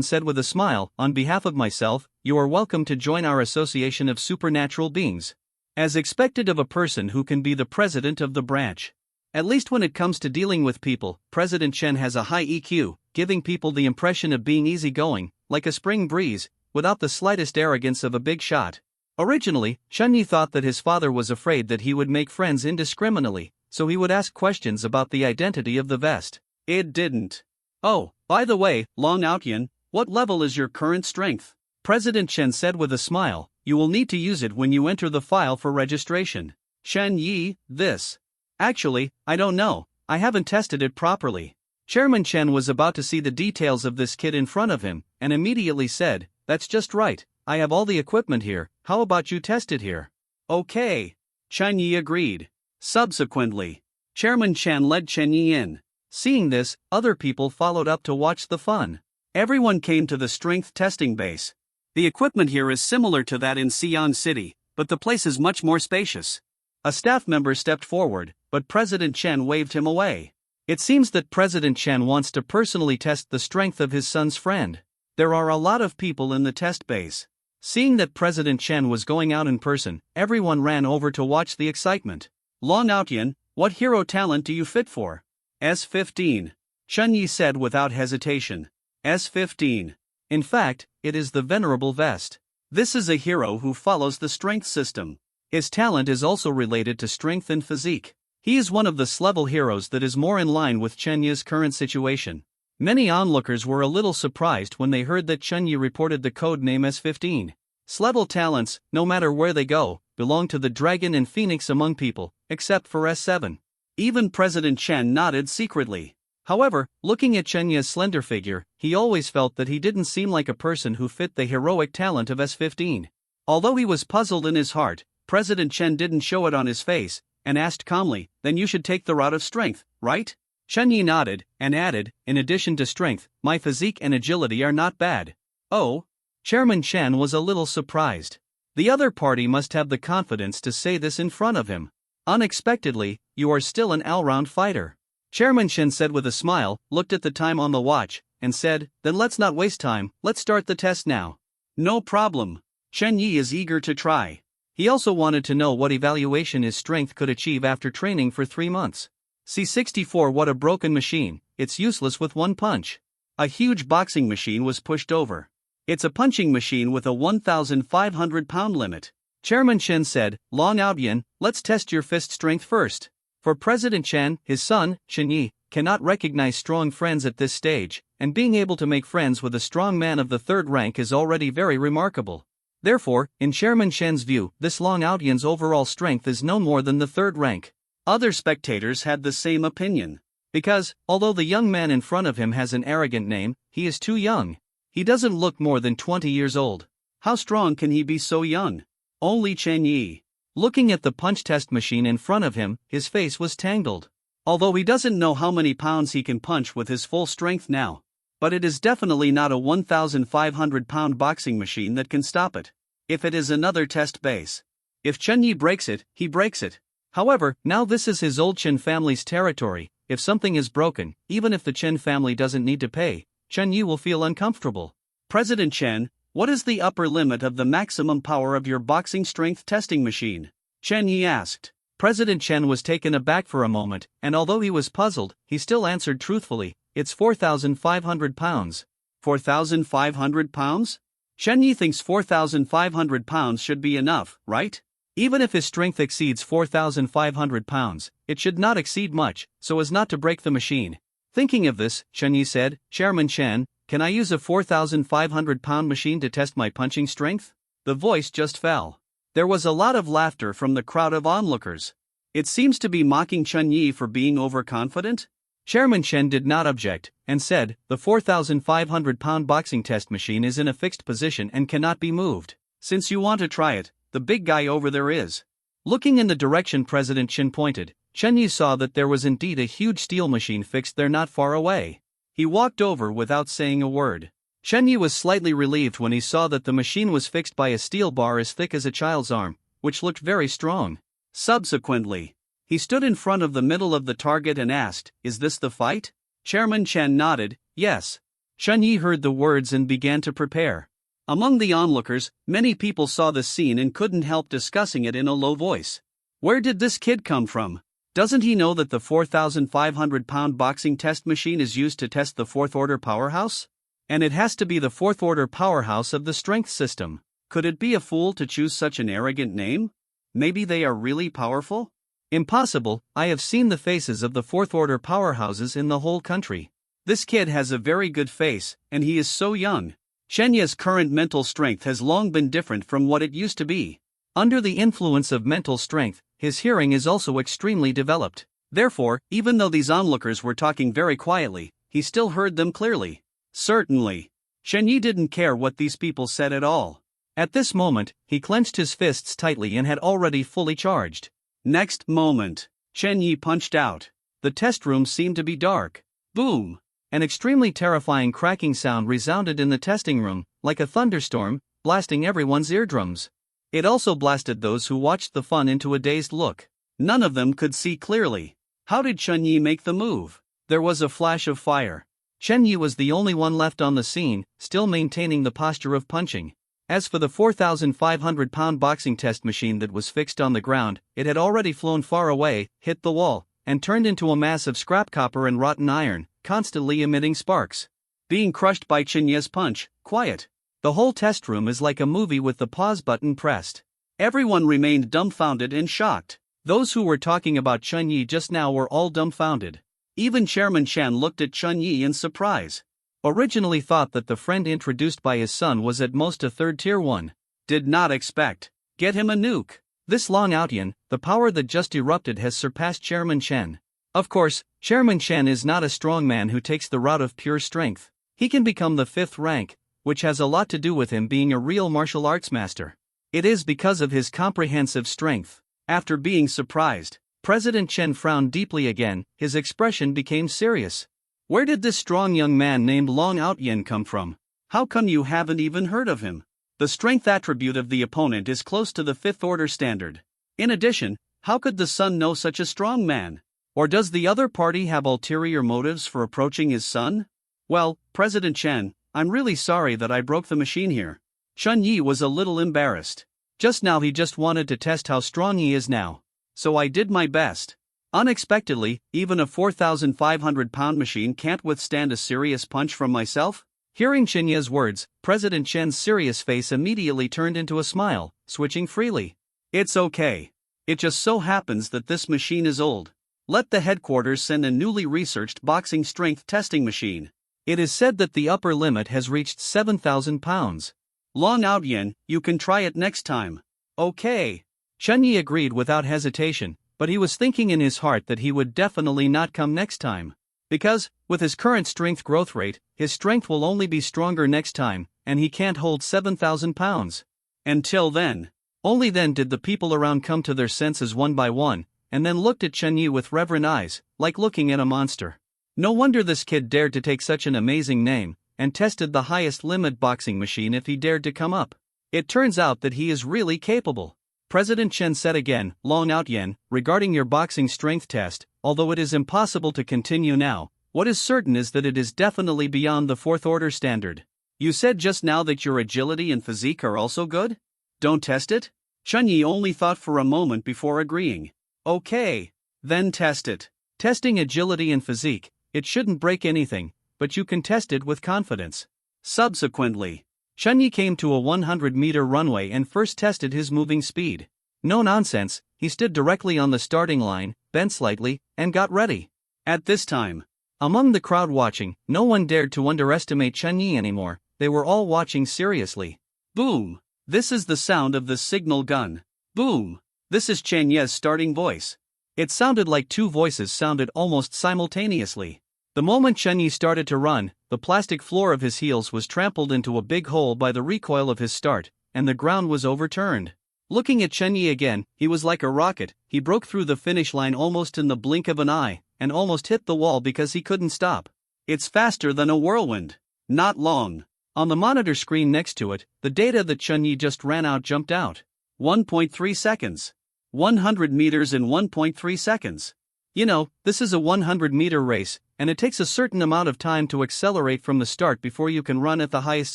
said with a smile, "On behalf of myself, you are welcome to join our Association of Supernatural Beings. As expected of a person who can be the president of the branch. At least when it comes to dealing with people, President Chen has a high EQ, giving people the impression of being easygoing, like a spring breeze, without the slightest arrogance of a big shot." Originally, Chen Yi thought that his father was afraid that he would make friends indiscriminately, so he would ask questions about the identity of the vest. It didn't. "Oh, by the way, Long Out Yen, what level is your current strength?" President Chen said with a smile. "You will need to use it when you enter the file for registration." Chen Yi, this. "Actually, I don't know, I haven't tested it properly." Chairman Chen was about to see the details of this kit in front of him, and immediately said, "That's just right, I have all the equipment here, how about you test it here?" "Okay." Chen Yi agreed. Subsequently, Chairman Chen led Chen Yi in. Seeing this, other people followed up to watch the fun. Everyone came to the strength testing base. The equipment here is similar to that in Xi'an City, but the place is much more spacious. A staff member stepped forward, but President Chen waved him away. It seems that President Chen wants to personally test the strength of his son's friend. There are a lot of people in the test base. Seeing that President Chen was going out in person, everyone ran over to watch the excitement. Long Outyan, what hero talent do you fit for? S15. Chen Yi said without hesitation. S15. In fact, it is the Venerable Vest. This is a hero who follows the strength system. His talent is also related to strength and physique. He is one of the S-level heroes that is more in line with Chen Yi's current situation. Many onlookers were a little surprised when they heard that Chen Yi reported the code name S15. S-level talents, no matter where they go, belong to the dragon and phoenix among people, except for S7. Even President Chen nodded secretly. However, looking at Chen Yi's slender figure, he always felt that he didn't seem like a person who fit the heroic talent of S15. Although he was puzzled in his heart, President Chen didn't show it on his face, and asked calmly, "Then you should take the route of strength, right?" Chen Yi nodded, and added, "In addition to strength, my physique and agility are not bad." Oh? Chairman Chen was a little surprised. The other party must have the confidence to say this in front of him. Unexpectedly, "You are still an all-round fighter." Chairman Chen said with a smile, looked at the time on the watch, and said, "Then let's not waste time, let's start the test now." No problem. Chen Yi is eager to try. He also wanted to know what evaluation his strength could achieve after training for 3 months. C64 What a broken machine, it's useless with one punch. A huge boxing machine was pushed over. It's a punching machine with a 1,500-pound limit. Chairman Chen said, "Long Outyan, let's test your fist strength first." For President Chen, his son, Chen Yi, cannot recognize strong friends at this stage, and being able to make friends with a strong man of the 3rd rank is already very remarkable. Therefore, in Chairman Chen's view, this Long Outyan's overall strength is no more than the 3rd rank. Other spectators had the same opinion. Because, although the young man in front of him has an arrogant name, he is too young. He doesn't look more than 20 years old. How strong can he be so young? Only Chen Yi. Looking at the punch test machine in front of him, his face was tangled. Although he doesn't know how many pounds he can punch with his full strength now. But it is definitely not a 1,500-pound boxing machine that can stop it. If it is another test base. If Chen Yi breaks it, he breaks it. However, now this is his old Chen family's territory. If something is broken, even if the Chen family doesn't need to pay, Chen Yi will feel uncomfortable. President Chen, what is the upper limit of the maximum power of your boxing strength testing machine? Chen Yi asked. President Chen was taken aback for a moment, and although he was puzzled, he still answered truthfully, "It's 4,500 pounds. 4,500 pounds? Chen Yi thinks 4,500 pounds should be enough, right? Even if his strength exceeds 4,500 pounds, it should not exceed much, so as not to break the machine." Thinking of this, Chen Yi said, "Chairman Chen, can I use a 4,500-pound machine to test my punching strength?" The voice just fell. There was a lot of laughter from the crowd of onlookers. It seems to be mocking Chen Yi for being overconfident. Chairman Chen did not object, and said, "The 4,500-pound boxing test machine is in a fixed position and cannot be moved. Since you want to try it, the big guy over there is." Looking in the direction President Chen pointed, Chen Yi saw that there was indeed a huge steel machine fixed there not far away. He walked over without saying a word. Chen Yi was slightly relieved when he saw that the machine was fixed by a steel bar as thick as a child's arm, which looked very strong. Subsequently, he stood in front of the middle of the target and asked, "Is this the fight?" Chairman Chen nodded, "Yes." Chen Yi heard the words and began to prepare. Among the onlookers, many people saw the scene and couldn't help discussing it in a low voice. Where did this kid come from? Doesn't he know that the 4,500-pound boxing test machine is used to test the 4th order powerhouse? And it has to be the 4th order powerhouse of the strength system. Could it be a fool to choose such an arrogant name? Maybe they are really powerful? Impossible. I have seen the faces of the 4th order powerhouses in the whole country. This kid has a very good face, and he is so young. Chen Yi's current mental strength has long been different from what it used to be. Under the influence of mental strength, his hearing is also extremely developed. Therefore, even though these onlookers were talking very quietly, he still heard them clearly. Certainly. Chen Yi didn't care what these people said at all. At this moment, he clenched his fists tightly and had already fully charged. Next moment, Chen Yi punched out. The test room seemed to be dark. Boom! An extremely terrifying cracking sound resounded in the testing room, like a thunderstorm, blasting everyone's eardrums. It also blasted those who watched the fun into a dazed look. None of them could see clearly. How did Chen Yi make the move? There was a flash of fire. Chen Yi was the only one left on the scene, still maintaining the posture of punching. As for the 4,500-pound boxing test machine that was fixed on the ground, it had already flown far away, hit the wall, and turned into a mass of scrap copper and rotten iron, constantly emitting sparks. Being crushed by Chen Yi's punch, quiet. The whole test room is like a movie with the pause button pressed. Everyone remained dumbfounded and shocked. Those who were talking about Chen Yi just now were all dumbfounded. Even Chairman Chen looked at Chen Yi in surprise. Originally thought that the friend introduced by his son was at most a third-tier one. Did not expect. Get him a nuke. This Long Outyan, the power that just erupted, has surpassed Chairman Chen. Of course, Chairman Chen is not a strong man who takes the route of pure strength. He can become the 5th rank, which has a lot to do with him being a real martial arts master. It is because of his comprehensive strength. After being surprised, President Chen frowned deeply again. His expression became serious. Where did this strong young man named Long Outyan come from? How come you haven't even heard of him? The strength attribute of the opponent is close to the 5th order standard. In addition, how could the son know such a strong man? Or does the other party have ulterior motives for approaching his son? Well, President Chen, I'm really sorry that I broke the machine here. Chen Yi was a little embarrassed. Just now he just wanted to test how strong he is now. So I did my best. Unexpectedly, even a 4,500-pound machine can't withstand a serious punch from myself? Hearing Chen Yi's words, President Chen's serious face immediately turned into a smile, switching freely. It's okay. It just so happens that this machine is old. Let the headquarters send a newly researched boxing strength testing machine. It is said that the upper limit has reached 7,000 pounds. Long Outyan, you can try it next time. Okay. Chen Yi agreed without hesitation, but he was thinking in his heart that he would definitely not come next time. Because, with his current strength growth rate, his strength will only be stronger next time, and he can't hold 7,000 pounds. Until then. Only then did the people around come to their senses one by one, and then looked at Chen Yi with reverent eyes, like looking at a monster. No wonder this kid dared to take such an amazing name, and tested the highest limit boxing machine if he dared to come up. It turns out that he is really capable. President Chen said again, Long Outyan, regarding your boxing strength test, although it is impossible to continue now, what is certain is that it is definitely beyond the 4th order standard. You said just now that your agility and physique are also good? Don't test it? Chen Yi only thought for a moment before agreeing. Okay. Then test it. Testing agility and physique, it shouldn't break anything, but you can test it with confidence. Subsequently, Chen Yi came to a 100-meter runway and first tested his moving speed. No nonsense, he stood directly on the starting line, bent slightly, and got ready. At this time, among the crowd watching, no one dared to underestimate Chen Yi anymore. They were all watching seriously. Boom! This is the sound of the signal gun. Boom! This is Chen Yi's starting voice. It sounded like two voices sounded almost simultaneously. The moment Chen Yi started to run, the plastic floor of his heels was trampled into a big hole by the recoil of his start, and the ground was overturned. Looking at Chen Yi again, he was like a rocket. He broke through the finish line almost in the blink of an eye, and almost hit the wall because he couldn't stop. It's faster than a whirlwind. Not long. On the monitor screen next to it, the data that Chen Yi just ran out jumped out. 1.3 seconds. 100 meters in 1.3 seconds. You know, this is a 100-meter race, and it takes a certain amount of time to accelerate from the start before you can run at the highest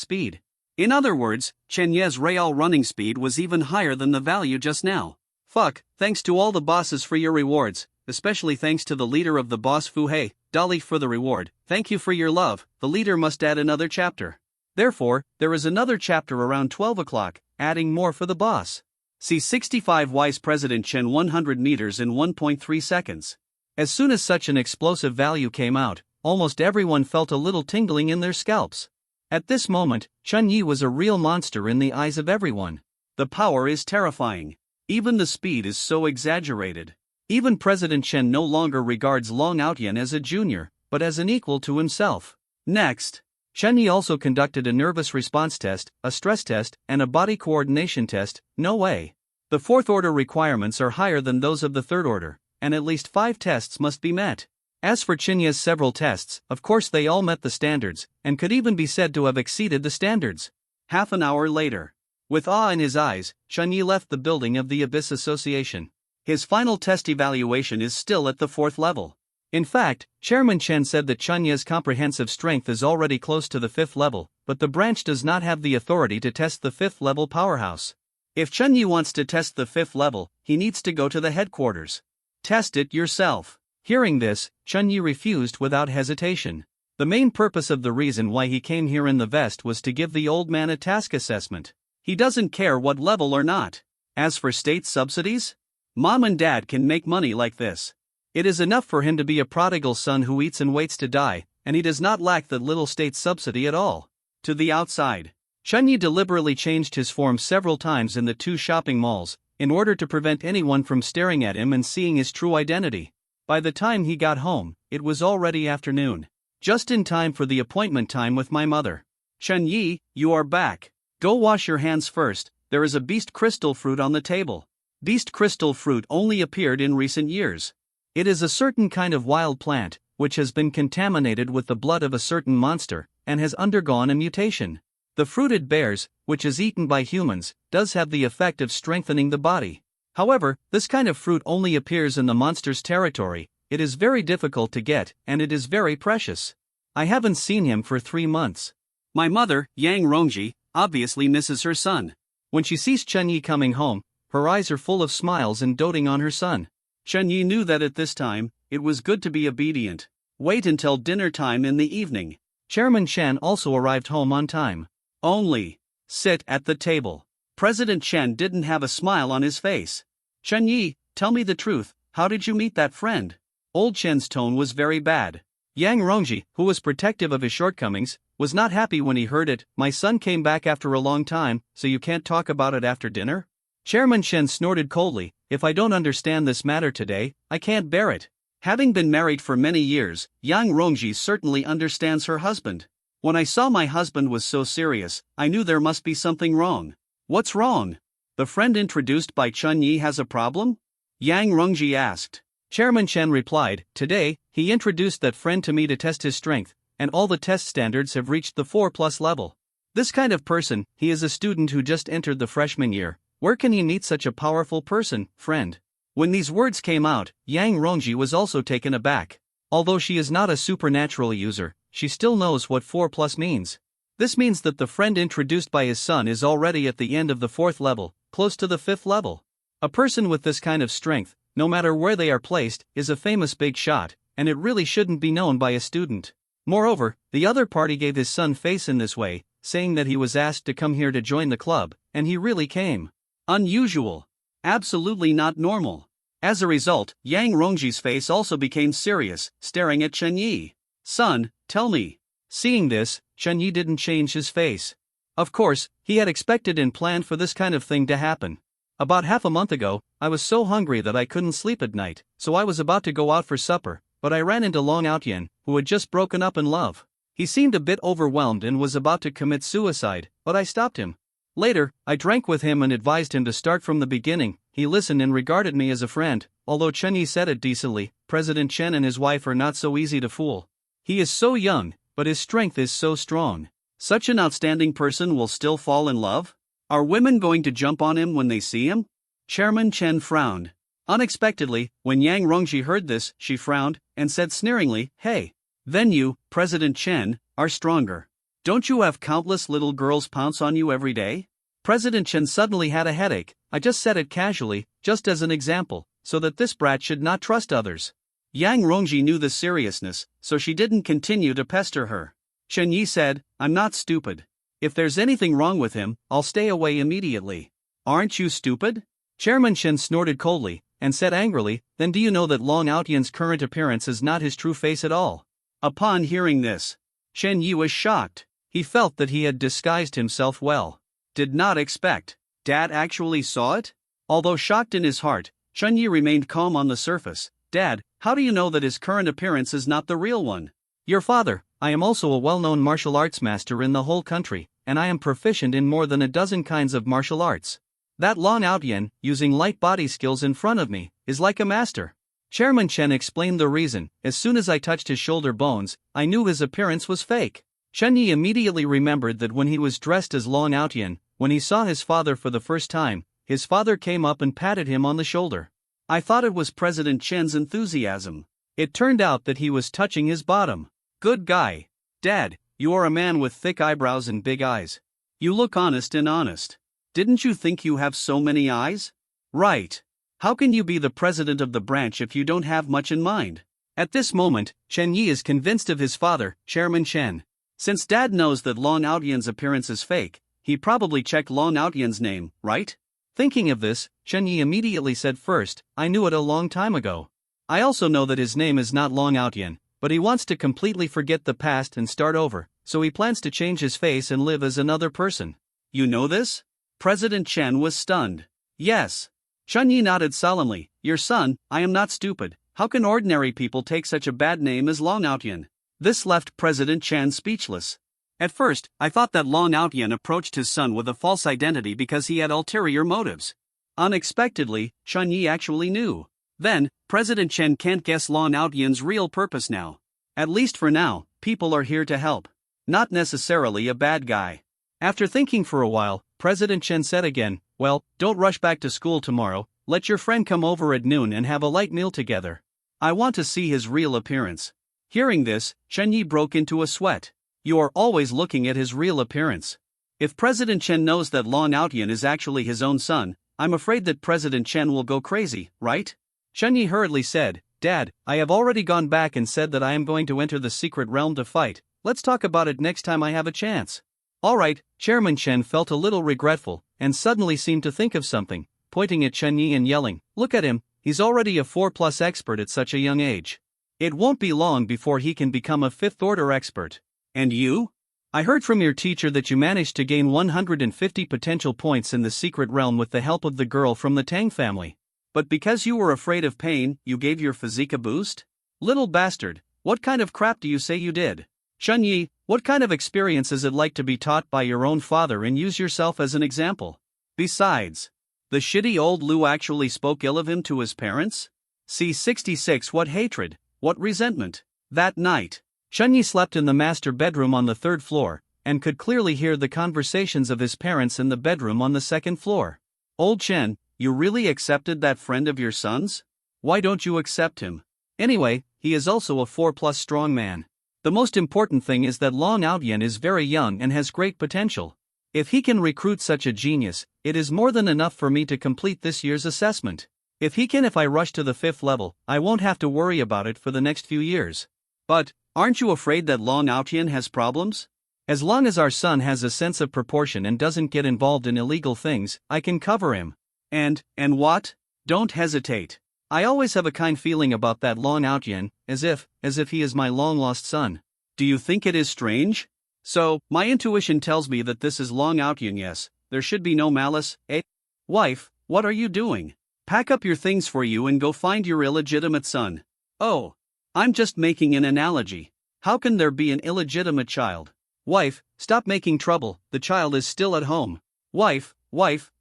speed. In other words, Chen Yi's real running speed was even higher than the value just now. Fuck, thanks to all the bosses for your rewards, especially thanks to the leader of the boss Fu Hei, Dolly for the reward. Thank you for your love. The leader must add another chapter. Therefore, there is another chapter around 12 o'clock, adding more for the boss. See 65 Vice President Chen 100 meters in 1.3 seconds. As soon as such an explosive value came out, almost everyone felt a little tingling in their scalps. At this moment, Chen Yi was a real monster in the eyes of everyone. The power is terrifying. Even the speed is so exaggerated. Even President Chen no longer regards Long Outyan as a junior, but as an equal to himself. Next, Chen Yi also conducted a nervous response test, a stress test, and a body coordination test. No way. The 4th order requirements are higher than those of the 3rd order. and at least 5 tests must be met. As for Chinya's several tests, of course they all met the standards, and could even be said to have exceeded the standards. Half an hour later. With awe in his eyes, Chunyi left the building of the Abyss Association. His final test evaluation is still at the 4th level. In fact, Chairman Chen said that Chunya's comprehensive strength is already close to the 5th level, but the branch does not have the authority to test the 5th level powerhouse. If Chunyi wants to test the 5th level, he needs to go to the headquarters. Test it yourself. Hearing this, Chunyi refused without hesitation. The main purpose of the reason why he came here in the vest was to give the old man a task assessment. He doesn't care what level or not. As for state subsidies, mom and dad can make money like this. It is enough for him to be a prodigal son who eats and waits to die, and he does not lack that little state subsidy at all. To the outside. Chunyi deliberately changed his form several times in the 2 shopping malls, in order to prevent anyone from staring at him and seeing his true identity. By the time he got home, it was already afternoon. Just in time for the appointment time with my mother. Chunyi, you are back. Go wash your hands first, there is a beast crystal fruit on the table. Beast crystal fruit only appeared in recent years. It is a certain kind of wild plant, which has been contaminated with the blood of a certain monster, and has undergone a mutation. The fruit it bears, which is eaten by humans, does have the effect of strengthening the body. However, this kind of fruit only appears in the monster's territory, it is very difficult to get, and it is very precious. I haven't seen him for 3 months. My mother, Yang Rongji, obviously misses her son. When she sees Chunyi coming home, her eyes are full of smiles and doting on her son. Chunyi knew that at this time, it was good to be obedient. Wait until dinner time in the evening. Chairman Chen also arrived home on time. Only. Sit at the table. President Chen didn't have a smile on his face. Chunyi, tell me the truth, how did you meet that friend? Old Chen's tone was very bad. Yang Rongji, who was protective of his shortcomings, was not happy when he heard it. My son came back after a long time, so you can't talk about it after dinner? Chairman Chen snorted coldly. If I don't understand this matter today, I can't bear it. Having been married for many years, Yang Rongji certainly understands her husband. When I saw my husband was so serious, I knew there must be something wrong. What's wrong? The friend introduced by Chunyi has a problem? Yang Rongji asked. Chairman Chen replied, today, he introduced that friend to me to test his strength, and all the test standards have reached the 4+ level. This kind of person, he is a student who just entered the freshman year. Where can he meet such a powerful person, friend? When these words came out, Yang Rongji was also taken aback. Although she is not a supernatural user, she still knows what 4+ means. This means that the friend introduced by his son is already at the end of the 4th level, close to the 5th level. A person with this kind of strength, no matter where they are placed, is a famous big shot, and it really shouldn't be known by a student. Moreover, the other party gave his son face in this way, saying that he was asked to come here to join the club, and he really came. Unusual. Absolutely not normal. As a result, Yang Rongji's face also became serious, staring at Chunyi. Son, tell me. Seeing this, Chunyi didn't change his face. Of course, he had expected and planned for this kind of thing to happen. About half a month ago, I was so hungry that I couldn't sleep at night, so I was about to go out for supper, but I ran into Long Outyen, who had just broken up in love. He seemed a bit overwhelmed and was about to commit suicide, but I stopped him. Later, I drank with him and advised him to start from the beginning. He listened and regarded me as a friend. Although Chunyi said it decently, President Chen and his wife are not so easy to fool. He is so young, but his strength is so strong. Such an outstanding person will still fall in love? Are women going to jump on him when they see him? Chairman Chen frowned. Unexpectedly, when Yang Rongji heard this, she frowned, and said sneeringly, hey. Then you, President Chen, are stronger. Don't you have countless little girls pounce on you every day? President Chen suddenly had a headache. I just said it casually, just as an example, so that this brat should not trust others. Yang Rongji knew the seriousness, so she didn't continue to pester her. Chunyi said, I'm not stupid. If there's anything wrong with him, I'll stay away immediately. Aren't you stupid? Chairman Chen snorted coldly, and said angrily, then do you know that Long Outyen's current appearance is not his true face at all? Upon hearing this, Chen Yi was shocked. He felt that he had disguised himself well. Did not expect. Dad actually saw it? Although shocked in his heart, Chen Yi remained calm on the surface. Dad, how do you know that his current appearance is not the real one? Your father, I am also a well-known martial arts master in the whole country, and I am proficient in more than a dozen kinds of martial arts. That Long Outyen, using light body skills in front of me, is like a master. Chairman Chen explained the reason. As soon as I touched his shoulder bones, I knew his appearance was fake. Chen Yi immediately remembered that when he was dressed as Long Outyan, when he saw his father for the first time, his father came up and patted him on the shoulder. I thought it was President Chen's enthusiasm. It turned out that he was touching his bottom. Good guy. Dad, you are a man with thick eyebrows and big eyes. You look honest and honest. Didn't you think you have so many eyes? Right. How can you be the president of the branch if you don't have much in mind? At this moment, Chen Yi is convinced of his father, Chairman Chen. Since Dad knows that Long Outyan's appearance is fake, he probably checked Long Outyan's name, right? Thinking of this, Chen Yi immediately said, first, I knew it a long time ago. I also know that his name is not Long Outyan, but he wants to completely forget the past and start over, so he plans to change his face and live as another person. You know this? President Chen was stunned. Yes. Chen Yi nodded solemnly. Your son, I am not stupid. How can ordinary people take such a bad name as Long Outyan? This left President Chen speechless. At first, I thought that Long Outyan approached his son with a false identity because he had ulterior motives. Unexpectedly, Chen Yi actually knew. Then, President Chen can't guess Long Outyan's real purpose now. At least for now, people are here to help. Not necessarily a bad guy. After thinking for a while, President Chen said again, well, don't rush back to school tomorrow, let your friend come over at noon and have a light meal together. I want to see his real appearance. Hearing this, Chen Yi broke into a sweat. You are always looking at his real appearance. If President Chen knows that Long Outyan is actually his own son, I'm afraid that President Chen will go crazy, right? Chen Yi hurriedly said, Dad, I have already gone back and said that I am going to enter the secret realm to fight. Let's talk about it next time I have a chance. Alright, Chairman Chen felt a little regretful, and suddenly seemed to think of something, pointing at Chen Yi and yelling, look at him, he's already a 4+ expert at such a young age. It won't be long before he can become a 5th order expert. And you? I heard from your teacher that you managed to gain 150 potential points in the secret realm with the help of the girl from the Tang family. But because you were afraid of pain, you gave your physique a boost? Little bastard, what kind of crap do you say you did? Chen Yi, what kind of experience is it like to be taught by your own father and use yourself as an example? Besides, the shitty old Lu actually spoke ill of him to his parents? See 66. What hatred, what resentment. That night, Chen Yi slept in the master bedroom on the 3rd floor, and could clearly hear the conversations of his parents in the bedroom on the 2nd floor. Old Chen, you really accepted that friend of your son's? Why don't you accept him? Anyway, he is also a 4+ strong man. The most important thing is that Long Outyan is very young and has great potential. If he can recruit such a genius, it is more than enough for me to complete this year's assessment. If I rush to the 5th level, I won't have to worry about it for the next few years. But, aren't you afraid that Long Outyan has problems? As long as our son has a sense of proportion and doesn't get involved in illegal things, I can cover him. And what? Don't hesitate. I always have a kind feeling about that Long Outyan, as if he is my long-lost son. Do you think it is strange? So, my intuition tells me that this is Long Outyan. Yes, there should be no malice, eh? Wife, what are you doing? Pack up your things for you and go find your illegitimate son. Oh, I'm just making an analogy. How can there be an illegitimate child? Wife, stop making trouble, the child is still at home. Wife,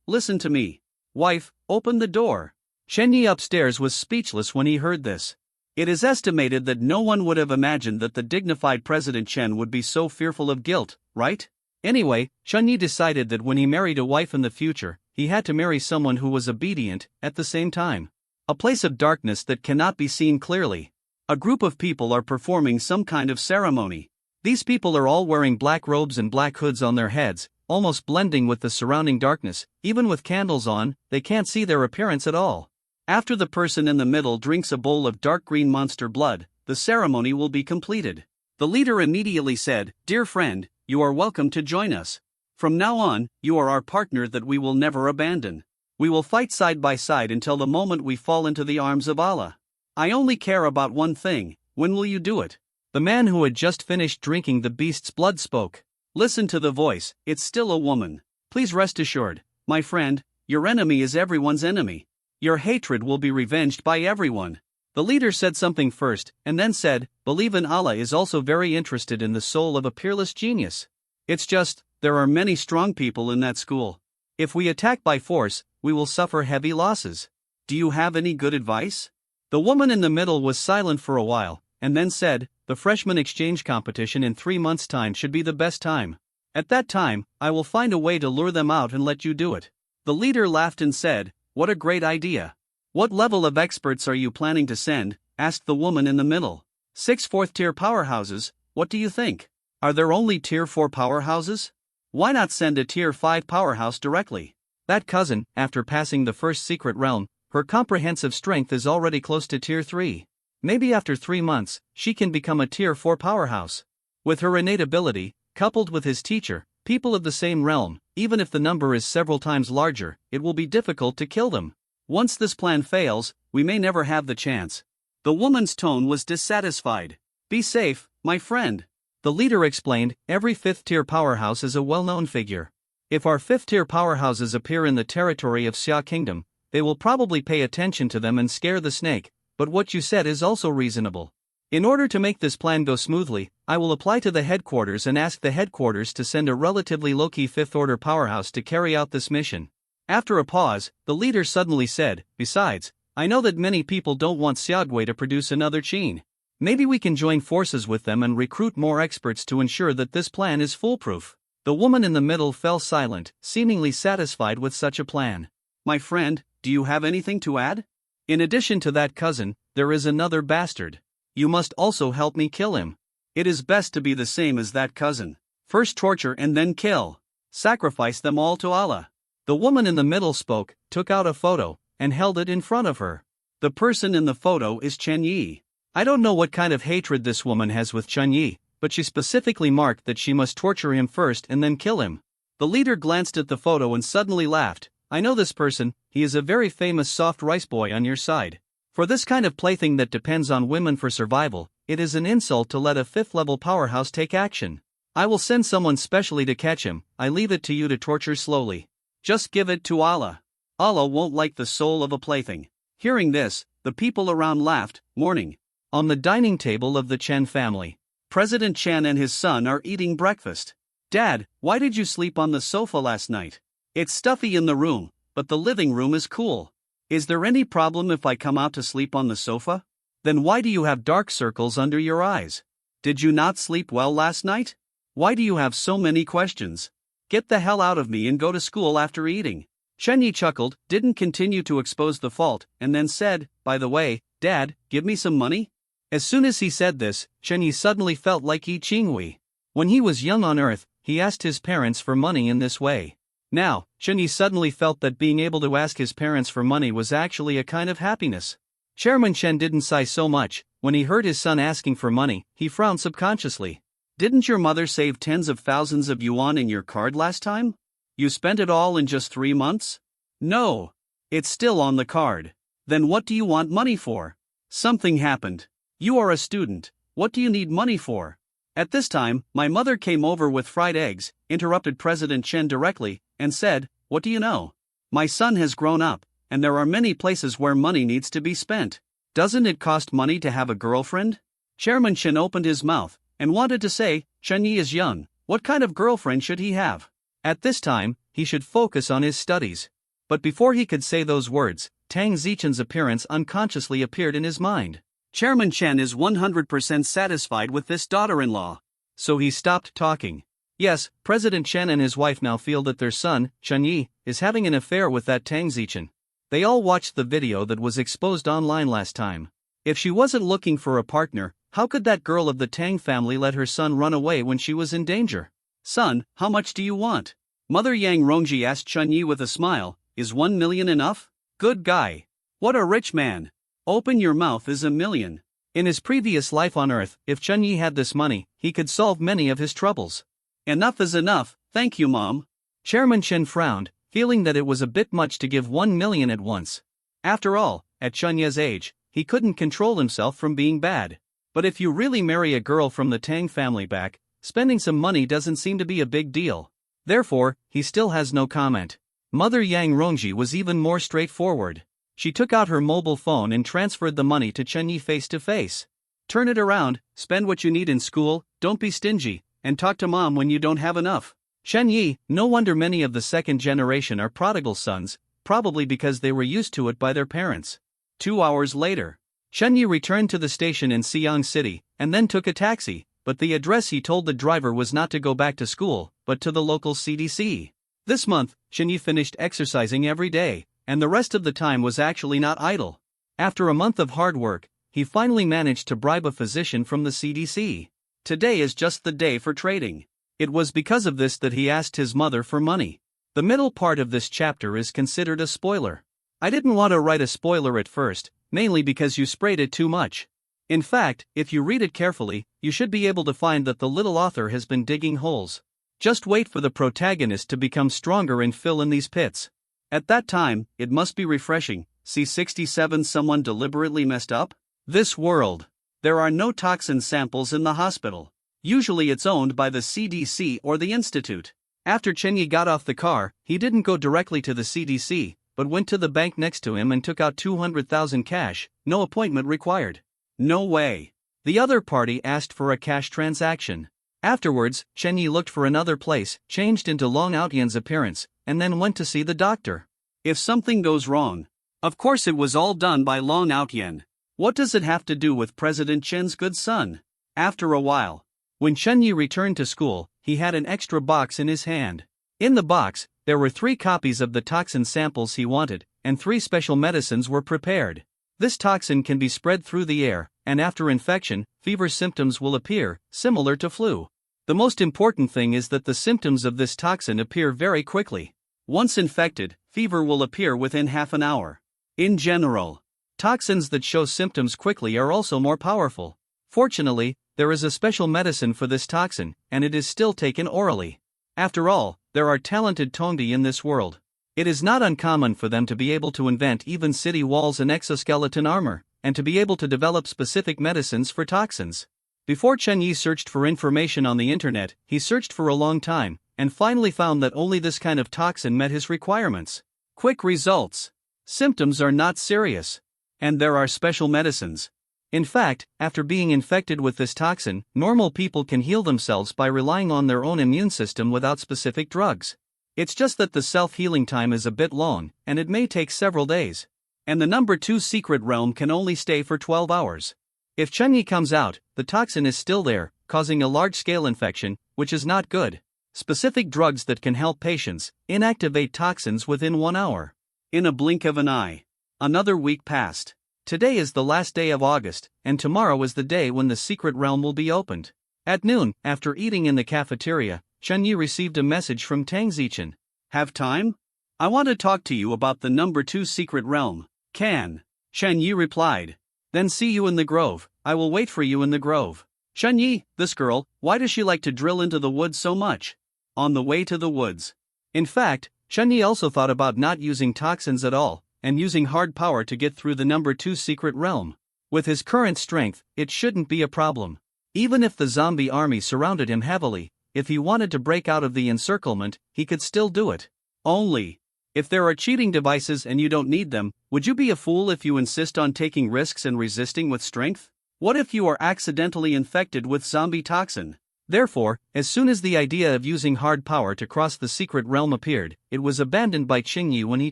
listen to me. Wife, open the door. Chen Yi upstairs was speechless when he heard this. It is estimated that no one would have imagined that the dignified President Chen would be so fearful of guilt, right? Anyway, Chen Yi decided that when he married a wife in the future, he had to marry someone who was obedient, at the same time. A place of darkness that cannot be seen clearly. A group of people are performing some kind of ceremony. These people are all wearing black robes and black hoods on their heads, almost blending with the surrounding darkness. Even with candles on, they can't see their appearance at all. After the person in the middle drinks a bowl of dark green monster blood, the ceremony will be completed. The leader immediately said, Dear friend, you are welcome to join us. From now on, you are our partner that we will never abandon. We will fight side by side until the moment we fall into the arms of Allah. I only care about one thing, when will you do it? The man who had just finished drinking the beast's blood spoke. Listen to the voice, it's still a woman. Please rest assured, my friend, your enemy is everyone's enemy. Your hatred will be revenged by everyone. The leader said something first, and then said, Believe in Allah is also very interested in the soul of a peerless genius. It's just, there are many strong people in that school. If we attack by force, we will suffer heavy losses. Do you have any good advice? The woman in the middle was silent for a while, and then said, "The freshman exchange competition in 3 months' time should be the best time. At that time, I will find a way to lure them out and let you do it." The leader laughed and said, "What a great idea. What level of experts are you planning to send?" asked the woman in the middle. 6 fourth-tier powerhouses, what do you think? Are there only tier 4 powerhouses? Why not send a tier 5 powerhouse directly? That cousin, after passing the first secret realm, her comprehensive strength is already close to tier 3. Maybe after 3 months, she can become a tier 4 powerhouse. With her innate ability, coupled with his teacher, people of the same realm, even if the number is several times larger, it will be difficult to kill them. Once this plan fails, we may never have the chance. The woman's tone was dissatisfied. "Be safe, my friend." The leader explained, "Every 5th-tier powerhouse is a well-known figure. If our 5th-tier powerhouses appear in the territory of Xia Kingdom, they will probably pay attention to them and scare the snake, but what you said is also reasonable. In order to make this plan go smoothly, I will apply to the headquarters and ask the headquarters to send a relatively low-key 5th-order powerhouse to carry out this mission." After a pause, the leader suddenly said, "Besides, I know that many people don't want Xiaogui to produce another Qin. Maybe we can join forces with them and recruit more experts to ensure that this plan is foolproof." The woman in the middle fell silent, seemingly satisfied with such a plan. "My friend, do you have anything to add? In addition to that cousin, there is another bastard. You must also help me kill him. It is best to be the same as that cousin. First torture and then kill. Sacrifice them all to Allah." The woman in the middle spoke, took out a photo, and held it in front of her. The person in the photo is Chen Yi. I don't know what kind of hatred this woman has with Chen Yi, but she specifically marked that she must torture him first and then kill him. The leader glanced at the photo and suddenly laughed. "I know this person, he is a very famous soft rice boy on your side. For this kind of plaything that depends on women for survival, it is an insult to let a 5th-level powerhouse take action. I will send someone specially to catch him. I leave it to you to torture slowly. Just give it to Allah. Allah won't like the soul of a plaything." Hearing this, the people around laughed, mourning. On the dining table of the Chen family, President Chen and his son are eating breakfast. "Dad, why did you sleep on the sofa last night? It's stuffy in the room, but the living room is cool. Is there any problem if I come out to sleep on the sofa? Then why do you have dark circles under your eyes? Did you not sleep well last night? Why do you have so many questions? Get the hell out of me and go to school after eating." Chen Yi chuckled, didn't continue to expose the fault, and then said, "By the way, Dad, give me some money?" As soon as he said this, Chen Yi suddenly felt like Yi Qinghui. When he was young on Earth, he asked his parents for money in this way. Now, Chen Yi suddenly felt that being able to ask his parents for money was actually a kind of happiness. Chairman Chen didn't sigh so much. When he heard his son asking for money, he frowned subconsciously. "Didn't your mother save tens of thousands of yuan in your card last time? You spent it all in just 3 months? No. It's still on the card. Then what do you want money for? Something happened. You are a student. What do you need money for?" "At this time, my mother came over with fried eggs," interrupted President Chen directly, and said, "What do you know? My son has grown up, and there are many places where money needs to be spent. Doesn't it cost money to have a girlfriend?" Chairman Chen opened his mouth and wanted to say, "Chen Yi is young, what kind of girlfriend should he have? At this time, he should focus on his studies." But before he could say those words, Tang Zichen's appearance unconsciously appeared in his mind. Chairman Chen is 100% satisfied with this daughter-in-law. So he stopped talking. Yes, President Chen and his wife now feel that their son, Chen Yi, is having an affair with that Tang Zichen. They all watched the video that was exposed online last time. If she wasn't looking for a partner, how could that girl of the Tang family let her son run away when she was in danger? "Son, how much do you want?" Mother Yang Rongji asked Chen Yi with a smile. "Is 1 million enough? Good guy. What a rich man. Open your mouth is 1 million. In his previous life on Earth, if Chen Yi had this money, he could solve many of his troubles. "Enough is enough, thank you, Mom." Chairman Chen frowned, feeling that it was a bit much to give 1 million at once. After all, at Chen Ye's age, he couldn't control himself from being bad. But if you really marry a girl from the Tang family back, spending some money doesn't seem to be a big deal. Therefore, he still has no comment. Mother Yang Rongji was even more straightforward. She took out her mobile phone and transferred the money to Chen Yi face to face. "Turn it around, spend what you need in school, don't be stingy, and talk to Mom when you don't have enough." Chen Yi, no wonder many of the second generation are prodigal sons, probably because they were used to it by their parents. 2 hours later. Chen Yi returned to the station in Xi'an City, and then took a taxi, but the address he told the driver was not to go back to school, but to the local CDC. This month, Chen Yi finished exercising every day, and the rest of the time was actually not idle. After a month of hard work, he finally managed to bribe a physician from the CDC. Today is just the day for trading. It was because of this that he asked his mother for money. The middle part of this chapter is considered a spoiler. I didn't want to write a spoiler at first, mainly because you sprayed it too much. In fact, if you read it carefully, you should be able to find that the little author has been digging holes. Just wait for the protagonist to become stronger and fill in these pits. At that time, it must be refreshing. See 67. Someone deliberately messed up? This world. There are no toxin samples in the hospital. Usually it's owned by the CDC or the institute. After Chen Yi got off the car, he didn't go directly to the CDC, but went to the bank next to him and took out 200,000 cash, no appointment required. No way. The other party asked for a cash transaction. Afterwards, Chen Yi looked for another place, changed into Long Outyan's appearance, and then went to see the doctor. If something goes wrong, of course it was all done by Long Outyan. What does it have to do with President Chen's good son? After a while, when Chen Yi returned to school, he had an extra box in his hand. In the box, there were 3 copies of the toxin samples he wanted, and 3 special medicines were prepared. This toxin can be spread through the air, and after infection, fever symptoms will appear, similar to flu. The most important thing is that the symptoms of this toxin appear very quickly. Once infected, fever will appear within half an hour. In general, toxins that show symptoms quickly are also more powerful. Fortunately, there is a special medicine for this toxin, and it is still taken orally. After all, there are talented Tongdi in this world. It is not uncommon for them to be able to invent even city walls and exoskeleton armor, and to be able to develop specific medicines for toxins. Before Chen Yi searched for information on the internet, he searched for a long time, and finally found that only this kind of toxin met his requirements. Quick results. Symptoms are not serious. And there are special medicines. In fact, after being infected with this toxin, normal people can heal themselves by relying on their own immune system without specific drugs. It's just that the self-healing time is a bit long, and it may take several days. And the number 2 secret realm can only stay for 12 hours. If Chen Yi comes out, the toxin is still there, causing a large-scale infection, which is not good. Specific drugs that can help patients inactivate toxins within 1 hour. In a blink of an eye. Another week passed. Today is the last day of August, and tomorrow is the day when the secret realm will be opened. At noon, after eating in the cafeteria, Chen Yi received a message from Tang Zichen. Have time? I want to talk to you about the number 2 secret realm. Can. Chen Yi replied. Then see you in the grove. I will wait for you in the grove. Chen Yi, this girl, why does she like to drill into the woods so much? On the way to the woods. In fact, Chen Yi also thought about not using toxins at all, and using hard power to get through the number 2 secret realm. With his current strength, it shouldn't be a problem. Even if the zombie army surrounded him heavily, if he wanted to break out of the encirclement, he could still do it. Only, if there are cheating devices and you don't need them, would you be a fool if you insist on taking risks and resisting with strength? What if you are accidentally infected with zombie toxin? Therefore, as soon as the idea of using hard power to cross the secret realm appeared, it was abandoned by Qing Yi when he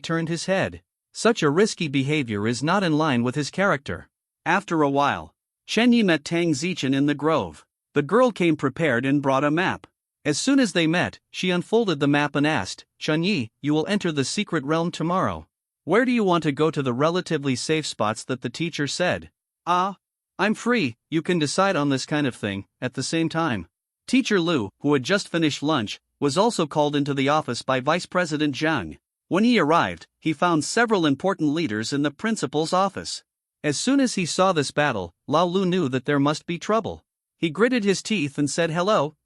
turned his head. Such a risky behavior is not in line with his character. After a while, Chen Yi met Tang Zichen in the grove. The girl came prepared and brought a map. As soon as they met, she unfolded the map and asked, Chen Yi, you will enter the secret realm tomorrow. Where do you want to go to the relatively safe spots that the teacher said? I'm free, you can decide on this kind of thing, at the same time. Teacher Lu, who had just finished lunch, was also called into the office by Vice President Zhang. When he arrived, he found several important leaders in the principal's office. As soon as he saw this battle, Lao Lu knew that there must be trouble. He gritted his teeth and said hello,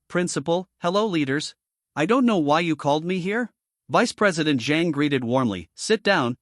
principal, hello leaders. I don't know why you called me here. Vice President Zhang greeted warmly, sit down,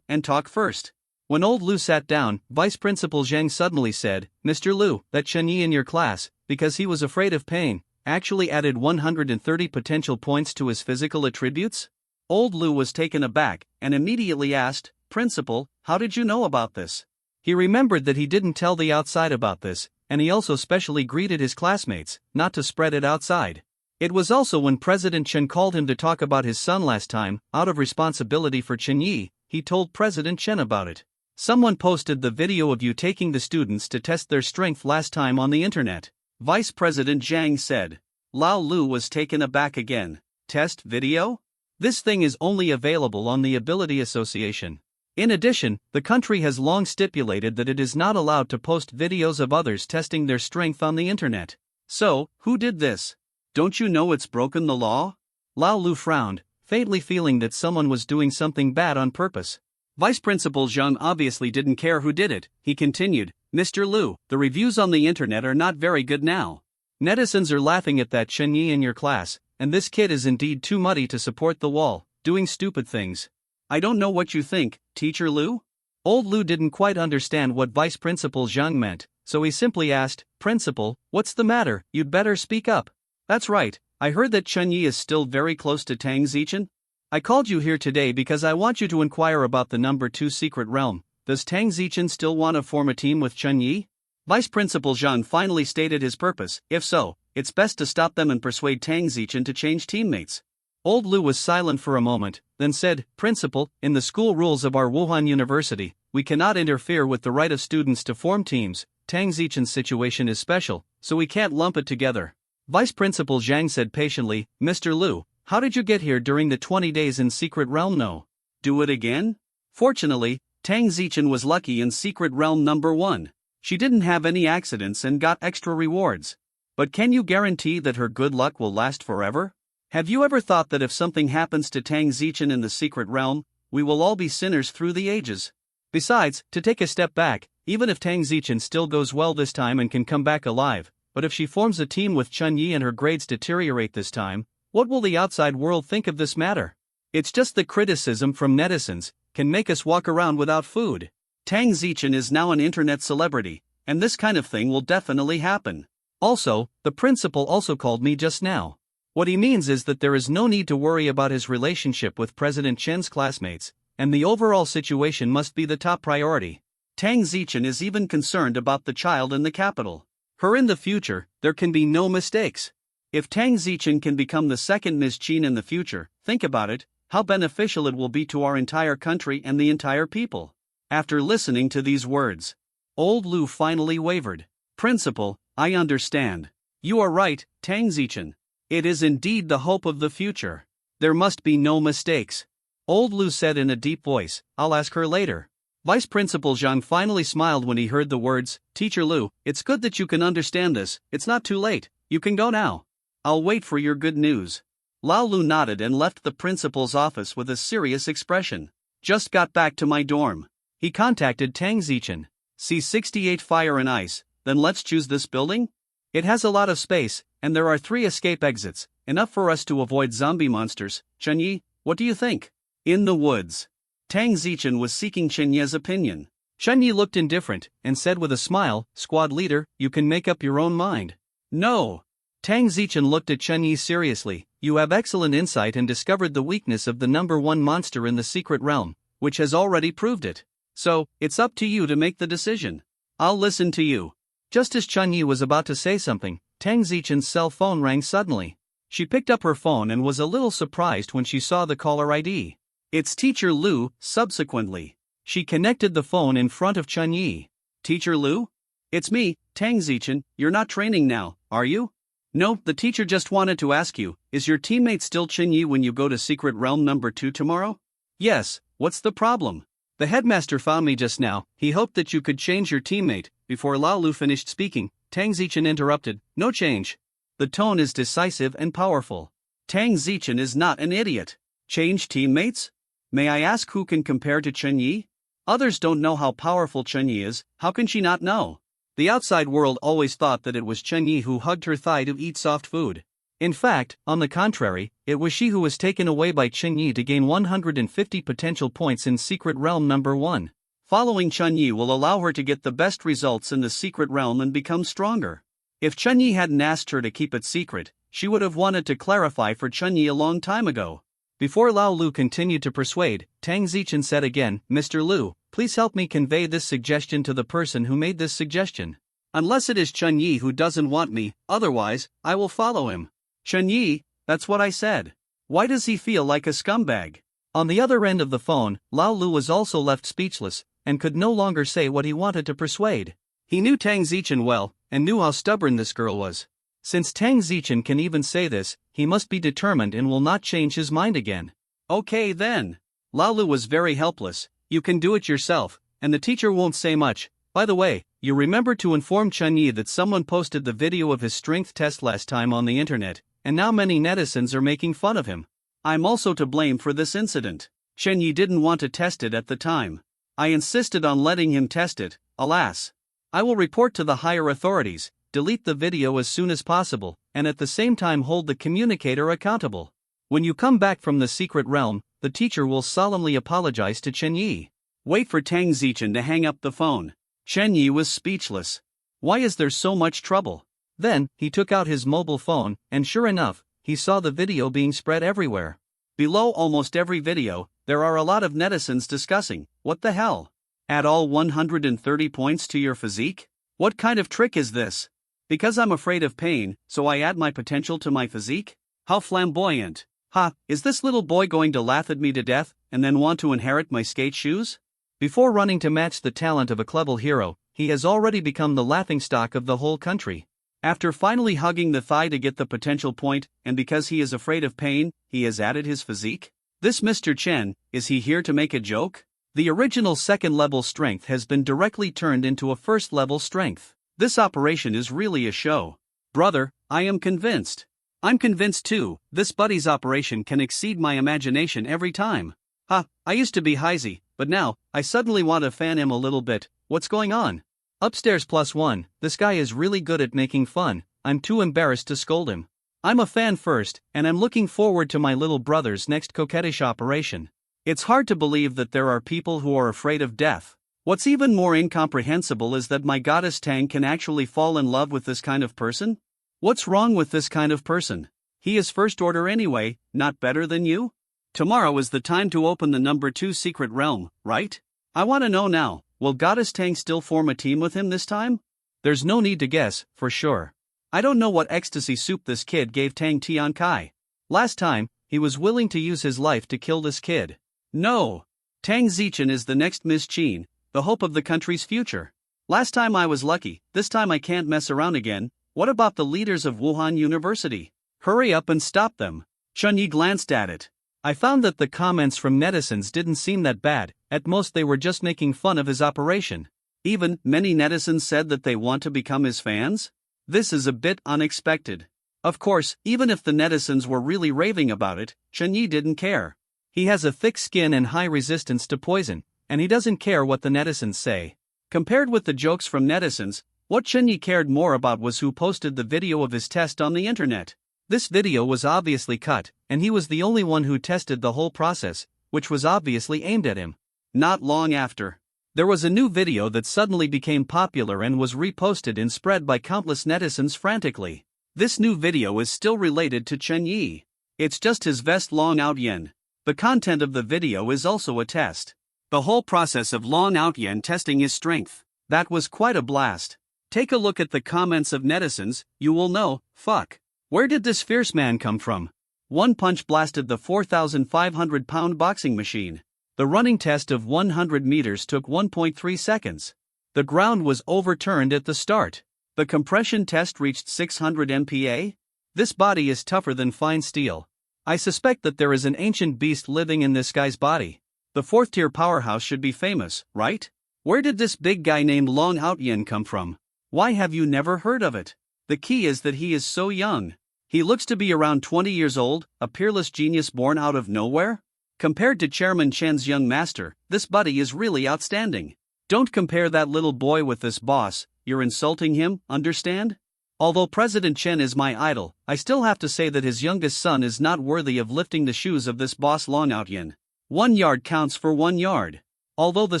and talk first. When old Lu sat down, Vice Principal Zhang suddenly said, Mr. Lu, that Chen Yi in your class, because he was afraid of pain, actually added 130 potential points to his physical attributes? Old Lu was taken aback, and immediately asked, Principal, how did you know about this? He remembered that he didn't tell the outside about this, and he also specially greeted his classmates, not to spread it outside. It was also when President Chen called him to talk about his son last time, out of responsibility for Chen Yi, he told President Chen about it. Someone posted the video of you taking the students to test their strength last time on the internet. Vice President Zhang said. Lao Lu was taken aback again. Test video? This thing is only available on the Ability Association. In addition, the country has long stipulated that it is not allowed to post videos of others testing their strength on the internet. So, who did this? Don't you know it's broken the law? Lao Lu frowned, faintly feeling that someone was doing something bad on purpose. Vice Principal Zhang obviously didn't care who did it. He continued, Mr. Lu, the reviews on the internet are not very good now. Netizens are laughing at that Chen Yi in your class, and this kid is indeed too muddy to support the wall, doing stupid things. I don't know what you think, Teacher Lu? Old Lu didn't quite understand what Vice Principal Zhang meant, so he simply asked, Principal, what's the matter? You'd better speak up. That's right, I heard that Chen Yi is still very close to Tang Zichen. I called you here today because I want you to inquire about the number 2 secret realm. Does Tang Zichen still want to form a team with Chen Yi? Vice Principal Zhang finally stated his purpose. If so, it's best to stop them and persuade Tang Zichen to change teammates. Old Lu was silent for a moment, then said, Principal, in the school rules of our Wuhan University, we cannot interfere with the right of students to form teams. Tang Zichen's situation is special, so we can't lump it together. Vice Principal Zhang said patiently, Mr. Lu, how did you get here during the 20 days in Secret Realm? No. Do it again? Fortunately, Tang Zichen was lucky in Secret Realm number 1. She didn't have any accidents and got extra rewards. But can you guarantee that her good luck will last forever? Have you ever thought that if something happens to Tang Zichen in the Secret Realm, we will all be sinners through the ages? Besides, to take a step back, even if Tang Zichen still goes well this time and can come back alive, but if she forms a team with Chen Yi and her grades deteriorate this time, what will the outside world think of this matter? It's just the criticism from netizens can make us walk around without food. Tang Zichen is now an internet celebrity, and this kind of thing will definitely happen. Also, the principal also called me just now. What he means is that there is no need to worry about his relationship with President Chen's classmates, and the overall situation must be the top priority. Tang Zichen is even concerned about the child in the capital. Her in the future, there can be no mistakes. If Tang Zichen can become the second Ms. Qin in the future, think about it, how beneficial it will be to our entire country and the entire people. After listening to these words, Old Lu finally wavered. Principal, I understand. You are right, Tang Zichen. It is indeed the hope of the future. There must be no mistakes. Old Lu said in a deep voice, I'll ask her later. Vice Principal Zhang finally smiled when he heard the words, Teacher Lu, it's good that you can understand this, it's not too late, you can go now. I'll wait for your good news. Lao Lu nodded and left the principal's office with a serious expression. Just got back to my dorm. He contacted Tang Zichen. C68 Fire and Ice, then let's choose this building? It has a lot of space, and there are 3 escape exits, enough for us to avoid zombie monsters. Chen Yi, what do you think? In the woods. Tang Zichen was seeking Chen Yi's opinion. Chen Yi looked indifferent, and said with a smile, Squad leader, you can make up your own mind. No. Tang Zichen looked at Chen Yi seriously. You have excellent insight and discovered the weakness of the number 1 monster in the secret realm, which has already proved it. So, it's up to you to make the decision. I'll listen to you. Just as Chen Yi was about to say something, Tang Zichen's cell phone rang suddenly. She picked up her phone and was a little surprised when she saw the caller ID. It's Teacher Lu. Subsequently, she connected the phone in front of Chen Yi. Teacher Lu? It's me, Tang Zichen. You're not training now, are you? No, the teacher just wanted to ask you, is your teammate still Chen Yi when you go to Secret Realm number 2 tomorrow? Yes, what's the problem? The headmaster found me just now. He hoped that you could change your teammate. Before Lao Lu finished speaking, Tang Zichen interrupted, no change. The tone is decisive and powerful. Tang Zichen is not an idiot. Change teammates? May I ask who can compare to Chen Yi? Others don't know how powerful Chen Yi is, how can she not know? The outside world always thought that it was Chen Yi who hugged her thigh to eat soft food. In fact, on the contrary, it was she who was taken away by Chen Yi to gain 150 potential points in Secret Realm number 1. Following Chen Yi will allow her to get the best results in the Secret Realm and become stronger. If Chen Yi hadn't asked her to keep it secret, she would have wanted to clarify for Chen Yi a long time ago. Before Lao Lu continued to persuade, Tang Zichen said again, Mr. Lu, please help me convey this suggestion to the person who made this suggestion. Unless it is Chen Yi who doesn't want me, otherwise, I will follow him. Chen Yi, that's what I said. Why does he feel like a scumbag? On the other end of the phone, Lao Lu was also left speechless. and could no longer say what he wanted to persuade. He knew Tang Zichen well, and knew how stubborn this girl was. Since Tang Zichen can even say this, he must be determined and will not change his mind again. Okay then. Laolu was very helpless. You can do it yourself, and the teacher won't say much. By the way, you remember to inform Chunyi that someone posted the video of his strength test last time on the internet, and now many netizens are making fun of him. I'm also to blame for this incident. Chunyi didn't want to test it at the time. I insisted on letting him test it, alas. I will report to the higher authorities, delete the video as soon as possible, and at the same time hold the communicator accountable. When you come back from the secret realm, the teacher will solemnly apologize to Chunyi. Wait for Tang Zichen to hang up the phone. Chunyi was speechless. Why is there so much trouble? Then, he took out his mobile phone, and sure enough, he saw the video being spread everywhere. Below almost every video, there are a lot of netizens discussing, what the hell? Add all 130 points to your physique? What kind of trick is this? Because I'm afraid of pain, so I add my potential to my physique? How flamboyant. Ha, is this little boy going to laugh at me to death, and then want to inherit my skate shoes? Before running to match the talent of a clubble hero, he has already become the laughingstock of the whole country. After finally hugging the thigh to get the potential point, and because he is afraid of pain, he has added his physique? This Mr. Chen, is he here to make a joke? The original second-level strength has been directly turned into a first-level strength. This operation is really a show. Brother, I am convinced. I'm convinced too, this buddy's operation can exceed my imagination every time. Ha, I used to be Heisey, but now, I suddenly want to fan him a little bit. What's going on? Upstairs +1, this guy is really good at making fun. I'm too embarrassed to scold him. I'm a fan first, and I'm looking forward to my little brother's next coquettish operation. It's hard to believe that there are people who are afraid of death. What's even more incomprehensible is that my goddess Tang can actually fall in love with this kind of person? What's wrong with this kind of person? He is first order anyway, not better than you? Tomorrow is the time to open the number 2 secret realm, right? I want to know now, will Goddess Tang still form a team with him this time? There's no need to guess, for sure. I don't know what ecstasy soup this kid gave Tang Tiankai. Last time, he was willing to use his life to kill this kid. No! Tang Zichen is the next Miss Qin, the hope of the country's future. Last time I was lucky, this time I can't mess around again. What about the leaders of Wuhan University? Hurry up and stop them. Chunyi glanced at it. I found that the comments from netizens didn't seem that bad, at most they were just making fun of his operation. Even, many netizens said that they want to become his fans? This is a bit unexpected. Of course, even if the netizens were really raving about it, Chunyi didn't care. He has a thick skin and high resistance to poison, and he doesn't care what the netizens say. Compared with the jokes from netizens, what Chunyi cared more about was who posted the video of his test on the internet. This video was obviously cut, and he was the only one who tested the whole process, which was obviously aimed at him. Not long after, there was a new video that suddenly became popular and was reposted and spread by countless netizens frantically. This new video is still related to Chunyi. It's just his vest Long Out Yen. The content of the video is also a test. The whole process of Long Out Yen testing his strength. That was quite a blast. Take a look at the comments of netizens, you will know, fuck. Where did this fierce man come from? One punch blasted the 4,500-pound boxing machine. The running test of 100 meters took 1.3 seconds. The ground was overturned at the start. The compression test reached 600 MPa. This body is tougher than fine steel. I suspect that there is an ancient beast living in this guy's body. The 4th-tier powerhouse should be famous, right? Where did this big guy named Long Out Yen come from? Why have you never heard of it? The key is that he is so young. He looks to be around 20 years old, a peerless genius born out of nowhere? Compared to Chairman Chen's young master, this buddy is really outstanding. Don't compare that little boy with this boss, you're insulting him, understand? Although President Chen is my idol, I still have to say that his youngest son is not worthy of lifting the shoes of this boss Long Out Yen. 1 yard counts for 1 yard. Although the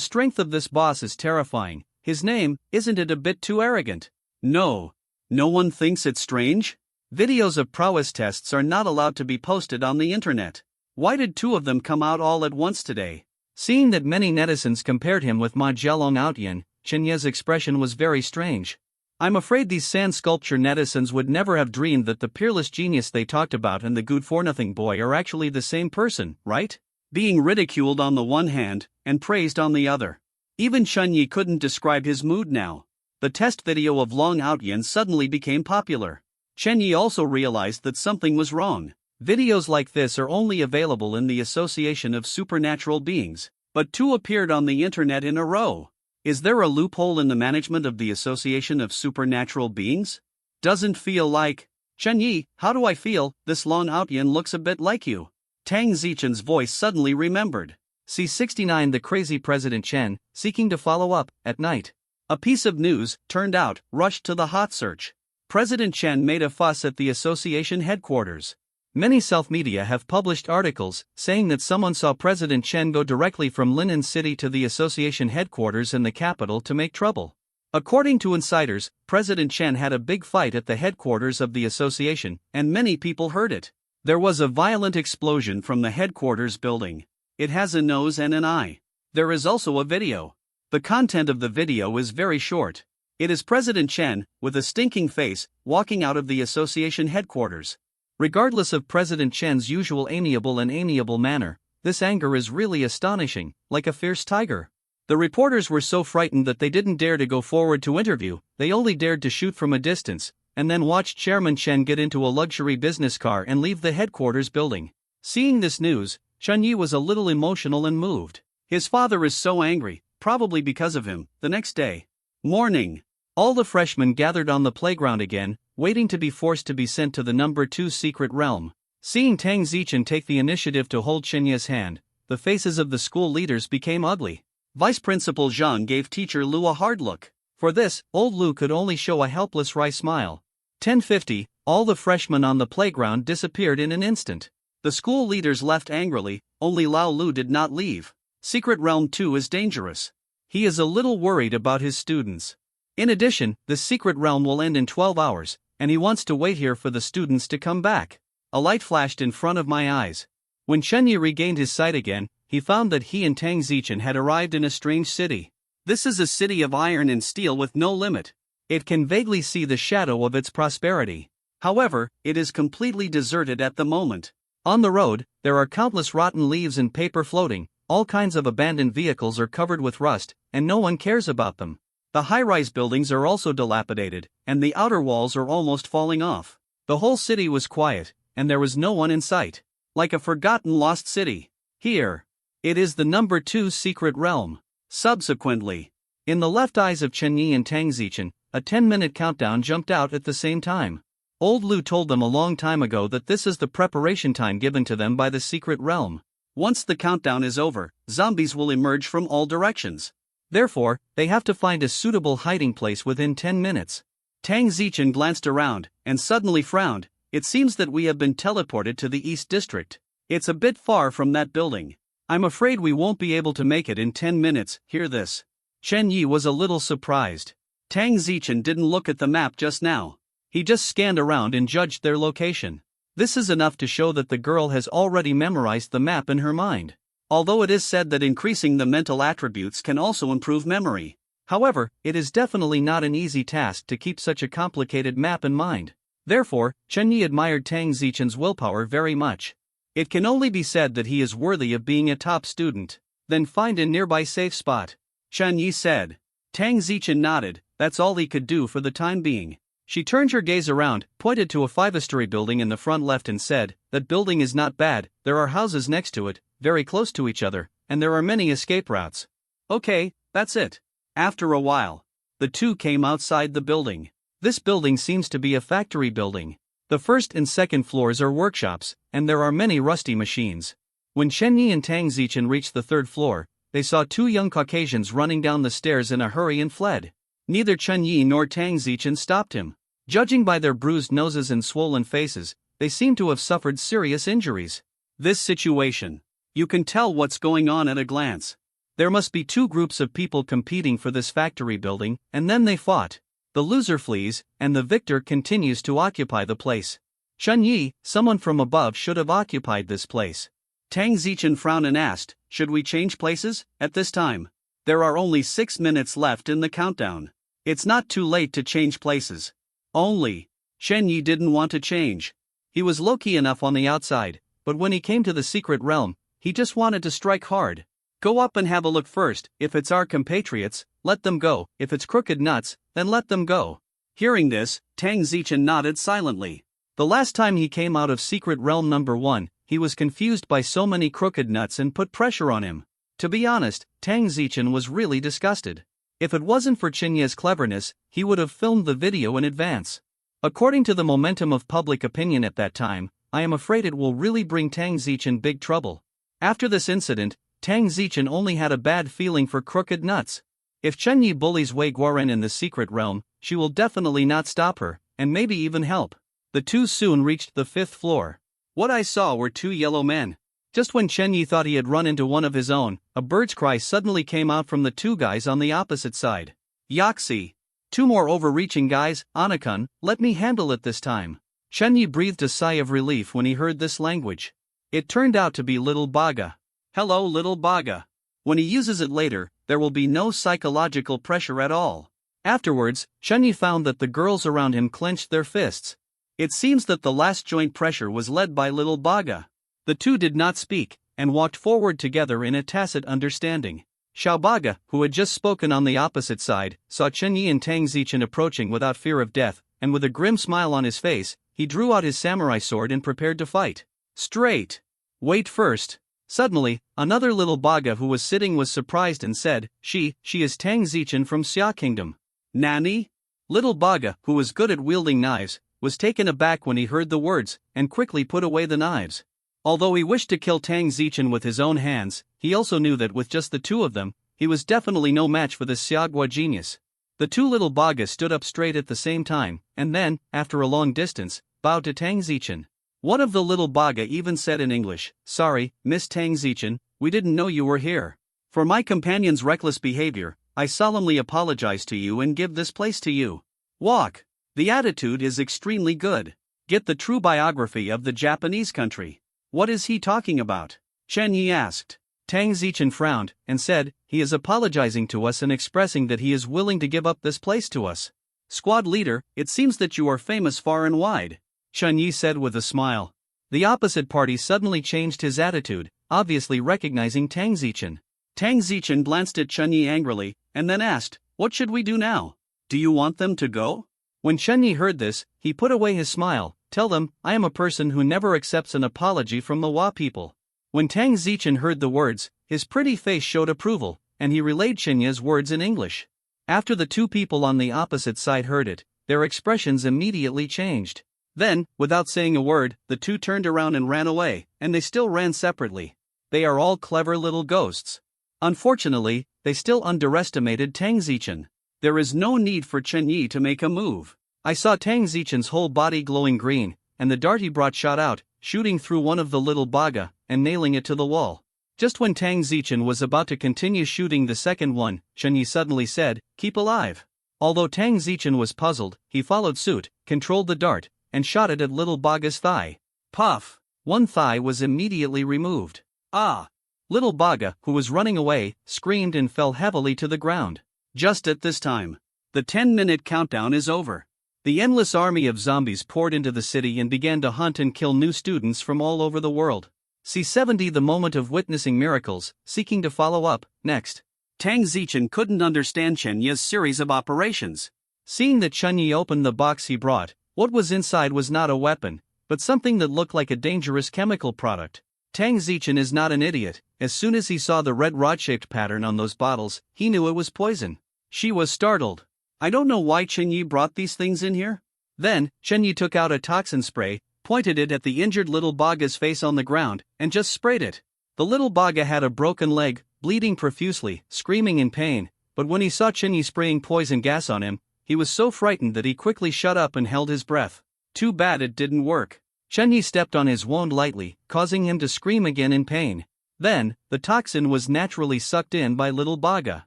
strength of this boss is terrifying, his name, isn't it a bit too arrogant? No. No one thinks it's strange? Videos of prowess tests are not allowed to be posted on the internet. Why did 2 of them come out all at once today? Seeing that many netizens compared him with Ma Jialong Outyen, Chen Ye's expression was very strange. I'm afraid these sand sculpture netizens would never have dreamed that the peerless genius they talked about and the good-for-nothing boy are actually the same person, right? Being ridiculed on the one hand, and praised on the other. Even Chun Yi couldn't describe his mood now. The test video of Long Outyan suddenly became popular. Chen Yi also realized that something was wrong. Videos like this are only available in the Association of Supernatural Beings, but two appeared on the internet in a row. Is there a loophole in the management of the Association of Supernatural Beings? Doesn't feel like. Chen Yi, how do I feel? This Long Outyan looks a bit like you. Tang Zichen's voice suddenly remembered. C69 The crazy President Chen, seeking to follow up, at night. A piece of news, turned out, rushed to the hot search. President Chen made a fuss at the association headquarters. Many self-media have published articles saying that someone saw President Chen go directly from Linen City to the association headquarters in the capital to make trouble. According to insiders, President Chen had a big fight at the headquarters of the association, and many people heard it. There was a violent explosion from the headquarters building. It has a nose and an eye. There is also a video. The content of the video is very short. It is President Chen, with a stinking face, walking out of the association headquarters. Regardless of President Chen's usual amiable manner, this anger is really astonishing, like a fierce tiger. The reporters were so frightened that they didn't dare to go forward to interview, they only dared to shoot from a distance, and then watched Chairman Chen get into a luxury business car and leave the headquarters building. Seeing this news, Chun Yi was a little emotional and moved. His father is so angry, probably because of him. The next day. Morning. All the freshmen gathered on the playground again, waiting to be forced to be sent to the number 2 secret realm. Seeing Tang Zichen take the initiative to hold Chen Yi's hand, the faces of the school leaders became ugly. Vice Principal Zhang gave Teacher Lu a hard look. For this, old Lu could only show a helpless wry smile. 10:50, all the freshmen on the playground disappeared in an instant. The school leaders left angrily, only Lao Lu did not leave. Secret Realm 2 is dangerous. He is a little worried about his students. In addition, the secret realm will end in 12 hours, and he wants to wait here for the students to come back. A light flashed in front of my eyes. When Chen Yi regained his sight again, he found that he and Tang Zichen had arrived in a strange city. This is a city of iron and steel with no limit. It can vaguely see the shadow of its prosperity. However, it is completely deserted at the moment. On the road, there are countless rotten leaves and paper floating, all kinds of abandoned vehicles are covered with rust, and no one cares about them. The high-rise buildings are also dilapidated, and the outer walls are almost falling off. The whole city was quiet, and there was no one in sight. Like a forgotten lost city. Here. It is the number 2 secret realm. Subsequently, in the left eyes of Chen Yi and Tang Zichen, a 10-minute countdown jumped out at the same time. Old Lu told them a long time ago that this is the preparation time given to them by the secret realm. Once the countdown is over, zombies will emerge from all directions. Therefore, they have to find a suitable hiding place within 10 minutes. Tang Zichen glanced around, and suddenly frowned. It seems that we have been teleported to the East District. It's a bit far from that building. I'm afraid we won't be able to make it in 10 minutes, hear this. Chen Yi was a little surprised. Tang Zichen didn't look at the map just now. He just scanned around and judged their location. This is enough to show that the girl has already memorized the map in her mind. Although it is said that increasing the mental attributes can also improve memory. However, it is definitely not an easy task to keep such a complicated map in mind. Therefore, Chen Yi admired Tang Zichen's willpower very much. It can only be said that he is worthy of being a top student. Then find a nearby safe spot, Chen Yi said. Tang Zichen nodded, that's all he could do for the time being. She turned her gaze around, pointed to a 5-story building in the front left and said, that building is not bad, there are houses next to it, very close to each other, and there are many escape routes. Okay, that's it. After a while, the two came outside the building. This building seems to be a factory building. The first and second floors are workshops, and there are many rusty machines. When Chen Yi and Tang Zichen reached the third floor, they saw 2 young Caucasians running down the stairs in a hurry and fled. Neither Chen Yi nor Tang Zichen stopped him. Judging by their bruised noses and swollen faces, they seem to have suffered serious injuries. This situation. You can tell what's going on at a glance. There must be 2 groups of people competing for this factory building, and then they fought. The loser flees, and the victor continues to occupy the place. Chen Yi, someone from above should have occupied this place. Tang Zichen frowned and asked, should we change places, at this time? There are only 6 minutes left in the countdown. It's not too late to change places. Only, Chen Yi didn't want to change. He was low-key enough on the outside, but when he came to the secret realm, he just wanted to strike hard. Go up and have a look first. If it's our compatriots, let them go. If it's crooked nuts, then let them go. Hearing this, Tang Zichen nodded silently. The last time he came out of Secret Realm number 1, he was confused by so many crooked nuts and put pressure on him. To be honest, Tang Zichen was really disgusted. If it wasn't for Chinya's cleverness, he would have filmed the video in advance. According to the momentum of public opinion at that time, I am afraid it will really bring Tang Zichen big trouble. After this incident, Tang Zichen only had a bad feeling for crooked nuts. If Chenyi bullies Wei Guoren in the Secret Realm, she will definitely not stop her, and maybe even help. The two soon reached the 5th floor. What I saw were 2 yellow men. Just when Chenyi thought he had run into one of his own, a bird's cry suddenly came out from the 2 guys on the opposite side. Yaxi! 2 more overreaching guys, Anakun, let me handle it this time. Chenyi breathed a sigh of relief when he heard this language. It turned out to be Little Baga. Hello Little Baga. When he uses it later, there will be no psychological pressure at all. Afterwards, Chenyi found that the girls around him clenched their fists. It seems that the last joint pressure was led by Little Baga. The 2 did not speak, and walked forward together in a tacit understanding. Xiaobaga, who had just spoken on the opposite side, saw Chenyi and Tang Zichen approaching without fear of death, and with a grim smile on his face, he drew out his samurai sword and prepared to fight. Straight! Wait first! Suddenly, another Little Baga who was sitting was surprised and said, She is Tang Zichen from Xia Kingdom. Nani? Little Baga, who was good at wielding knives, was taken aback when he heard the words, and quickly put away the knives. Although he wished to kill Tang Zichen with his own hands, he also knew that with just the 2 of them, he was definitely no match for this Xiagua genius. The 2 Little Bagas stood up straight at the same time, and then, after a long distance, bowed to Tang Zichen. One of the Little Baga even said in English, Sorry, Miss Tang Zichen, we didn't know you were here. For my companion's reckless behavior, I solemnly apologize to you and give this place to you. Walk. The attitude is extremely good. Get the true biography of the Japanese country. What is he talking about? Chen Yi asked. Tang Zichen frowned, and said, He is apologizing to us and expressing that he is willing to give up this place to us. Squad leader, it seems that you are famous far and wide. Chen Yi said with a smile. The opposite party suddenly changed his attitude, obviously recognizing Tang Zichen. Tang Zichen glanced at Chen Yi angrily, and then asked, What should we do now? Do you want them to go? When Chen Yi heard this, he put away his smile. Tell them, I am a person who never accepts an apology from the Hua people. When Tang Zichen heard the words, his pretty face showed approval, and he relayed Chenya's words in English. After the 2 people on the opposite side heard it, their expressions immediately changed. Then, without saying a word, the 2 turned around and ran away, and they still ran separately. They are all clever little ghosts. Unfortunately, they still underestimated Tang Zichen. There is no need for Chen Yi to make a move. I saw Tang Zichen's whole body glowing green, and the dart he brought shot out, shooting through one of the Little Baga, and nailing it to the wall. Just when Tang Zichen was about to continue shooting the second one, Chen Yi suddenly said, Keep alive. Although Tang Zichen was puzzled, he followed suit, controlled the dart, and shot it at Little Baga's thigh. Puff! One thigh was immediately removed. Ah! Little Baga, who was running away, screamed and fell heavily to the ground. Just at this time, the 10-minute countdown is over. The endless army of zombies poured into the city and began to hunt and kill new students from all over the world. C70 The moment of witnessing miracles, seeking to follow up, next. Tang Zichen couldn't understand Chen Yi's series of operations. Seeing that Chen Yi opened the box he brought, what was inside was not a weapon, but something that looked like a dangerous chemical product. Tang Zichen is not an idiot. As soon as he saw the red rod-shaped pattern on those bottles, he knew it was poison. She was startled. I don't know why Chen Yi brought these things in here. Then, Chen Yi took out a toxin spray, pointed it at the injured Little Baga's face on the ground, and just sprayed it. The Little Baga had a broken leg, bleeding profusely, screaming in pain, but when he saw Chen Yi spraying poison gas on him, he was so frightened that he quickly shut up and held his breath. Too bad it didn't work. Chen Yi stepped on his wound lightly, causing him to scream again in pain. Then, the toxin was naturally sucked in by Little Baga.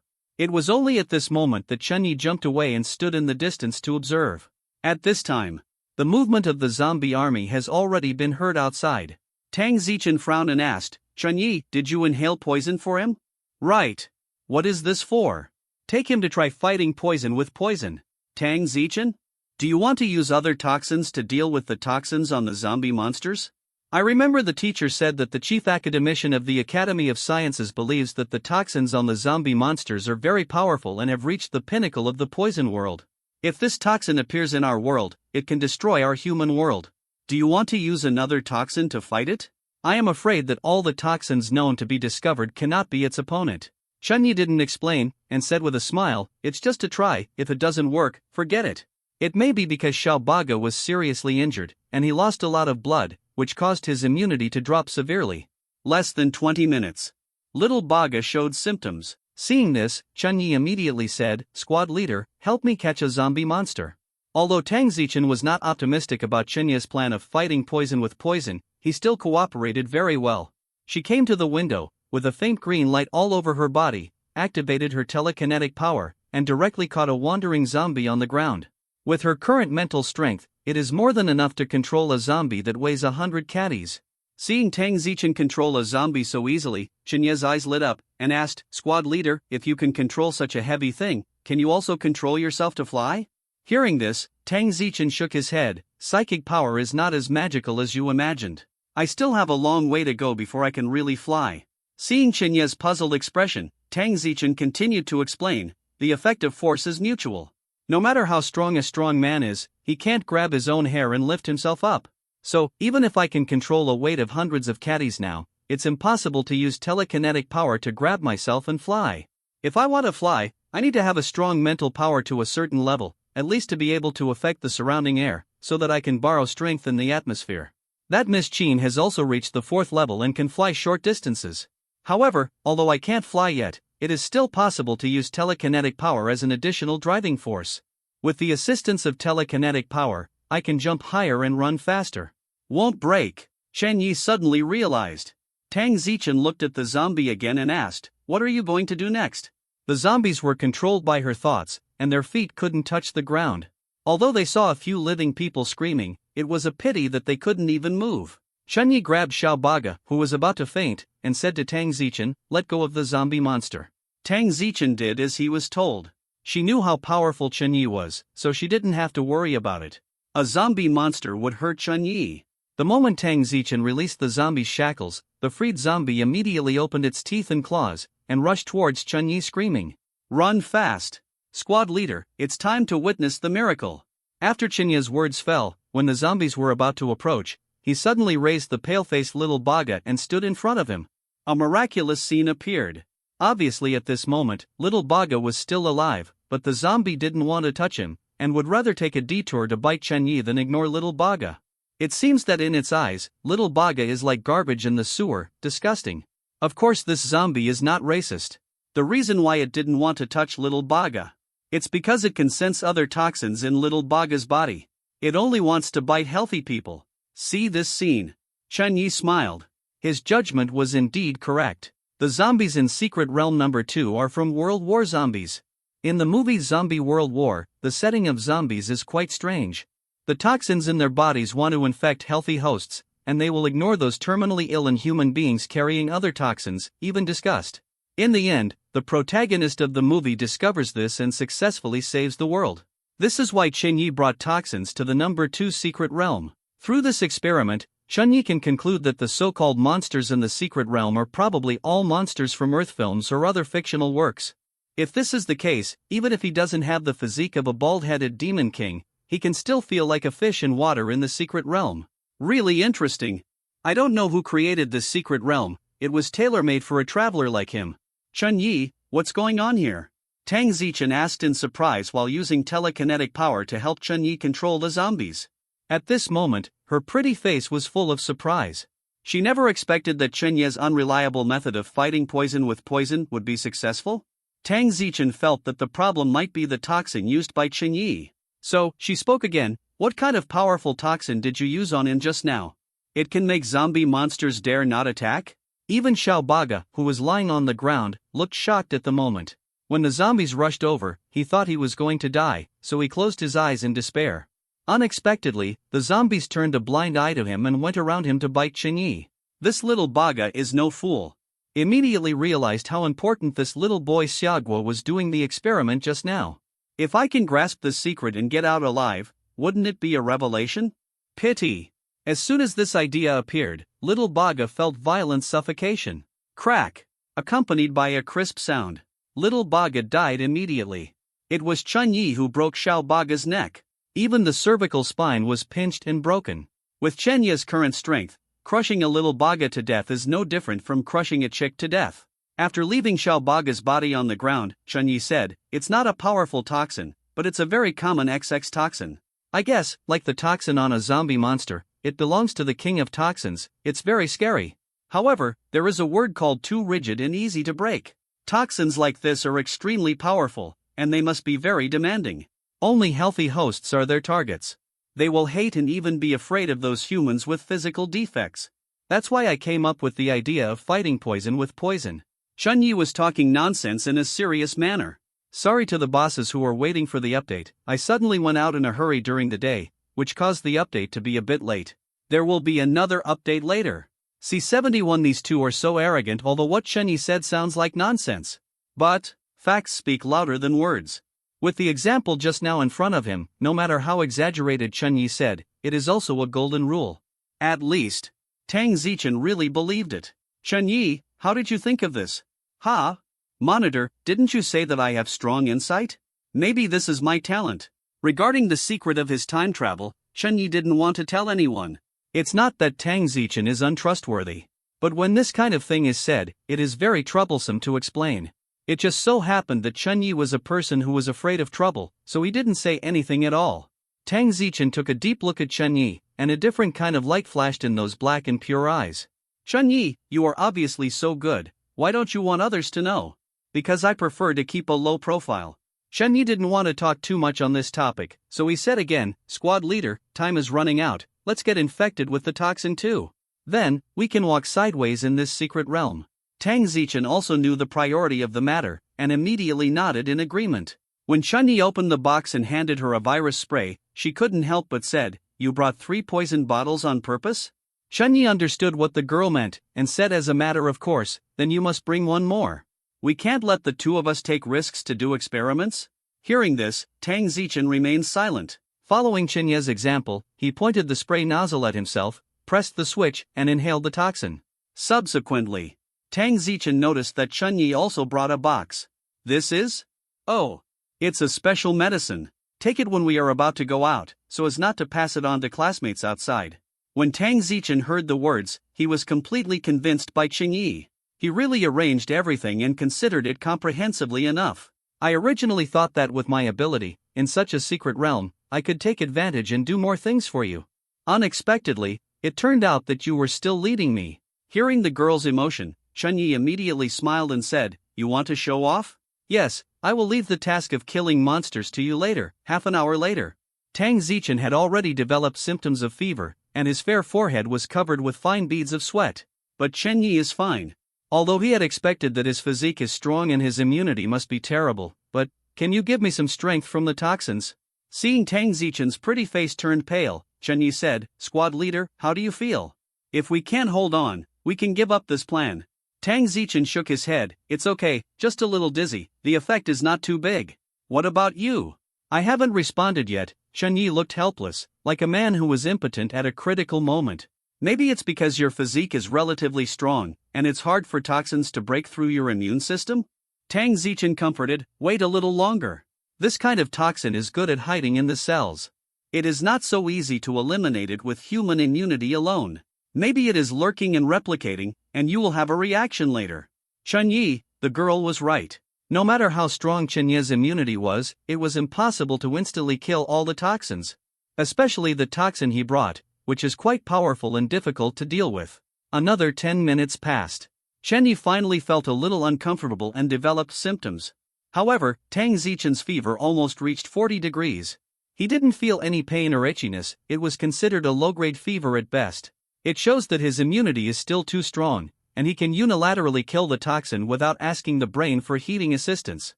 It was only at this moment that Chen Yi jumped away and stood in the distance to observe. At this time, the movement of the zombie army has already been heard outside. Tang Zichen frowned and asked, Chen Yi, did you inhale poison for him? Right. What is this for? Take him to try fighting poison with poison. Tang Zichen? Do you want to use other toxins to deal with the toxins on the zombie monsters? I remember the teacher said that the chief academician of the Academy of Sciences believes that the toxins on the zombie monsters are very powerful and have reached the pinnacle of the poison world. If this toxin appears in our world, it can destroy our human world. Do you want to use another toxin to fight it? I am afraid that all the toxins known to be discovered cannot be its opponent. Chunyi didn't explain, and said with a smile, it's just a try, if it doesn't work, forget it. It may be because Xiaobaga was seriously injured, and he lost a lot of blood, which caused his immunity to drop severely. Less than 20 minutes. Little Baga showed symptoms. Seeing this, Chunyi immediately said, Squad leader, help me catch a zombie monster. Although Tang Zichen was not optimistic about Chunyi's plan of fighting poison with poison, he still cooperated very well. She came to the window, with a faint green light all over her body, activated her telekinetic power, and directly caught a wandering zombie on the ground. With her current mental strength, it is more than enough to control a zombie that weighs 100 caddies. Seeing Tang Zichen control a zombie so easily, Chunyi's eyes lit up, and asked, Squad leader, if you can control such a heavy thing, can you also control yourself to fly? Hearing this, Tang Zichen shook his head, psychic power is not as magical as you imagined. I still have a long way to go before I can really fly. Seeing Chunyi's puzzled expression, Tang Zichen continued to explain, the effective force is mutual. No matter how strong a strong man is, he can't grab his own hair and lift himself up. So, even if I can control a weight of hundreds of caddies now, it's impossible to use telekinetic power to grab myself and fly. If I want to fly, I need to have a strong mental power to a certain level, at least to be able to affect the surrounding air, so that I can borrow strength in the atmosphere. That Miss Qin has also reached the 4th level and can fly short distances. However, although I can't fly yet, it is still possible to use telekinetic power as an additional driving force. With the assistance of telekinetic power, I can jump higher and run faster. Won't break. Chen Yi suddenly realized. Tang Zichen looked at the zombie again and asked, what are you going to do next? The zombies were controlled by her thoughts, and their feet couldn't touch the ground. Although they saw a few living people screaming, it was a pity that they couldn't even move. Chen Yi grabbed Xiaobaga, who was about to faint, and said to Tang Zichen, let go of the zombie monster. Tang Zichen did as he was told. She knew how powerful Chen Yi was, so she didn't have to worry about it. A zombie monster would hurt Chen Yi. The moment Tang Zichen released the zombie's shackles, the freed zombie immediately opened its teeth and claws, and rushed towards Chen Yi screaming, run fast! Squad leader, it's time to witness the miracle. After Chen Yi's words fell, when the zombies were about to approach, he suddenly raised the pale-faced little Baga and stood in front of him. A miraculous scene appeared. Obviously at this moment, little Baga was still alive, but the zombie didn't want to touch him, and would rather take a detour to bite Chen Yi than ignore little Baga. It seems that in its eyes, little Baga is like garbage in the sewer, disgusting. Of course this zombie is not racist. The reason why it didn't want to touch little Baga. It's because it can sense other toxins in little Baga's body. It only wants to bite healthy people. See this scene. Chen Yi smiled. His judgment was indeed correct. The zombies in Secret Realm number 2 are from World War zombies. In the movie Zombie World War, the setting of zombies is quite strange. The toxins in their bodies want to infect healthy hosts, and they will ignore those terminally ill and human beings carrying other toxins, even disgust. In the end, the protagonist of the movie discovers this and successfully saves the world. This is why Chen Yi brought toxins to the number 2 secret realm. Through this experiment, Chen Yi can conclude that the so-called monsters in the secret realm are probably all monsters from Earth films or other fictional works. If this is the case, even if he doesn't have the physique of a bald-headed demon king, he can still feel like a fish in water in the secret realm. Really interesting. I don't know who created this secret realm, it was tailor-made for a traveler like him. Chen Yi, what's going on here? Tang Zichen asked in surprise while using telekinetic power to help Chen Yi control the zombies. At this moment, her pretty face was full of surprise. She never expected that Chen Yi's unreliable method of fighting poison with poison would be successful. Tang Zichen felt that the problem might be the toxin used by Chen Yi. So, she spoke again, what kind of powerful toxin did you use on him just now? It can make zombie monsters dare not attack? Even Xiaobaga, who was lying on the ground, looked shocked at the moment. When the zombies rushed over, he thought he was going to die, so he closed his eyes in despair. Unexpectedly, the zombies turned a blind eye to him and went around him to bite Chen Yi. This little Baga is no fool. Immediately realized how important this little boy Xiaoguo was doing the experiment just now. If I can grasp this secret and get out alive, wouldn't it be a revelation? Pity. As soon as this idea appeared, little Baga felt violent suffocation. Crack! Accompanied by a crisp sound. Little Baga died immediately. It was Chunyi who broke Xiao Baga's neck. Even the cervical spine was pinched and broken. With Chenya's current strength, crushing a little Baga to death is no different from crushing a chick to death. After leaving Xiao Baga's body on the ground, Chunyi said, "It's not a powerful toxin, but it's a very common XX toxin. I guess, like the toxin on a zombie monster, it belongs to the king of toxins. It's very scary. However, there is a word called too rigid and easy to break. Toxins like this are extremely powerful, and they must be very demanding. Only healthy hosts are their targets. They will hate and even be afraid of those humans with physical defects. That's why I came up with the idea of fighting poison with poison." Chunyi was talking nonsense in a serious manner. "Sorry to the bosses who are waiting for the update. I suddenly went out in a hurry during the day, which caused the update to be a bit late. There will be another update later." C71. These two are so arrogant, although what Chunyi said sounds like nonsense. But facts speak louder than words. With the example just now in front of him, no matter how exaggerated Chunyi said, it is also a golden rule. At least, Tang Zichen really believed it. "Chunyi, how did you think of this?" "Ha? Monitor, didn't you say that I have strong insight? Maybe this is my talent." Regarding the secret of his time travel, Chunyi didn't want to tell anyone. It's not that Tang Zichen is untrustworthy. But when this kind of thing is said, it is very troublesome to explain. It just so happened that Chunyi was a person who was afraid of trouble, so he didn't say anything at all. Tang Zichen took a deep look at Chunyi, and a different kind of light flashed in those black and pure eyes. "Chunyi, you are obviously so good, why don't you want others to know?" "Because I prefer to keep a low profile." Chunyi didn't want to talk too much on this topic, so he said again, "Squad leader, time is running out, let's get infected with the toxin too. Then, we can walk sideways in this secret realm." Tang Zichen also knew the priority of the matter, and immediately nodded in agreement. When Chunyi opened the box and handed her a virus spray, she couldn't help but said, "You brought 3 poison bottles on purpose?" Chunyi understood what the girl meant, and said as a matter of course, "Then you must bring one more. We can't let the two of us take risks to do experiments." Hearing this, Tang Zichen remained silent. Following Chenya's example, he pointed the spray nozzle at himself, pressed the switch, and inhaled the toxin. Subsequently, Tang Zichen noticed that Chunyi also brought a box. "This is? Oh, it's a special medicine. Take it when we are about to go out, so as not to pass it on to classmates outside." When Tang Zichen heard the words, he was completely convinced by Chunyi. He really arranged everything and considered it comprehensively enough. "I originally thought that with my ability, in such a secret realm, I could take advantage and do more things for you. Unexpectedly, it turned out that you were still leading me." Hearing the girl's emotion, Chunyi immediately smiled and said, "You want to show off?" "Yes, I will leave the task of killing monsters to you later." Half an hour later, Tang Zichen had already developed symptoms of fever, and his fair forehead was covered with fine beads of sweat. But Chunyi is fine. Although he had expected that his physique is strong and his immunity must be terrible, but, "Can you give me some strength from the toxins?" Seeing Tang Zichen's pretty face turned pale, Chunyi said, "Squad leader, how do you feel? If we can't hold on, we can give up this plan." Tang Zichen shook his head, "It's okay, just a little dizzy, the effect is not too big." "What about you?" "I haven't responded yet." Chunyi looked helpless, like a man who was impotent at a critical moment. "Maybe it's because your physique is relatively strong, and it's hard for toxins to break through your immune system?" Tang Zichen comforted, "Wait a little longer. This kind of toxin is good at hiding in the cells. It is not so easy to eliminate it with human immunity alone. Maybe it is lurking and replicating, and you will have a reaction later." Chunyi, the girl was right. No matter how strong Chenya's immunity was, it was impossible to instantly kill all the toxins. Especially the toxin he brought, which is quite powerful and difficult to deal with. Another 10 minutes passed. Chunyi finally felt a little uncomfortable and developed symptoms. However, Tang Zichen's fever almost reached 40 degrees. He didn't feel any pain or itchiness, it was considered a low-grade fever at best. It shows that his immunity is still too strong, and he can unilaterally kill the toxin without asking the brain for heating assistance.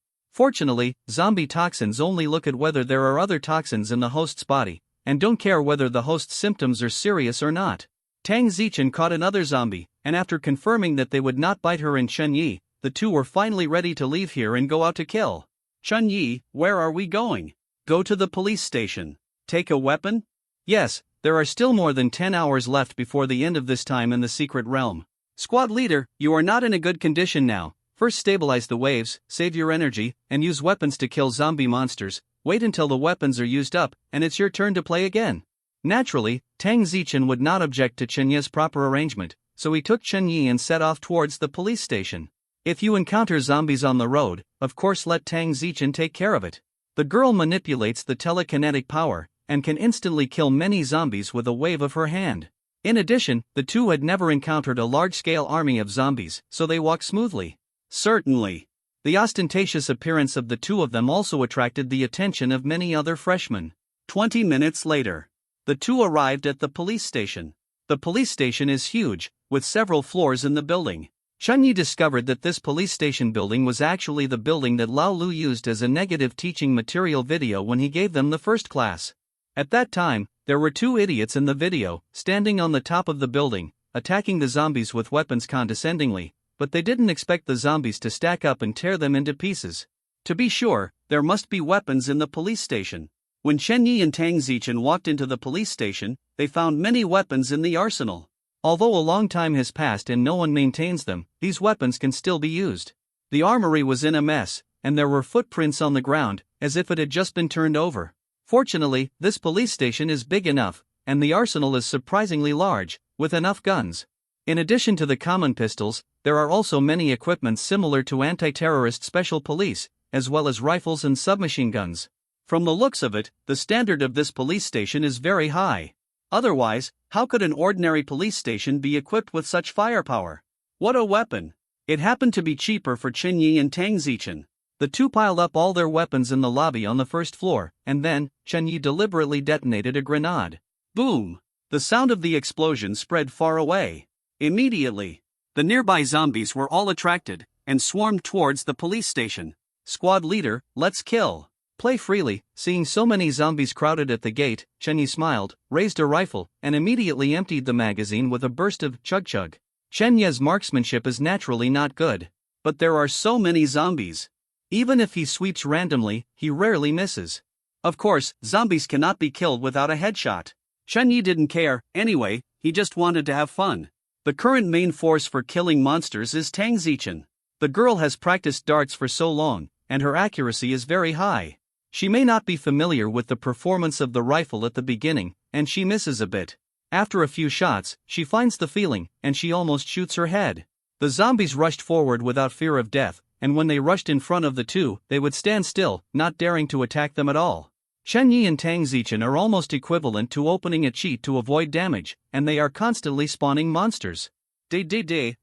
Fortunately, zombie toxins only look at whether there are other toxins in the host's body, and don't care whether the host's symptoms are serious or not. Tang Zichen caught another zombie, and after confirming that they would not bite her and Chunyi, the two were finally ready to leave here and go out to kill. "Chunyi, where are we going?" "Go to the police station." "Take a weapon?" "Yes, there are still more than 10 hours left before the end of this time in the secret realm. Squad leader, you are not in a good condition now. First stabilize the waves, save your energy, and use weapons to kill zombie monsters. Wait until the weapons are used up, and it's your turn to play again. Naturally, Tang Zichen would not object to Chen Yi's proper arrangement, so he took Chen Yi and set off towards the police station. If you encounter zombies on the road, of course let Tang Zichen take care of it. The girl manipulates the telekinetic power, and can instantly kill many zombies with a wave of her hand. In addition, the two had never encountered a large-scale army of zombies, so they walked smoothly. Certainly. The ostentatious appearance of the two of them also attracted the attention of many other freshmen. 20 minutes later, the two arrived at the police station. The police station is huge, with several floors in the building. Chen Yi discovered that this police station building was actually the building that Lao Lu used as a negative teaching material video when he gave them the first class. At that time, there were two idiots in the video, standing on the top of the building, attacking the zombies with weapons condescendingly, but they didn't expect the zombies to stack up and tear them into pieces. To be sure, there must be weapons in the police station. When Chen Yi and Tang Zichen walked into the police station, they found many weapons in the arsenal. Although a long time has passed and no one maintains them, these weapons can still be used. The armory was in a mess, and there were footprints on the ground, as if it had just been turned over. Fortunately, this police station is big enough, and the arsenal is surprisingly large, with enough guns. In addition to the common pistols, there are also many equipments similar to anti-terrorist special police, as well as rifles and submachine guns. From the looks of it, the standard of this police station is very high. Otherwise, how could an ordinary police station be equipped with such firepower? What a weapon! It happened to be cheaper for Chen Yi and Tang Zichen. The two piled up all their weapons in the lobby on the first floor, and then, Chen Yi deliberately detonated a grenade. Boom! The sound of the explosion spread far away. Immediately, the nearby zombies were all attracted, and swarmed towards the police station. Squad leader, let's kill. Play freely. Seeing so many zombies crowded at the gate, Chen Yi smiled, raised a rifle, and immediately emptied the magazine with a burst of chug-chug. Chen Yi's marksmanship is naturally not good. But there are so many zombies. Even if he sweeps randomly, he rarely misses. Of course, zombies cannot be killed without a headshot. Chen Yi didn't care, anyway, he just wanted to have fun. The current main force for killing monsters is Tang Zichen. The girl has practiced darts for so long, and her accuracy is very high. She may not be familiar with the performance of the rifle at the beginning, and she misses a bit. After a few shots, she finds the feeling, and she almost shoots her head. The zombies rushed forward without fear of death, and when they rushed in front of the two, they would stand still, not daring to attack them at all. Chen Yi and Tang Zichen are almost equivalent to opening a cheat to avoid damage, and they are constantly spawning monsters.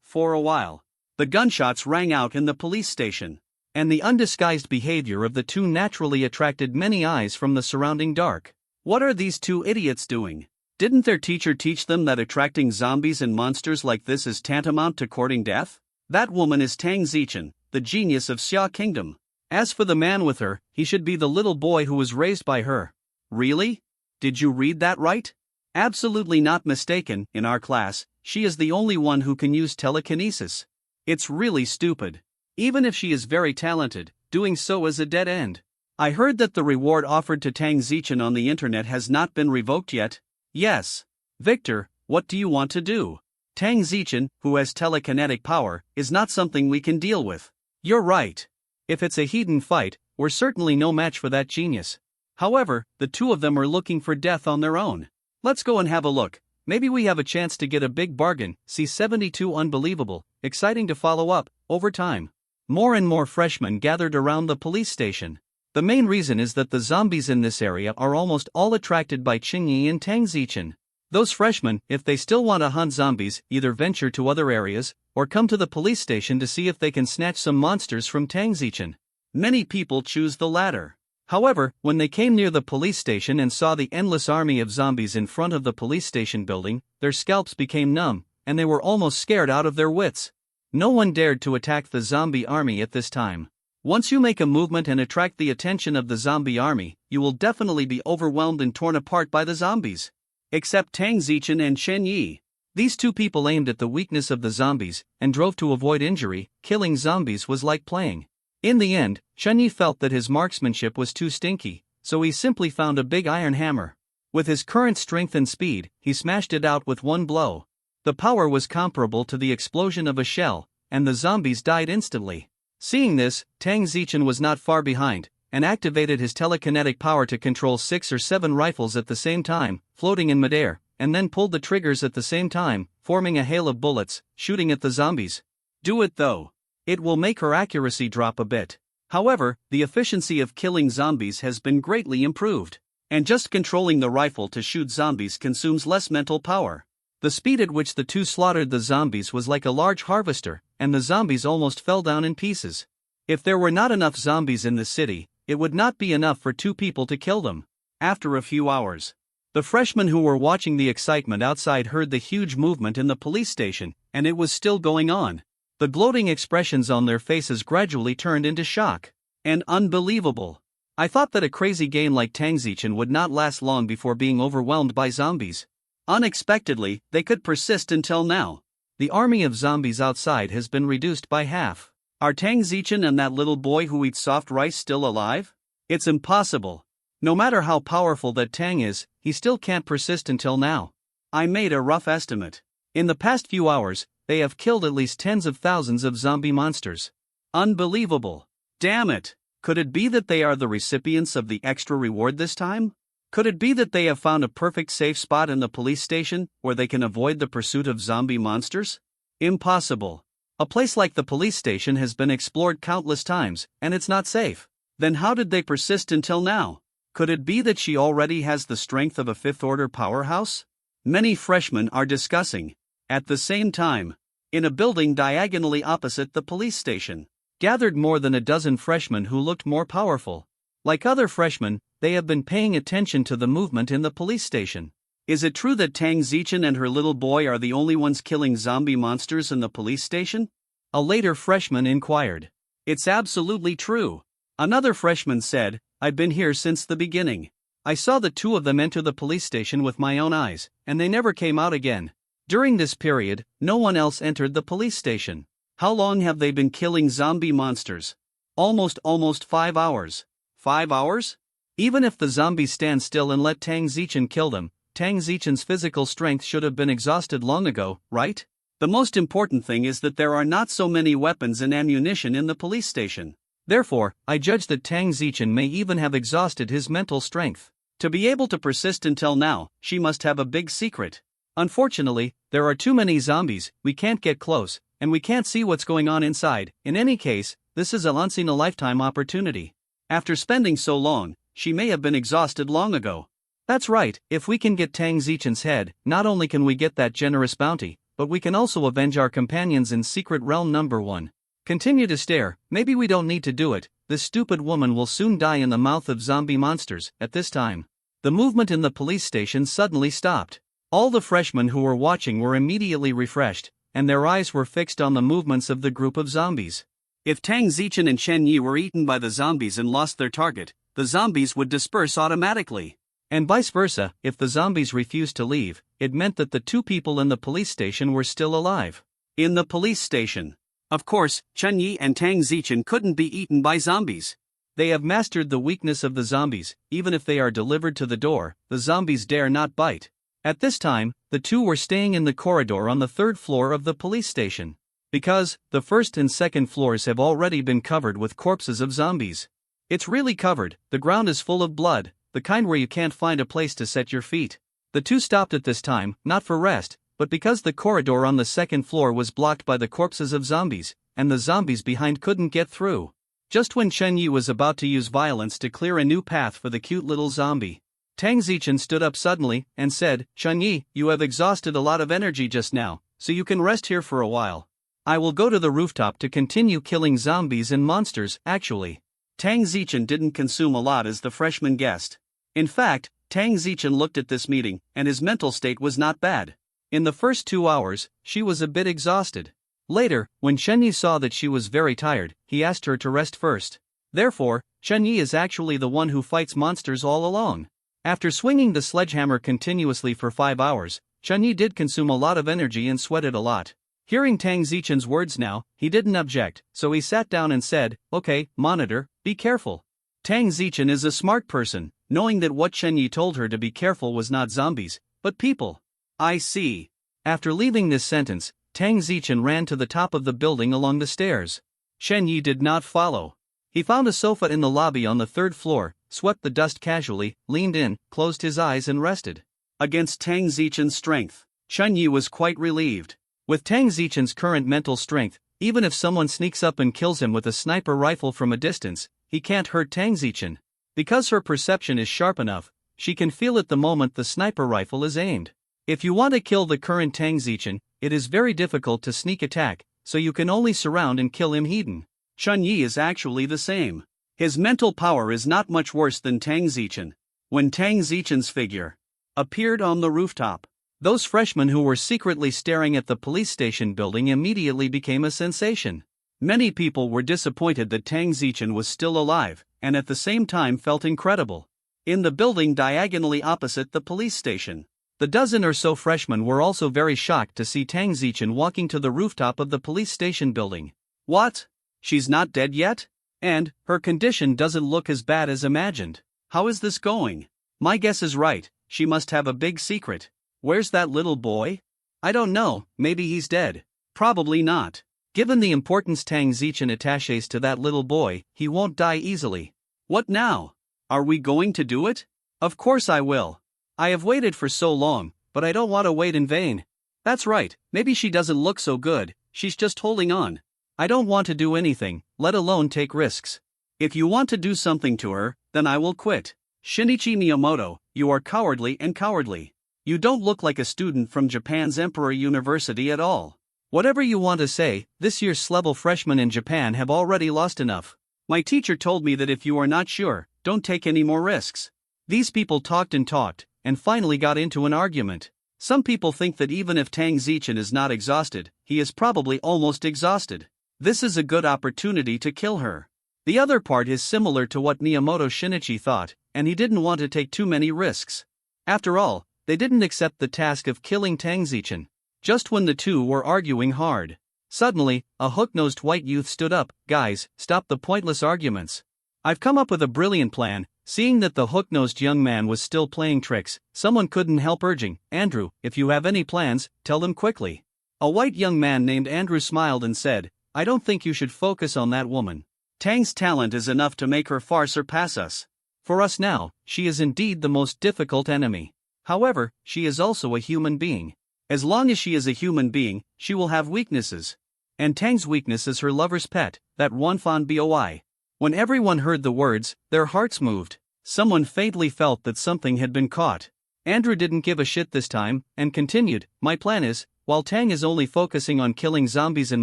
For a while. The gunshots rang out in the police station, and the undisguised behavior of the two naturally attracted many eyes from the surrounding dark. What are these two idiots doing? Didn't their teacher teach them that attracting zombies and monsters like this is tantamount to courting death? That woman is Tang Zichen, the genius of Xia Kingdom. As for the man with her, he should be the little boy who was raised by her. Really? Did you read that right? Absolutely not mistaken, in our class, she is the only one who can use telekinesis. It's really stupid. Even if she is very talented, doing so is a dead end. I heard that the reward offered to Tang Zichen on the internet has not been revoked yet. Yes. Victor, what do you want to do? Tang Zichen, who has telekinetic power, is not something we can deal with. You're right. If it's a heathen fight, we're certainly no match for that genius. However, the two of them are looking for death on their own. Let's go and have a look. Maybe we have a chance to get a big bargain. See 72 Unbelievable, exciting to follow up, over time. More and more freshmen gathered around the police station. The main reason is that the zombies in this area are almost all attracted by Chen Yi and Tang Zichen. Those freshmen, if they still want to hunt zombies, either venture to other areas, or come to the police station to see if they can snatch some monsters from Tang Zichen. Many people choose the latter. However, when they came near the police station and saw the endless army of zombies in front of the police station building, their scalps became numb, and they were almost scared out of their wits. No one dared to attack the zombie army at this time. Once you make a movement and attract the attention of the zombie army, you will definitely be overwhelmed and torn apart by the zombies. Except Tang Zichen and Chen Yi. These two people aimed at the weakness of the zombies, and drove to avoid injury. Killing zombies was like playing. In the end, Chen Yi felt that his marksmanship was too stinky, so he simply found a big iron hammer. With his current strength and speed, he smashed it out with one blow. The power was comparable to the explosion of a shell, and the zombies died instantly. Seeing this, Tang Zichen was not far behind, and activated his telekinetic power to control 6 or 7 rifles at the same time, floating in midair, and then pulled the triggers at the same time, forming a hail of bullets, shooting at the zombies. Do it though. It will make her accuracy drop a bit. However, the efficiency of killing zombies has been greatly improved. And just controlling the rifle to shoot zombies consumes less mental power. The speed at which the two slaughtered the zombies was like a large harvester, and the zombies almost fell down in pieces. If there were not enough zombies in the city, it would not be enough for 2 people to kill them. After a few hours, the freshmen who were watching the excitement outside heard the huge movement in the police station, and it was still going on. The gloating expressions on their faces gradually turned into shock. And unbelievable. I thought that a crazy game like Tang Zichen would not last long before being overwhelmed by zombies. Unexpectedly, they could persist until now. The army of zombies outside has been reduced by half. Are Tang Zichen and that little boy who eats soft rice still alive? It's impossible. No matter how powerful that Tang is, he still can't persist until now. I made a rough estimate. In the past few hours, they have killed at least tens of thousands of zombie monsters. Unbelievable. Damn it. Could it be that they are the recipients of the extra reward this time? Could it be that they have found a perfect safe spot in the police station, where they can avoid the pursuit of zombie monsters? Impossible. A place like the police station has been explored countless times, and it's not safe. Then how did they persist until now? Could it be that she already has the strength of a fifth-order powerhouse? Many freshmen are discussing. At the same time, in a building diagonally opposite the police station, gathered more than a dozen freshmen who looked more powerful. Like other freshmen, they have been paying attention to the movement in the police station. Is it true that Tang Zichen and her little boy are the only ones killing zombie monsters in the police station? A later freshman inquired. It's absolutely true. Another freshman said, I've been here since the beginning. I saw the 2 of them enter the police station with my own eyes, and they never came out again. During this period, no one else entered the police station. How long have they been killing zombie monsters? Almost 5 hours. 5 hours? Even if the zombies stand still and let Tang Zichen kill them, Tang Zichen's physical strength should have been exhausted long ago, right? The most important thing is that there are not so many weapons and ammunition in the police station. Therefore, I judge that Tang Zichen may even have exhausted his mental strength. To be able to persist until now, she must have a big secret. Unfortunately, there are too many zombies, we can't get close, and we can't see what's going on inside. In any case, this is a once-in-a-lifetime opportunity. After spending so long, she may have been exhausted long ago. That's right, if we can get Tang Zichen's head, not only can we get that generous bounty, but we can also avenge our companions in Secret Realm number 1. Continue to stare, maybe we don't need to do it, this stupid woman will soon die in the mouth of zombie monsters. At this time, the movement in the police station suddenly stopped. All the freshmen who were watching were immediately refreshed, and their eyes were fixed on the movements of the group of zombies. If Tang Zichen and Chen Yi were eaten by the zombies and lost their target, the zombies would disperse automatically. And vice versa, if the zombies refused to leave, it meant that the 2 people in the police station were still alive. In the police station. Of course, Chen Yi and Tang Zichen couldn't be eaten by zombies. They have mastered the weakness of the zombies. Even if they are delivered to the door, the zombies dare not bite. At this time, the 2 were staying in the corridor on the 3rd floor of the police station. Because, the 1st and 2nd floors have already been covered with corpses of zombies. It's really covered, the ground is full of blood, the kind where you can't find a place to set your feet. The 2 stopped at this time, not for rest, but because the corridor on the 2nd floor was blocked by the corpses of zombies, and the zombies behind couldn't get through. Just when Chen Yi was about to use violence to clear a new path for the cute little zombie, Tang Zichen stood up suddenly and said, Chen Yi, you have exhausted a lot of energy just now, so you can rest here for a while. I will go to the rooftop to continue killing zombies and monsters. Actually, Tang Zichen didn't consume a lot as the freshman guessed. In fact, Tang Zichen looked at this meeting, and his mental state was not bad. In the first 2 hours, she was a bit exhausted. Later, when Chen Yi saw that she was very tired, he asked her to rest first. Therefore, Chen Yi is actually the one who fights monsters all along. After swinging the sledgehammer continuously for 5 hours, Chen Yi did consume a lot of energy and sweated a lot. Hearing Tang Zichen's words now, he didn't object, so he sat down and said, Okay, monitor, be careful. Tang Zichen is a smart person, knowing that what Chen Yi told her to be careful was not zombies, but people. I see. After leaving this sentence, Tang Zichen ran to the top of the building along the stairs. Chen Yi did not follow. He found a sofa in the lobby on the third floor, swept the dust casually, leaned in, closed his eyes and rested. Against Tang Zichen's strength, Chen Yi was quite relieved. With Tang Zichen's current mental strength, even if someone sneaks up and kills him with a sniper rifle from a distance, he can't hurt Tang Zichen. Because her perception is sharp enough, she can feel it the moment the sniper rifle is aimed. If you want to kill the current Tang Zichen, it is very difficult to sneak attack, so you can only surround and kill him hidden. Chen Yi is actually the same. His mental power is not much worse than Tang Zichen. When Tang Zichen's figure appeared on the rooftop, those freshmen who were secretly staring at the police station building immediately became a sensation. Many people were disappointed that Tang Zichen was still alive, and at the same time felt incredible. In the building diagonally opposite the police station, the dozen or so freshmen were also very shocked to see Tang Zichen walking to the rooftop of the police station building. What? She's not dead yet? And her condition doesn't look as bad as imagined. How is this going? My guess is right, she must have a big secret. Where's that little boy? I don't know, maybe he's dead. Probably not. Given the importance Tang Zichen attaches to that little boy, he won't die easily. What now? Are we going to do it? Of course I will. I have waited for so long, but I don't want to wait in vain. That's right, maybe she doesn't look so good, she's just holding on. I don't want to do anything, let alone take risks. If you want to do something to her, then I will quit. Shinichi Miyamoto, you are cowardly and cowardly. You don't look like a student from Japan's Emperor University at all. Whatever you want to say, this year's level freshmen in Japan have already lost enough. My teacher told me that if you are not sure, don't take any more risks. These people talked, and finally got into an argument. Some people think that even if Tang Zichen is not exhausted, he is probably almost exhausted. This is a good opportunity to kill her. The other part is similar to what Miyamoto Shinichi thought, and he didn't want to take too many risks. After all, they didn't accept the task of killing Tang Zichen. Just when the two were arguing hard, suddenly, a hook-nosed white youth stood up. Guys, stop the pointless arguments. I've come up with a brilliant plan. Seeing that the hook-nosed young man was still playing tricks, someone couldn't help urging, Andrew, if you have any plans, tell them quickly. A white young man named Andrew smiled and said, I don't think you should focus on that woman. Tang's talent is enough to make her far surpass us. For us now, she is indeed the most difficult enemy. However, she is also a human being. As long as she is a human being, she will have weaknesses. And Tang's weakness is her lover's pet, that Wanfan Boi. When everyone heard the words, their hearts moved. Someone faintly felt that something had been caught. Andrew didn't give a shit this time, and continued, my plan is, while Tang is only focusing on killing zombies and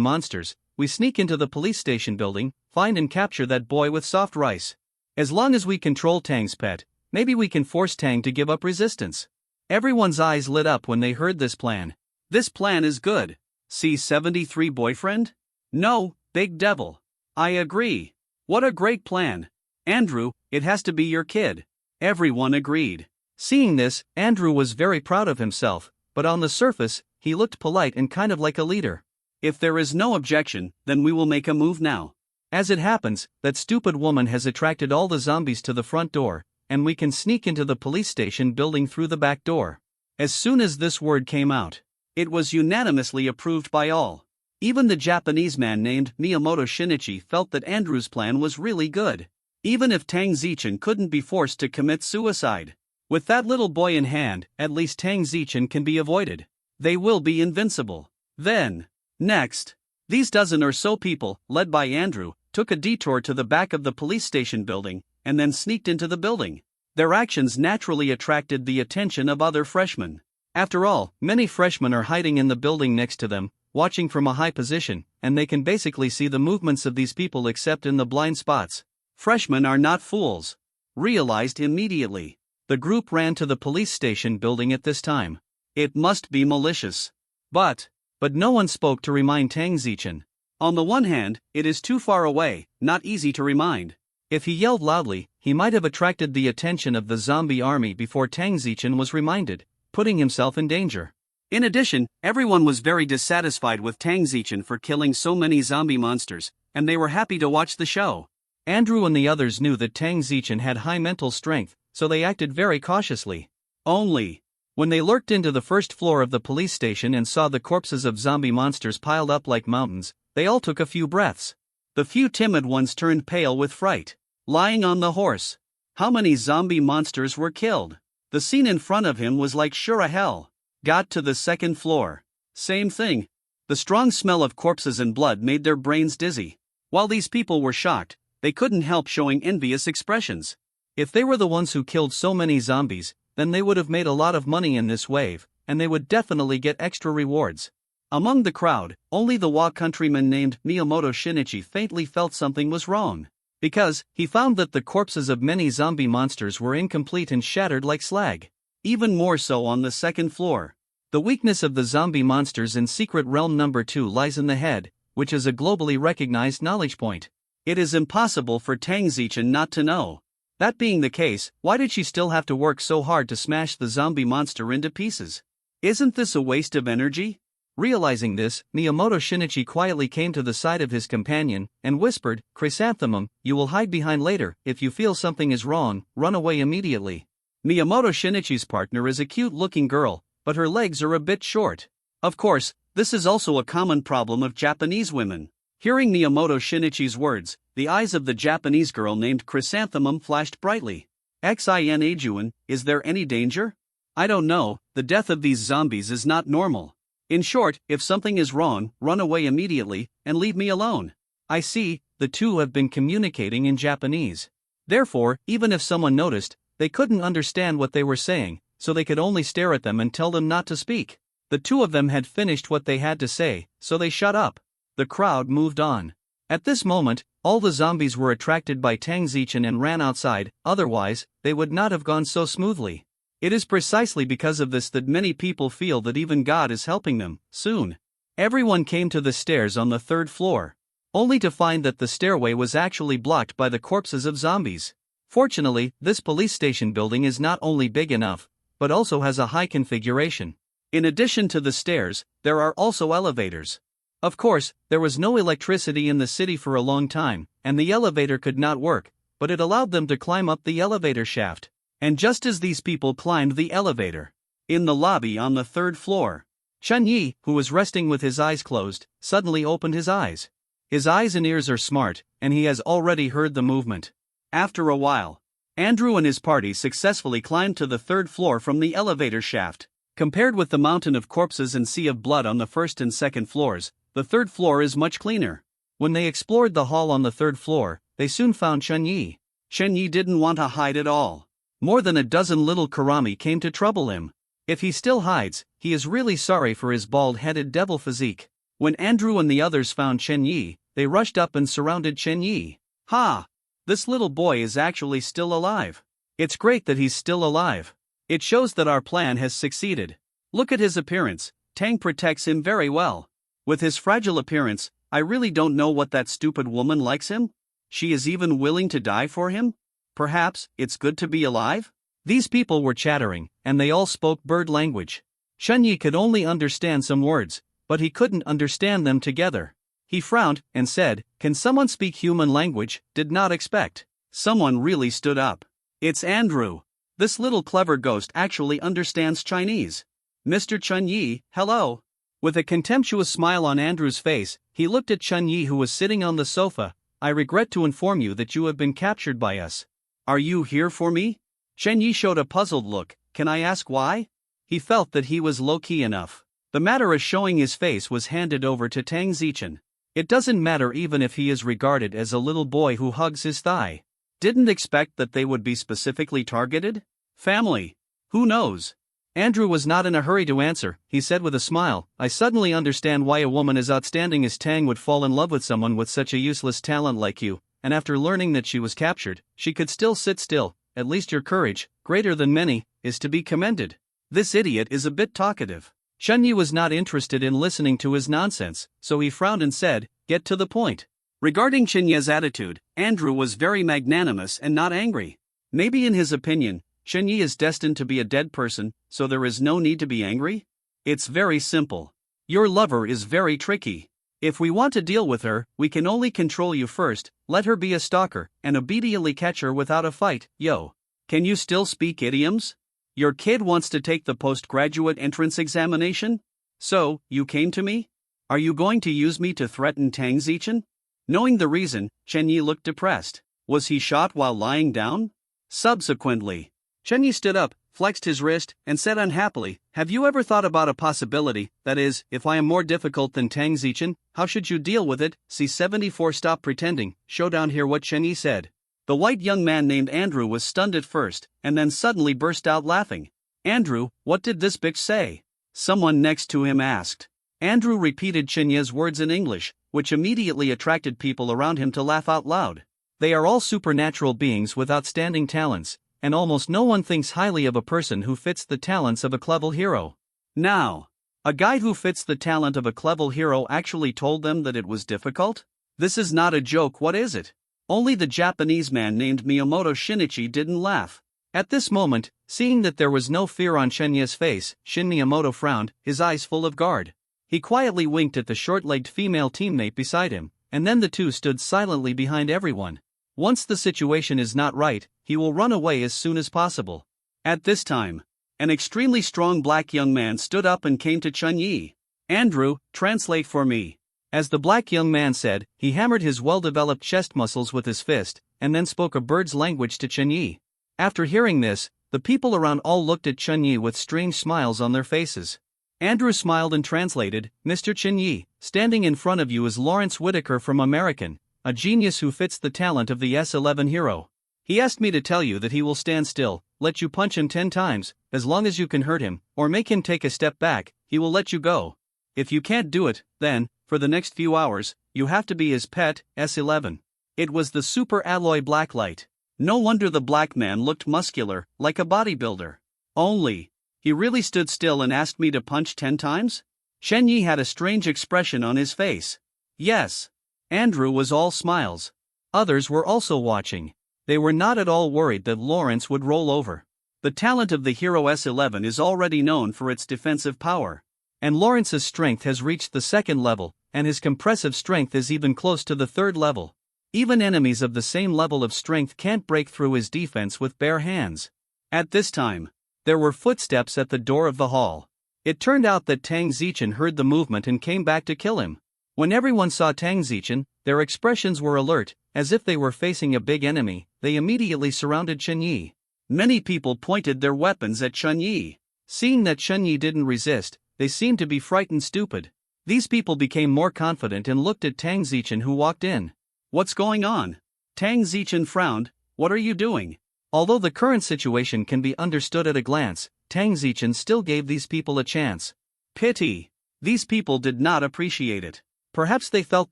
monsters, we sneak into the police station building, find and capture that boy with soft rice. As long as we control Tang's pet, maybe we can force Tang to give up resistance. Everyone's eyes lit up when they heard this plan. This plan is good. C73 boyfriend? No, big devil. I agree. What a great plan. Andrew, it has to be your kid. Everyone agreed. Seeing this, Andrew was very proud of himself, but on the surface, he looked polite and kind of like a leader. If there is no objection, then we will make a move now. As it happens, that stupid woman has attracted all the zombies to the front door, and we can sneak into the police station building through the back door. As soon as this word came out, it was unanimously approved by all. Even the Japanese man named Miyamoto Shinichi felt that Andrew's plan was really good. Even if Tang Zichen couldn't be forced to commit suicide. With that little boy in hand, at least Tang Zichen can be avoided. They will be invincible. Then, next, these dozen or so people, led by Andrew, took a detour to the back of the police station building, and then sneaked into the building. Their actions naturally attracted the attention of other freshmen. After all, many freshmen are hiding in the building next to them, watching from a high position, and they can basically see the movements of these people except in the blind spots. Freshmen are not fools. Realized immediately. The group ran to the police station building at this time. It must be malicious. But no one spoke to remind Tang Zichen. On the one hand, it is too far away, not easy to remind. If he yelled loudly, he might have attracted the attention of the zombie army before Tang Zichen was reminded, putting himself in danger. In addition, everyone was very dissatisfied with Tang Zichen for killing so many zombie monsters, and they were happy to watch the show. Andrew and the others knew that Tang Zichen had high mental strength, so they acted very cautiously. Only, when they lurked into the first floor of the police station and saw the corpses of zombie monsters piled up like mountains, they all took a few breaths. The few timid ones turned pale with fright. Lying on the horse. How many zombie monsters were killed? The scene in front of him was like sure hell. Got to the second floor. Same thing. The strong smell of corpses and blood made their brains dizzy. While these people were shocked, they couldn't help showing envious expressions. If they were the ones who killed so many zombies, then they would have made a lot of money in this wave, and they would definitely get extra rewards. Among the crowd, only the Wa countryman named Miyamoto Shinichi faintly felt something was wrong. Because, he found that the corpses of many zombie monsters were incomplete and shattered like slag. Even more so on the second floor. The weakness of the zombie monsters in Secret Realm number 2 lies in the head, which is a globally recognized knowledge point. It is impossible for Tang Zichen not to know. That being the case, why did she still have to work so hard to smash the zombie monster into pieces? Isn't this a waste of energy? Realizing this, Miyamoto Shinichi quietly came to the side of his companion and whispered, "Chrysanthemum, you will hide behind later. If you feel something is wrong, run away immediately." Miyamoto Shinichi's partner is a cute-looking girl, but her legs are a bit short. Of course, this is also a common problem of Japanese women. Hearing Miyamoto Shinichi's words, the eyes of the Japanese girl named Chrysanthemum flashed brightly. Xin, is there any danger? I don't know, the death of these zombies is not normal. In short, if something is wrong, run away immediately, and leave me alone. I see, the two have been communicating in Japanese. Therefore, even if someone noticed, they couldn't understand what they were saying, so they could only stare at them and tell them not to speak. The two of them had finished what they had to say, so they shut up. The crowd moved on. At this moment, all the zombies were attracted by Tang Zichen and ran outside, otherwise, they would not have gone so smoothly. It is precisely because of this that many people feel that even God is helping them. Soon, everyone came to the stairs on the third floor, only to find that the stairway was actually blocked by the corpses of zombies. Fortunately, this police station building is not only big enough, but also has a high configuration. In addition to the stairs, there are also elevators. Of course, there was no electricity in the city for a long time, and the elevator could not work, but it allowed them to climb up the elevator shaft. And just as these people climbed the elevator, in the lobby on the third floor, Chun-Yi, who was resting with his eyes closed, suddenly opened his eyes. His eyes and ears are smart, and he has already heard the movement. After a while, Andrew and his party successfully climbed to the third floor from the elevator shaft. Compared with the mountain of corpses and sea of blood on the first and second floors, the third floor is much cleaner. When they explored the hall on the third floor, they soon found Chun-Yi. Chun-Yi didn't want to hide at all. More than a dozen little karami came to trouble him. If he still hides, he is really sorry for his bald-headed devil physique. When Andrew and the others found Chun-Yi, they rushed up and surrounded Chun-Yi. "Ha! This little boy is actually still alive. It's great that he's still alive. It shows that our plan has succeeded. Look at his appearance, Tang protects him very well. With his fragile appearance, I really don't know what that stupid woman likes him. She is even willing to die for him? Perhaps, it's good to be alive?" These people were chattering, and they all spoke bird language. Chun-Yi could only understand some words, but he couldn't understand them together. He frowned, and said, "Can someone speak human language?" Did not expect. Someone really stood up. It's Andrew. This little clever ghost actually understands Chinese. "Mr. Chun-Yi, hello." With a contemptuous smile on Andrew's face, he looked at Chun-Yi who was sitting on the sofa. "I regret to inform you that you have been captured by us." "Are you here for me?" Chun-Yi showed a puzzled look. "Can I ask why?" He felt that he was low-key enough. The matter of showing his face was handed over to Tang Zichen. It doesn't matter even if he is regarded as a little boy who hugs his thigh. Didn't expect that they would be specifically targeted? Family. Who knows? Andrew was not in a hurry to answer. He said with a smile, "I suddenly understand why a woman as outstanding as Tang would fall in love with someone with such a useless talent like you, and after learning that she was captured, she could still sit still. At least your courage, greater than many, is to be commended. This idiot is a bit talkative." Chun-Yi was not interested in listening to his nonsense, so he frowned and said, "Get to the point." Regarding Chun-Yi's attitude, Andrew was very magnanimous and not angry. Maybe in his opinion, Chun-Yi is destined to be a dead person, so there is no need to be angry? It's very simple. Your lover is very tricky. If we want to deal with her, we can only control you first, let her be a stalker, and obediently catch her without a fight, yo. Can you still speak idioms? Your kid wants to take the postgraduate entrance examination? So, you came to me? Are you going to use me to threaten Tang Zichen? Knowing the reason, Chen Yi looked depressed. Was he shot while lying down? Subsequently, Chen Yi stood up, flexed his wrist, and said unhappily, "Have you ever thought about a possibility, that is, if I am more difficult than Tang Zichen, how should you deal with it?" C74 Stop pretending, show down here what Chen Yi said. The white young man named Andrew was stunned at first, and then suddenly burst out laughing. "Andrew, what did this bitch say?" someone next to him asked. Andrew repeated Chen Yi's words in English, which immediately attracted people around him to laugh out loud. They are all supernatural beings with outstanding talents, and almost no one thinks highly of a person who fits the talents of a clever hero. Now, a guy who fits the talent of a clever hero actually told them that it was difficult? This is not a joke, what is it? Only the Japanese man named Miyamoto Shinichi didn't laugh. At this moment, seeing that there was no fear on Chen Yi's face, Shin Miyamoto frowned, his eyes full of guard. He quietly winked at the short-legged female teammate beside him, and then the two stood silently behind everyone. Once the situation is not right, he will run away as soon as possible. At this time, an extremely strong black young man stood up and came to Chen Yi. "Andrew, translate for me." As the black young man said, he hammered his well-developed chest muscles with his fist, and then spoke a bird's language to Chen Yi. After hearing this, the people around all looked at Chen Yi with strange smiles on their faces. Andrew smiled and translated, "Mr. Chen Yi, standing in front of you is Lawrence Whitaker from American, a genius who fits the talent of the S11 hero. He asked me to tell you that he will stand still, let you punch him 10 times, as long as you can hurt him, or make him take a step back, he will let you go. If you can't do it, then, for the next few hours, you have to be his pet, S11. It was the super alloy blacklight. No wonder the black man looked muscular, like a bodybuilder. Only, he really stood still and asked me to punch 10 times? Chen Yi had a strange expression on his face. Yes. Andrew was all smiles. Others were also watching. They were not at all worried that Lawrence would roll over. The talent of the hero S11 is already known for its defensive power. And Lawrence's strength has reached the 2nd level, and his compressive strength is even close to the 3rd level. Even enemies of the same level of strength can't break through his defense with bare hands. At this time, there were footsteps at the door of the hall. It turned out that Tang Zichen heard the movement and came back to kill him. When everyone saw Tang Zichen, their expressions were alert, as if they were facing a big enemy. They immediately surrounded Chen Yi. Many people pointed their weapons at Chen Yi. Seeing that Chen Yi didn't resist, they seemed to be frightened stupid. These people became more confident and looked at Tang Zichen, who walked in. "What's going on?" Tang Zichen frowned. "What are you doing?" Although the current situation can be understood at a glance, Tang Zichen still gave these people a chance. Pity. These people did not appreciate it. Perhaps they felt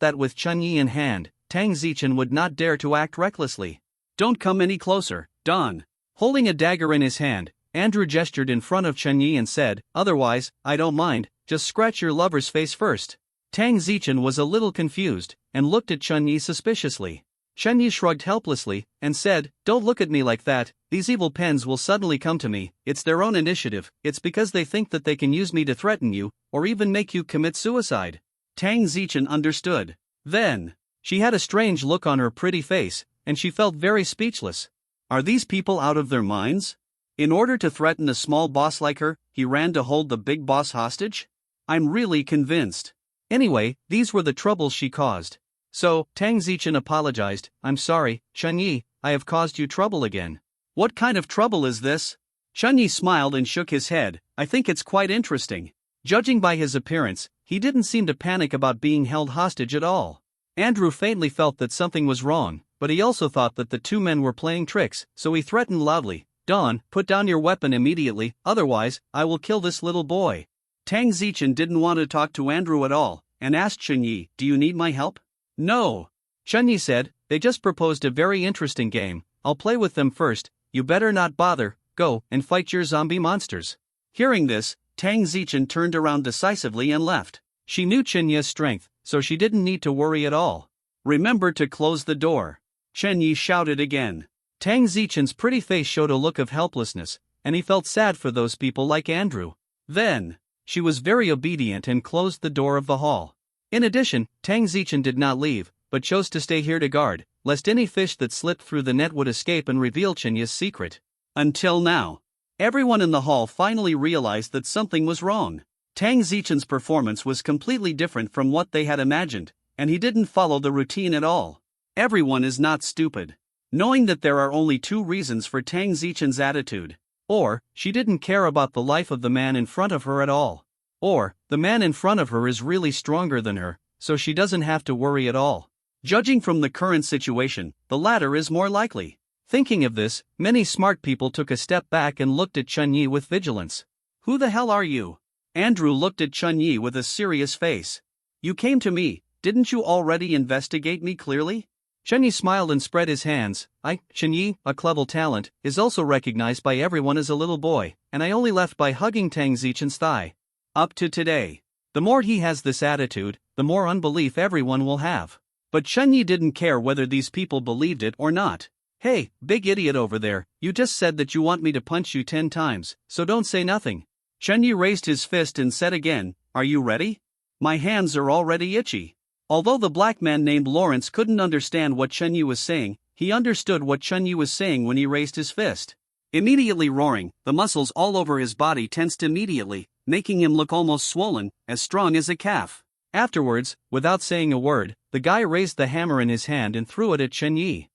that with Chen Yi in hand, Tang Zichen would not dare to act recklessly. "Don't come any closer, Don." Holding a dagger in his hand, Andrew gestured in front of Chen Yi and said, "Otherwise, I don't mind, just scratch your lover's face first." Tang Zichen was a little confused, and looked at Chen Yi suspiciously. Chen Yi shrugged helplessly, and said, "Don't look at me like that, these evil pens will suddenly come to me, it's their own initiative, it's because they think that they can use me to threaten you, or even make you commit suicide." Tang Zichen understood. Then, she had a strange look on her pretty face, and she felt very speechless. Are these people out of their minds? In order to threaten a small boss like her, he ran to hold the big boss hostage? I'm really convinced. Anyway, these were the troubles she caused. So, Tang Zichen apologized. "I'm sorry, Chen Yi, I have caused you trouble again." "What kind of trouble is this?" Chen Yi smiled and shook his head. "I think it's quite interesting." Judging by his appearance, he didn't seem to panic about being held hostage at all. Andrew faintly felt that something was wrong, but he also thought that the two men were playing tricks, so he threatened loudly, "Don, put down your weapon immediately, otherwise, I will kill this little boy." Tang Zichen didn't want to talk to Andrew at all, and asked Chen Yi, "Do you need my help?" "No." Chen Yi said, "They just proposed a very interesting game, I'll play with them first, you better not bother, go and fight your zombie monsters." Hearing this, Tang Zichen turned around decisively and left. She knew Chen Yi's strength, so she didn't need to worry at all. "Remember to close the door," Chen Yi shouted again. Tang Zichen's pretty face showed a look of helplessness, and he felt sad for those people like Andrew. Then, she was very obedient and closed the door of the hall. In addition, Tang Zichen did not leave, but chose to stay here to guard, lest any fish that slipped through the net would escape and reveal Chen Yi's secret. Until now. Everyone in the hall finally realized that something was wrong. Tang Zichen's performance was completely different from what they had imagined, and he didn't follow the routine at all. Everyone is not stupid. Knowing that there are only two reasons for Tang Zichen's attitude. Or, she didn't care about the life of the man in front of her at all. Or, the man in front of her is really stronger than her, so she doesn't have to worry at all. Judging from the current situation, the latter is more likely. Thinking of this, many smart people took a step back and looked at Chunyi with vigilance. Who the hell are you? Andrew looked at Chunyi with a serious face. You came to me, didn't you already investigate me clearly? Chunyi smiled and spread his hands. Chunyi, a clever talent, is also recognized by everyone as a little boy, and I only left by hugging Tang Zichen's thigh. Up to today. The more he has this attitude, the more unbelief everyone will have. But Chunyi didn't care whether these people believed it or not. Hey, big idiot over there, you just said that you want me to punch you 10 times, so don't say nothing. Chunyi raised his fist and said again, are you ready? My hands are already itchy. Although the black man named Lawrence couldn't understand what Chunyi was saying, he understood what Chunyi was saying when he raised his fist. Immediately roaring, the muscles all over his body tensed immediately, making him look almost swollen, as strong as a calf. Afterwards, without saying a word, the guy raised the hammer in his hand and threw it at Chunyi.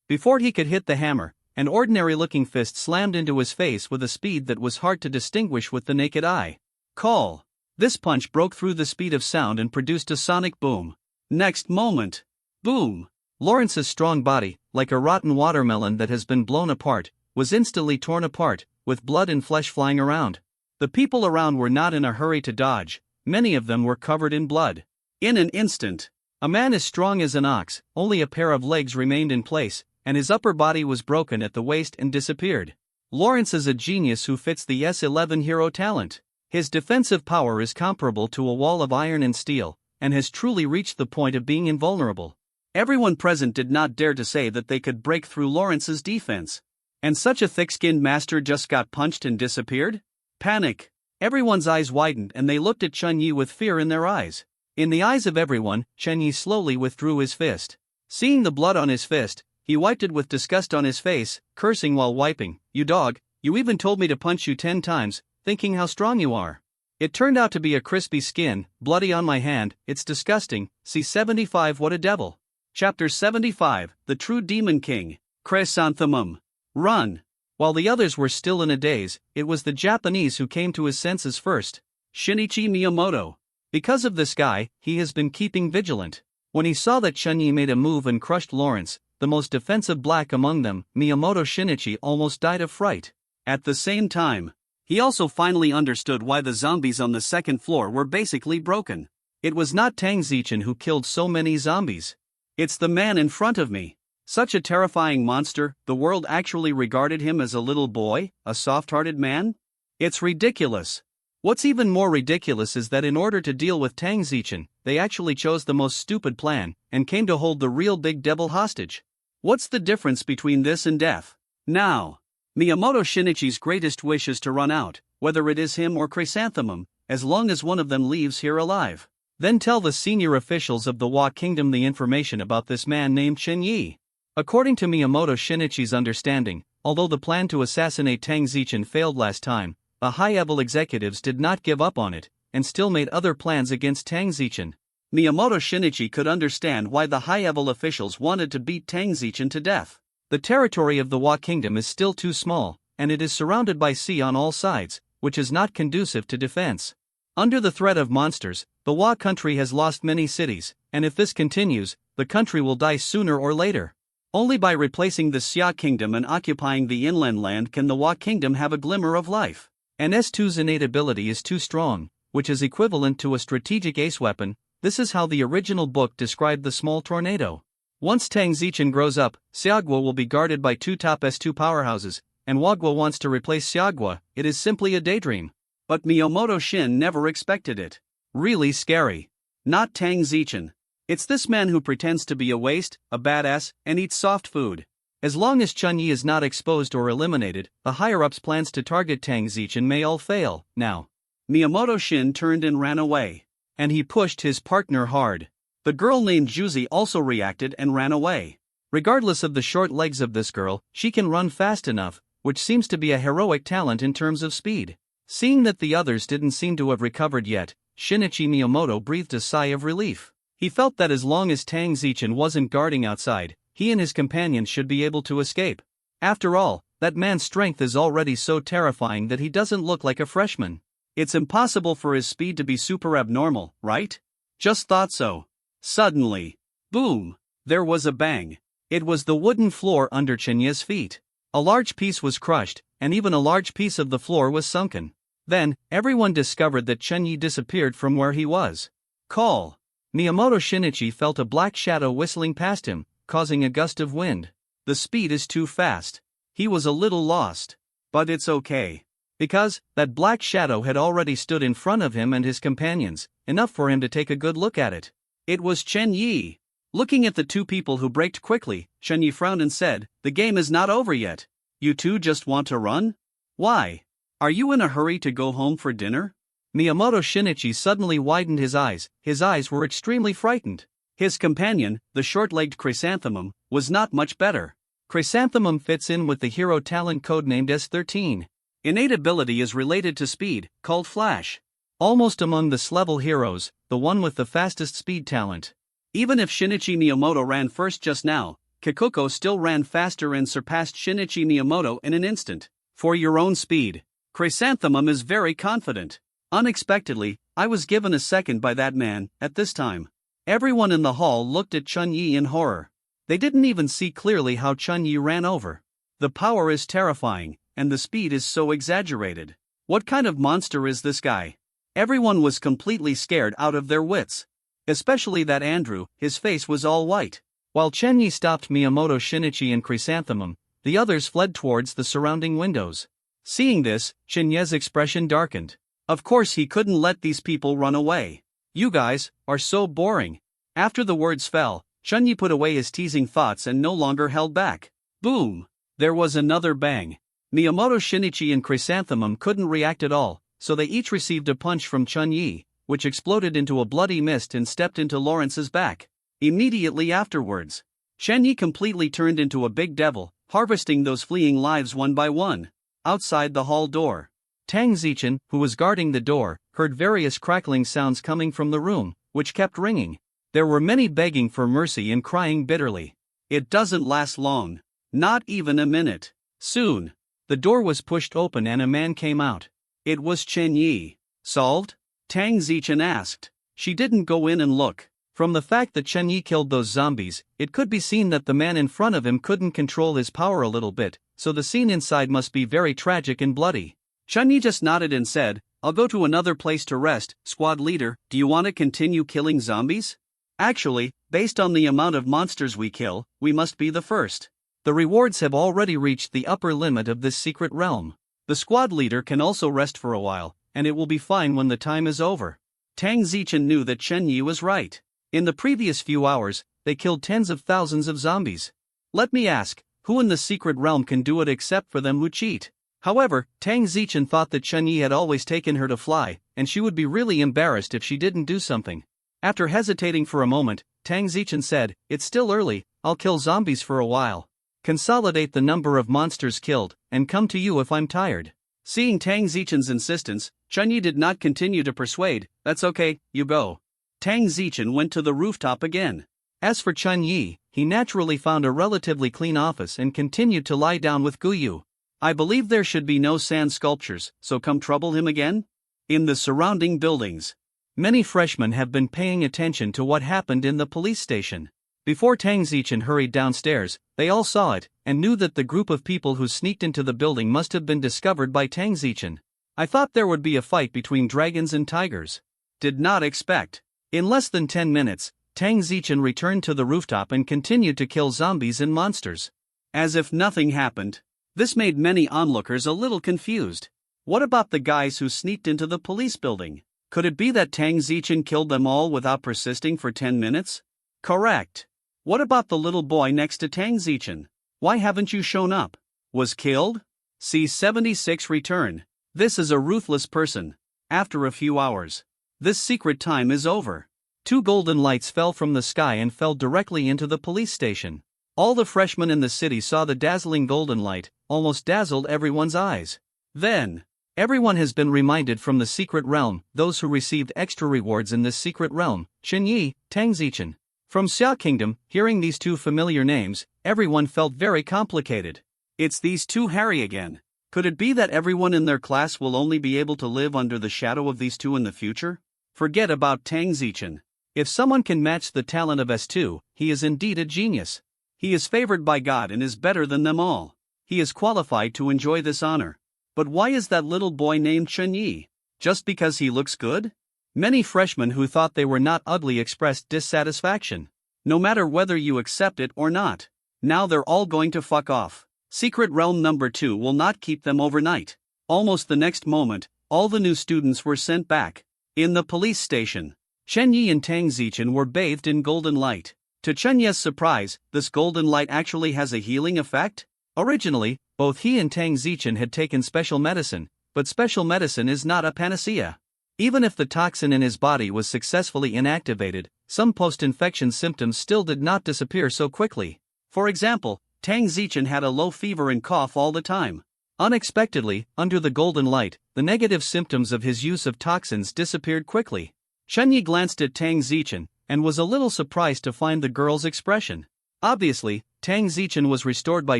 Before he could hit the hammer, an ordinary-looking fist slammed into his face with a speed that was hard to distinguish with the naked eye. Call. This punch broke through the speed of sound and produced a sonic boom. Next moment. Boom. Lawrence's strong body, like a rotten watermelon that has been blown apart, was instantly torn apart, with blood and flesh flying around. The people around were not in a hurry to dodge, many of them were covered in blood. In an instant, a man as strong as an ox, only a pair of legs remained in place, and his upper body was broken at the waist and disappeared. Lawrence is a genius who fits the S11 hero talent. His defensive power is comparable to a wall of iron and steel, and has truly reached the point of being invulnerable. Everyone present did not dare to say that they could break through Lawrence's defense. And such a thick-skinned master just got punched and disappeared? Panic. Everyone's eyes widened and they looked at Chunyi with fear in their eyes. In the eyes of everyone, Chunyi slowly withdrew his fist. Seeing the blood on his fist, he wiped it with disgust on his face, cursing while wiping. You dog, you even told me to punch you 10 times, thinking how strong you are. It turned out to be a crispy skin, bloody on my hand, it's disgusting. See 75. What a devil. Chapter 75, The True Demon King, Chrysanthemum. Run. While the others were still in a daze, it was the Japanese who came to his senses first. Shinichi Miyamoto. Because of this guy, he has been keeping vigilant. When he saw that Chunyi made a move and crushed Lawrence, the most defensive black among them, Miyamoto Shinichi almost died of fright. At the same time, he also finally understood why the zombies on the second floor were basically broken. It was not Tang Zichen who killed so many zombies. It's the man in front of me. Such a terrifying monster, the world actually regarded him as a little boy, a soft-hearted man? It's ridiculous. What's even more ridiculous is that in order to deal with Tang Zichen, they actually chose the most stupid plan, and came to hold the real big devil hostage. What's the difference between this and death? Now, Miyamoto Shinichi's greatest wish is to run out, whether it is him or Chrysanthemum, as long as one of them leaves here alive. Then tell the senior officials of the Wa Kingdom the information about this man named Chunyi. According to Miyamoto Shinichi's understanding, although the plan to assassinate Tang Zichen failed last time, the high-level executives did not give up on it, and still made other plans against Tang Zichen. Miyamoto Shinichi could understand why the high-level officials wanted to beat Tang Zichen to death. The territory of the Wa Kingdom is still too small, and it is surrounded by sea on all sides, which is not conducive to defense. Under the threat of monsters, the Wa country has lost many cities, and if this continues, the country will die sooner or later. Only by replacing the Xia Kingdom and occupying the inland land can the Wa Kingdom have a glimmer of life. An S2's innate ability is too strong, which is equivalent to a strategic ace weapon. This is how the original book described the small tornado. Once Tang Zichen grows up, Xiagua will be guarded by two top S2 powerhouses, and Wagua wants to replace Xiagua. It is simply a daydream. But Miyamoto Shin never expected it. Really scary. Not Tang Zichen. It's this man who pretends to be a waste, a badass, and eats soft food. As long as Chunyi is not exposed or eliminated, the higher-ups' plans to target Tang Zichen may all fail. Now, Miyamoto Shin turned and ran away. And he pushed his partner hard. The girl named Juzi also reacted and ran away. Regardless of the short legs of this girl, she can run fast enough, which seems to be a heroic talent in terms of speed. Seeing that the others didn't seem to have recovered yet, Shinichi Miyamoto breathed a sigh of relief. He felt that as long as Tang Zichin wasn't guarding outside, he and his companions should be able to escape. After all, that man's strength is already so terrifying that he doesn't look like a freshman. It's impossible for his speed to be super abnormal, right? Just thought so. Suddenly, boom! There was a bang. It was the wooden floor under Chenye's feet. A large piece was crushed, and even a large piece of the floor was sunken. Then, everyone discovered that Chenye disappeared from where he was. Call! Miyamoto Shinichi felt a black shadow whistling past him, causing a gust of wind. The speed is too fast. He was a little lost. But it's okay. Because, that black shadow had already stood in front of him and his companions, enough for him to take a good look at it. It was Chenye. Looking at the two people who braked quickly, Chenye frowned and said, "The game is not over yet. You two just want to run? Why? Are you in a hurry to go home for dinner?" Miyamoto Shinichi suddenly widened his eyes were extremely frightened. His companion, the short-legged Chrysanthemum, was not much better. Chrysanthemum fits in with the hero talent codenamed S13. Innate ability is related to speed, called Flash. Almost among the S-level heroes, the one with the fastest speed talent. Even if Shinichi Miyamoto ran first just now, Kikuko still ran faster and surpassed Shinichi Miyamoto in an instant. For your own speed, Chrysanthemum is very confident. Unexpectedly, I was given a second by that man. At this time, everyone in the hall looked at Chunyi in horror. They didn't even see clearly how Chunyi ran over. The power is terrifying, and the speed is so exaggerated. What kind of monster is this guy? Everyone was completely scared out of their wits. Especially that Andrew, his face was all white. While Chenye stopped Miyamoto Shinichi and Chrysanthemum, the others fled towards the surrounding windows. Seeing this, Chenye's expression darkened. Of course he couldn't let these people run away. You guys are so boring. After the words fell, Chenye put away his teasing thoughts and no longer held back. Boom! There was another bang. Miyamoto Shinichi and Chrysanthemum couldn't react at all, so they each received a punch from Chunyi, which exploded into a bloody mist and stepped into Lawrence's back. Immediately afterwards, Chenyi completely turned into a big devil, harvesting those fleeing lives one by one. Outside the hall door, Tang Zichin, who was guarding the door, heard various crackling sounds coming from the room, which kept ringing. There were many begging for mercy and crying bitterly. It doesn't last long. Not even a minute. Soon, the door was pushed open and a man came out. It was Chenyi. Solved? Tang Zichin asked. She didn't go in and look. From the fact that Chenyi killed those zombies, it could be seen that the man in front of him couldn't control his power a little bit, so the scene inside must be very tragic and bloody. Chenyi just nodded and said, "I'll go to another place to rest. Squad leader, do you want to continue killing zombies? Actually, based on the amount of monsters we kill, we must be the first. The rewards have already reached the upper limit of this secret realm. The squad leader can also rest for a while, and it will be fine when the time is over." Tang Zichin knew that Chenyi was right. In the previous few hours, they killed tens of thousands of zombies. Let me ask, who in the secret realm can do it except for them who cheat? However, Tang Zichin thought that Chenyi had always taken her to fly, and she would be really embarrassed if she didn't do something. After hesitating for a moment, Tang Zichin said, "It's still early, I'll kill zombies for a while. Consolidate the number of monsters killed, and come to you if I'm tired." Seeing Tang Zichin's insistence, Chenyi did not continue to persuade. "That's okay, you go." Tang Zichin went to the rooftop again. As for Chenyi, he naturally found a relatively clean office and continued to lie down with Guyu. "I believe there should be no sand sculptures, so come trouble him again?" In the surrounding buildings, many freshmen have been paying attention to what happened in the police station. Before Tang Zichin hurried downstairs, they all saw it, and knew that the group of people who sneaked into the building must have been discovered by Tang Zichin. "I thought there would be a fight between dragons and tigers. Did not expect." In less than 10 minutes, Tang Zichin returned to the rooftop and continued to kill zombies and monsters. As if nothing happened. This made many onlookers a little confused. What about the guys who sneaked into the police building? Could it be that Tang Zichin killed them all without persisting for 10 minutes? Correct. What about the little boy next to Tang Zichin? Why haven't you shown up? Was killed? C-76 return. This is a ruthless person. After a few hours, this secret time is over. 2 golden lights fell from the sky and fell directly into the police station. All the freshmen in the city saw the dazzling golden light, almost dazzled everyone's eyes. Then, everyone has been reminded from the secret realm, those who received extra rewards in this secret realm, Chenyi, Tangzichen. From Xia Kingdom, hearing these two familiar names, everyone felt very complicated. It's these two Harry again. Could it be that everyone in their class will only be able to live under the shadow of these two in the future? Forget about Tangzichen. If someone can match the talent of S2, he is indeed a genius. He is favored by God and is better than them all. He is qualified to enjoy this honor. But why is that little boy named Chenyi? Just because he looks good? Many freshmen who thought they were not ugly expressed dissatisfaction. No matter whether you accept it or not. Now they're all going to fuck off. Secret Realm number 2 will not keep them overnight. Almost the next moment, all the new students were sent back. In the police station, Chenyi and Tangzichen were bathed in golden light. To Chenyi's surprise, this golden light actually has a healing effect? Originally, both he and Tangzichen had taken special medicine, but special medicine is not a panacea. Even if the toxin in his body was successfully inactivated, some post-infection symptoms still did not disappear so quickly. For example, Tangzichen had a low fever and cough all the time. Unexpectedly, under the golden light, the negative symptoms of his use of toxins disappeared quickly. Chenyi glanced at Tangzichen, and was a little surprised to find the girl's expression. Obviously, Tangzichen was restored by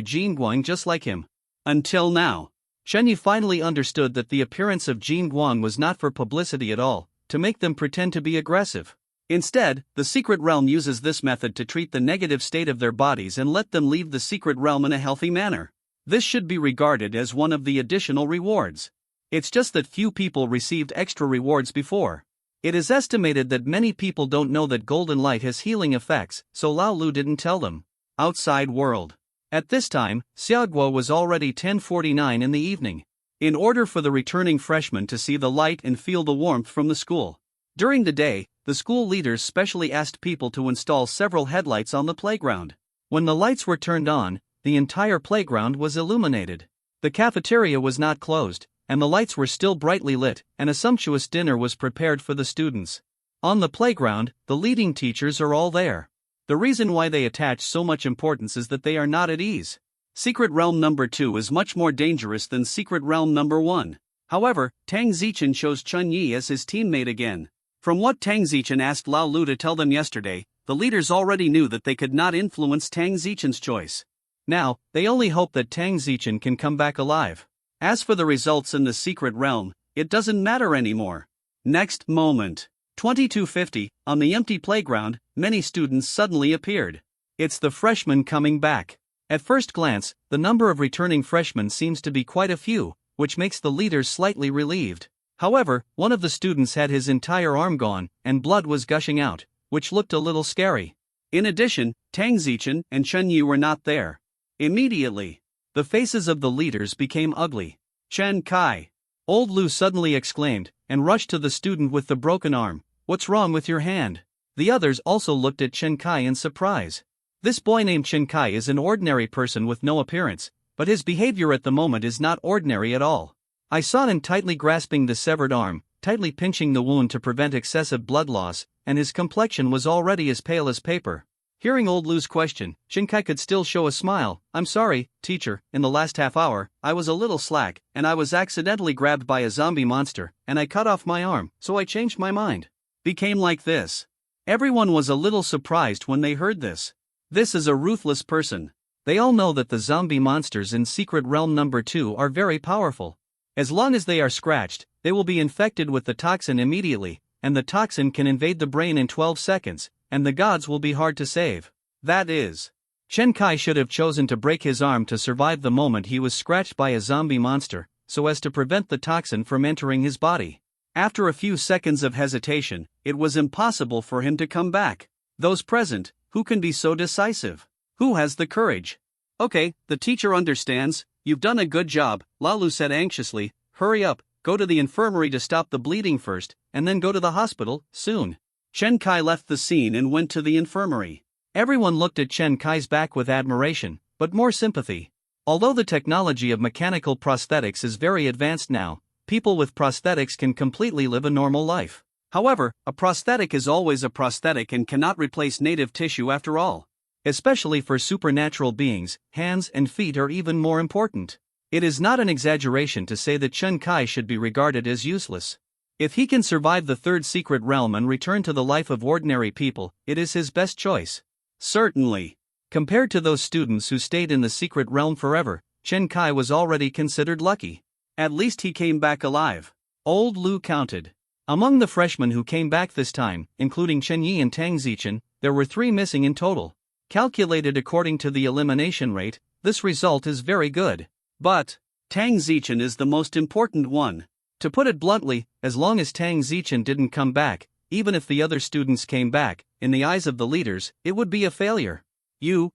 Jin Guang just like him. Until now, Chenyi finally understood that the appearance of Jin Guang was not for publicity at all, to make them pretend to be aggressive. Instead, the secret realm uses this method to treat the negative state of their bodies and let them leave the secret realm in a healthy manner. This should be regarded as one of the additional rewards. It's just that few people received extra rewards before. It is estimated that many people don't know that golden light has healing effects, so Lao Lu didn't tell them. Outside world. At this time, Xiaoguo was already 10:49 in the evening. In order for the returning freshmen to see the light and feel the warmth from the school. During the day, the school leaders specially asked people to install several headlights on the playground. When the lights were turned on, the entire playground was illuminated. The cafeteria was not closed, and the lights were still brightly lit, and a sumptuous dinner was prepared for the students. On the playground, the leading teachers are all there. The reason why they attach so much importance is that they are not at ease. Secret Realm number 2 is much more dangerous than Secret Realm number 1. However, Tangzichen chose Chenyi as his teammate again. From what Tangzichen asked Lao Lu to tell them yesterday, the leaders already knew that they could not influence Tangzichen's choice. Now, they only hope that Tangzichen can come back alive. As for the results in the secret realm, it doesn't matter anymore. Next moment. 2250, on the empty playground, many students suddenly appeared. It's the freshmen coming back. At first glance, the number of returning freshmen seems to be quite a few, which makes the leaders slightly relieved. However, one of the students had his entire arm gone, and blood was gushing out, which looked a little scary. In addition, Tangzichen and Chenyi were not there. Immediately, the faces of the leaders became ugly. Chen Kai. Old Lu suddenly exclaimed, and rushed to the student with the broken arm. What's wrong with your hand? The others also looked at Chen Kai in surprise. This boy named Chen Kai is an ordinary person with no appearance, but his behavior at the moment is not ordinary at all. I saw him tightly grasping the severed arm, tightly pinching the wound to prevent excessive blood loss, and his complexion was already as pale as paper. Hearing old Lu's question, Chen Kai could still show a smile. I'm sorry, teacher, in the last half hour, I was a little slack, and I was accidentally grabbed by a zombie monster, and I cut off my arm, so I changed my mind. Became like this. Everyone was a little surprised when they heard this. This is a ruthless person. They all know that the zombie monsters in Secret Realm number 2 are very powerful. As long as they are scratched, they will be infected with the toxin immediately, and the toxin can invade the brain in 12 seconds, and the gods will be hard to save. That is. Chen Kai should have chosen to break his arm to survive the moment he was scratched by a zombie monster, so as to prevent the toxin from entering his body. After a few seconds of hesitation, it was impossible for him to come back. Those present, who can be so decisive? Who has the courage? Okay, the teacher understands. You've done a good job, Lalu said anxiously. Hurry up, go to the infirmary to stop the bleeding first, and then go to the hospital, soon. Chen Kai left the scene and went to the infirmary. Everyone looked at Chen Kai's back with admiration, but more sympathy. Although the technology of mechanical prosthetics is very advanced now, people with prosthetics can completely live a normal life. However, a prosthetic is always a prosthetic and cannot replace native tissue after all. Especially for supernatural beings, hands and feet are even more important. It is not an exaggeration to say that Chen Kai should be regarded as useless. If he can survive the third secret realm and return to the life of ordinary people, it is his best choice. Certainly. Compared to those students who stayed in the secret realm forever, Chen Kai was already considered lucky. At least he came back alive. Old Lu counted. Among the freshmen who came back this time, including Chen Yi and Tang Zichen, there were 3 missing in total. Calculated according to the elimination rate, this result is very good. But Tang Zichen is the most important one. To put it bluntly, as long as Tang Zichen didn't come back, even if the other students came back, in the eyes of the leaders, it would be a failure.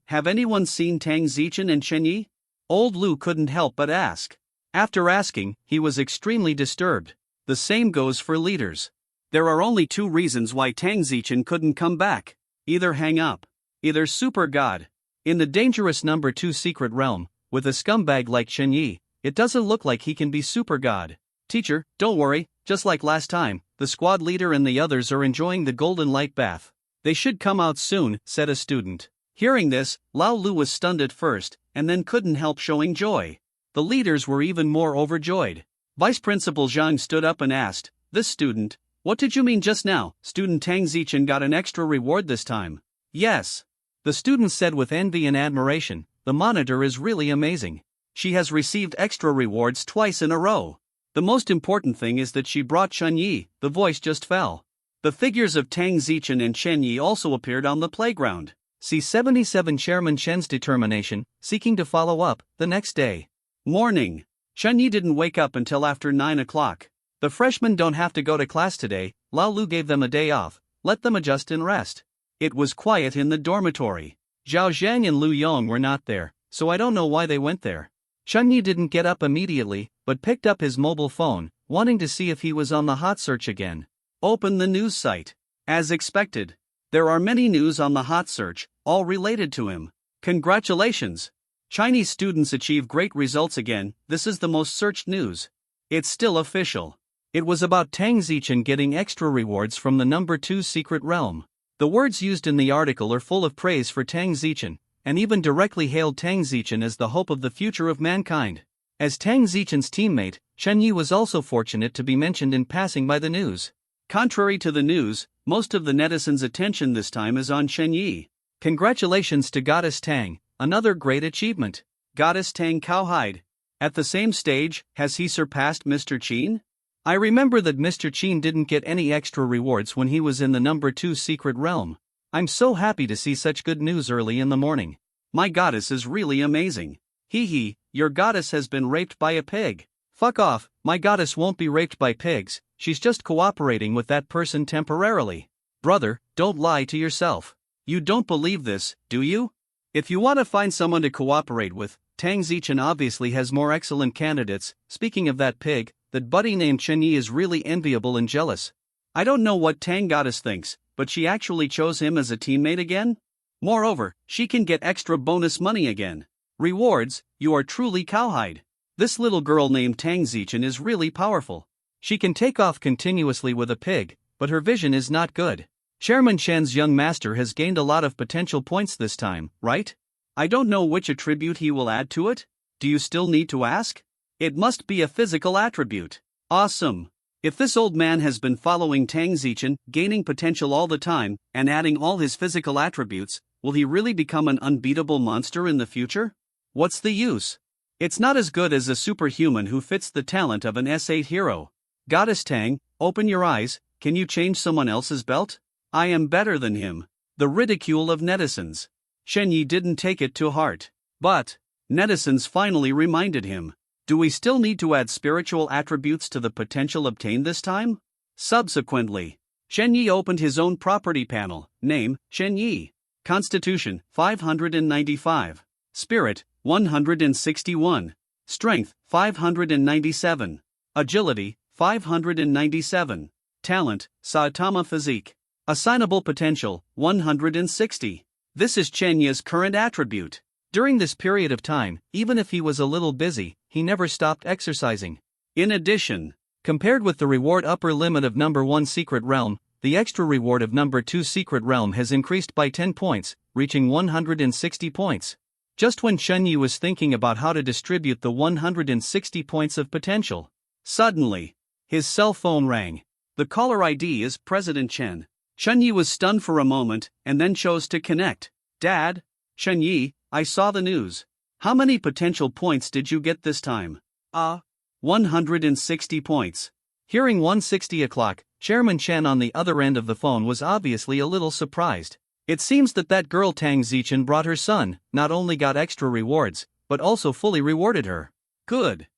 Have anyone seen Tang Zichen and Chen Yi? Old Lu couldn't help but ask. After asking, he was extremely disturbed. The same goes for leaders. There are only 2 reasons why Tang Zichen couldn't come back. Either hang up. Either super god. In the dangerous number 2 secret realm, with a scumbag like Chen Yi, it doesn't look like he can be super god. Teacher, don't worry, just like last time, the squad leader and the others are enjoying the golden light bath. They should come out soon, said a student. Hearing this, Lao Lu was stunned at first, and then couldn't help showing joy. The leaders were even more overjoyed. Vice Principal Zhang stood up and asked, "This student, what did you mean just now? Student Tang Zichen got an extra reward this time." Yes. The student said with envy and admiration, "The monitor is really amazing. She has received extra rewards twice in a row. The most important thing is that she brought Chen Yi." The voice just fell. The figures of Tang Zichen and Chen Yi also appeared on the playground. See 77 Chairman Chen's determination, seeking to follow up, the next day. Morning. Chen Yi didn't wake up until after 9 o'clock. The freshmen don't have to go to class today, Lao Lu gave them a day off, let them adjust and rest. It was quiet in the dormitory. Zhao Zhang and Lu Yong were not there, so I don't know why they went there. Chen Yi didn't get up immediately, but picked up his mobile phone, wanting to see if he was on the hot search again. Open the news site. As expected. There are many news on the hot search, all related to him. Congratulations! Chinese students achieve great results again, this is the most searched news. It's still official. It was about Tang Zichen getting extra rewards from the number 2 secret realm. The words used in the article are full of praise for Tang Zichen, and even directly hailed Tang Zichen as the hope of the future of mankind. As Tang Zichen's teammate, Chen Yi was also fortunate to be mentioned in passing by the news. Contrary to the news, most of the netizens' attention this time is on Chen Yi. Congratulations to Goddess Tang, another great achievement. Goddess Tang cowhide. At the same stage, has he surpassed Mr. Qin? I remember that Mr. Qin didn't get any extra rewards when he was in the number 2 secret realm. I'm so happy to see such good news early in the morning. My goddess is really amazing. Hee, your goddess has been raped by a pig. Fuck off, my goddess won't be raped by pigs, she's just cooperating with that person temporarily. Brother, don't lie to yourself. You don't believe this, do you? If you want to find someone to cooperate with, Tang Zichen obviously has more excellent candidates. Speaking of that pig, that buddy named Chen Yi is really enviable and jealous. I don't know what Tang Goddess thinks, but she actually chose him as a teammate again? Moreover, she can get extra bonus money again. Rewards, you are truly cowhide. This little girl named Tang Zichen is really powerful. She can take off continuously with a pig, but her vision is not good. Chairman Chen's young master has gained a lot of potential points this time, right? I don't know which attribute he will add to it. Do you still need to ask? It must be a physical attribute. Awesome. If this old man has been following Tang Zichen, gaining potential all the time, and adding all his physical attributes, will he really become an unbeatable monster in the future? What's the use? It's not as good as a superhuman who fits the talent of an S8 hero. Goddess Tang, open your eyes, can you change someone else's belt? I am better than him. The ridicule of netizens. Chen Yi didn't take it to heart. But netizens finally reminded him. Do we still need to add spiritual attributes to the potential obtained this time? Subsequently, Chen Yi opened his own property panel. Name, Chen Yi. Constitution, 595. Spirit, 161. Strength, 597. Agility, 597. Talent, Saitama physique. Assignable potential, 160. This is Chen Yi's current attribute. During this period of time, even if he was a little busy, he never stopped exercising. In addition, compared with the reward upper limit of number 1 secret realm, the extra reward of number 2 secret realm has increased by 10 points, reaching 160 points. Just when Chunyi was thinking about how to distribute the 160 points of potential, suddenly, his cell phone rang. The caller ID is President Chen. Chunyi was stunned for a moment and then chose to connect. Dad? Chunyi, I saw the news. How many potential points did you get this time? 160 points. Hearing 160 o'clock, Chairman Chen on the other end of the phone was obviously a little surprised. It seems that girl Tang Zichen brought her son, not only got extra rewards, but also fully rewarded her. Good.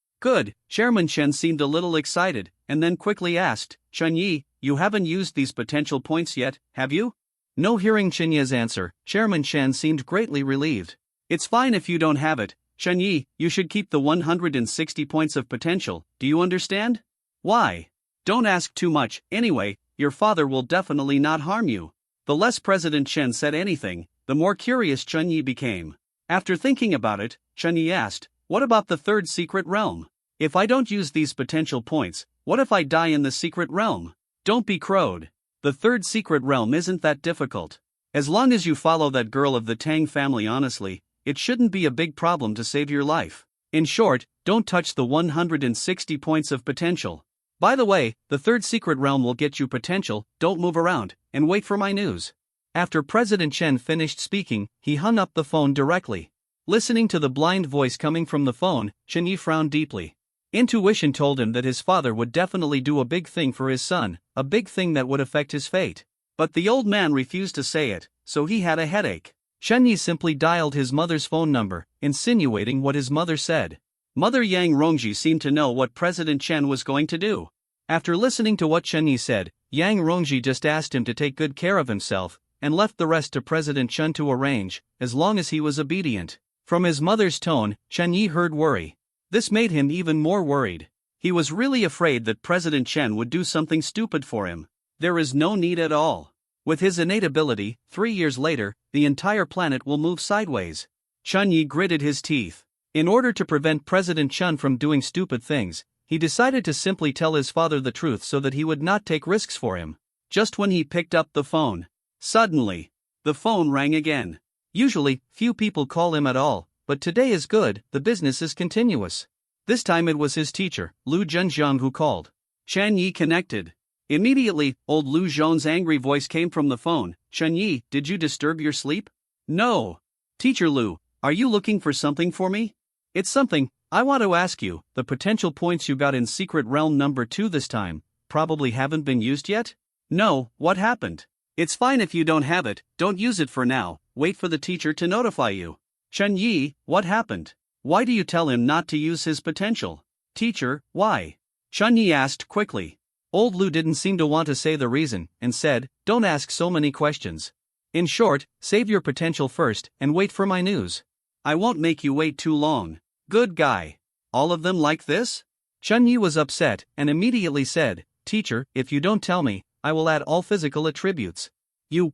Chairman Chen seemed a little excited, and then quickly asked, Chunyi, you haven't used these potential points yet, have you? No. Hearing Chunyi's answer, Chairman Chen seemed greatly relieved. It's fine if you don't have it, Chunyi, you should keep the 160 points of potential, do you understand? Why? Don't ask too much, anyway, your father will definitely not harm you. The less President Chen said anything, the more curious Chunyi became. After thinking about it, Chunyi asked, what about the third secret realm? If I don't use these potential points, what if I die in the secret realm? Don't be crowed. The third secret realm isn't that difficult. As long as you follow that girl of the Tang family honestly, it shouldn't be a big problem to save your life. In short, don't touch the 160 points of potential. By the way, the third secret realm will get you potential, don't move around, and wait for my news. After President Chen finished speaking, he hung up the phone directly. Listening to the blind voice coming from the phone, Chunyi frowned deeply. Intuition told him that his father would definitely do a big thing for his son, a big thing that would affect his fate. But the old man refused to say it, so he had a headache. Chunyi simply dialed his mother's phone number, insinuating what his mother said. Mother Yang Rongji seemed to know what President Chen was going to do. After listening to what Chunyi said, Yang Rongji just asked him to take good care of himself, and left the rest to President Chen to arrange, as long as he was obedient. From his mother's tone, Chunyi heard worry. This made him even more worried. He was really afraid that President Chen would do something stupid for him. There is no need at all. With his innate ability, 3 years later, the entire planet will move sideways. Chunyi gritted his teeth. In order to prevent President Chen from doing stupid things, he decided to simply tell his father the truth so that he would not take risks for him. Just when he picked up the phone, suddenly, the phone rang again. Usually, few people call him at all, but today is good, the business is continuous. This time it was his teacher, Lu Zhenjiang, who called. Chunyi connected. Immediately, old Lu Zhong's angry voice came from the phone. Chunyi, did you disturb your sleep? No. Teacher Lu, are you looking for something for me? It's something. I want to ask you, the potential points you got in Secret Realm number 2 this time, probably haven't been used yet? No, what happened? It's fine if you don't have it, don't use it for now, wait for the teacher to notify you. Chunyi, what happened? Why do you tell him not to use his potential? Teacher, why? Chunyi asked quickly. Old Lu didn't seem to want to say the reason, and said, don't ask so many questions. In short, save your potential first, and wait for my news. I won't make you wait too long. Good guy. All of them like this? Chunyi was upset, and immediately said, Teacher, if you don't tell me, I will add all physical attributes.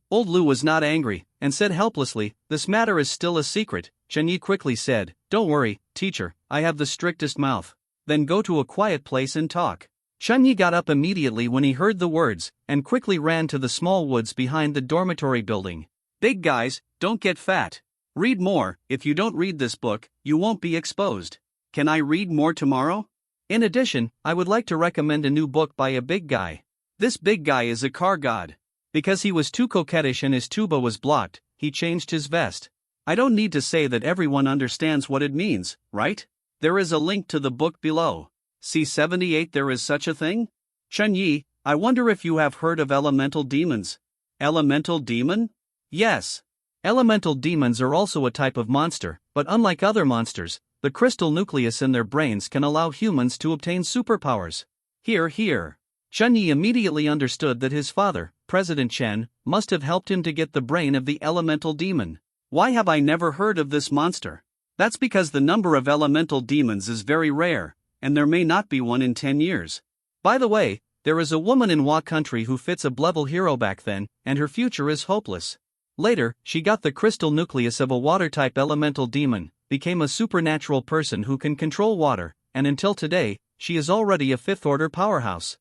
Old Lu was not angry, and said helplessly, this matter is still a secret. Chunyi quickly said, don't worry, teacher, I have the strictest mouth. Then go to a quiet place and talk. Chunyi got up immediately when he heard the words, and quickly ran to the small woods behind the dormitory building. Big guys, don't get fat. Read more. If you don't read this book, you won't be exposed. Can I read more tomorrow? In addition, I would like to recommend a new book by a big guy. This big guy is a car god. Because he was too coquettish and his tuba was blocked, he changed his vest. I don't need to say that everyone understands what it means, right? There is a link to the book below. See 78. There is such a thing? Chunyi, I wonder if you have heard of elemental demons. Elemental demon? Yes. Elemental demons are also a type of monster, but unlike other monsters, the crystal nucleus in their brains can allow humans to obtain superpowers. Here. Chunyi immediately understood that his father, President Chen, must have helped him to get the brain of the elemental demon. Why have I never heard of this monster? That's because the number of elemental demons is very rare, and there may not be one in 10 years. By the way, there is a woman in Wa country who fits a level hero back then, and her future is hopeless. Later, she got the crystal nucleus of a water-type elemental demon, became a supernatural person who can control water, and until today, she is already a fifth-order powerhouse.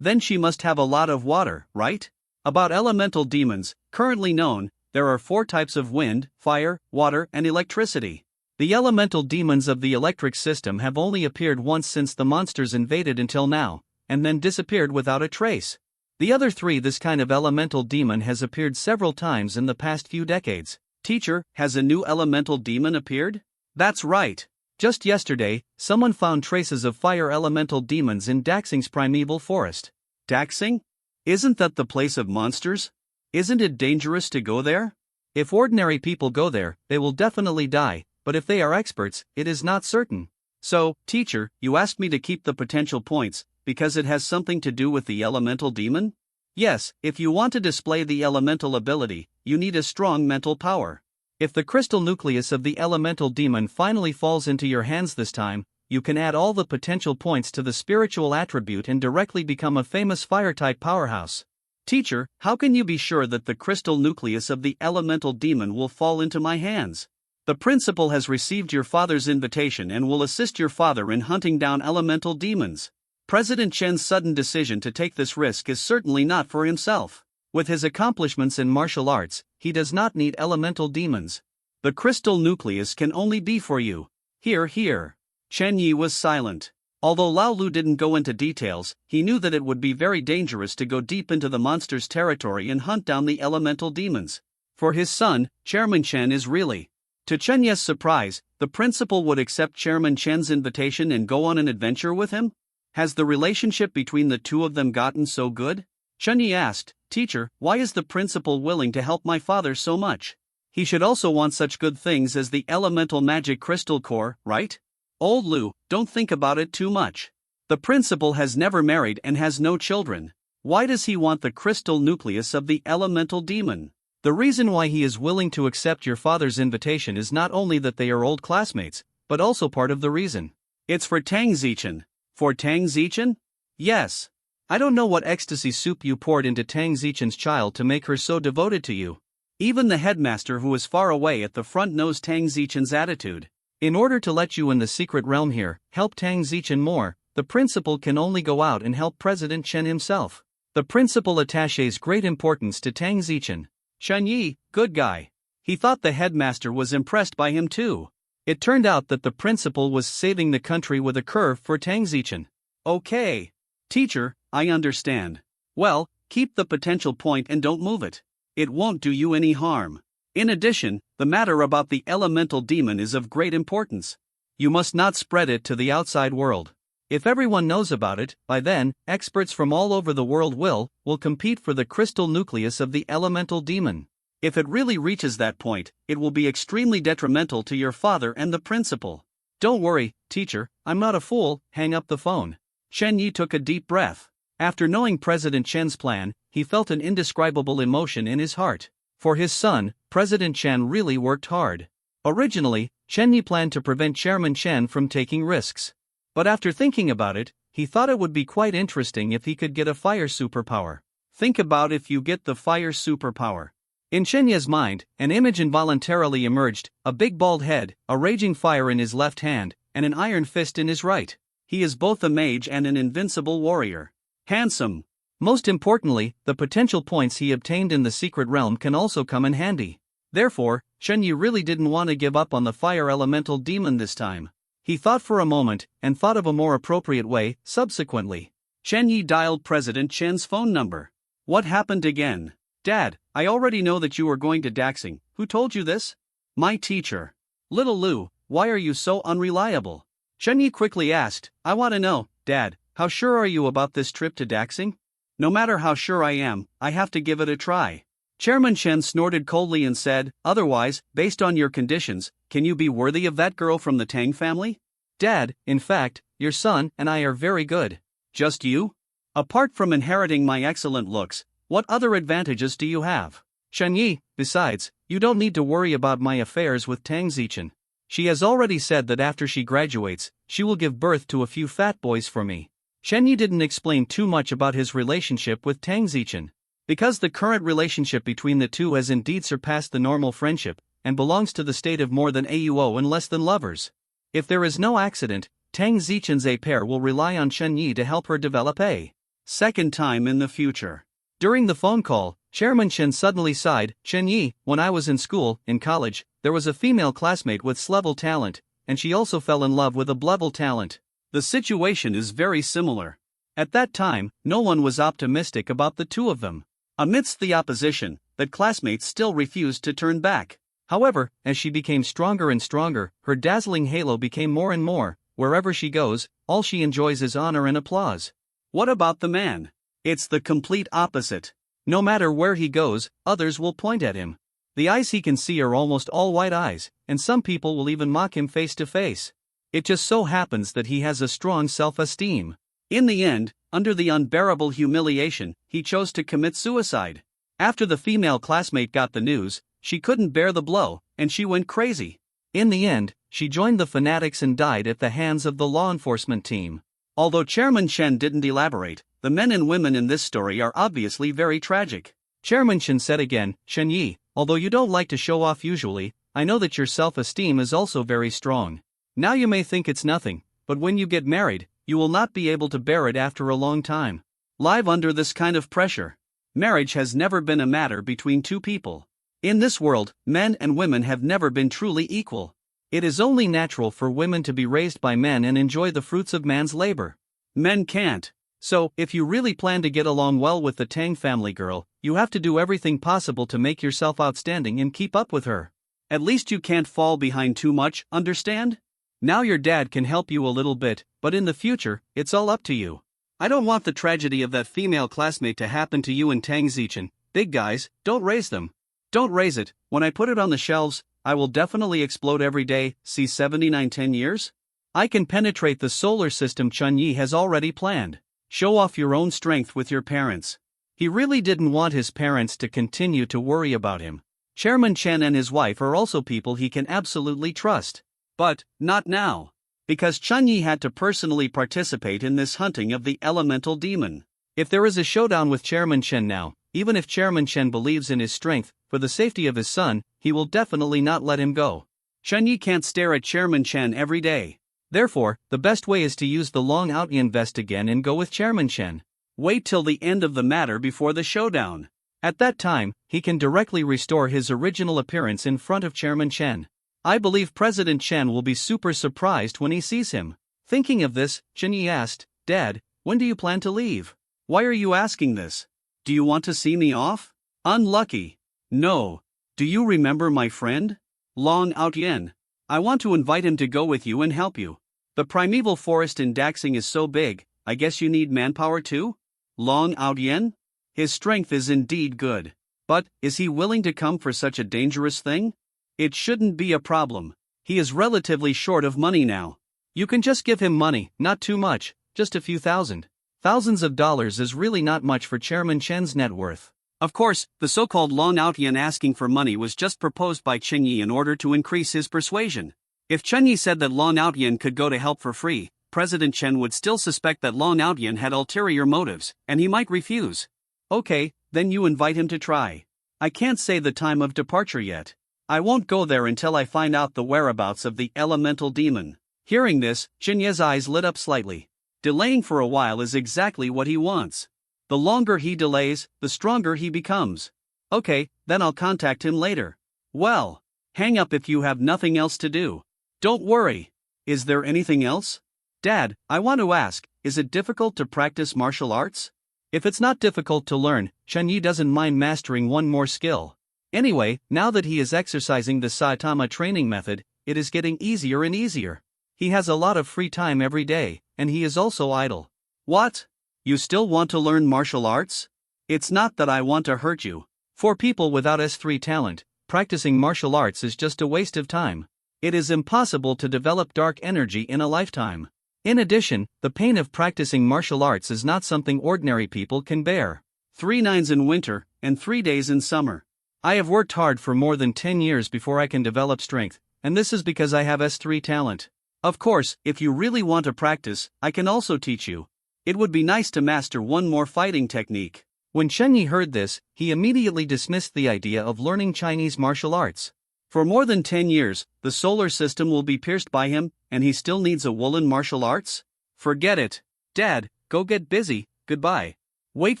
Then she must have a lot of water, right? About elemental demons, currently known, There are 4 types of wind, fire, water, and electricity. The elemental demons of the electric system have only appeared once since the monsters invaded until now, and then disappeared without a trace. The other 3, this kind of elemental demon has appeared several times in the past few decades. Teacher, has a new elemental demon appeared? That's right. Just yesterday, someone found traces of fire elemental demons in Daxing's primeval forest. Daxing? Isn't that the place of monsters? Isn't it dangerous to go there? If ordinary people go there, they will definitely die, but if they are experts, it is not certain. So, teacher, you asked me to keep the potential points, because it has something to do with the elemental demon? Yes, if you want to display the elemental ability, you need a strong mental power. If the crystal nucleus of the elemental demon finally falls into your hands this time, you can add all the potential points to the spiritual attribute and directly become a famous fire-type powerhouse. Teacher, how can you be sure that the crystal nucleus of the elemental demon will fall into my hands? The principal has received your father's invitation and will assist your father in hunting down elemental demons. President Chen's sudden decision to take this risk is certainly not for himself. With his accomplishments in martial arts, he does not need elemental demons. The crystal nucleus can only be for you. Here. Chen Yi was silent. Although Lao Lu didn't go into details, he knew that it would be very dangerous to go deep into the monster's territory and hunt down the elemental demons. For his son, Chairman Chen is really. To Chen Yi's surprise, the principal would accept Chairman Chen's invitation and go on an adventure with him? Has the relationship between the two of them gotten so good? Chen Yi asked, Teacher, why is the principal willing to help my father so much? He should also want such good things as the elemental magic crystal core, right? Old Lu, don't think about it too much. The principal has never married and has no children. Why does he want the crystal nucleus of the elemental demon? The reason why he is willing to accept your father's invitation is not only that they are old classmates, but also part of the reason. It's for Tang Zichen. For Tang Zichen? Yes. I don't know what ecstasy soup you poured into Tang Zichen's child to make her so devoted to you. Even the headmaster who is far away at the front knows Tang Zichen's attitude. In order to let you in the secret realm here, help Tang Zichen more, the principal can only go out and help President Chen himself. The principal attaches great importance to Tang Zichen. Chen Yi, good guy. He thought the headmaster was impressed by him too. It turned out that the principal was saving the country with a curve for Tang Zichen. Okay. Teacher, I understand. Well, keep the potential point and don't move it. It won't do you any harm. In addition, the matter about the elemental demon is of great importance. You must not spread it to the outside world. If everyone knows about it, by then, experts from all over the world will compete for the crystal nucleus of the elemental demon. If it really reaches that point, it will be extremely detrimental to your father and the principal. Don't worry, teacher, I'm not a fool. Hang up the phone. Chen Yi took a deep breath. After knowing President Chen's plan, he felt an indescribable emotion in his heart. For his son, President Chen really worked hard. Originally, Chen Yi planned to prevent Chairman Chen from taking risks. But after thinking about it, he thought it would be quite interesting if he could get a fire superpower. Think about if you get the fire superpower. In Chen Yi's mind, an image involuntarily emerged, a big bald head, a raging fire in his left hand, and an iron fist in his right. He is both a mage and an invincible warrior. Handsome. Most importantly, the potential points he obtained in the secret realm can also come in handy. Therefore, Chen Yi really didn't want to give up on the fire elemental demon this time. He thought for a moment, and thought of a more appropriate way, subsequently. Chen Yi dialed President Chen's phone number. What happened again? Dad, I already know that you are going to Daxing. Who told you this? My teacher. Little Lu, why are you so unreliable? Chen Yi quickly asked, I want to know, Dad, how sure are you about this trip to Daxing? No matter how sure I am, I have to give it a try. Chairman Chen snorted coldly and said, otherwise, based on your conditions, can you be worthy of that girl from the Tang family? Dad, in fact, your son and I are very good. Just you? Apart from inheriting my excellent looks, what other advantages do you have? Chen Yi, besides, you don't need to worry about my affairs with Tang Zichen. She has already said that after she graduates, she will give birth to a few fat boys for me. Chen Yi didn't explain too much about his relationship with Tang Zichen. Because the current relationship between the two has indeed surpassed the normal friendship, and belongs to the state of more than AUO and less than lovers. If there is no accident, Tang Zichen's a pair will rely on Chen Yi to help her develop a second time in the future. During the phone call, Chairman Chen suddenly sighed. Chen Yi, when I was in school, in college, there was a female classmate with S-level talent, and she also fell in love with a B-level talent. The situation is very similar. At that time, no one was optimistic about the two of them. Amidst the opposition, that classmates still refused to turn back. However, as she became stronger and stronger, her dazzling halo became more and more. Wherever she goes, all she enjoys is honor and applause. What about the man? It's the complete opposite. No matter where he goes, others will point at him. The eyes he can see are almost all white eyes, and some people will even mock him face to face. It just so happens that he has a strong self-esteem. In the end, under the unbearable humiliation, he chose to commit suicide. After the female classmate got the news, she couldn't bear the blow, and she went crazy. In the end, she joined the fanatics and died at the hands of the law enforcement team. Although Chairman Chen didn't elaborate, the men and women in this story are obviously very tragic. Chairman Chen said again, Chen Yi, although you don't like to show off usually, I know that your self-esteem is also very strong. Now you may think it's nothing, but when you get married, you will not be able to bear it after a long time. Live under this kind of pressure. Marriage has never been a matter between two people. In this world, men and women have never been truly equal. It is only natural for women to be raised by men and enjoy the fruits of man's labor. Men can't. So, if you really plan to get along well with the Tang family girl, you have to do everything possible to make yourself outstanding and keep up with her. At least you can't fall behind too much, understand? Now your dad can help you a little bit, but in the future, it's all up to you. I don't want the tragedy of that female classmate to happen to you and Tang Zichen. Big guys, don't raise them. Don't raise it. When I put it on the shelves, I will definitely explode every day. See 7910 years? I can penetrate the solar system. Chun Yi has already planned. Show off your own strength with your parents. He really didn't want his parents to continue to worry about him. Chairman Chen and his wife are also people he can absolutely trust. But, not now. Because Chun Yi had to personally participate in this hunting of the elemental demon. If there is a showdown with Chairman Chen now, even if Chairman Chen believes in his strength, for the safety of his son, he will definitely not let him go. Chun Yi can't stare at Chairman Chen every day. Therefore, the best way is to use the long out invest again and go with Chairman Chen. Wait till the end of the matter before the showdown. At that time, he can directly restore his original appearance in front of Chairman Chen. I believe President Chen will be super surprised when he sees him. Thinking of this, Chen Yi asked, Dad, when do you plan to leave? Why are you asking this? Do you want to see me off? Unlucky. No. Do you remember my friend? Long Out Yen. I want to invite him to go with you and help you. The primeval forest in Daxing is so big, I guess you need manpower too? Long Out Yen? His strength is indeed good. But, is he willing to come for such a dangerous thing? It shouldn't be a problem. He is relatively short of money now. You can just give him money, not too much, just a few thousand. Thousands of dollars is really not much for Chairman Chen's net worth. Of course, the so-called Long Out Yen asking for money was just proposed by Chen Yi in order to increase his persuasion. If Chen Yi said that Long Out Yen could go to help for free, President Chen would still suspect that Long Out Yen had ulterior motives, and he might refuse. Okay, then you invite him to try. I can't say the time of departure yet. I won't go there until I find out the whereabouts of the elemental demon. Hearing this, Chen Ye's eyes lit up slightly. Delaying for a while is exactly what he wants. The longer he delays, the stronger he becomes. Okay, then I'll contact him later. Well, hang up if you have nothing else to do. Don't worry. Is there anything else? Dad, I want to ask, is it difficult to practice martial arts? If it's not difficult to learn, Chen Yi doesn't mind mastering one more skill. Anyway, now that he is exercising the Saitama training method, it is getting easier and easier. He has a lot of free time every day, and he is also idle. What? You still want to learn martial arts? It's not that I want to hurt you. For people without S3 talent, practicing martial arts is just a waste of time. It is impossible to develop dark energy in a lifetime. In addition, the pain of practicing martial arts is not something ordinary people can bear. 3 nights in winter, and 3 days in summer. I have worked hard for more than 10 years before I can develop strength, and this is because I have S3 talent. Of course, if you really want to practice, I can also teach you. It would be nice to master one more fighting technique. When Chen Yi heard this, he immediately dismissed the idea of learning Chinese martial arts. For more than 10 years, the solar system will be pierced by him, and he still needs a woolen martial arts? Forget it. Dad, go get busy, goodbye. Wait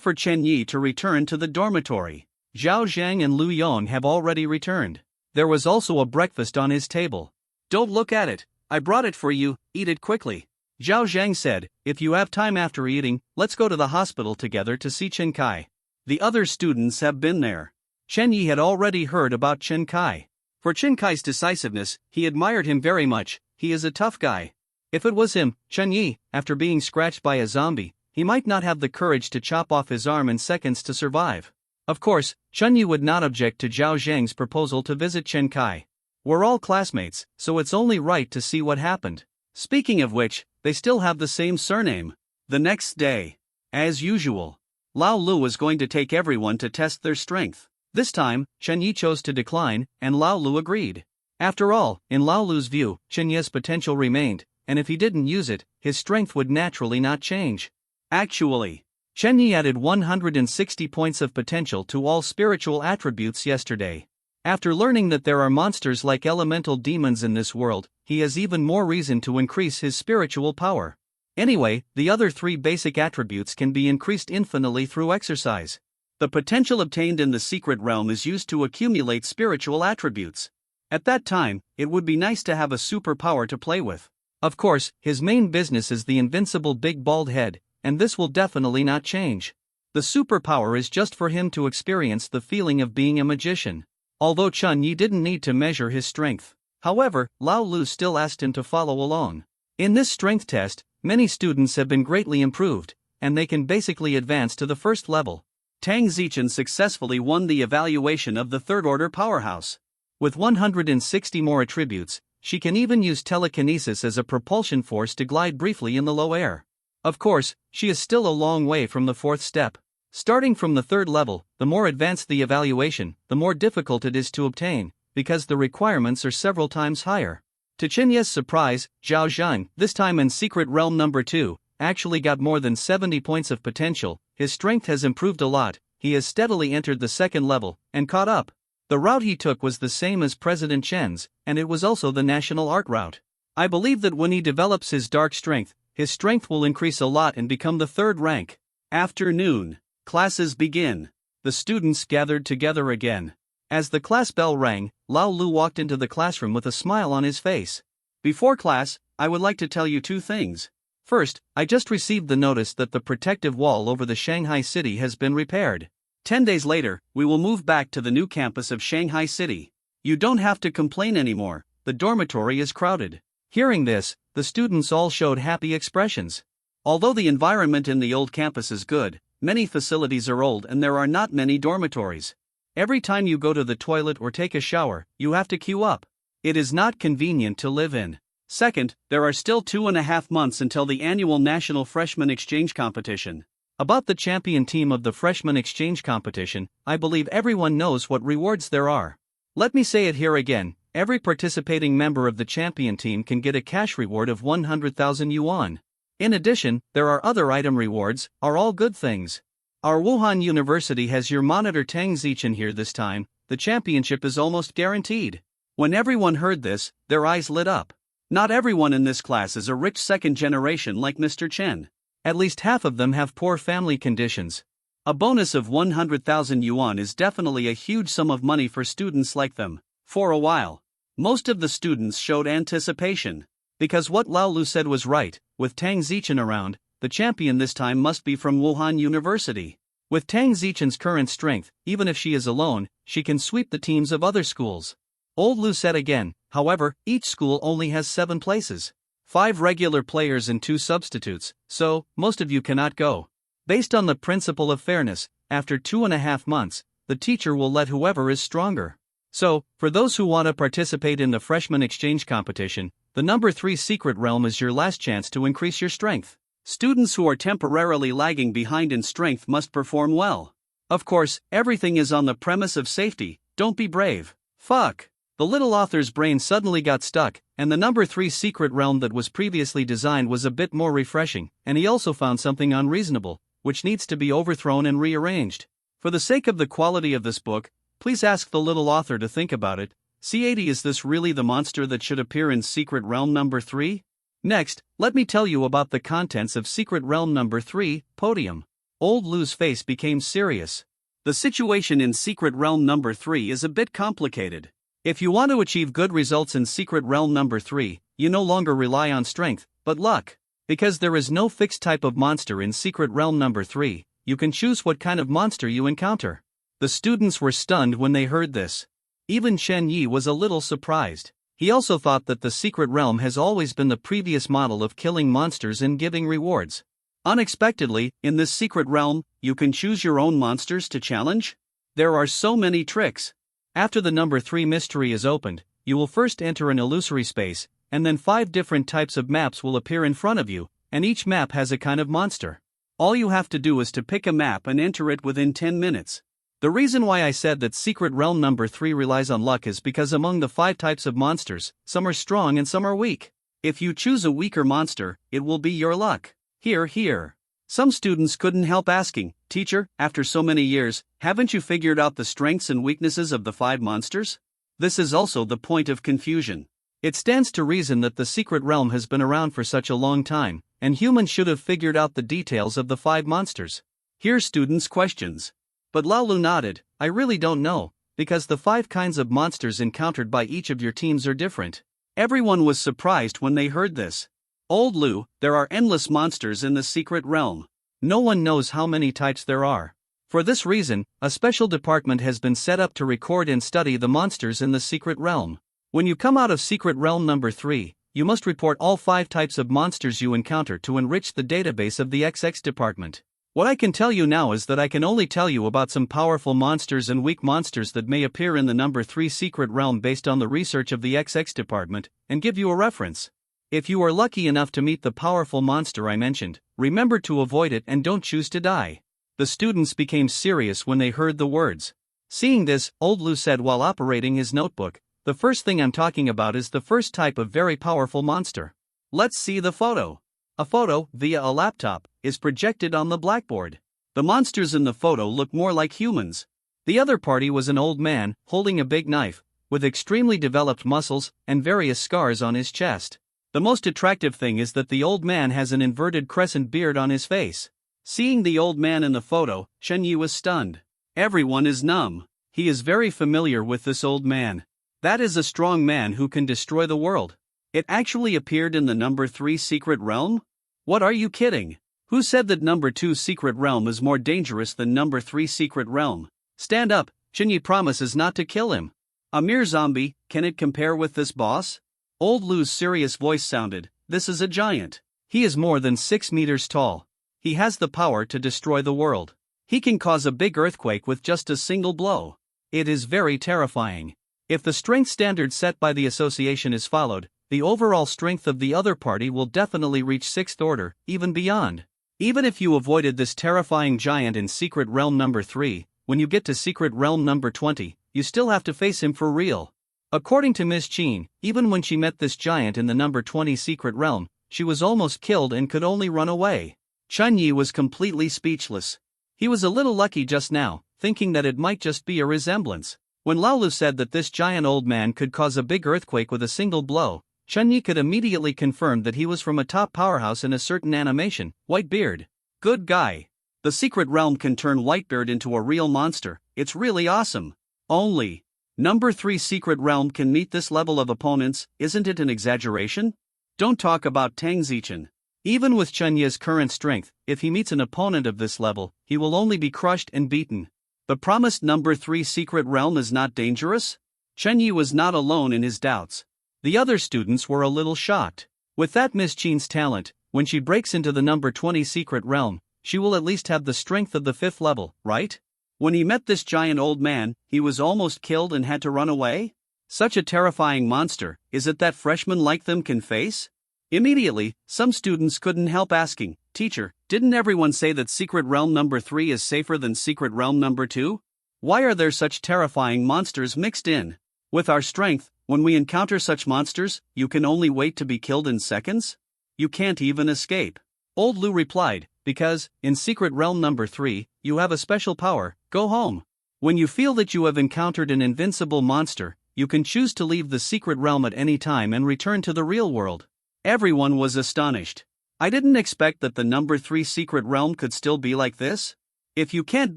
for Chen Yi to return to the dormitory. Zhao Zhang and Lu Yong have already returned. There was also a breakfast on his table. Don't look at it, I brought it for you, eat it quickly. Zhao Zhang said, if you have time after eating, let's go to the hospital together to see Chen Kai. The other students have been there. Chen Yi had already heard about Chen Kai. For Chen Kai's decisiveness, he admired him very much. He is a tough guy. If it was him, Chen Yi, after being scratched by a zombie, he might not have the courage to chop off his arm in seconds to survive. Of course, Chen Yi would not object to Zhao Zhang's proposal to visit Chen Kai. We're all classmates, so it's only right to see what happened. Speaking of which, they still have the same surname. The next day, as usual, Lao Lu was going to take everyone to test their strength. This time, Chen Yi chose to decline, and Lao Lu agreed. After all, in Lao Lu's view, Chen Yi's potential remained, and if he didn't use it, his strength would naturally not change. Actually, Chen Yi added 160 points of potential to all spiritual attributes yesterday. After learning that there are monsters like elemental demons in this world, he has even more reason to increase his spiritual power. Anyway, the other 3 basic attributes can be increased infinitely through exercise. The potential obtained in the secret realm is used to accumulate spiritual attributes. At that time, it would be nice to have a superpower to play with. Of course, his main business is the invincible big bald head, and this will definitely not change. The superpower is just for him to experience the feeling of being a magician. Although Chen Yi didn't need to measure his strength. However, Lao Lu still asked him to follow along. In this strength test, many students have been greatly improved, and they can basically advance to the first level. Tang Zichen successfully won the evaluation of the third-order powerhouse. With 160 more attributes, she can even use telekinesis as a propulsion force to glide briefly in the low air. Of course, she is still a long way from the 4th step. Starting from the 3rd level, the more advanced the evaluation, the more difficult it is to obtain, because the requirements are several times higher. To Chen Yi's surprise, Zhao Zhang, this time in Secret Realm number 2, actually got more than 70 points of potential. His strength has improved a lot, he has steadily entered the 2nd level, and caught up. The route he took was the same as President Chen's, and it was also the national art route. I believe that when he develops his dark strength, his strength will increase a lot and become the 3rd rank. Afternoon. Classes begin. The students gathered together again. As the class bell rang, Lao Lu walked into the classroom with a smile on his face. Before class, I would like to tell you 2 things. First, I just received the notice that the protective wall over the Shanghai city has been repaired. 10 days later, we will move back to the new campus of Shanghai City. You don't have to complain anymore, the dormitory is crowded. Hearing this, the students all showed happy expressions. Although the environment in the old campus is good, many facilities are old and there are not many dormitories. Every time you go to the toilet or take a shower, you have to queue up. It is not convenient to live in. Second, there are still 2.5 months until the annual National Freshman Exchange Competition. About the champion team of the Freshman Exchange Competition, I believe everyone knows what rewards there are. Let me say it here again, every participating member of the champion team can get a cash reward of 100,000 yuan. In addition, there are other item rewards, are all good things. Our Wuhan University has your monitor Tang Zichen here this time, the championship is almost guaranteed. When everyone heard this, their eyes lit up. Not everyone in this class is a rich second generation like Mr. Chen. At least half of them have poor family conditions. A bonus of 100,000 yuan is definitely a huge sum of money for students like them. For a while, most of the students showed anticipation. Because what Lao Lu said was right, with Tang Zichen around, the champion this time must be from Wuhan University. With Tang Zichen's current strength, even if she is alone, she can sweep the teams of other schools. Old Lu said again, however, each school only has 7 places. 5 regular players and 2 substitutes, so, most of you cannot go. Based on the principle of fairness, after 2.5 months, the teacher will let whoever is stronger. So, for those who want to participate in the freshman exchange competition, the number 3 secret realm is your last chance to increase your strength. Students who are temporarily lagging behind in strength must perform well. Of course, everything is on the premise of safety, don't be brave. Fuck. The little author's brain suddenly got stuck, and the number 3 secret realm that was previously designed was a bit more refreshing, and he also found something unreasonable, which needs to be overthrown and rearranged. For the sake of the quality of this book, please ask the little author to think about it. C80, is this really the monster that should appear in Secret Realm number 3? Next, let me tell you about the contents of Secret Realm number 3, Podium. Old Lou's face became serious. The situation in Secret Realm number 3 is a bit complicated. If you want to achieve good results in Secret Realm number 3, you no longer rely on strength, but luck. Because there is no fixed type of monster in Secret Realm number 3, you can choose what kind of monster you encounter. The students were stunned when they heard this. Even Chen Yi was a little surprised. He also thought that the Secret Realm has always been the previous model of killing monsters and giving rewards. Unexpectedly, in this Secret Realm, you can choose your own monsters to challenge? There are so many tricks. After the number 3 mystery is opened, you will first enter an illusory space, and then 5 different types of maps will appear in front of you, and each map has a kind of monster. All you have to do is to pick a map and enter it within 10 minutes. The reason why I said that Secret Realm number 3 relies on luck is because among the 5 types of monsters, some are strong and some are weak. If you choose a weaker monster, it will be your luck. Here. Some students couldn't help asking, "Teacher, after so many years, haven't you figured out the strengths and weaknesses of the 5 monsters?" This is also the point of confusion. It stands to reason that the Secret Realm has been around for such a long time, and humans should have figured out the details of the 5 monsters. Here's students' questions. But Laolu nodded, "I really don't know, because the 5 kinds of monsters encountered by each of your teams are different." Everyone was surprised when they heard this. Old Lou, there are endless monsters in the Secret Realm. No one knows how many types there are. For this reason, a special department has been set up to record and study the monsters in the Secret Realm. When you come out of Secret Realm number 3, you must report all 5 types of monsters you encounter to enrich the database of the XX department. What I can tell you now is that I can only tell you about some powerful monsters and weak monsters that may appear in the number 3 Secret Realm based on the research of the XX department, and give you a reference. If you are lucky enough to meet the powerful monster I mentioned, remember to avoid it and don't choose to die. The students became serious when they heard the words. Seeing this, Old Lou said while operating his notebook, "The first thing I'm talking about is the first type of very powerful monster. Let's see the photo." A photo, via a laptop, is projected on the blackboard. The monsters in the photo look more like humans. The other party was an old man, holding a big knife, with extremely developed muscles and various scars on his chest. The most attractive thing is that the old man has an inverted crescent beard on his face. Seeing the old man in the photo, Chen Yi was stunned. Everyone is numb. He is very familiar with this old man. That is a strong man who can destroy the world. It actually appeared in the number 3 Secret Realm? What, are you kidding? Who said that number 2 Secret Realm is more dangerous than number 3 Secret Realm? Stand up, Chen Yi promises not to kill him. A mere zombie, can it compare with this boss? Old Lou's serious voice sounded, "This is a giant. He is more than 6 meters tall. He has the power to destroy the world. He can cause a big earthquake with just a single blow. It is very terrifying. If the strength standard set by the association is followed, the overall strength of the other party will definitely reach 6th order, even beyond. Even if you avoided this terrifying giant in Secret Realm number 3, when you get to Secret Realm number 20, you still have to face him for real." According to Ms. Chin, even when she met this giant in the number 20 Secret Realm, she was almost killed and could only run away. Chen Yi was completely speechless. He was a little lucky just now, thinking that it might just be a resemblance. When Laolu said that this giant old man could cause a big earthquake with a single blow, Chen Yi could immediately confirm that he was from a top powerhouse in a certain animation, Whitebeard. Good guy. The Secret Realm can turn Whitebeard into a real monster. It's really awesome. Only number 3 Secret Realm can meet this level of opponents. Isn't it an exaggeration? Don't talk about Tang Zichen. Even with Chen Yi's current strength, if he meets an opponent of this level, he will only be crushed and beaten. The promised number 3 Secret Realm is not dangerous? Chen Yi was not alone in his doubts. The other students were a little shocked. With that Miss Chin's talent, when she breaks into the number 20 Secret Realm, she will at least have the strength of the 5th level, right? When he met this giant old man, he was almost killed and had to run away? Such a terrifying monster, is it that freshmen like them can face? Immediately, some students couldn't help asking, "Teacher, didn't everyone say that Secret Realm number 3 is safer than Secret Realm number 2? Why are there such terrifying monsters mixed in? With our strength, when we encounter such monsters, you can only wait to be killed in seconds? You can't even escape." Old Lou replied, "Because, in Secret Realm number 3, you have a special power, go home. When you feel that you have encountered an invincible monster, you can choose to leave the Secret Realm at any time and return to the real world." Everyone was astonished. I didn't expect that the number 3 secret realm could still be like this. If you can't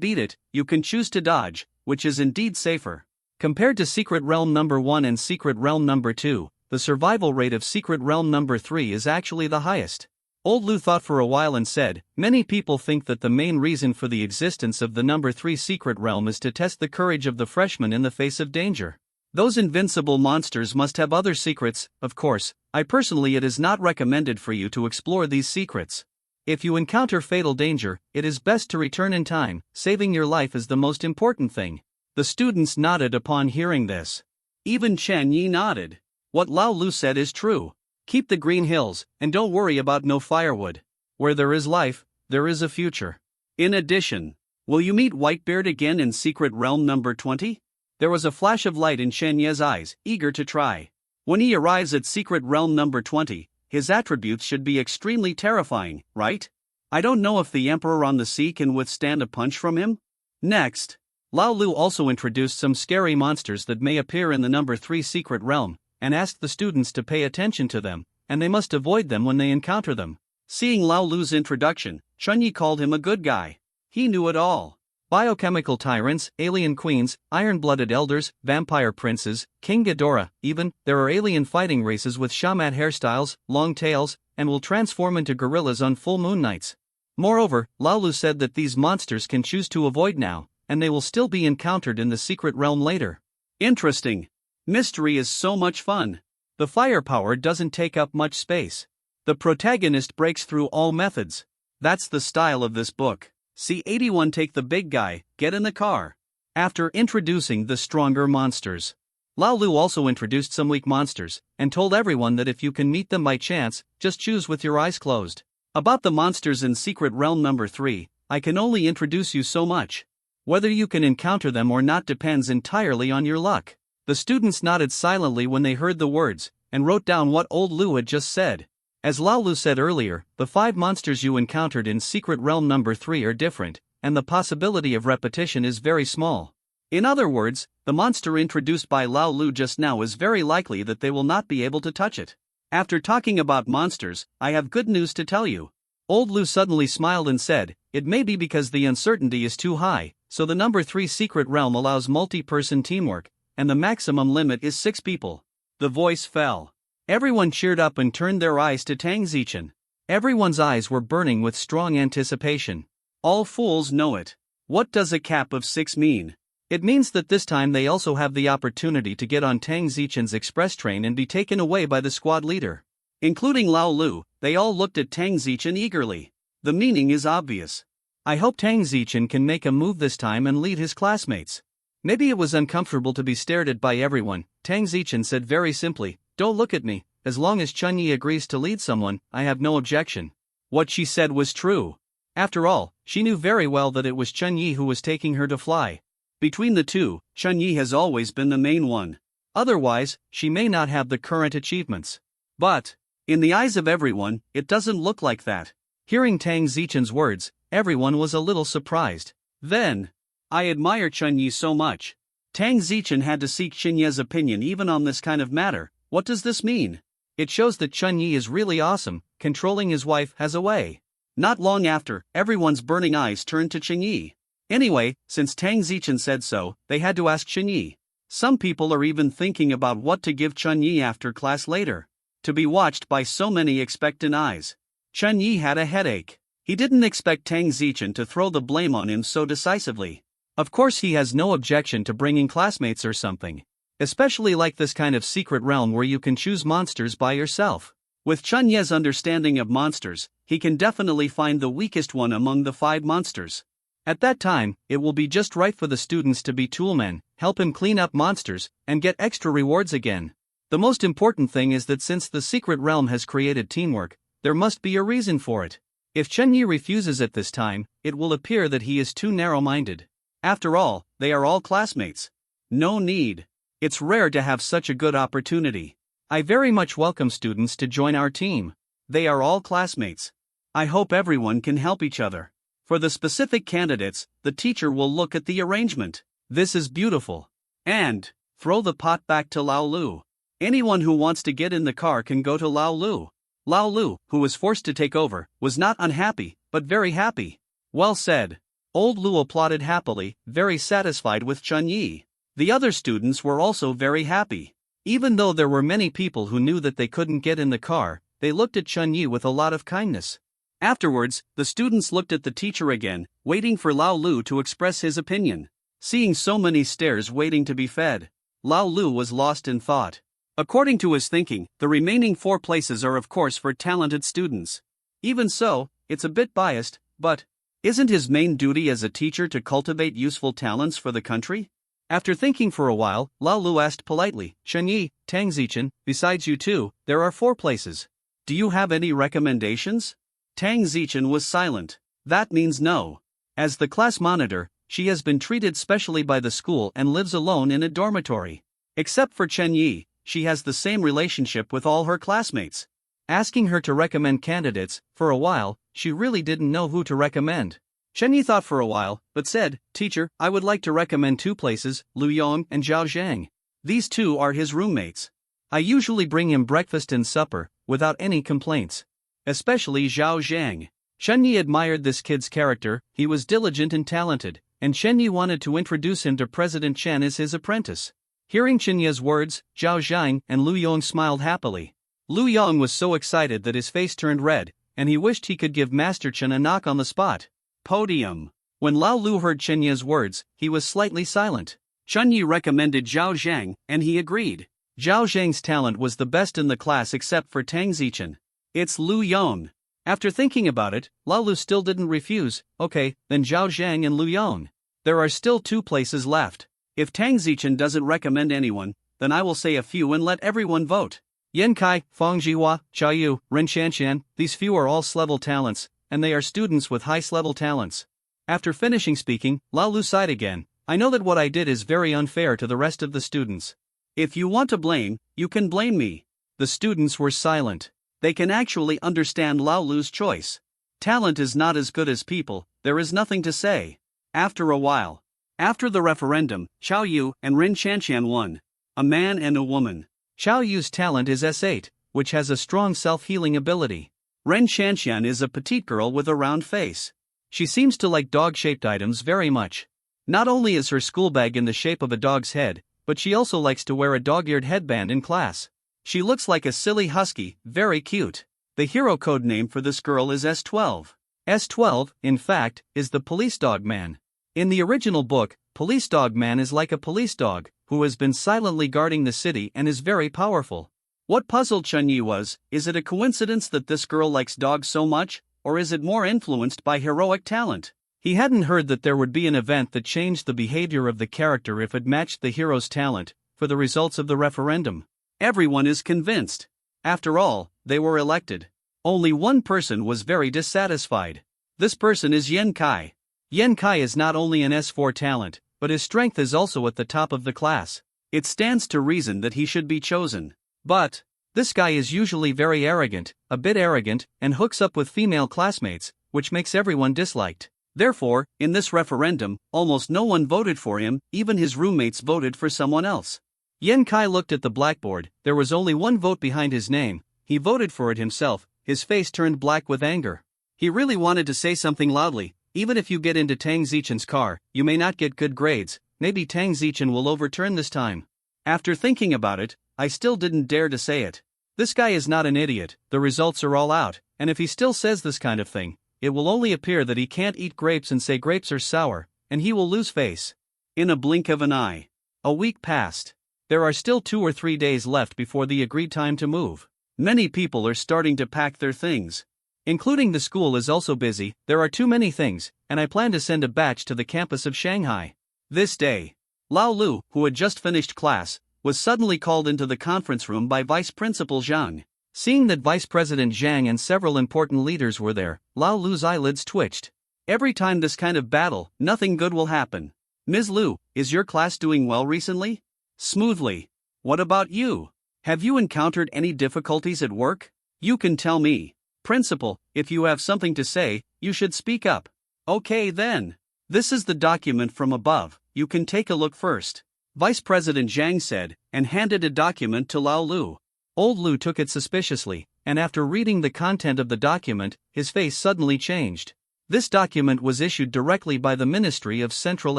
beat it, you can choose to dodge, which is indeed safer. Compared to Secret Realm number 1 and Secret Realm number 2, the survival rate of Secret Realm number 3 is actually the highest. Old Lou thought for a while and said, many people think that the main reason for the existence of the number 3 secret realm is to test the courage of the freshmen in the face of danger. Those invincible monsters must have other secrets, of course. It is not recommended for you to explore these secrets. If you encounter fatal danger, it is best to return in time. Saving your life is the most important thing. The students nodded upon hearing this. Even Chen Yi nodded. What Lao Lu said is true. Keep the green hills, and don't worry about no firewood. Where there is life, there is a future. In addition, will you meet Whitebeard again in Secret Realm number 20? There was a flash of light in Chen Ye's eyes, eager to try. When he arrives at Secret Realm number 20, his attributes should be extremely terrifying, right? I don't know if the Emperor on the Sea can withstand a punch from him. Next, Lao Lu also introduced some scary monsters that may appear in the number 3 secret realm, and asked the students to pay attention to them, and they must avoid them when they encounter them. Seeing Lao Lu's introduction, Chunyi called him a good guy. He knew it all. Biochemical tyrants, alien queens, iron-blooded elders, vampire princes, King Ghidorah, even, there are alien fighting races with shaman hairstyles, long tails, and will transform into gorillas on full moon nights. Moreover, Lao Lu said that these monsters can choose to avoid now, and they will still be encountered in the secret realm later. Interesting. Mystery is so much fun. The firepower doesn't take up much space. The protagonist breaks through all methods. That's the style of this book. C81 Take the big guy, get in the car. After introducing the stronger monsters, Lao Lu also introduced some weak monsters, and told everyone that if you can meet them by chance, just choose with your eyes closed. About the monsters in Secret Realm number 3, I can only introduce you so much. Whether you can encounter them or not depends entirely on your luck. The students nodded silently when they heard the words, and wrote down what old Lu had just said. As Lao Lu said earlier, the 5 monsters you encountered in Secret Realm number 3 are different, and the possibility of repetition is very small. In other words, the monster introduced by Lao Lu just now is very likely that they will not be able to touch it. After talking about monsters, I have good news to tell you. Old Lu suddenly smiled and said, it may be because the uncertainty is too high, so the number 3 Secret Realm allows multi-person teamwork, and the maximum limit is 6 people. The voice fell. Everyone cheered up and turned their eyes to Tang Zichen. Everyone's eyes were burning with strong anticipation. All fools know it. What does a cap of 6 mean? It means that this time they also have the opportunity to get on Tang Zichen's express train and be taken away by the squad leader. Including Lao Lu, they all looked at Tang Zichen eagerly. The meaning is obvious. I hope Tang Zichen can make a move this time and lead his classmates. Maybe it was uncomfortable to be stared at by everyone. Tang Zichen said very simply, don't look at me. As long as Chunyi agrees to lead someone, I have no objection. What she said was true. After all, she knew very well that it was Chunyi who was taking her to fly. Between the two, Chunyi has always been the main one. Otherwise, she may not have the current achievements. But, in the eyes of everyone, it doesn't look like that. Hearing Tang Zichen's words, everyone was a little surprised. Then, I admire Chunyi so much. Tang Zichen had to seek Xinye's opinion even on this kind of matter. What does this mean? It shows that Chunyi is really awesome. Controlling his wife has a way. Not long after, everyone's burning eyes turned to Chunyi. Anyway, since Tang Zichen said so, they had to ask Chunyi. Some people are even thinking about what to give Chunyi after class later. To be watched by so many expectant eyes. Chunyi had a headache. He didn't expect Tang Zichen to throw the blame on him so decisively. Of course he has no objection to bringing classmates or something. Especially like this kind of secret realm where you can choose monsters by yourself. With Chunye's understanding of monsters, he can definitely find the weakest one among the 5 monsters. At that time, it will be just right for the students to be toolmen, help him clean up monsters, and get extra rewards again. The most important thing is that since the secret realm has created teamwork, there must be a reason for it. If Chunyi refuses at this time, it will appear that he is too narrow-minded. After all, they are all classmates. No need. It's rare to have such a good opportunity. I very much welcome students to join our team. They are all classmates. I hope everyone can help each other. For the specific candidates, the teacher will look at the arrangement. This is beautiful. And, throw the pot back to Lao Lu. Anyone who wants to get in the car can go to Lao Lu. Lao Lu, who was forced to take over, was not unhappy, but very happy. Well said. Old Lu applauded happily, very satisfied with Chun Yi. The other students were also very happy. Even though there were many people who knew that they couldn't get in the car, they looked at Chun Yi with a lot of kindness. Afterwards, the students looked at the teacher again, waiting for Lao Lu to express his opinion. Seeing so many stares waiting to be fed, Lao Lu was lost in thought. According to his thinking, the remaining 4 places are of course for talented students. Even so, it's a bit biased, but isn't his main duty as a teacher to cultivate useful talents for the country? After thinking for a while, Lao Lu asked politely, Chun Yi, Tang Zichen, besides you two, there are 4 places. Do you have any recommendations? Tang Zichen was silent. That means no. As the class monitor, she has been treated specially by the school and lives alone in a dormitory. Except for Chun Yi, she has the same relationship with all her classmates. Asking her to recommend candidates, for a while, she really didn't know who to recommend. Chen Yi thought for a while, but said, Teacher, I would like to recommend 2 places, Lu Yong and Zhao Zhang. These 2 are his roommates. I usually bring him breakfast and supper, without any complaints. Especially Zhao Zhang. Chen Yi admired this kid's character, he was diligent and talented, and Chen Yi wanted to introduce him to President Chen as his apprentice. Hearing Chen Yi's words, Zhao Zhang and Lu Yong smiled happily. Lu Yong was so excited that his face turned red, and he wished he could give Master Chen a knock on the spot. Podium. When Lao Lu heard Chen Yi's words, he was slightly silent. Chen Yi recommended Zhao Zhang, and he agreed. Zhao Zhang's talent was the best in the class except for Tang Zichen. It's Lu Yong. After thinking about it, Lao Lu still didn't refuse. Okay, then Zhao Zhang and Lu Yong. There are still 2 places left. If Tang Zichen doesn't recommend anyone, then I will say a few and let everyone vote. Yan Kai, Fang Jihua, Chao Yu, Ren Shanshan, these few are all S-level talents, and they are students with high S-level talents. After finishing speaking, Lao Lu sighed again. I know that what I did is very unfair to the rest of the students. If you want to blame, you can blame me. The students were silent. They can actually understand Lao Lu's choice. Talent is not as good as people, there is nothing to say. After a while. After the referendum, Chao Yu and Ren Shanshan won. A man and a woman. Chao Yu's talent is S8, which has a strong self-healing ability. Ren Shanshan is a petite girl with a round face. She seems to like dog-shaped items very much. Not only is her school bag in the shape of a dog's head, but she also likes to wear a dog-eared headband in class. She looks like a silly husky, very cute. The hero code name for this girl is S12. S12, in fact, is the police dog man. In the original book, Police Dog Man is like a police dog, who has been silently guarding the city and is very powerful. What puzzled Chun Yi was, is it a coincidence that this girl likes dogs so much, or is it more influenced by heroic talent? He hadn't heard that there would be an event that changed the behavior of the character if it matched the hero's talent, for the results of the referendum. Everyone is convinced. After all, they were elected. Only one person was very dissatisfied. This person is Yan Kai. Yan Kai is not only an S4 talent, but his strength is also at the top of the class. It stands to reason that he should be chosen. But this guy is usually very arrogant, a bit arrogant, and hooks up with female classmates, which makes everyone disliked. Therefore, in this referendum, almost no one voted for him, even his roommates voted for someone else. Yan Kai looked at the blackboard, there was only one vote behind his name, he voted for it himself, his face turned black with anger. He really wanted to say something loudly. Even if you get into Tang Zichen's car, you may not get good grades, maybe Tang Zichen will overturn this time. After thinking about it, I still didn't dare to say it. This guy is not an idiot, the results are all out, and if he still says this kind of thing, it will only appear that he can't eat grapes and say grapes are sour, and he will lose face. In a blink of an eye. A week passed. There are still 2 or 3 days left before the agreed time to move. Many people are starting to pack their things. Including the school is also busy, there are too many things, and I plan to send a batch to the campus of Shanghai. This day, Lao Lu, who had just finished class, was suddenly called into the conference room by Vice Principal Zhang. Seeing that Vice President Zhang and several important leaders were there, Lao Lu's eyelids twitched. Every time this kind of battle, nothing good will happen. Ms. Lu, is your class doing well recently? Smoothly. What about you? Have you encountered any difficulties at work? You can tell me. Principal, if you have something to say, you should speak up. Okay then. This is the document from above, you can take a look first. Vice President Zhang said, and handed a document to Lao Lu. Old Lu took it suspiciously, and after reading the content of the document, his face suddenly changed. This document was issued directly by the Ministry of Central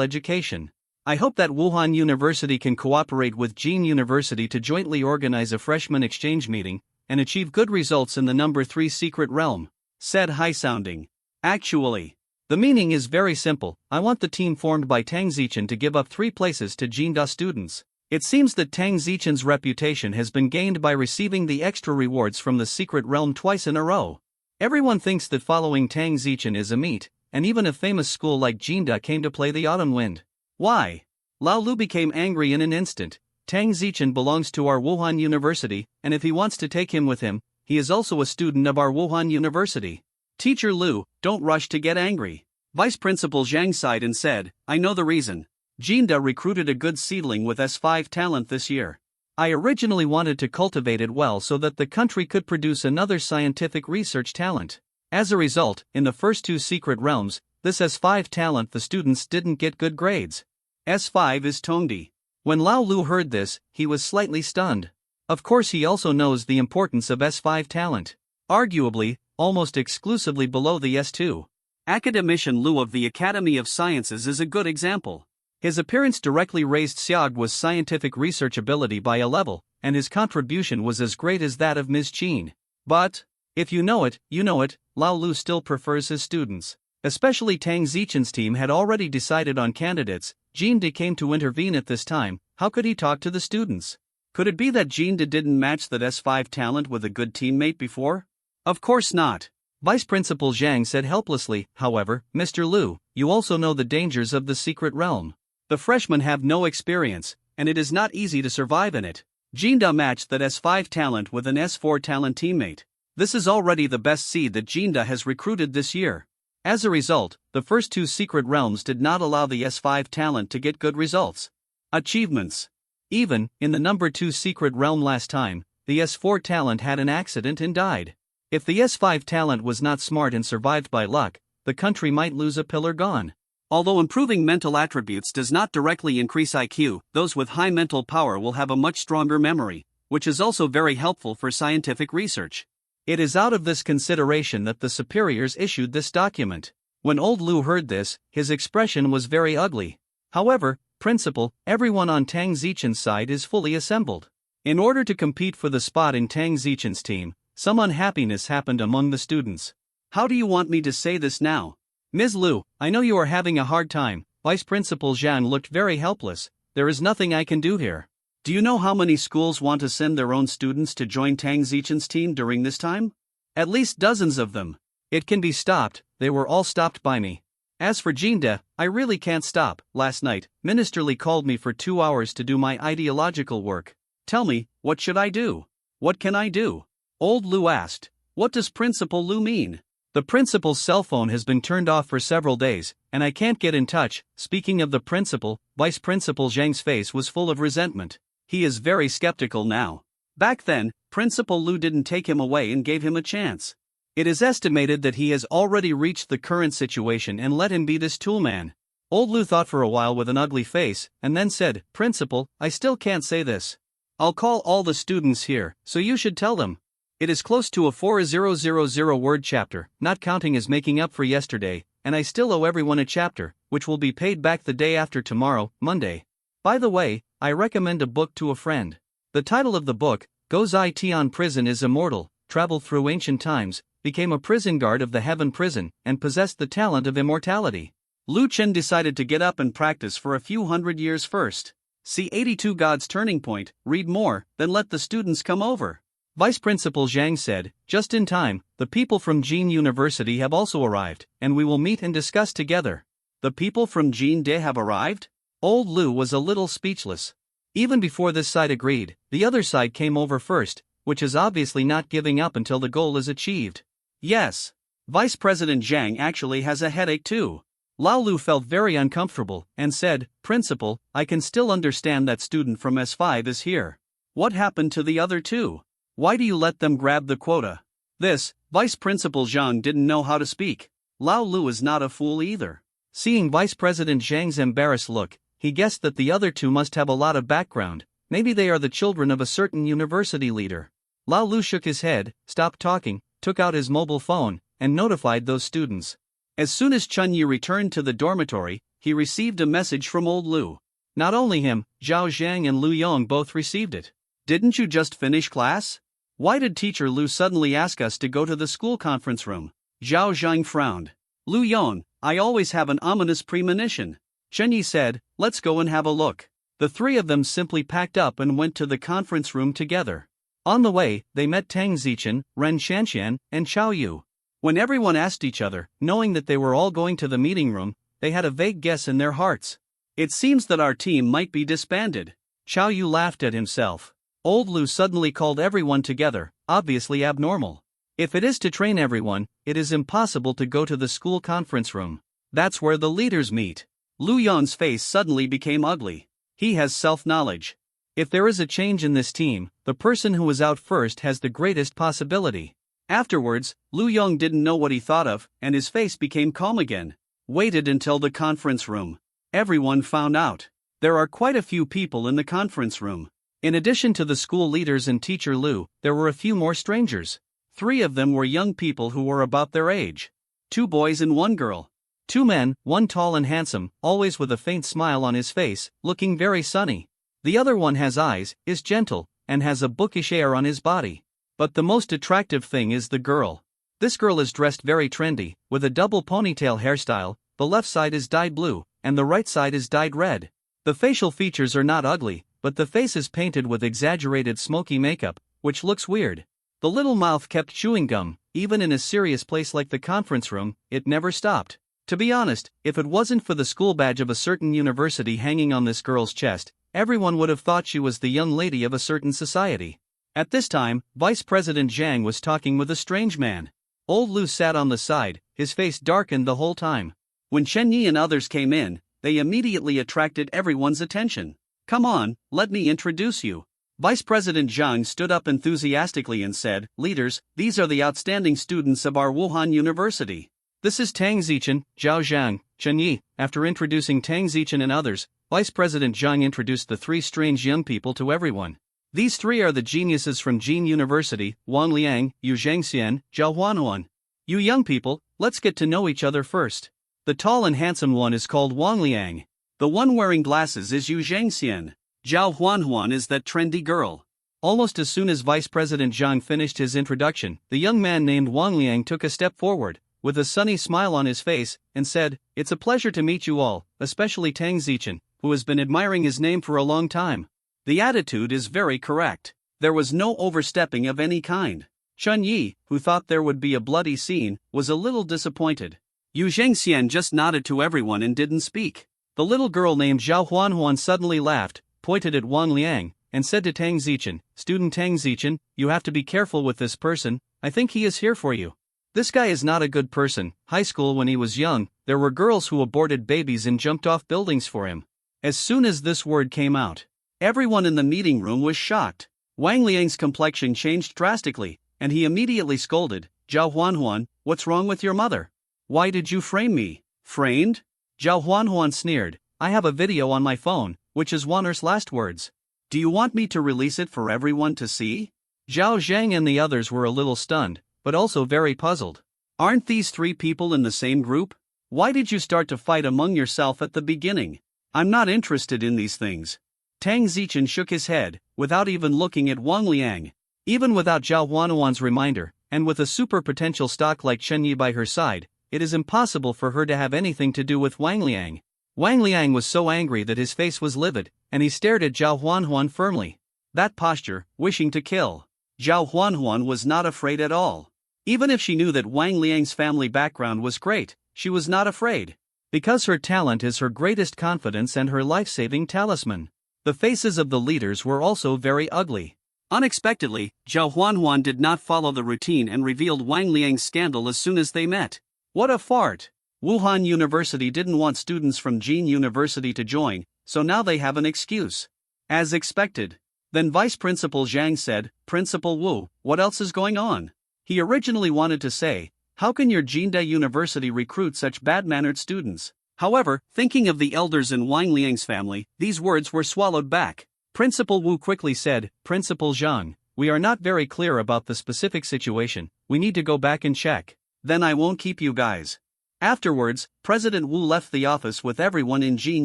Education. I hope that Wuhan University can cooperate with Jin University to jointly organize a freshman exchange meeting and achieve good results in the number 3 secret realm, said high-sounding. Actually, the meaning is very simple. I want the team formed by Tang Zichen to give up 3 places to Jinda students. It seems that Tang Zichen's reputation has been gained by receiving the extra rewards from the secret realm twice in a row. Everyone thinks that following Tang Zichen is a meet, and even a famous school like Jinda came to play the autumn wind. Why? Lao Lu became angry in an instant. Tang Zichen belongs to our Wuhan University, and if he wants to take him with him, he is also a student of our Wuhan University. Teacher Lu, don't rush to get angry. Vice Principal Zhang sighed and said, I know the reason. Jinda recruited a good seedling with S5 talent this year. I originally wanted to cultivate it well so that the country could produce another scientific research talent. As a result, in the first 2 secret realms, this S5 talent the students didn't get good grades. S5 is Tongdi. When Lao Lu heard this, he was slightly stunned. Of course he also knows the importance of S5 talent. Arguably, almost exclusively below the S2. Academician Lu of the Academy of Sciences is a good example. His appearance directly raised Xiaoguo's scientific research ability by a level, and his contribution was as great as that of Ms. Qin. But, if you know it, Lao Lu still prefers his students. Especially Tang Zichen's team had already decided on candidates. Jinda came to intervene at this time. How could he talk to the students? Could it be that Jinda didn't match that S5 talent with a good teammate before? Of course not. Vice Principal Zhang said helplessly, however, Mr. Lu, you also know the dangers of the secret realm. The freshmen have no experience, and it is not easy to survive in it. Jinda matched that S5 talent with an S4 talent teammate. This is already the best seed that Jinda has recruited this year. As a result, the first 2 secret realms did not allow the S5 talent to get good results. Achievements. Even, in the number 2 secret realm last time, the S4 talent had an accident and died. If the S5 talent was not smart and survived by luck, the country might lose a pillar gone. Although improving mental attributes does not directly increase IQ, those with high mental power will have a much stronger memory, which is also very helpful for scientific research. It is out of this consideration that the superiors issued this document. When old Lu heard this, his expression was very ugly. However, Principal, everyone on Tang Zichen's side is fully assembled. In order to compete for the spot in Tang Zichen's team, some unhappiness happened among the students. How do you want me to say this now? Ms. Lu, I know you are having a hard time. Vice Principal Zhang looked very helpless. There is nothing I can do here. Do you know how many schools want to send their own students to join Tang Zichen's team during this time? At least dozens of them. It can be stopped. They were all stopped by me. As for Jinda, I really can't stop. Last night, Minister Li called me for 2 hours to do my ideological work. Tell me, what should I do? What can I do? Old Lu asked. What does Principal Lu mean? The principal's cell phone has been turned off for several days, and I can't get in touch. Speaking of the principal, Vice Principal Zhang's face was full of resentment. He is very skeptical now. Back then, Principal Lu didn't take him away and gave him a chance. It is estimated that he has already reached the current situation and let him be this toolman. Old Lu thought for a while with an ugly face, and then said, Principal, I still can't say this. I'll call all the students here, so you should tell them. It is close to a 4000 word chapter, not counting as making up for yesterday, and I still owe everyone a chapter, which will be paid back the day after tomorrow, Monday. By the way, I recommend a book to a friend. The title of the book, Go Zai Tian Prison is Immortal, traveled through ancient times, became a prison guard of the Heaven Prison, and possessed the talent of immortality. Lu Chen decided to get up and practice for a few hundred years first. See 82 God's Turning Point, read more, then let the students come over. Vice Principal Zhang said, just in time, the people from Jin University have also arrived, and we will meet and discuss together. The people from Jin De have arrived? Old Lu was a little speechless. Even before this side agreed, the other side came over first, which is obviously not giving up until the goal is achieved. Yes. Vice President Zhang actually has a headache too. Lao Lu felt very uncomfortable, and said, Principal, I can still understand that student from S5 is here. What happened to the other two? Why do you let them grab the quota? This, Vice Principal Zhang didn't know how to speak. Lao Lu is not a fool either. Seeing Vice President Zhang's embarrassed look, he guessed that the other two must have a lot of background. Maybe they are the children of a certain university leader. Lao Lu shook his head, stopped talking, took out his mobile phone, and notified those students. As soon as Chun Yi returned to the dormitory, he received a message from old Lu. Not only him, Zhao Zhang and Lu Yong both received it. Didn't you just finish class? Why did teacher Lu suddenly ask us to go to the school conference room? Zhao Zhang frowned. Lu Yong, I always have an ominous premonition. Chun Yi said, let's go and have a look. The three of them simply packed up and went to the conference room together. On the way, they met Tang Zichen, Ren Shanshan, and Chao Yu. When everyone asked each other, knowing that they were all going to the meeting room, they had a vague guess in their hearts. It seems that our team might be disbanded. Chao Yu laughed at himself. Old Lu suddenly called everyone together, obviously abnormal. If it is to train everyone, it is impossible to go to the school conference room. That's where the leaders meet. Lu Yong's face suddenly became ugly. He has self-knowledge. If there is a change in this team, the person who was out first has the greatest possibility. Afterwards, Lu Yong didn't know what he thought of, and his face became calm again. Waited until the conference room. Everyone found out. There are quite a few people in the conference room. In addition to the school leaders and teacher Lu, there were a few more strangers. 3 of them were young people who were about their age. 2 boys and 1 girl. 2 men, one tall and handsome, always with a faint smile on his face, looking very sunny. The other one has eyes, is gentle, and has a bookish air on his body. But the most attractive thing is the girl. This girl is dressed very trendy, with a double ponytail hairstyle. The left side is dyed blue, and the right side is dyed red. The facial features are not ugly, but the face is painted with exaggerated smoky makeup, which looks weird. The little mouth kept chewing gum, even in a serious place like the conference room, it never stopped. To be honest, if it wasn't for the school badge of a certain university hanging on this girl's chest, everyone would have thought she was the young lady of a certain society. At this time, Vice President Zhang was talking with a strange man. Old Lu sat on the side, his face darkened the whole time. When Chen Yi and others came in, they immediately attracted everyone's attention. Come on, let me introduce you. Vice President Zhang stood up enthusiastically and said, leaders, these are the outstanding students of our Wuhan University. This is Tang Zichen, Zhao Zhang, Chen Yi. After introducing Tang Zichen and others, Vice President Zhang introduced the 3 strange young people to everyone. These 3 are the geniuses from Jin University, Wang Liang, Yu Zhangxian, Zhao Huanhuan. You young people, let's get to know each other first. The tall and handsome one is called Wang Liang. The one wearing glasses is Yu Zhangxian. Zhao Huanhuan is that trendy girl. Almost as soon as Vice President Zhang finished his introduction, the young man named Wang Liang took a step forward, with a sunny smile on his face, and said, it's a pleasure to meet you all, especially Tang Zichen, who has been admiring his name for a long time. The attitude is very correct. There was no overstepping of any kind. Chun Yi, who thought there would be a bloody scene, was a little disappointed. Yu Zhangxian just nodded to everyone and didn't speak. The little girl named Zhao Huanhuan suddenly laughed, pointed at Wang Liang, and said to Tang Zichen, Student Tang Zichen, you have to be careful with this person, I think he is here for you. This guy is not a good person. High school when he was young, there were girls who aborted babies and jumped off buildings for him. As soon as this word came out, everyone in the meeting room was shocked. Wang Liang's complexion changed drastically, and he immediately scolded, Zhao Huanhuan, what's wrong with your mother? Why did you frame me? Framed? Zhao Huanhuan sneered, I have a video on my phone, which is Wanner's last words. Do you want me to release it for everyone to see? Zhao Zhang and the others were a little stunned, but also very puzzled. Aren't these 3 people in the same group? Why did you start to fight among yourself at the beginning? I'm not interested in these things. Tang Zichen shook his head, without even looking at Wang Liang. Even without Zhao Huanhuan's reminder, and with a super potential stock like Chen Yi by her side, it is impossible for her to have anything to do with Wang Liang. Wang Liang was so angry that his face was livid, and he stared at Zhao Huanhuan firmly. That posture, wishing to kill. Zhao Huanhuan was not afraid at all. Even if she knew that Wang Liang's family background was great, she was not afraid. Because her talent is her greatest confidence and her life-saving talisman. The faces of the leaders were also very ugly. Unexpectedly, Zhao Huanhuan did not follow the routine and revealed Wang Liang's scandal as soon as they met. What a fart! Wuhan University didn't want students from Jin University to join, so now they have an excuse. As expected. Then Vice Principal Zhang said, Principal Wu, what else is going on? He originally wanted to say, how can your Jinda University recruit such bad-mannered students? However, thinking of the elders in Wang Liang's family, these words were swallowed back. Principal Wu quickly said, Principal Zhang, we are not very clear about the specific situation, we need to go back and check. Then I won't keep you guys. Afterwards, President Wu left the office with everyone in Jin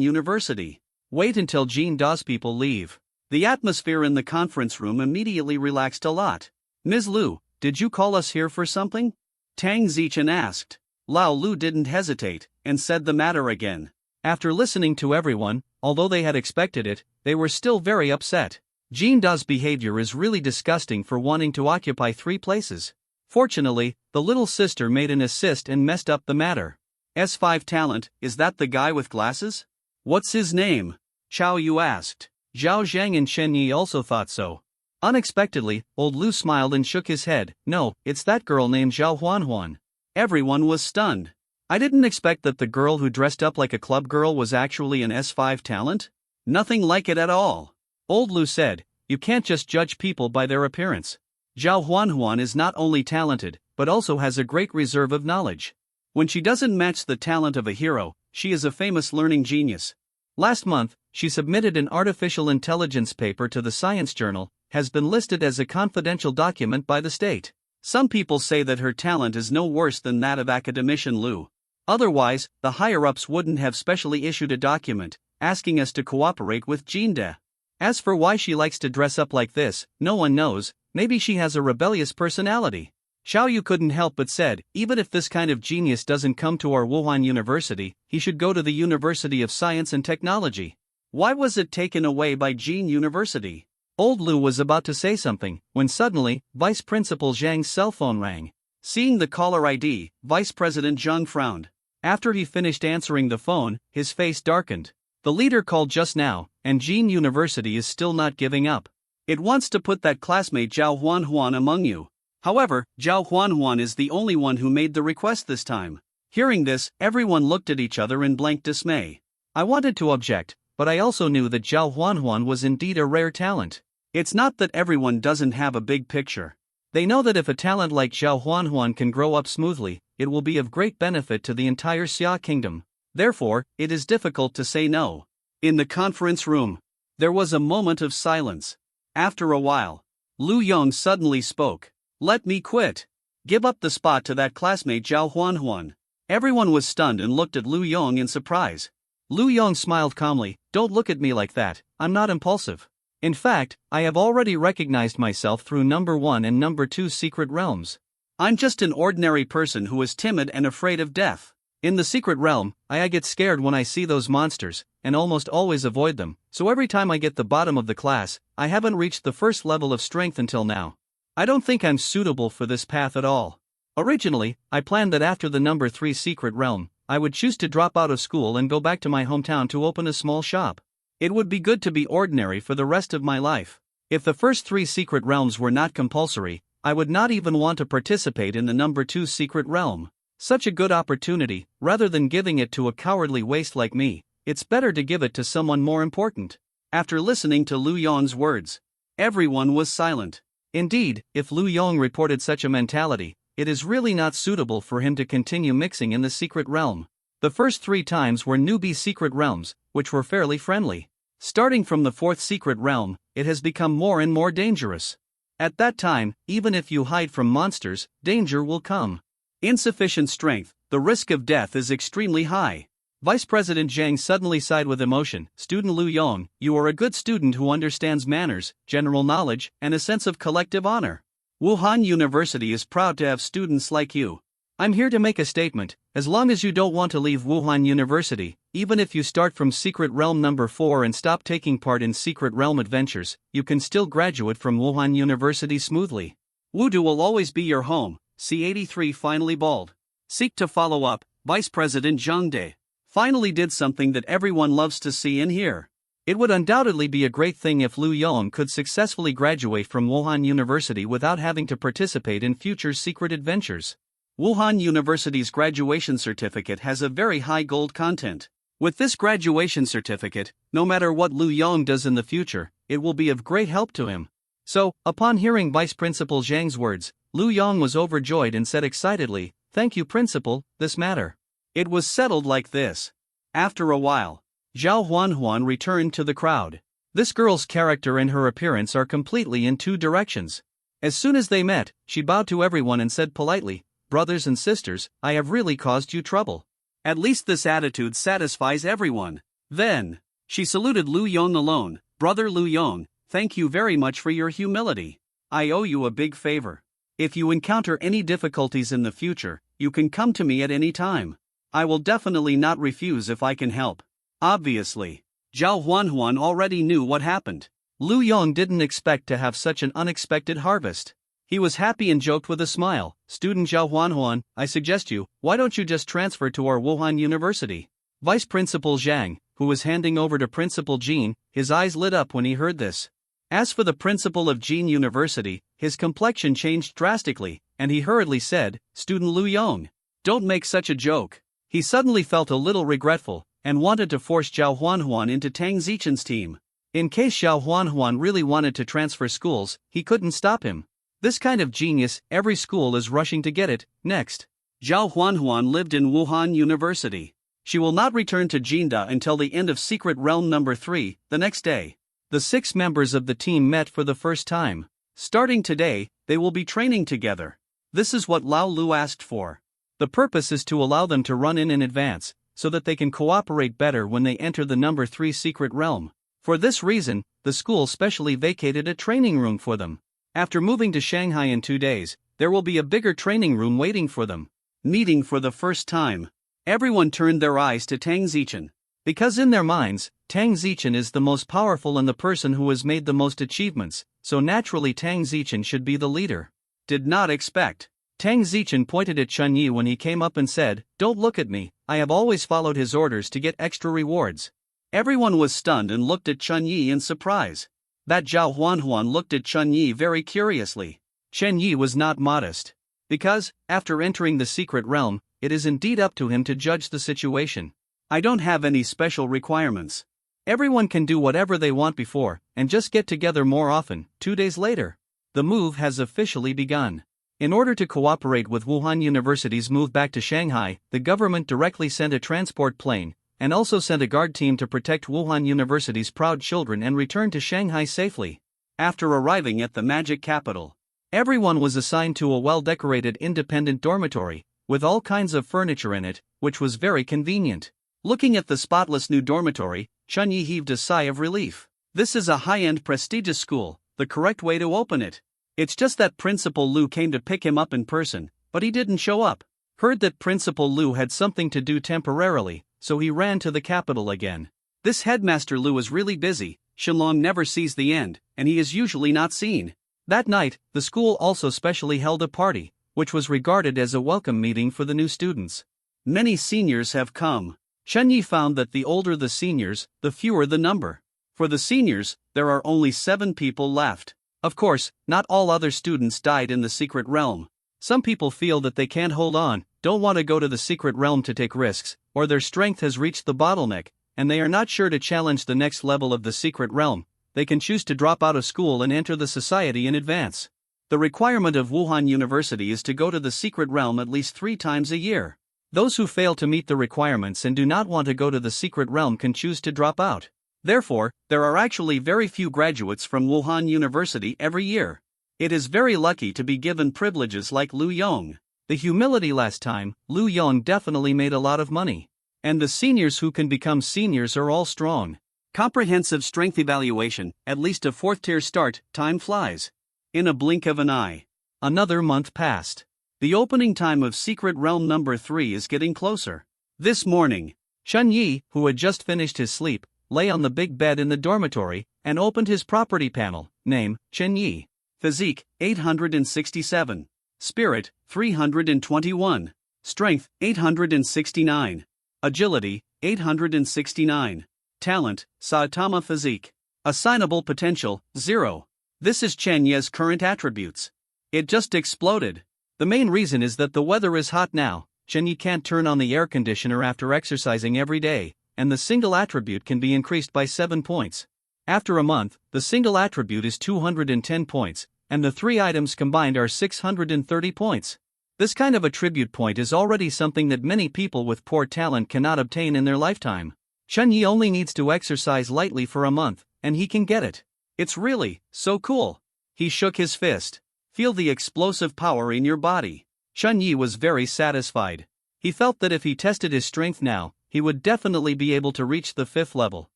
University. Wait until Jin Da's people leave. The atmosphere in the conference room immediately relaxed a lot. Ms. Lu, did you call us here for something? Tang Zichen asked. Lao Lu didn't hesitate, and said the matter again. After listening to everyone, although they had expected it, they were still very upset. Jin Da's behavior is really disgusting for wanting to occupy 3 places. Fortunately, the little sister made an assist and messed up the matter. S5 talent, is that the guy with glasses? What's his name? Chao Yu asked. Zhao Zhang and Shen Yi also thought so. Unexpectedly, old Lu smiled and shook his head. No, it's that girl named Zhao Huanhuan. Everyone was stunned. I didn't expect that the girl who dressed up like a club girl was actually an S5 talent. Nothing like it at all. Old Lu said, you can't just judge people by their appearance. Zhao Huanhuan is not only talented, but also has a great reserve of knowledge. When she doesn't match the talent of a hero, she is a famous learning genius. Last month, she submitted an artificial intelligence paper to the science journal, has been listed as a confidential document by the state. Some people say that her talent is no worse than that of academician Lu. Otherwise, the higher-ups wouldn't have specially issued a document, asking us to cooperate with Jinda. As for why she likes to dress up like this, no one knows. Maybe she has a rebellious personality. Xiao Yu couldn't help but said, even if this kind of genius doesn't come to our Wuhan University, he should go to the University of Science and Technology. Why was it taken away by Jin University? Old Lu was about to say something, when suddenly, Vice Principal Zhang's cell phone rang. Seeing the caller ID, Vice President Zhang frowned. After he finished answering the phone, his face darkened. The leader called just now, and Jin University is still not giving up. It wants to put that classmate Zhao Huanhuan among you. However, Zhao Huanhuan is the only one who made the request this time. Hearing this, everyone looked at each other in blank dismay. I wanted to object, but I also knew that Zhao Huanhuan was indeed a rare talent. It's not that everyone doesn't have a big picture. They know that if a talent like Zhao Huanhuan can grow up smoothly, it will be of great benefit to the entire Xia kingdom. Therefore, it is difficult to say no. In the conference room, there was a moment of silence. After a while, Lu Yong suddenly spoke. Let me quit. Give up the spot to that classmate Zhao Huanhuan. Everyone was stunned and looked at Lu Yong in surprise. Lu Yong smiled calmly. Don't look at me like that, I'm not impulsive. In fact, I have already recognized myself through number 1 and number 2 secret realms. I'm just an ordinary person who is timid and afraid of death. In the secret realm, I get scared when I see those monsters, and almost always avoid them, so every time I get the bottom of the class, I haven't reached the first level of strength until now. I don't think I'm suitable for this path at all. Originally, I planned that after the number 3 secret realm, I would choose to drop out of school and go back to my hometown to open a small shop. It would be good to be ordinary for the rest of my life. If the first 3 secret realms were not compulsory, I would not even want to participate in the number 2 secret realm. Such a good opportunity, rather than giving it to a cowardly waste like me, it's better to give it to someone more important. After listening to Lu Yong's words, everyone was silent. Indeed, if Lu Yong reported such a mentality, it is really not suitable for him to continue mixing in the secret realm. The first 3 times were newbie secret realms, which were fairly friendly. Starting from the 4th secret realm, it has become more and more dangerous. At that time, even if you hide from monsters, danger will come. Insufficient strength, the risk of death is extremely high. Vice President Zhang suddenly sighed with emotion. Student Lu Yong, you are a good student who understands manners, general knowledge, and a sense of collective honor. Wuhan University is proud to have students like you. I'm here to make a statement. As long as you don't want to leave Wuhan University, even if you start from Secret Realm number 4 and stop taking part in Secret Realm adventures, you can still graduate from Wuhan University smoothly. Wudu will always be your home. C83 finally bawled. Seek to follow up, Vice President Zhang De finally did something that everyone loves to see and hear. It would undoubtedly be a great thing if Lu Yong could successfully graduate from Wuhan University without having to participate in future secret adventures. Wuhan University's graduation certificate has a very high gold content. With this graduation certificate, no matter what Lu Yong does in the future, it will be of great help to him. So, upon hearing Vice Principal Zhang's words, Lu Yong was overjoyed and said excitedly, "Thank you, Principal, this matter." It was settled like this. After a while, Zhao Huanhuan returned to the crowd. This girl's character and her appearance are completely in two directions. As soon as they met, she bowed to everyone and said politely, "Brothers and sisters, I have really caused you trouble." At least this attitude satisfies everyone. Then, she saluted Lu Yong alone. "Brother Lu Yong, thank you very much for your humility. I owe you a big favor. If you encounter any difficulties in the future, you can come to me at any time. I will definitely not refuse if I can help." Obviously, Zhao Huanhuan already knew what happened. Lu Yong didn't expect to have such an unexpected harvest. He was happy and joked with a smile, "Student Zhao Huanhuan, I suggest you, why don't you just transfer to our Wuhan University?" Vice Principal Zhang, who was handing over to Principal Jean, his eyes lit up when he heard this. As for the principal of Jean University, his complexion changed drastically, and he hurriedly said, "Student Lu Yong, don't make such a joke." He suddenly felt a little regretful, and wanted to force Zhao Huanhuan into Tang Zichen's team. In case Zhao Huanhuan really wanted to transfer schools, he couldn't stop him. This kind of genius, every school is rushing to get it. Next, Zhao Huanhuan lived in Wuhan University. She will not return to Jinda until the end of Secret Realm number 3, the next day. The 6 members of the team met for the first time. Starting today, they will be training together. This is what Lao Lu asked for. The purpose is to allow them to run in advance, so that they can cooperate better when they enter the number 3 secret realm. For this reason, the school specially vacated a training room for them. After moving to Shanghai in 2 days, there will be a bigger training room waiting for them. Meeting for the first time, everyone turned their eyes to Tang Zichen. Because in their minds, Tang Zichen is the most powerful and the person who has made the most achievements, so naturally Tang Zichen should be the leader. Did not expect. Tang Zichen pointed at Chun Yi when he came up and said, "Don't look at me, I have always followed his orders to get extra rewards." Everyone was stunned and looked at Chun Yi in surprise. That Zhao Huanhuan looked at Chun Yi very curiously. Chen Yi was not modest. Because, after entering the secret realm, it is indeed up to him to judge the situation. "I don't have any special requirements. Everyone can do whatever they want before, and just get together more often." 2 days later, the move has officially begun. In order to cooperate with Wuhan University's move back to Shanghai, the government directly sent a transport plane, and also sent a guard team to protect Wuhan University's proud children and return to Shanghai safely. After arriving at the magic capital, everyone was assigned to a well-decorated independent dormitory, with all kinds of furniture in it, which was very convenient. Looking at the spotless new dormitory, Chun Yi heaved a sigh of relief. This is a high-end prestigious school, the correct way to open it. It's just that Principal Lu came to pick him up in person, but he didn't show up. Heard that Principal Lu had something to do temporarily, so he ran to the capital again. This headmaster Lu is really busy, Shenlong never sees the end, and he is usually not seen. That night, the school also specially held a party, which was regarded as a welcome meeting for the new students. Many seniors have come. Chen Yi found that the older the seniors, the fewer the number. For the seniors, there are only 7 people left. Of course, not all other students died in the secret realm. Some people feel that they can't hold on, don't want to go to the secret realm to take risks, or their strength has reached the bottleneck, and they are not sure to challenge the next level of the secret realm. They can choose to drop out of school and enter the society in advance. The requirement of Wuhan University is to go to the secret realm at least 3 times a year. Those who fail to meet the requirements and do not want to go to the secret realm can choose to drop out. Therefore, there are actually very few graduates from Wuhan University every year. It is very lucky to be given privileges like Lu Yong. The humility last time, Lu Yong definitely made a lot of money. And the seniors who can become seniors are all strong. Comprehensive strength evaluation, at least a 4th tier start, time flies. In a blink of an eye. Another month passed. The opening time of Secret Realm number 3 is getting closer. This morning, Chun Yi, who had just finished his sleep, lay on the big bed in the dormitory, and opened his property panel. Name, Chen Yi. Physique, 867. Spirit, 321. Strength, 869. Agility, 869. Talent, Saitama physique. Assignable potential, 0. This is Chen Ye's current attributes. It just exploded. The main reason is that the weather is hot now. Chen Yi can't turn on the air conditioner after exercising every day, and the single attribute can be increased by 7 points. After a month, the single attribute is 210 points, and the 3 items combined are 630 points. This kind of attribute point is already something that many people with poor talent cannot obtain in their lifetime. Chen Yi only needs to exercise lightly for a month, and he can get it. It's really so cool. He shook his fist. Feel the explosive power in your body. Chun-Yi was very satisfied. He felt that if he tested his strength now, he would definitely be able to reach the 5th level.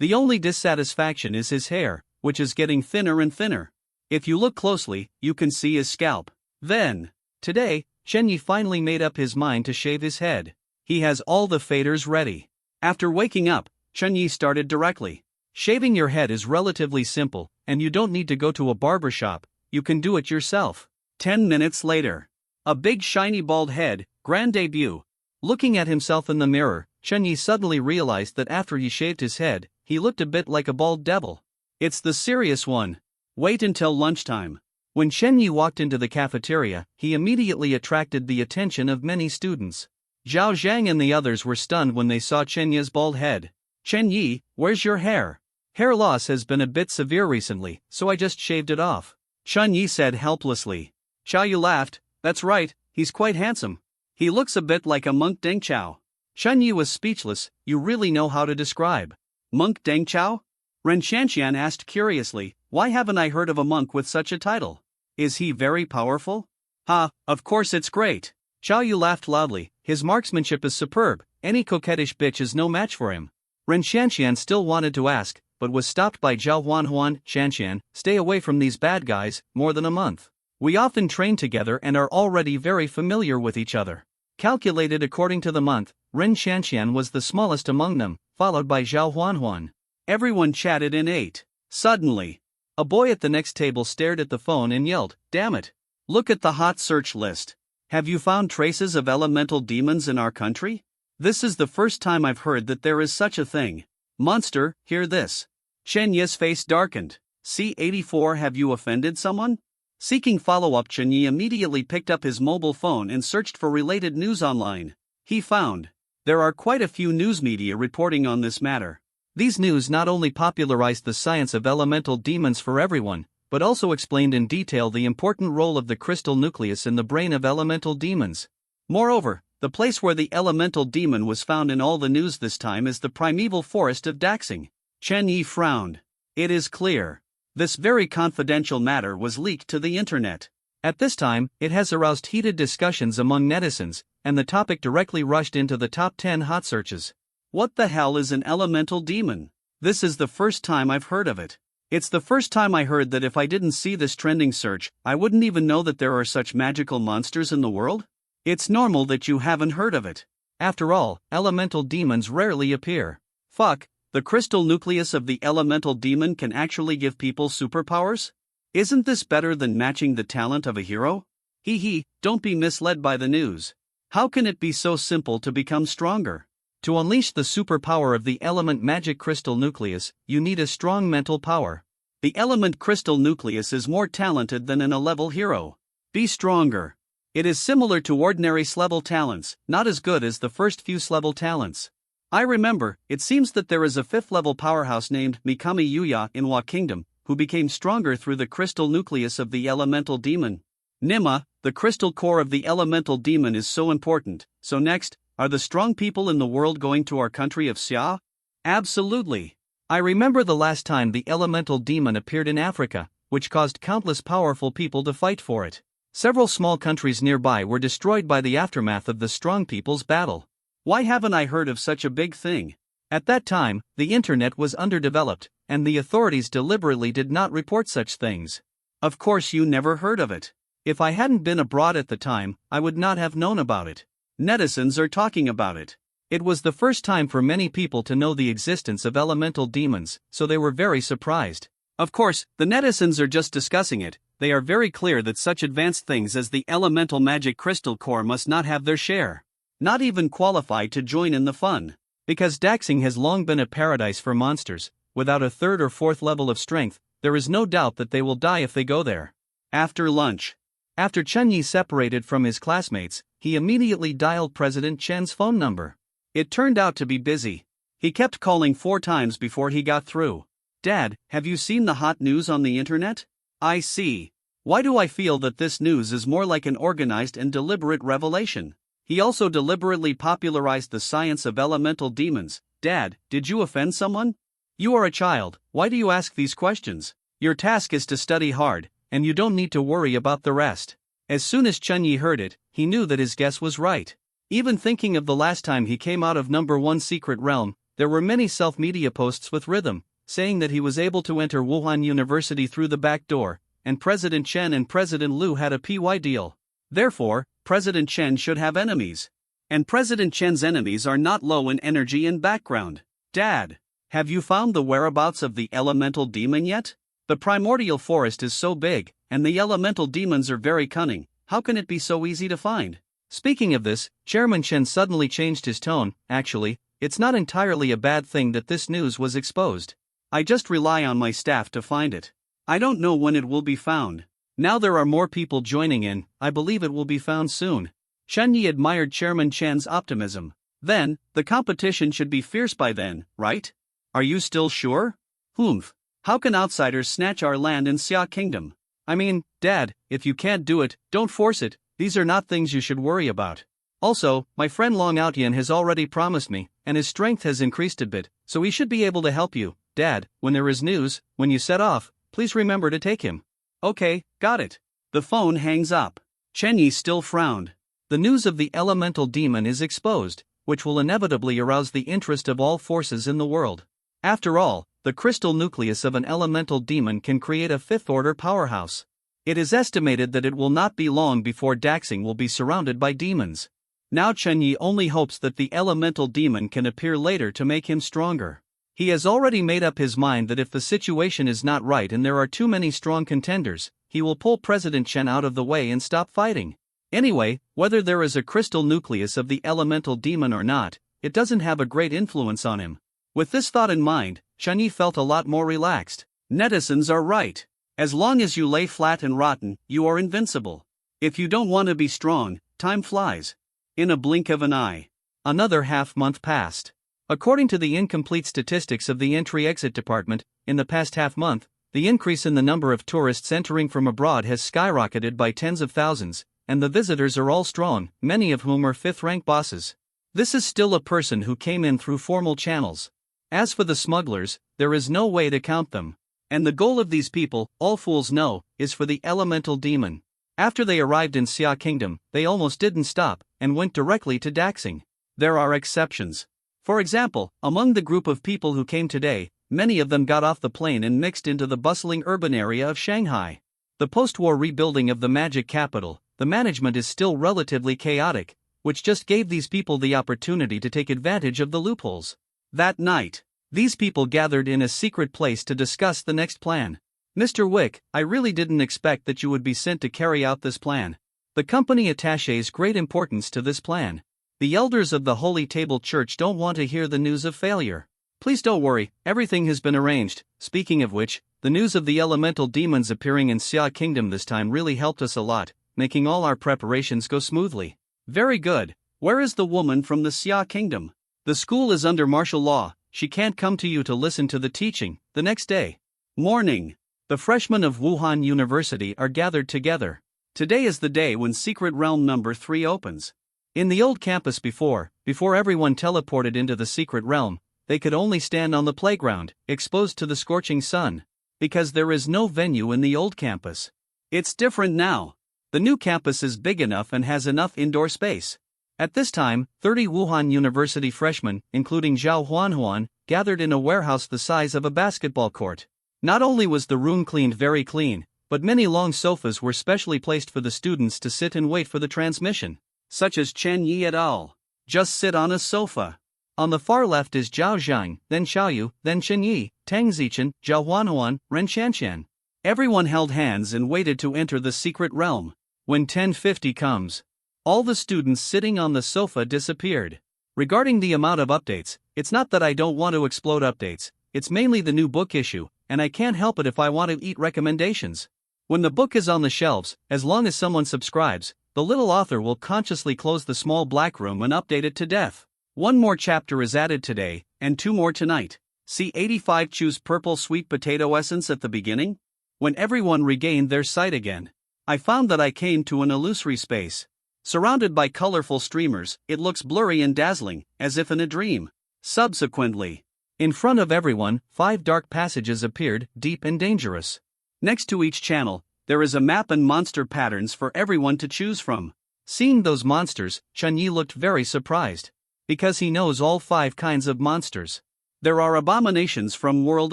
The only dissatisfaction is his hair, which is getting thinner and thinner. If you look closely, you can see his scalp. Then, today, Chun-Yi finally made up his mind to shave his head. He has all the faders ready. After waking up, Chun-Yi started directly. Shaving your head is relatively simple, and you don't need to go to a barber shop, you can do it yourself. 10 minutes later. A big shiny bald head, grand debut. Looking at himself in the mirror, Chun-Yi suddenly realized that after he shaved his head, he looked a bit like a bald devil. It's the serious one. Wait until lunchtime. When Chun-Yi walked into the cafeteria, he immediately attracted the attention of many students. Zhao Zhang and the others were stunned when they saw Chun-Yi's bald head. Chun-Yi, where's your hair? Hair loss has been a bit severe recently, so I just shaved it off. Chun-Yi said helplessly. Xiao Yu laughed. That's right, he's quite handsome. He looks a bit like a monk Deng Chao. Chun-Yi was speechless. You really know how to describe monk Deng Chao? Ren Shanxian asked curiously, why haven't I heard of a monk with such a title? Is he very powerful? Ha, of course it's great. Xiao Yu laughed loudly. His marksmanship is superb, any coquettish bitch is no match for him. Ren Shanxian still wanted to ask, but was stopped by Zhao Huanhuan. Shanxian, stay away from these bad guys, more than a month. We often train together and are already very familiar with each other. Calculated according to the month, Ren Shanxian was the smallest among them, followed by Zhao Huanhuan. Everyone chatted and ate. Suddenly, a boy at the next table stared at the phone and yelled, damn it! Look at the hot search list. Have you found traces of elemental demons in our country? This is the first time I've heard that there is such a thing. Monster, hear this. Chen Yi's face darkened. C-84, have you offended someone? Seeking follow-up, Chen Yi immediately picked up his mobile phone and searched for related news online. He found there are quite a few news media reporting on this matter. These news not only popularized the science of elemental demons for everyone, but also explained in detail the important role of the crystal nucleus in the brain of elemental demons. Moreover, the place where the elemental demon was found in all the news this time is the primeval forest of Daxing. Chen Yi frowned. It is clear. This very confidential matter was leaked to the internet. At this time, it has aroused heated discussions among netizens, and the topic directly rushed into the top 10 hot searches. What the hell is an elemental demon? This is the first time I've heard of it. It's the first time I heard that if I didn't see this trending search, I wouldn't even know that there are such magical monsters in the world. It's normal that you haven't heard of it. After all, elemental demons rarely appear. Fuck, the crystal nucleus of the elemental demon can actually give people superpowers? Isn't this better than matching the talent of a hero? Hee hee, don't be misled by the news. How can it be so simple to become stronger? To unleash the superpower of the element magic crystal nucleus, you need a strong mental power. The element crystal nucleus is more talented than an A-level hero. Be stronger. It is similar to ordinary S-level talents, not as good as the first few S-level talents. I remember, it seems that there is a 5th-level powerhouse named Mikami Yuya in Wa Kingdom, who became stronger through the crystal nucleus of the elemental demon. Nima, the crystal core of the elemental demon is so important, so next, are the strong people in the world going to our country of Xia? Absolutely. I remember the last time the elemental demon appeared in Africa, which caused countless powerful people to fight for it. Several small countries nearby were destroyed by the aftermath of the strong people's battle. Why haven't I heard of such a big thing? At that time, the internet was underdeveloped, and the authorities deliberately did not report such things. Of course you never heard of it. If I hadn't been abroad at the time, I would not have known about it. Netizens are talking about it. It was the first time for many people to know the existence of elemental demons, so they were very surprised. Of course, the netizens are just discussing it. They are very clear that such advanced things as the elemental magic crystal core must not have their share. Not even qualified to join in the fun. Because Daxing has long been a paradise for monsters, without a 3rd or 4th level of strength, there is no doubt that they will die if they go there. After lunch. After Chen Yi separated from his classmates, he immediately dialed President Chen's phone number. It turned out to be busy. He kept calling 4 times before he got through. Dad, have you seen the hot news on the internet? I see. Why do I feel that this news is more like an organized and deliberate revelation? He also deliberately popularized the science of elemental demons. Dad, did you offend someone? You are a child, why do you ask these questions? Your task is to study hard, and you don't need to worry about the rest. As soon as Chunyi heard it, he knew that his guess was right. Even thinking of the last time he came out of number 1 secret realm, there were many self-media posts with rhythm, saying that he was able to enter Wuhan University through the back door, and President Chen and President Liu had a PY deal. Therefore, President Chen should have enemies. And President Chen's enemies are not low in energy and background. Dad, have you found the whereabouts of the elemental demon yet? The primordial forest is so big, and the elemental demons are very cunning, how can it be so easy to find? Speaking of this, Chairman Chen suddenly changed his tone. Actually, it's not entirely a bad thing that this news was exposed. I just rely on my staff to find it. I don't know when it will be found. Now there are more people joining in, I believe it will be found soon. Chunyi admired Chairman Chen's optimism. Then, the competition should be fierce by then, right? Are you still sure? Humph. How can outsiders snatch our land in Xia Kingdom? I mean, Dad, if you can't do it, don't force it, these are not things you should worry about. Also, my friend Long Outyan has already promised me, and his strength has increased a bit, so he should be able to help you. Dad, when there is news, when you set off, please remember to take him. Okay, got it. The phone hangs up. Chenyi still frowned. The news of the elemental demon is exposed, which will inevitably arouse the interest of all forces in the world. After all, the crystal nucleus of an elemental demon can create a fifth-order powerhouse. It is estimated that it will not be long before Daxing will be surrounded by demons. Now Chenyi only hopes that the elemental demon can appear later to make him stronger. He has already made up his mind that if the situation is not right and there are too many strong contenders, he will pull President Chen out of the way and stop fighting. Anyway, whether there is a crystal nucleus of the elemental demon or not, it doesn't have a great influence on him. With this thought in mind, Chunyi felt a lot more relaxed. Netizens are right. As long as you lay flat and rotten, you are invincible. If you don't want to be strong, time flies. In a blink of an eye. Another half-month passed. According to the incomplete statistics of the Entry-Exit Department, in the past half-month, the increase in the number of tourists entering from abroad has skyrocketed by tens of thousands, and the visitors are all strong, many of whom are fifth-rank bosses. This is still a person who came in through formal channels. As for the smugglers, there is no way to count them. And the goal of these people, all fools know, is for the elemental demon. After they arrived in Xia Kingdom, they almost didn't stop, and went directly to Daxing. There are exceptions. For example, among the group of people who came today, many of them got off the plane and mixed into the bustling urban area of Shanghai. The post-war rebuilding of the magic capital, the management is still relatively chaotic, which just gave these people the opportunity to take advantage of the loopholes. That night, these people gathered in a secret place to discuss the next plan. Mr. Wick, I really didn't expect that you would be sent to carry out this plan. The company attaches great importance to this plan. The elders of the Holy Table Church don't want to hear the news of failure. Please don't worry, everything has been arranged. Speaking of which, the news of the elemental demons appearing in Xia Kingdom this time really helped us a lot, making all our preparations go smoothly. Very good. Where is the woman from the Xia Kingdom? The school is under martial law, she can't come to you to listen to the teaching. The next day. Morning. The freshmen of Wuhan University are gathered together. Today is the day when Secret Realm number 3 opens. In the old campus before everyone teleported into the Secret Realm, they could only stand on the playground, exposed to the scorching sun. Because there is no venue in the old campus. It's different now. The new campus is big enough and has enough indoor space. At this time, 30 Wuhan University freshmen, including Zhao Huanhuan, gathered in a warehouse the size of a basketball court. Not only was the room cleaned very clean, but many long sofas were specially placed for the students to sit and wait for the transmission. Such as Chen Yi et al. Just sit on a sofa. On the far left is Zhao Zhang, then Xiaoyu, then Chen Yi, Tang Zichen, Zhao Huanhuan, Ren Qianqian. Everyone held hands and waited to enter the secret realm. When 10:50 comes, all the students sitting on the sofa disappeared. Regarding the amount of updates, it's not that I don't want to explode updates, it's mainly the new book issue, and I can't help it if I want to eat recommendations. When the book is on the shelves, as long as someone subscribes, the little author will consciously close the small black room and update it to death. One more chapter is added today, and 2 more tonight. See 85 choose purple sweet potato essence at the beginning? When everyone regained their sight again, I found that I came to an illusory space. Surrounded by colorful streamers, it looks blurry and dazzling, as if in a dream. Subsequently, In front of everyone, 5 dark passages appeared, deep and dangerous. Next to each channel, there is a map and monster patterns for everyone to choose from. Seeing those monsters, Chun-Yi looked very surprised. Because he knows all 5 kinds of monsters. There are abominations from World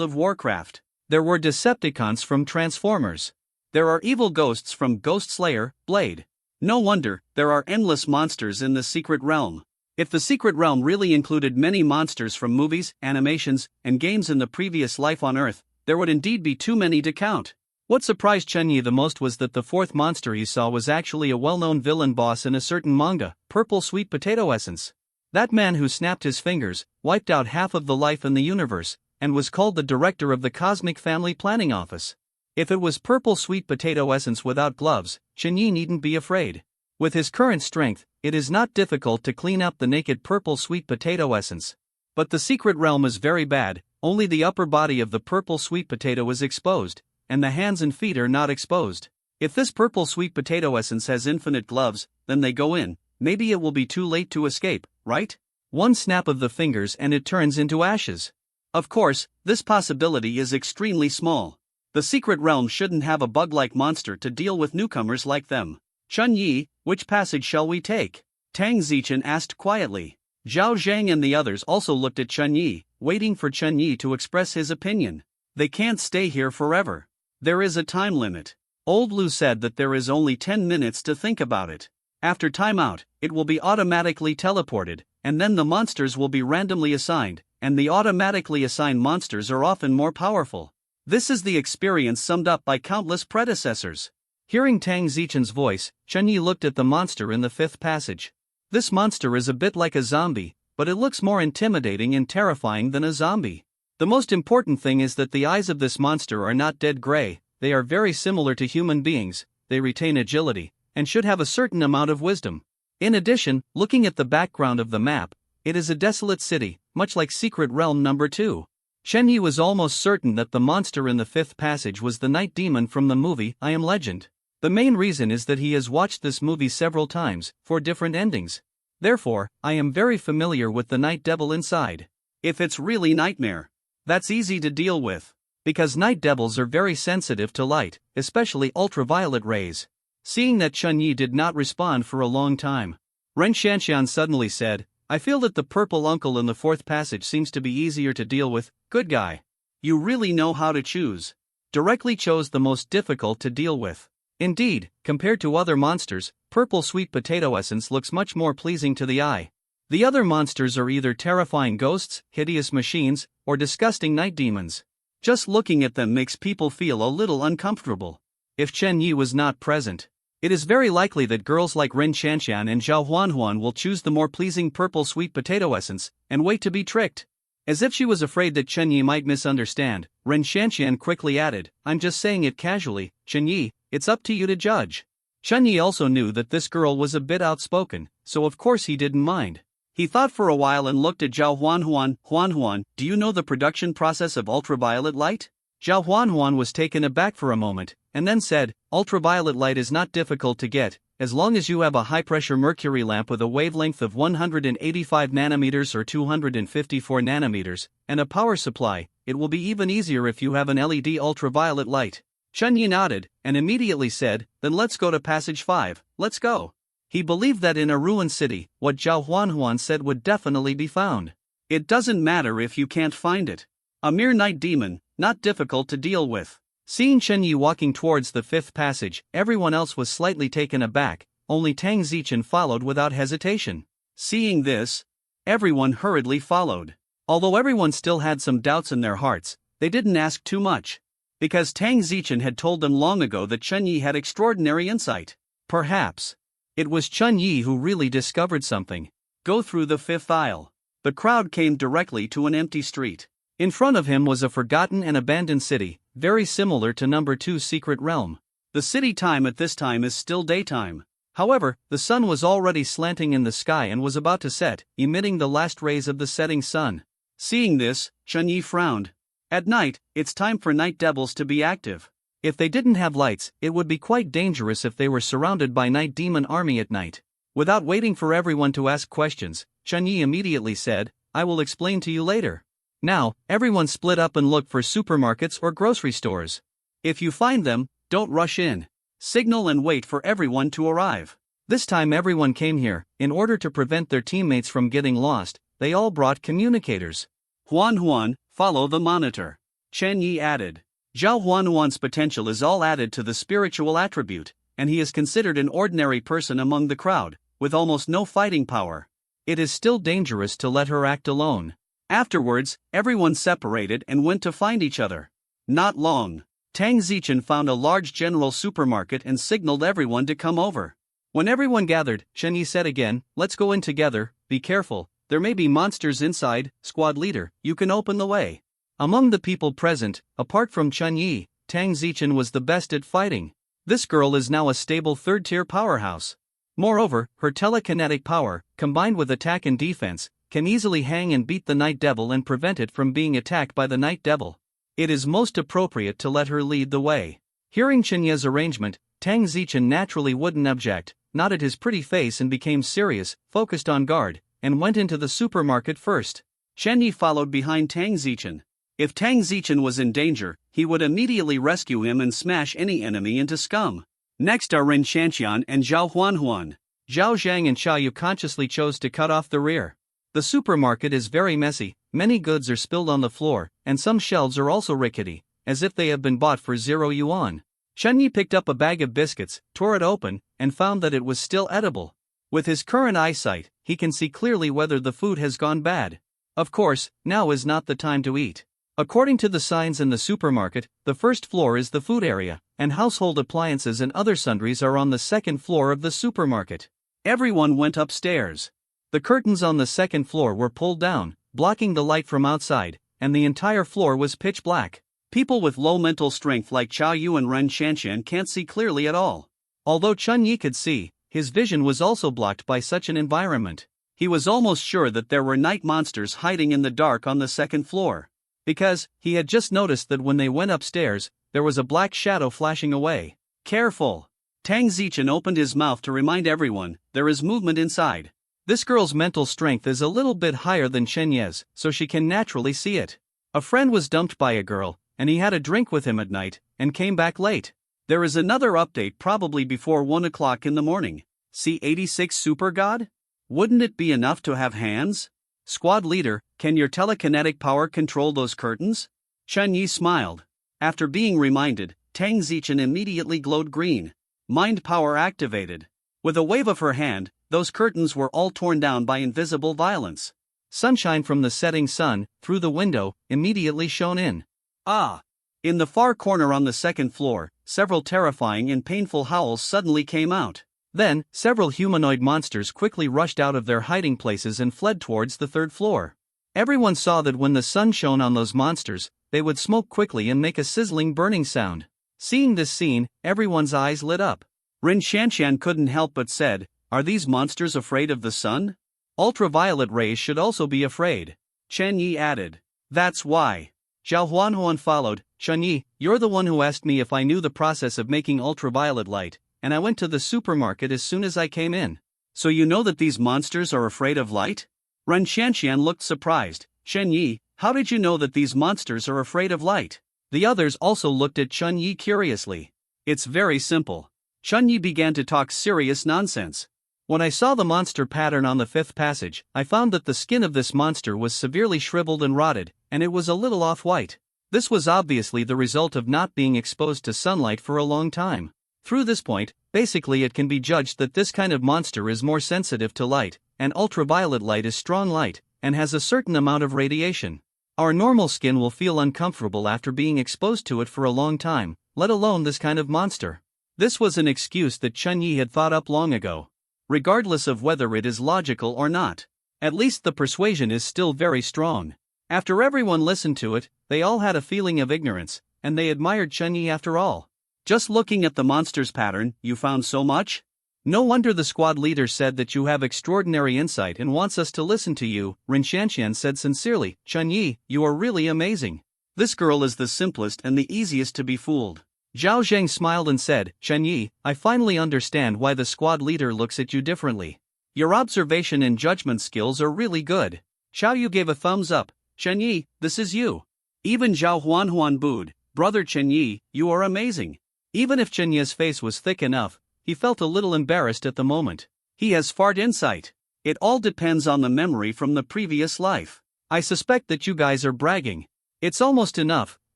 of Warcraft. There were Decepticons from Transformers. There are evil ghosts from Ghost Slayer, Blade. No wonder, there are endless monsters in the Secret Realm. If the Secret Realm really included many monsters from movies, animations, and games in the previous life on Earth, there would indeed be too many to count. What surprised Chun-Yi the most was that the 4th monster he saw was actually a well-known villain boss in a certain manga, Purple Sweet Potato Essence. That man who snapped his fingers, wiped out half of the life in the universe, and was called the director of the Cosmic Family Planning Office. If it was Purple Sweet Potato Essence without gloves, Chun-Yi needn't be afraid. With his current strength, it is not difficult to clean up the naked Purple Sweet Potato Essence. But the Secret Realm is very bad, only the upper body of the Purple Sweet Potato is exposed, and the hands and feet are not exposed. If this Purple Sweet Potato Essence has infinite gloves, then they go in, maybe it will be too late to escape, right? One snap of the fingers and it turns into ashes. Of course, this possibility is extremely small. The Secret Realm shouldn't have a bug-like monster to deal with newcomers like them. Chun-Yi, which passage shall we take? Tang Zichen asked quietly. Zhao Zhang and the others also looked at Chun-Yi, waiting for Chun-Yi to express his opinion. They can't stay here forever. There is a time limit. Old Lu said that there is only 10 minutes to think about it. After timeout, it will be automatically teleported, and then the monsters will be randomly assigned, and the automatically assigned monsters are often more powerful. This is the experience summed up by countless predecessors. Hearing Tang Zichen's voice, Chun-Yi looked at the monster in the 5th passage. This monster is a bit like a zombie, but it looks more intimidating and terrifying than a zombie. The most important thing is that the eyes of this monster are not dead gray, they are very similar to human beings, they retain agility, and should have a certain amount of wisdom. In addition, looking at the background of the map, it is a desolate city, much like Secret Realm number 2. Chun-Yi was almost certain that the monster in the 5th passage was the night demon from the movie I Am Legend. The main reason is that he has watched this movie several times, for different endings. Therefore, I am very familiar with the night devil inside. If it's really nightmare, that's easy to deal with. Because night devils are very sensitive to light, especially ultraviolet rays. Seeing that Chun-Yi did not respond for a long time, Ren Shanshan suddenly said, I feel that the purple uncle in the 4th passage seems to be easier to deal with, good guy. You really know how to choose. Directly chose the most difficult to deal with. Indeed, compared to other monsters, Purple Sweet Potato Essence looks much more pleasing to the eye. The other monsters are either terrifying ghosts, hideous machines, or disgusting night demons. Just looking at them makes people feel a little uncomfortable. If Chun-Yi was not present, it is very likely that girls like Ren Shanshan and Zhao Huanhuan will choose the more pleasing Purple Sweet Potato Essence, and wait to be tricked. As if she was afraid that Chun-Yi might misunderstand, Ren Shanshan quickly added, I'm just saying it casually, Chun-Yi, it's up to you to judge. Chun-Yi also knew that this girl was a bit outspoken, so of course he didn't mind. He thought for a while and looked at Zhao Huanhuan. Huanhuan, do you know the production process of ultraviolet light? Zhao Huanhuan was taken aback for a moment, and then said, ultraviolet light is not difficult to get, as long as you have a high-pressure mercury lamp with a wavelength of 185 nanometers or 254 nanometers, and a power supply, it will be even easier if you have an LED ultraviolet light. Chun-Yi nodded, and immediately said, then let's go to passage 5, let's go. He believed that in a ruined city, what Zhao Huanhuan said would definitely be found. It doesn't matter if you can't find it. A mere night demon, not difficult to deal with. Seeing Chun-Yi walking towards the 5th passage, everyone else was slightly taken aback, only Tang Zichen followed without hesitation. Seeing this, everyone hurriedly followed. Although everyone still had some doubts in their hearts, they didn't ask too much. Because Tang Zichen had told them long ago that Chun-Yi had extraordinary insight. Perhaps it was Chun-Yi who really discovered something. Go through the 5th aisle. The crowd came directly to an empty street. In front of him was a forgotten and abandoned city, very similar to number 2's Secret Realm. The city time at this time is still daytime. However, the sun was already slanting in the sky and was about to set, emitting the last rays of the setting sun. Seeing this, Chun-Yi frowned. At night, it's time for night devils to be active. If they didn't have lights, it would be quite dangerous if they were surrounded by night demon army at night. Without waiting for everyone to ask questions, Chun-Yi immediately said, I will explain to you later. Now, everyone split up and look for supermarkets or grocery stores. If you find them, don't rush in. Signal and wait for everyone to arrive. This time everyone came here. In order to prevent their teammates from getting lost, they all brought communicators. Huan, follow the monitor. Chen Yi added. Zhao Huan's potential is all added to the spiritual attribute, and he is considered an ordinary person among the crowd, with almost no fighting power. It is still dangerous to let her act alone. Afterwards, everyone separated and went to find each other. Not long. Tang Zichen found a large general supermarket and signaled everyone to come over. When everyone gathered, Chen Yi said again, "Let's go in together, be careful, there may be monsters inside, squad leader, you can open the way." Among the people present, apart from Chen Yi, Tang Zichen was the best at fighting. This girl is now a stable third-tier powerhouse. Moreover, her telekinetic power, combined with attack and defense, can easily hang and beat the Night Devil and prevent it from being attacked by the Night Devil. It is most appropriate to let her lead the way. Hearing Chen Yi's arrangement, Tang Zichen naturally wouldn't object, nodded his pretty face and became serious, focused on guard, and went into the supermarket first. Chen Yi followed behind Tang Zichen. If Tang Zichen was in danger, he would immediately rescue him and smash any enemy into scum. Next are Ren Shanxian and Zhao Huan. Zhao Zhang and Xiaoyu consciously chose to cut off the rear. The supermarket is very messy, many goods are spilled on the floor, and some shelves are also rickety, as if they have been bought for 0 yuan. Chen Yi picked up a bag of biscuits, tore it open, and found that it was still edible. With his current eyesight, he can see clearly whether the food has gone bad. Of course, now is not the time to eat. According to the signs in the supermarket, the first floor is the food area, and household appliances and other sundries are on the second floor of the supermarket. Everyone went upstairs. The curtains on the second floor were pulled down, blocking the light from outside, and the entire floor was pitch black. People with low mental strength like Chao Yu and Ren Shanxian can't see clearly at all. Although Chen Yi could see, his vision was also blocked by such an environment. He was almost sure that there were night monsters hiding in the dark on the second floor. Because, he had just noticed that when they went upstairs, there was a black shadow flashing away. Careful! Tang Zichen opened his mouth to remind everyone, there is movement inside. This girl's mental strength is a little bit higher than Chen Yi's, so she can naturally see it. A friend was dumped by a girl, and he had a drink with him at night, and came back late. There is another update probably before 1 o'clock in the morning. See 86 Super God? Wouldn't it be enough to have hands? Squad leader, can your telekinetic power control those curtains? Chen Yi smiled. After being reminded, Tang Zichen immediately glowed green. Mind power activated. With a wave of her hand, those curtains were all torn down by invisible violence. Sunshine from the setting sun, through the window, immediately shone in. Ah! In the far corner on the second floor, several terrifying and painful howls suddenly came out. Then, several humanoid monsters quickly rushed out of their hiding places and fled towards the third floor. Everyone saw that when the sun shone on those monsters, they would smoke quickly and make a sizzling burning sound. Seeing this scene, everyone's eyes lit up. Ren Shanxian couldn't help but said, "Are these monsters afraid of the sun?" Ultraviolet rays should also be afraid. Chen Yi added. That's why. Zhao Huan followed. Chen Yi, you're the one who asked me if I knew the process of making ultraviolet light, and I went to the supermarket as soon as I came in. So you know that these monsters are afraid of light? Ren Shanxian looked surprised. Chen Yi, how did you know that these monsters are afraid of light? The others also looked at Chen Yi curiously. It's very simple. Chen Yi began to talk serious nonsense. When I saw the monster pattern on the fifth passage, I found that the skin of this monster was severely shriveled and rotted, and it was a little off-white. This was obviously the result of not being exposed to sunlight for a long time. Through this point, basically it can be judged that this kind of monster is more sensitive to light, and ultraviolet light is strong light, and has a certain amount of radiation. Our normal skin will feel uncomfortable after being exposed to it for a long time, let alone this kind of monster. This was an excuse that Chen Yi had thought up long ago. Regardless of whether it is logical or not, at least the persuasion is still very strong. After everyone listened to it, they all had a feeling of ignorance, and they admired Chen Yi after all. Just looking at the monster's pattern, you found so much? No wonder the squad leader said that you have extraordinary insight and wants us to listen to you, Ren Shanxian said sincerely. Chen Yi, you are really amazing. This girl is the simplest and the easiest to be fooled. Zhao Zheng smiled and said, Chen Yi, I finally understand why the squad leader looks at you differently. Your observation and judgment skills are really good. Xiaoyu gave a thumbs up. Chenyi, this is you. Even Zhao Huanhuan booed, brother Chenyi, you are amazing. Even if Chenyi's face was thick enough, he felt a little embarrassed at the moment. He has fart insight. It all depends on the memory from the previous life. I suspect that you guys are bragging. It's almost enough.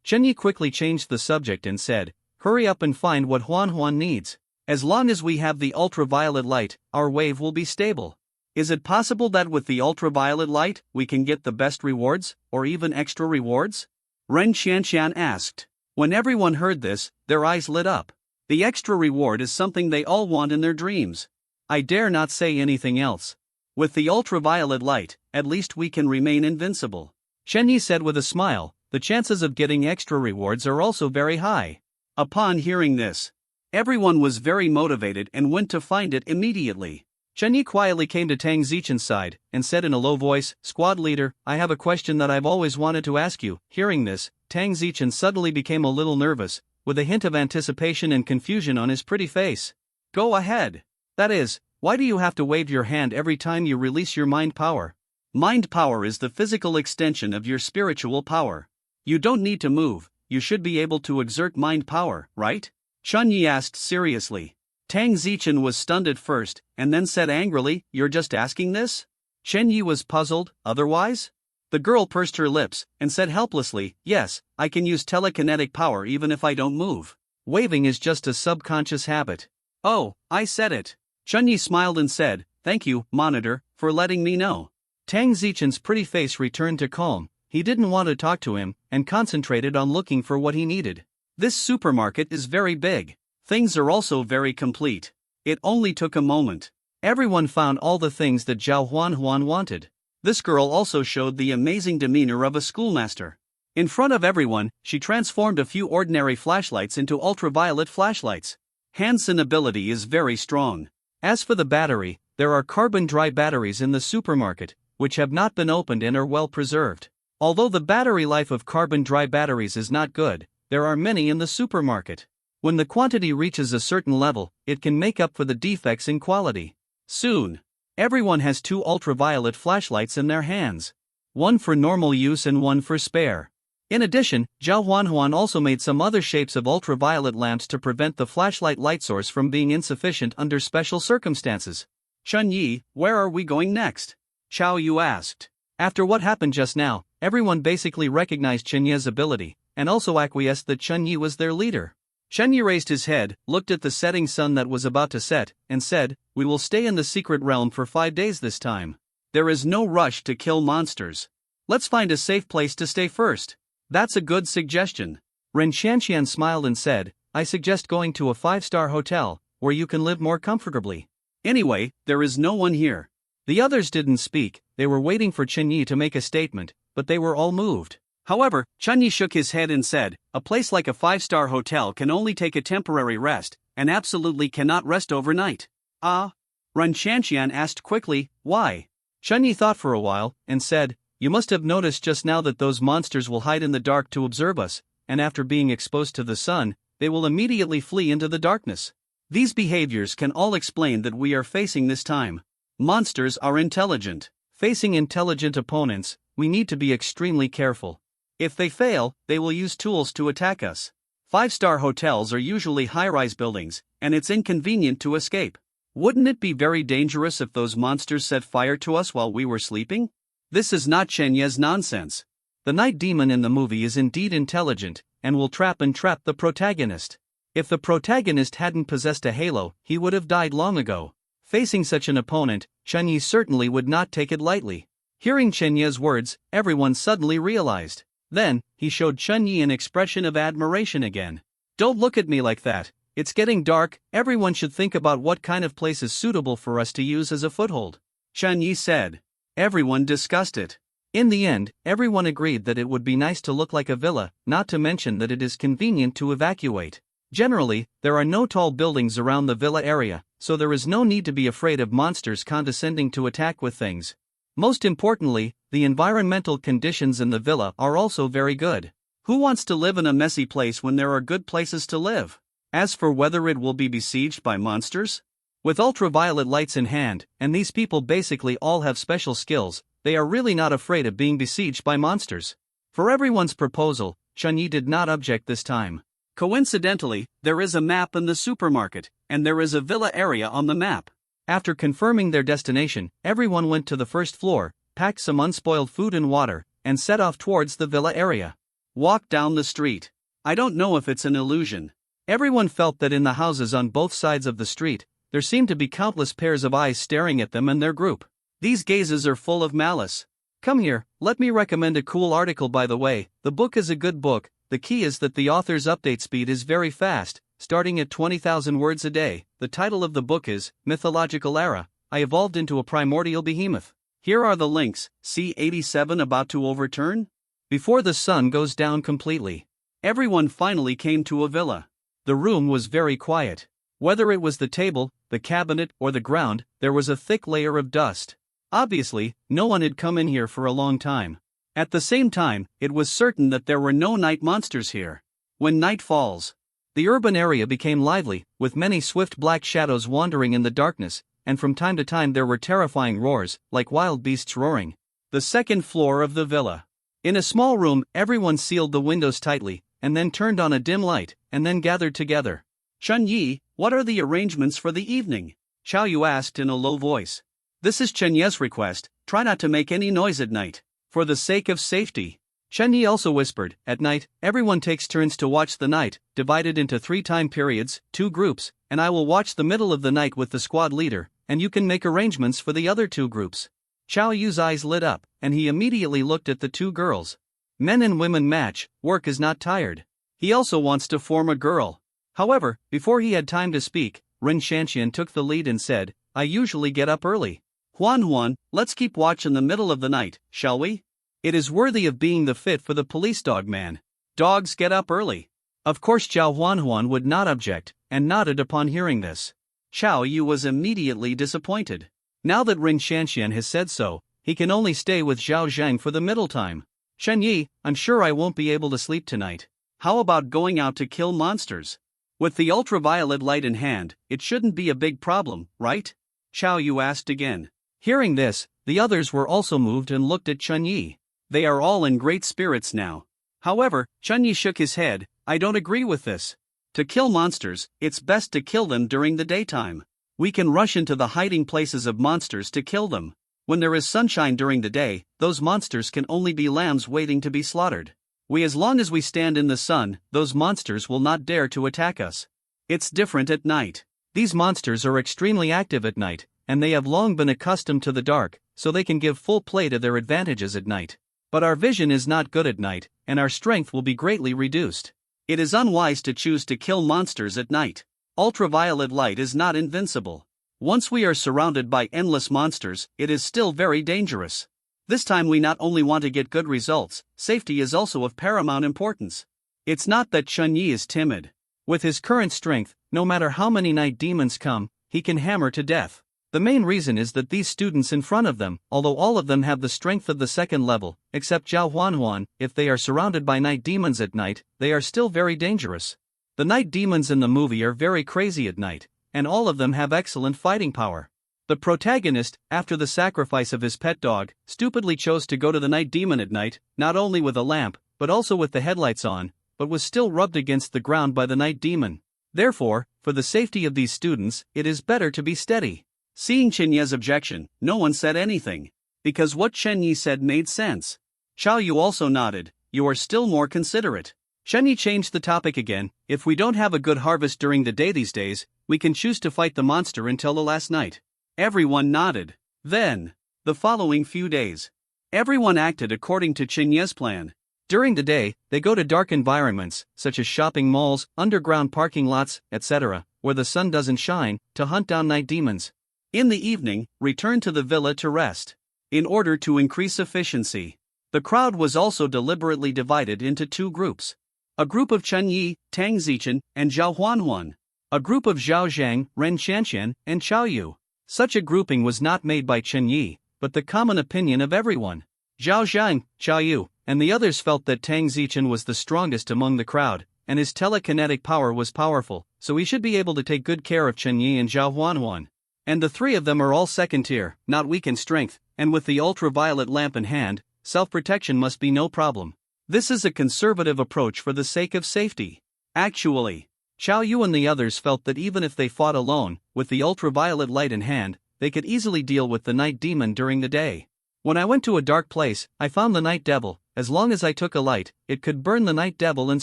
Chenyi quickly changed the subject and said, hurry up and find what Huanhuan needs. As long as we have the ultraviolet light, our wave will be stable. Is it possible that with the ultraviolet light, we can get the best rewards, or even extra rewards? Ren Qianqian asked. When everyone heard this, their eyes lit up. The extra reward is something they all want in their dreams. I dare not say anything else. With the ultraviolet light, at least we can remain invincible. Chenyi said with a smile, the chances of getting extra rewards are also very high. Upon hearing this, everyone was very motivated and went to find it immediately. Chenyi quietly came to Tang Zichen's side and said in a low voice, Squad leader, I have a question that I've always wanted to ask you. Hearing this, Tang Zichen suddenly became a little nervous, with a hint of anticipation and confusion on his pretty face. Go ahead. That is, why do you have to wave your hand every time you release your mind power? Mind power is the physical extension of your spiritual power. You don't need to move, you should be able to exert mind power, right? Chunyi asked seriously. Tang Zichen was stunned at first, and then said angrily, You're just asking this? Chenyi was puzzled, otherwise? The girl pursed her lips, and said helplessly, Yes, I can use telekinetic power even if I don't move. Waving is just a subconscious habit. Oh, I said it. Chunyi smiled and said, Thank you, monitor, for letting me know. Tang Zichen's pretty face returned to calm. He didn't want to talk to him, and concentrated on looking for what he needed. This supermarket is very big. Things are also very complete. It only took a moment. Everyone found all the things that Zhao Huanhuan wanted. This girl also showed the amazing demeanor of a schoolmaster. In front of everyone, she transformed a few ordinary flashlights into ultraviolet flashlights. Hansen ability is very strong. As for the battery, there are carbon dry batteries in the supermarket, which have not been opened and are well preserved. Although the battery life of carbon dry batteries is not good, there are many in the supermarket. When the quantity reaches a certain level, it can make up for the defects in quality. Soon, everyone has 2 ultraviolet flashlights in their hands. One for normal use and one for spare. In addition, Zhao Huanhuan also made some other shapes of ultraviolet lamps to prevent the flashlight light source from being insufficient under special circumstances. Chunyi, where are we going next? Chao Yu asked. After what happened just now, everyone basically recognized Chunyi's ability, and also acquiesced that Chunyi was their leader. Chunyi raised his head, looked at the setting sun that was about to set, and said, We will stay in the secret realm for 5 days this time. There is no rush to kill monsters. Let's find a safe place to stay first. That's a good suggestion. Ren Qianqian smiled and said, I suggest going to a 5-star hotel, where you can live more comfortably. Anyway, there is no one here. The others didn't speak, they were waiting for Chenyi to make a statement, but they were all moved. However, Chenyi shook his head and said, A place like a 5-star hotel can only take a temporary rest, and absolutely cannot rest overnight. Ah? Ren Qianqian asked quickly, Why? Chenyi thought for a while, and said, You must have noticed just now that those monsters will hide in the dark to observe us, and after being exposed to the sun, they will immediately flee into the darkness. These behaviors can all explain that we are facing this time. Monsters are intelligent. Facing intelligent opponents, we need to be extremely careful. If they fail, they will use tools to attack us. 5-star hotels are usually high-rise buildings, and it's inconvenient to escape. Wouldn't it be very dangerous if those monsters set fire to us while we were sleeping? This is not Chenye's nonsense. The night demon in the movie is indeed intelligent, and will trap the protagonist. If the protagonist hadn't possessed a halo, he would have died long ago. Facing such an opponent, Chenyi certainly would not take it lightly. Hearing Chenye's words, everyone suddenly realized. Then, he showed Chenyi an expression of admiration again. Don't look at me like that, it's getting dark, everyone should think about what kind of place is suitable for us to use as a foothold. Chenyi said. Everyone discussed it. In the end, everyone agreed that it would be nice to look like a villa, not to mention that it is convenient to evacuate. Generally, there are no tall buildings around the villa area, so there is no need to be afraid of monsters condescending to attack with things. Most importantly, the environmental conditions in the villa are also very good. Who wants to live in a messy place when there are good places to live? As for whether it will be besieged by monsters? With ultraviolet lights in hand, and these people basically all have special skills, they are really not afraid of being besieged by monsters. For everyone's proposal, Chunyi did not object this time. Coincidentally, there is a map in the supermarket, and there is a villa area on the map. After confirming their destination, everyone went to the first floor, packed some unspoiled food and water, and set off towards the villa area. Walk down the street. I don't know if it's an illusion. Everyone felt that in the houses on both sides of the street, there seemed to be countless pairs of eyes staring at them and their group. These gazes are full of malice. Come here, let me recommend a cool article. By the way, the book is a good book. The key is that the author's update speed is very fast, starting at 20,000 words a day. The title of the book is Mythological Era, I Evolved into a Primordial Behemoth. Here are the links. C87 about to overturn? Before the sun goes down completely. Everyone finally came to a villa. The room was very quiet. Whether it was the table, the cabinet, or the ground, there was a thick layer of dust. Obviously, no one had come in here for a long time. At the same time, it was certain that there were no night monsters here. When night falls, the urban area became lively, with many swift black shadows wandering in the darkness, and from time to time there were terrifying roars, like wild beasts roaring. The second floor of the villa. In a small room, everyone sealed the windows tightly, and then turned on a dim light, and then gathered together. Chunyi, what are the arrangements for the evening? Chao Yu asked in a low voice. This is Chunyi's request, try not to make any noise at night. For the sake of safety. Chunyi also whispered, at night, everyone takes turns to watch the night, divided into 3 time periods, 2 groups, and I will watch the middle of the night with the squad leader, and you can make arrangements for the other 2 groups. Chao Yu's eyes lit up, and he immediately looked at the 2 girls. Men and women match, work is not tired. He also wants to form a girl. However, before he had time to speak, Ren Shanxian took the lead and said, I usually get up early. Huan, let's keep watch in the middle of the night, shall we? It is worthy of being the fit for the police dog man. Dogs get up early. Of course Zhao Huan would not object, and nodded upon hearing this. Chao Yu was immediately disappointed. Now that Ren Shanxian has said so, he can only stay with Zhao Zhang for the middle time. Chunyi, I'm sure I won't be able to sleep tonight. How about going out to kill monsters? With the ultraviolet light in hand, it shouldn't be a big problem, right? Chao Yu asked again. Hearing this, the others were also moved and looked at Chunyi. They are all in great spirits now. However, Chunyi shook his head, I don't agree with this. To kill monsters, it's best to kill them during the daytime. We can rush into the hiding places of monsters to kill them. When there is sunshine during the day, those monsters can only be lambs waiting to be slaughtered. As long as we stand in the sun, those monsters will not dare to attack us. It's different at night. These monsters are extremely active at night, and they have long been accustomed to the dark, so they can give full play to their advantages at night. But our vision is not good at night, and our strength will be greatly reduced. It is unwise to choose to kill monsters at night. Ultraviolet light is not invincible. Once we are surrounded by endless monsters, it is still very dangerous. This time we not only want to get good results, safety is also of paramount importance. It's not that Chunyi is timid. With his current strength, no matter how many night demons come, he can hammer to death. The main reason is that these students in front of them, although all of them have the strength of the 2nd level, except Zhao Huan, if they are surrounded by night demons at night, they are still very dangerous. The night demons in the movie are very crazy at night, and all of them have excellent fighting power. The protagonist, after the sacrifice of his pet dog, stupidly chose to go to the night demon at night, not only with a lamp, but also with the headlights on, but was still rubbed against the ground by the night demon. Therefore, for the safety of these students, it is better to be steady. Seeing Chunyi's objection, no one said anything, because what Chunyi said made sense. Chao Yu also nodded, you are still more considerate. Chunyi changed the topic again, if we don't have a good harvest during the day these days, we can choose to fight the monster until the last night. Everyone nodded. Then, the following few days, everyone acted according to Chunyi's plan. During the day, they go to dark environments, such as shopping malls, underground parking lots, etc., where the sun doesn't shine, to hunt down night demons. In the evening, return to the villa to rest. In order to increase efficiency, the crowd was also deliberately divided into 2 groups. A group of Chunyi, Tang Zichen, and Zhao Huan. A group of Zhao Zhang, Ren Shanxian, and Chao Yu. Such a grouping was not made by Chunyi, but the common opinion of everyone. Zhao Zhang, Chao Yu, and the others felt that Tang Zichen was the strongest among the crowd, and his telekinetic power was powerful, so he should be able to take good care of Chunyi and Zhao Huan. And the three of them are all second tier, not weak in strength, and with the ultraviolet lamp in hand, self-protection must be no problem. This is a conservative approach for the sake of safety. Actually, Xiao Yu and the others felt that even if they fought alone, with the ultraviolet light in hand, they could easily deal with the night demon during the day. When I went to a dark place, I found the night devil. As long as I took a light, it could burn the night devil and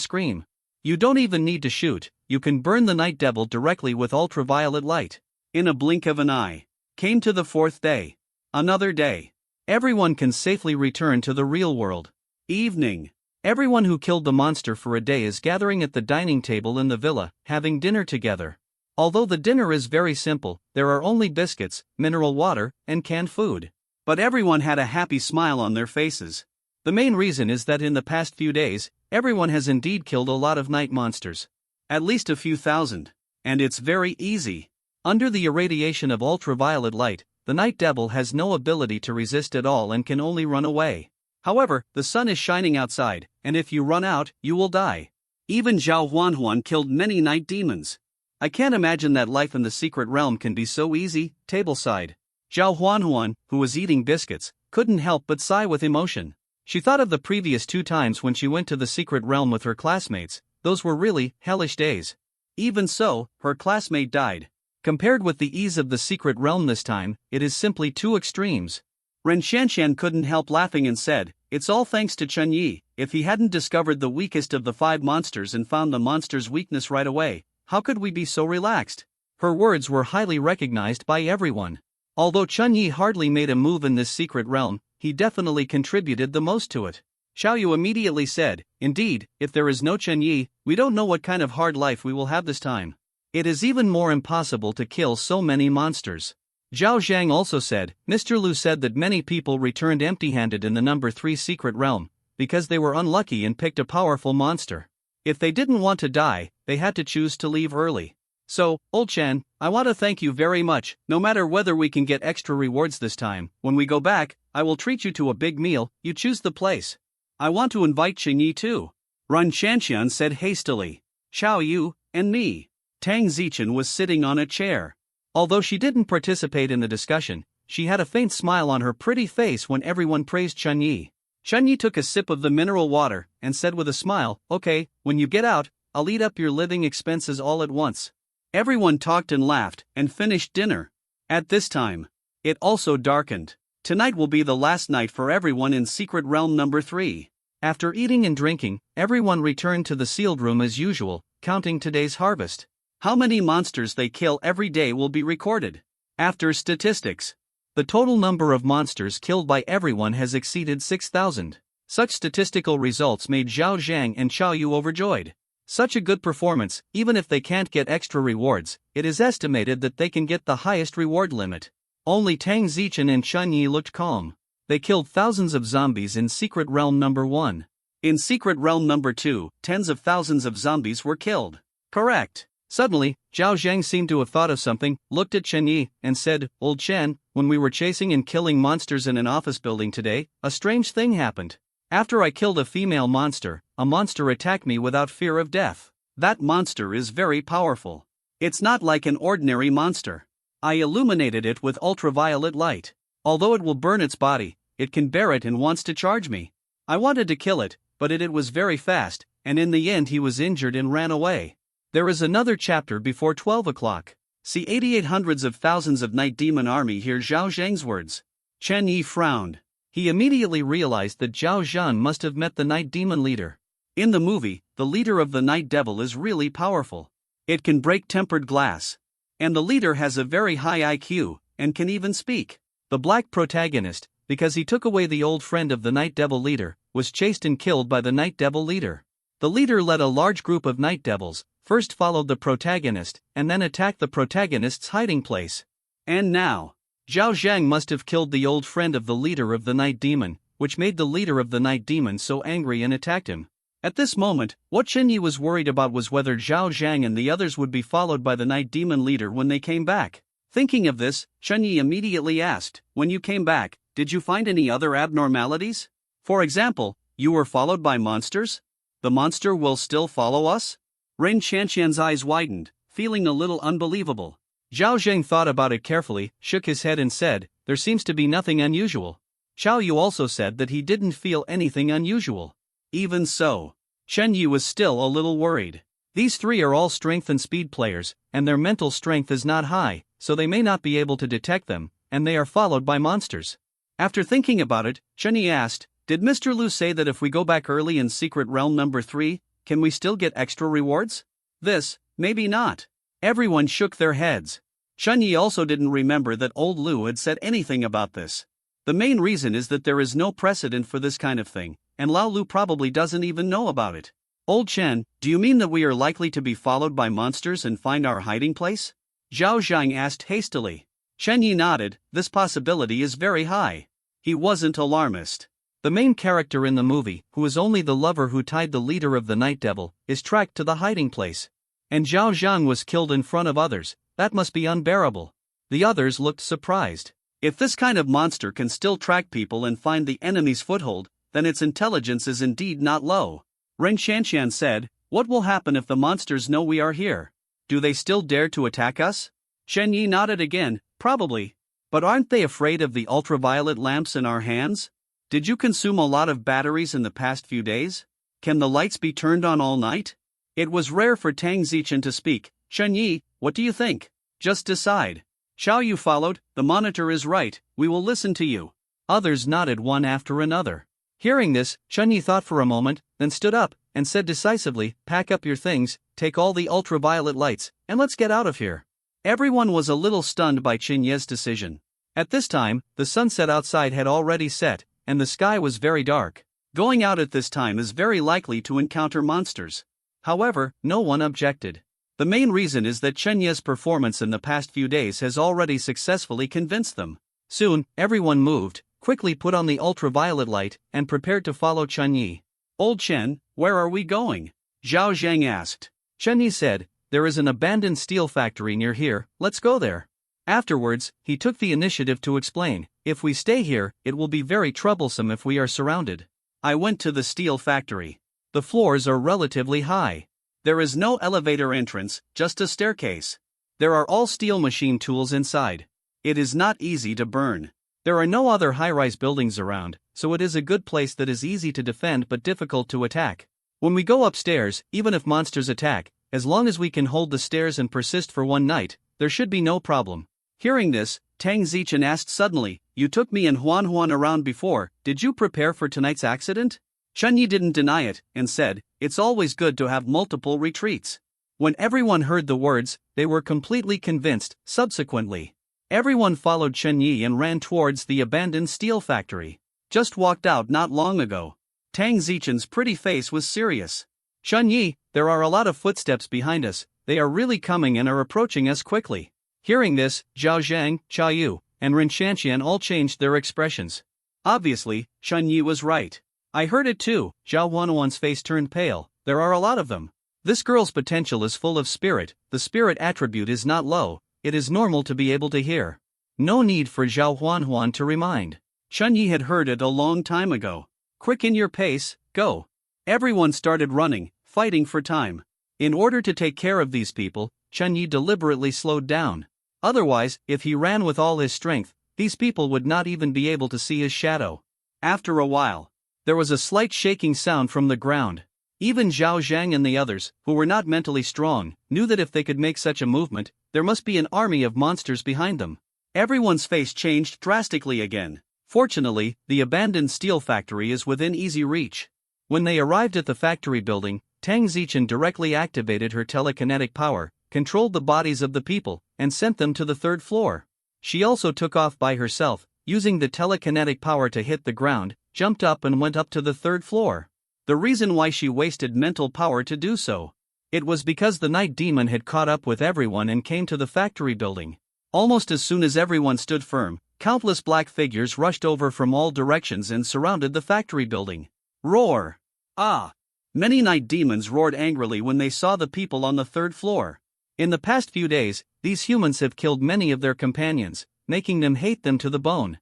scream. You don't even need to shoot, you can burn the night devil directly with ultraviolet light. In a blink of an eye. Came to the fourth day. Another day. Everyone can safely return to the real world. Evening. Everyone who killed the monster for a day is gathering at the dining table in the villa, having dinner together. Although the dinner is very simple, there are only biscuits, mineral water, and canned food. But everyone had a happy smile on their faces. The main reason is that in the past few days, everyone has indeed killed a lot of night monsters. At least a few thousand. And it's very easy. Under the irradiation of ultraviolet light, the night devil has no ability to resist at all and can only run away. However, the sun is shining outside, and if you run out, you will die. Even Zhao Huanhuan killed many night demons. I can't imagine that life in the secret realm can be so easy. Tableside. Zhao Huanhuan, who was eating biscuits, couldn't help but sigh with emotion. She thought of the previous 2 times when she went to the secret realm with her classmates. Those were really hellish days. Even so, her classmate died. Compared with the ease of the secret realm this time, it is simply 2 extremes. Ren Shanshan couldn't help laughing and said, "It's all thanks to Chen Yi. If he hadn't discovered the weakest of the 5 monsters and found the monster's weakness right away, how could we be so relaxed?" Her words were highly recognized by everyone. Although Chen Yi hardly made a move in this secret realm, he definitely contributed the most to it. Xiao Yu immediately said, "Indeed, if there is no Chen Yi, we don't know what kind of hard life we will have this time. It is even more impossible to kill so many monsters." Zhao Zhang also said, "Mr. Lu said that many people returned empty-handed in the number 3 secret realm, because they were unlucky and picked a powerful monster. If they didn't want to die, they had to choose to leave early. So, Old Chen, I want to thank you very much. No matter whether we can get extra rewards this time, when we go back, I will treat you to a big meal. You choose the place. I want to invite Chen Yi too." Ren Shanshan said hastily. "Xiao Yu, and me." Tang Zichen was sitting on a chair. Although she didn't participate in the discussion, she had a faint smile on her pretty face when everyone praised Chen Yi. Chen Yi took a sip of the mineral water and said with a smile, "Okay, when you get out, I'll eat up your living expenses all at once." Everyone talked and laughed and finished dinner. At this time, it also darkened. Tonight will be the last night for everyone in Secret Realm number 3. After eating and drinking, everyone returned to the sealed room as usual, counting today's harvest. How many monsters they kill every day will be recorded. After statistics, the total number of monsters killed by everyone has exceeded 6,000. Such statistical results made Zhao Zhang and Xiao Yu overjoyed. Such a good performance, even if they can't get extra rewards, it is estimated that they can get the highest reward limit. Only Tang Zichen and Chen Yi looked calm. They killed thousands of zombies in Secret Realm number 1. In Secret Realm number 2, tens of thousands of zombies were killed. Correct. Suddenly, Zhao Zhang seemed to have thought of something, looked at Chen Yi, and said, "Old Chen, when we were chasing and killing monsters in an office building today, a strange thing happened. After I killed a female monster, a monster attacked me without fear of death. That monster is very powerful. It's not like an ordinary monster. I illuminated it with ultraviolet light. Although it will burn its body, it can bear it and wants to charge me. I wanted to kill it, but it was very fast, and in the end he was injured and ran away." There is another chapter before 12 o'clock. See 88 hundreds of thousands of night demon army. Hear Zhao Zhang's words. Chen Yi frowned. He immediately realized that Zhao Zhan must have met the night demon leader. In the movie, the leader of the night devil is really powerful. It can break tempered glass. And the leader has a very high IQ, and can even speak. The black protagonist, because he took away the old friend of the night devil leader, was chased and killed by the night devil leader. The leader led a large group of night devils, first followed the protagonist, and then attacked the protagonist's hiding place. And now, Zhao Zhang must have killed the old friend of the leader of the night demon, which made the leader of the night demon so angry and attacked him. At this moment, what Chen Yi was worried about was whether Zhao Zhang and the others would be followed by the night demon leader when they came back. Thinking of this, Chen Yi immediately asked, "When you came back, did you find any other abnormalities? For example, you were followed by monsters? The monster will still follow us?" Ren Shanshan's eyes widened, feeling a little unbelievable. Zhao Zheng thought about it carefully, shook his head and said, there seems to be nothing unusual. Xiao Yu also said that he didn't feel anything unusual. Even so, Chen Yi was still a little worried. These three are all strength and speed players, and their mental strength is not high, so they may not be able to detect them, and they are followed by monsters. After thinking about it, Chen Yi asked, did Mr. Liu say that if we go back early in Secret Realm number 3, can we still get extra rewards? This, maybe not. Everyone shook their heads. Chen Yi also didn't remember that old Liu had said anything about this. The main reason is that there is no precedent for this kind of thing, and Lao Lu probably doesn't even know about it. Old Chen, do you mean that we are likely to be followed by monsters and find our hiding place? Zhao Zhang asked hastily. Chen Yi nodded, this possibility is very high. He wasn't alarmist. The main character in the movie, who is only the lover who tied the leader of the Night Devil, is tracked to the hiding place. And Zhao Zhang was killed in front of others, that must be unbearable. The others looked surprised. If this kind of monster can still track people and find the enemy's foothold, then its intelligence is indeed not low. Ren Shanshan said, what will happen if the monsters know we are here? Do they still dare to attack us? Shen Yi nodded again, probably. But aren't they afraid of the ultraviolet lamps in our hands? Did you consume a lot of batteries in the past few days? Can the lights be turned on all night? It was rare for Tang Zichen to speak. Shen Yi, what do you think? Just decide. Xiao Yu followed, the monitor is right, we will listen to you. Others nodded one after another. Hearing this, Chen Yi thought for a moment, then stood up, and said decisively, pack up your things, take all the ultraviolet lights, and let's get out of here. Everyone was a little stunned by Qin Ye's decision. At this time, the sunset outside had already set, and the sky was very dark. Going out at this time is very likely to encounter monsters. However, no one objected. The main reason is that Chen Ye's performance in the past few days has already successfully convinced them. Soon, everyone moved, quickly put on the ultraviolet light, and prepared to follow Chen Yi. Old Chen, where are we going? Zhao Zhang asked. Chen Yi said, there is an abandoned steel factory near here, let's go there. Afterwards, he took the initiative to explain, if we stay here, it will be very troublesome if we are surrounded. I went to the steel factory. The floors are relatively high. There is no elevator entrance, just a staircase. There are all steel machine tools inside. It is not easy to burn. There are no other high-rise buildings around, so it is a good place that is easy to defend but difficult to attack. When we go upstairs, even if monsters attack, as long as we can hold the stairs and persist for one night, there should be no problem. Hearing this, Tang Zichen asked suddenly, you took me and Huan Huan around before, did you prepare for tonight's accident? Chen Yi didn't deny it, and said, it's always good to have multiple retreats. When everyone heard the words, they were completely convinced. Subsequently, everyone followed Chen Yi and ran towards the abandoned steel factory. Just walked out not long ago. Tang Zichen's pretty face was serious. Chen Yi, there are a lot of footsteps behind us, they are really coming and are approaching us quickly. Hearing this, Zhao Zhang, Xiao Yu, and Ren Shanshan all changed their expressions. Obviously, Chen Yi was right. I heard it too. Zhao Huanhuan's face turned pale, there are a lot of them. This girl's potential is full of spirit, the spirit attribute is not low, it is normal to be able to hear. No need for Zhao Huanhuan to remind. Chen Yi had heard it a long time ago. Quicken your pace, go. Everyone started running, fighting for time. In order to take care of these people, Chen Yi deliberately slowed down. Otherwise, if he ran with all his strength, these people would not even be able to see his shadow. After a while, there was a slight shaking sound from the ground. Even Zhao Zhang and the others, who were not mentally strong, knew that if they could make such a movement, there must be an army of monsters behind them. Everyone's face changed drastically again. Fortunately, the abandoned steel factory is within easy reach. When they arrived at the factory building, Tang Zichen directly activated her telekinetic power, controlled the bodies of the people, and sent them to the third floor. She also took off by herself, using the telekinetic power to hit the ground, jumped up and went up to the third floor. The reason why she wasted mental power to do so. It was because the night demon had caught up with everyone and came to the factory building. Almost as soon as everyone stood firm, countless black figures rushed over from all directions and surrounded the factory building. Roar! Ah! Many night demons roared angrily when they saw the people on the third floor. In the past few days, these humans have killed many of their companions, making them hate them to the bone.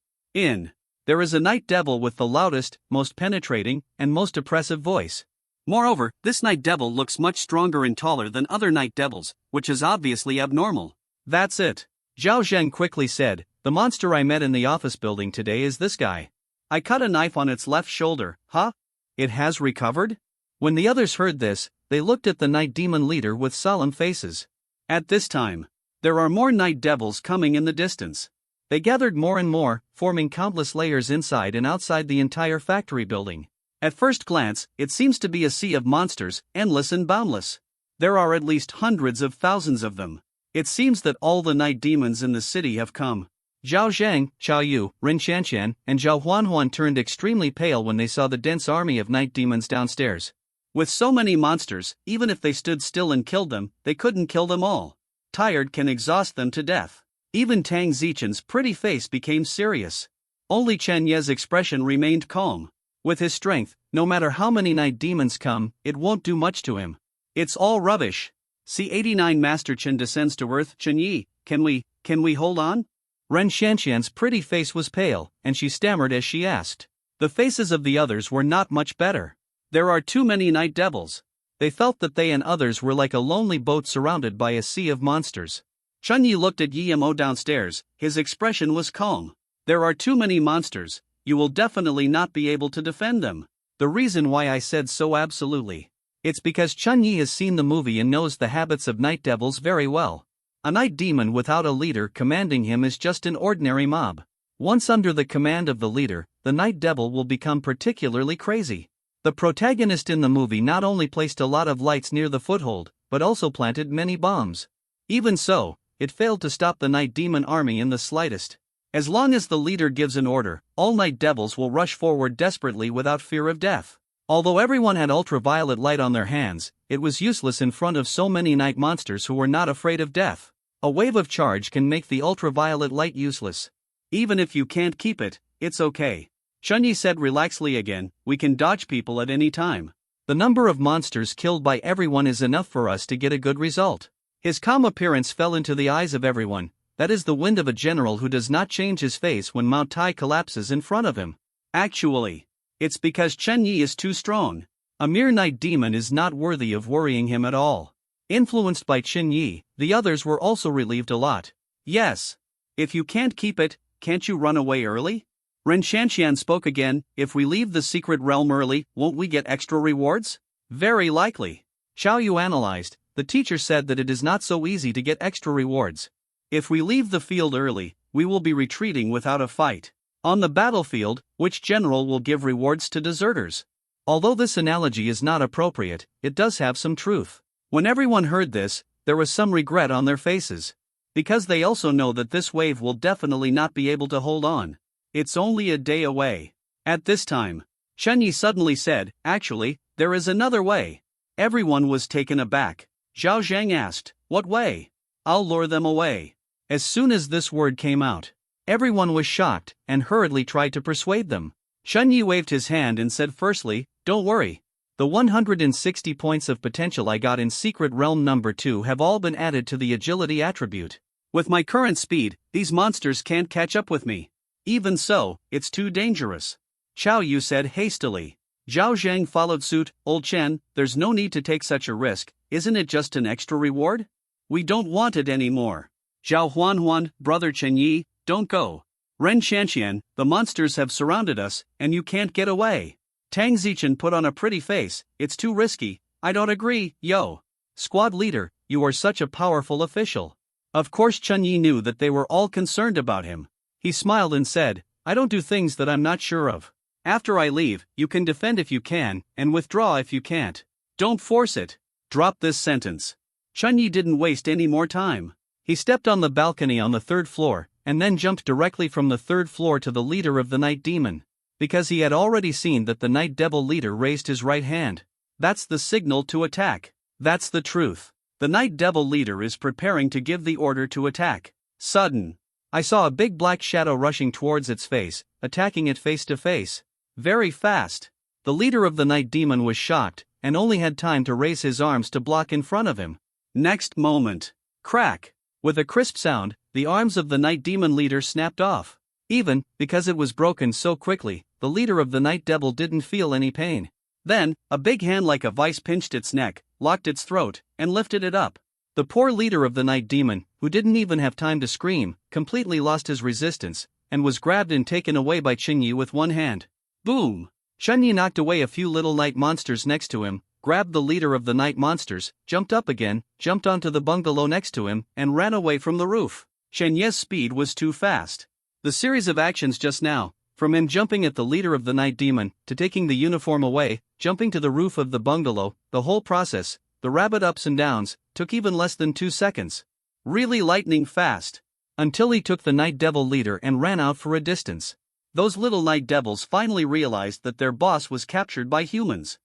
There is a night devil with the loudest, most penetrating, and most oppressive voice. Moreover, this night devil looks much stronger and taller than other night devils, which is obviously abnormal. That's it. Zhao Zheng quickly said, the monster I met in the office building today is this guy. I cut a knife on its left shoulder, huh? It has recovered? When the others heard this, they looked at the night demon leader with solemn faces. At this time, there are more night devils coming in the distance. They gathered more and more, forming countless layers inside and outside the entire factory building. At first glance, it seems to be a sea of monsters, endless and boundless. There are at least hundreds of thousands of them. It seems that all the night demons in the city have come. Zhao Zheng, Xiao Yu, Ren Xianxian, and Zhao Huanhuan turned extremely pale when they saw the dense army of night demons downstairs. With so many monsters, even if they stood still and killed them, they couldn't kill them all. Tired can exhaust them to death. Even Tang Zichen's pretty face became serious. Only Chen Ye's expression remained calm. With his strength, no matter how many night demons come, it won't do much to him. It's all rubbish. C89 Master Chen descends to earth. Chen Yi, can we hold on? Ren Xianxian's pretty face was pale, and she stammered as she asked. The faces of the others were not much better. There are too many night devils. They felt that they and others were like a lonely boat surrounded by a sea of monsters. Chun Yi looked at Yi Mo downstairs, his expression was calm. There are too many monsters, you will definitely not be able to defend them. The reason why I said so absolutely. It's because Chun Yi has seen the movie and knows the habits of night devils very well. A night demon without a leader commanding him is just an ordinary mob. Once under the command of the leader, the night devil will become particularly crazy. The protagonist in the movie not only placed a lot of lights near the foothold, but also planted many bombs. Even so, it failed to stop the night demon army in the slightest. As long as the leader gives an order, all night devils will rush forward desperately without fear of death. Although everyone had ultraviolet light on their hands, it was useless in front of so many night monsters who were not afraid of death. A wave of charge can make the ultraviolet light useless. Even if you can't keep it, it's okay. Chun Yi said relaxedly again, we can dodge people at any time. The number of monsters killed by everyone is enough for us to get a good result. His calm appearance fell into the eyes of everyone. That is the wind of a general who does not change his face when Mount Tai collapses in front of him. Actually, it's because Chen Yi is too strong. A mere night demon is not worthy of worrying him at all. Influenced by Chen Yi, the others were also relieved a lot. Yes. If you can't keep it, can't you run away early? Ren Xianxian spoke again, if we leave the secret realm early, won't we get extra rewards? Very likely. Xiao Yu analyzed. The teacher said that it is not so easy to get extra rewards. If we leave the field early, we will be retreating without a fight. On the battlefield, which general will give rewards to deserters? Although this analogy is not appropriate, it does have some truth. When everyone heard this, there was some regret on their faces. Because they also know that this wave will definitely not be able to hold on. It's only a day away. At this time, Chen Yi suddenly said, actually, there is another way. Everyone was taken aback. Zhao Zheng asked, what way? I'll lure them away. As soon as this word came out, everyone was shocked and hurriedly tried to persuade them. Chun Yi waved his hand and said firstly, don't worry. The 160 points of potential I got in Secret Realm number 2 have all been added to the agility attribute. With my current speed, these monsters can't catch up with me. Even so, it's too dangerous. Xiao Yu said hastily. Zhao Zheng followed suit, Old Chen, there's no need to take such a risk, isn't it just an extra reward? We don't want it anymore. Zhao Huanhuan, brother Chen Yi, don't go. Ren Xianxian, the monsters have surrounded us, and you can't get away. Tang Zichen put on a pretty face, it's too risky, I don't agree, yo. Squad leader, you are such a powerful official. Of course Chen Yi knew that they were all concerned about him. He smiled and said, I don't do things that I'm not sure of. After I leave, you can defend if you can, and withdraw if you can't. Don't force it. Drop this sentence. Chun Yi didn't waste any more time. He stepped on the balcony on the 3rd floor, and then jumped directly from the 3rd floor to the leader of the night demon. Because he had already seen that the night devil leader raised his right hand. That's the signal to attack. That's the truth. The night devil leader is preparing to give the order to attack. Sudden. I saw a big black shadow rushing towards its face, attacking it face to face. Very fast. The leader of the night demon was shocked, and only had time to raise his arms to block in front of him. Next moment. Crack. With a crisp sound, the arms of the night demon leader snapped off. Even, because it was broken so quickly, the leader of the night devil didn't feel any pain. Then, a big hand like a vice pinched its neck, locked its throat, and lifted it up. The poor leader of the night demon, who didn't even have time to scream, completely lost his resistance, and was grabbed and taken away by Chunyi with one hand. Boom! Chunyi knocked away a few little night monsters next to him, grabbed the leader of the night monsters, jumped up again, jumped onto the bungalow next to him, and ran away from the roof. Chunyi's speed was too fast. The series of actions just now, from him jumping at the leader of the night demon, to taking the uniform away, jumping to the roof of the bungalow, the whole process, the rapid ups and downs, took even less than 2 seconds. Really lightning fast. Until he took the night devil leader and ran out for a distance. Those little night devils finally realized that their boss was captured by humans.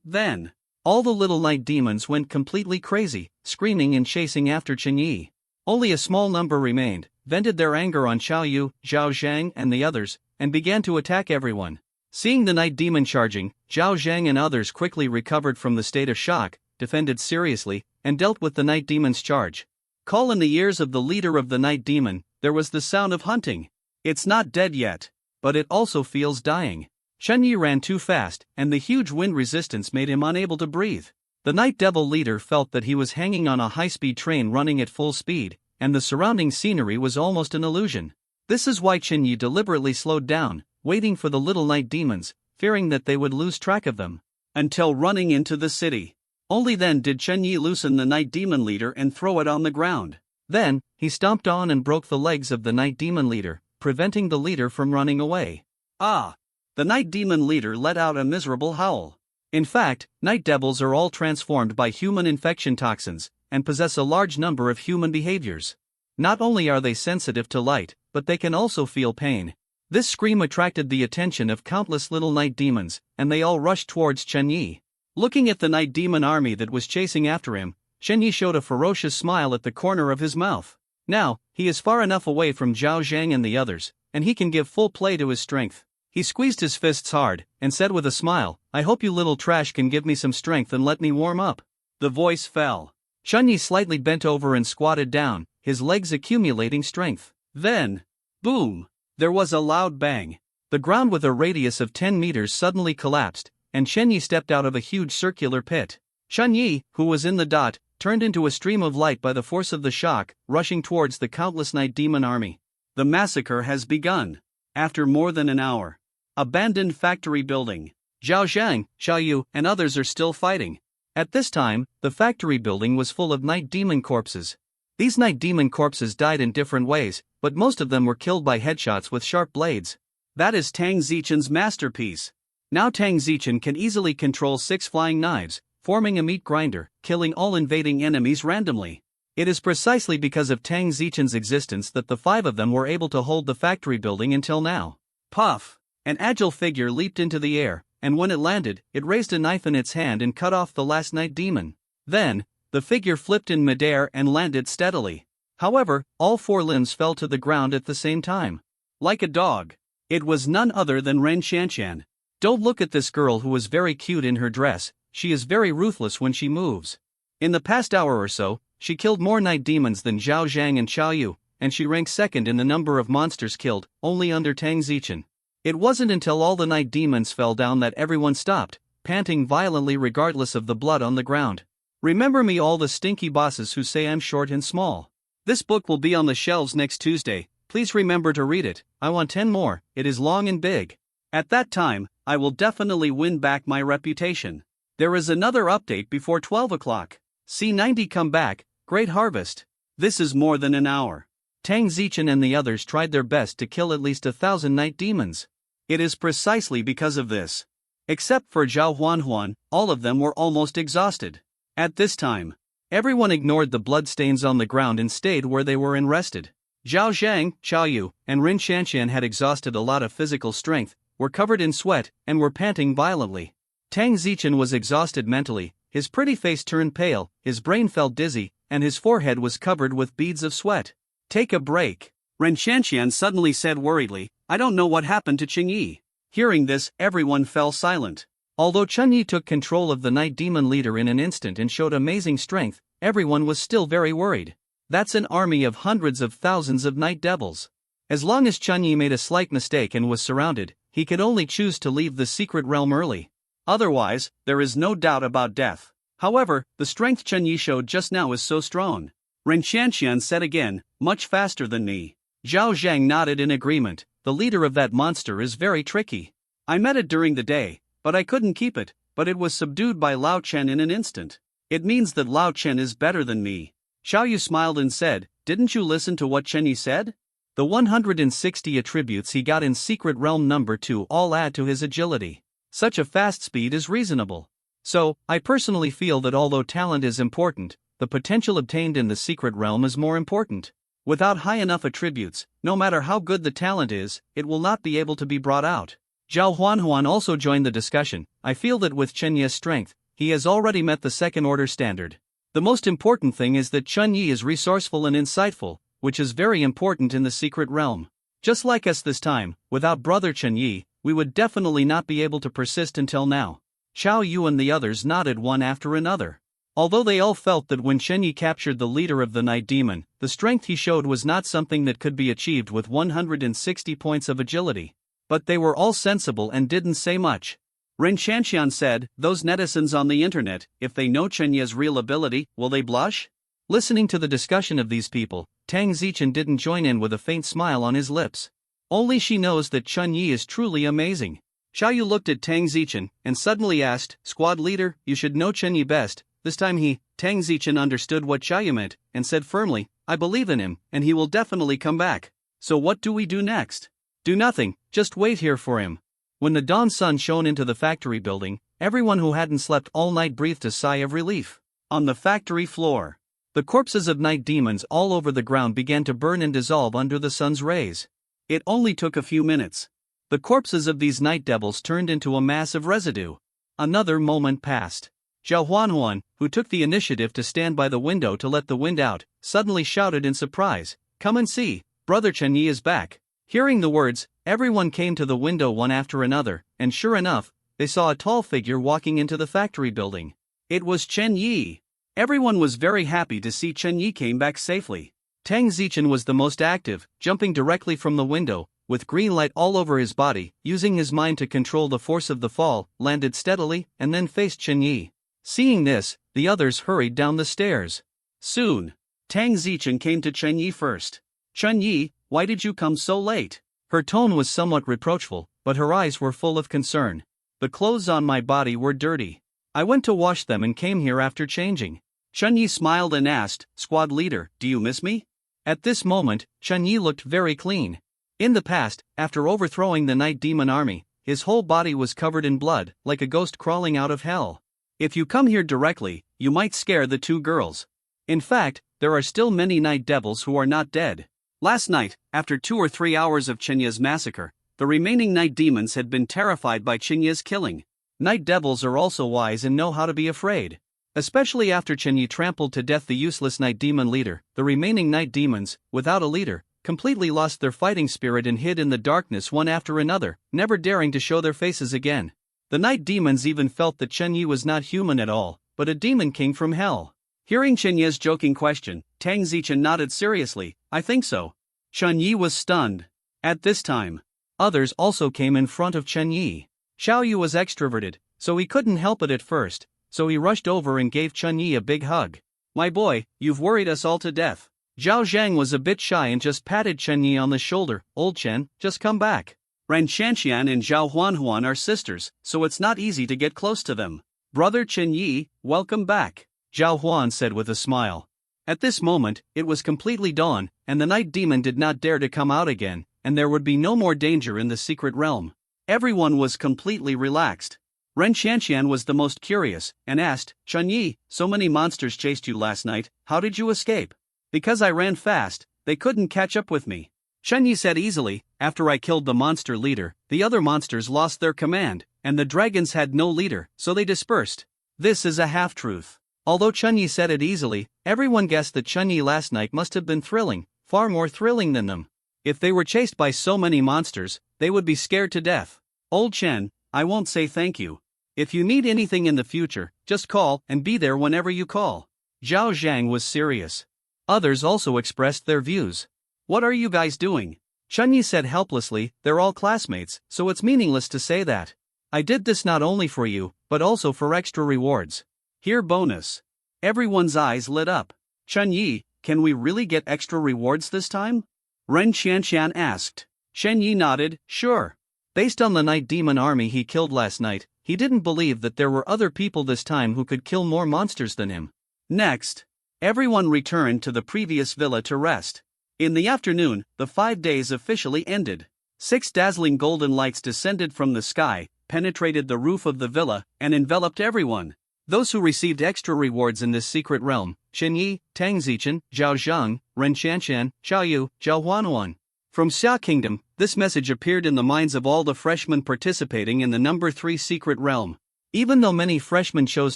Then. All the little night demons went completely crazy, screaming and chasing after Chunyi. Only a small number remained, vented their anger on Xiaoyu, Zhao Zhang and the others, and began to attack everyone. Seeing the night demon charging, Zhao Zhang and others quickly recovered from the state of shock, defended seriously, and dealt with the night demon's charge. Call in the ears of the leader of the night demon, there was the sound of hunting. It's not dead yet, but it also feels dying. Chunyi ran too fast, and the huge wind resistance made him unable to breathe. The night devil leader felt that he was hanging on a high-speed train running at full speed, and the surrounding scenery was almost an illusion. This is why Chunyi deliberately slowed down, waiting for the little night demons, fearing that they would lose track of them. Until running into the city. Only then did Chunyi loosen the night demon leader and throw it on the ground. Then, he stomped on and broke the legs of the night demon leader, preventing the leader from running away. The night demon leader let out a miserable howl. In fact, night devils are all transformed by human infection toxins, and possess a large number of human behaviors. Not only are they sensitive to light, but they can also feel pain. This scream attracted the attention of countless little night demons, and they all rushed towards Chunyi. Looking at the night demon army that was chasing after him, Chunyi showed a ferocious smile at the corner of his mouth. Now, he is far enough away from Zhao Zhang and the others, and he can give full play to his strength. He squeezed his fists hard, and said with a smile, "I hope you little trash can give me some strength and let me warm up." The voice fell. Chunyi slightly bent over and squatted down, his legs accumulating strength. Then, boom! There was a loud bang. The ground with a radius of 10 meters suddenly collapsed, and Chunyi stepped out of a huge circular pit. Chunyi, who was in the dot, turned into a stream of light by the force of the shock, rushing towards the countless night demon army. The massacre has begun. After more than an hour. Abandoned factory building. Zhao Zhang, Xiaoyu, and others are still fighting. At this time, the factory building was full of night demon corpses. These night demon corpses died in different ways, but most of them were killed by headshots with sharp blades. That is Tang Zichen's masterpiece. Now Tang Zichen can easily control 6 flying knives, forming a meat grinder, killing all invading enemies randomly. It is precisely because of Tang Zichen's existence that the 5 of them were able to hold the factory building until now. Puff! An agile figure leaped into the air, and when it landed, it raised a knife in its hand and cut off the last night demon. Then, the figure flipped in midair and landed steadily. However, all 4 limbs fell to the ground at the same time. Like a dog. It was none other than Ren Xianxian. Don't look at this girl who is very cute in her dress, she is very ruthless when she moves. In the past hour or so, she killed more night demons than Zhao Zhang and Xiaoyu, and she ranks second in the number of monsters killed, only under Tang Zichen. It wasn't until all the night demons fell down that everyone stopped, panting violently regardless of the blood on the ground. Remember me, all the stinky bosses who say I'm short and small. This book will be on the shelves next Tuesday, please remember to read it. I want 10 more, it is long and big. At that time, I will definitely win back my reputation. There is another update before 12 o'clock. C90 come back, great harvest. This is more than an hour. Tang Zichen and the others tried their best to kill at least 1,000 night demons. It is precisely because of this. Except for Zhao Huanhuan, all of them were almost exhausted. At this time, everyone ignored the bloodstains on the ground and stayed where they were and rested. Zhao Zhang, Xiaoyu, and Ren Xianxian had exhausted a lot of physical strength, were covered in sweat, and were panting violently. Tang Zichen was exhausted mentally, his pretty face turned pale, his brain felt dizzy, and his forehead was covered with beads of sweat. Take a break. Ren Xianxian suddenly said worriedly, I don't know what happened to Chunyi. Hearing this, everyone fell silent. Although Chunyi took control of the night demon leader in an instant and showed amazing strength, everyone was still very worried. That's an army of hundreds of thousands of night devils. As long as Chunyi made a slight mistake and was surrounded, he could only choose to leave the secret realm early. Otherwise, there is no doubt about death. However, the strength Chunyi showed just now is so strong. Ren Xianxian said again, much faster than me. Zhao Zhang nodded in agreement. The leader of that monster is very tricky. I met it during the day, but I couldn't keep it, but it was subdued by Lao Chen in an instant. It means that Lao Chen is better than me. Xiao Yu smiled and said, didn't you listen to what Chen Yi said? The 160 attributes he got in Secret Realm number 2 all add to his agility. Such a fast speed is reasonable. So, I personally feel that although talent is important, the potential obtained in the Secret Realm is more important. Without high enough attributes, no matter how good the talent is, it will not be able to be brought out. Zhao Huanhuan also joined the discussion. I feel that with Chen Yi's strength, he has already met the second order standard. The most important thing is that Chen Yi is resourceful and insightful, which is very important in the Secret Realm. Just like us this time, without brother Chen Yi, we would definitely not be able to persist until now. Xiao Yu and the others nodded one after another. Although they all felt that when Chen Yi captured the leader of the Night Demon, the strength he showed was not something that could be achieved with 160 points of agility. But they were all sensible and didn't say much. Ren Xianxian said, those netizens on the internet, if they know Chen Yi's real ability, will they blush? Listening to the discussion of these people, Tang Zichen didn't join in with a faint smile on his lips. Only she knows that Chen Yi is truly amazing. Xiao Yu looked at Tang Zichen and suddenly asked, squad leader, you should know Chen Yi best. This time Tang Zichen understood what Xiao Yu meant, and said firmly, I believe in him, and he will definitely come back. So what do we do next? Do nothing, just wait here for him. When the dawn sun shone into the factory building, everyone who hadn't slept all night breathed a sigh of relief. On the factory floor, the corpses of night demons all over the ground began to burn and dissolve under the sun's rays. It only took a few minutes. The corpses of these night devils turned into a mass of residue. Another moment passed. Zhao Huanhuan, who took the initiative to stand by the window to let the wind out, suddenly shouted in surprise, come and see, brother Chen Yi is back. Hearing the words, everyone came to the window one after another, and sure enough, they saw a tall figure walking into the factory building. It was Chen Yi. Everyone was very happy to see Chen Yi came back safely. Tang Zichen was the most active, jumping directly from the window, with green light all over his body, using his mind to control the force of the fall, landed steadily, and then faced Chen Yi. Seeing this, the others hurried down the stairs. Soon, Tang Zichen came to Chen Yi first. Chen Yi, why did you come so late? Her tone was somewhat reproachful, but her eyes were full of concern. The clothes on my body were dirty. I went to wash them and came here after changing. Chen Yi smiled and asked, squad leader, do you miss me? At this moment, Chen Yi looked very clean. In the past, after overthrowing the Night Demon army, his whole body was covered in blood, like a ghost crawling out of hell. If you come here directly, you might scare the two girls. In fact, there are still many night devils who are not dead. Last night, after 2 or 3 hours of Chen Yi's massacre, the remaining night demons had been terrified by Chen Yi's killing. Night devils are also wise and know how to be afraid. Especially after Chen Yi trampled to death the useless night demon leader, the remaining night demons, without a leader, completely lost their fighting spirit and hid in the darkness one after another, never daring to show their faces again. The night demons even felt that Chen Yi was not human at all, but a demon king from hell. Hearing Chen Yi's joking question, Tang Zichen nodded seriously, I think so. Chen Yi was stunned. At this time, others also came in front of Chen Yi. Xiao Yu was extroverted, so he couldn't help it at first, so he rushed over and gave Chen Yi a big hug. My boy, you've worried us all to death. Zhao Zhang was a bit shy and just patted Chen Yi on the shoulder. Old Chen, just come back. Ren Xianxian and Zhao Huanhuan are sisters, so it's not easy to get close to them. Brother Chen Yi, welcome back, Zhao Huan said with a smile. At this moment, it was completely dawn, and the night demon did not dare to come out again, and there would be no more danger in the secret realm. Everyone was completely relaxed. Ren Xianxian was the most curious, and asked, Chen Yi, so many monsters chased you last night, how did you escape? Because I ran fast, they couldn't catch up with me. Chen Yi said easily, after I killed the monster leader, the other monsters lost their command, and the dragons had no leader, so they dispersed. This is a half-truth. Although Chen Yi said it easily, everyone guessed that Chen Yi last night must have been thrilling, far more thrilling than them. If they were chased by so many monsters, they would be scared to death. Old Chen, I won't say thank you. If you need anything in the future, just call and be there whenever you call. Zhao Zhang was serious. Others also expressed their views. What are you guys doing? Chen Yi said helplessly, they're all classmates, so it's meaningless to say that. I did this not only for you, but also for extra rewards. Here bonus. Everyone's eyes lit up. Chen Yi, can we really get extra rewards this time? Ren Qianqian asked. Chen Yi nodded, sure. Based on the night demon army he killed last night, he didn't believe that there were other people this time who could kill more monsters than him. Next, everyone returned to the previous villa to rest. In the afternoon, the 5 days officially ended. 6 dazzling golden lights descended from the sky, penetrated the roof of the villa, and enveloped everyone. Those who received extra rewards in this secret realm: Chen Yi, Tang Zichen, Zhao Zhang, Ren Qianqian, Xiao Yu, Zhao Huanhuan. From Xia Kingdom, this message appeared in the minds of all the freshmen participating in the number 3 secret realm. Even though many freshmen chose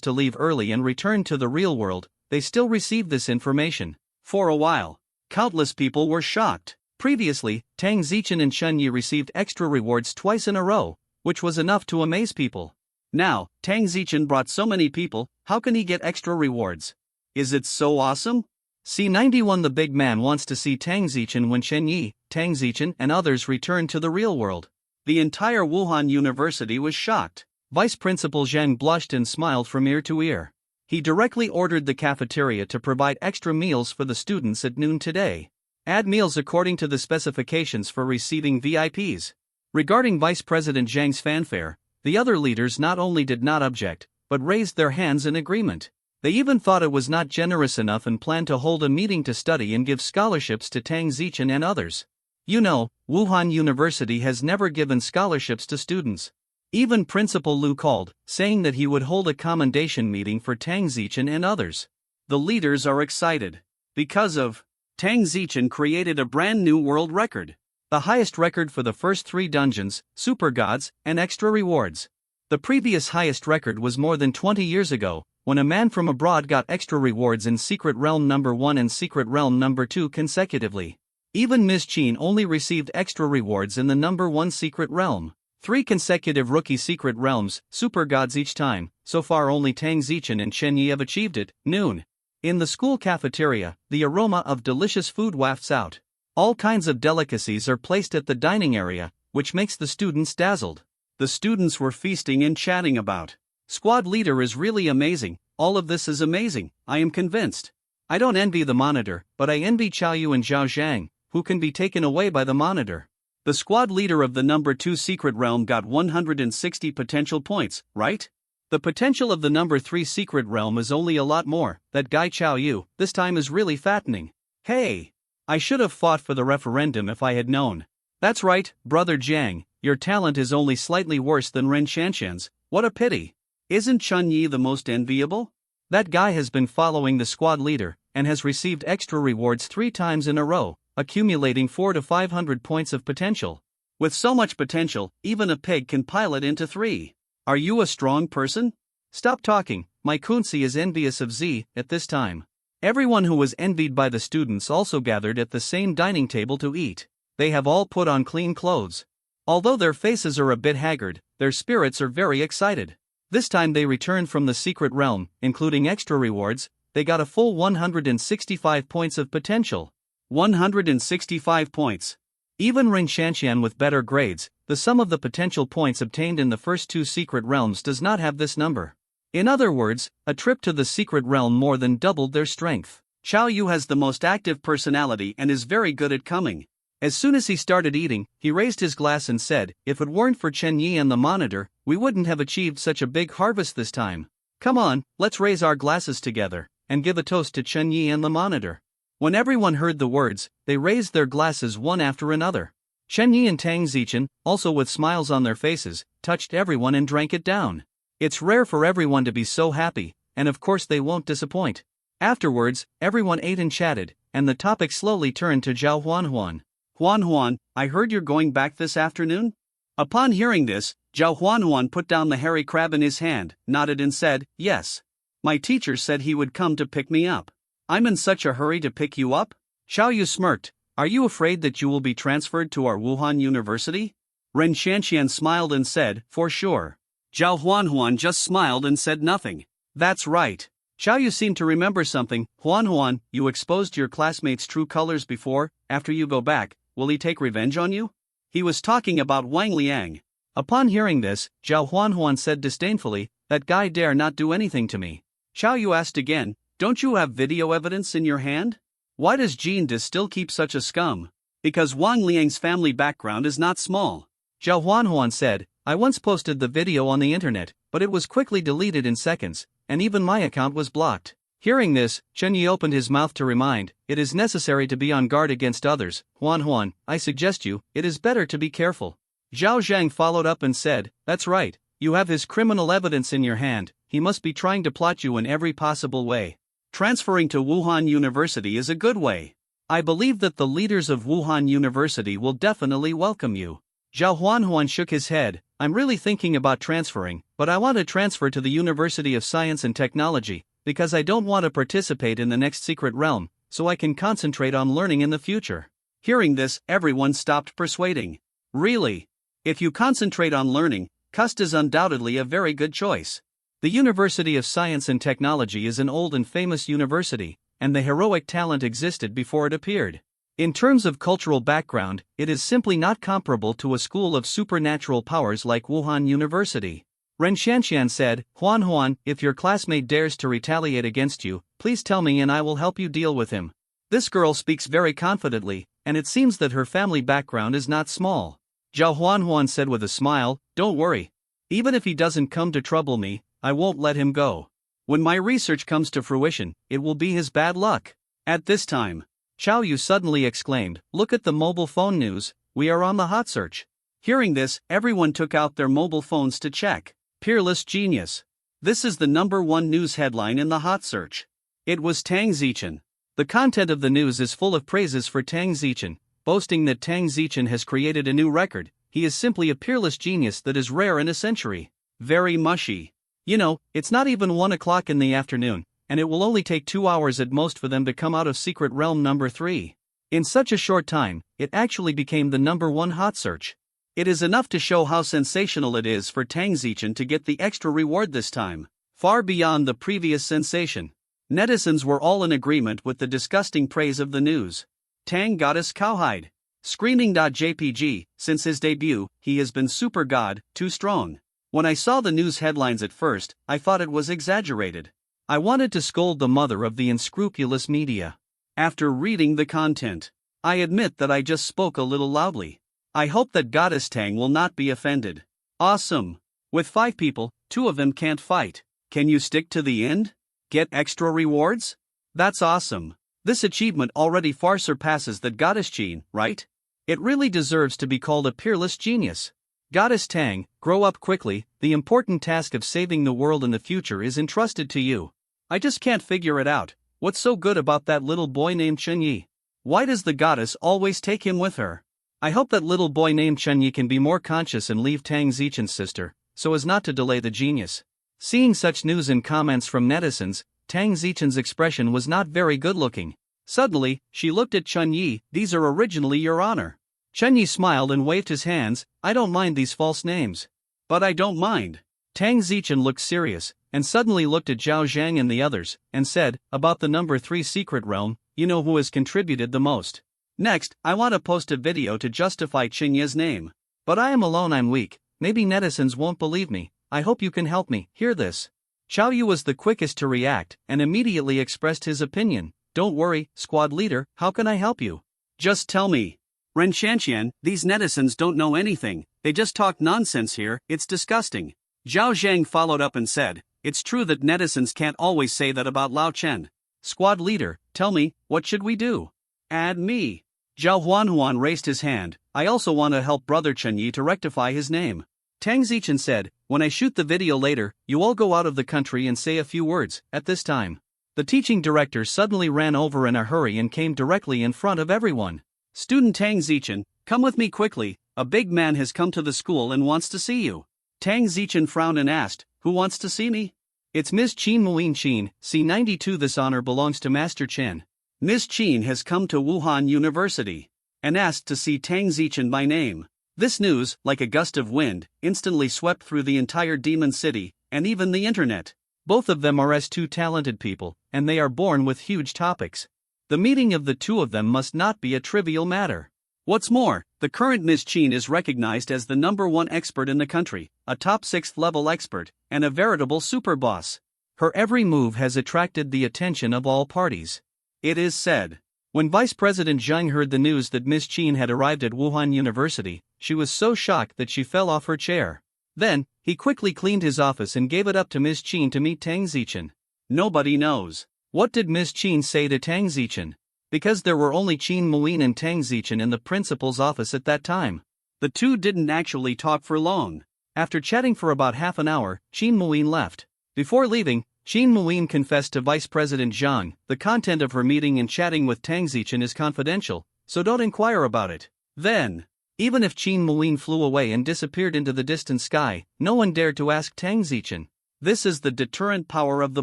to leave early and return to the real world, they still received this information. For a while, countless people were shocked. Previously, Tang Zichen and Chen Yi received extra rewards twice in a row, which was enough to amaze people. Now, Tang Zichen brought so many people, how can he get extra rewards? Is it so awesome? C91 The big man wants to see Tang Zichen when Chen Yi, Tang Zichen and others return to the real world. The entire Wuhan University was shocked. Vice Principal Zhang blushed and smiled from ear to ear. He directly ordered the cafeteria to provide extra meals for the students at noon today. Add meals according to the specifications for receiving VIPs. Regarding Vice President Zhang's fanfare, the other leaders not only did not object, but raised their hands in agreement. They even thought it was not generous enough and planned to hold a meeting to study and give scholarships to Tang Zichen and others. You know, Wuhan University has never given scholarships to students. Even Principal Lu called, saying that he would hold a commendation meeting for Tang Zichen and others. The leaders are excited. Because of Tang Zichen created a brand new world record. The highest record for the first 3 dungeons, super gods, and extra rewards. The previous highest record was more than 20 years ago, when a man from abroad got extra rewards in Secret Realm number 1 and Secret Realm number 2 consecutively. Even Ms. Qin only received extra rewards in the number 1 Secret Realm. 3 consecutive rookie Secret Realms, super gods each time. So far only Tang Zichen and Chen Yi have achieved it. Noon. In the school cafeteria, the aroma of delicious food wafts out. All kinds of delicacies are placed at the dining area, which makes the students dazzled. The students were feasting and chatting about. Squad leader is really amazing, all of this is amazing, I am convinced. I don't envy the monitor, but I envy Xiao Yu and Zhao Zhang, who can be taken away by the monitor. The squad leader of the number 2 secret realm got 160 potential points, right? The potential of the number 3 secret realm is only a lot more. That guy Xiao Yu, this time is really fattening. Hey! I should have fought for the referendum if I had known. That's right, brother Jiang, your talent is only slightly worse than Ren Qianqian's, what a pity. Isn't Chen Yi the most enviable? That guy has been following the squad leader, and has received extra rewards 3 times in a row, accumulating 400 to 500 points of potential. With so much potential, even a pig can pile it into 3. Are you a strong person? Stop talking, my Kunzi is envious of Z at this time. Everyone who was envied by the students also gathered at the same dining table to eat. They have all put on clean clothes. Although their faces are a bit haggard, their spirits are very excited. This time they returned from the secret realm, including extra rewards. They got a full 165 points of potential. 165 points. Even Ren Qianqian with better grades, the sum of the potential points obtained in the first 2 secret realms does not have this number. In other words, a trip to the secret realm more than doubled their strength. Xiao Yu has the most active personality and is very good at coming. As soon as he started eating, he raised his glass and said, if it weren't for Chen Yi and the monitor, we wouldn't have achieved such a big harvest this time. Come on, let's raise our glasses together, and give a toast to Chen Yi and the monitor. When everyone heard the words, they raised their glasses one after another. Chen Yi and Tang Zichen, also with smiles on their faces, touched everyone and drank it down. It's rare for everyone to be so happy, and of course they won't disappoint. Afterwards, everyone ate and chatted, and the topic slowly turned to Zhao Huanhuan. Huanhuan, I heard you're going back this afternoon? Upon hearing this, Zhao Huanhuan put down the hairy crab in his hand, nodded and said, yes. My teacher said he would come to pick me up. I'm in such a hurry to pick you up? Xiao Yu smirked. Are you afraid that you will be transferred to our Wuhan University? Ren Qianqian smiled and said, for sure. Zhao Huanhuan just smiled and said nothing. That's right. Xiao Yu seemed to remember something. Huanhuan, you exposed your classmates' true colors before. After you go back, will he take revenge on you? He was talking about Wang Liang. Upon hearing this, Zhao Huanhuan said disdainfully, that guy dare not do anything to me. Xiao Yu asked again, don't you have video evidence in your hand? Why does Jean still keep such a scum? Because Wang Liang's family background is not small. Zhao Huanhuan said, I once posted the video on the internet, but it was quickly deleted in seconds, and even my account was blocked. Hearing this, Chen Yi opened his mouth to remind, it is necessary to be on guard against others. Huan, I suggest you, it is better to be careful. Zhao Zhang followed up and said, that's right, you have his criminal evidence in your hand, he must be trying to plot you in every possible way. Transferring to Wuhan University is a good way. I believe that the leaders of Wuhan University will definitely welcome you. Zhao Huanhuan shook his head, I'm really thinking about transferring, but I want to transfer to the University of Science and Technology, because I don't want to participate in the next secret realm, so I can concentrate on learning in the future. Hearing this, everyone stopped persuading. Really? If you concentrate on learning, Cust is undoubtedly a very good choice. The University of Science and Technology is an old and famous university, and the heroic talent existed before it appeared. In terms of cultural background, it is simply not comparable to a school of supernatural powers like Wuhan University. Ren Xianxian said, Huan, if your classmate dares to retaliate against you, please tell me and I will help you deal with him. This girl speaks very confidently, and it seems that her family background is not small. Zhao Huan said with a smile, don't worry. Even if he doesn't come to trouble me, I won't let him go. When my research comes to fruition, it will be his bad luck. At this time, Chao Yu suddenly exclaimed, look at the mobile phone news, we are on the hot search. Hearing this, everyone took out their mobile phones to check. Peerless genius. This is the #1 news headline in the hot search. It was Tang Zichen. The content of the news is full of praises for Tang Zichen, boasting that Tang Zichen has created a new record. He is simply a peerless genius that is rare in a century. Very mushy. You know, it's not even 1 o'clock in the afternoon, and it will only take 2 hours at most for them to come out of Secret Realm number 3. In such a short time, it actually became the #1 hot search. It is enough to show how sensational it is for Tang Zichen to get the extra reward this time, far beyond the previous sensation. Netizens were all in agreement with the disgusting praise of the news. Tang Goddess Cowhide. Screening.jpg, since his debut, he has been super god, too strong. When I saw the news headlines at first, I thought it was exaggerated. I wanted to scold the mother of the unscrupulous media. After reading the content, I admit that I just spoke a little loudly. I hope that Goddess Tang will not be offended. Awesome. With 5 people, 2 of them can't fight. Can you stick to the end? Get extra rewards? That's awesome. This achievement already far surpasses the Goddess Jean, right? It really deserves to be called a peerless genius. Goddess Tang, grow up quickly, the important task of saving the world in the future is entrusted to you. I just can't figure it out, what's so good about that little boy named Chen Yi? Why does the goddess always take him with her? I hope that little boy named Chen Yi can be more conscious and leave Tang Zichen's sister, so as not to delay the genius. Seeing such news and comments from netizens, Tang Zichen's expression was not very good looking. Suddenly, she looked at Chen Yi, these are originally your honor. Chen Yi smiled and waved his hands, I don't mind these false names. But I don't mind. Tang Zichen looked serious, and suddenly looked at Zhao Zhang and the others, and said, about the #3 secret realm, you know who has contributed the most. Next, I want to post a video to justify Chinya's name. But I am alone, I'm weak, maybe netizens won't believe me, I hope you can help me, hear this. Chao Yu was the quickest to react, and immediately expressed his opinion. Don't worry, squad leader, how can I help you? Just tell me. Ren Xianxian, these netizens don't know anything, they just talk nonsense here, it's disgusting. Zhao Zhang followed up and said, it's true that netizens can't always say that about Lao Chen. Squad leader, tell me, what should we do? Add me. Zhao Huanhuan raised his hand, I also want to help brother Chen Yi to rectify his name. Tang Zichen said, when I shoot the video later, you all go out of the country and say a few words, at this time. The teaching director suddenly ran over in a hurry and came directly in front of everyone. Student Tang Zichen, come with me quickly, a big man has come to the school and wants to see you. Tang Zichen frowned and asked, who wants to see me? It's Ms. Qin Muin Qin, C92. This honor belongs to Master Chen. Ms. Qin has come to Wuhan University and asked to see Tang Zichen by name. This news, like a gust of wind, instantly swept through the entire demon city, and even the internet. Both of them are two talented people, and they are born with huge topics. The meeting of the two of them must not be a trivial matter. What's more, the current Ms. Qin is recognized as the #1 expert in the country, a top 6th level expert, and a veritable super boss. Her every move has attracted the attention of all parties. It is said, When Vice President Zhang heard the news that Miss Qin had arrived at Wuhan University, she was so shocked that she fell off her chair. Then, he quickly cleaned his office and gave it up to Miss Qin to meet Tang Zichen. Nobody knows. What did Miss Qin say to Tang Zichen? Because there were only Qin Muin and Tang Zichen in the principal's office at that time. The two didn't actually talk for long. After chatting for about half an hour, Qin Muin left. Before leaving, Qin Muin confessed to Vice President Zhang, the content of her meeting and chatting with Tang Zichen is confidential, so don't inquire about it. Then, even if Qin Muin flew away and disappeared into the distant sky, no one dared to ask Tang Zichen. This is the deterrent power of the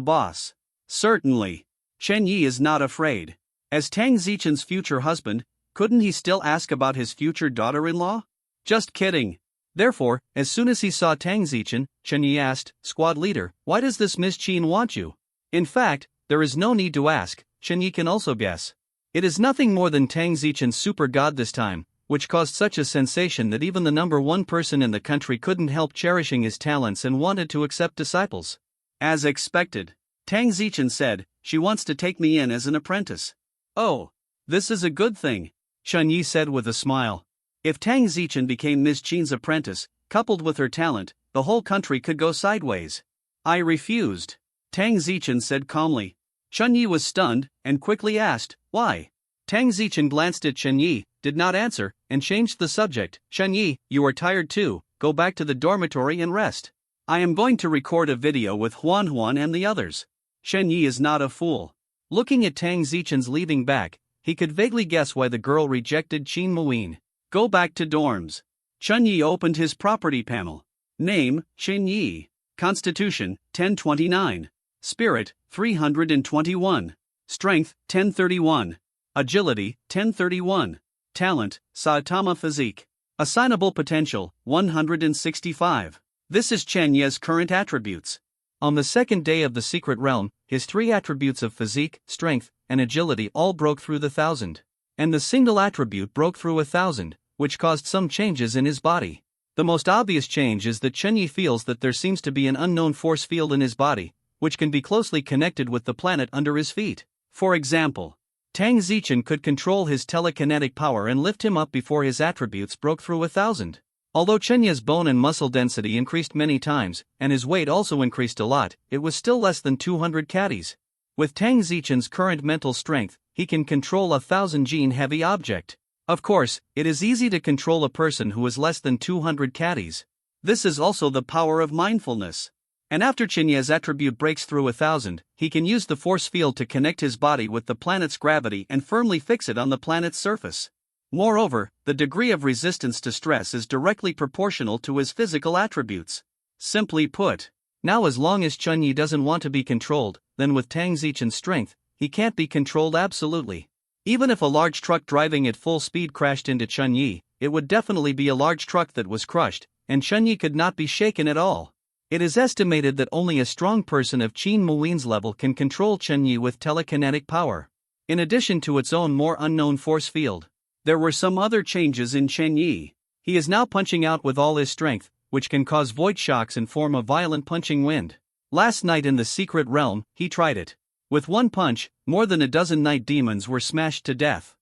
boss. Certainly. Chen Yi is not afraid. As Tang Zichen's future husband, couldn't he still ask about his future daughter-in-law? Just kidding. Therefore, as soon as he saw Tang Zichen, Chen Yi asked, "Squad leader, why does this Miss Qin want you?" In fact, there is no need to ask, Chen Yi can also guess. It is nothing more than Tang Zichen's super god this time, which caused such a sensation that even the number one person in the country couldn't help cherishing his talents and wanted to accept disciples. As expected, Tang Zichen said, "She wants to take me in as an apprentice." "Oh, this is a good thing," Chen Yi said with a smile. If Tang Zichen became Miss Qin's apprentice, coupled with her talent, the whole country could go sideways. "I refused," Tang Zichen said calmly. Chen Yi was stunned, and quickly asked, "Why?" Tang Zichen glanced at Chen Yi, did not answer, and changed the subject. "Chen Yi, you are tired too, go back to the dormitory and rest. I am going to record a video with Huan Huan and the others." Chen Yi is not a fool. Looking at Tang Zichen's leaving back, he could vaguely guess why the girl rejected Qin Muin. Go back to dorms. Chen Yi opened his property panel. Name, Chen Yi. Constitution, 1029. Spirit, 321. Strength, 1031. Agility, 1031. Talent, Saitama physique. Assignable potential, 165. This is Chen Yi's current attributes. On the second day of the secret realm, his three attributes of physique, strength, and agility all broke through the 1,000. And the single attribute broke through 1,000, which caused some changes in his body. The most obvious change is that Chen Yi feels that there seems to be an unknown force field in his body, which can be closely connected with the planet under his feet. For example, Tang Zichen could control his telekinetic power and lift him up before his attributes broke through 1,000. Although Chen Yi's bone and muscle density increased many times, and his weight also increased a lot, it was still less than 200 catties. With Tang Zichen's current mental strength, he can control a 1,000-gene heavy object. Of course, it is easy to control a person who is less than 200 catties. This is also the power of mindfulness. And after Chen Yi's attribute breaks through 1,000, he can use the force field to connect his body with the planet's gravity and firmly fix it on the planet's surface. Moreover, the degree of resistance to stress is directly proportional to his physical attributes. Simply put, now as long as Chen Yi doesn't want to be controlled, then with Tang Zichen's strength, he can't be controlled absolutely. Even if a large truck driving at full speed crashed into Chen Yi, it would definitely be a large truck that was crushed, and Chen Yi could not be shaken at all. It is estimated that only a strong person of Qin Muin's level can control Chen Yi with telekinetic power. In addition to its own more unknown force field, there were some other changes in Chen Yi. He is now punching out with all his strength, which can cause void shocks and form a violent punching wind. Last night in the secret realm, he tried it. With one punch, more than a dozen night demons were smashed to death.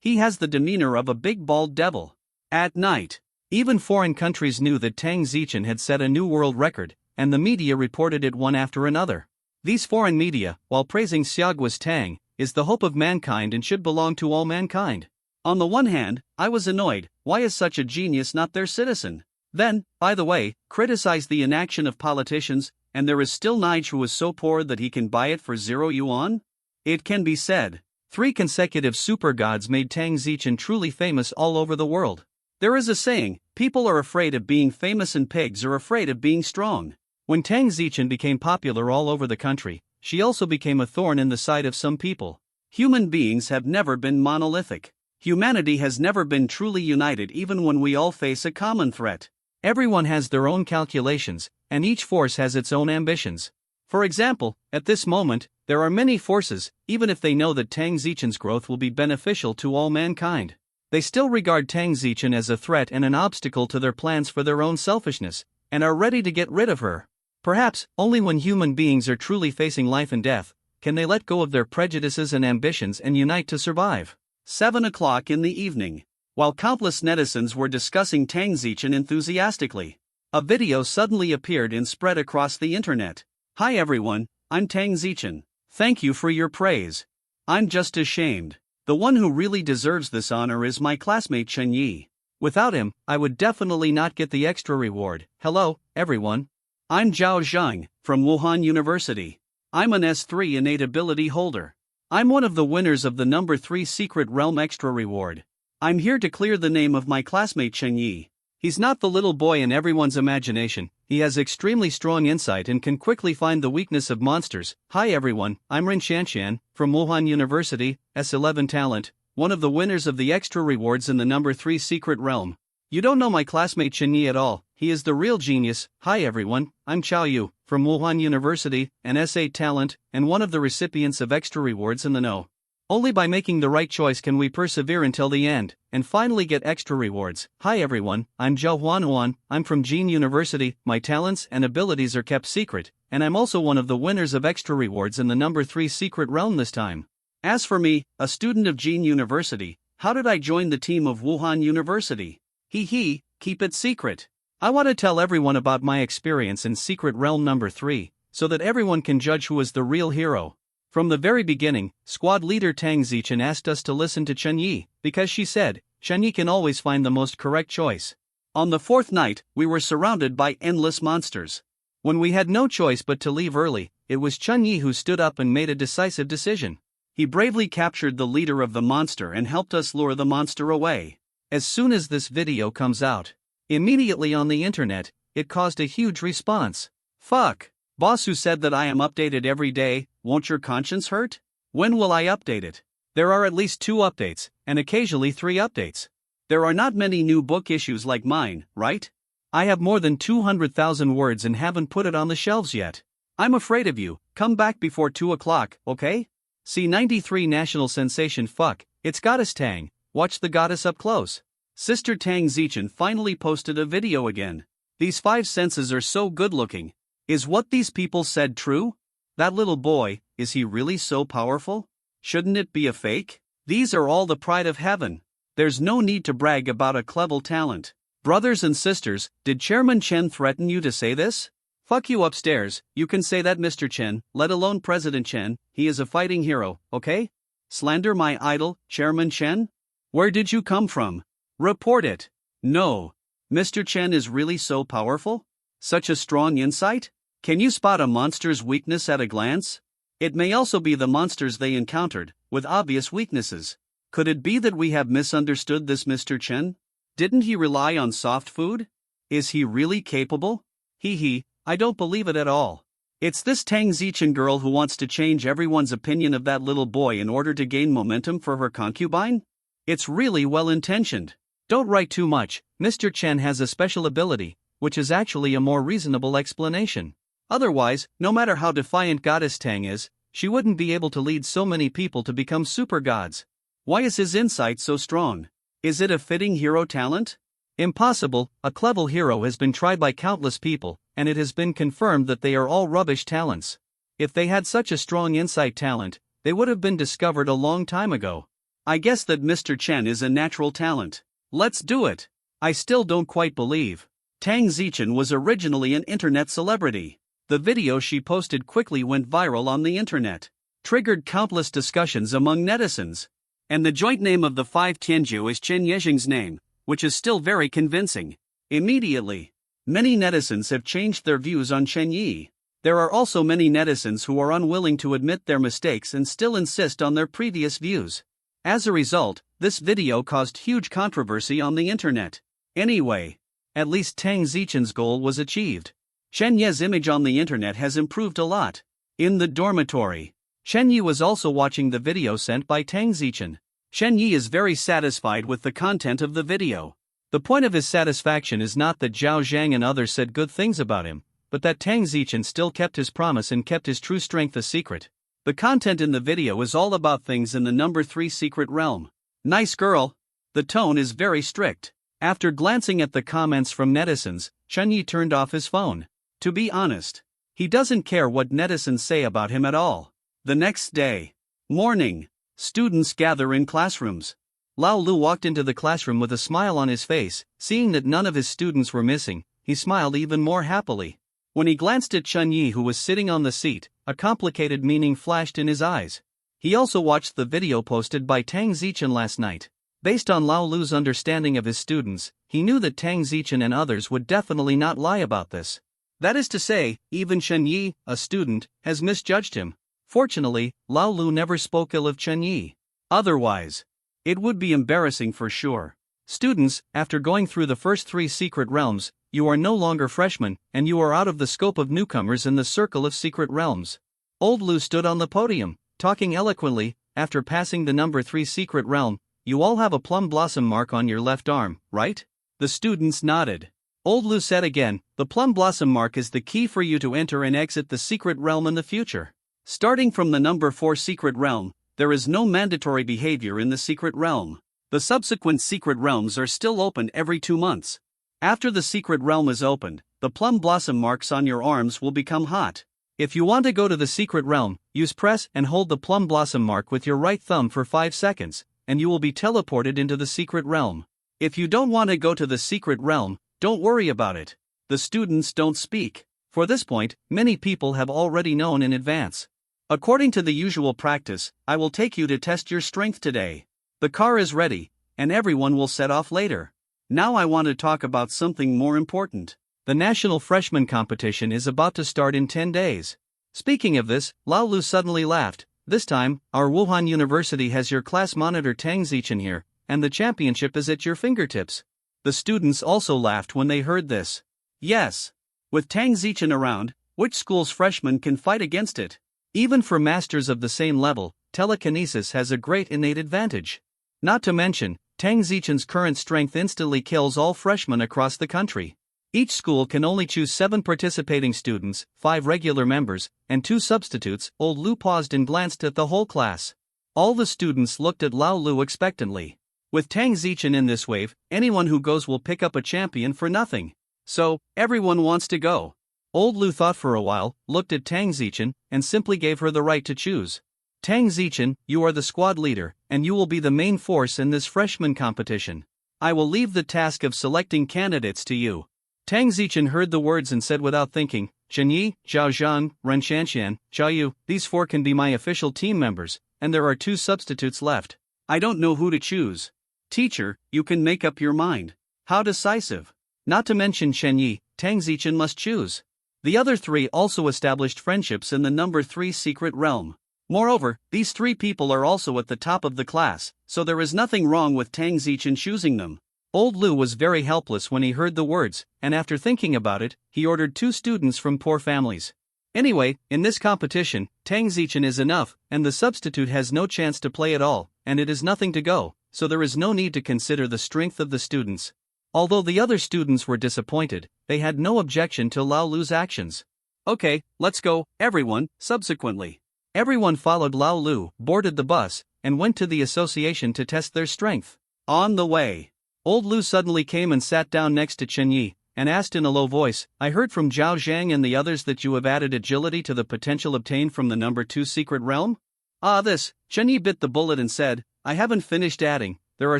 He has the demeanor of a big bald devil. At night, even foreign countries knew that Tang Zichen had set a new world record, and the media reported it one after another. These foreign media, while praising Xiaoguo's Tang, is the hope of mankind and should belong to all mankind. On the one hand, I was annoyed, why is such a genius not their citizen? Then, by the way, criticize the inaction of politicians, and there is still Nige who is so poor that he can buy it for 0 yuan? It can be said, 3 consecutive super gods made Tang Zichen truly famous all over the world. There is a saying, people are afraid of being famous and pigs are afraid of being strong. When Tang Zichen became popular all over the country, she also became a thorn in the side of some people. Human beings have never been monolithic. Humanity has never been truly united even when we all face a common threat. Everyone has their own calculations, and each force has its own ambitions. For example, at this moment, there are many forces, even if they know that Tang Zichen's growth will be beneficial to all mankind. They still regard Tang Zichen as a threat and an obstacle to their plans for their own selfishness, and are ready to get rid of her. Perhaps, only when human beings are truly facing life and death, can they let go of their prejudices and ambitions and unite to survive? 7 o'clock in the evening. While countless netizens were discussing Tang Zichin enthusiastically, a video suddenly appeared and spread across the internet. Hi everyone, I'm Tang Zichin. Thank you for your praise. I'm just ashamed. The one who really deserves this honor is my classmate Chen Yi. Without him, I would definitely not get the extra reward. Hello, everyone. I'm Zhao Zhang, from Wuhan University. I'm an S3 innate ability holder. I'm one of the winners of the number 3 Secret Realm Extra Reward. I'm here to clear the name of my classmate Chen Yi. He's not the little boy in everyone's imagination, he has extremely strong insight and can quickly find the weakness of monsters. Hi everyone, I'm Rin Shanshan, from Wuhan University, S11 talent, one of the winners of the extra rewards in the number 3 Secret Realm. You don't know my classmate Chen Yi at all, he is the real genius. Hi everyone, I'm Chao Yu, from Wuhan University, an S8 talent, and one of the recipients of extra rewards in the know. Only by making the right choice can we persevere until the end, and finally get extra rewards. Hi everyone, I'm Zhao Huan, I'm from Jin University, my talents and abilities are kept secret, and I'm also one of the winners of extra rewards in the number 3 Secret Realm this time. As for me, a student of Jin University, how did I join the team of Wuhan University? Keep it secret. I want to tell everyone about my experience in Secret Realm number 3, so that everyone can judge who is the real hero. From the very beginning, squad leader Tang Zichin asked us to listen to Chen Yi, because she said, Chen Yi can always find the most correct choice. On the 4th night, we were surrounded by endless monsters. When we had no choice but to leave early, it was Chen Yi who stood up and made a decisive decision. He bravely captured the leader of the monster and helped us lure the monster away. As soon as this video comes out, immediately on the internet, it caused a huge response. Fuck. Boss who said that I am updated every day, won't your conscience hurt? When will I update it? There are at least 2 updates, and occasionally 3 updates. There are not many new book issues like mine, right? I have more than 200,000 words and haven't put it on the shelves yet. I'm afraid of you, come back before 2 o'clock, okay? See 93 national sensation. Fuck, it's Goddess Tang, watch the goddess up close. Sister Tang Zichin finally posted a video again. These 5 senses are so good looking. Is what these people said true? That little boy, is he really so powerful? Shouldn't it be a fake? These are all the pride of heaven. There's no need to brag about a clever talent. Brothers and sisters, did Chairman Chen threaten you to say this? Fuck you upstairs, you can say that Mr. Chen, let alone President Chen, he is a fighting hero, okay? Slander my idol, Chairman Chen? Where did you come from? Report it. No. Mr. Chen is really so powerful? Such a strong insight? Can you spot a monster's weakness at a glance? It may also be the monsters they encountered, with obvious weaknesses. Could it be that we have misunderstood this Mr. Chen? Didn't he rely on soft food? Is he really capable? I don't believe it at all. It's this Tang Zichin girl who wants to change everyone's opinion of that little boy in order to gain momentum for her concubine? It's really well-intentioned. Don't write too much, Mr. Chen has a special ability, which is actually a more reasonable explanation. Otherwise, no matter how defiant Goddess Tang is, she wouldn't be able to lead so many people to become super gods. Why is his insight so strong? Is it a fitting hero talent? Impossible, a clever hero has been tried by countless people, and it has been confirmed that they are all rubbish talents. If they had such a strong insight talent, they would have been discovered a long time ago. I guess that Mr. Chen is a natural talent. Let's do it. I still don't quite believe. Tang Zichin was originally an internet celebrity. The video she posted quickly went viral on the internet, triggered countless discussions among netizens. And the joint name of the 5 Tianju is Chen Yexing's name, which is still very convincing. Immediately, many netizens have changed their views on Chen Yi. There are also many netizens who are unwilling to admit their mistakes and still insist on their previous views. As a result, this video caused huge controversy on the internet. Anyway, at least Tang Zichin's goal was achieved. Chen Ye's image on the internet has improved a lot. In the dormitory, Chen Yi was also watching the video sent by Tang Zichin. Chen Yi is very satisfied with the content of the video. The point of his satisfaction is not that Zhao Zhang and others said good things about him, but that Tang Zichin still kept his promise and kept his true strength a secret. The content in the video is all about things in the number 3 Secret Realm. Nice girl. The tone is very strict. After glancing at the comments from netizens, Chen Yi turned off his phone. To be honest, he doesn't care what netizens say about him at all. The next day. Morning. Students gather in classrooms. Lao Lu walked into the classroom with a smile on his face. Seeing that none of his students were missing, he smiled even more happily. When he glanced at Chun Yi, who was sitting on the seat, a complicated meaning flashed in his eyes. He also watched the video posted by Tang Zichen last night. Based on Lao Lu's understanding of his students, he knew that Tang Zichen and others would definitely not lie about this. That is to say, even Chun Yi, a student, has misjudged him. Fortunately, Lao Lu never spoke ill of Chun Yi. Otherwise, it would be embarrassing for sure. Students, after going through the first 3 secret realms, you are no longer freshmen, and you are out of the scope of newcomers in the circle of secret realms. Old Lu stood on the podium, talking eloquently. After passing the number 3 secret realm, you all have a plum blossom mark on your left arm, right? The students nodded. Old Lu said again, the plum blossom mark is the key for you to enter and exit the secret realm in the future. Starting from the number 4 secret realm, there is no mandatory behavior in the secret realm. The subsequent secret realms are still open every 2 months. After the secret realm is opened, the plum blossom marks on your arms will become hot. If you want to go to the secret realm, use press and hold the plum blossom mark with your right thumb for 5 seconds, and you will be teleported into the secret realm. If you don't want to go to the secret realm, don't worry about it. The students don't speak. For this point, many people have already known in advance. According to the usual practice, I will take you to test your strength today. The car is ready, and everyone will set off later. Now I want to talk about something more important. The National Freshman Competition is about to start in 10 days. Speaking of this, Lao Lu suddenly laughed. This time, our Wuhan University has your class monitor Tang Zichen here, and the championship is at your fingertips. The students also laughed when they heard this. Yes. With Tang Zichen around, which school's freshmen can fight against it? Even for masters of the same level, telekinesis has a great innate advantage. Not to mention, Tang Zichen's current strength instantly kills all freshmen across the country. Each school can only choose 7 participating students, 5 regular members, and 2 substitutes. Old Lu paused and glanced at the whole class. All the students looked at Lao Lu expectantly. With Tang Zichen in this wave, anyone who goes will pick up a champion for nothing. So, everyone wants to go. Old Lu thought for a while, looked at Tang Zichen, and simply gave her the right to choose. Tang Zichen, you are the squad leader, and you will be the main force in this freshman competition. I will leave the task of selecting candidates to you. Tang Zichen heard the words and said without thinking, Chen Yi, Zhao Zhang, Ren Shanshan, Zhao Yu, these 4 can be my official team members, and there are 2 substitutes left. I don't know who to choose. Teacher, you can make up your mind. How decisive. Not to mention Chen Yi, Tang Zichen must choose. The other 3 also established friendships in the number 3 secret realm. Moreover, these 3 people are also at the top of the class, so there is nothing wrong with Tang Zichen choosing them. Old Lu was very helpless when he heard the words, and after thinking about it, he ordered 2 students from poor families. Anyway, in this competition, Tang Zichen is enough, and the substitute has no chance to play at all, and it is nothing to go, so there is no need to consider the strength of the students. Although the other students were disappointed, they had no objection to Lao Lu's actions. Okay, let's go, everyone. Subsequently, everyone followed Lao Lu, boarded the bus, and went to the association to test their strength. On the way, Old Lu suddenly came and sat down next to Chen Yi, and asked in a low voice, I heard from Zhao Zhang and the others that you have added agility to the potential obtained from the number 2 secret realm? Chen Yi bit the bullet and said, I haven't finished adding, there are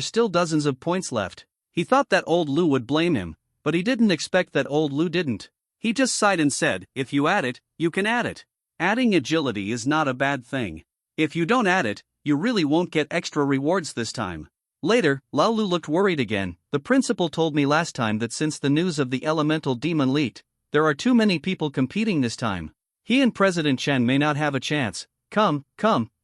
still dozens of points left. He thought that Old Lu would blame him, but he didn't expect that Old Lu didn't. He just sighed and said, if you add it, you can add it. Adding agility is not a bad thing. If you don't add it, you really won't get extra rewards this time. Later, Lao Lu looked worried again. The principal told me last time that since the news of the elemental demon leaked, there are too many people competing this time. He and President Chen may not have a chance. Come,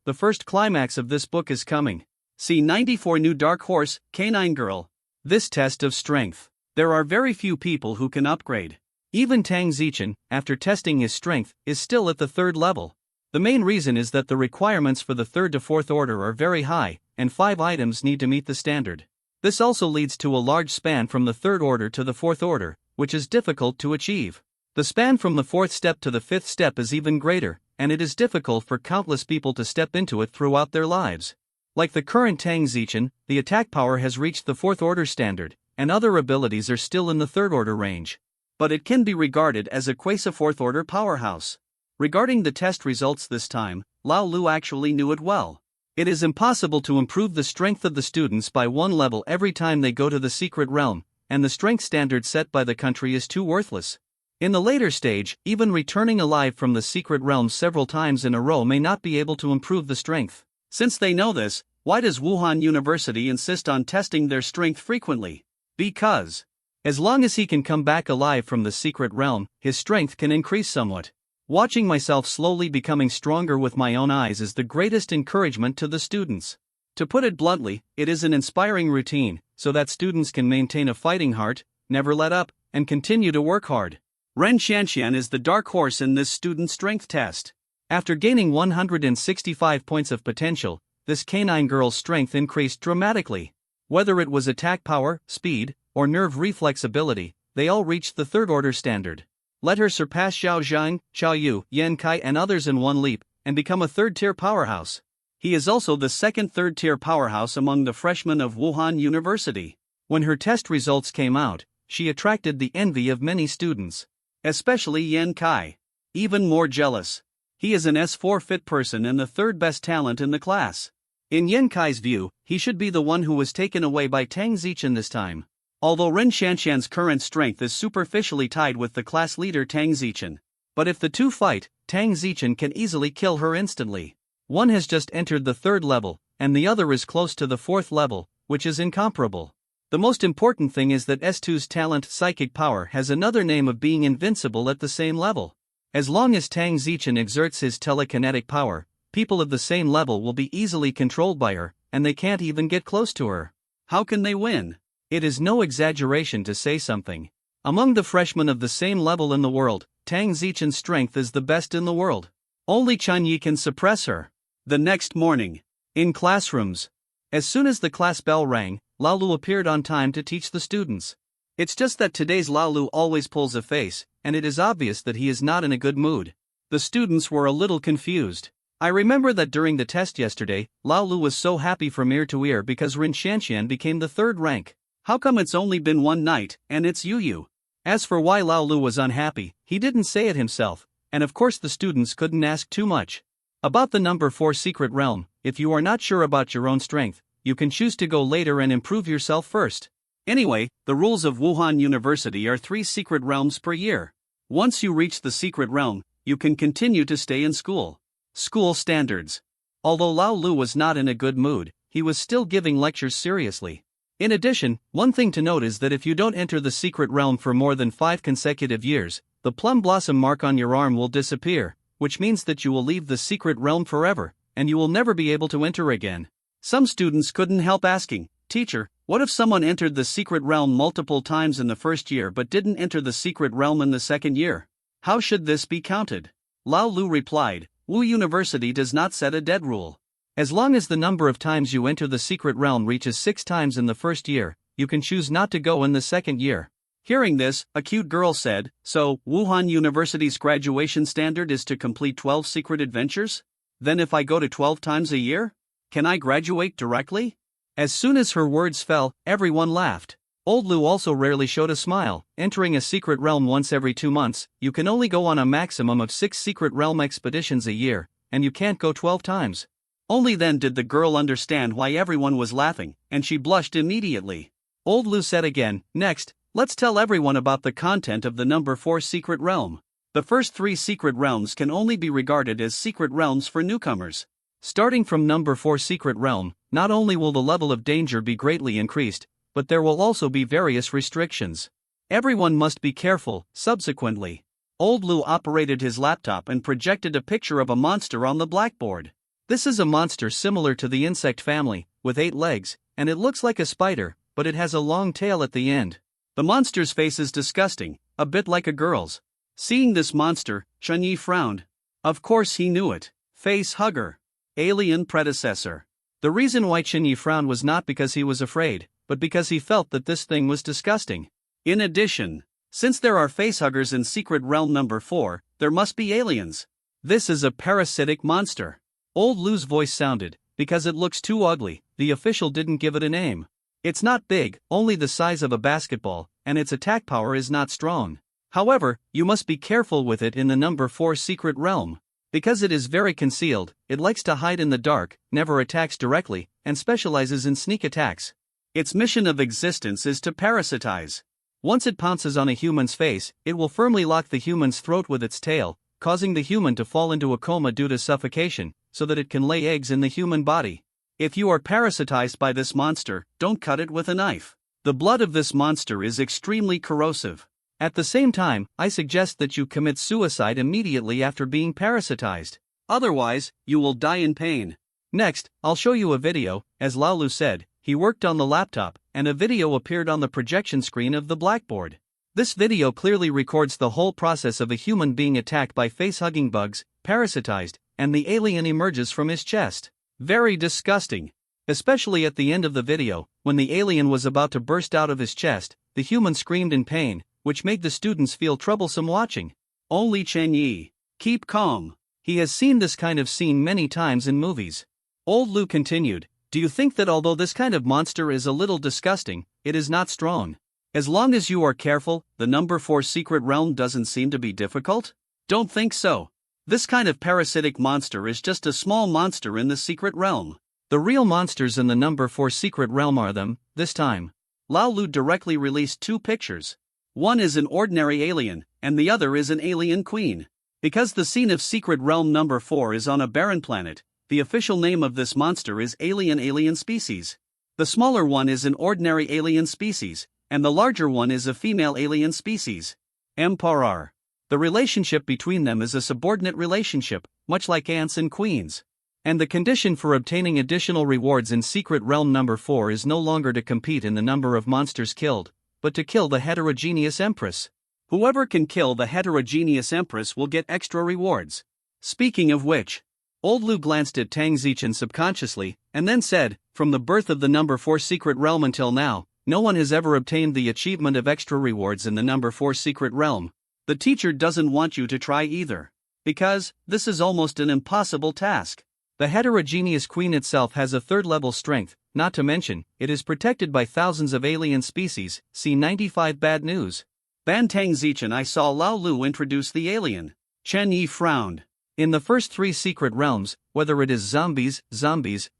the first climax of this book is coming. See 94 New Dark Horse, Canine Girl. This test of strength. There are very few people who can upgrade. Even Tang Zichen, after testing his strength, is still at the 3rd level. The main reason is that the requirements for the 3rd to 4th order are very high, and 5 items need to meet the standard. This also leads to a large span from the 3rd order to the 4th order, which is difficult to achieve. The span from the 4th step to the 5th step is even greater, and it is difficult for countless people to step into it throughout their lives. Like the current Tang Zichen, the attack power has reached the 4th order standard, and other abilities are still in the 3rd order range. But it can be regarded as a quasi 4th order powerhouse. Regarding the test results this time, Lao Lu actually knew it well. It is impossible to improve the strength of the students by one level every time they go to the secret realm, and the strength standard set by the country is too worthless. In the later stage, even returning alive from the secret realm several times in a row may not be able to improve the strength. Since they know this, why does Wuhan University insist on testing their strength frequently? Because, as long as he can come back alive from the secret realm, his strength can increase somewhat. Watching myself slowly becoming stronger with my own eyes is the greatest encouragement to the students. To put it bluntly, it is an inspiring routine, so that students can maintain a fighting heart, never let up, and continue to work hard. Ren Xianxian is the dark horse in this student strength test. After gaining 165 points of potential, this canine girl's strength increased dramatically. Whether it was attack power, speed, or nerve reflex ability, they all reached the third-order standard. Let her surpass Xiao Zhang, Xiao Yu, Yan Kai and others in one leap, and become a third-tier powerhouse. He is also the second third-tier powerhouse among the freshmen of Wuhan University. When her test results came out, she attracted the envy of many students. Especially Yan Kai. Even more jealous. He is an S4 fit person and the third best talent in the class. In Yan Kai's view, he should be the one who was taken away by Tang Zichen this time. Although Ren Xianxian's current strength is superficially tied with the class leader Tang Zichen. But if the two fight, Tang Zichen can easily kill her instantly. One has just entered the third level, and the other is close to the fourth level, which is incomparable. The most important thing is that S2's talent psychic power has another name of being invincible at the same level. As long as Tang Zichen exerts his telekinetic power, people of the same level will be easily controlled by her, and they can't even get close to her. How can they win? It is no exaggeration to say something. Among the freshmen of the same level in the world, Tang Zichen's strength is the best in the world. Only Chun Yi can suppress her. The next morning, in classrooms, as soon as the class bell rang, Lao Lu appeared on time to teach the students. It's just that today's Lao Lu always pulls a face, and it is obvious that he is not in a good mood. The students were a little confused. I remember that during the test yesterday, Lao Lu was so happy from ear to ear because Ren Xianxian became the third rank. How come it's only been one night, and it's Yu? As for why Lao Lu was unhappy, he didn't say it himself, and of course the students couldn't ask too much. About the number 4 secret realm, if you are not sure about your own strength, you can choose to go later and improve yourself first. Anyway, the rules of Wuhan University are 3 secret realms per year. Once you reach the secret realm, you can continue to stay in school. School standards. Although Lao Lu was not in a good mood, he was still giving lectures seriously. In addition, one thing to note is that if you don't enter the secret realm for more than 5 consecutive years, the plum blossom mark on your arm will disappear, which means that you will leave the secret realm forever, and you will never be able to enter again. Some students couldn't help asking, "Teacher, what if someone entered the secret realm multiple times in the first year but didn't enter the secret realm in the second year? How should this be counted?" Lao Lu replied, "Wu University does not set a dead rule. As long as the number of times you enter the secret realm reaches 6 times in the first year, you can choose not to go in the second year." Hearing this, a cute girl said, "So, Wuhan University's graduation standard is to complete 12 secret adventures? Then if I go to 12 times a year, can I graduate directly?" As soon as her words fell, everyone laughed. Old Lu also rarely showed a smile. Entering a secret realm once every 2 months, you can only go on a maximum of 6 secret realm expeditions a year, and you can't go 12 times. Only then did the girl understand why everyone was laughing, and she blushed immediately. Old Lu said again, "Next, let's tell everyone about the content of the number 4 secret realm. The first 3 secret realms can only be regarded as secret realms for newcomers. Starting from number 4 secret realm, not only will the level of danger be greatly increased, but there will also be various restrictions. Everyone must be careful." Subsequently, Old Lu operated his laptop and projected a picture of a monster on the blackboard. This is a monster similar to the insect family, with 8 legs, and it looks like a spider, but it has a long tail at the end. The monster's face is disgusting, a bit like a girl's. Seeing this monster, Chun Yi frowned. Of course he knew it. Face hugger. Alien predecessor. The reason why Chun Yi frowned was not because he was afraid, but because he felt that this thing was disgusting. In addition, since there are facehuggers in secret realm number 4, there must be aliens. This is a parasitic monster. Old Lu's voice sounded, "Because it looks too ugly, the official didn't give it a name. It's not big, only the size of a basketball, and its attack power is not strong. However, you must be careful with it in the number 4 secret realm. Because it is very concealed, it likes to hide in the dark, never attacks directly, and specializes in sneak attacks. Its mission of existence is to parasitize. Once it pounces on a human's face, it will firmly lock the human's throat with its tail, causing the human to fall into a coma due to suffocation, so that it can lay eggs in the human body. If you are parasitized by this monster, don't cut it with a knife. The blood of this monster is extremely corrosive. At the same time, I suggest that you commit suicide immediately after being parasitized. Otherwise, you will die in pain. Next, I'll show you a video. As Laolu said, he worked on the laptop, and a video appeared on the projection screen of the blackboard. This video clearly records the whole process of a human being attacked by face-hugging bugs, parasitized, and the alien emerges from his chest. Very disgusting. Especially at the end of the video, when the alien was about to burst out of his chest, the human screamed in pain, which made the students feel troublesome watching. Only Chen Yi. Keep calm. He has seen this kind of scene many times in movies. Old Lu continued, do you think that although this kind of monster is a little disgusting, it is not strong? As long as you are careful, the number 4 secret realm doesn't seem to be difficult? Don't think so. This kind of parasitic monster is just a small monster in the secret realm. The real monsters in the number 4 secret realm are them, this time. Laolu directly released 2 pictures. One is an ordinary alien, and the other is an alien queen. Because the scene of secret realm number 4 is on a barren planet, the official name of this monster is alien species. The smaller one is an ordinary alien species, and the larger one is a female alien species. Emperor. The relationship between them is a subordinate relationship, much like ants and queens. And the condition for obtaining additional rewards in secret realm number 4 is no longer to compete in the number of monsters killed, but to kill the heterogeneous empress. Whoever can kill the heterogeneous empress will get extra rewards. Speaking of which, Old Lu glanced at Tang Zichen subconsciously, and then said, from the birth of the number 4 secret realm until now, no one has ever obtained the achievement of extra rewards in the number 4 secret realm. The teacher doesn't want you to try either. Because, this is almost an impossible task. The heterogeneous queen itself has a 3rd level strength, not to mention, it is protected by thousands of alien species, see 95 bad news. Ban Tang Zichen I saw Laolu introduce the alien. Chen Yi frowned. In the first 3 secret realms, whether it is zombies,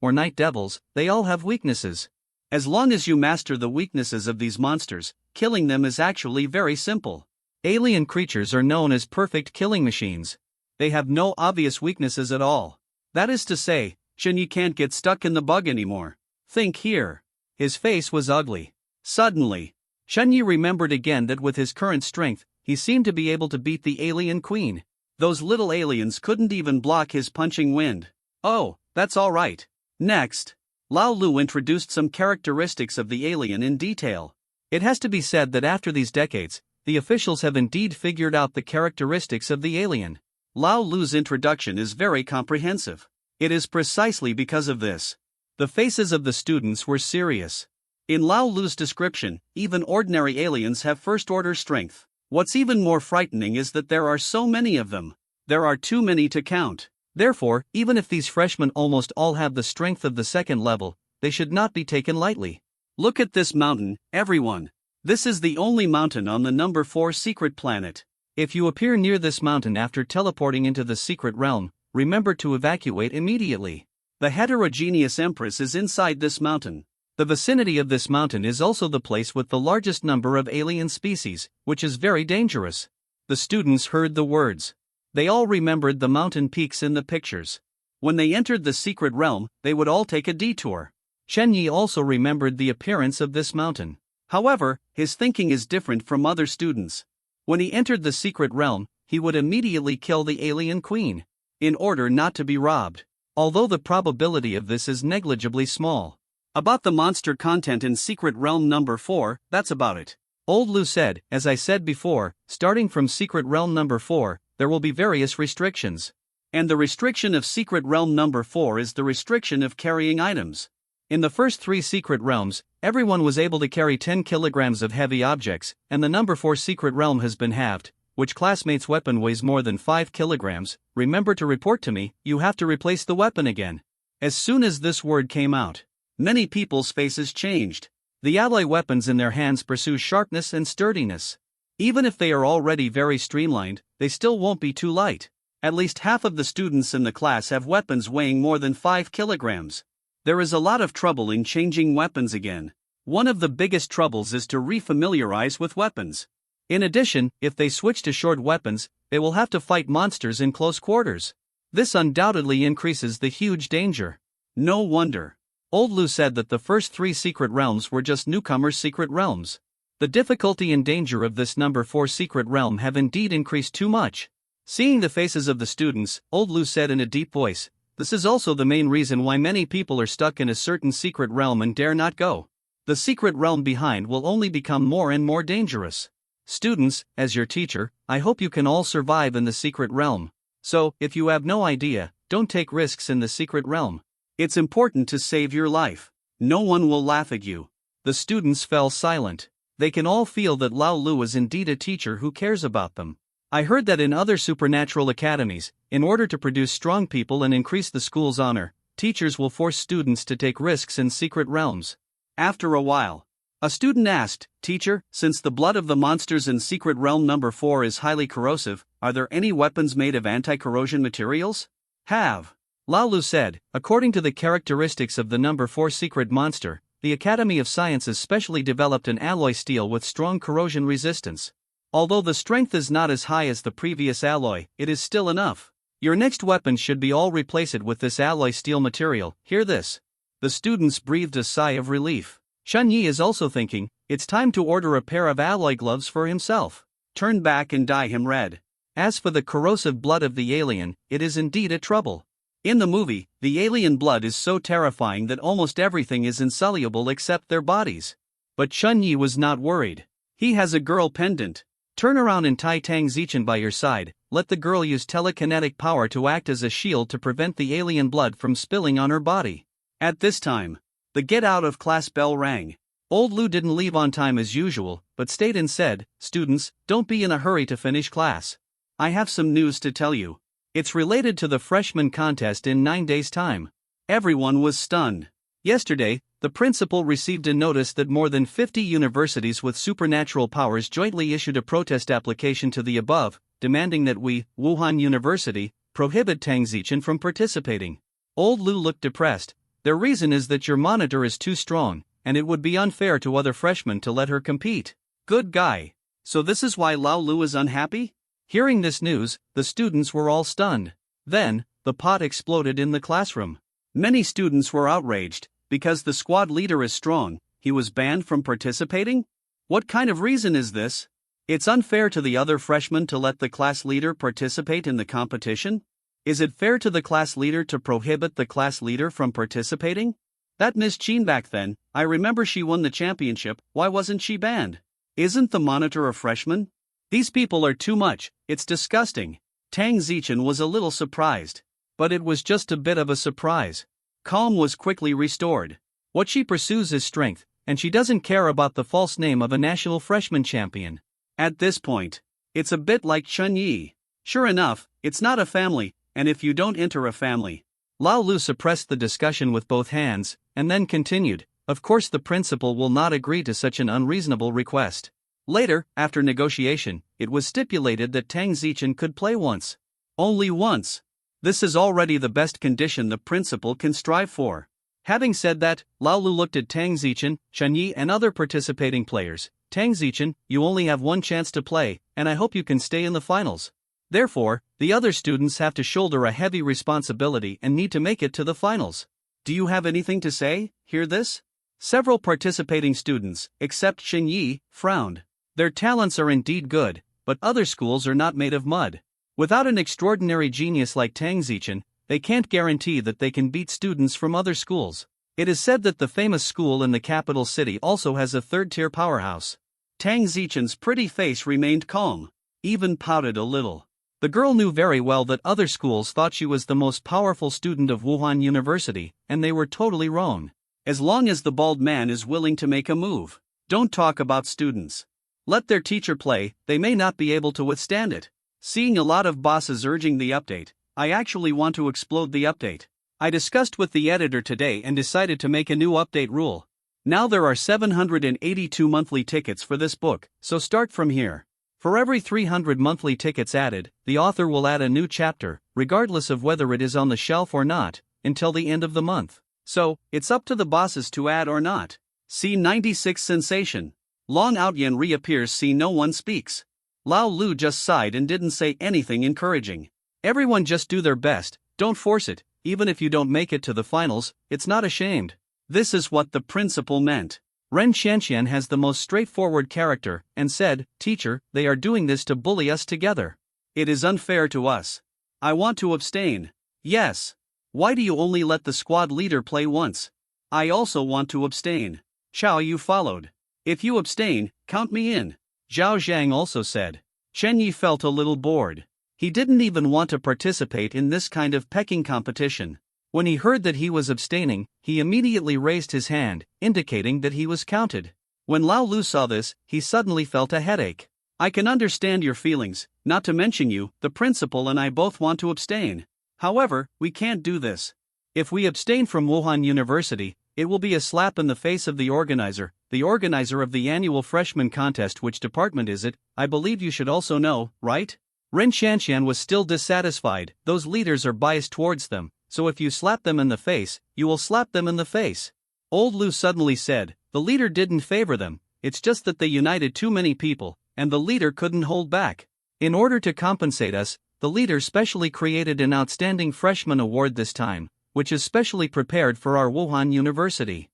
or night devils, they all have weaknesses. As long as you master the weaknesses of these monsters, killing them is actually very simple. Alien creatures are known as perfect killing machines. They have no obvious weaknesses at all. That is to say, Chen Yi can't get stuck in the bug anymore. Think here. His face was ugly. Suddenly, Chen Yi remembered again that with his current strength, he seemed to be able to beat the alien queen. Those little aliens couldn't even block his punching wind. Oh, that's all right. Next, Laolu introduced some characteristics of the alien in detail. It has to be said that after these decades, the officials have indeed figured out the characteristics of the alien. Laolu's introduction is very comprehensive. It is precisely because of this. The faces of the students were serious. In Laolu's description, even ordinary aliens have first-order strength. What's even more frightening is that there are so many of them. There are too many to count. Therefore, even if these freshmen almost all have the strength of the 2nd level, they should not be taken lightly. Look at this mountain, everyone. This is the only mountain on the number 4 secret planet. If you appear near this mountain after teleporting into the secret realm, remember to evacuate immediately. The heterogeneous empress is inside this mountain. The vicinity of this mountain is also the place with the largest number of alien species, which is very dangerous. The students heard the words. They all remembered the mountain peaks in the pictures. When they entered the secret realm, they would all take a detour. Chen Yi also remembered the appearance of this mountain. However, his thinking is different from other students. When he entered the secret realm, he would immediately kill the alien queen, in order not to be robbed. Although the probability of this is negligibly small. About the monster content in secret realm number 4, that's about it. Old Lu said, as I said before, starting from secret realm number 4, there will be various restrictions. And the restriction of secret realm number 4 is the restriction of carrying items. In the first 3 secret realms, everyone was able to carry 10 kilograms of heavy objects, and the number 4 secret realm has been halved, which classmate's weapon weighs more than 5 kilograms, remember to report to me, you have to replace the weapon again. As soon as this word came out, many people's faces changed. The alloy weapons in their hands pursue sharpness and sturdiness. Even if they are already very streamlined, they still won't be too light. At least half of the students in the class have weapons weighing more than 5 kilograms. There is a lot of trouble in changing weapons again. One of the biggest troubles is to refamiliarize with weapons. In addition, if they switch to short weapons, they will have to fight monsters in close quarters. This undoubtedly increases the huge danger. No wonder. Old Lu said that the first 3 secret realms were just newcomers' secret realms. The difficulty and danger of this number 4 secret realm have indeed increased too much. Seeing the faces of the students, Old Lu said in a deep voice, "This is also the main reason why many people are stuck in a certain secret realm and dare not go. The secret realm behind will only become more and more dangerous. Students, as your teacher, I hope you can all survive in the secret realm. So, if you have no idea, don't take risks in the secret realm. It's important to save your life. No one will laugh at you." The students fell silent. They can all feel that Lao Lu is indeed a teacher who cares about them. I heard that in other supernatural academies, in order to produce strong people and increase the school's honor, teachers will force students to take risks in secret realms. After a while, a student asked, "Teacher, since the blood of the monsters in secret realm number 4 is highly corrosive, are there any weapons made of anti-corrosion materials?" "Have." Lao Lu said, "According to the characteristics of the number 4 secret monster, the Academy of Sciences specially developed an alloy steel with strong corrosion resistance. Although the strength is not as high as the previous alloy, it is still enough. Your next weapon should be all replace it with this alloy steel material. Hear this." The students breathed a sigh of relief. Chun Yi is also thinking, it's time to order a pair of alloy gloves for himself. Turn back and dye him red. As for the corrosive blood of the alien, it is indeed a trouble. In the movie, the alien blood is so terrifying that almost everything is insoluble except their bodies. But Chun Yi was not worried. He has a girl pendant. Turn around and tie Tang Zichen by your side, let the girl use telekinetic power to act as a shield to prevent the alien blood from spilling on her body. At this time, the get out of class bell rang. Old Lu didn't leave on time as usual, but stayed and said, "Students, don't be in a hurry to finish class. I have some news to tell you. It's related to the freshman contest in 9 days' time." Everyone was stunned. Yesterday, the principal received a notice that more than 50 universities with supernatural powers jointly issued a protest application to the above, demanding that we, Wuhan University, prohibit Tang Zichen from participating. Old Lu looked depressed. "Their reason is that your monitor is too strong, and it would be unfair to other freshmen to let her compete." Good guy. So this is why Lao Lu is unhappy? Hearing this news, the students were all stunned. Then, the pot exploded in the classroom. Many students were outraged. Because the squad leader is strong, he was banned from participating? What kind of reason is this? It's unfair to the other freshmen to let the class leader participate in the competition? Is it fair to the class leader to prohibit the class leader from participating? That Miss Chin back then, I remember she won the championship, why wasn't she banned? Isn't the monitor a freshman? These people are too much, it's disgusting. Tang Zichen was a little surprised. But it was just a bit of a surprise. Calm was quickly restored. What she pursues is strength, and she doesn't care about the false name of a national freshman champion. At this point, it's a bit like Chun Yi. Sure enough, it's not a family, and if you don't enter a family. Lao Lu suppressed the discussion with both hands, and then continued, "Of course the principal will not agree to such an unreasonable request." Later, after negotiation, it was stipulated that Tang Zichen could play once. Only once. This is already the best condition the principal can strive for. Having said that, Lao Lu looked at Tang Zichen, Chun Yi and other participating players. "Tang Zichen, you only have one chance to play, and I hope you can stay in the finals. Therefore, the other students have to shoulder a heavy responsibility and need to make it to the finals. Do you have anything to say?" Hear this? Several participating students, except Chun Yi, frowned. Their talents are indeed good, but other schools are not made of mud. Without an extraordinary genius like Tang Zichen, they can't guarantee that they can beat students from other schools. It is said that the famous school in the capital city also has a third-tier powerhouse. Tang Zichen's pretty face remained calm, even pouted a little. The girl knew very well that other schools thought she was the most powerful student of Wuhan University, and they were totally wrong. As long as the bald man is willing to make a move, don't talk about students. Let their teacher play, they may not be able to withstand it. Seeing a lot of bosses urging the update, I actually want to explode the update. I discussed with the editor today and decided to make a new update rule. Now there are 782 monthly tickets for this book, so start from here. For every 300 monthly tickets added, the author will add a new chapter, regardless of whether it is on the shelf or not, until the end of the month. So, it's up to the bosses to add or not. Scene 96 Sensation. Long Outyen reappears. Scene No one speaks. Lao Lu just sighed and didn't say anything encouraging. Everyone just do their best, don't force it, even if you don't make it to the finals, it's not ashamed. This is what the principal meant. Ren Xianxian has the most straightforward character, and said, "Teacher, they are doing this to bully us together. It is unfair to us. I want to abstain." "Yes. Why do you only let the squad leader play once?" "I also want to abstain." "Chao Yu followed. "If you abstain, count me in." Zhao Zhang also said. Chen Yi felt a little bored. He didn't even want to participate in this kind of pecking competition. When he heard that he was abstaining, he immediately raised his hand, indicating that he was counted. When Lao Lu saw this, he suddenly felt a headache. "I can understand your feelings, not to mention you, the principal and I both want to abstain. However, we can't do this. If we abstain from Wuhan University, it will be a slap in the face of the organizer of the annual freshman contest. Which department is it? I believe you should also know, right?" Ren Xianxian was still dissatisfied. Those leaders are biased towards them, so if you slap them in the face, you will slap them in the face. Old Lu suddenly said, "The leader didn't favor them, it's just that they united too many people, and the leader couldn't hold back. In order to compensate us, the leader specially created an Outstanding Freshman Award this time, which is specially prepared for our Wuhan University.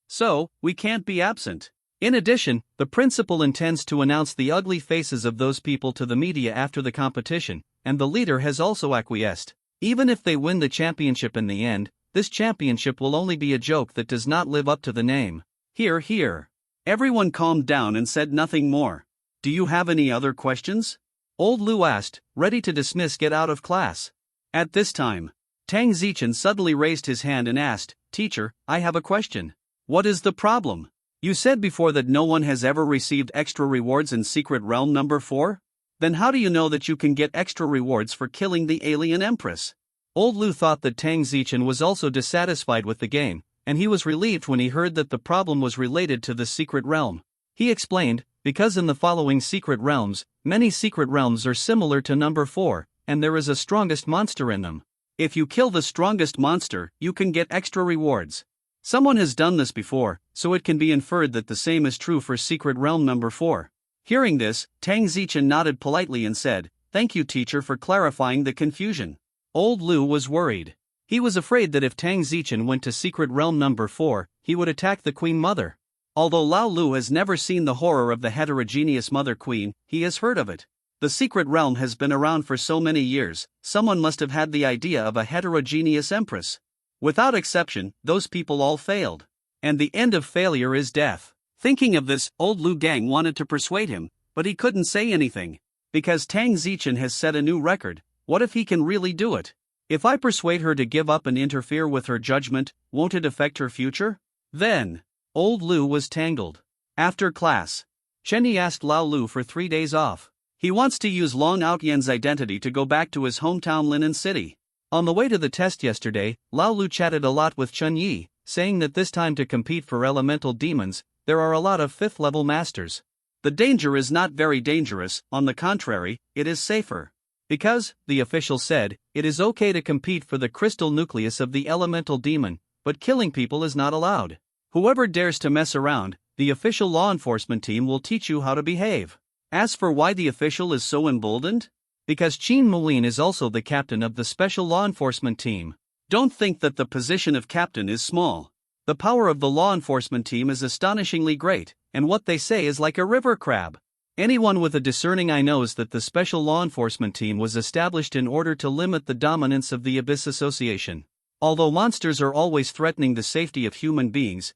So, we can't be absent. In addition, the principal intends to announce the ugly faces of those people to the media after the competition, and the leader has also acquiesced. Even if they win the championship in the end, this championship will only be a joke that does not live up to the name." Hear, hear. Everyone calmed down and said nothing more. "Do you have any other questions?" Old Lu asked, ready to dismiss get out of class. At this time, Tang Zichen suddenly raised his hand and asked, "Teacher, I have a question." "What is the problem? You said before that no one has ever received extra rewards in Secret Realm number 4? Then how do you know that you can get extra rewards for killing the alien empress?" Old Lu thought that Tang Zichen was also dissatisfied with the game, and he was relieved when he heard that the problem was related to the Secret Realm. He explained, "Because in the following Secret Realms, many Secret Realms are similar to number 4, and there is a strongest monster in them. If you kill the strongest monster, you can get extra rewards. Someone has done this before, so it can be inferred that the same is true for Secret Realm number 4. Hearing this, Tang Zichen nodded politely and said, "Thank you, teacher, for clarifying the confusion." Old Lu was worried. He was afraid that if Tang Zichen went to Secret Realm number 4, he would attack the Queen Mother. Although Lao Lu has never seen the horror of the heterogeneous Mother Queen, he has heard of it. The Secret Realm has been around for so many years, someone must have had the idea of a heterogeneous empress. Without exception, those people all failed. And the end of failure is death. Thinking of this, Old Lu Gang wanted to persuade him, but he couldn't say anything. Because Tang Zichen has set a new record, what if he can really do it? If I persuade her to give up and interfere with her judgment, won't it affect her future? Then, Old Lu was tangled. After class, Chen Yi asked Lao Lu for 3 days off. He wants to use Long Outyen's identity to go back to his hometown Linen City. On the way to the test yesterday, Lao Lu chatted a lot with Chen Yi, saying that this time to compete for elemental demons, there are a lot of 5th level masters. The danger is not very dangerous, on the contrary, it is safer. Because, the official said, it is okay to compete for the crystal nucleus of the elemental demon, but killing people is not allowed. Whoever dares to mess around, the official law enforcement team will teach you how to behave. As for why the official is so emboldened? Because Qin Moulin is also the captain of the special law enforcement team. Don't think that the position of captain is small. The power of the law enforcement team is astonishingly great, and what they say is like a river crab. Anyone with a discerning eye knows that the special law enforcement team was established in order to limit the dominance of the Abyss Association. Although monsters are always threatening the safety of human beings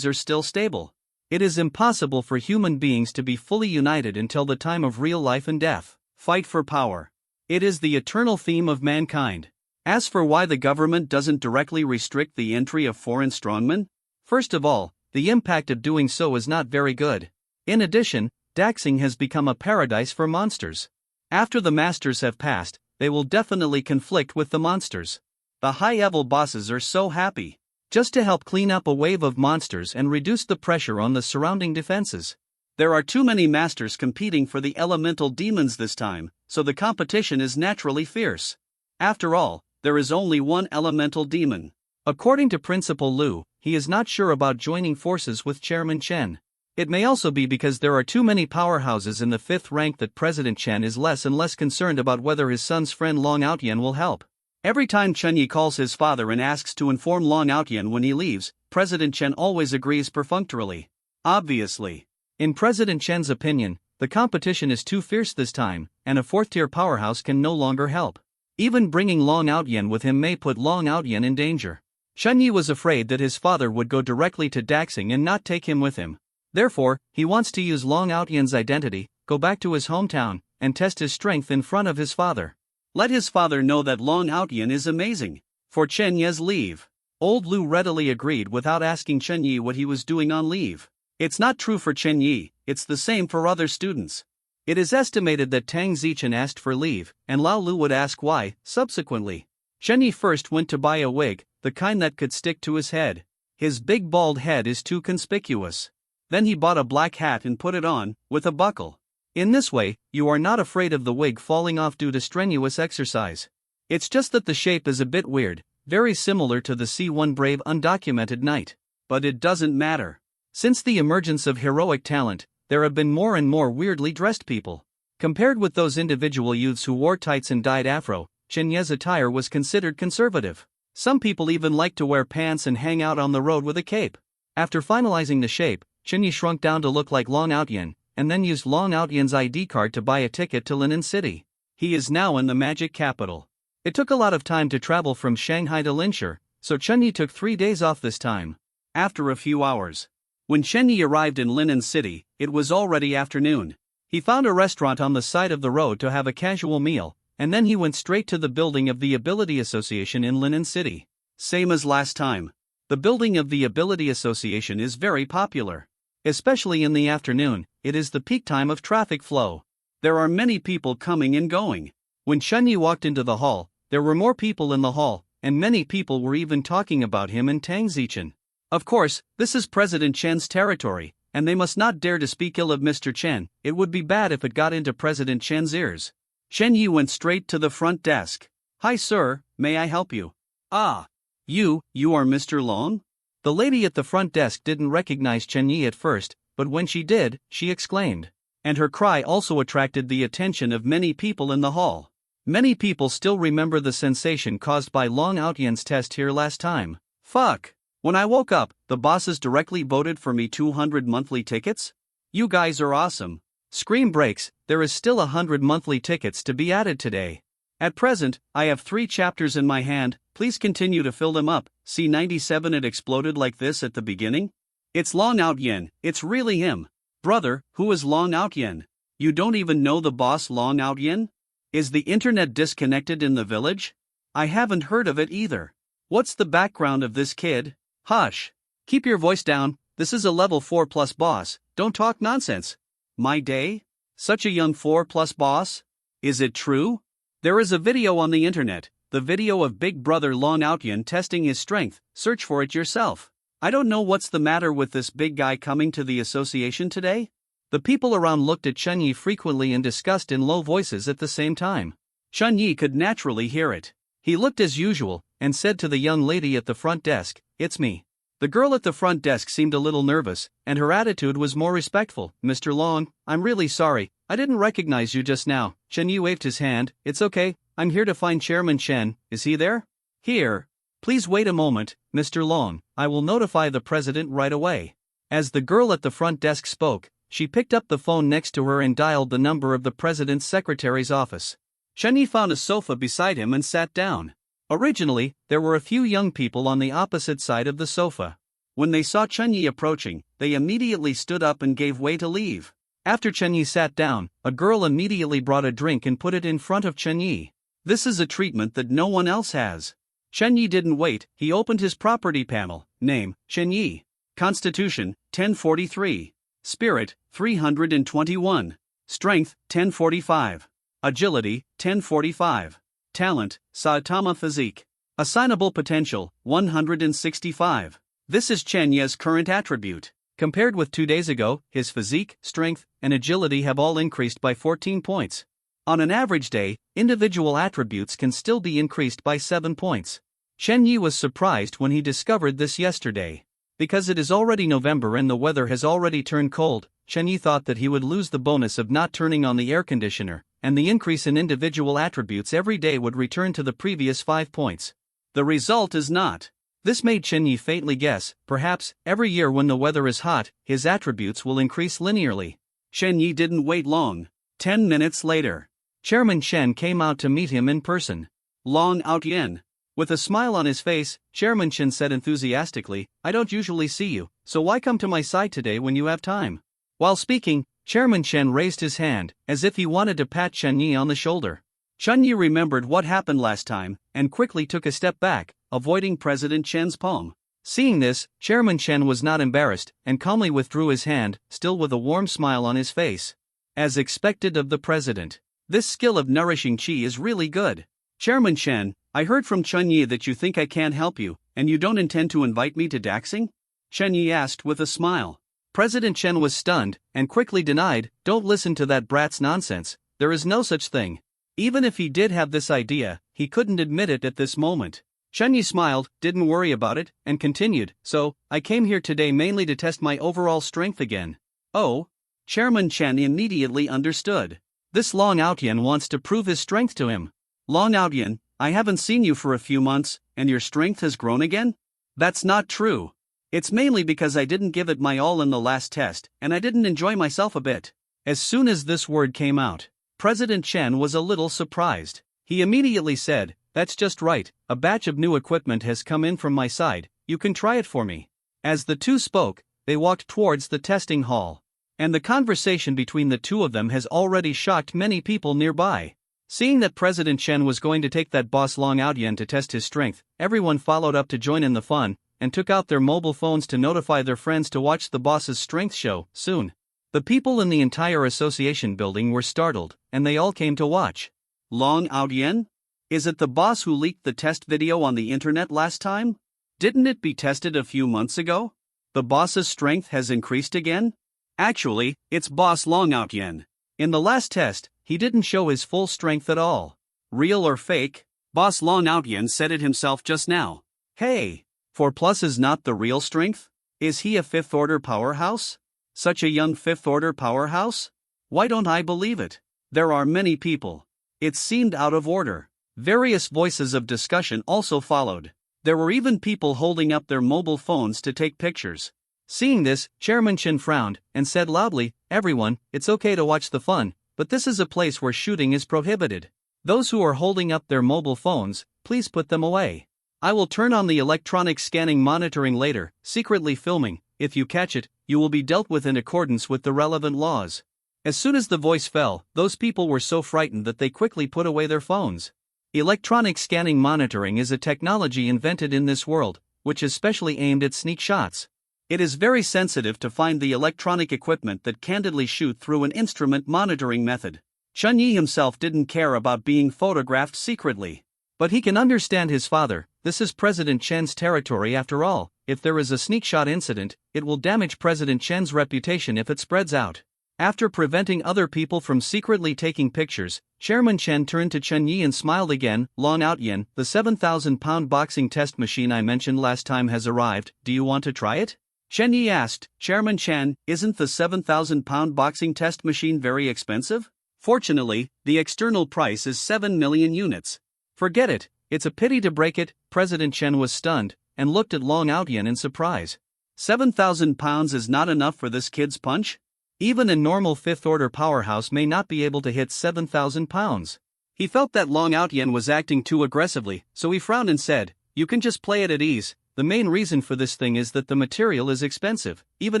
are still stable. It is impossible for human beings to be fully united until the time of real life and death. Fight for power. It is the eternal theme of mankind. As for why the government doesn't directly restrict the entry of foreign strongmen, first of all, the impact of doing so is not very good. In addition, Daxing has become a paradise for monsters. After the masters have passed, they will definitely conflict with the monsters. The high-level bosses are so happy. Just to help clean up a wave of monsters and reduce the pressure on the surrounding defenses. There are too many masters competing for the elemental demons this time, so the competition is naturally fierce. After all, there is only one elemental demon. According to Principal Lu, he is not sure about joining forces with Chairman Chen. It may also be because there are too many powerhouses in the 5th rank that President Chen is less and less concerned about whether his son's friend Long Outyen will help. Every time Chen Yi calls his father and asks to inform Long Outyen when he leaves, President Chen always agrees perfunctorily. Obviously. In President Chen's opinion, the competition is too fierce this time, and a 4th-tier powerhouse can no longer help. Even bringing Long Outyen with him may put Long Outyen in danger. Chen Yi was afraid that his father would go directly to Daxing and not take him with him. Therefore, he wants to use Long Outyen's identity, go back to his hometown, and test his strength in front of his father. Let his father know that Long Outyen is amazing. For Chen Yi's leave. Old Lu readily agreed without asking Chen Yi what he was doing on leave. It's not true for Chen Yi, it's the same for other students. It is estimated that Tang Zichen asked for leave, and Lao Lu would ask why, subsequently. Chen Yi first went to buy a wig, the kind that could stick to his head. His big bald head is too conspicuous. Then he bought a black hat and put it on, with a buckle. In this way, you are not afraid of the wig falling off due to strenuous exercise. It's just that the shape is a bit weird, very similar to the C1 brave undocumented knight. But it doesn't matter. Since the emergence of heroic talent, there have been more and more weirdly dressed people. Compared with those individual youths who wore tights and dyed afro, Chen Yi's attire was considered conservative. Some people even like to wear pants and hang out on the road with a cape. After finalizing the shape, Chen Yi shrunk down to look like Long Outyen, and then used Long Outyen's ID card to buy a ticket to Linen City. He is now in the magic capital. It took a lot of time to travel from Shanghai to Linshi, so Chen Yi took 3 days off this time. After a few hours. When Chen Yi arrived in Linen City, it was already afternoon. He found a restaurant on the side of the road to have a casual meal, and then he went straight to the building of the Ability Association in Linen City. Same as last time. The building of the Ability Association is very popular. Especially in the afternoon, it is the peak time of traffic flow. There are many people coming and going. When Chen Yi walked into the hall, there were more people in the hall, and many people were even talking about him and Tang Zichen. Of course, this is President Chen's territory, and they must not dare to speak ill of Mr. Chen. It would be bad if it got into President Chen's ears. Chen Yi went straight to the front desk. "Hi sir, may I help you?" "Ah, you are Mr. Long?" The lady at the front desk didn't recognize Chen Yi at first, but when she did, she exclaimed. And her cry also attracted the attention of many people in the hall. Many people still remember the sensation caused by Long Outyen's test here last time. Fuck! When I woke up, the bosses directly voted for me 200 monthly tickets? You guys are awesome. Scream breaks, there is still 100 monthly tickets to be added today. At present, I have 3 chapters in my hand, please continue to fill them up. See 97, it exploded like this at the beginning? It's Long Outyen, it's really him. Brother, who is Long Outyen? You don't even know the boss Long Outyen? Is the internet disconnected in the village? I haven't heard of it either. What's the background of this kid? Hush. Keep your voice down, this is a level 4+ boss, don't talk nonsense. My day? Such a young 4+ boss? Is it true? There is a video on the internet, the video of Big Brother Long Outyen testing his strength, search for it yourself. I don't know what's the matter with this big guy coming to the association today. The people around looked at Chen Yi frequently and discussed in low voices at the same time. Chen Yi could naturally hear it. He looked as usual, and said to the young lady at the front desk, "It's me." The girl at the front desk seemed a little nervous, and her attitude was more respectful. "Mr. Long, I'm really sorry, I didn't recognize you just now." Chen Yi waved his hand. "It's okay, I'm here to find Chairman Chen, is he there?" "Here. Please wait a moment, Mr. Long, I will notify the president right away." As the girl at the front desk spoke, she picked up the phone next to her and dialed the number of the president's secretary's office. Chen Yi found a sofa beside him and sat down. Originally, there were a few young people on the opposite side of the sofa. When they saw Chen Yi approaching, they immediately stood up and gave way to leave. After Chen Yi sat down, a girl immediately brought a drink and put it in front of Chen Yi. This is a treatment that no one else has. Chen Yi didn't wait, he opened his property panel. Name, Chen Yi. Constitution, 1043. Spirit, 321. Strength, 1045. Agility, 1045. Talent, Saitama physique. Assignable potential, 165. This is Chen Yi's current attribute. Compared with 2 days ago, his physique, strength, and agility have all increased by 14 points. On an average day, individual attributes can still be increased by 7 points. Chen Yi was surprised when he discovered this yesterday. Because it is already November and the weather has already turned cold, Chen Yi thought that he would lose the bonus of not turning on the air conditioner, and the increase in individual attributes every day would return to the previous 5 points. The result is not. This made Chen Yi faintly guess, perhaps, every year when the weather is hot, his attributes will increase linearly. Chen Yi didn't wait long. 10 minutes later, Chairman Chen came out to meet him in person. Long Outyen. With a smile on his face, Chairman Chen said enthusiastically, "I don't usually see you, so why come to my side today when you have time?" While speaking, Chairman Chen raised his hand, as if he wanted to pat Chen Yi on the shoulder. Chen Yi remembered what happened last time, and quickly took a step back, avoiding President Chen's palm. Seeing this, Chairman Chen was not embarrassed, and calmly withdrew his hand, still with a warm smile on his face. As expected of the president, this skill of nourishing qi is really good. Chairman Chen, I heard from Chen Yi that you think I can't help you, and you don't intend to invite me to Daxing? Chen Yi asked with a smile. President Chen was stunned, and quickly denied, "Don't listen to that brat's nonsense, there is no such thing." Even if he did have this idea, he couldn't admit it at this moment. Chen Yi smiled, didn't worry about it, and continued, "So, I came here today mainly to test my overall strength again." Oh? Chairman Chen immediately understood. This Long Outyen wants to prove his strength to him. Long Outyen, I haven't seen you for a few months, and your strength has grown again? That's not true. It's mainly because I didn't give it my all in the last test, and I didn't enjoy myself a bit. As soon as this word came out, President Chen was a little surprised. He immediately said, "That's just right, a batch of new equipment has come in from my side, you can try it for me." As the two spoke, they walked towards the testing hall. And the conversation between the two of them has already shocked many people nearby. Seeing that President Chen was going to take that boss Long Outyen to test his strength, everyone followed up to join in the fun, and took out their mobile phones to notify their friends to watch the boss's strength show soon. The people in the entire association building were startled, and they all came to watch. Long Outyen? Is it the boss who leaked the test video on the internet last time? Didn't it be tested a few months ago? The boss's strength has increased again? Actually, it's boss Long Outyen. In the last test, he didn't show his full strength at all. Real or fake? Boss Long Outyen said it himself just now. Hey! 4+ is not the real strength? Is he a 5th order powerhouse? Such a young 5th order powerhouse? Why don't I believe it? There are many people. It seemed out of order. Various voices of discussion also followed. There were even people holding up their mobile phones to take pictures. Seeing this, Chairman Chen frowned, and said loudly, "Everyone, it's okay to watch the fun, but this is a place where shooting is prohibited. Those who are holding up their mobile phones, please put them away. I will turn on the electronic scanning monitoring later, secretly filming. If you catch it, you will be dealt with in accordance with the relevant laws." As soon as the voice fell, those people were so frightened that they quickly put away their phones. Electronic scanning monitoring is a technology invented in this world, which is specially aimed at sneak shots. It is very sensitive to find the electronic equipment that candidly shoot through an instrument monitoring method. Chen Yi himself didn't care about being photographed secretly. But he can understand his father. This is President Chen's territory after all. If there is a sneak shot incident, it will damage President Chen's reputation if it spreads out. After preventing other people from secretly taking pictures, Chairman Chen turned to Chen Yi and smiled again. Long Outyen, the 7,000-pound boxing test machine I mentioned last time has arrived. Do you want to try it? Chen Yi asked. Chairman Chen, isn't the 7,000-pound boxing test machine very expensive? Fortunately, the external price is 7 million units. Forget it, it's a pity to break it. President Chen was stunned, and looked at Long Outyen in surprise. 7,000 pounds is not enough for this kid's punch? Even a normal 5th order powerhouse may not be able to hit 7,000 pounds. He felt that Long Outyen was acting too aggressively, so he frowned and said, "You can just play it at ease. The main reason for this thing is that the material is expensive. Even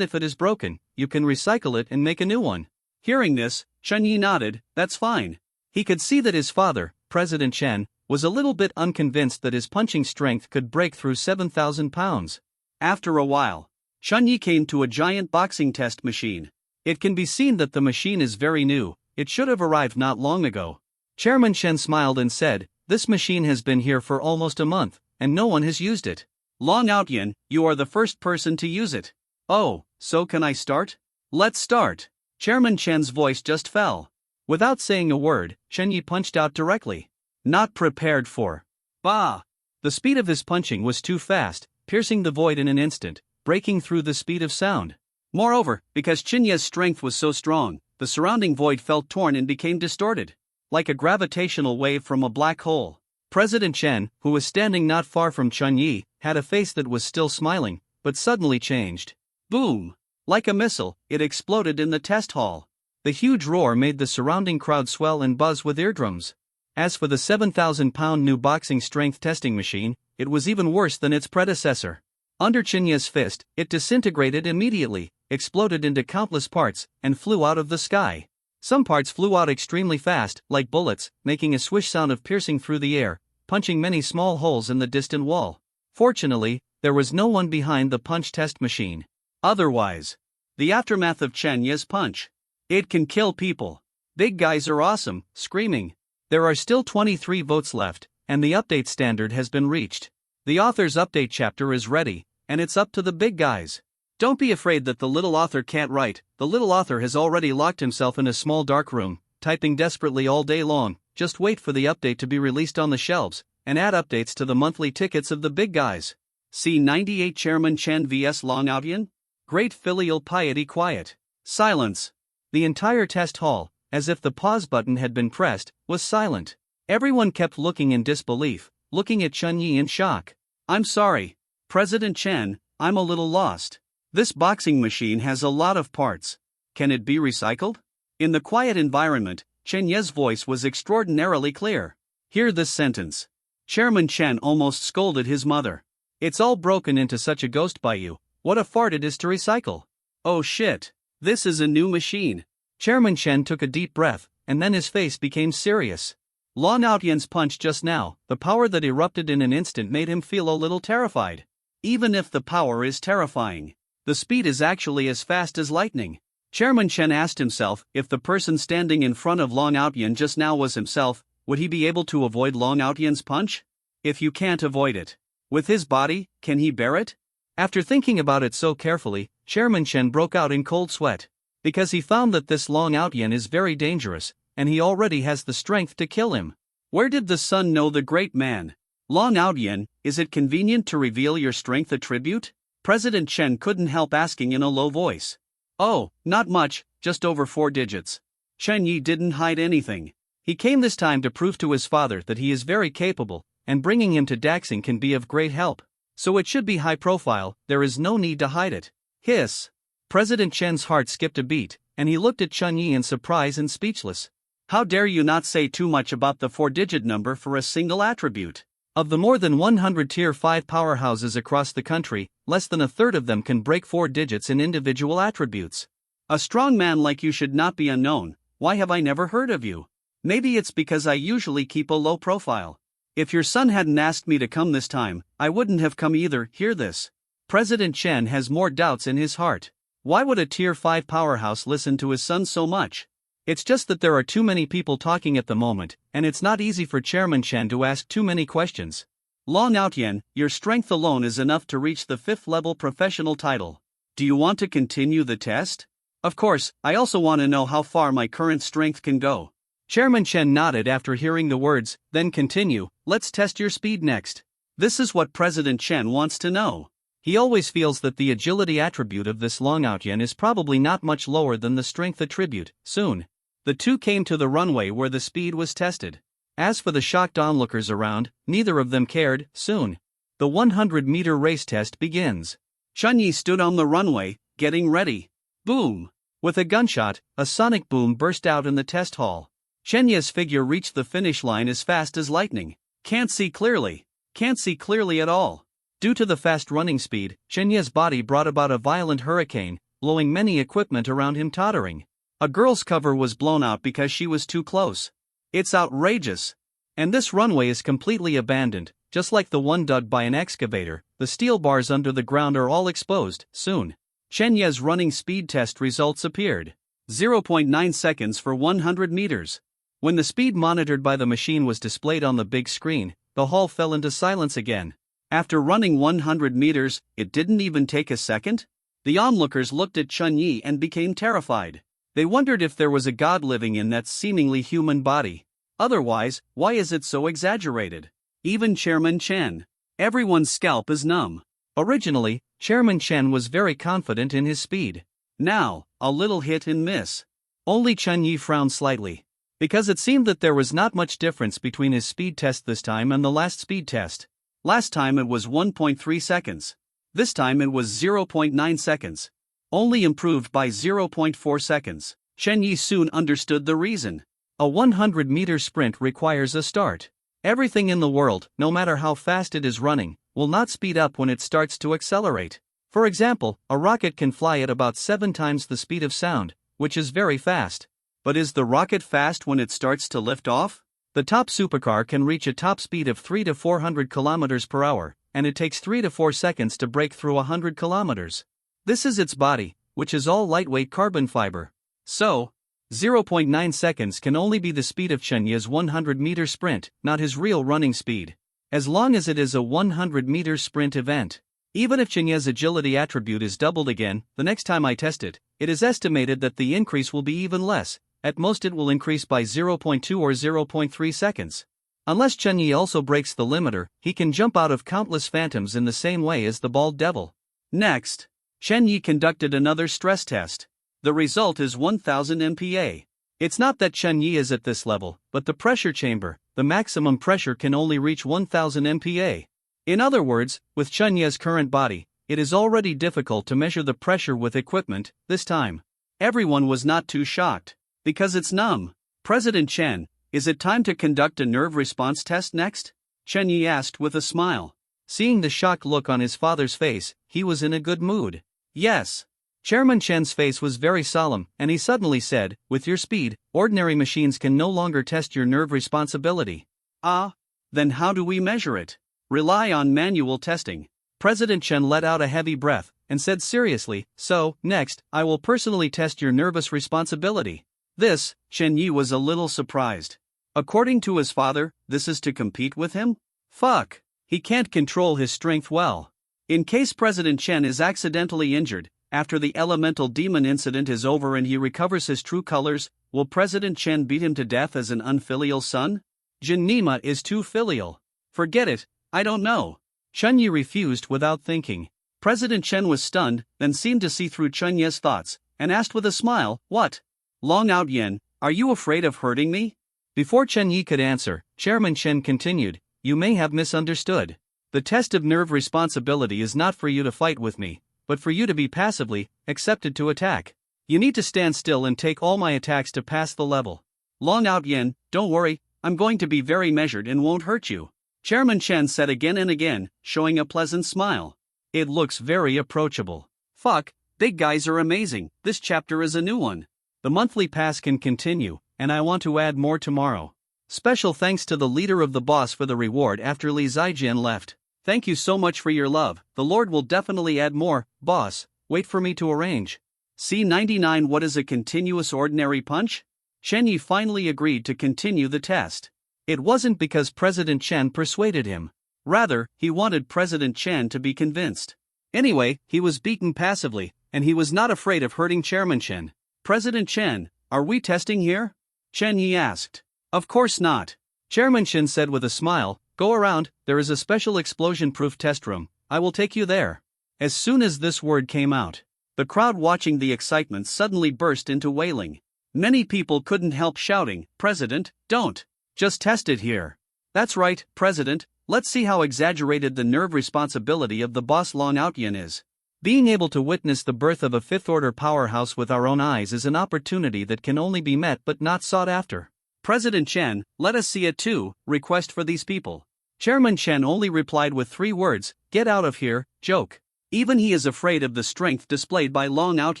if it is broken, you can recycle it and make a new one." Hearing this, Chen Yi nodded. That's fine. He could see that his father, President Chen, was a little bit unconvinced that his punching strength could break through 7,000 pounds. After a while, Chen Yi came to a giant boxing test machine. It can be seen that the machine is very new. It should have arrived not long ago. Chairman Chen smiled and said, "This machine has been here for almost a month, and no one has used it. Long Outyen, you are the first person to use it." Oh, so can I start? Let's start. Chairman Chen's voice just fell. Without saying a word, Chen Yi punched out directly. Not prepared for. Bah! The speed of his punching was too fast, piercing the void in an instant, breaking through the speed of sound. Moreover, because Chen Yi's strength was so strong, the surrounding void felt torn and became distorted, like a gravitational wave from a black hole. President Chen, who was standing not far from Chen Yi, had a face that was still smiling, but suddenly changed. Boom! Like a missile, it exploded in the test hall. The huge roar made the surrounding crowd swell and buzz with eardrums. As for the 7,000-pound new boxing strength testing machine, it was even worse than its predecessor. Under Chen Yi's fist, it disintegrated immediately, exploded into countless parts, and flew out of the sky. Some parts flew out extremely fast, like bullets, making a swish sound of piercing through the air, punching many small holes in the distant wall. Fortunately, there was no one behind the punch test machine. Otherwise, the aftermath of Chen Yi's punch. It can kill people. Big guys are awesome, screaming. There are still 23 votes left, and the update standard has been reached. The author's update chapter is ready, and it's up to the big guys. Don't be afraid that the little author can't write. The little author has already locked himself in a small dark room, typing desperately all day long. Just wait for the update to be released on the shelves, and add updates to the monthly tickets of the big guys. See 98 Chairman Chen vs Long Outyan? Great filial piety. Quiet. Silence. The entire test hall, as if the pause button had been pressed, was silent. Everyone kept looking in disbelief, looking at Chen Yi in shock. I'm sorry, President Chen, I'm a little lost. This boxing machine has a lot of parts. Can it be recycled? In the quiet environment, Chen Yi's voice was extraordinarily clear. Hear this sentence. Chairman Chen almost scolded his mother. It's all broken into such a ghost by you. What a fart it is to recycle. Oh shit. This is a new machine. Chairman Chen took a deep breath, and then his face became serious. Long Outyan's punch just now, the power that erupted in an instant made him feel a little terrified. Even if the power is terrifying, the speed is actually as fast as lightning. Chairman Chen asked himself, if the person standing in front of Long Outyan just now was himself, would he be able to avoid Long Outyan's punch? If you can't avoid it, with his body, can he bear it? After thinking about it so carefully, Chairman Chen broke out in cold sweat. Because he found that this Long Outyan is very dangerous, and he already has the strength to kill him. Where did the sun know the great man? Long Outyan, is it convenient to reveal your strength attribute? President Chen couldn't help asking in a low voice. Oh, not much, just over 4 digits. Chen Yi didn't hide anything. He came this time to prove to his father that he is very capable, and bringing him to Daxing can be of great help. So it should be high profile, there is no need to hide it. Hiss. President Chen's heart skipped a beat, and he looked at Chen Yi in surprise and speechless. How dare you not say too much about the 4-digit number for a single attribute? Of the more than 100 Tier 5 powerhouses across the country, less than a third of them can break 4 digits in individual attributes. A strong man like you should not be unknown. Why have I never heard of you? Maybe it's because I usually keep a low profile. If your son hadn't asked me to come this time, I wouldn't have come either. Hear this. President Chen has more doubts in his heart. Why would a Tier 5 powerhouse listen to his son so much? It's just that there are too many people talking at the moment, and it's not easy for Chairman Chen to ask too many questions. Long Outyan, your strength alone is enough to reach the 5th level professional title. Do you want to continue the test? Of course, I also want to know how far my current strength can go. Chairman Chen nodded after hearing the words, then continue, let's test your speed next. This is what President Chen wants to know. He always feels that the agility attribute of this Long Outyan is probably not much lower than the strength attribute. Soon, the two came to the runway where the speed was tested. As for the shocked onlookers around, neither of them cared. Soon, the 100-meter race test begins. Chen Yi stood on the runway, getting ready. Boom! With a gunshot, a sonic boom burst out in the test hall. Chen Yi's figure reached the finish line as fast as lightning. Can't see clearly. Can't see clearly at all. Due to the fast running speed, Chen Yi's body brought about a violent hurricane, blowing many equipment around him tottering. A girl's cover was blown out because she was too close. It's outrageous. And this runway is completely abandoned, just like the one dug by an excavator. The steel bars under the ground are all exposed. Soon, Chen Yi's running speed test results appeared. 0.9 seconds for 100 meters. When the speed monitored by the machine was displayed on the big screen, the hall fell into silence again. After running 100 meters, it didn't even take a second? The onlookers looked at Chun-Yi and became terrified. They wondered if there was a god living in that seemingly human body. Otherwise, why is it so exaggerated? Even Chairman Chen. Everyone's scalp is numb. Originally, Chairman Chen was very confident in his speed. Now, a little hit and miss. Only Chun-Yi frowned slightly, because it seemed that there was not much difference between his speed test this time and the last speed test. Last time it was 1.3 seconds. This time it was 0.9 seconds. Only improved by 0.4 seconds. Chun-Yi soon understood the reason. A 100-meter sprint requires a start. Everything in the world, no matter how fast it is running, will not speed up when it starts to accelerate. For example, a rocket can fly at about 7 times the speed of sound, which is very fast. But is the rocket fast when it starts to lift off? The top supercar can reach a top speed of 300 to 400 kilometers per hour, and it takes 3 to 4 seconds to break through 100 kilometers. This is its body, which is all lightweight carbon fiber. So, 0.9 seconds can only be the speed of Chun-Yi's 100-meter sprint, not his real running speed. As long as it is a 100-meter sprint event. Even if Chun-Yi's agility attribute is doubled again, the next time I test it, it is estimated that the increase will be even less. At most it will increase by 0.2 or 0.3 seconds. Unless Chun-Yi also breaks the limiter, he can jump out of countless phantoms in the same way as the bald devil. Next, Chun-Yi conducted another stress test. The result is 1000 MPa. It's not that Chun-Yi is at this level, but the pressure chamber, the maximum pressure can only reach 1000 MPa. In other words, with Chun-Yi's current body, it is already difficult to measure the pressure with equipment. This time, everyone was not too shocked. Because it's numb. President Chen, is it time to conduct a nerve response test next? Chun-Yi asked with a smile. Seeing the shocked look on his father's face, he was in a good mood. Yes. Chairman Chen's face was very solemn, and he suddenly said, with your speed, ordinary machines can no longer test your nerve responsibility. Ah, then how do we measure it? Rely on manual testing. President Chen let out a heavy breath, and said seriously, so, next, I will personally test your nervous responsibility. This, Chun-Yi was a little surprised. According to his father, this is to compete with him? Fuck, he can't control his strength well. In case President Chen is accidentally injured, after the elemental demon incident is over and he recovers his true colors, will President Chen beat him to death as an unfilial son? Jin Nima is too filial. Forget it, I don't know. Chun-Yi refused without thinking. President Chen was stunned, then seemed to see through Chun-Yi's thoughts, and asked with a smile, what? Long Out Yen, are you afraid of hurting me? Before Chun-Yi could answer, Chairman Chen continued, you may have misunderstood. The test of nerve responsibility is not for you to fight with me, but for you to be passively accepted to attack. You need to stand still and take all my attacks to pass the level. Long Out Yen, don't worry, I'm going to be very measured and won't hurt you. Chairman Chen said again and again, showing a pleasant smile. It looks very approachable. Fuck, big guys are amazing, this chapter is a new one. The monthly pass can continue, and I want to add more tomorrow. Special thanks to the leader of the boss for the reward after Li Zijian left. Thank you so much for your love, the Lord will definitely add more, boss, wait for me to arrange. C99 What is a continuous ordinary punch? Chun-Yi finally agreed to continue the test. It wasn't because President Chen persuaded him. Rather, he wanted President Chen to be convinced. Anyway, he was beaten passively, and he was not afraid of hurting Chairman Chen. President Chen, are we testing here? Chun-Yi asked. Of course not. Chairman Chen said with a smile, go around, there is a special explosion-proof test room, I will take you there. As soon as this word came out, the crowd watching the excitement suddenly burst into wailing. Many people couldn't help shouting, President, don't. Just test it here. That's right, President, let's see how exaggerated the nerve responsibility of the boss Long Out Yen is. Being able to witness the birth of a fifth-order powerhouse with our own eyes is an opportunity that can only be met but not sought after. President Chen, let us see it too, request for these people. Chairman Chen only replied with 3 words, get out of here, joke. Even he is afraid of the strength displayed by Long Out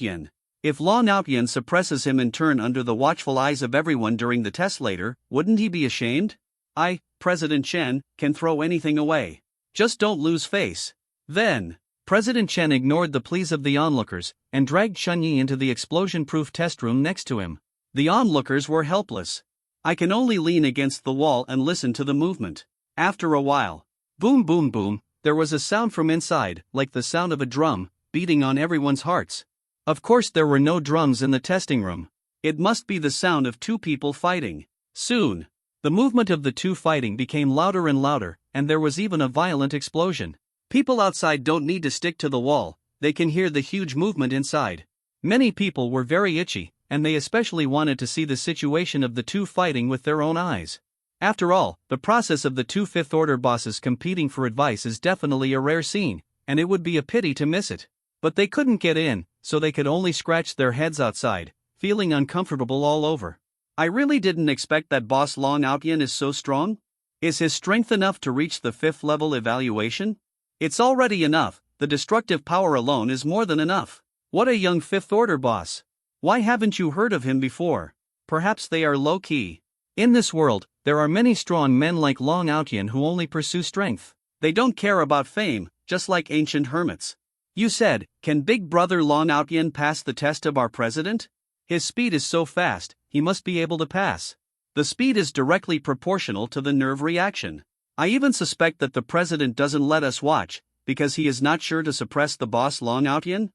Yen. If Long Out Yen suppresses him in turn under the watchful eyes of everyone during the test later, wouldn't he be ashamed? I, President Chen, can throw anything away. Just don't lose face. Then, President Chen ignored the pleas of the onlookers, and dragged Chun-Yi into the explosion-proof test room next to him. The onlookers were helpless. I can only lean against the wall and listen to the movement. After a while, boom boom boom, there was a sound from inside, like the sound of a drum, beating on everyone's hearts. Of course, there were no drums in the testing room. It must be the sound of two people fighting. Soon, the movement of the two fighting became louder and louder, and there was even a violent explosion. People outside don't need to stick to the wall, they can hear the huge movement inside. Many people were very itchy, and they especially wanted to see the situation of the two fighting with their own eyes. After all, the process of the two fifth-order bosses competing for advice is definitely a rare scene, and it would be a pity to miss it. But they couldn't get in, so they could only scratch their heads outside, feeling uncomfortable all over. I really didn't expect that boss Long Outyen is so strong. Is his strength enough to reach the 5th level evaluation? It's already enough, the destructive power alone is more than enough. What a young 5th order boss. Why haven't you heard of him before? Perhaps they are low-key. In this world, there are many strong men like Long Outyen who only pursue strength. They don't care about fame, just like ancient hermits. You said, can Big Brother Long Outyen pass the test of our president? His speed is so fast, he must be able to pass. The speed is directly proportional to the nerve reaction. I even suspect that the president doesn't let us watch, because he is not sure to suppress the boss Long Outyen?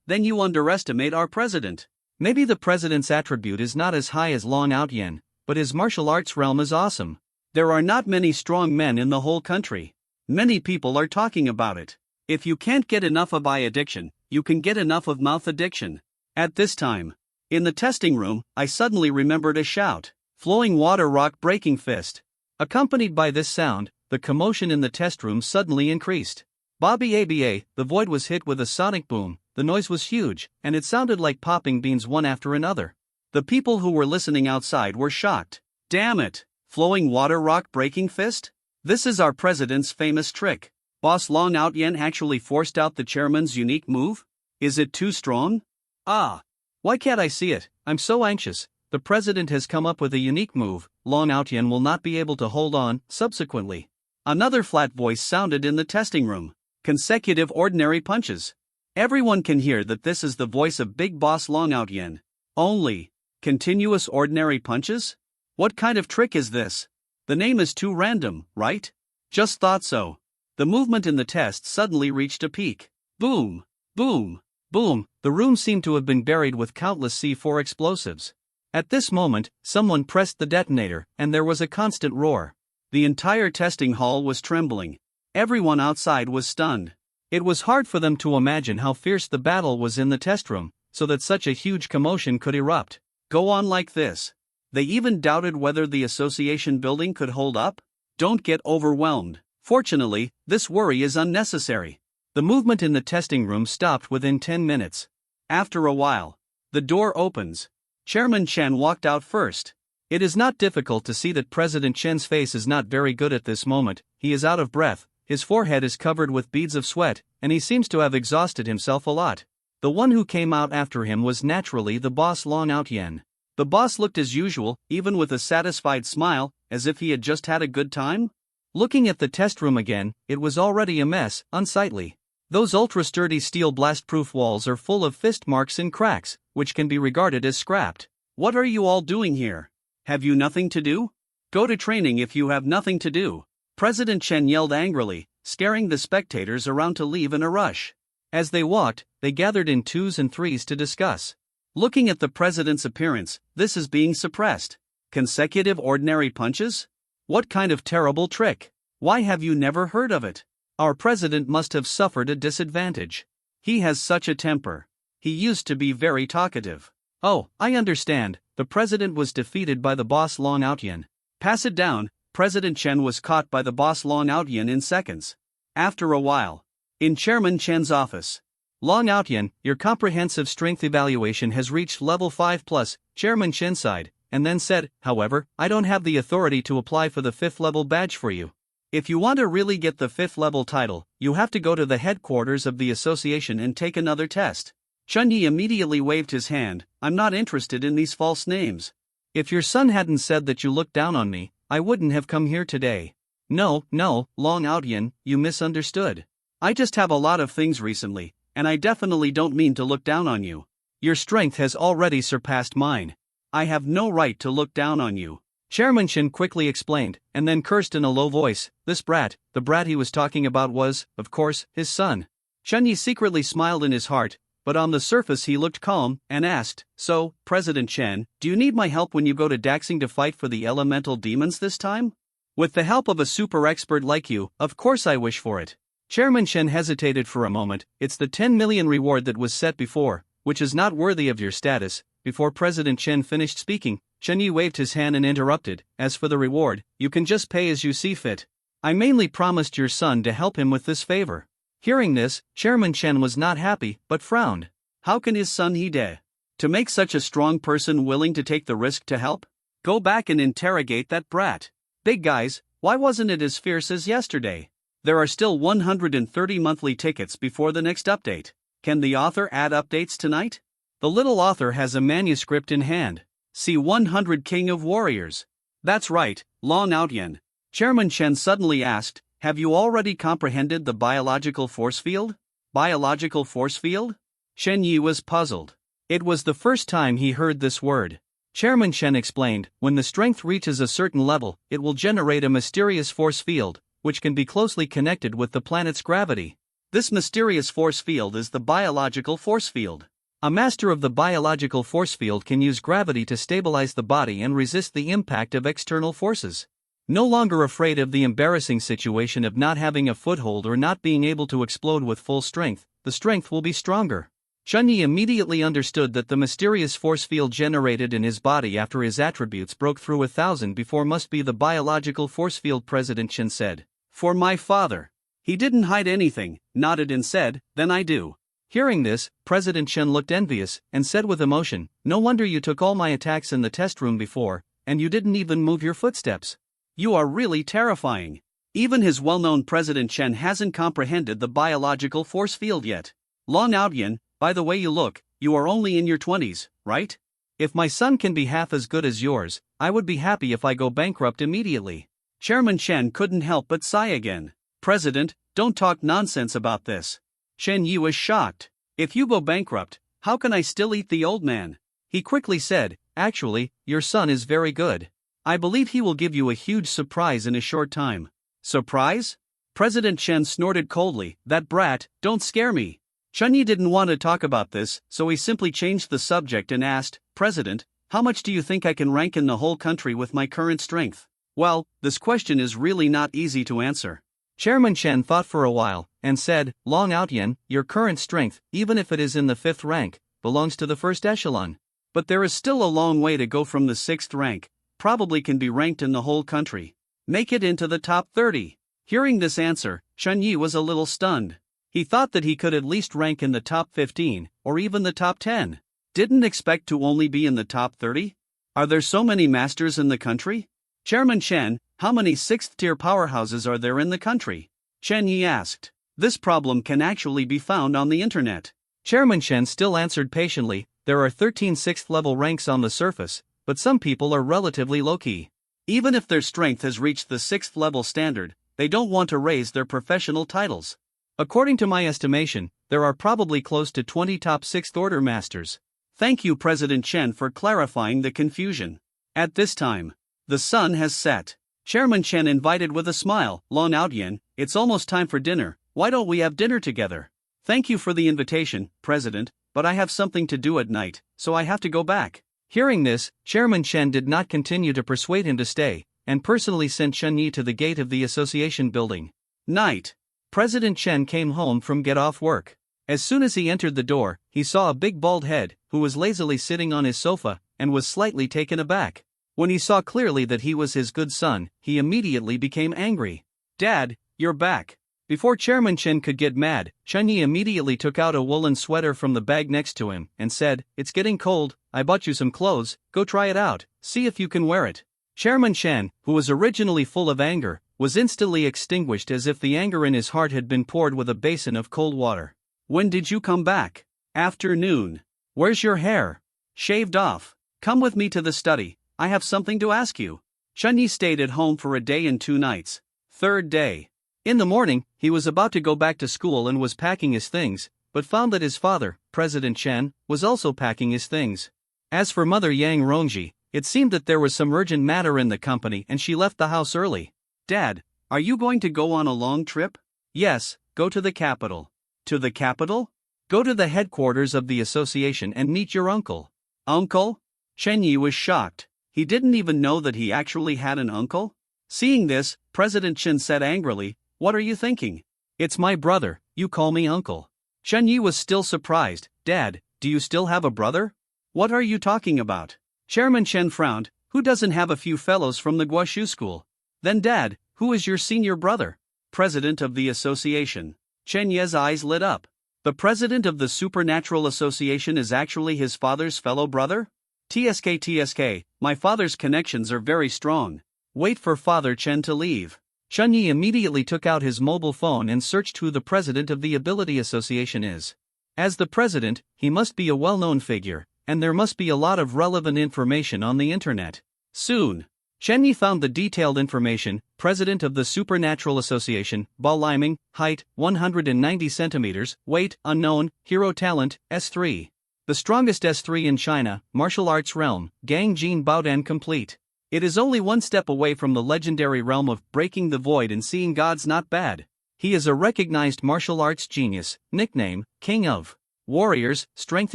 Then you underestimate our president. Maybe the president's attribute is not as high as Long Outyen, but his martial arts realm is awesome. There are not many strong men in the whole country. Many people are talking about it. If you can't get enough of eye addiction, you can get enough of mouth addiction. At this time, in the testing room, I suddenly remembered a shout. Flowing water rock breaking fist. Accompanied by this sound, the commotion in the test room suddenly increased. Bobby ABA, the void was hit with a sonic boom, the noise was huge, and it sounded like popping beans one after another. The people who were listening outside were shocked. Damn it! Flowing water rock breaking fist? This is our president's famous trick. Boss Long Outyen actually forced out the chairman's unique move? Is it too strong? Why can't I see it? I'm so anxious. The president has come up with a unique move. Long Outyen will not be able to hold on. Subsequently, another flat voice sounded in the testing room. Consecutive ordinary punches. Everyone can hear that this is the voice of Big Boss Long Outyen. Only continuous ordinary punches? What kind of trick is this? The name is too random, right? Just thought so. The movement in the test suddenly reached a peak. Boom! Boom! Boom! The room seemed to have been buried with countless C4 explosives. At this moment, someone pressed the detonator, and there was a constant roar. The entire testing hall was trembling. Everyone outside was stunned. It was hard for them to imagine how fierce the battle was in the test room, so that such a huge commotion could erupt. Go on like this. They even doubted whether the association building could hold up. Don't get overwhelmed. Fortunately, this worry is unnecessary. The movement in the testing room stopped within 10 minutes. After a while, the door opens. Chairman Chen walked out first. It is not difficult to see that President Chen's face is not very good at this moment. He is out of breath, his forehead is covered with beads of sweat, and he seems to have exhausted himself a lot. The one who came out after him was naturally the boss Long Outyen. The boss looked as usual, even with a satisfied smile, as if he had just had a good time. Looking at the test room again, it was already a mess, unsightly. Those ultra-sturdy steel blast-proof walls are full of fist marks and cracks, which can be regarded as scrapped. What are you all doing here? Have you nothing to do? Go to training if you have nothing to do. President Chen yelled angrily, scaring the spectators around to leave in a rush. As they walked, they gathered in twos and threes to discuss. Looking at the president's appearance, this is being suppressed. Consecutive ordinary punches? What kind of terrible trick? Why have you never heard of it? Our president must have suffered a disadvantage. He has such a temper. He used to be very talkative. Oh, I understand, the president was defeated by the boss Long Outyen. Pass it down. President Chen was caught by the boss Long Outyen in seconds. After a while, in Chairman Chen's office. Long Outyen, your comprehensive strength evaluation has reached level 5+, Chairman Chen sighed, and then said, however, I don't have the authority to apply for the 5th level badge for you. If you want to really get the 5th level title, you have to go to the headquarters of the association and take another test. Chunyi immediately waved his hand. I'm not interested in these false names. If your son hadn't said that you looked down on me, I wouldn't have come here today. No, Long Outyen, you misunderstood. I just have a lot of things recently, and I definitely don't mean to look down on you. Your strength has already surpassed mine. I have no right to look down on you. Chairman Chen quickly explained, and then cursed in a low voice. This brat, the brat he was talking about was, of course, his son. Chunyi secretly smiled in his heart, but on the surface he looked calm and asked, "So, President Chen, do you need my help when you go to Daxing to fight for the elemental demons this time?" "With the help of a super expert like you, of course I wish for it." Chairman Chen hesitated for a moment. "It's the 10 million reward that was set before, which is not worthy of your status." Before President Chen finished speaking, Chunyi waved his hand and interrupted, "As for the reward, you can just pay as you see fit. I mainly promised your son to help him with this favor." Hearing this, Chairman Chen was not happy, but frowned. How can his son Hide to make such a strong person willing to take the risk to help? Go back and interrogate that brat. Big guys, why wasn't it as fierce as yesterday? There are still 130 monthly tickets before the next update. Can the author add updates tonight? The little author has a manuscript in hand. See 100 King of Warriors. That's right, Long Outyen. Chairman Chen suddenly asked, "Have you already comprehended the biological force field?" Biological force field? Shen Yi was puzzled. It was the first time he heard this word. Chairman Chen explained, "When the strength reaches a certain level, it will generate a mysterious force field, which can be closely connected with the planet's gravity. This mysterious force field is the biological force field. A master of the biological force field can use gravity to stabilize the body and resist the impact of external forces. No longer afraid of the embarrassing situation of not having a foothold or not being able to explode with full strength, the strength will be stronger." Chunyi immediately understood that the mysterious force field generated in his body after his attributes broke through 1,000 before must be the biological force field. President Chen said, "For my father." He didn't hide anything, nodded and said, "Then I do." Hearing this, President Chen looked envious and said with emotion, "No wonder you took all my attacks in the test room before, and you didn't even move your footsteps. You are really terrifying." Even his well-known President Chen hasn't comprehended the biological force field yet. Long Outyen, by the way you look, you are only in your 20s, right? If my son can be half as good as yours, I would be happy if I go bankrupt immediately. Chairman Chen couldn't help but sigh again. "President, don't talk nonsense about this." Shen Yi was shocked. "If you go bankrupt, how can I still eat the old man?" He quickly said, "Actually, your son is very good. I believe he will give you a huge surprise in a short time." "Surprise?" President Chen snorted coldly, "That brat, don't scare me." Chunyi didn't want to talk about this, so he simply changed the subject and asked, "President, how much do you think I can rank in the whole country with my current strength?" Well, this question is really not easy to answer. Chairman Chen thought for a while, and said, "Long Outyen, your current strength, even if it is in the 5th rank, belongs to the 1st echelon. But there is still a long way to go from the 6th rank, probably can be ranked in the whole country. Make it into the top 30. Hearing this answer, Chunyi was a little stunned. He thought that he could at least rank in the top 15, or even the top 10. Didn't expect to only be in the top 30? Are there so many masters in the country? Chairman Chen, how many 6th-tier powerhouses are there in the country? Chen Yi asked. This problem can actually be found on the internet. Chairman Chen still answered patiently, there are 13 6th-level ranks on the surface, but some people are relatively low-key. Even if their strength has reached the 6th-level standard, they don't want to raise their professional titles. According to my estimation, there are probably close to 20 top 6th order masters. Thank you, President Chen, for clarifying the confusion. At this time, the sun has set. Chairman Chen invited with a smile, Long Outyen, it's almost time for dinner, why don't we have dinner together? Thank you for the invitation, President, but I have something to do at night, so I have to go back. Hearing this, Chairman Chen did not continue to persuade him to stay, and personally sent Chen Yi to the gate of the association building. Night. President Chen came home from get off work. As soon as he entered the door, he saw a big bald head, who was lazily sitting on his sofa, and was slightly taken aback. When he saw clearly that he was his good son, he immediately became angry. Dad, you're back. Before Chairman Chen could get mad, Chen Yi immediately took out a woolen sweater from the bag next to him, and said, it's getting cold, I bought you some clothes, go try it out, see if you can wear it. Chairman Chen, who was originally full of anger, was instantly extinguished as if the anger in his heart had been poured with a basin of cold water. When did you come back? Afternoon. Where's your hair? Shaved off. Come with me to the study, I have something to ask you. Chen Yi stayed at home for a day and 2 nights. Third day. In the morning, he was about to go back to school and was packing his things, but found that his father, President Chen, was also packing his things. As for Mother Yang Rongji, it seemed that there was some urgent matter in the company and she left the house early. Dad, are you going to go on a long trip? Yes, go to the capital. To the capital? Go to the headquarters of the association and meet your uncle. Uncle? Chen Yi was shocked. He didn't even know that he actually had an uncle? Seeing this, President Chen said angrily, "What are you thinking? It's my brother, you call me uncle." Chen Yi was still surprised. "Dad, do you still have a brother? What are you talking about?" Chairman Chen frowned. "Who doesn't have a few fellows from the Guoshu school?" "Then Dad, who is your senior brother?" "President of the association." Chen Ye's eyes lit up. The president of the Supernatural Association is actually his father's fellow brother? TSK, my father's connections are very strong. Wait for Father Chen to leave. Chen Yi immediately took out his mobile phone and searched who the president of the Ability Association is. As the president, he must be a well-known figure, and there must be a lot of relevant information on the internet. Soon, Chen Yi found the detailed information. President of the Supernatural Association, Ba Liming, height, 190 centimeters, weight, unknown, hero talent, S3. The strongest S3 in China, martial arts realm, Gang Jin Baodan complete. It is only one step away from the legendary realm of breaking the void and seeing gods. Not bad. He is a recognized martial arts genius, nickname, King of Warriors, strength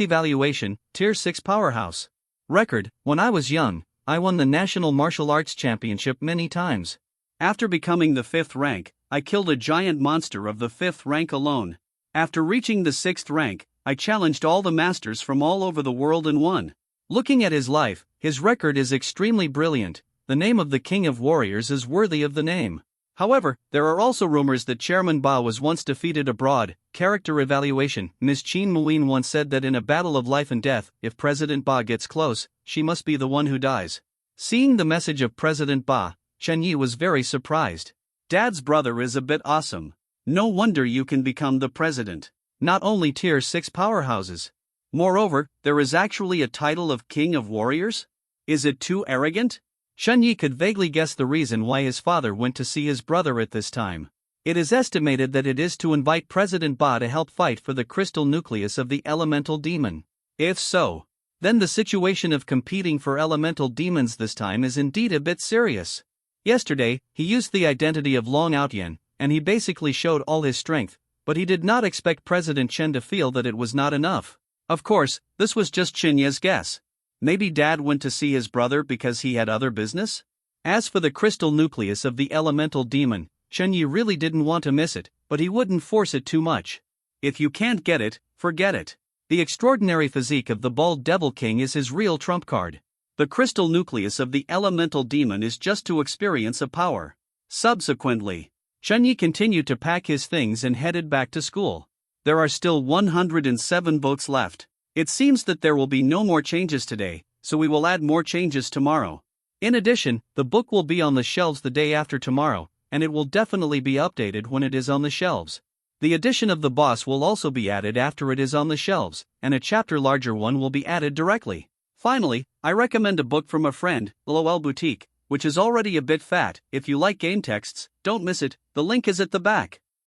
evaluation, Tier 6 powerhouse. Record, when I was young, I won the National Martial Arts Championship many times. After becoming the 5th rank, I killed a giant monster of the 5th rank alone. After reaching the 6th rank, I challenged all the masters from all over the world and won. Looking at his life, his record is extremely brilliant. The name of the King of Warriors is worthy of the name. However, there are also rumors that Chairman Ba was once defeated abroad. Character evaluation. Ms. Qin Muin once said that in a battle of life and death, if President Ba gets close, she must be the one who dies. Seeing the message of President Ba, Chen Yi was very surprised. Dad's brother is a bit awesome. No wonder you can become the president. Not only Tier 6 powerhouses. Moreover, there is actually a title of King of Warriors? Is it too arrogant? Chen Yi could vaguely guess the reason why his father went to see his brother at this time. It is estimated that it is to invite President Ba to help fight for the crystal nucleus of the elemental demon. If so, then the situation of competing for elemental demons this time is indeed a bit serious. Yesterday, he used the identity of Long Outyan, and he basically showed all his strength, but he did not expect President Chen to feel that it was not enough. Of course, this was just Chen Ye's guess. Maybe Dad went to see his brother because he had other business? As for the crystal nucleus of the elemental demon, Chen Yi really didn't want to miss it, but he wouldn't force it too much. If you can't get it, forget it. The extraordinary physique of the bald devil king is his real trump card. The crystal nucleus of the elemental demon is just to experience a power. Subsequently, Chen Yi continued to pack his things and headed back to school. There are still 107 votes left. It seems that there will be no more changes today, so we will add more changes tomorrow. In addition, the book will be on the shelves the day after tomorrow, and it will definitely be updated when it is on the shelves. The addition of the boss will also be added after it is on the shelves, and a chapter larger one will be added directly. Finally, I recommend a book from a friend, LOL Boutique, which is already a bit fat. If you like game texts, don't miss it, the link is at the back.